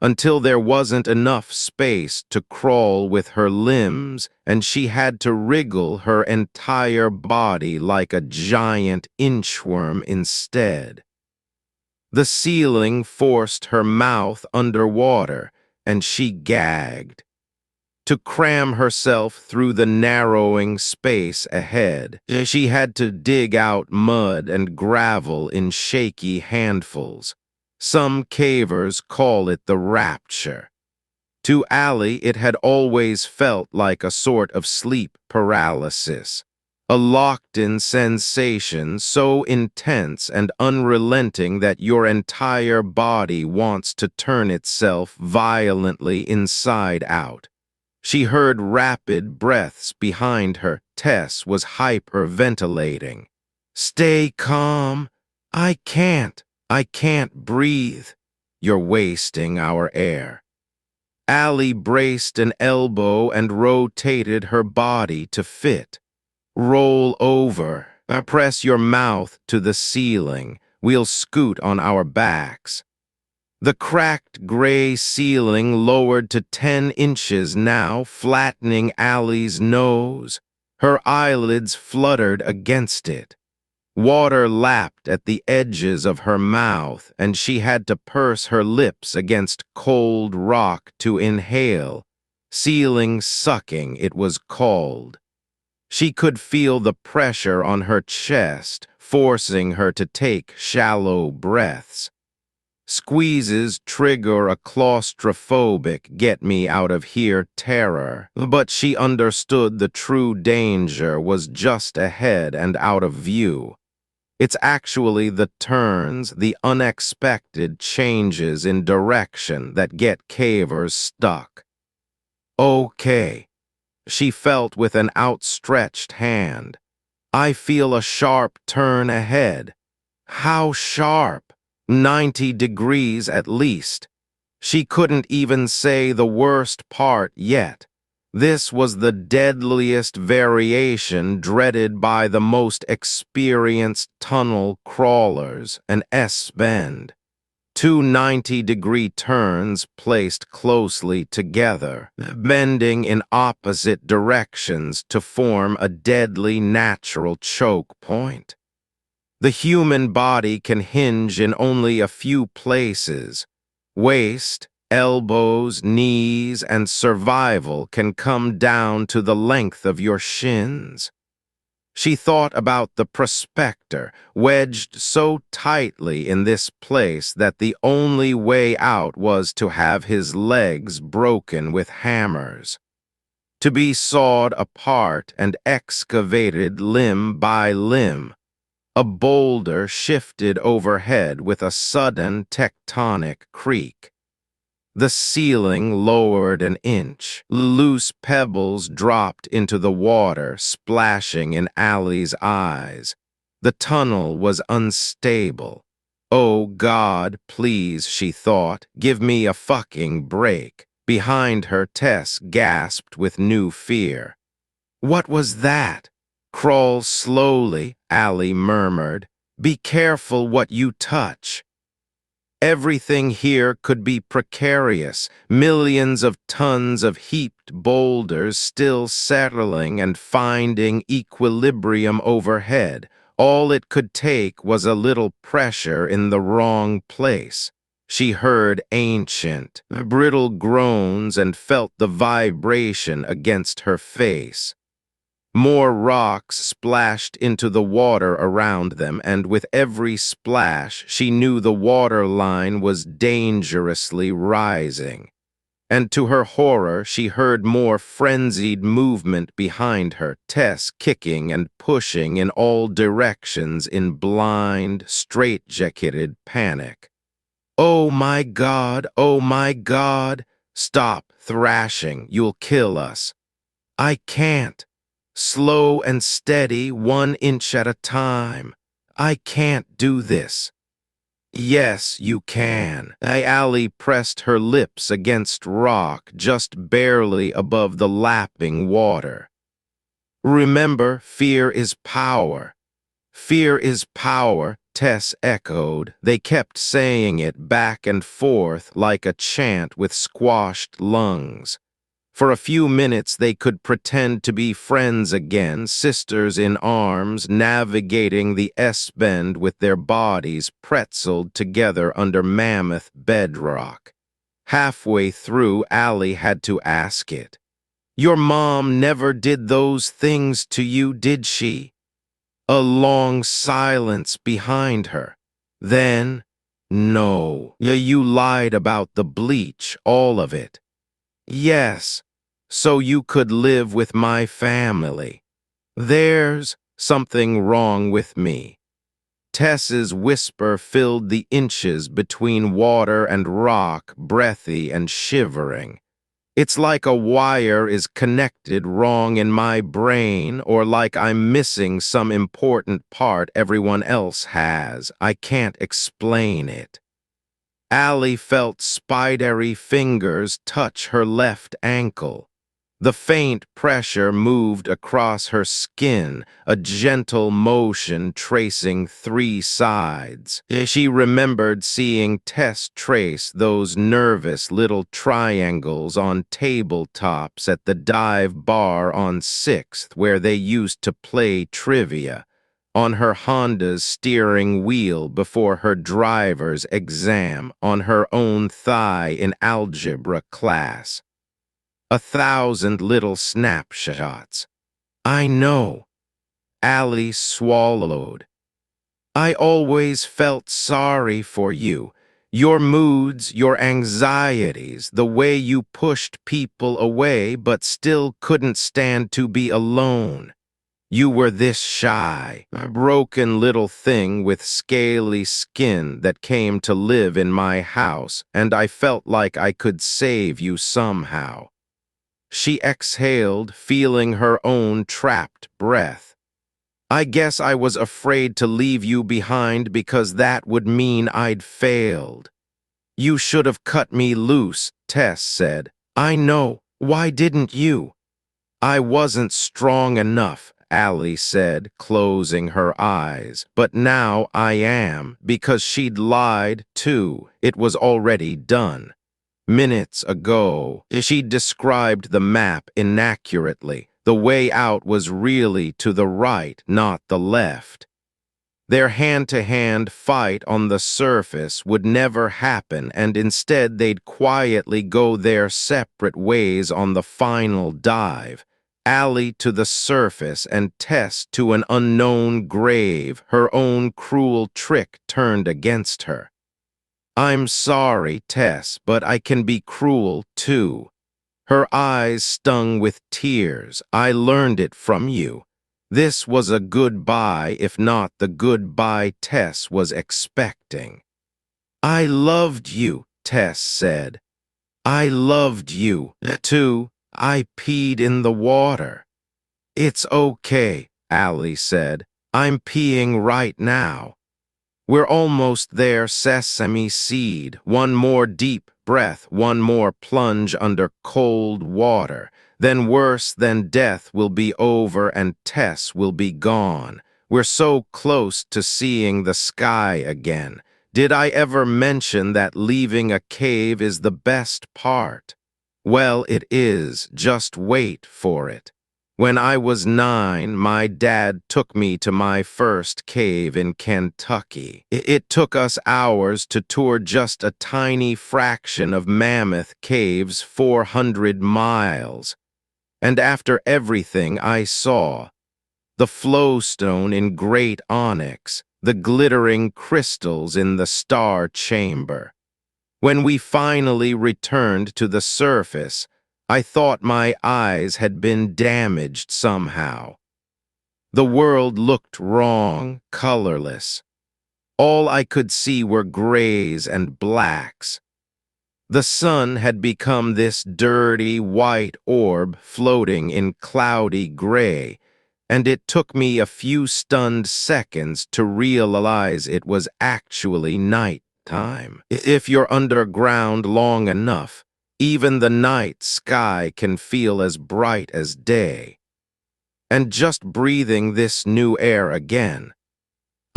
until there wasn't enough space to crawl with her limbs, and she had to wriggle her entire body like a giant inchworm instead. The ceiling forced her mouth underwater, and she gagged. To cram herself through the narrowing space ahead, she had to dig out mud and gravel in shaky handfuls. Some cavers call it the rapture. To Allie, it had always felt like a sort of sleep paralysis, a locked-in sensation so intense and unrelenting that your entire body wants to turn itself violently inside out. She heard rapid breaths behind her. Tess was hyperventilating. "Stay calm. I can't breathe. You're wasting our air." Allie braced an elbow and rotated her body to fit. "Roll over. Press your mouth to the ceiling. We'll scoot on our backs." The cracked gray ceiling lowered to 10 inches now, flattening Allie's nose. Her eyelids fluttered against it. Water lapped at the edges of her mouth, and she had to purse her lips against cold rock to inhale. Ceiling sucking, it was called. She could feel the pressure on her chest, forcing her to take shallow breaths. Squeezes trigger a claustrophobic get-me-out-of-here terror, but she understood the true danger was just ahead and out of view. It's actually the turns, the unexpected changes in direction that get cavers stuck. "Okay," she felt with an outstretched hand. "I feel a sharp turn ahead." How sharp? 90 degrees at least. She couldn't even say the worst part yet. This was the deadliest variation dreaded by the most experienced tunnel crawlers, an S-bend. Two 90-degree turns placed closely together, bending in opposite directions to form a deadly natural choke point. The human body can hinge in only a few places. Waist, elbows, knees, and survival can come down to the length of your shins. She thought about the prospector, wedged so tightly in this place that the only way out was to have his legs broken with hammers, to be sawed apart and excavated limb by limb. A boulder shifted overhead with a sudden tectonic creak. The ceiling lowered an inch. Loose pebbles dropped into the water, splashing in Allie's eyes. The tunnel was unstable. Oh God, please, she thought, give me a fucking break. Behind her, Tess gasped with new fear. What was that? Crawl slowly, Allie murmured. Be careful what you touch. Everything here could be precarious, millions of tons of heaped boulders still settling and finding equilibrium overhead. All it could take was a little pressure in the wrong place. She heard ancient, brittle groans and felt the vibration against her face. More rocks splashed into the water around them, and with every splash, she knew the water line was dangerously rising. And to her horror, she heard more frenzied movement behind her, Tess kicking and pushing in all directions in blind, straitjacketed panic. Oh my God, oh my God! Stop thrashing, you'll kill us. I can't. Slow and steady, 1 inch at a time. I can't do this. Yes, you can. Allie pressed her lips against rock just barely above the lapping water. Remember, fear is power. Fear is power, Tess echoed. They kept saying it back and forth like a chant with squashed lungs. For a few minutes they could pretend to be friends again, sisters in arms, navigating the S-bend with their bodies pretzeled together under mammoth bedrock. Halfway through, Allie had to ask it. Your mom never did those things to you, did she? A long silence behind her. Then, no, you lied about the bleach, all of it. Yes, so you could live with my family. There's something wrong with me. Tess's whisper filled the inches between water and rock, breathy and shivering. It's like a wire is connected wrong in my brain, or like I'm missing some important part everyone else has. I can't explain it. Allie felt spidery fingers touch her left ankle. The faint pressure moved across her skin, a gentle motion tracing 3 sides. She remembered seeing Tess trace those nervous little triangles on tabletops at the dive bar on 6th where they used to play trivia, on her Honda's steering wheel before her driver's exam, on her own thigh in algebra class. 1,000 little snapshots. I know. Allie swallowed. I always felt sorry for you. Your moods, your anxieties, the way you pushed people away but still couldn't stand to be alone. You were this shy, a broken little thing with scaly skin that came to live in my house, and I felt like I could save you somehow. She exhaled, feeling her own trapped breath. I guess I was afraid to leave you behind because that would mean I'd failed. You should have cut me loose, Tess said. I know. Why didn't you? I wasn't strong enough, Allie said, closing her eyes. But now I am, because she'd lied, too. It was already done. Minutes ago, she described the map inaccurately. The way out was really to the right, not the left. Their hand-to-hand fight on the surface would never happen, and instead they'd quietly go their separate ways on the final dive. Allie to the surface and Tess to an unknown grave, her own cruel trick turned against her. I'm sorry, Tess, but I can be cruel, too. Her eyes stung with tears. I learned it from you. This was a goodbye, if not the goodbye Tess was expecting. I loved you, Tess said. I loved you, too. I peed in the water. It's okay, Allie said. I'm peeing right now. We're almost there, sesame seed. One more deep breath, one more plunge under cold water. Then worse than death will be over and Tess will be gone. We're so close to seeing the sky again. Did I ever mention that leaving a cave is the best part? Well, it is. Just wait for it. When I was 9, my dad took me to my first cave in Kentucky. It took us hours to tour just a tiny fraction of Mammoth Cave's 400 miles. And after everything I saw, the flowstone in great onyx, the glittering crystals in the star chamber. When we finally returned to the surface, I thought my eyes had been damaged somehow. The world looked wrong, colorless. All I could see were grays and blacks. The sun had become this dirty white orb floating in cloudy gray, and it took me a few stunned seconds to realize it was actually night time. If you're underground long enough, even the night sky can feel as bright as day. And just breathing this new air again,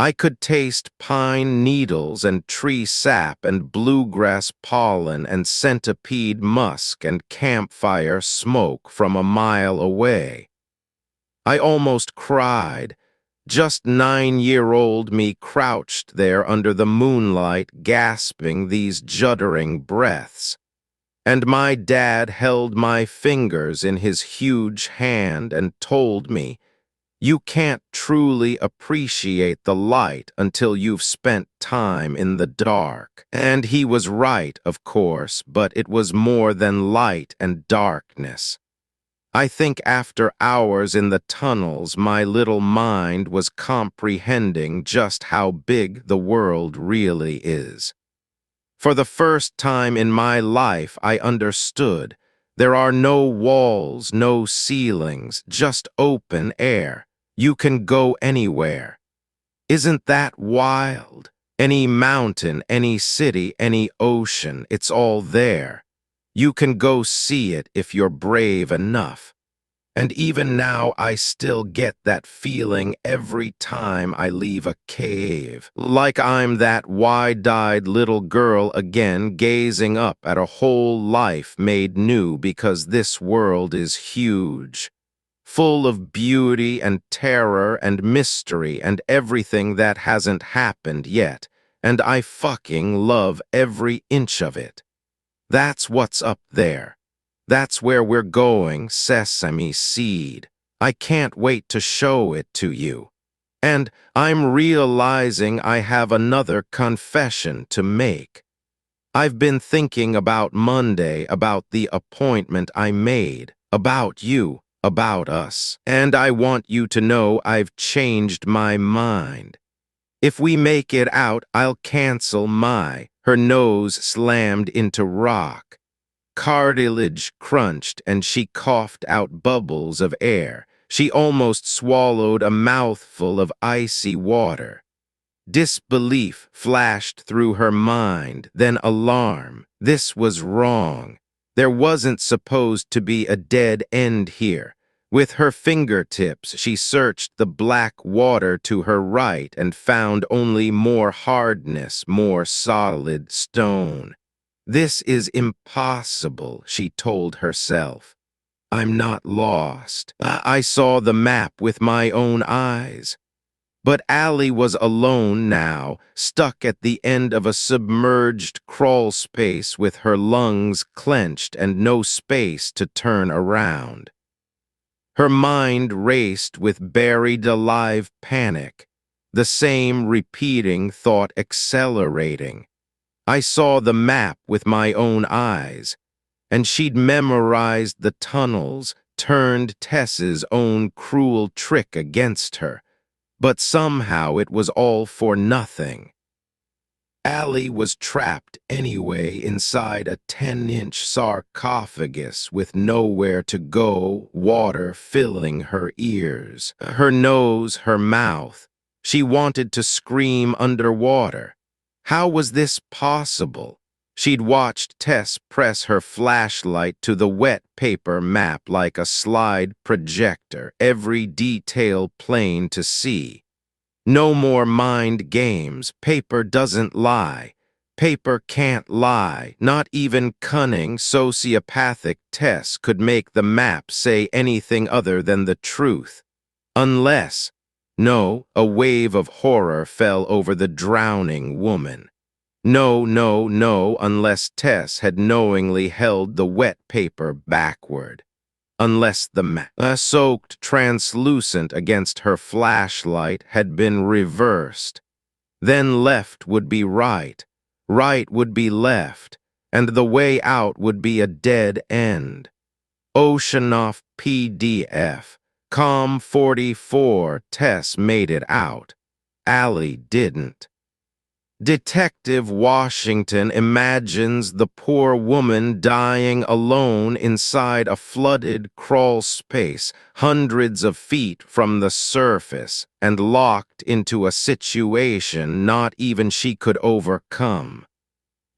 I could taste pine needles and tree sap and bluegrass pollen and centipede musk and campfire smoke from a mile away. I almost cried. Just 9-year-old me crouched there under the moonlight, gasping these juddering breaths. And my dad held my fingers in his huge hand and told me, "You can't truly appreciate the light until you've spent time in the dark." And he was right, of course, but it was more than light and darkness. I think after hours in the tunnels, my little mind was comprehending just how big the world really is. For the first time in my life, I understood. There are no walls, no ceilings, just open air. You can go anywhere. Isn't that wild? Any mountain, any city, any ocean, it's all there. You can go see it if you're brave enough. And even now, I still get that feeling every time I leave a cave. Like I'm that wide-eyed little girl again, gazing up at a whole life made new because this world is huge. Full of beauty and terror and mystery and everything that hasn't happened yet. And I fucking love every inch of it. That's what's up there. That's where we're going, sesame seed. I can't wait to show it to you. And I'm realizing I have another confession to make. I've been thinking about Monday, about the appointment I made, about you, about us. And I want you to know I've changed my mind. If we make it out, I'll cancel Her nose slammed into rock. Cartilage crunched and she coughed out bubbles of air. She almost swallowed a mouthful of icy water. Disbelief flashed through her mind, then alarm. This was wrong. There wasn't supposed to be a dead end here. With her fingertips, she searched the black water to her right and found only more hardness, more solid stone. This is impossible, she told herself. I'm not lost. I saw the map with my own eyes. But Allie was alone now, stuck at the end of a submerged crawl space with her lungs clenched and no space to turn around. Her mind raced with buried alive panic, the same repeating thought accelerating. I saw the map with my own eyes, and she'd memorized the tunnels, turned Tess's own cruel trick against her. But somehow it was all for nothing. Allie was trapped anyway inside a 10-inch sarcophagus with nowhere to go, water filling her ears, her nose, her mouth. She wanted to scream underwater. How was this possible? She'd watched Tess press her flashlight to the wet paper map like a slide projector, every detail plain to see. No more mind games. Paper doesn't lie. Paper can't lie. Not even cunning, sociopathic Tess could make the map say anything other than the truth. Unless, no, a wave of horror fell over the drowning woman. No, no, no, unless Tess had knowingly held the wet paper backward. Unless the soaked translucent against her flashlight had been reversed. Then left would be right, right would be left, and the way out would be a dead end. Oceanoff PDF, Com 44, Tess made it out. Allie didn't. Detective Washington imagines the poor woman dying alone inside a flooded crawl space hundreds of feet from the surface and locked into a situation not even she could overcome.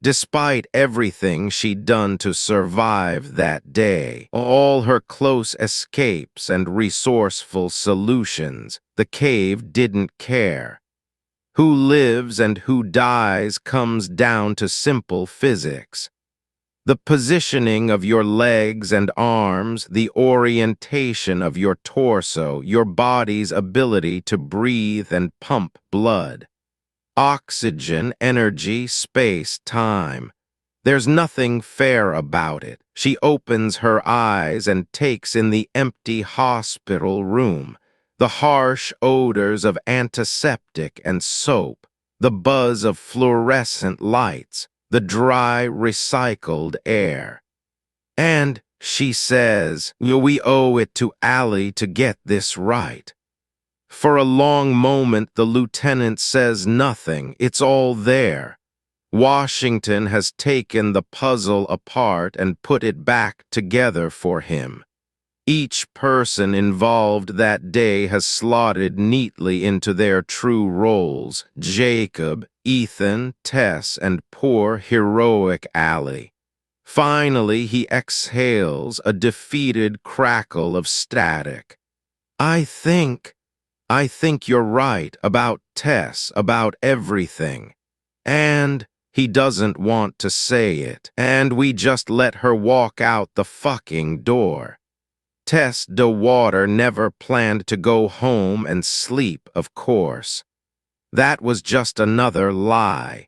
Despite everything she'd done to survive that day, all her close escapes and resourceful solutions, the cave didn't care. Who lives and who dies comes down to simple physics. The positioning of your legs and arms, the orientation of your torso, your body's ability to breathe and pump blood. Oxygen, energy, space, time. There's nothing fair about it. She opens her eyes and takes in the empty hospital room, the harsh odors of antiseptic and soap, the buzz of fluorescent lights, the dry, recycled air. And, she says, we owe it to Allie to get this right. For a long moment, the lieutenant says nothing. It's all there. Washington has taken the puzzle apart and put it back together for him. Each person involved that day has slotted neatly into their true roles: Jacob, Ethan, Tess, and poor heroic Allie. Finally, he exhales a defeated crackle of static. I think you're right about Tess, about everything. And he doesn't want to say it, and we just let her walk out the fucking door. Tess DeWater never planned to go home and sleep, of course. That was just another lie.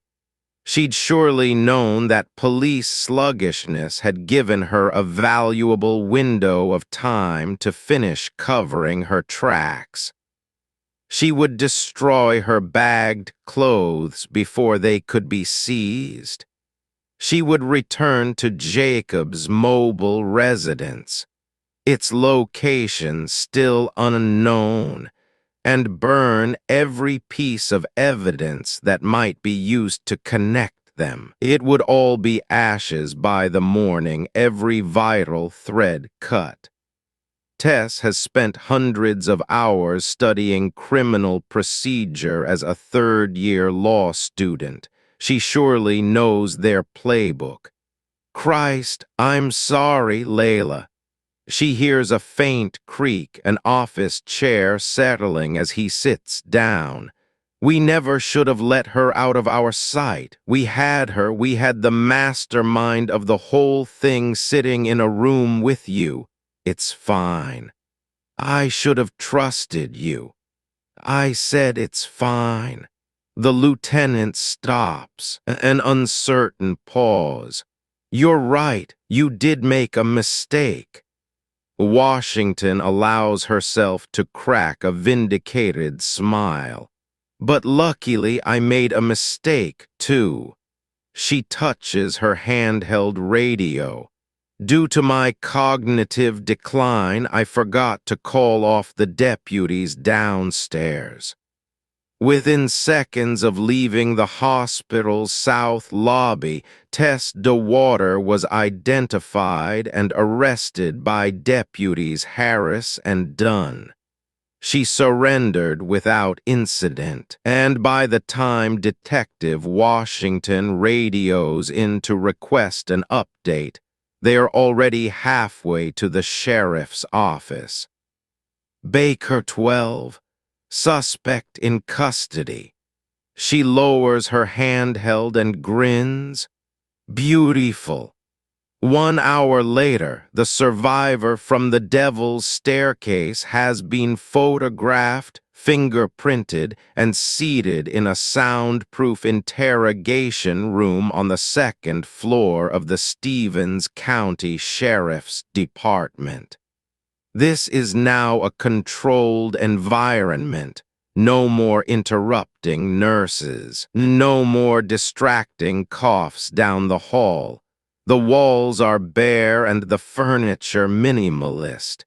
She'd surely known that police sluggishness had given her a valuable window of time to finish covering her tracks. She would destroy her bagged clothes before they could be seized. She would return to Jacob's mobile residence, its location still unknown, and burn every piece of evidence that might be used to connect them. It would all be ashes by the morning, every vital thread cut. Tess has spent hundreds of hours studying criminal procedure as a third-year law student. She surely knows their playbook. Christ, I'm sorry, Layla. She hears a faint creak, an office chair settling as he sits down. We never should have let her out of our sight. We had her, we had the mastermind of the whole thing sitting in a room with you. It's fine. I should have trusted you. I said it's fine. The lieutenant stops, an uncertain pause. You're right, you did make a mistake. Washington allows herself to crack a vindicated smile. But luckily I made a mistake, too. She touches her handheld radio. Due to my cognitive decline, I forgot to call off the deputies downstairs. Within seconds of leaving the hospital's south lobby, Tess DeWater was identified and arrested by deputies Harris and Dunn. She surrendered without incident, and by the time Detective Washington radios in to request an update, they are already halfway to the sheriff's office. Baker 12, suspect in custody. She lowers her handheld and grins. Beautiful. 1 hour later, the survivor from the Devil's Staircase has been photographed, fingerprinted, and seated in a soundproof interrogation room on the second floor of the Stevens County Sheriff's Department. This is now a controlled environment. No more interrupting nurses. No more distracting coughs down the hall. The walls are bare and the furniture minimalist.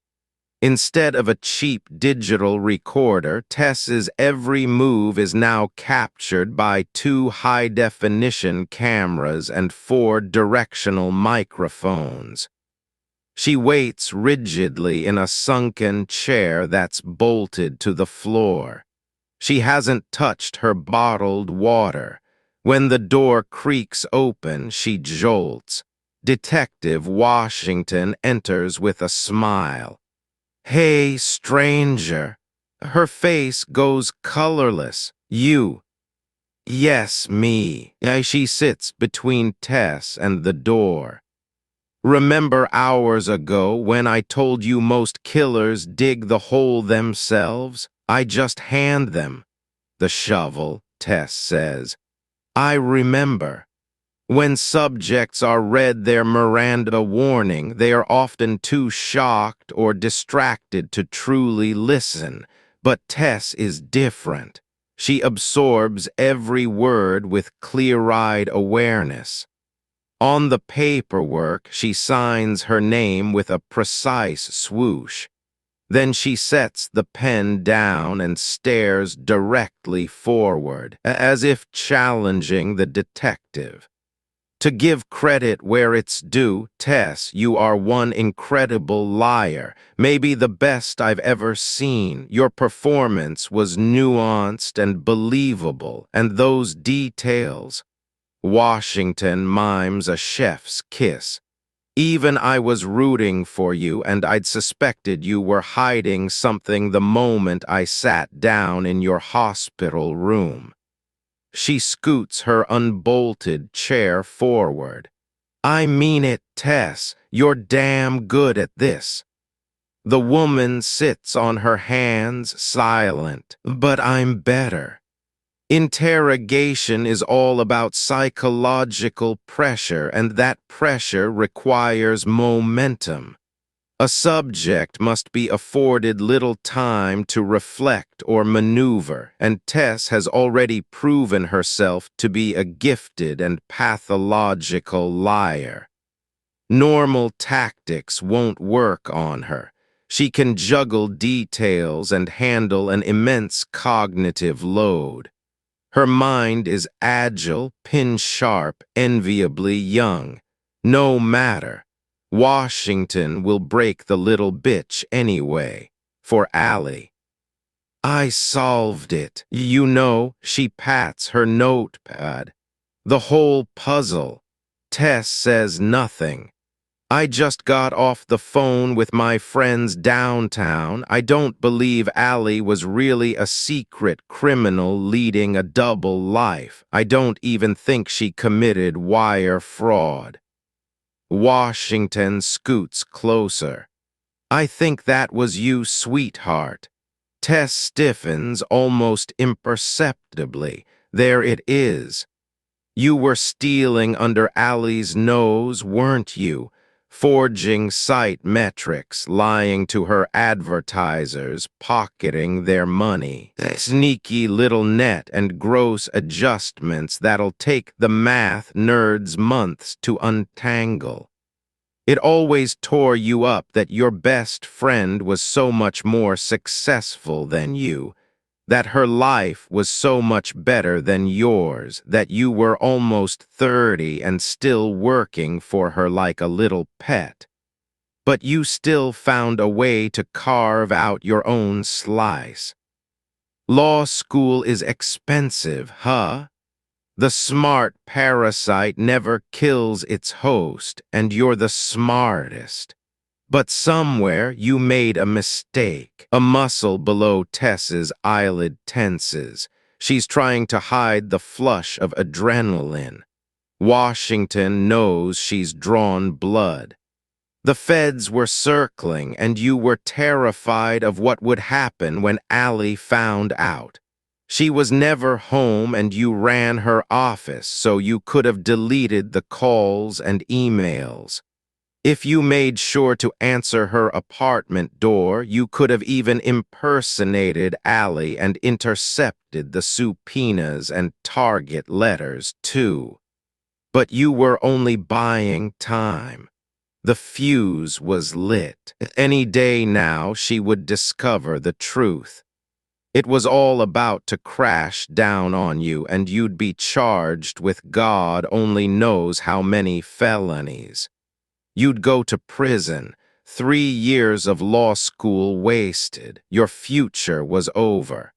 Instead of a cheap digital recorder, Tess's every move is now captured by 2 high-definition cameras and 4 directional microphones. She waits rigidly in a sunken chair that's bolted to the floor. She hasn't touched her bottled water. When the door creaks open, she jolts. Detective Washington enters with a smile. "Hey, stranger." Her face goes colorless. "You." "Yes, me." She sits between Tess and the door. "Remember hours ago when I told you most killers dig the hole themselves? I just hand them the shovel," Tess says. "I remember. When subjects are read their Miranda warning, they are often too shocked or distracted to truly listen. But Tess is different. She absorbs every word with clear-eyed awareness. On the paperwork, she signs her name with a precise swoosh. Then she sets the pen down and stares directly forward, as if challenging the detective. "To give credit where it's due, Tess, you are one incredible liar, maybe the best I've ever seen. Your performance was nuanced and believable, and those details." Washington mimes a chef's kiss. "Even I was rooting for you, and I'd suspected you were hiding something the moment I sat down in your hospital room." She scoots her unbolted chair forward. "I mean it, Tess. You're damn good at this." The woman sits on her hands, silent. "But I'm better." Interrogation is all about psychological pressure, and that pressure requires momentum. A subject must be afforded little time to reflect or maneuver, and Tess has already proven herself to be a gifted and pathological liar. Normal tactics won't work on her. She can juggle details and handle an immense cognitive load. Her mind is agile, pin-sharp, enviably young. No matter. Washington will break the little bitch anyway, for Allie. "I solved it. You know," she pats her notepad. "The whole puzzle." Tess says nothing. "I just got off the phone with my friends downtown. I don't believe Allie was really a secret criminal leading a double life. I don't even think she committed wire fraud." Washington scoots closer. "I think that was you, sweetheart." Tess stiffens almost imperceptibly. "There it is. You were stealing under Allie's nose, weren't you? Forging site metrics, lying to her advertisers, pocketing their money. Sneaky little net and gross adjustments that'll take the math nerds months to untangle. It always tore you up that your best friend was so much more successful than you. that her life was so much better than yours, that you were almost 30 and still working for her like a little pet. But you still found a way to carve out your own slice. Law school is expensive, huh? The smart parasite never kills its host, and you're the smartest. But somewhere you made a mistake. A muscle below Tess's eyelid tenses. She's trying to hide the flush of adrenaline. Washington knows she's drawn blood. The feds were circling, and you were terrified of what would happen when Allie found out. She was never home, and you ran her office, so you could have deleted the calls and emails. If you made sure to answer her apartment door, you could have even impersonated Allie and intercepted the subpoenas and target letters, too. But you were only buying time. The fuse was lit. Any day now, she would discover the truth. It was all about to crash down on you, and you'd be charged with God only knows how many felonies. You'd go to prison, 3 years of law school wasted. Your future was over.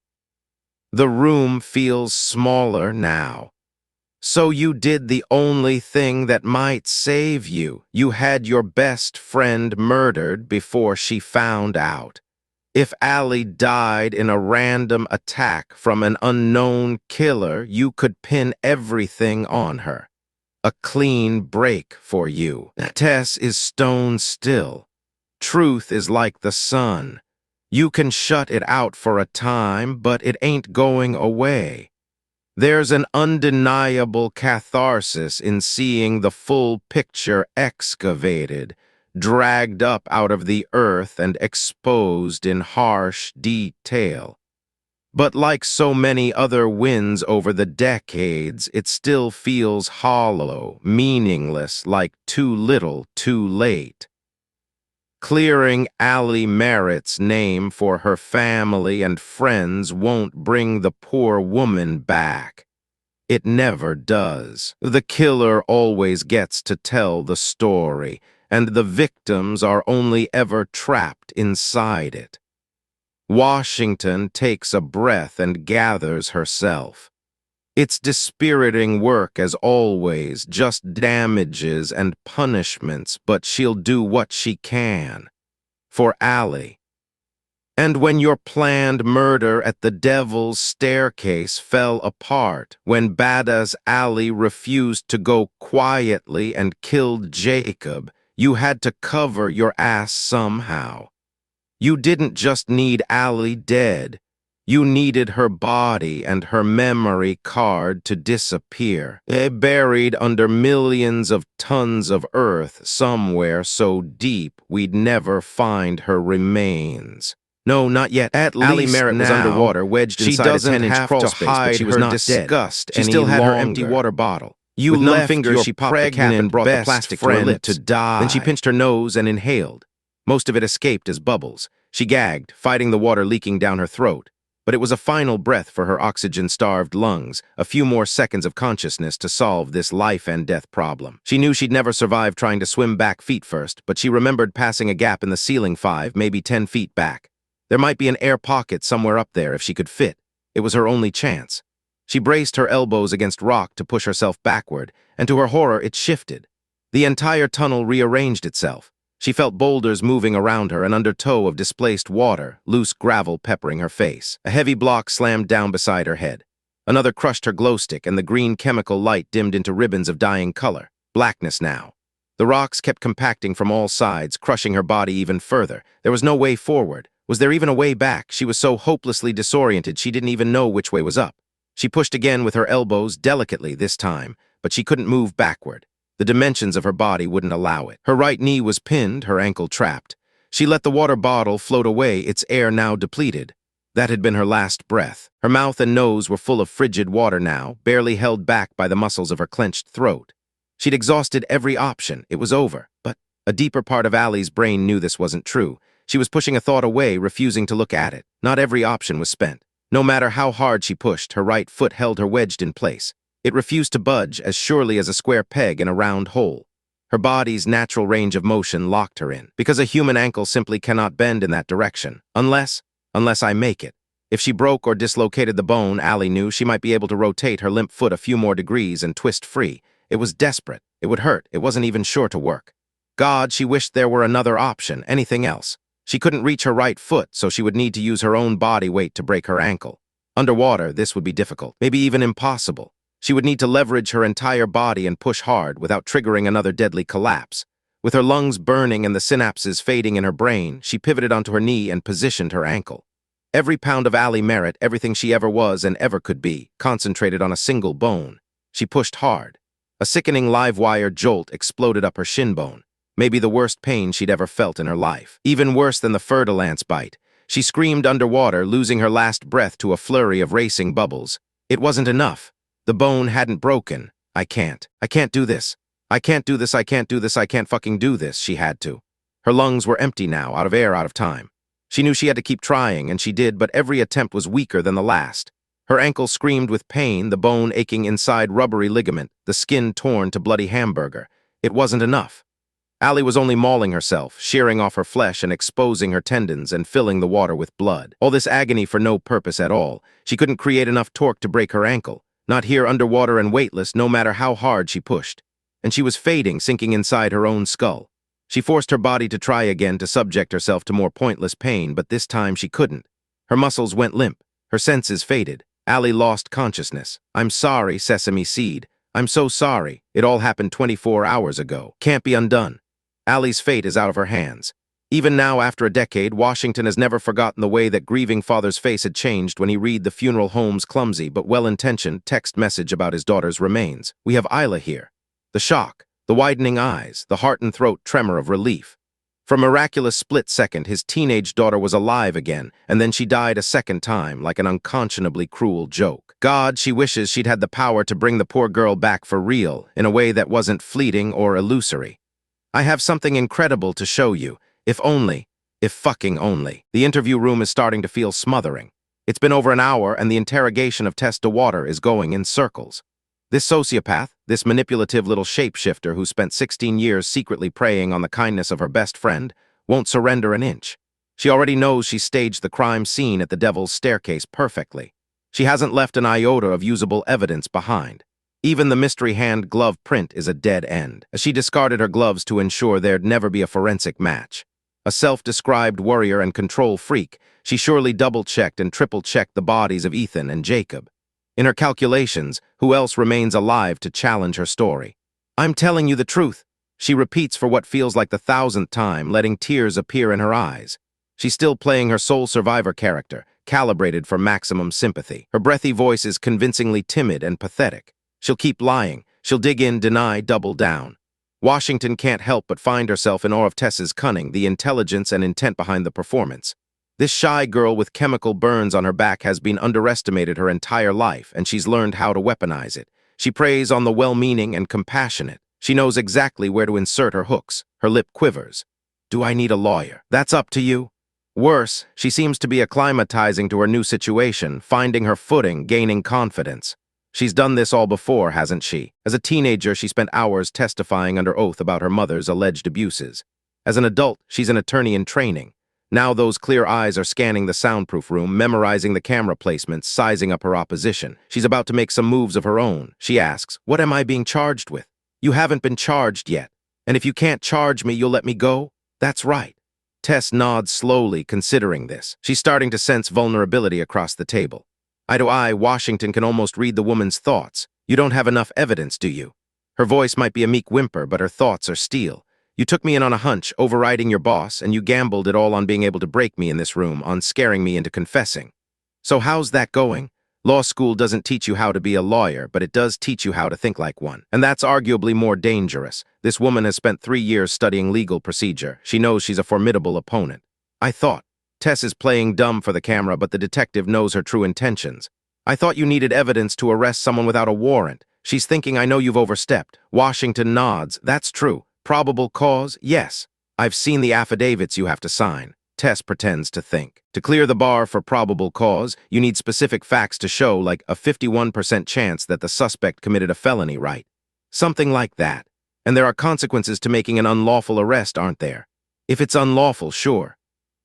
The room feels smaller now. So you did the only thing that might save you. You had your best friend murdered before she found out. If Allie died in a random attack from an unknown killer, you could pin everything on her. A clean break for you. Tess is stone still. Truth is like the sun. You can shut it out for a time, but it ain't going away. There's an undeniable catharsis in seeing the full picture excavated, dragged up out of the earth and exposed in harsh detail. But like so many other wins over the decades, it still feels hollow, meaningless, like too little, too late. Clearing Allie Merritt's name for her family and friends won't bring the poor woman back. It never does. The killer always gets to tell the story, and the victims are only ever trapped inside it. Washington takes a breath and gathers herself. It's dispiriting work as always, just damages and punishments, but she'll do what she can. For Allie. And when your planned murder at the Devil's Staircase fell apart, when badass Allie refused to go quietly and killed Jacob, you had to cover your ass somehow. You didn't just need Allie dead. You needed her body and her memory card to disappear, buried under millions of tons of earth somewhere so deep we'd never find her remains. No, not yet. At Allie least Merritt was now, underwater, wedged she inside a doesn't 10-inch have crawl to space, but hide she was her not dead. disgust She any still had her longer. empty water bottle. You With numb left fingers, your she popped the cap and pregnant brought the best plastic to her friend lips. to die. Then she pinched her nose and inhaled. Most of it escaped as bubbles. She gagged, fighting the water leaking down her throat. But it was a final breath for her oxygen-starved lungs, a few more seconds of consciousness to solve this life-and-death problem. She knew she'd never survive trying to swim back feet first, but she remembered passing a gap in the ceiling 5, maybe 10 feet back. There might be an air pocket somewhere up there if she could fit. It was her only chance. She braced her elbows against rock to push herself backward, and to her horror it shifted. The entire tunnel rearranged itself. She felt boulders moving around her, an undertow of displaced water, loose gravel peppering her face. A heavy block slammed down beside her head. Another crushed her glow stick, and the green chemical light dimmed into ribbons of dying color. Blackness now. The rocks kept compacting from all sides, crushing her body even further. There was no way forward. Was there even a way back? She was so hopelessly disoriented she didn't even know which way was up. She pushed again with her elbows, delicately this time, but she couldn't move backward. The dimensions of her body wouldn't allow it. Her right knee was pinned, her ankle trapped. She let the water bottle float away, its air now depleted. That had been her last breath. Her mouth and nose were full of frigid water now, barely held back by the muscles of her clenched throat. She'd exhausted every option. It was over. But a deeper part of Allie's brain knew this wasn't true. She was pushing a thought away, refusing to look at it. Not every option was spent. No matter how hard she pushed, her right foot held her wedged in place. It refused to budge as surely as a square peg in a round hole. Her body's natural range of motion locked her in, because a human ankle simply cannot bend in that direction, unless I make it. If she broke or dislocated the bone, Allie knew she might be able to rotate her limp foot a few more degrees and twist free. It was desperate. It would hurt. It wasn't even sure to work. God, she wished there were another option, anything else. She couldn't reach her right foot, so she would need to use her own body weight to break her ankle. Underwater, this would be difficult, maybe even impossible. She would need to leverage her entire body and push hard without triggering another deadly collapse. With her lungs burning and the synapses fading in her brain, she pivoted onto her knee and positioned her ankle. Every pound of Allie merit, everything she ever was and ever could be, concentrated on a single bone. She pushed hard. A sickening live wire jolt exploded up her shin bone. Maybe the worst pain she'd ever felt in her life. Even worse than the fer-de-lance bite. She screamed underwater, losing her last breath to a flurry of racing bubbles. It wasn't enough. The bone hadn't broken. I can't do this. I can't do this, I can't do this, I can't fucking do this, she had to. Her lungs were empty now, out of air, out of time. She knew she had to keep trying, and she did, but every attempt was weaker than the last. Her ankle screamed with pain, the bone aching inside rubbery ligament, the skin torn to bloody hamburger. It wasn't enough. Allie was only mauling herself, shearing off her flesh and exposing her tendons and filling the water with blood. All this agony for no purpose at all. She couldn't create enough torque to break her ankle. Not here underwater and weightless, no matter how hard she pushed. And she was fading, sinking inside her own skull. She forced her body to try again to subject herself to more pointless pain, but this time she couldn't. Her muscles went limp. Her senses faded. Allie lost consciousness. I'm sorry, Sesame Seed. I'm so sorry. It all happened 24 hours ago. Can't be undone. Allie's fate is out of her hands. Even now, after a decade, Washington has never forgotten the way that grieving father's face had changed when he read the funeral home's clumsy but well-intentioned text message about his daughter's remains. We have Isla here. The shock, the widening eyes, the heart and throat tremor of relief. For a miraculous split second, his teenage daughter was alive again, and then she died a second time, like an unconscionably cruel joke. God, she wishes she'd had the power to bring the poor girl back for real, in a way that wasn't fleeting or illusory. I have something incredible to show you, if fucking only. The interview room is starting to feel smothering. It's been over an hour, and the interrogation of Tess DeWater is going in circles. This sociopath, this manipulative little shapeshifter who spent 16 years secretly preying on the kindness of her best friend, won't surrender an inch. She already knows she staged the crime scene at the Devil's Staircase perfectly. She hasn't left an iota of usable evidence behind. Even the mystery hand glove print is a dead end, as she discarded her gloves to ensure there'd never be a forensic match. A self-described warrior and control freak, she surely double-checked and triple-checked the bodies of Ethan and Jacob. In her calculations, who else remains alive to challenge her story? I'm telling you the truth, she repeats for what feels like the 1,000th time, letting tears appear in her eyes. She's still playing her sole survivor character, calibrated for maximum sympathy. Her breathy voice is convincingly timid and pathetic. She'll keep lying. She'll dig in, deny, double down. Washington can't help but find herself in awe of Tess's cunning, the intelligence and intent behind the performance. This shy girl with chemical burns on her back has been underestimated her entire life, and she's learned how to weaponize it. She preys on the well-meaning and compassionate. She knows exactly where to insert her hooks. Her lip quivers. Do I need a lawyer? That's up to you. Worse, she seems to be acclimatizing to her new situation, finding her footing, gaining confidence. She's done this all before, hasn't she? As a teenager, she spent hours testifying under oath about her mother's alleged abuses. As an adult, she's an attorney in training. Now those clear eyes are scanning the soundproof room, memorizing the camera placements, sizing up her opposition. She's about to make some moves of her own. She asks, "What am I being charged with?" "You haven't been charged yet. And if you can't charge me, you'll let me go?" "That's right." Tess nods slowly, considering this. She's starting to sense vulnerability across the table. Eye to eye, Washington can almost read the woman's thoughts. "You don't have enough evidence, do you?" Her voice might be a meek whimper, but her thoughts are steel. "You took me in on a hunch, overriding your boss, and you gambled it all on being able to break me in this room, on scaring me into confessing. So how's that going? Law school doesn't teach you how to be a lawyer, but it does teach you how to think like one. And that's arguably more dangerous. This woman has spent 3 years studying legal procedure. She knows she's a formidable opponent. I thought. Tess is playing dumb for the camera, but the detective knows her true intentions. "I thought you needed evidence to arrest someone without a warrant." She's thinking, "I know you've overstepped." Washington nods. "That's true. Probable cause? Yes. I've seen the affidavits you have to sign." Tess pretends to think. To clear the bar for probable cause, you need specific facts to show, like a 51% chance that the suspect committed a felony, right? Something like that. And there are consequences to making an unlawful arrest, aren't there? If it's unlawful, sure.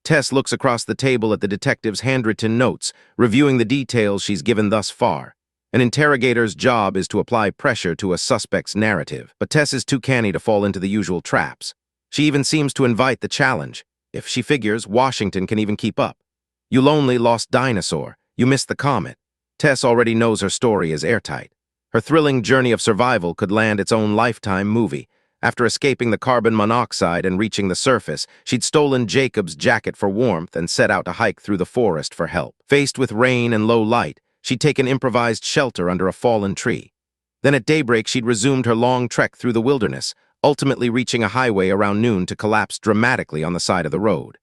Tess looks across the table at the detective's handwritten notes, reviewing the details she's given thus far. An interrogator's job is to apply pressure to a suspect's narrative, but Tess is too canny to fall into the usual traps. She even seems to invite the challenge, if she figures Washington can even keep up. You lonely lost dinosaur. You missed the comet. Tess already knows her story is airtight. Her thrilling journey of survival could land its own Lifetime movie. After escaping the carbon monoxide and reaching the surface, she'd stolen Jacob's jacket for warmth and set out to hike through the forest for help. Faced with rain and low light, she'd taken improvised shelter under a fallen tree. Then at daybreak, she'd resumed her long trek through the wilderness, ultimately reaching a highway around noon to collapse dramatically on the side of the road.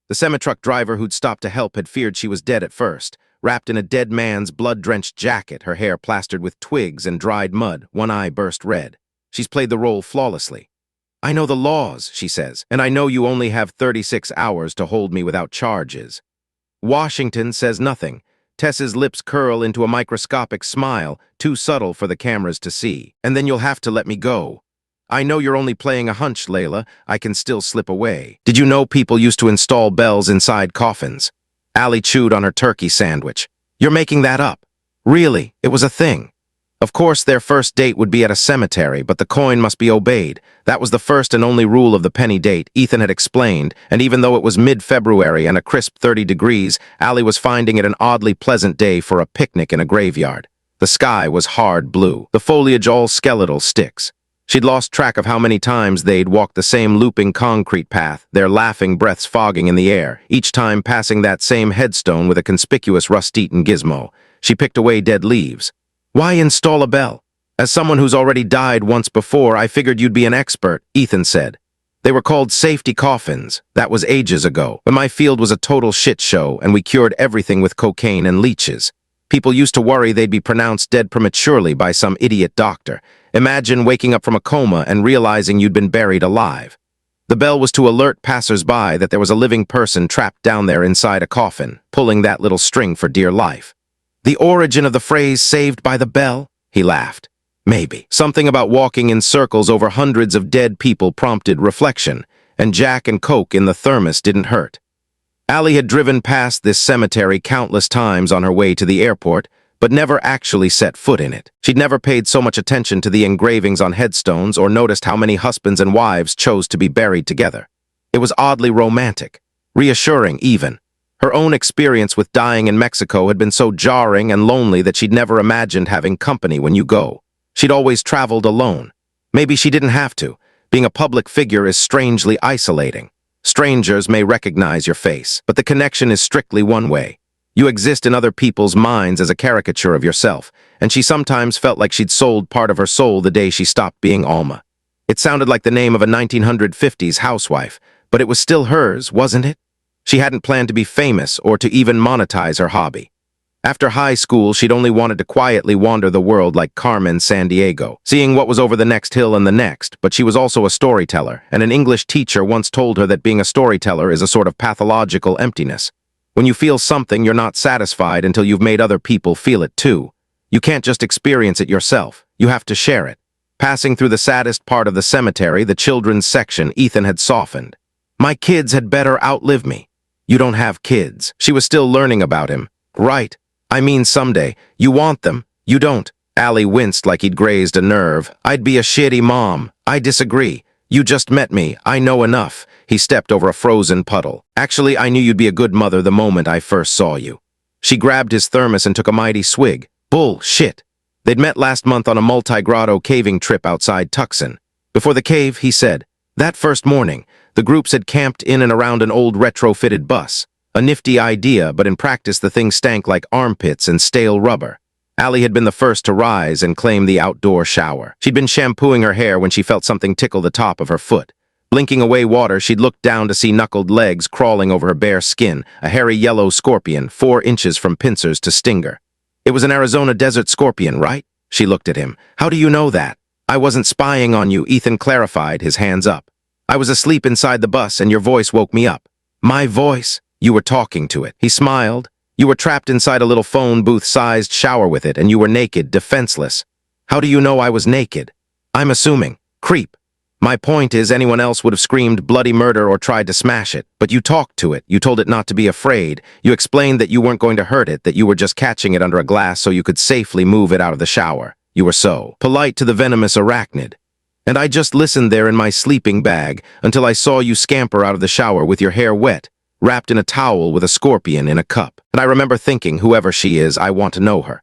The semi-truck driver who'd stopped to help had feared she was dead at first, wrapped in a dead man's blood-drenched jacket, her hair plastered with twigs and dried mud, one eye burst red. She's played the role flawlessly. "I know the laws," she says, "and I know you only have 36 hours to hold me without charges." Washington says nothing. Tess's lips curl into a microscopic smile, too subtle for the cameras to see. "And then you'll have to let me go. I know you're only playing a hunch, Layla. I can still slip away. Did you know people used to install bells inside coffins?" Allie chewed on her turkey sandwich. "You're making that up." "Really, it was a thing." Of course, their first date would be at a cemetery, but the coin must be obeyed. That was the first and only rule of the penny date, Ethan had explained, and even though it was mid-February and a crisp 30 degrees, Allie was finding it an oddly pleasant day for a picnic in a graveyard. The sky was hard blue, the foliage all skeletal sticks. She'd lost track of how many times they'd walked the same looping concrete path, their laughing breaths fogging in the air, each time passing that same headstone with a conspicuous rust-eaten gizmo. She picked away dead leaves. "Why install a bell? As someone who's already died once before, I figured you'd be an expert," Ethan said. "They were called safety coffins. That was ages ago, when my field was a total shit show and we cured everything with cocaine and leeches. People used to worry they'd be pronounced dead prematurely by some idiot doctor. Imagine waking up from a coma and realizing you'd been buried alive. The bell was to alert passers-by that there was a living person trapped down there inside a coffin, pulling that little string for dear life." "The origin of the phrase 'saved by the bell'?" He laughed. "Maybe. Something about walking in circles over hundreds of dead people prompted reflection, and Jack and Coke in the thermos didn't hurt." Allie had driven past this cemetery countless times on her way to the airport, but never actually set foot in it. She'd never paid so much attention to the engravings on headstones or noticed how many husbands and wives chose to be buried together. It was oddly romantic, reassuring even. Her own experience with dying in Mexico had been so jarring and lonely that she'd never imagined having company when you go. She'd always traveled alone. Maybe she didn't have to. Being a public figure is strangely isolating. Strangers may recognize your face, but the connection is strictly one way. You exist in other people's minds as a caricature of yourself, and she sometimes felt like she'd sold part of her soul the day she stopped being Alma. It sounded like the name of a 1950s housewife, but it was still hers, wasn't it? She hadn't planned to be famous or to even monetize her hobby. After high school, she'd only wanted to quietly wander the world like Carmen Sandiego, seeing what was over the next hill and the next, but she was also a storyteller, and an English teacher once told her that being a storyteller is a sort of pathological emptiness. When you feel something, you're not satisfied until you've made other people feel it too. You can't just experience it yourself, you have to share it. Passing through the saddest part of the cemetery, the children's section, Ethan had softened. "My kids had better outlive me." "You don't have kids." She was still learning about him. "Right. I mean someday. You want them. You don't." Allie winced like he'd grazed a nerve. "I'd be a shitty mom." "I disagree. You just met me. I know enough." He stepped over a frozen puddle. "Actually, I knew you'd be a good mother the moment I first saw you." She grabbed his thermos and took a mighty swig. Bullshit. They'd met last month on a multi-grotto caving trip outside Tucson. Before the cave, he said, that first morning, the groups had camped in and around an old retrofitted bus. A nifty idea, but in practice the thing stank like armpits and stale rubber. Allie had been the first to rise and claim the outdoor shower. She'd been shampooing her hair when she felt something tickle the top of her foot. Blinking away water, she'd looked down to see knuckled legs crawling over her bare skin, a hairy yellow scorpion, 4 inches from pincers to stinger. "It was an Arizona desert scorpion, right?" She looked at him. "How do you know that?" "I wasn't spying on you," Ethan clarified, his hands up. "I was asleep inside the bus and your voice woke me up." My voice? You were talking to it. He smiled. You were trapped inside a little phone booth-sized shower with it, and you were naked, defenseless. How do you know I was naked? I'm assuming. Creep. My point is anyone else would have screamed bloody murder or tried to smash it, but you talked to it. You told it not to be afraid. You explained that you weren't going to hurt it, that you were just catching it under a glass so you could safely move it out of the shower. You were so polite to the venomous arachnid. And I just listened there in my sleeping bag until I saw you scamper out of the shower with your hair wet, wrapped in a towel with a scorpion in a cup. And I remember thinking, whoever she is, I want to know her.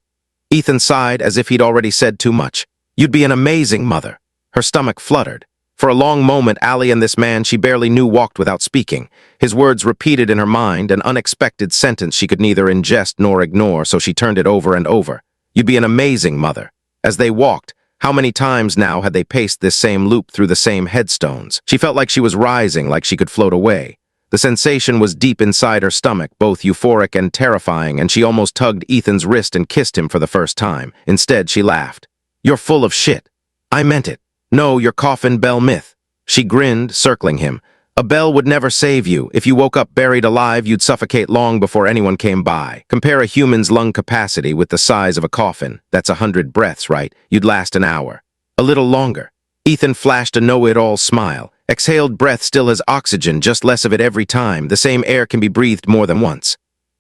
Ethan sighed as if he'd already said too much. You'd be an amazing mother. Her stomach fluttered. For a long moment, Allie and this man she barely knew walked without speaking. His words repeated in her mind, an unexpected sentence she could neither ingest nor ignore, so she turned it over and over. You'd be an amazing mother. As they walked, how many times now had they paced this same loop through the same headstones? She felt like she was rising, like she could float away. The sensation was deep inside her stomach, both euphoric and terrifying, and she almost tugged Ethan's wrist and kissed him for the first time. Instead, she laughed. You're full of shit. I meant it. No, your coffin bell myth. She grinned, circling him. A bell would never save you. If you woke up buried alive, you'd suffocate long before anyone came by. Compare a human's lung capacity with the size of a coffin. That's 100 breaths, right? You'd last an hour. A little longer. Ethan flashed a know-it-all smile. Exhaled breath still has oxygen, just less of it every time. The same air can be breathed more than once.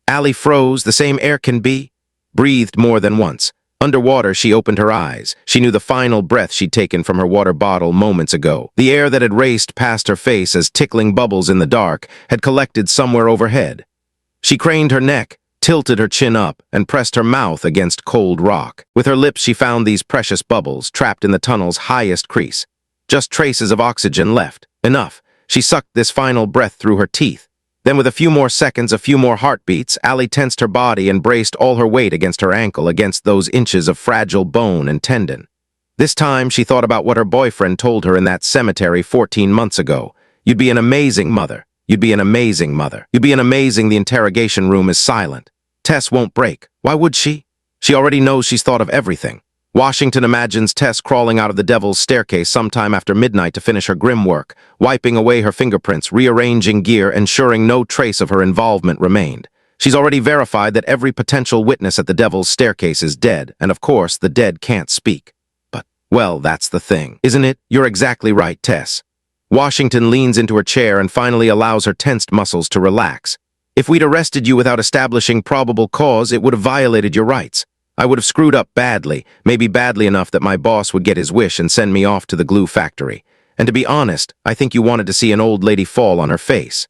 Allie froze. The same air can be breathed more than once. Underwater, she opened her eyes. She knew the final breath she'd taken from her water bottle moments ago. The air that had raced past her face as tickling bubbles in the dark had collected somewhere overhead. She craned her neck, tilted her chin up, and pressed her mouth against cold rock. With her lips, she found these precious bubbles trapped in the tunnel's highest crease. Just traces of oxygen left. Enough. She sucked this final breath through her teeth. Then with a few more seconds, a few more heartbeats, Allie tensed her body and braced all her weight against her ankle, against those inches of fragile bone and tendon. This time, she thought about what her boyfriend told her in that cemetery 14 months ago. You'd be an amazing mother. You'd be an amazing mother. You'd be an amazing. The interrogation room is silent. Tess won't break. Why would she? She already knows she's thought of everything. Washington imagines Tess crawling out of the devil's staircase sometime after midnight to finish her grim work, wiping away her fingerprints, rearranging gear, ensuring no trace of her involvement remained. She's already verified that every potential witness at the devil's staircase is dead, and of course, the dead can't speak. But, well, that's the thing, isn't it? You're exactly right, Tess. Washington leans into her chair and finally allows her tensed muscles to relax. If we'd arrested you without establishing probable cause, it would have violated your rights. I would have screwed up badly, maybe badly enough that my boss would get his wish and send me off to the glue factory. And to be honest, I think you wanted to see an old lady fall on her face.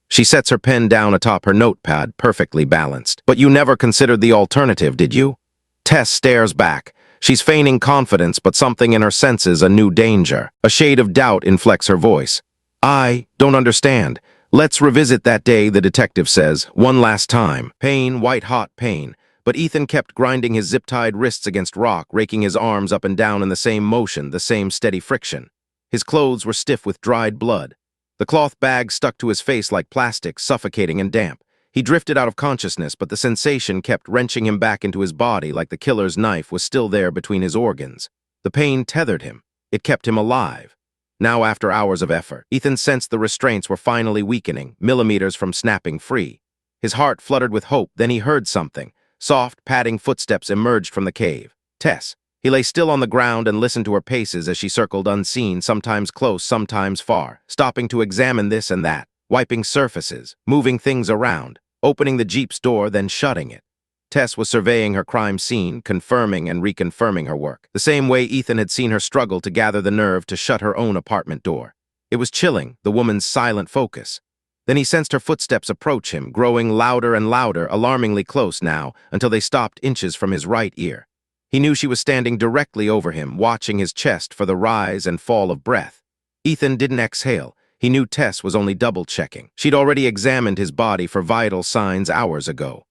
She sets her pen down atop her notepad, perfectly balanced. But you never considered the alternative, did you? Tess stares back. She's feigning confidence, but something in her senses a new danger. A shade of doubt inflects her voice. I don't understand. Let's revisit that day, the detective says, one last time. Pain, white-hot pain. But Ethan kept grinding his zip-tied wrists against rock, raking his arms up and down in the same motion, the same steady friction. His clothes were stiff with dried blood. The cloth bag stuck to his face like plastic, suffocating and damp. He drifted out of consciousness, but the sensation kept wrenching him back into his body like the killer's knife was still there between his organs. The pain tethered him. It kept him alive. Now, after hours of effort, Ethan sensed the restraints were finally weakening, millimeters from snapping free. His heart fluttered with hope, then he heard something. Soft, padding footsteps emerged from the cave. Tess. He lay still on the ground and listened to her paces as she circled unseen, sometimes close, sometimes far, stopping to examine this and that, wiping surfaces, moving things around, opening the Jeep's door, then shutting it. Tess was surveying her crime scene, confirming and reconfirming her work, the same way Ethan had seen her struggle to gather the nerve to shut her own apartment door. It was chilling, the woman's silent focus. Then he sensed her footsteps approach him, growing louder and louder, alarmingly close now, until they stopped inches from his right ear. He knew she was standing directly over him, watching his chest for the rise and fall of breath. Ethan didn't exhale. He knew Tess was only double-checking. She'd already examined his body for vital signs hours ago.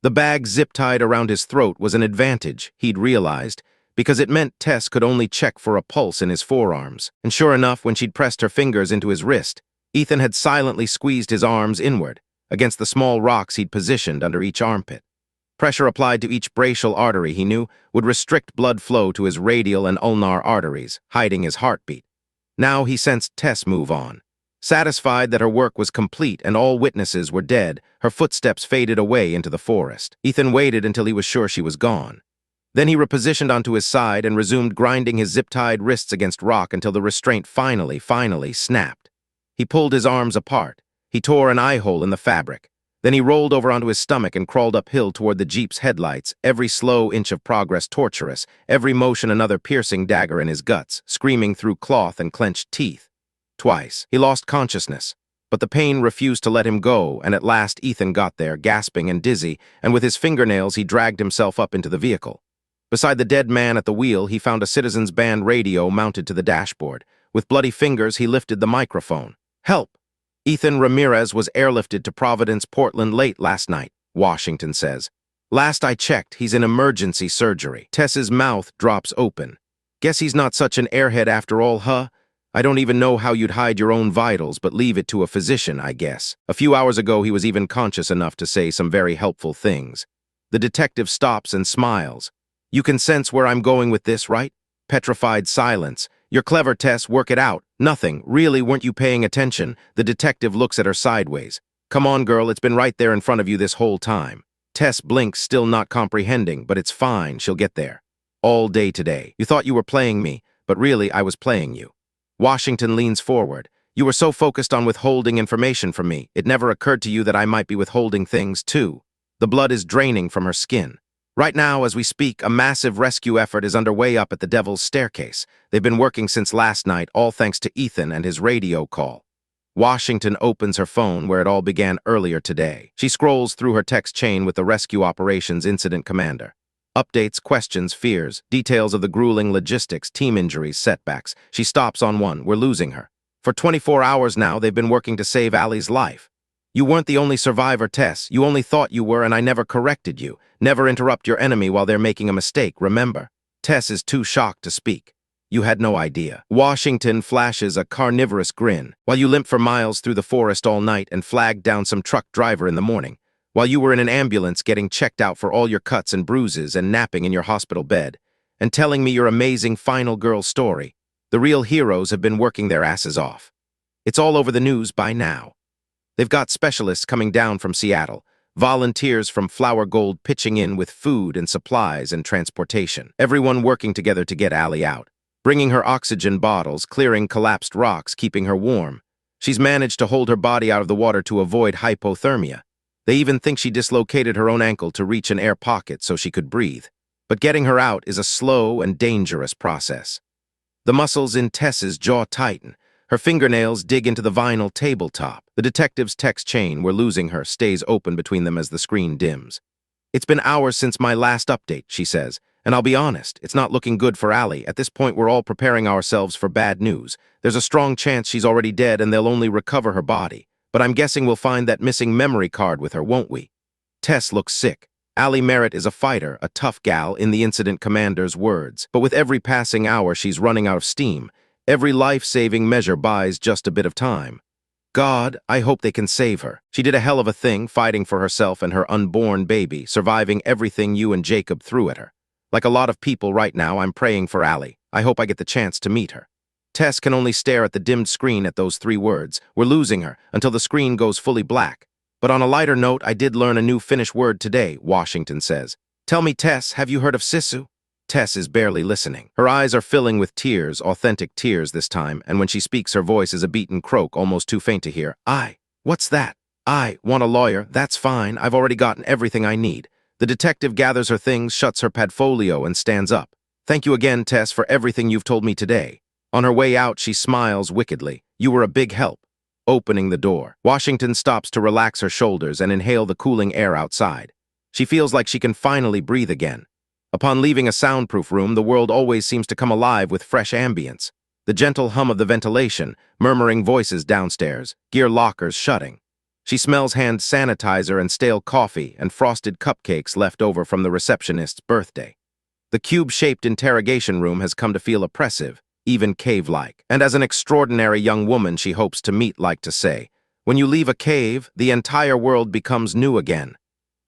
The bag zip-tied around his throat was an advantage, he'd realized, because it meant Tess could only check for a pulse in his forearms. And sure enough, when she'd pressed her fingers into his wrist, Ethan had silently squeezed his arms inward, against the small rocks he'd positioned under each armpit. Pressure applied to each brachial artery, he knew, would restrict blood flow to his radial and ulnar arteries, hiding his heartbeat. Now he sensed Tess move on. Satisfied that her work was complete and all witnesses were dead, her footsteps faded away into the forest. Ethan waited until he was sure she was gone. Then he repositioned onto his side and resumed grinding his zip-tied wrists against rock until the restraint finally snapped. He pulled his arms apart. He tore an eye hole in the fabric. Then he rolled over onto his stomach and crawled uphill toward the Jeep's headlights, every slow inch of progress torturous, every motion another piercing dagger in his guts, screaming through cloth and clenched teeth. Twice, he lost consciousness, but the pain refused to let him go, and at last Ethan got there, gasping and dizzy, and with his fingernails he dragged himself up into the vehicle. Beside the dead man at the wheel, he found a Citizens Band radio mounted to the dashboard. With bloody fingers, he lifted the microphone. "Help! Ethan Ramirez was airlifted to Providence, Portland late last night," Washington says. "Last I checked, he's in emergency surgery." Tess's mouth drops open. "Guess he's not such an airhead after all, huh? I don't even know how you'd hide your own vitals, but leave it to a physician, I guess." A few hours ago, he was even conscious enough to say some very helpful things. The detective stops and smiles. "You can sense where I'm going with this, right?" Petrified silence. "You're clever, Tess, work it out." "Nothing. Really, weren't you paying attention?" The detective looks at her sideways. "Come on, girl, it's been right there in front of you this whole time." Tess blinks, still not comprehending, but it's fine, she'll get there. "All day today. You thought you were playing me, but really I was playing you." Washington leans forward. "You were so focused on withholding information from me, it never occurred to you that I might be withholding things, too." The blood is draining from her skin. "Right now, as we speak, a massive rescue effort is underway up at the Devil's Staircase. They've been working since last night, all thanks to Ethan and his radio call." Washington opens her phone where it all began earlier today. She scrolls through her text chain with the Rescue Operations Incident Commander. Updates, questions, fears, details of the grueling logistics, team injuries, setbacks. She stops on one. "We're losing her. For 24 hours now, they've been working to save Allie's life. You weren't the only survivor, Tess. You only thought you were, and I never corrected you. Never interrupt your enemy while they're making a mistake, remember?" Tess is too shocked to speak. "You had no idea." Washington flashes a carnivorous grin. "While you limped for miles through the forest all night and flagged down some truck driver in the morning. While you were in an ambulance getting checked out for all your cuts and bruises and napping in your hospital bed. And telling me your amazing final girl story. The real heroes have been working their asses off. It's all over the news by now. They've got specialists coming down from Seattle, volunteers from Flower Gold pitching in with food and supplies and transportation. Everyone working together to get Allie out, bringing her oxygen bottles, clearing collapsed rocks, keeping her warm. She's managed to hold her body out of the water to avoid hypothermia. They even think she dislocated her own ankle to reach an air pocket so she could breathe. But getting her out is a slow and dangerous process. The muscles in Tess's jaw tighten. Her fingernails dig into the vinyl tabletop. The detective's text chain, "We're losing her," stays open between them as the screen dims. "It's been hours since my last update," she says, "and I'll be honest, it's not looking good for Allie. At this point, we're all preparing ourselves for bad news. There's a strong chance she's already dead and they'll only recover her body. But I'm guessing we'll find that missing memory card with her, won't we?" Tess looks sick. Allie Merritt is a fighter, a tough gal, in the incident commander's words. But with every passing hour, she's running out of steam. Every life-saving measure buys just a bit of time. "God, I hope they can save her. She did a hell of a thing, fighting for herself and her unborn baby, surviving everything you and Jacob threw at her. Like a lot of people right now, I'm praying for Allie. I hope I get the chance to meet her." Tess can only stare at the dimmed screen at those 3 words. "We're losing her," until the screen goes fully black. "But on a lighter note, I did learn a new Finnish word today," Washington says. "Tell me, Tess, have you heard of Sisu?" Tess is barely listening. Her eyes are filling with tears, authentic tears this time, and when she speaks, her voice is a beaten croak, almost too faint to hear. What's that?" "I want a lawyer. That's fine. I've already gotten everything I need." The detective gathers her things, shuts her padfolio, and stands up. "Thank you again, Tess, for everything you've told me today." On her way out, she smiles wickedly. "You were a big help." Opening the door, Washington stops to relax her shoulders and inhale the cooling air outside. She feels like she can finally breathe again. Upon leaving a soundproof room, the world always seems to come alive with fresh ambience. The gentle hum of the ventilation, murmuring voices downstairs, gear lockers shutting. She smells hand sanitizer and stale coffee and frosted cupcakes left over from the receptionist's birthday. The cube-shaped interrogation room has come to feel oppressive, even cave-like. And as an extraordinary young woman she hopes to meet like to say, when you leave a cave, the entire world becomes new again.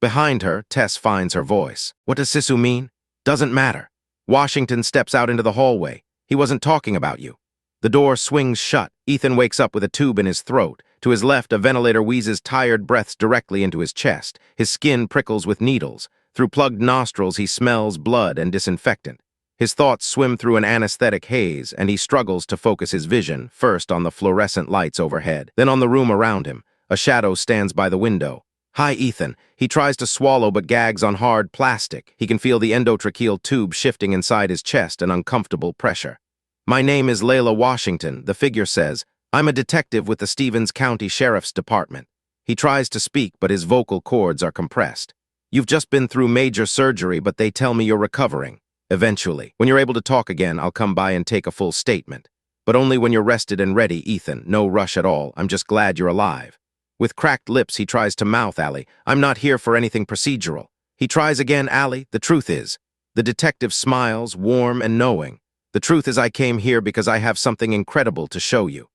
Behind her, Tess finds her voice. "What does Sisu mean?" "Doesn't matter." Washington steps out into the hallway. "He wasn't talking about you." The door swings shut. Ethan wakes up with a tube in his throat. To his left, a ventilator wheezes tired breaths directly into his chest. His skin prickles with needles. Through plugged nostrils, he smells blood and disinfectant. His thoughts swim through an anesthetic haze, and he struggles to focus his vision, first on the fluorescent lights overhead, then on the room around him. A shadow stands by the window. "Hi, Ethan." He tries to swallow but gags on hard plastic. He can feel the endotracheal tube shifting inside his chest, an uncomfortable pressure. "My name is Layla Washington," the figure says. "I'm a detective with the Stevens County Sheriff's Department." He tries to speak, but his vocal cords are compressed. "You've just been through major surgery, but they tell me you're recovering. Eventually. When you're able to talk again, I'll come by and take a full statement. But only when you're rested and ready, Ethan. No rush at all. I'm just glad you're alive." With cracked lips, he tries to mouth Allie, "I'm not here for anything procedural." He tries again, "Allie, the truth is." The detective smiles, warm and knowing. "The truth is I came here because I have something incredible to show you."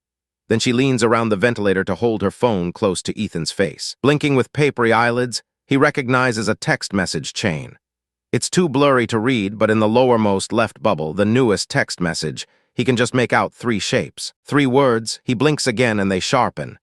Then she leans around the ventilator to hold her phone close to Ethan's face. Blinking with papery eyelids, he recognizes a text message chain. It's too blurry to read, but in the lowermost left bubble, the newest text message, he can just make out 3 shapes. 3 words. He blinks again and they sharpen.